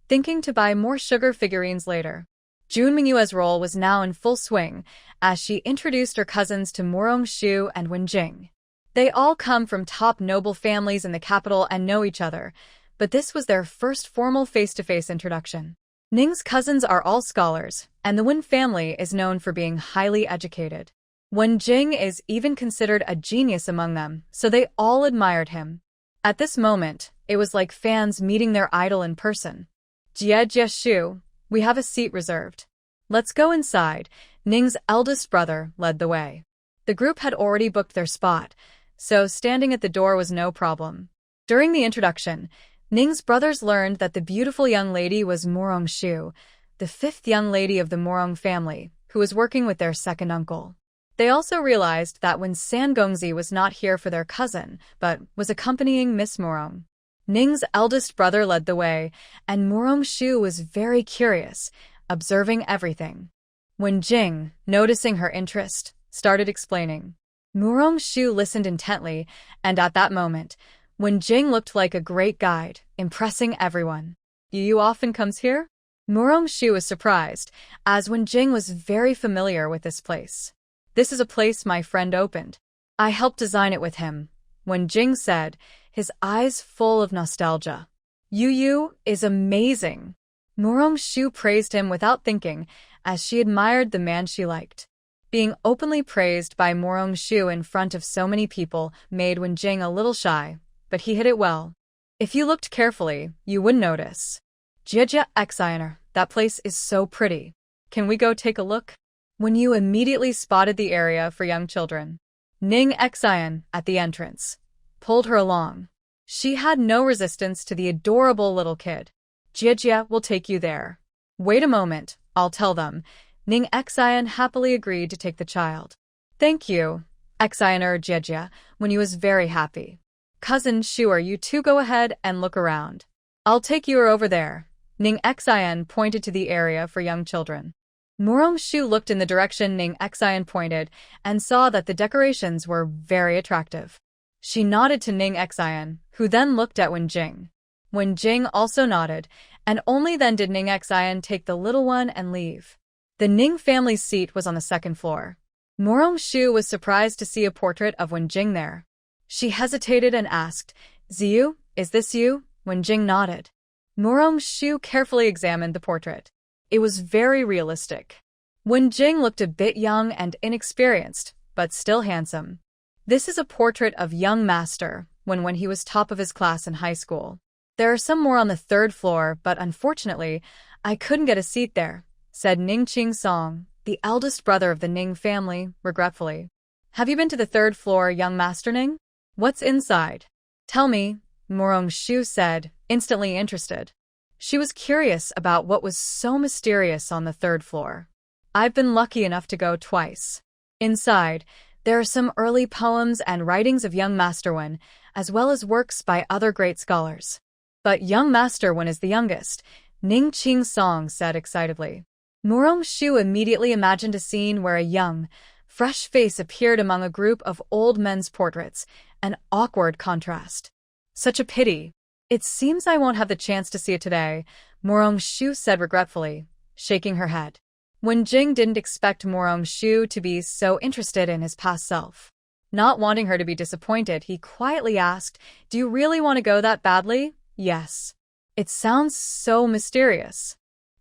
thinking to buy more sugar figurines later. Jun Mingyue's role was now in full swing, as she introduced her cousins to Morong Shu and Wen Jing. They all come from top noble families in the capital and know each other, but this was their first formal face-to-face introduction. Ning's cousins are all scholars, and the Wen family is known for being highly educated. Wen Jing is even considered a genius among them, so they all admired him. At this moment, it was like fans meeting their idol in person. Jie Shu, we have a seat reserved. Let's go inside. Ning's eldest brother led the way. The group had already booked their spot, so standing at the door was no problem. During the introduction, Ning's brothers learned that the beautiful young lady was Morong Shu, the fifth young lady of the Morong family, who was working with their second uncle. They also realized that when Sangongzi was not here for their cousin, but was accompanying Miss Morong. Ning's eldest brother led the way, and Morong Shu was very curious, observing everything. When Jing, noticing her interest, started explaining, Morong Shu listened intently, and at that moment, when Jing looked like a great guide, impressing everyone. You often comes here? Morong Shu was surprised, as Wen Jing was very familiar with this place. This is a place my friend opened. I helped design it with him, Wen Jing said, his eyes full of nostalgia. Yu is amazing. Morong Shu praised him without thinking, as she admired the man she liked. Being openly praised by Morong Shu in front of so many people made Wen Jing a little shy, but he hid it well. If you looked carefully, you would notice. Jia Xiner, that place is so pretty. Can we go take a look? When you immediately spotted the area for young children. Ning Xian, at the entrance, pulled her along. She had no resistance to the adorable little kid. Jia will take you there. Wait a moment, I'll tell them. Ning Xian happily agreed to take the child. Thank you, Xiner Jia, when he was very happy. Cousin Shuer, you two go ahead and look around. I'll take you over there. Ning Xian pointed to the area for young children. Morong Shu looked in the direction Ning Xian pointed and saw that the decorations were very attractive. She nodded to Ning Xian, who then looked at Wen Jing. Wen Jing also nodded, and only then did Ning Xian take the little one and leave. The Ning family's seat was on the second floor. Morong Shu was surprised to see a portrait of Wen Jing there. She hesitated and asked, Ziyu, is this you? Wen Jing nodded. Morong Shu carefully examined the portrait. It was very realistic. Wen Jing looked a bit young and inexperienced, but still handsome. This is a portrait of young master when he was top of his class in high school. There are some more on the third floor, but unfortunately, I couldn't get a seat there, said Ning Qing Song, the eldest brother of the Ning family, regretfully. Have you been to the third floor, young master Ning? What's inside? Tell me, Morong Shu said, instantly interested. She was curious about what was so mysterious on the third floor. I've been lucky enough to go twice. Inside, there are some early poems and writings of young Master Wen, as well as works by other great scholars. But young Master Wen is the youngest, Ning Qing Song said excitedly. Morong Shu immediately imagined a scene where a young, fresh face appeared among a group of old men's portraits, an awkward contrast. Such a pity. It seems I won't have the chance to see it today, Morong Shu said regretfully, shaking her head. Wen Jing didn't expect Morong Shu to be so interested in his past self. Not wanting her to be disappointed, he quietly asked, Do you really want to go that badly? Yes. It sounds so mysterious.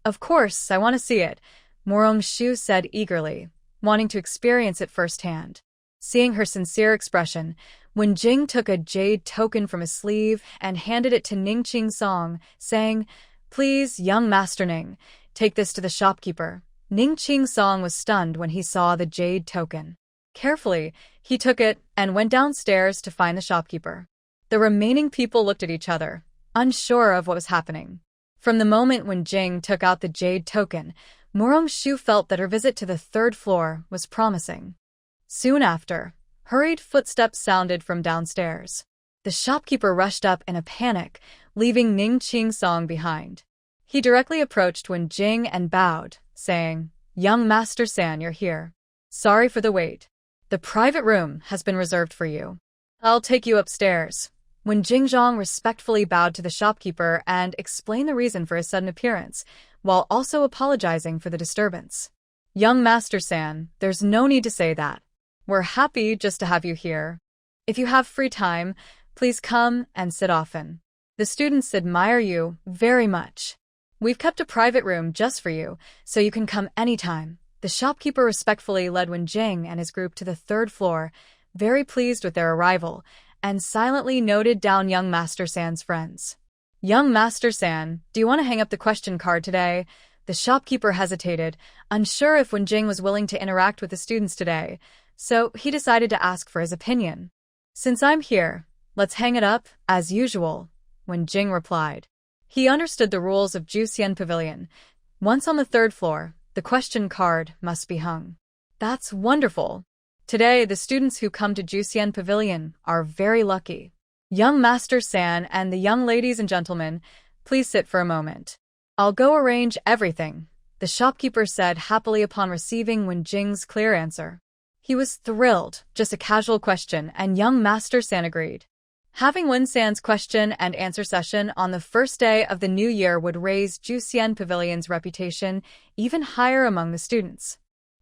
Of course, I want to see it, Morong Shu said eagerly, wanting to experience it firsthand. Seeing her sincere expression, Wen Jing took a jade token from his sleeve and handed it to Ning Qing Song, saying, Please, young Master Ning, take this to the shopkeeper. Ning Qing Song was stunned when he saw the jade token. Carefully, he took it and went downstairs to find the shopkeeper. The remaining people looked at each other, unsure of what was happening. From the moment when Jing took out the jade token, Morong Shu felt that her visit to the third floor was promising. Soon after, hurried footsteps sounded from downstairs. The shopkeeper rushed up in a panic, leaving Ning Qing Song behind. He directly approached Wen Jing and bowed, saying, Young Master San, you're here. Sorry for the wait. The private room has been reserved for you. I'll take you upstairs. Wen Jingzhong respectfully bowed to the shopkeeper and explained the reason for his sudden appearance, while also apologizing for the disturbance. Young Master San, there's no need to say that. We're happy just to have you here. If you have free time, please come and sit often. The students admire you very much. We've kept a private room just for you, so you can come anytime. The shopkeeper respectfully led Wenjing and his group to the third floor, very pleased with their arrival, and silently noted down young Master San's friends. Young Master San, do you want to hang up the question card today? The shopkeeper hesitated, unsure if Wenjing was willing to interact with the students today, so he decided to ask for his opinion. Since I'm here, let's hang it up, as usual, Wenjing replied. He understood the rules of Juxian Pavilion. Once on the third floor, the question card must be hung. That's wonderful. Today, the students who come to Juxian Pavilion are very lucky. Young Master San and the young ladies and gentlemen, please sit for a moment. I'll go arrange everything, the shopkeeper said happily upon receiving Wenjing's clear answer. He was thrilled, just a casual question, and young Master San agreed. Having Wen San's question and answer session on the first day of the new year would raise Juxian Pavilion's reputation even higher among the students.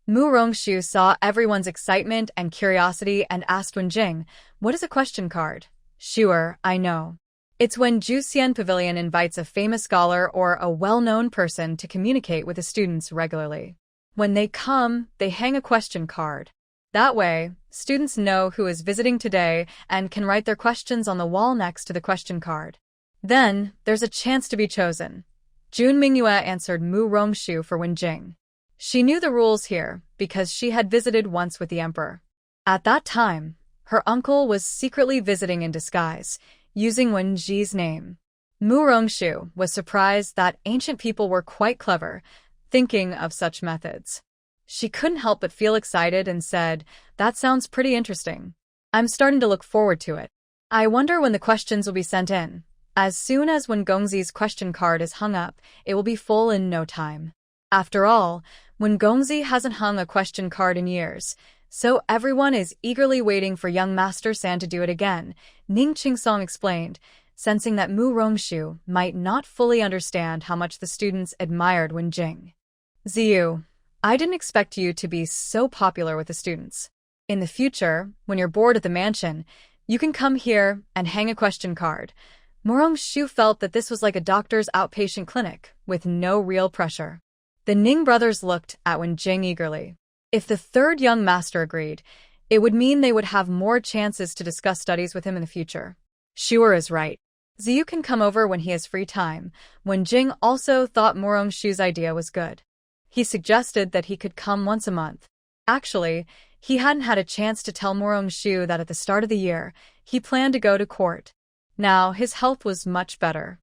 Mu Rongshu saw everyone's excitement and curiosity and asked Wenjing, "What is a question card?" "Sure, I know. It's when Juxian Pavilion invites a famous scholar or a well-known person to communicate with the students regularly. When they come, they hang a question card. That way, students know who is visiting today and can write their questions on the wall next to the question card. Then, there's a chance to be chosen." Jun Mingyue answered Mu Rongshu for Wenjing. She knew the rules here because she had visited once with the emperor. At that time, her uncle was secretly visiting in disguise, using Wenji's name. Mu Rongshu was surprised that ancient people were quite clever, thinking of such methods. She couldn't help but feel excited and said, "That sounds pretty interesting. I'm starting to look forward to it. I wonder when the questions will be sent in. As soon as when Gongzi's question card is hung up, it will be full in no time. After all, when Gongzi hasn't hung a question card in years, so everyone is eagerly waiting for young Master San to do it again," Ning Qingsong explained, sensing that Mu Rongshu might not fully understand how much the students admired Wenjing. "Ziyu, I didn't expect you to be so popular with the students. In the future, when you're bored at the mansion, you can come here and hang a question card." Morong Shu felt that this was like a doctor's outpatient clinic, with no real pressure. The Ning brothers looked at Wenjing eagerly. If the third young master agreed, it would mean they would have more chances to discuss studies with him in the future. Shuer is right. Ziyu can come over when he has free time. Wenjing also thought Morong Shu's idea was good. He suggested that he could come once a month. Actually, he hadn't had a chance to tell Morong Shu that at the start of the year, he planned to go to court. Now, his health was much better.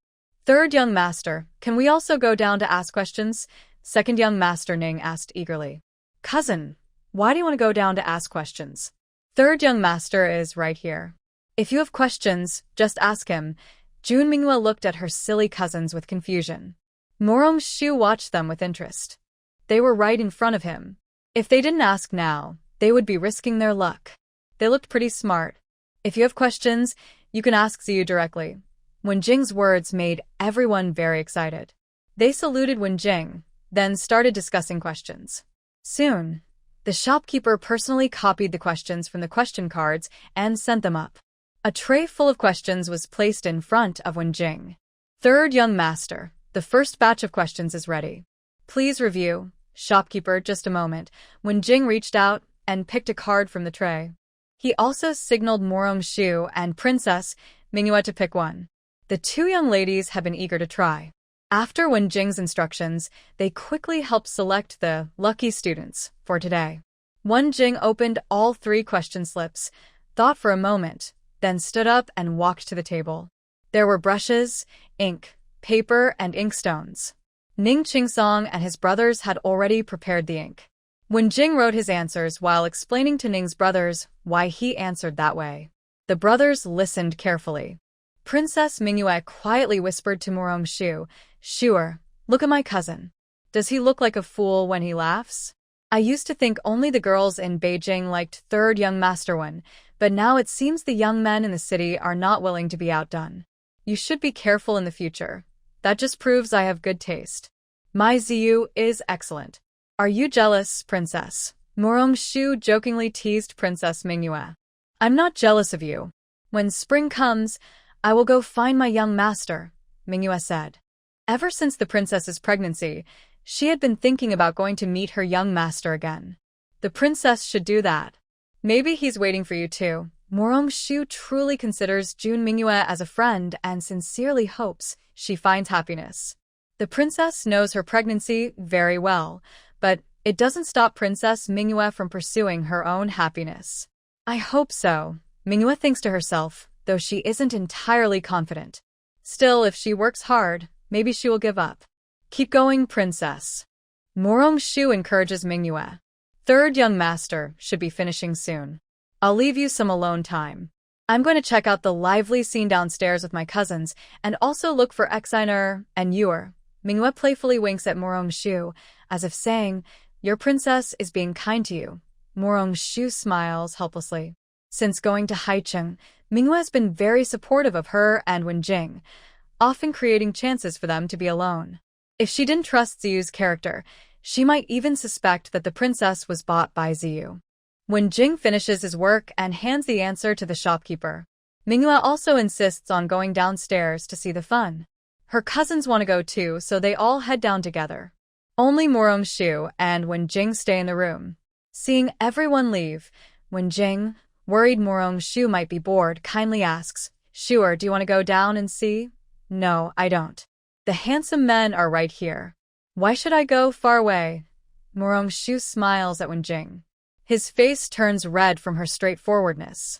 "Third young master, can we also go down to ask questions?" Second young master Ning asked eagerly. "Cousin, why do you want to go down to ask questions?" "Third young master is right here. If you have questions, just ask him." Jun Minghua looked at her silly cousins with confusion. Morong Shu watched them with interest. They were right in front of him. If they didn't ask now, they would be risking their luck. They looked pretty smart. "If you have questions, you can ask Ziyu directly." Wenjing's words made everyone very excited. They saluted Wenjing, then started discussing questions. Soon, the shopkeeper personally copied the questions from the question cards and sent them up. A tray full of questions was placed in front of Wenjing. "Third young master, the first batch of questions is ready. Please review." "Shopkeeper, just a moment." Wenjing reached out and picked a card from the tray. He also signaled Morong Shu and Princess Mingyue to pick one. The two young ladies had been eager to try. After Wenjing's instructions, they quickly helped select the lucky students for today. Wenjing opened all 3 question slips, thought for a moment, then stood up and walked to the table. There were brushes, ink, paper, and inkstones. Ning Qingsong and his brothers had already prepared the ink. Wenjing wrote his answers while explaining to Ning's brothers why he answered that way. The brothers listened carefully. Princess Mingyue quietly whispered to Morong Shu, "Shuer, look at my cousin. Does he look like a fool when he laughs? I used to think only the girls in Beijing liked third young master one, but now it seems the young men in the city are not willing to be outdone. You should be careful in the future. That just proves I have good taste. My Ziyu is excellent. Are you jealous, princess?" Morong Shu jokingly teased Princess Mingyue. I'm not jealous of you. When spring comes, I will go find my young master, Manhwa said. Ever since the princess's pregnancy, she had been thinking about going to meet her young master again. The princess should do that. Maybe he's waiting for you too. Morong-shu truly considers Jun Manhwa as a friend and sincerely hopes she finds happiness. The princess knows her pregnancy very well, but it doesn't stop Princess Manhwa from pursuing her own happiness. I hope so, Manhwa thinks to herself, though she isn't entirely confident. Still, if she works hard, maybe she will give up. Keep going, princess. Morong-shu encourages Manhwa. Third young master should be finishing soon. I'll leave you some alone time. I'm going to check out the lively scene downstairs with my cousins and also look for Exiner and Yuer. Manhwa playfully winks at Morong-shu, as if saying, your princess is being kind to you. Morong-shu smiles helplessly. Since going to Haicheng, Manhwa has been very supportive of her and Wenjing, often creating chances for them to be alone. If she didn't trust Ziyu's character, she might even suspect that the princess was bought by Ziyu. When Jing finishes his work and hands the answer to the shopkeeper, Manhwa also insists on going downstairs to see the fun. Her cousins want to go too, so they all head down together. Only Morong-shu and Wenjing stay in the room. Seeing everyone leave, Wenjing, worried Morong-shu might be bored, kindly asks, Sure, do you want to go down and see? No, I don't. The handsome men are right here. Why should I go far away? Morong-shu smiles at Wenjing. His face turns red from her straightforwardness.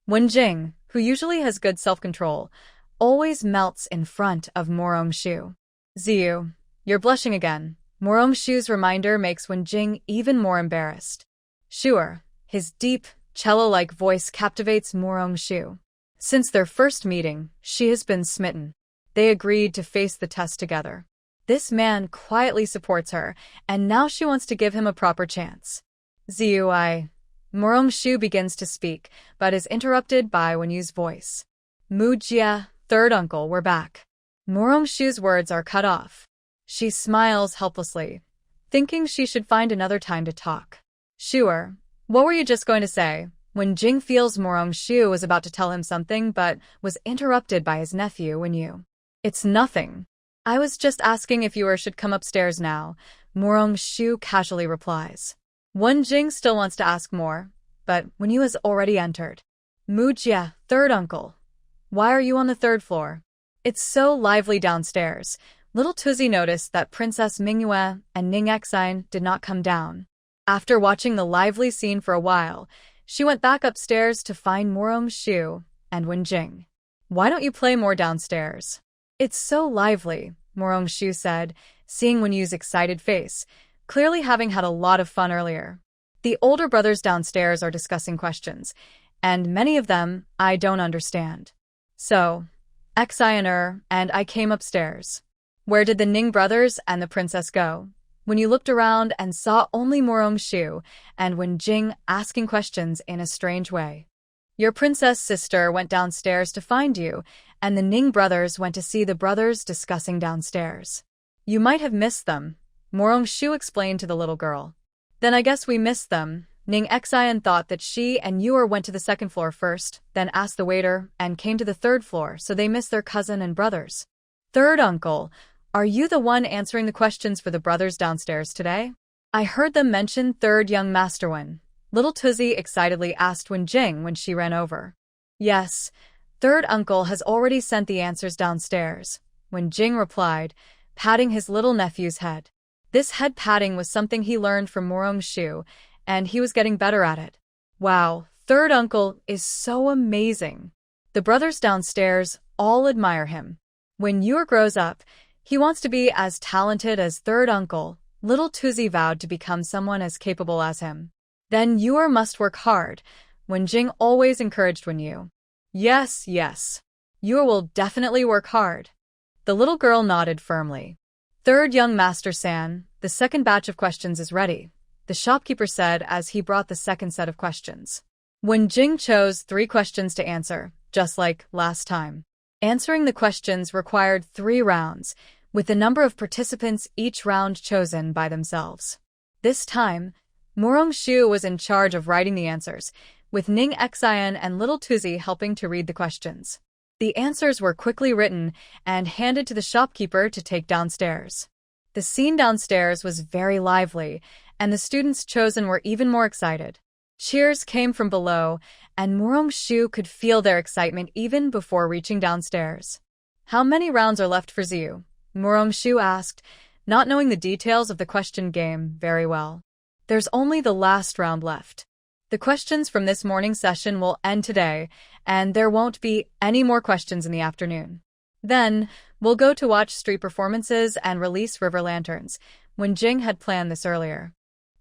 Wenjing, who usually has good self-control, always melts in front of Morong-shu. Ziyu, you're blushing again. Morong-shu's reminder makes Wenjing even more embarrassed. Sure, his deep, cello-like voice captivates Morong-shu. Since their first meeting, she has been smitten. They agreed to face the test together. This man quietly supports her, and now she wants to give him a proper chance. Ziyu, Morong-shu begins to speak, but is interrupted by Wenyu's voice. Mujia, third uncle, we're back. Morong-shu's words are cut off. She smiles helplessly, thinking she should find another time to talk. Sure, what were you just going to say? When Jing feels Morong-shu was about to tell him something but was interrupted by his nephew Wenyu. It's nothing. I was just asking if you should come upstairs now, Morong-shu casually replies. Wenjing still wants to ask more, but Wenyu has already entered. Mujia, third uncle. Why are you on the third floor? It's so lively downstairs. Little Tuzi noticed that Princess Manhwa and Ning Exine did not come down. After watching the lively scene for a while, she went back upstairs to find Morong-shu and Wenjing. Why don't you play more downstairs? It's so lively, Morong-shu said, seeing Wenyu's excited face, clearly having had a lot of fun earlier. The older brothers downstairs are discussing questions, and many of them I don't understand. So, Exiner and I came upstairs. Where did the Ning brothers and the princess go? When you looked around and saw only Morong-shu and Wenjing asking questions in a strange way. Your princess sister went downstairs to find you, and the Ning brothers went to see the brothers discussing downstairs. You might have missed them, Morong-shu explained to the little girl. Then I guess we missed them. Ning Exine thought that she and Yuer went to the second floor first, then asked the waiter, and came to the third floor, so they missed their cousin and brothers. Third uncle, are you the one answering the questions for the brothers downstairs today? I heard them mention third young master one. Little Tuzi excitedly asked Wenjing when she ran over. Yes, third uncle has already sent the answers downstairs, Wenjing replied, patting his little nephew's head. This head patting was something he learned from Morong-shu, and he was getting better at it. Wow, third uncle is so amazing. The brothers downstairs all admire him. When Yuer grows up, he wants to be as talented as third uncle. Little Tuzi vowed to become someone as capable as him. Then Yuer must work hard. Wenjing always encouraged Wenyu. Yes, yes. Yuer will definitely work hard. The little girl nodded firmly. Third young master San, the second batch of questions is ready, the shopkeeper said as he brought the second set of questions. Wenjing chose 3 questions to answer, just like last time. Answering the questions required 3 rounds, with the number of participants each round chosen by themselves. This time, Morong-shu was in charge of writing the answers, with Ning Xian and little Tuzi helping to read the questions. The answers were quickly written and handed to the shopkeeper to take downstairs. The scene downstairs was very lively, and the students chosen were even more excited. Cheers came from below, and Murong-shu could feel their excitement even before reaching downstairs. "How many rounds are left for Ziyu?" Murong-shu asked, not knowing the details of the question game very well. "There's only the last round left. The questions from this morning session will end today, and there won't be any more questions in the afternoon. Then, we'll go to watch street performances and release river lanterns," when Jing had planned this earlier.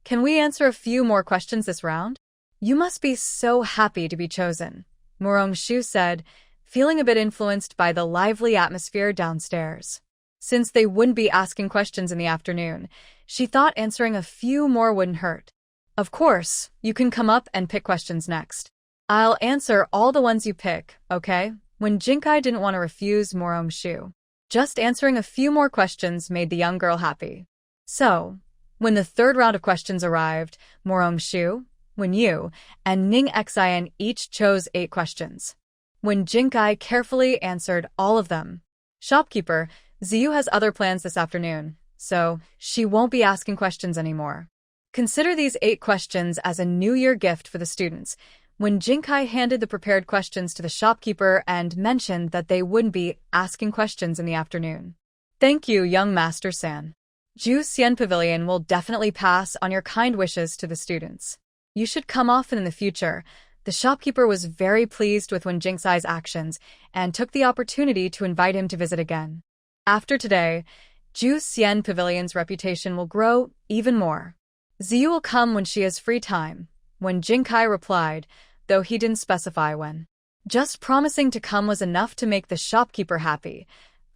"Can we answer a few more questions this round?" "You must be so happy to be chosen," Murong-shu said, feeling a bit influenced by the lively atmosphere downstairs. Since they wouldn't be asking questions in the afternoon, she thought answering a few more wouldn't hurt. "Of course, you can come up and pick questions next. I'll answer all the ones you pick, okay?" When Jinkai didn't want to refuse Murong-shu. Just answering a few more questions made the young girl happy. So, when the third round of questions arrived, Murong-shu, Wen-yu, and Ning Xian each chose 8 questions. When Jinkai carefully answered all of them. "Shopkeeper, Ziyu has other plans this afternoon, so she won't be asking questions anymore. Consider these 8 questions as a New Year gift for the students." When Jinkai handed the prepared questions to the shopkeeper and mentioned that they wouldn't be asking questions in the afternoon. "Thank you, young Master San. Ju Xian Pavilion will definitely pass on your kind wishes to the students. You should come often in the future." The shopkeeper was very pleased with Wen Jinkai's actions and took the opportunity to invite him to visit again. After today, Ju Xian Pavilion's reputation will grow even more. "Ziyu will come when she has free time," Wen Jinkai replied, though he didn't specify when. Just promising to come was enough to make the shopkeeper happy.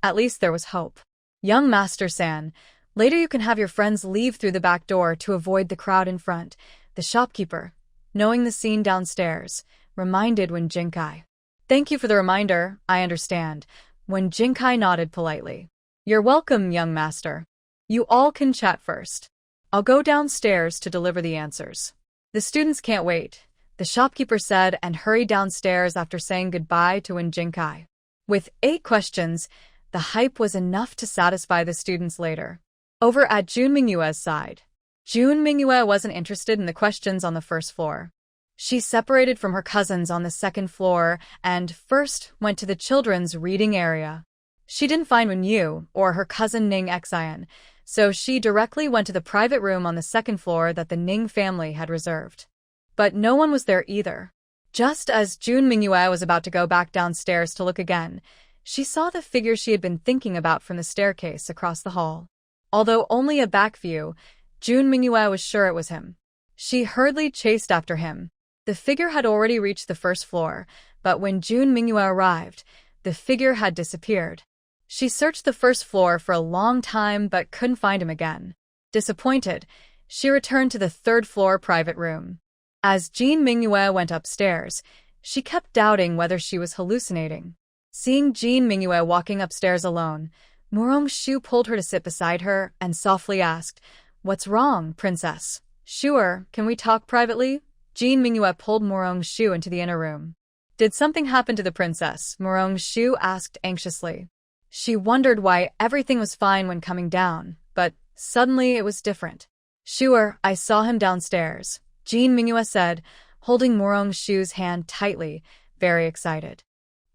At least there was hope. "Young Master San, later you can have your friends leave through the back door to avoid the crowd in front," the shopkeeper, knowing the scene downstairs, reminded Wen Jinkai. "Thank you for the reminder, I understand," Wen Jinkai nodded politely. "You're welcome, young master. You all can chat first. I'll go downstairs to deliver the answers." "The students can't wait," the shopkeeper said and hurried downstairs after saying goodbye to Wen Jinkai. With 8 questions, the hype was enough to satisfy the students later. Over at Jun Mingyue's side, Jun Mingyue wasn't interested in the questions on the first floor. She separated from her cousins on the second floor and first went to the children's reading area. She didn't find Wen-yu or her cousin Ning Xian, so she directly went to the private room on the second floor that the Ning family had reserved. But no one was there either. Just as Jun Mingyue was about to go back downstairs to look again, she saw the figure she had been thinking about from the staircase across the hall. Although only a back view, Jun Mingyue was sure it was him. She hurriedly chased after him. The figure had already reached the first floor, but when Jun Mingyue arrived, the figure had disappeared. She searched the first floor for a long time but couldn't find him again. Disappointed, she returned to the third floor private room. As Jin Mingyue went upstairs, she kept doubting whether she was hallucinating. Seeing Jin Mingyue walking upstairs alone, Murong-shu pulled her to sit beside her and softly asked, "What's wrong, princess?" "Sure, can we talk privately?" Jin Mingyue pulled Murong-shu into the inner room. "Did something happen to the princess?" Murong-shu asked anxiously. She wondered why everything was fine when coming down, but suddenly it was different. "Sure, I saw him downstairs," Jin Mingyue said, holding Murong-shu's hand tightly, very excited.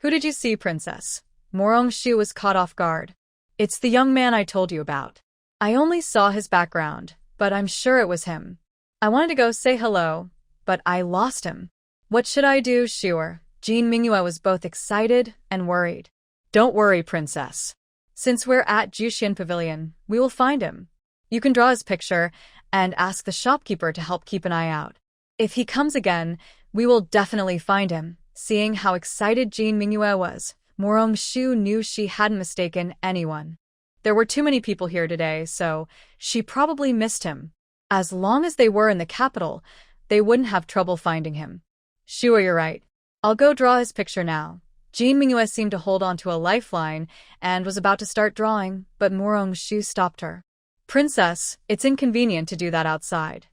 "Who did you see, princess?" Murong-shu was caught off guard. "It's the young man I told you about. I only saw his background, but I'm sure it was him. I wanted to go say hello, but I lost him." "What should I do, sure?" Jin Mingyue was both excited and worried. "Don't worry, princess. Since we're at Juxian Pavilion, we will find him. You can draw his picture and ask the shopkeeper to help keep an eye out. If he comes again, we will definitely find him." Seeing how excited Jin Mingyue was, Murong-shu knew she hadn't mistaken anyone. There were too many people here today, so she probably missed him. As long as they were in the capital, they wouldn't have trouble finding him. "Sure, you're right. I'll go draw his picture now." Jin Mingyue seemed to hold onto a lifeline and was about to start drawing, but Murong-shu stopped her. "Princess, it's inconvenient to do that outside.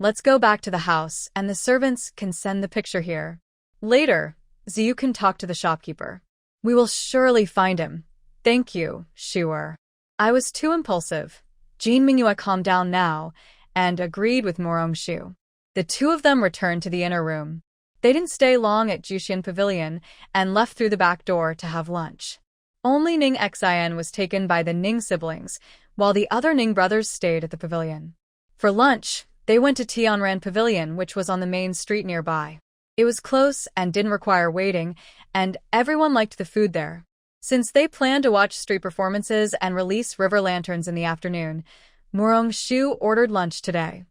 Let's go back to the house, and the servants can send the picture here. Later, Ziyu can talk to the shopkeeper. We will surely find him. Thank you, Shuer. I was too impulsive. Jin Mingyue calmed down now and agreed with Morongshu. The two of them returned to the inner room. They didn't stay long at Juxian Pavilion and left through the back door to have lunch. Only Ning Xian was taken by the Ning siblings, while the other Ning brothers stayed at the pavilion. For lunch, they went to Tianran Pavilion, which was on the main street nearby. It was close and didn't require waiting, and everyone liked the food there. Since they planned to watch street performances and release river lanterns in the afternoon, Morongshu ordered lunch today.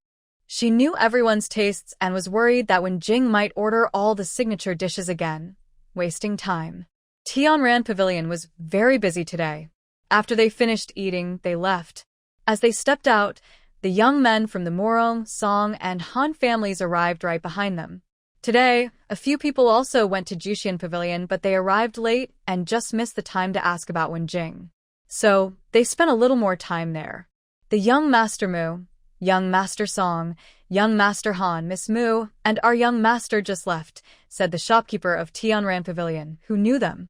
She knew everyone's tastes and was worried that when Jing might order all the signature dishes again, wasting time. Tianran Pavilion was very busy today. After they finished eating, they left. As they stepped out, the young men from the Morong, Song, and Han families arrived right behind them. Today, a few people also went to Juxian Pavilion, but they arrived late and just missed the time to ask about Wenjing. So, they spent a little more time there. The young Master Mu, young Master Song, young Master Han, Miss Mu, and our young master just left, said the shopkeeper of Tianran Pavilion, who knew them.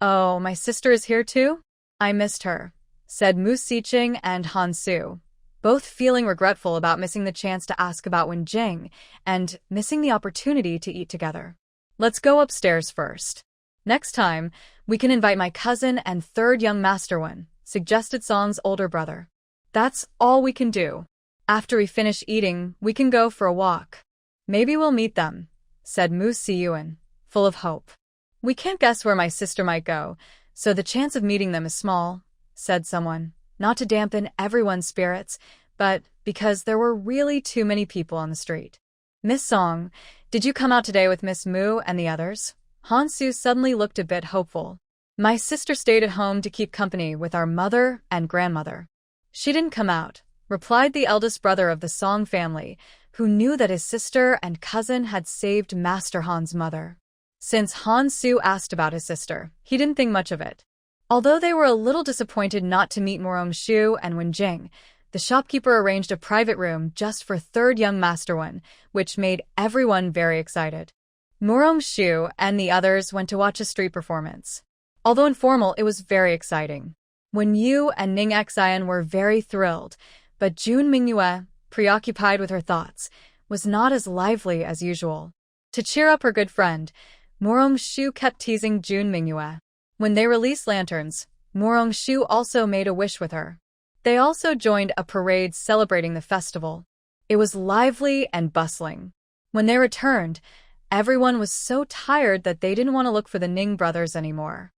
Oh, my sister is here too? I missed her, said Mu Siqing and Han Su, both feeling regretful about missing the chance to ask about Wenjing and missing the opportunity to eat together. Let's go upstairs first. Next time, we can invite my cousin and third young Master One, suggested Song's older brother. That's all we can do. After we finish eating, we can go for a walk. Maybe we'll meet them, said Mu Siyuan, full of hope. We can't guess where my sister might go, so the chance of meeting them is small, said someone, not to dampen everyone's spirits, but because there were really too many people on the street. Miss Song, did you come out today with Miss Mu and the others? Han Su suddenly looked a bit hopeful. My sister stayed at home to keep company with our mother and grandmother. She didn't come out, replied the eldest brother of the Song family, who knew that his sister and cousin had saved Master Han's mother. Since Han Su asked about his sister, he didn't think much of it. Although they were a little disappointed not to meet Morongshu and Wenjing, the shopkeeper arranged a private room just for third young Master One, which made everyone very excited. Morongshu and the others went to watch a street performance. Although informal, it was very exciting. Wen Yu and Ning Xian were very thrilled, but Jun Mingyue, preoccupied with her thoughts, was not as lively as usual. To cheer up her good friend, Morongshu kept teasing Jun Mingyue. When they released lanterns, Morongshu also made a wish with her. They also joined a parade celebrating the festival. It was lively and bustling. When they returned, everyone was so tired that they didn't want to look for the Ning brothers anymore.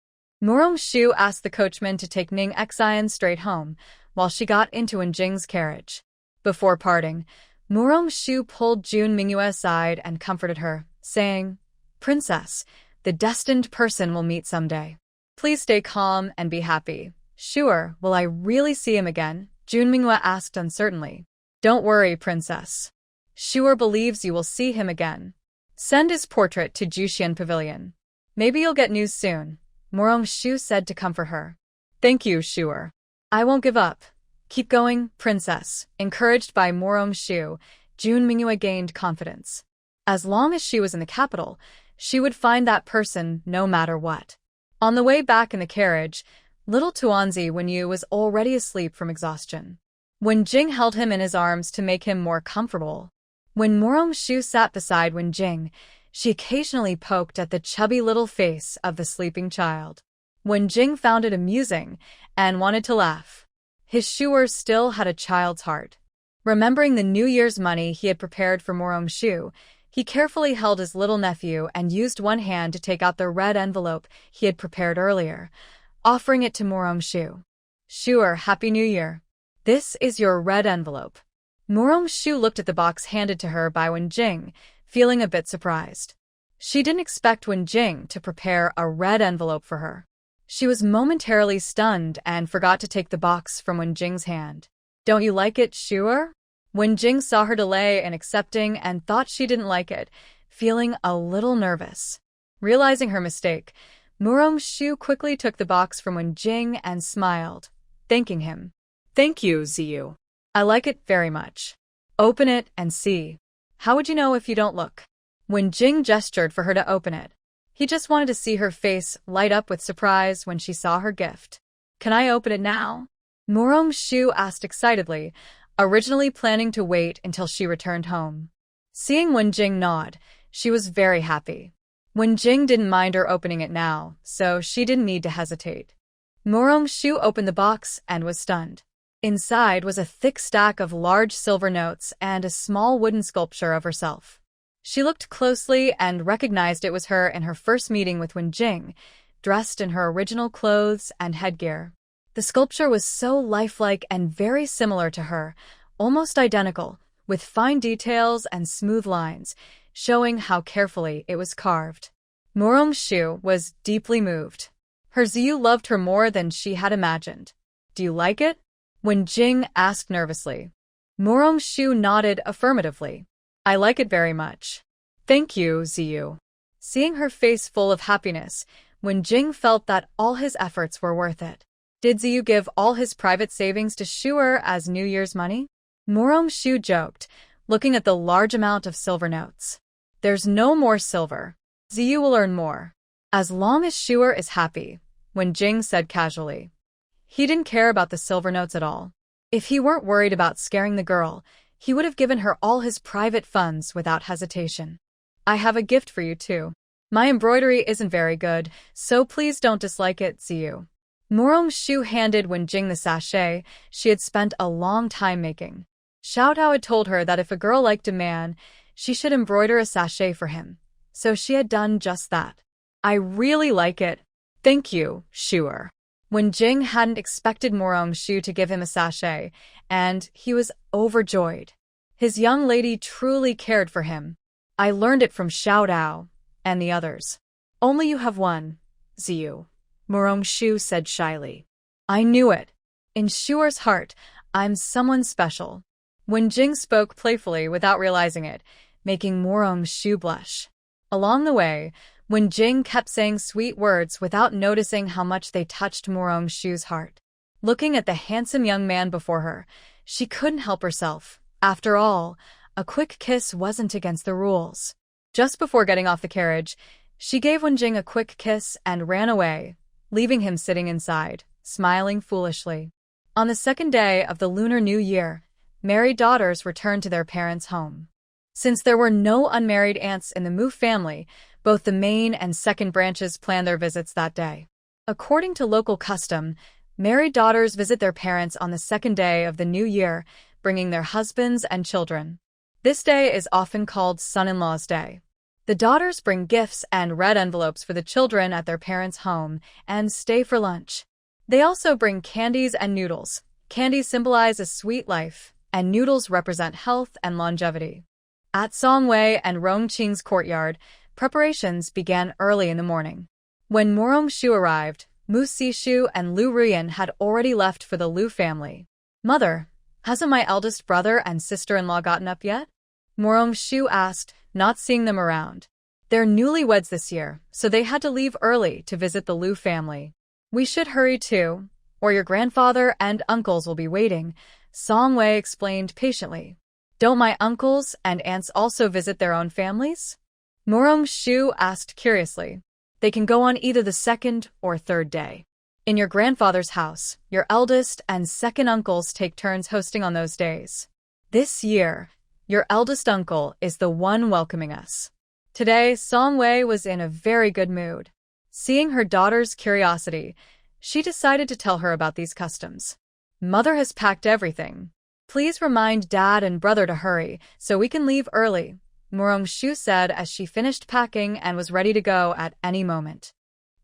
Morongshu asked the coachman to take Ning Xian straight home, while she got into Wenjing's carriage. Before parting, Morongshu pulled Jun Mingyue aside and comforted her, saying, "Princess, the destined person we'll meet someday. Please stay calm and be happy." "Sure, will I really see him again?" Jun Mingyue asked uncertainly. "Don't worry, Princess. Sure believes you will see him again. Send his portrait to Juxian Pavilion. Maybe you'll get news soon," Morongshu said to comfort her. "Thank you, Sure. I won't give up. Keep going, Princess." Encouraged by Morongshu, Jun Mingyue gained confidence. As long as she was in the capital, she would find that person no matter what. On the way back in the carriage, little Tuanzi Wenyu was already asleep from exhaustion. Wenjing held him in his arms to make him more comfortable. When Morongshu sat beside Wenjing, she occasionally poked at the chubby little face of the sleeping child. Wenjing found it amusing and wanted to laugh. His Shuer still had a child's heart. Remembering the New Year's money he had prepared for Morongshu, he carefully held his little nephew and used one hand to take out the red envelope he had prepared earlier, offering it to Morongshu. "Sure, Happy New Year. This is your red envelope." Morongshu looked at the box handed to her by Wenjing, feeling a bit surprised. She didn't expect Wenjing to prepare a red envelope for her. She was momentarily stunned and forgot to take the box from Wenjing's hand. "Don't you like it, Shuer?" Wenjing saw her delay in accepting and thought she didn't like it, feeling a little nervous. Realizing her mistake, Morongshu quickly took the box from Wenjing and smiled, thanking him. "Thank you, Ziyu. I like it very much. Open it and see." How would you know if you don't look? When Jing gestured for her to open it, he just wanted to see her face light up with surprise when she saw her gift. Can I open it now? Morong Shu asked excitedly, originally planning to wait until she returned home. Seeing Wen Jing nod, she was very happy. Wen Jing didn't mind her opening it now, so she didn't need to hesitate. Morong Shu opened the box and was stunned. Inside was a thick stack of large silver notes and a small wooden sculpture of herself. She looked closely and recognized it was her in her first meeting with Wen Jing, dressed in her original clothes and headgear. The sculpture was so lifelike and very similar to her, almost identical, with fine details and smooth lines, showing how carefully it was carved. Morong Shu was deeply moved. Her Ziyu loved her more than she had imagined. Do you like it? Wen Jing asked nervously. Morong Shu nodded affirmatively. I like it very much. Thank you, Ziyu. Seeing her face full of happiness, Wen Jing felt that all his efforts were worth it. Did Ziyu give all his private savings to Shu'er as New Year's money? Morong Shu joked, looking at the large amount of silver notes. There's no more silver. Ziyu will earn more. As long as Shu'er is happy, Wen Jing said casually. He didn't care about the silver notes at all. If he weren't worried about scaring the girl, he would have given her all his private funds without hesitation. I have a gift for you too. My embroidery isn't very good, so please don't dislike it, Ziyu. Morong Shu handed Wen Jing the sachet she had spent a long time making. Xiao Tao had told her that if a girl liked a man, she should embroider a sachet for him, so she had done just that. I really like it. Thank you, Shu'er. Wen Jing hadn't expected Morong Shu to give him a sachet, and he was overjoyed. His young lady truly cared for him. I learned it from Xiao Tao and the others. Only you have one, Ziyu, Morong Shu said shyly. I knew it. In Shu'er's heart, I'm someone special. Wen Jing spoke playfully without realizing it, making Morong Shu blush. Along the way, Wen Jing kept saying sweet words without noticing how much they touched Morong Shu's heart. Looking at the handsome young man before her, she couldn't help herself. After all, a quick kiss wasn't against the rules. Just before getting off the carriage, she gave Wen Jing a quick kiss and ran away, leaving him sitting inside, smiling foolishly. On the second day of the Lunar New Year, married daughters returned to their parents' home. Since there were no unmarried aunts in the Mu family, both the main and second branches planned their visits that day. According to local custom, married daughters visit their parents on the second day of the new year, bringing their husbands and children. This day is often called son-in-law's day. The daughters bring gifts and red envelopes for the children at their parents' home and stay for lunch. They also bring candies and noodles. Candies symbolize a sweet life, and noodles represent health and longevity. At Songwei and Rongqing's courtyard, preparations began early in the morning. When Morong Shu arrived, Mu Sishu and Lu Ruyan had already left for the Lu family. Mother, hasn't my eldest brother and sister-in-law gotten up yet? Morong Shu asked, not seeing them around. They're newlyweds this year, so they had to leave early to visit the Lu family. We should hurry too, or your grandfather and uncles will be waiting, Songwei explained patiently. Don't my uncles and aunts also visit their own families? Morong Shu asked curiously. They can go on either the second or third day. In your grandfather's house, your eldest and second uncles take turns hosting on those days. This year, your eldest uncle is the one welcoming us. Today, Songwei was in a very good mood. Seeing her daughter's curiosity, she decided to tell her about these customs. Mother has packed everything. Please remind Dad and brother to hurry so we can leave early, Morong Shu said as she finished packing and was ready to go at any moment.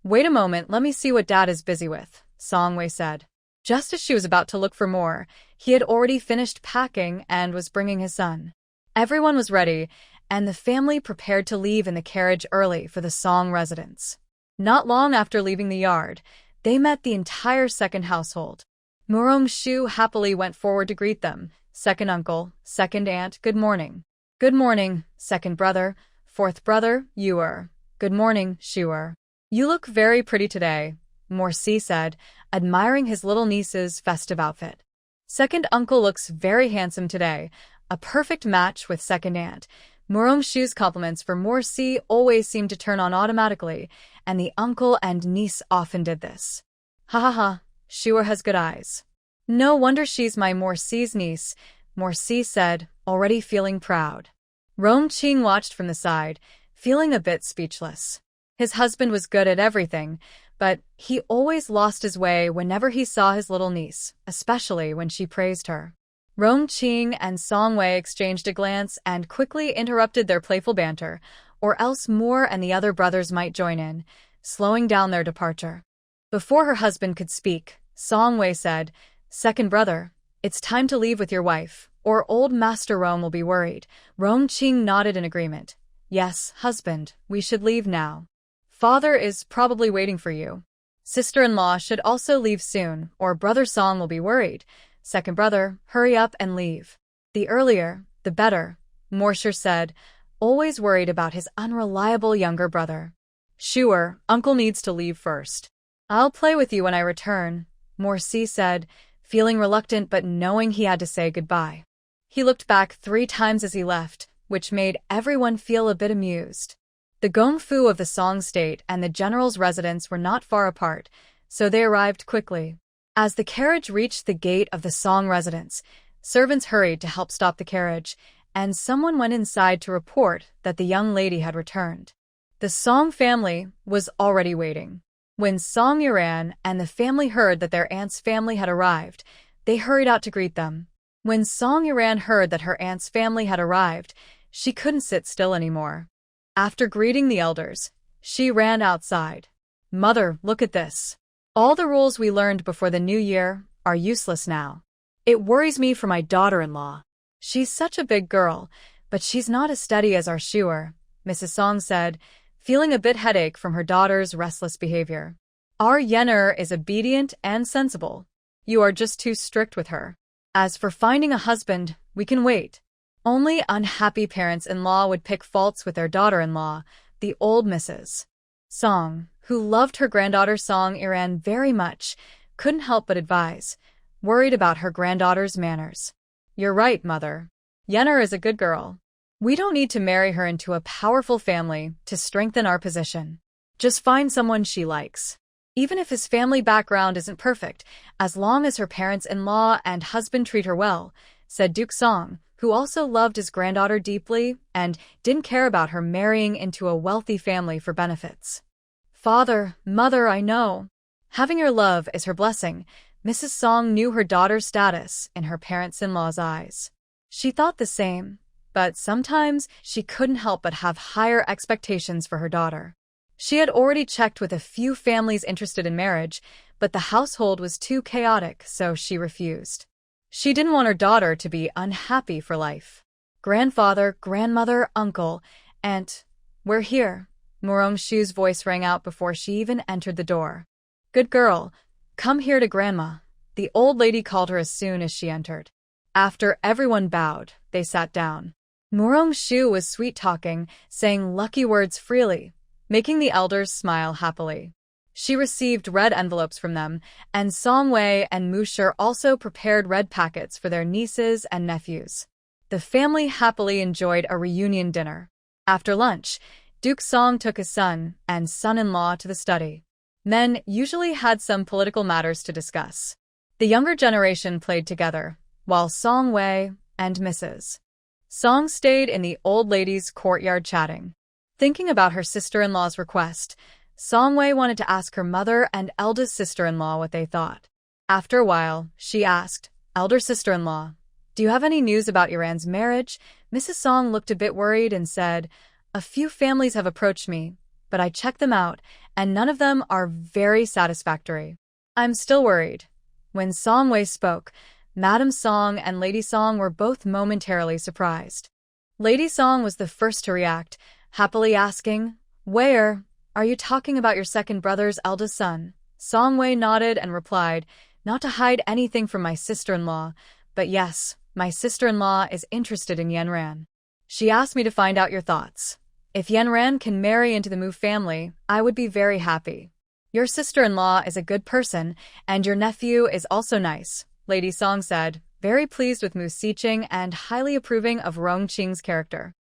Wait a moment, let me see what Dad is busy with, Songwei said. Just as she was about to look for more, he had already finished packing and was bringing his son. Everyone was ready, and the family prepared to leave in the carriage early for the Song residence. Not long after leaving the yard, they met the entire second household. Morong Shu happily went forward to greet them. Second uncle, second aunt, good morning. Good morning, second brother, fourth brother, Yu'er. Good morning, Shu'er. You look very pretty today, Morsi said, admiring his little niece's festive outfit. Second uncle looks very handsome today, A perfect match with second aunt. Murong-shu's compliments for Morsi always seemed to turn on automatically, and the uncle and niece often did this. Ha ha ha, Shua has good eyes. No wonder she's my Morsi's niece, Morsi said, already feeling proud. Rong-ching watched from the side, feeling a bit speechless. His husband was good at everything, but he always lost his way whenever he saw his little niece, especially when she praised her. Rong-ching and Song-wei exchanged a glance and quickly interrupted their playful banter, or else Moore and the other brothers might join in, slowing down their departure. Before her husband could speak, Song-wei said, "Second brother, it's time to leave with your wife, or old Master Rome will be worried." Rong-ching nodded in agreement. "Yes, husband, we should leave now. Father is probably waiting for you. Sister-in-law should also leave soon, or Brother Song will be worried. Second brother, hurry up and leave. The earlier, the better," Morsher said, always worried about his unreliable younger brother. "Sure, uncle needs to leave first. I'll play with you when I return," Morsi said, feeling reluctant but knowing he had to say goodbye. He looked back 3 times as he left, which made everyone feel a bit amused. The gongfu of the Song State and the general's residence were not far apart, so they arrived quickly. As the carriage reached the gate of the Song residence, servants hurried to help stop the carriage, and someone went inside to report that the young lady had returned. The Song family was already waiting. When Song Yuran and the family heard that their aunt's family had arrived, they hurried out to greet them. When Song Yuran heard that her aunt's family had arrived, she couldn't sit still anymore. After greeting the elders, she ran outside. "Mother, look at this. All the rules we learned before the new year are useless now. It worries me for my daughter-in-law. She's such a big girl, but she's not as steady as our Shuer," Mrs. Song said, feeling a bit headache from her daughter's restless behavior. "Our Yenner is obedient and sensible. You are just too strict with her. As for finding a husband, we can wait." Only unhappy parents-in-law would pick faults with their daughter-in-law, the old Mrs. Song, who loved her granddaughter Song Iran very much, couldn't help but advise, worried about her granddaughter's manners. "You're right, mother. Yenner is a good girl. We don't need to marry her into a powerful family to strengthen our position. Just find someone she likes. Even if his family background isn't perfect, as long as her parents-in-law and husband treat her well," said Duke Song, who also loved his granddaughter deeply and didn't care about her marrying into a wealthy family for benefits. "Father, mother, I know. Having your love is her blessing." Mrs. Song knew her daughter's status in her parents-in-law's eyes. She thought the same, but sometimes she couldn't help but have higher expectations for her daughter. She had already checked with a few families interested in marriage, but the household was too chaotic, so she refused. She didn't want her daughter to be unhappy for life. "Grandfather, grandmother, uncle, aunt, we're here." Murong-shu's voice rang out before she even entered the door. "Good girl, come here to grandma," the old lady called her as soon as she entered. After everyone bowed, they sat down. Murong-shu was sweet-talking, saying lucky words freely, making the elders smile happily. She received red envelopes from them, and Song-wei and Musher also prepared red packets for their nieces and nephews. The family happily enjoyed a reunion dinner. After lunch, Duke Song took his son and son-in-law to the study. Men usually had some political matters to discuss. The younger generation played together, while Song-wei and Mrs. Song stayed in the old lady's courtyard chatting. Thinking about her sister-in-law's request, Song-wei wanted to ask her mother and eldest sister-in-law what they thought. After a while, she asked, "Elder sister-in-law, do you have any news about Iran's marriage?" Mrs. Song looked a bit worried and said, "A few families have approached me, but I checked them out, and none of them are very satisfactory. I'm still worried." When Song-wei spoke, Madam Song and Lady Song were both momentarily surprised. Lady Song was the first to react, happily asking, "Where? Are you talking about your second brother's eldest son?" Song-wei nodded and replied, "Not to hide anything from my sister-in-law, but yes, my sister-in-law is interested in Yenran. She asked me to find out your thoughts. If Yenran can marry into the Mu family, I would be very happy. Your sister-in-law is a good person, and your nephew is also nice," Lady Song said, very pleased with Mu Siqing and highly approving of Rong Qing's character.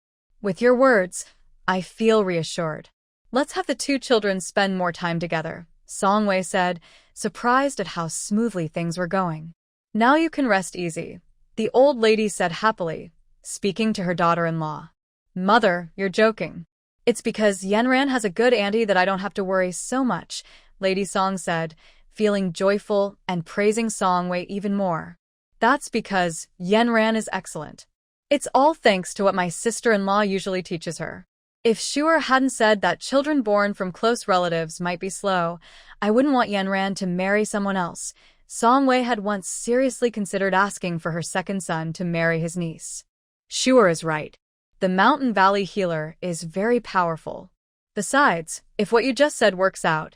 With your words, I feel reassured. Let's have the two children spend more time together, Song Wei said, surprised at how smoothly things were going. Now you can rest easy, the old lady said happily, speaking to her daughter-in-law. Mother, you're joking. It's because Yanran has a good auntie that I don't have to worry so much, Lady Song said, feeling joyful and praising Song Wei even more. That's because Yanran is excellent. It's all thanks to what my sister-in-law usually teaches her. If Shuer hadn't said that children born from close relatives might be slow, I wouldn't want Yanran to marry someone else. Song Wei had once seriously considered asking for her second son to marry his niece. Shuer is right. The Mountain Valley healer is very powerful. Besides, if what you just said works out,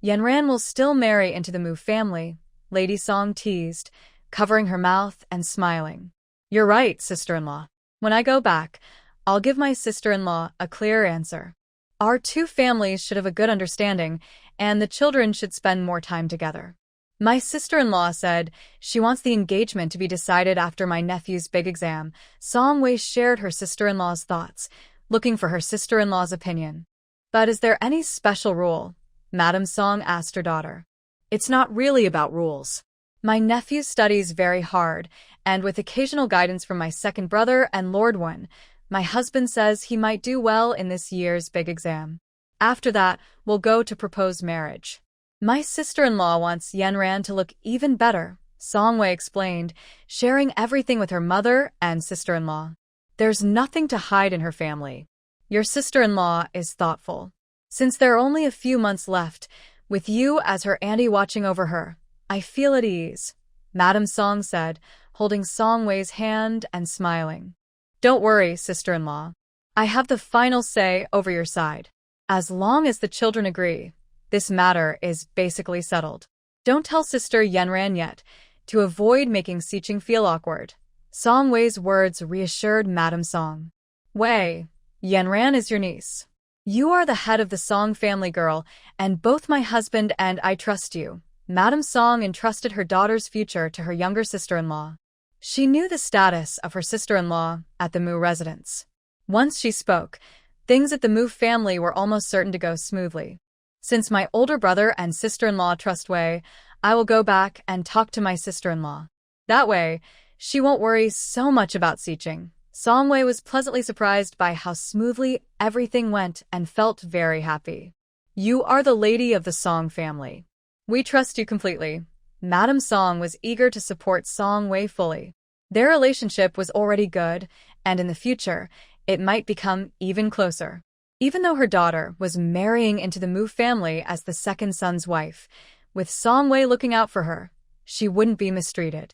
Yanran will still marry into the Mu family, Lady Song teased, covering her mouth and smiling. You're right, sister-in-law. When I go back, I'll give my sister-in-law a clear answer. Our two families should have a good understanding, and the children should spend more time together. My sister-in-law said she wants the engagement to be decided after my nephew's big exam. Song Wei shared her sister-in-law's thoughts, looking for her sister-in-law's opinion. But is there any special rule? Madame Song asked her daughter. It's not really about rules. My nephew studies very hard, and with occasional guidance from my second brother and Lord Wen, my husband says he might do well in this year's big exam. After that, we'll go to propose marriage. My sister-in-law wants Yanran to look even better, Song Wei explained, sharing everything with her mother and sister-in-law. There's nothing to hide in her family. Your sister-in-law is thoughtful. Since there are only a few months left, with you as her auntie watching over her, I feel at ease, Madame Song said, holding Song Wei's hand and smiling. Don't worry, sister-in-law. I have the final say over your side. As long as the children agree, this matter is basically settled. Don't tell Sister Yanran yet, to avoid making Siqing feel awkward. Song Wei's words reassured Madame Song. Wei, Yanran is your niece. You are the head of the Song family, girl, and both my husband and I trust you. Madame Song entrusted her daughter's future to her younger sister-in-law. She knew the status of her sister-in-law at the Mu residence. Once she spoke, things at the Mu family were almost certain to go smoothly. Since my older brother and sister-in-law trust Wei, I will go back and talk to my sister-in-law. That way, she won't worry so much about Siqing. Song Wei was pleasantly surprised by how smoothly everything went and felt very happy. You are the lady of the Song family. We trust you completely. Madame Song was eager to support Song Wei fully. Their relationship was already good, and in the future, it might become even closer. Even though her daughter was marrying into the Mu family as the second son's wife, with Song Wei looking out for her, she wouldn't be mistreated.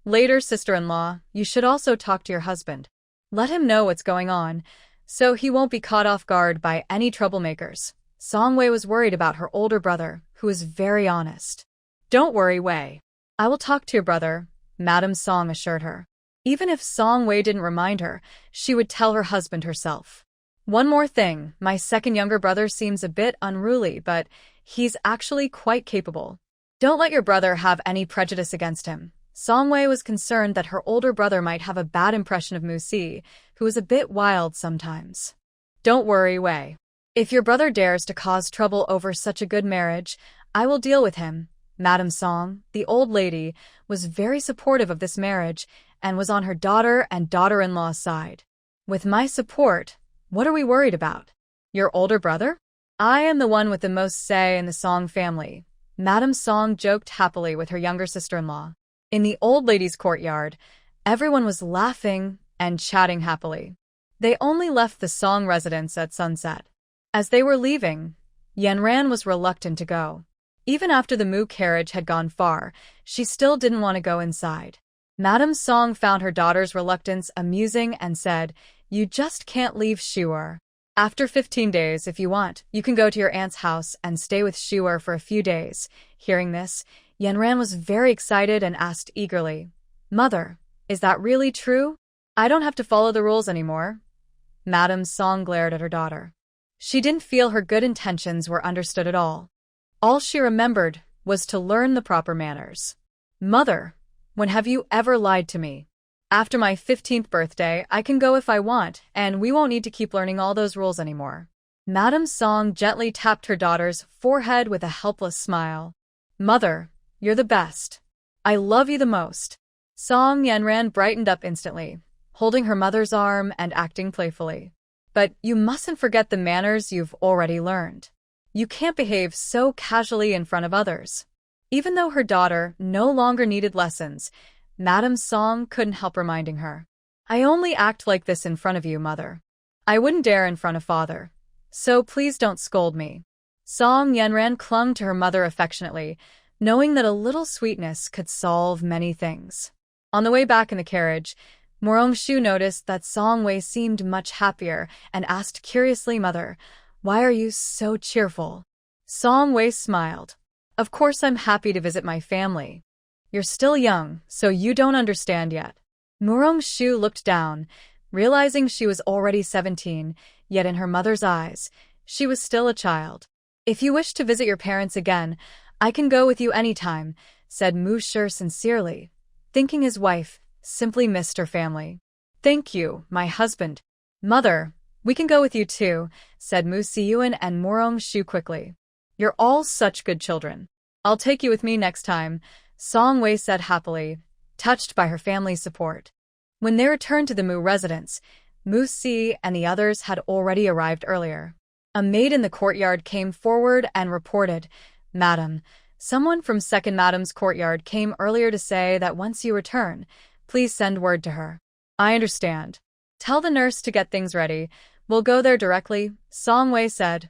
Later, sister-in-law, you should also talk to your husband. Let him know what's going on, so he won't be caught off guard by any troublemakers. Song Wei was worried about her older brother, who was very honest. Don't worry, Wei. I will talk to your brother, Madame Song assured her. Even if Song Wei didn't remind her, she would tell her husband herself. One more thing, my second younger brother seems a bit unruly, but he's actually quite capable. Don't let your brother have any prejudice against him. Song Wei was concerned that her older brother might have a bad impression of Mu Si, who is a bit wild sometimes. Don't worry, Wei. If your brother dares to cause trouble over such a good marriage, I will deal with him. Madame Song, the old lady, was very supportive of this marriage and was on her daughter and daughter-in-law's side. With my support, what are we worried about? Your older brother? I am the one with the most say in the Song family. Madame Song joked happily with her younger sister-in-law. In the old lady's courtyard, everyone was laughing and chatting happily. They only left the Song residence at sunset. As they were leaving, Yanran was reluctant to go. Even after the Mu carriage had gone far, she still didn't want to go inside. Madame Song found her daughter's reluctance amusing and said, You just can't leave Shuer. After 15 days, if you want, you can go to your aunt's house and stay with Shuer for a few days. Hearing this, Yanran was very excited and asked eagerly, Mother, is that really true? I don't have to follow the rules anymore. Madame Song glared at her daughter. She didn't feel her good intentions were understood at all. All she remembered was to learn the proper manners. Mother, When have you ever lied to me? After my 15th birthday, I can go if I want, and we won't need to keep learning all those rules anymore. Madame Song gently tapped her daughter's forehead with a helpless smile. Mother, you're the best. I love you the most. Song Yanran brightened up instantly, holding her mother's arm and acting playfully. But you mustn't forget the manners you've already learned. You can't behave so casually in front of others. Even though her daughter no longer needed lessons, Madame Song couldn't help reminding her. I only act like this in front of you, mother. I wouldn't dare in front of father. So please don't scold me. Song Yanran clung to her mother affectionately, knowing that a little sweetness could solve many things. On the way back in the carriage, Morongshu noticed that Song Wei seemed much happier and asked curiously, Mother, why are you so cheerful? Song Wei smiled. Of course I'm happy to visit my family. You're still young, so you don't understand yet. Morongshu looked down, realizing she was already 17, yet in her mother's eyes, she was still a child. If you wish to visit your parents again, I can go with you anytime, said Mu Shi sincerely, thinking his wife simply missed her family. Thank you, my husband. Mother, we can go with you too, said Mu Siyuan and Morongshu quickly. You're all such good children. I'll take you with me next time, Song Wei said happily, touched by her family's support. When they returned to the Mu residence, Mu Si and the others had already arrived earlier. A maid in the courtyard came forward and reported, Madam, someone from Second Madam's courtyard came earlier to say that once you return, please send word to her. I understand. Tell the nurse to get things ready. We'll go there directly, Song Wei said,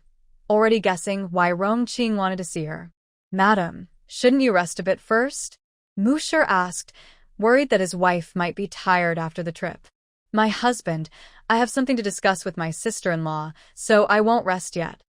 already guessing why Rongqing wanted to see her. Madam, shouldn't you rest a bit first? Mu Shi asked, worried that his wife might be tired after the trip. My husband, I have something to discuss with my sister-in-law, so I won't rest yet.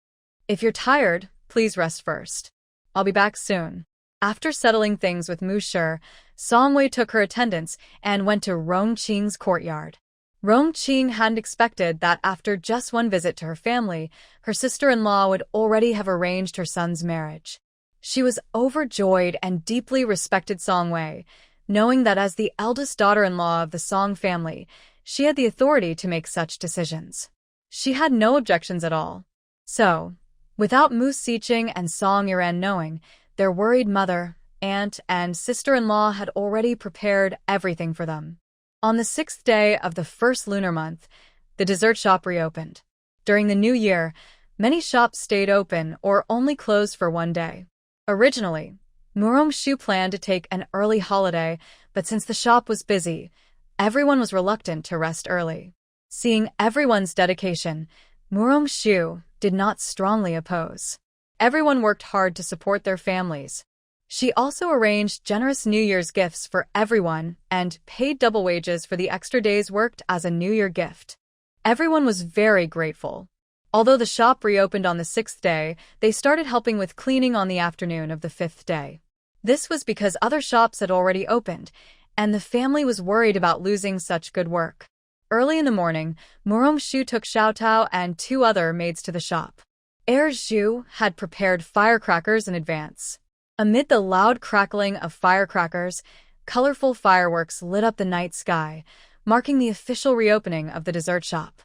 If you're tired, please rest first. I'll be back soon. After settling things with Mu Shi, Song Wei took her attendants and went to Rongqing's courtyard. Rongqing hadn't expected that after just one visit to her family, her sister-in-law would already have arranged her son's marriage. She was overjoyed and deeply respected Song Wei, knowing that as the eldest daughter-in-law of the Song family, she had the authority to make such decisions. She had no objections at all. So, without Mu Siqing and Song Yuran knowing, their worried mother, aunt, and sister-in-law had already prepared everything for them. On the 6th day of the first lunar month, the dessert shop reopened. During the new year, many shops stayed open or only closed for one day. Originally, Morongshu planned to take an early holiday, but since the shop was busy, everyone was reluctant to rest early. Seeing everyone's dedication, Morongshu did not strongly oppose. Everyone worked hard to support their families. She also arranged generous New Year's gifts for everyone and paid double wages for the extra days worked as a New Year gift. Everyone was very grateful. Although the shop reopened on the 6th day, they started helping with cleaning on the afternoon of the 5th day. This was because other shops had already opened, and the family was worried about losing such good work. Early in the morning, Morongshu took Xiaotao and 2 other maids to the shop. Heir Zhu had prepared firecrackers in advance. Amid the loud crackling of firecrackers, colorful fireworks lit up the night sky, marking the official reopening of the dessert shop.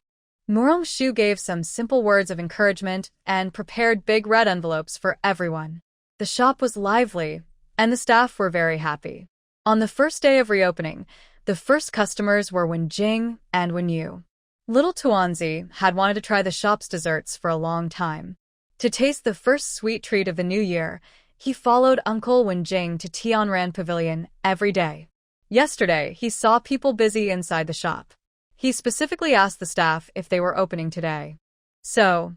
Morongshu gave some simple words of encouragement and prepared big red envelopes for everyone. The shop was lively, and the staff were very happy. On the first day of reopening, the first customers were Wen Jing and Wen Yu. Little Tuanzi had wanted to try the shop's desserts for a long time. To taste the first sweet treat of the new year, he followed Uncle Wen Jing to Tianran Pavilion every day. Yesterday, he saw people busy inside the shop. He specifically asked the staff if they were opening today. So,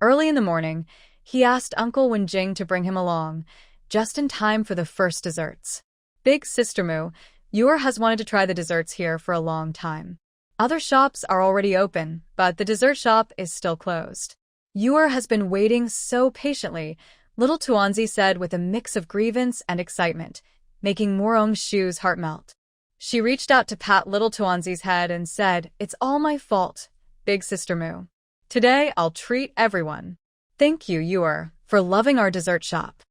early in the morning, he asked Uncle Wen Jing to bring him along, just in time for the first desserts. Big Sister Mu, Yor has wanted to try the desserts here for a long time. Other shops are already open, but the dessert shop is still closed. Yor has been waiting so patiently, Little Tuanzi said with a mix of grievance and excitement, making Morongshu's heart melt. She reached out to pat Little Tuanzi's head and said, It's all my fault, Big Sister Mu. Today I'll treat everyone. Thank you, Yor, for loving our dessert shop.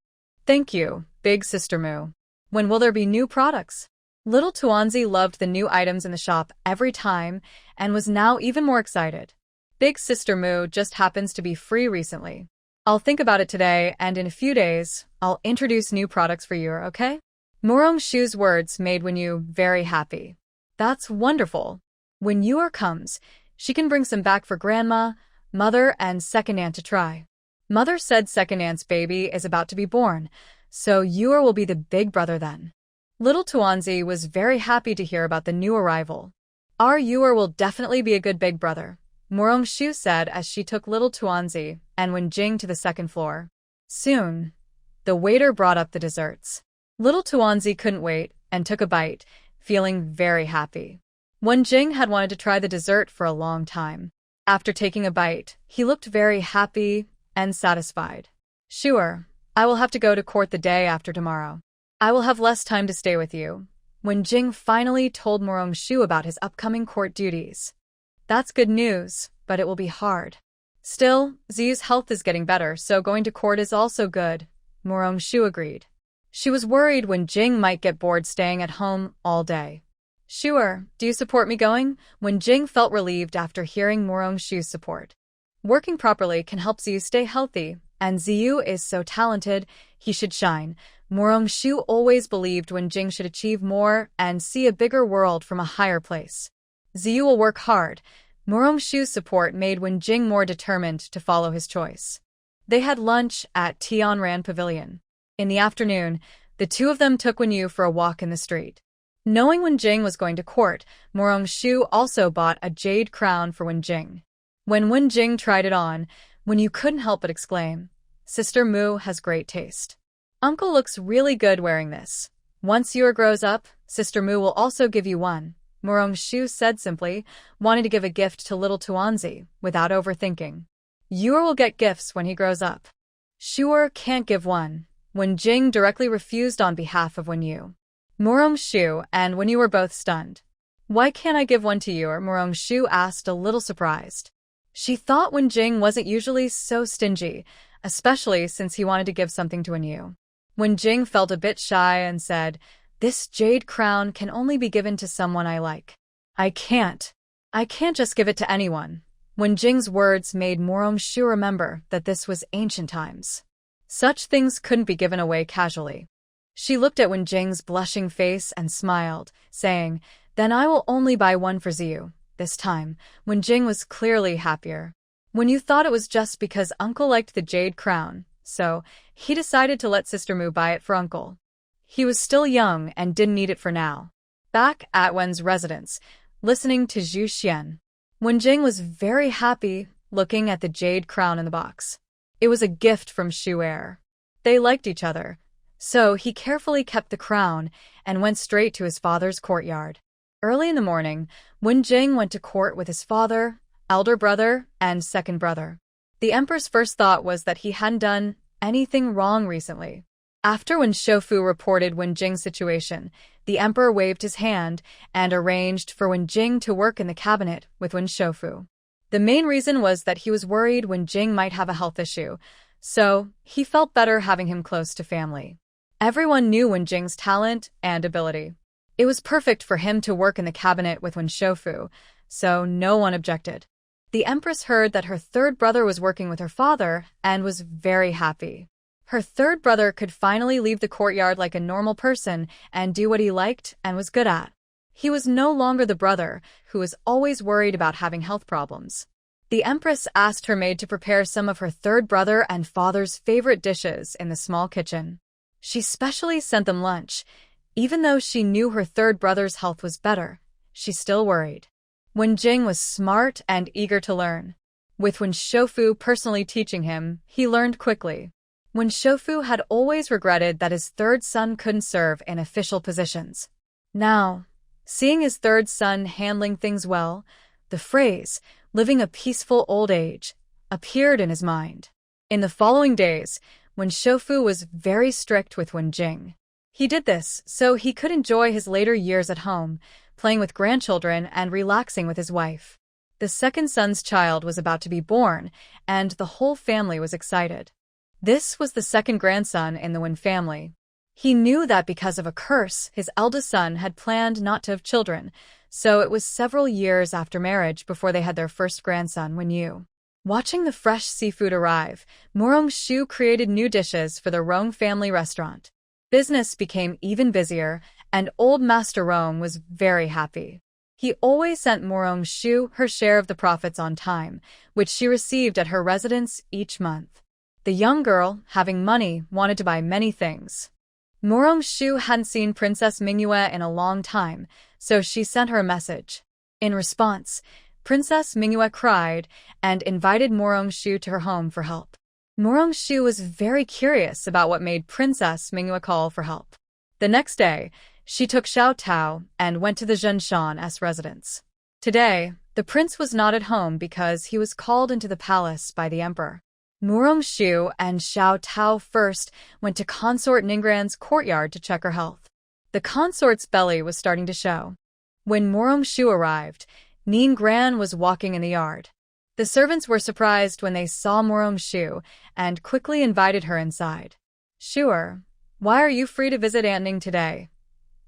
Thank you, Big Sister Mu. When will there be new products? Little Tuanzi loved the new items in the shop every time and was now even more excited. Big Sister Moo just happens to be free recently. I'll think about it today, and in a few days, I'll introduce new products for you, okay? Morong Shu's words made Wenyu very happy. That's wonderful. When Yor comes, she can bring some back for Grandma, Mother, and Second Aunt to try. Mother said Second Aunt's baby is about to be born, so Yor will be the big brother then. Little Tuanzi was very happy to hear about the new arrival. Our Yor will definitely be a good big brother, Morong Shu said as she took little Tuanzi and Wenjing to the second floor. Soon, the waiter brought up the desserts. Little Tuanzi couldn't wait and took a bite, feeling very happy. Wenjing had wanted to try the dessert for a long time. After taking a bite, he looked very happy and satisfied. Sure, I will have to go to court the day after tomorrow. I will have less time to stay with you. Wenjing finally told Morong Shu about his upcoming court duties. That's good news, but it will be hard. Still, Ziyu's health is getting better, so going to court is also good, Morong Shu agreed. She was worried Wenjing might get bored staying at home all day. Sure, do you support me going? Wenjing felt relieved after hearing Morong Shu's support. Working properly can help Ziyu stay healthy, and Ziyu is so talented, he should shine. Morong Shu always believed Wenjing should achieve more and see a bigger world from a higher place. Ziyu will work hard. Morong Shu's support made Wenjing more determined to follow his choice. They had lunch at Tianran Pavilion. In the afternoon, the two of them took Wenyu for a walk in the street. Knowing Wenjing was going to court, Morong Shu also bought a jade crown for Wenjing. When Wenjing tried it on, Wenyu couldn't help but exclaim, "Sister Moo has great taste. Uncle looks really good wearing this. Once Yor grows up, Sister Moo will also give you one," Morong Shu said simply, wanting to give a gift to little Tuanzi, without overthinking. Yor will get gifts when he grows up. Sure can't give one. Wenjing directly refused on behalf of Wenyu. Morong Shu and Wenyu were both stunned. "Why can't I give one to you?" Morong Shu asked, a little surprised. She thought Wenjing wasn't usually so stingy, especially since he wanted to give something to Wenyu. Wenjing felt a bit shy and said, "This jade crown can only be given to someone I like. I can't just give it to anyone." Wenjing's words made Morong Shu remember that this was ancient times. Such things couldn't be given away casually. She looked at Wenjing's blushing face and smiled, saying, "Then I will only buy one for Ziyu." This time, Wenjing was clearly happier. Wenyu thought it was just because Uncle liked the jade crown, so he decided to let Sister Moo buy it for Uncle. He was still young and didn't need it for now. Back at Wen's residence, listening to Zhu Xian, Wenjing was very happy looking at the jade crown in the box. It was a gift from Shu Er. They liked each other, so he carefully kept the crown and went straight to his father's courtyard. Early in the morning, Wenjing went to court with his father, elder brother, and second brother. The emperor's first thought was that he hadn't done anything wrong recently. After Wen Shoufu reported Wenjing's situation, the emperor waved his hand and arranged for Wenjing to work in the cabinet with Wen Shoufu. The main reason was that he was worried Wenjing might have a health issue, so he felt better having him close to family. Everyone knew Wenjing's talent and ability. It was perfect for him to work in the cabinet with Wen Shoufu, so no one objected. The empress heard that her third brother was working with her father and was very happy. Her third brother could finally leave the courtyard like a normal person and do what he liked and was good at. He was no longer the brother who was always worried about having health problems. The empress asked her maid to prepare some of her third brother and father's favorite dishes in the small kitchen. She specially sent them lunch. Even though she knew her third brother's health was better, she still worried. Wenjing was smart and eager to learn. With Wen Shoufu personally teaching him, he learned quickly. Wen Shoufu had always regretted that his third son couldn't serve in official positions. Now, seeing his third son handling things well, the phrase, "living a peaceful old age," appeared in his mind. In the following days, Wen Shoufu was very strict with Wenjing. He did this so he could enjoy his later years at home, playing with grandchildren and relaxing with his wife. The second son's child was about to be born, and the whole family was excited. This was the second grandson in the Wen family. He knew that because of a curse, his eldest son had planned not to have children, so it was several years after marriage before they had their first grandson when you. Watching the fresh seafood arrive, Morong-shu created new dishes for the Rong family restaurant. Business became even busier, and old Master Rong was very happy. He always sent Morong-shu her share of the profits on time, which she received at her residence each month. The young girl, having money, wanted to buy many things. Morong-shu hadn't seen Princess Mingyue in a long time, so she sent her a message. In response, Princess Mingyue cried and invited Morong-shu to her home for help. Morong-shu was very curious about what made Princess Mingyue call for help. The next day, she took Xiao Tao and went to the Zhenshan's residence. Today, the prince was not at home because he was called into the palace by the emperor. Morong-shu and Xiao Tao first went to Consort Ninggran's courtyard to check her health. The consort's belly was starting to show. When Morong-shu arrived, Ninggran was walking in the yard. The servants were surprised when they saw Morong-shu and quickly invited her inside. "Sure, why are you free to visit Aunt Ning today?"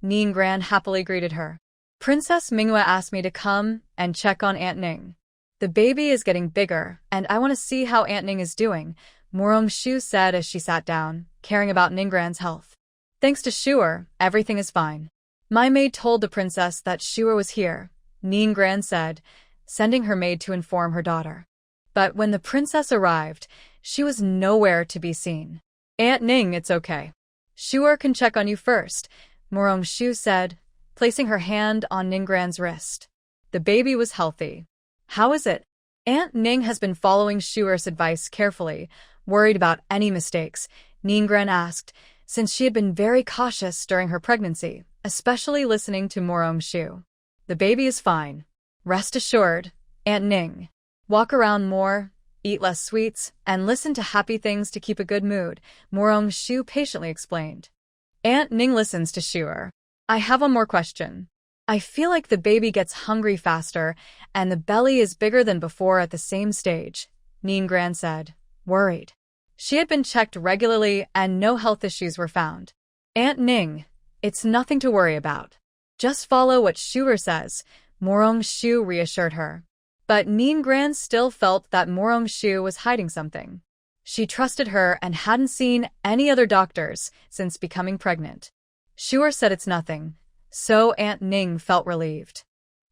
Ninggran happily greeted her. "Princess Mingyue asked me to come and check on Aunt Ning. The baby is getting bigger, and I want to see how Aunt Ning is doing," Morong-shu said as she sat down, caring about Ninggran's health. "Thanks to Shuer, everything is fine. My maid told the princess that Shuer was here," Ninggran said, sending her maid to inform her daughter. But when the princess arrived, she was nowhere to be seen. "Aunt Ning, it's okay. Shuer can check on you first," Morong-shu said, placing her hand on Ninggran's wrist. The baby was healthy. "How is it?" Aunt Ning has been following Shuer's advice carefully, worried about any mistakes, Ninggran asked, since she had been very cautious during her pregnancy, especially listening to Morong-shu. "The baby is fine. Rest assured, Aunt Ning. Walk around more, eat less sweets, and listen to happy things to keep a good mood," Morong-shu patiently explained. Aunt Ning listens to Shuer. "I have one more question. I feel like the baby gets hungry faster, and the belly is bigger than before at the same stage," Ninggran said, worried. She had been checked regularly and no health issues were found. "Aunt Ning, it's nothing to worry about. Just follow what Shuer says," Morong-shu reassured her. But Ninggran still felt that Morong-shu was hiding something. She trusted her and hadn't seen any other doctors since becoming pregnant. Shuer said it's nothing, so Aunt Ning felt relieved.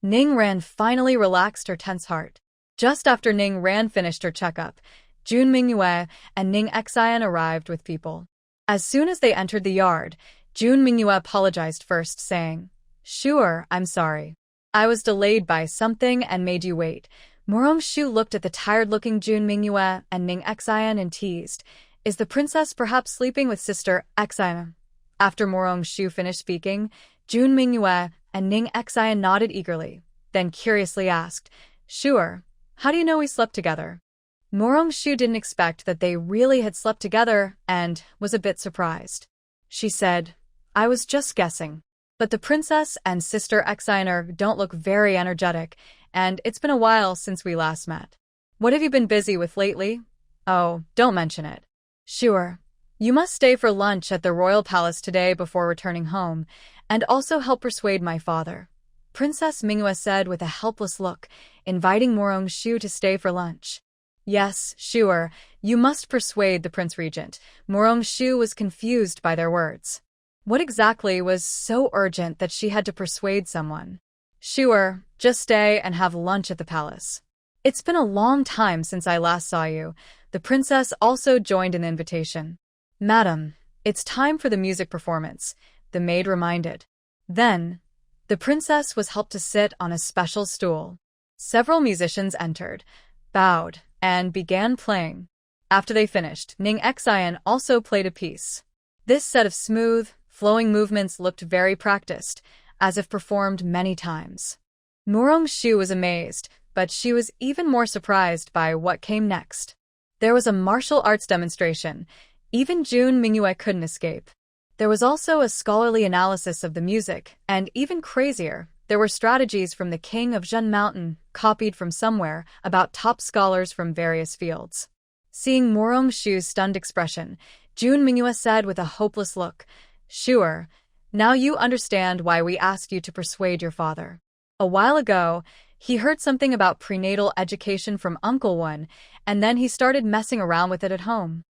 Ninggran finally relaxed her tense heart. Just after Ninggran finished her checkup, Jun Mingyue and Ning Xian arrived with people. As soon as they entered the yard, Jun Mingyue apologized first, saying, "Sure, I'm sorry. I was delayed by something and made you wait." Morong-shu looked at the tired-looking Jun Mingyue and Ning Xian and teased, "Is the princess perhaps sleeping with Sister Xian?" After Morong-shu finished speaking, Jun Mingyue and Ning Xian nodded eagerly, then curiously asked, "Sure, how do you know we slept together?" Morong-shu didn't expect that they really had slept together and was a bit surprised. She said, "I was just guessing. But the princess and Sister Xianer don't look very energetic, and it's been a while since we last met. What have you been busy with lately?" "Oh, don't mention it." "Sure. You must stay for lunch at the royal palace today before returning home, and also help persuade my father," Princess Mingyue said with a helpless look, inviting Morong-shu to stay for lunch. "Yes, sure, you must persuade the Prince Regent." Morong-shu was confused by their words. What exactly was so urgent that she had to persuade someone? "Sure, just stay and have lunch at the palace. It's been a long time since I last saw you." The princess also joined in the invitation. "Madam, it's time for the music performance," the maid reminded. Then, the princess was helped to sit on a special stool. Several musicians entered, bowed, and began playing. After they finished, Ning Xian also played a piece. This set of smooth, flowing movements looked very practiced, as if performed many times. Morong-shu was amazed, but she was even more surprised by what came next. There was a martial arts demonstration. Even Jun Mingyue couldn't escape. There was also a scholarly analysis of the music, and even crazier, there were strategies from the king of Zhen Mountain, copied from somewhere, about top scholars from various fields. Seeing Morong-shu's stunned expression, Jun Mingyue said with a hopeless look, Sure. Now you understand why we asked you to persuade your father. A while ago, he heard something about prenatal education from Uncle One, and then he started messing around with it at home.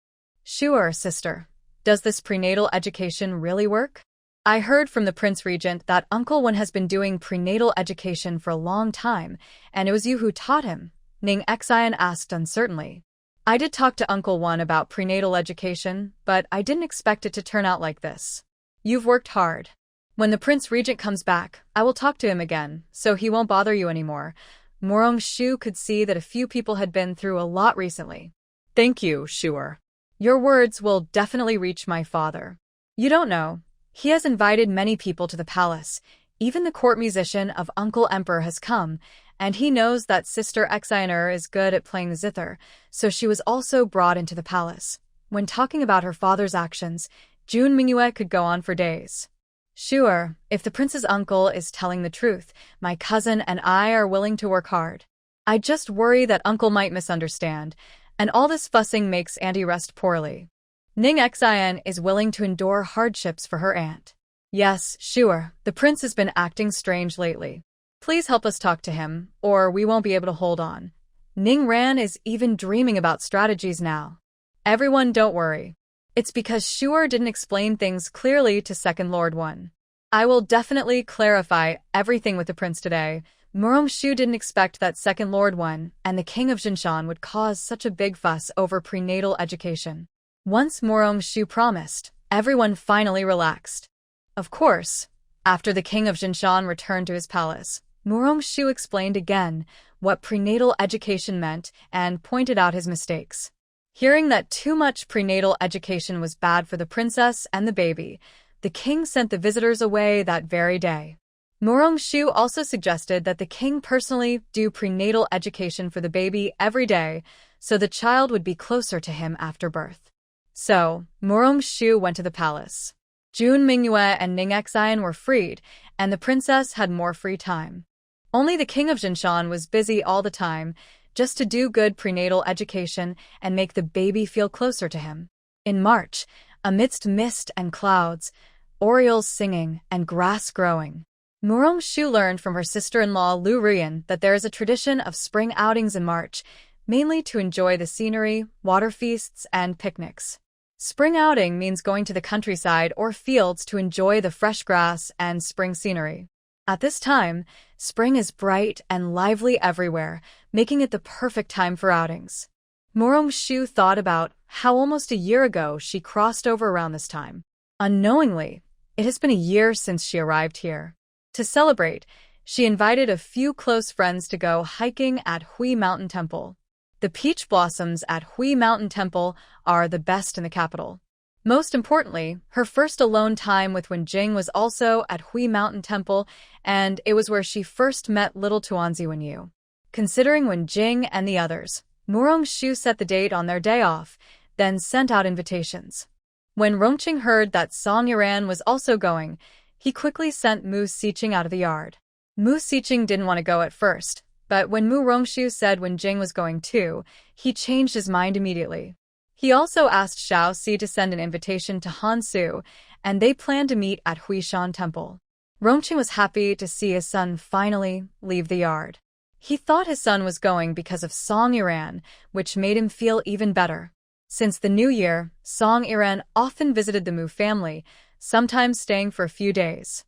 Sure, sister. Does this prenatal education really work? I heard from the Prince Regent that Uncle One has been doing prenatal education for a long time, and it was you who taught him, Ning Xian asked uncertainly. I did talk to Uncle One about prenatal education, but I didn't expect it to turn out like this. You've worked hard. When the Prince Regent comes back, I will talk to him again, so he won't bother you anymore. Morong Shu could see that a few people had been through a lot recently. Thank you, Shuer. Your words will definitely reach my father. You don't know. He has invited many people to the palace. Even the court musician of Uncle Emperor has come, and he knows that Sister Xianer is good at playing the zither, so she was also brought into the palace. When talking about her father's actions, Jun Mingyue could go on for days. Sure, if the prince's uncle is telling the truth, my cousin and I are willing to work hard. I just worry that uncle might misunderstand, and all this fussing makes Auntie rest poorly. Ning Xian is willing to endure hardships for her aunt. Yes, sure, the prince has been acting strange lately. Please help us talk to him, or we won't be able to hold on. Ning Ran is even dreaming about strategies now. Everyone don't worry. It's because Shuer didn't explain things clearly to Second Lord One. I will definitely clarify everything with the prince today. Murong Shu didn't expect that Second Lord One and the King of Jinshan would cause such a big fuss over prenatal education. Once Murong Shu promised, everyone finally relaxed. Of course, after the King of Jinshan returned to his palace, Murong Shu explained again what prenatal education meant and pointed out his mistakes. Hearing that too much prenatal education was bad for the princess and the baby, the king sent the visitors away that very day. Murong Shu also suggested that the king personally do prenatal education for the baby every day so the child would be closer to him after birth. So, Murong Shu went to the palace. Jun Mingyue and Ning Xian were freed, and the princess had more free time. Only the king of Jinshan was busy all the time, just to do good prenatal education and make the baby feel closer to him. In March, amidst mist and clouds, orioles singing and grass growing, Murong Shu learned from her sister-in-law Lu Ruyan that there is a tradition of spring outings in March, mainly to enjoy the scenery, water feasts, and picnics. Spring outing means going to the countryside or fields to enjoy the fresh grass and spring scenery. At this time, spring is bright and lively everywhere, making it the perfect time for outings. Murong Shu thought about how almost a year ago she crossed over around this time. Unknowingly, it has been a year since she arrived here. To celebrate, she invited a few close friends to go hiking at Hui Mountain Temple. The peach blossoms at Hui Mountain Temple are the best in the capital. Most importantly, her first alone time with Wenjing was also at Hui Mountain Temple, and it was where she first met little Tuanzi Wenyu. Considering Wenjing and the others, Murong Shu set the date on their day off, then sent out invitations. When Rongqing heard that Song Yiran was also going, he quickly sent Mu Siqing out of the yard. Mu Siqing didn't want to go at first, but when Mu Rongshu said Wenjing was going too, he changed his mind immediately. He also asked Xiao Si to send an invitation to Han Su, and they planned to meet at Huishan Temple. Rongqing was happy to see his son finally leave the yard. He thought his son was going because of Song Yiran, which made him feel even better. Since the new year, Song Yiran often visited the Mu family, sometimes staying for a few days.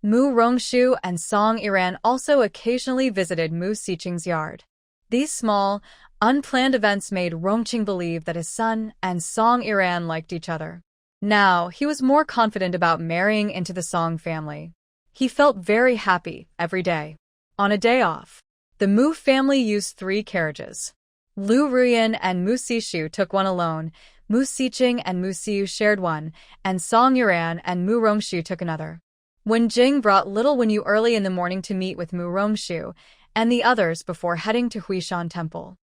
Mu Rongshu and Song Yiran also occasionally visited Mu Siqing's yard. These small, unplanned events made Rongqing believe that his son and Song Yiran liked each other. Now, he was more confident about marrying into the Song family. He felt very happy every day. On a day off, the Mu family used 3 carriages. Lu Ruyan and Mu Sishu took one alone, Mu Siqing and Mu Siu shared one, and Song Yiran and Mu Rongshu took another. Wenjing brought little Wenyu early in the morning to meet with Mu Rongshu and the others before heading to Huishan Temple.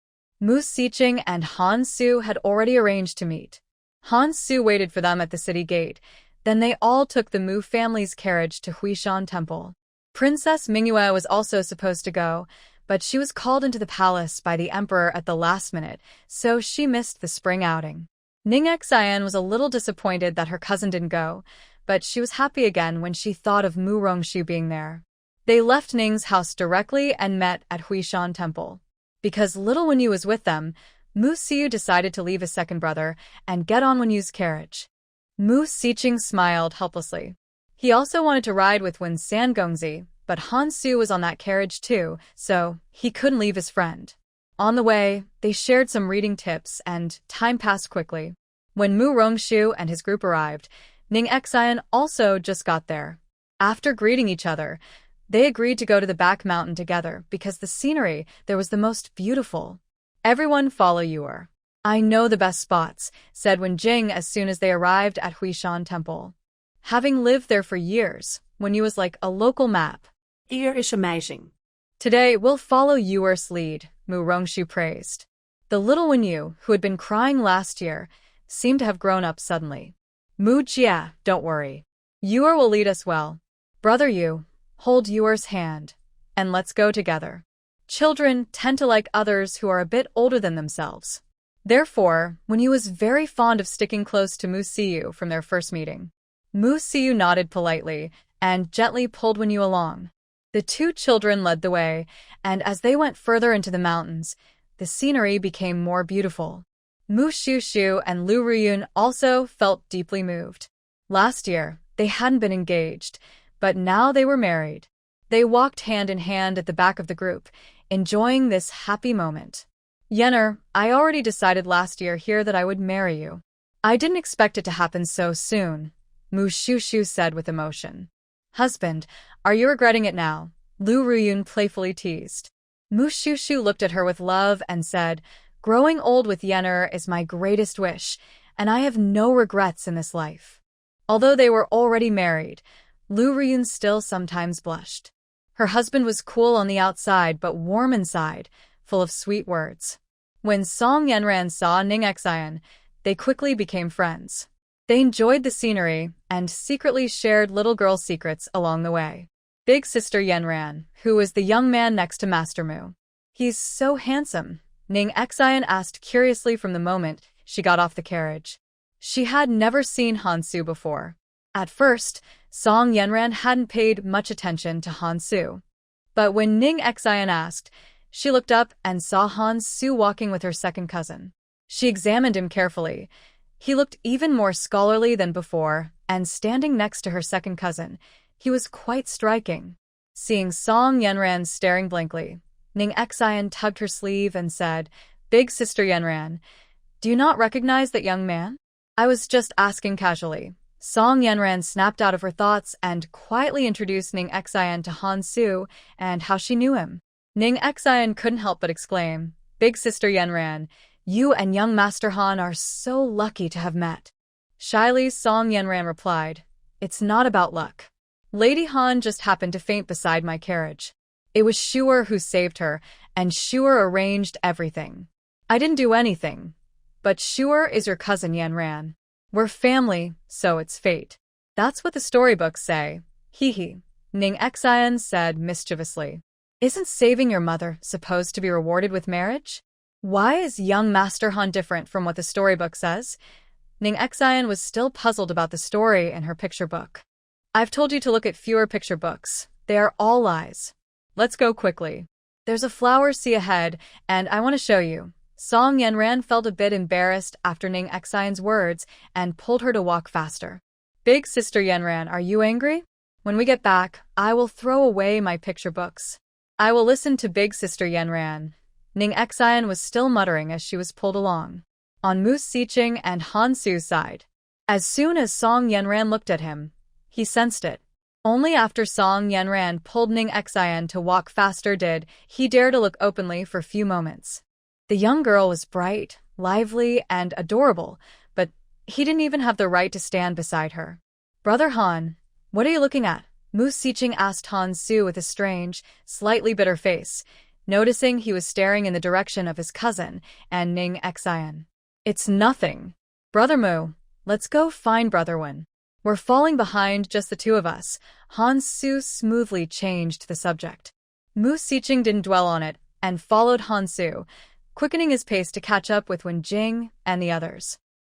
Mu Siqing and Han Su had already arranged to meet. Han Su waited for them at the city gate, then they all took the Mu family's carriage to Huishan Temple. Princess Mingyue was also supposed to go, but she was called into the palace by the emperor at the last minute, so she missed the spring outing. Ning Xian was a little disappointed that her cousin didn't go, but she was happy again when she thought of Mu Rongshu being there. They left Ning's house directly and met at Huishan Temple. Because little Wenyu was with them, Mu Siyu decided to leave his second brother and get on Wenyu's carriage. Mu Siqing smiled helplessly. He also wanted to ride with Wen Sangongzi, but Han Su was on that carriage too, so he couldn't leave his friend. On the way, they shared some reading tips and time passed quickly. When Mu Rongshu and his group arrived, Ning Xian also just got there. After greeting each other, they agreed to go to the back mountain together because the scenery there was the most beautiful. Everyone follow Yuer. I know the best spots, said Wen Jing as soon as they arrived at Huishan Temple. Having lived there for years, Wenyu was like a local map. Here is amazing. Today, we'll follow Yuer's lead, Mu Rongshu praised. The little Wenyu, who had been crying last year, seemed to have grown up suddenly. Mu Jia, don't worry. Yuer will lead us well. Brother Yu, hold Yuer's hand, and let's go together. Children tend to like others who are a bit older than themselves. Therefore, Wenyu was very fond of sticking close to Mu Siyu from their first meeting. Mu Siyu nodded politely and gently pulled Wenyu along. The two children led the way, and as they went further into the mountains, the scenery became more beautiful. Mu Shushu and Lu Ruyun also felt deeply moved. Last year, they hadn't been engaged, but now they were married. They walked hand in hand at the back of the group, enjoying this happy moment. Yenner, I already decided last year here that I would marry you. I didn't expect it to happen so soon, Mu Shushu said with emotion. Husband, are you regretting it now? Lu Ruyun playfully teased. Mu Shushu looked at her with love and said, growing old with Yenner is my greatest wish, and I have no regrets in this life. Although they were already married, Lu Ruyun still sometimes blushed. Her husband was cool on the outside but warm inside, full of sweet words. When Song Yanran saw Ning Xian, they quickly became friends. They enjoyed the scenery and secretly shared little girl secrets along the way. Big sister Yanran, who was the young man next to Master Mu. He's so handsome, Ning Xian asked curiously from the moment she got off the carriage. She had never seen Han Su before. At first, Song Yanran hadn't paid much attention to Han Su. But when Ning Xian asked, she looked up and saw Han Su walking with her second cousin. She examined him carefully. He looked even more scholarly than before, and standing next to her second cousin, he was quite striking. Seeing Song Yanran staring blankly, Ning Xian tugged her sleeve and said, Big sister Yanran, do you not recognize that young man? I was just asking casually. Song Yanran snapped out of her thoughts and quietly introduced Ning Xian to Han Su and how she knew him. Ning Xian couldn't help but exclaim, Big sister Yanran, you and young Master Han are so lucky to have met. Shyly, Song Yanran replied, It's not about luck. Lady Han just happened to faint beside my carriage. It was Shuer who saved her, and Shuer arranged everything. I didn't do anything. But Shuer is your cousin Yanran. We're family, so it's fate. That's what the storybooks say. Hee hee, Ning Xian said mischievously. Isn't saving your mother supposed to be rewarded with marriage? Why is young Master Han different from what the storybook says? Ning Xian was still puzzled about the story in her picture book. I've told you to look at fewer picture books. They are all lies. Let's go quickly. There's a flower sea ahead, and I want to show you. Song Yanran felt a bit embarrassed after Ning Xian's words and pulled her to walk faster. Big sister Yanran, are you angry? When we get back, I will throw away my picture books. I will listen to Big sister Yanran. Ning Xian was still muttering as she was pulled along. On Mu Siqing and Han Su's side. As soon as Song Yanran looked at him, he sensed it. Only after Song Yanran pulled Ning Xian to walk faster did he dare to look openly for a few moments. The young girl was bright, lively, and adorable, but he didn't even have the right to stand beside her. Brother Han, what are you looking at? Mu Siqing asked Han Su with a strange, slightly bitter face, noticing he was staring in the direction of his cousin and Ning Xian. It's nothing. Brother Mu, let's go find Brother Wen. We're falling behind, just the two of us. Han Su smoothly changed the subject. Mu Siqing didn't dwell on it and followed Han Su, quickening his pace to catch up with Wen Jing and the others.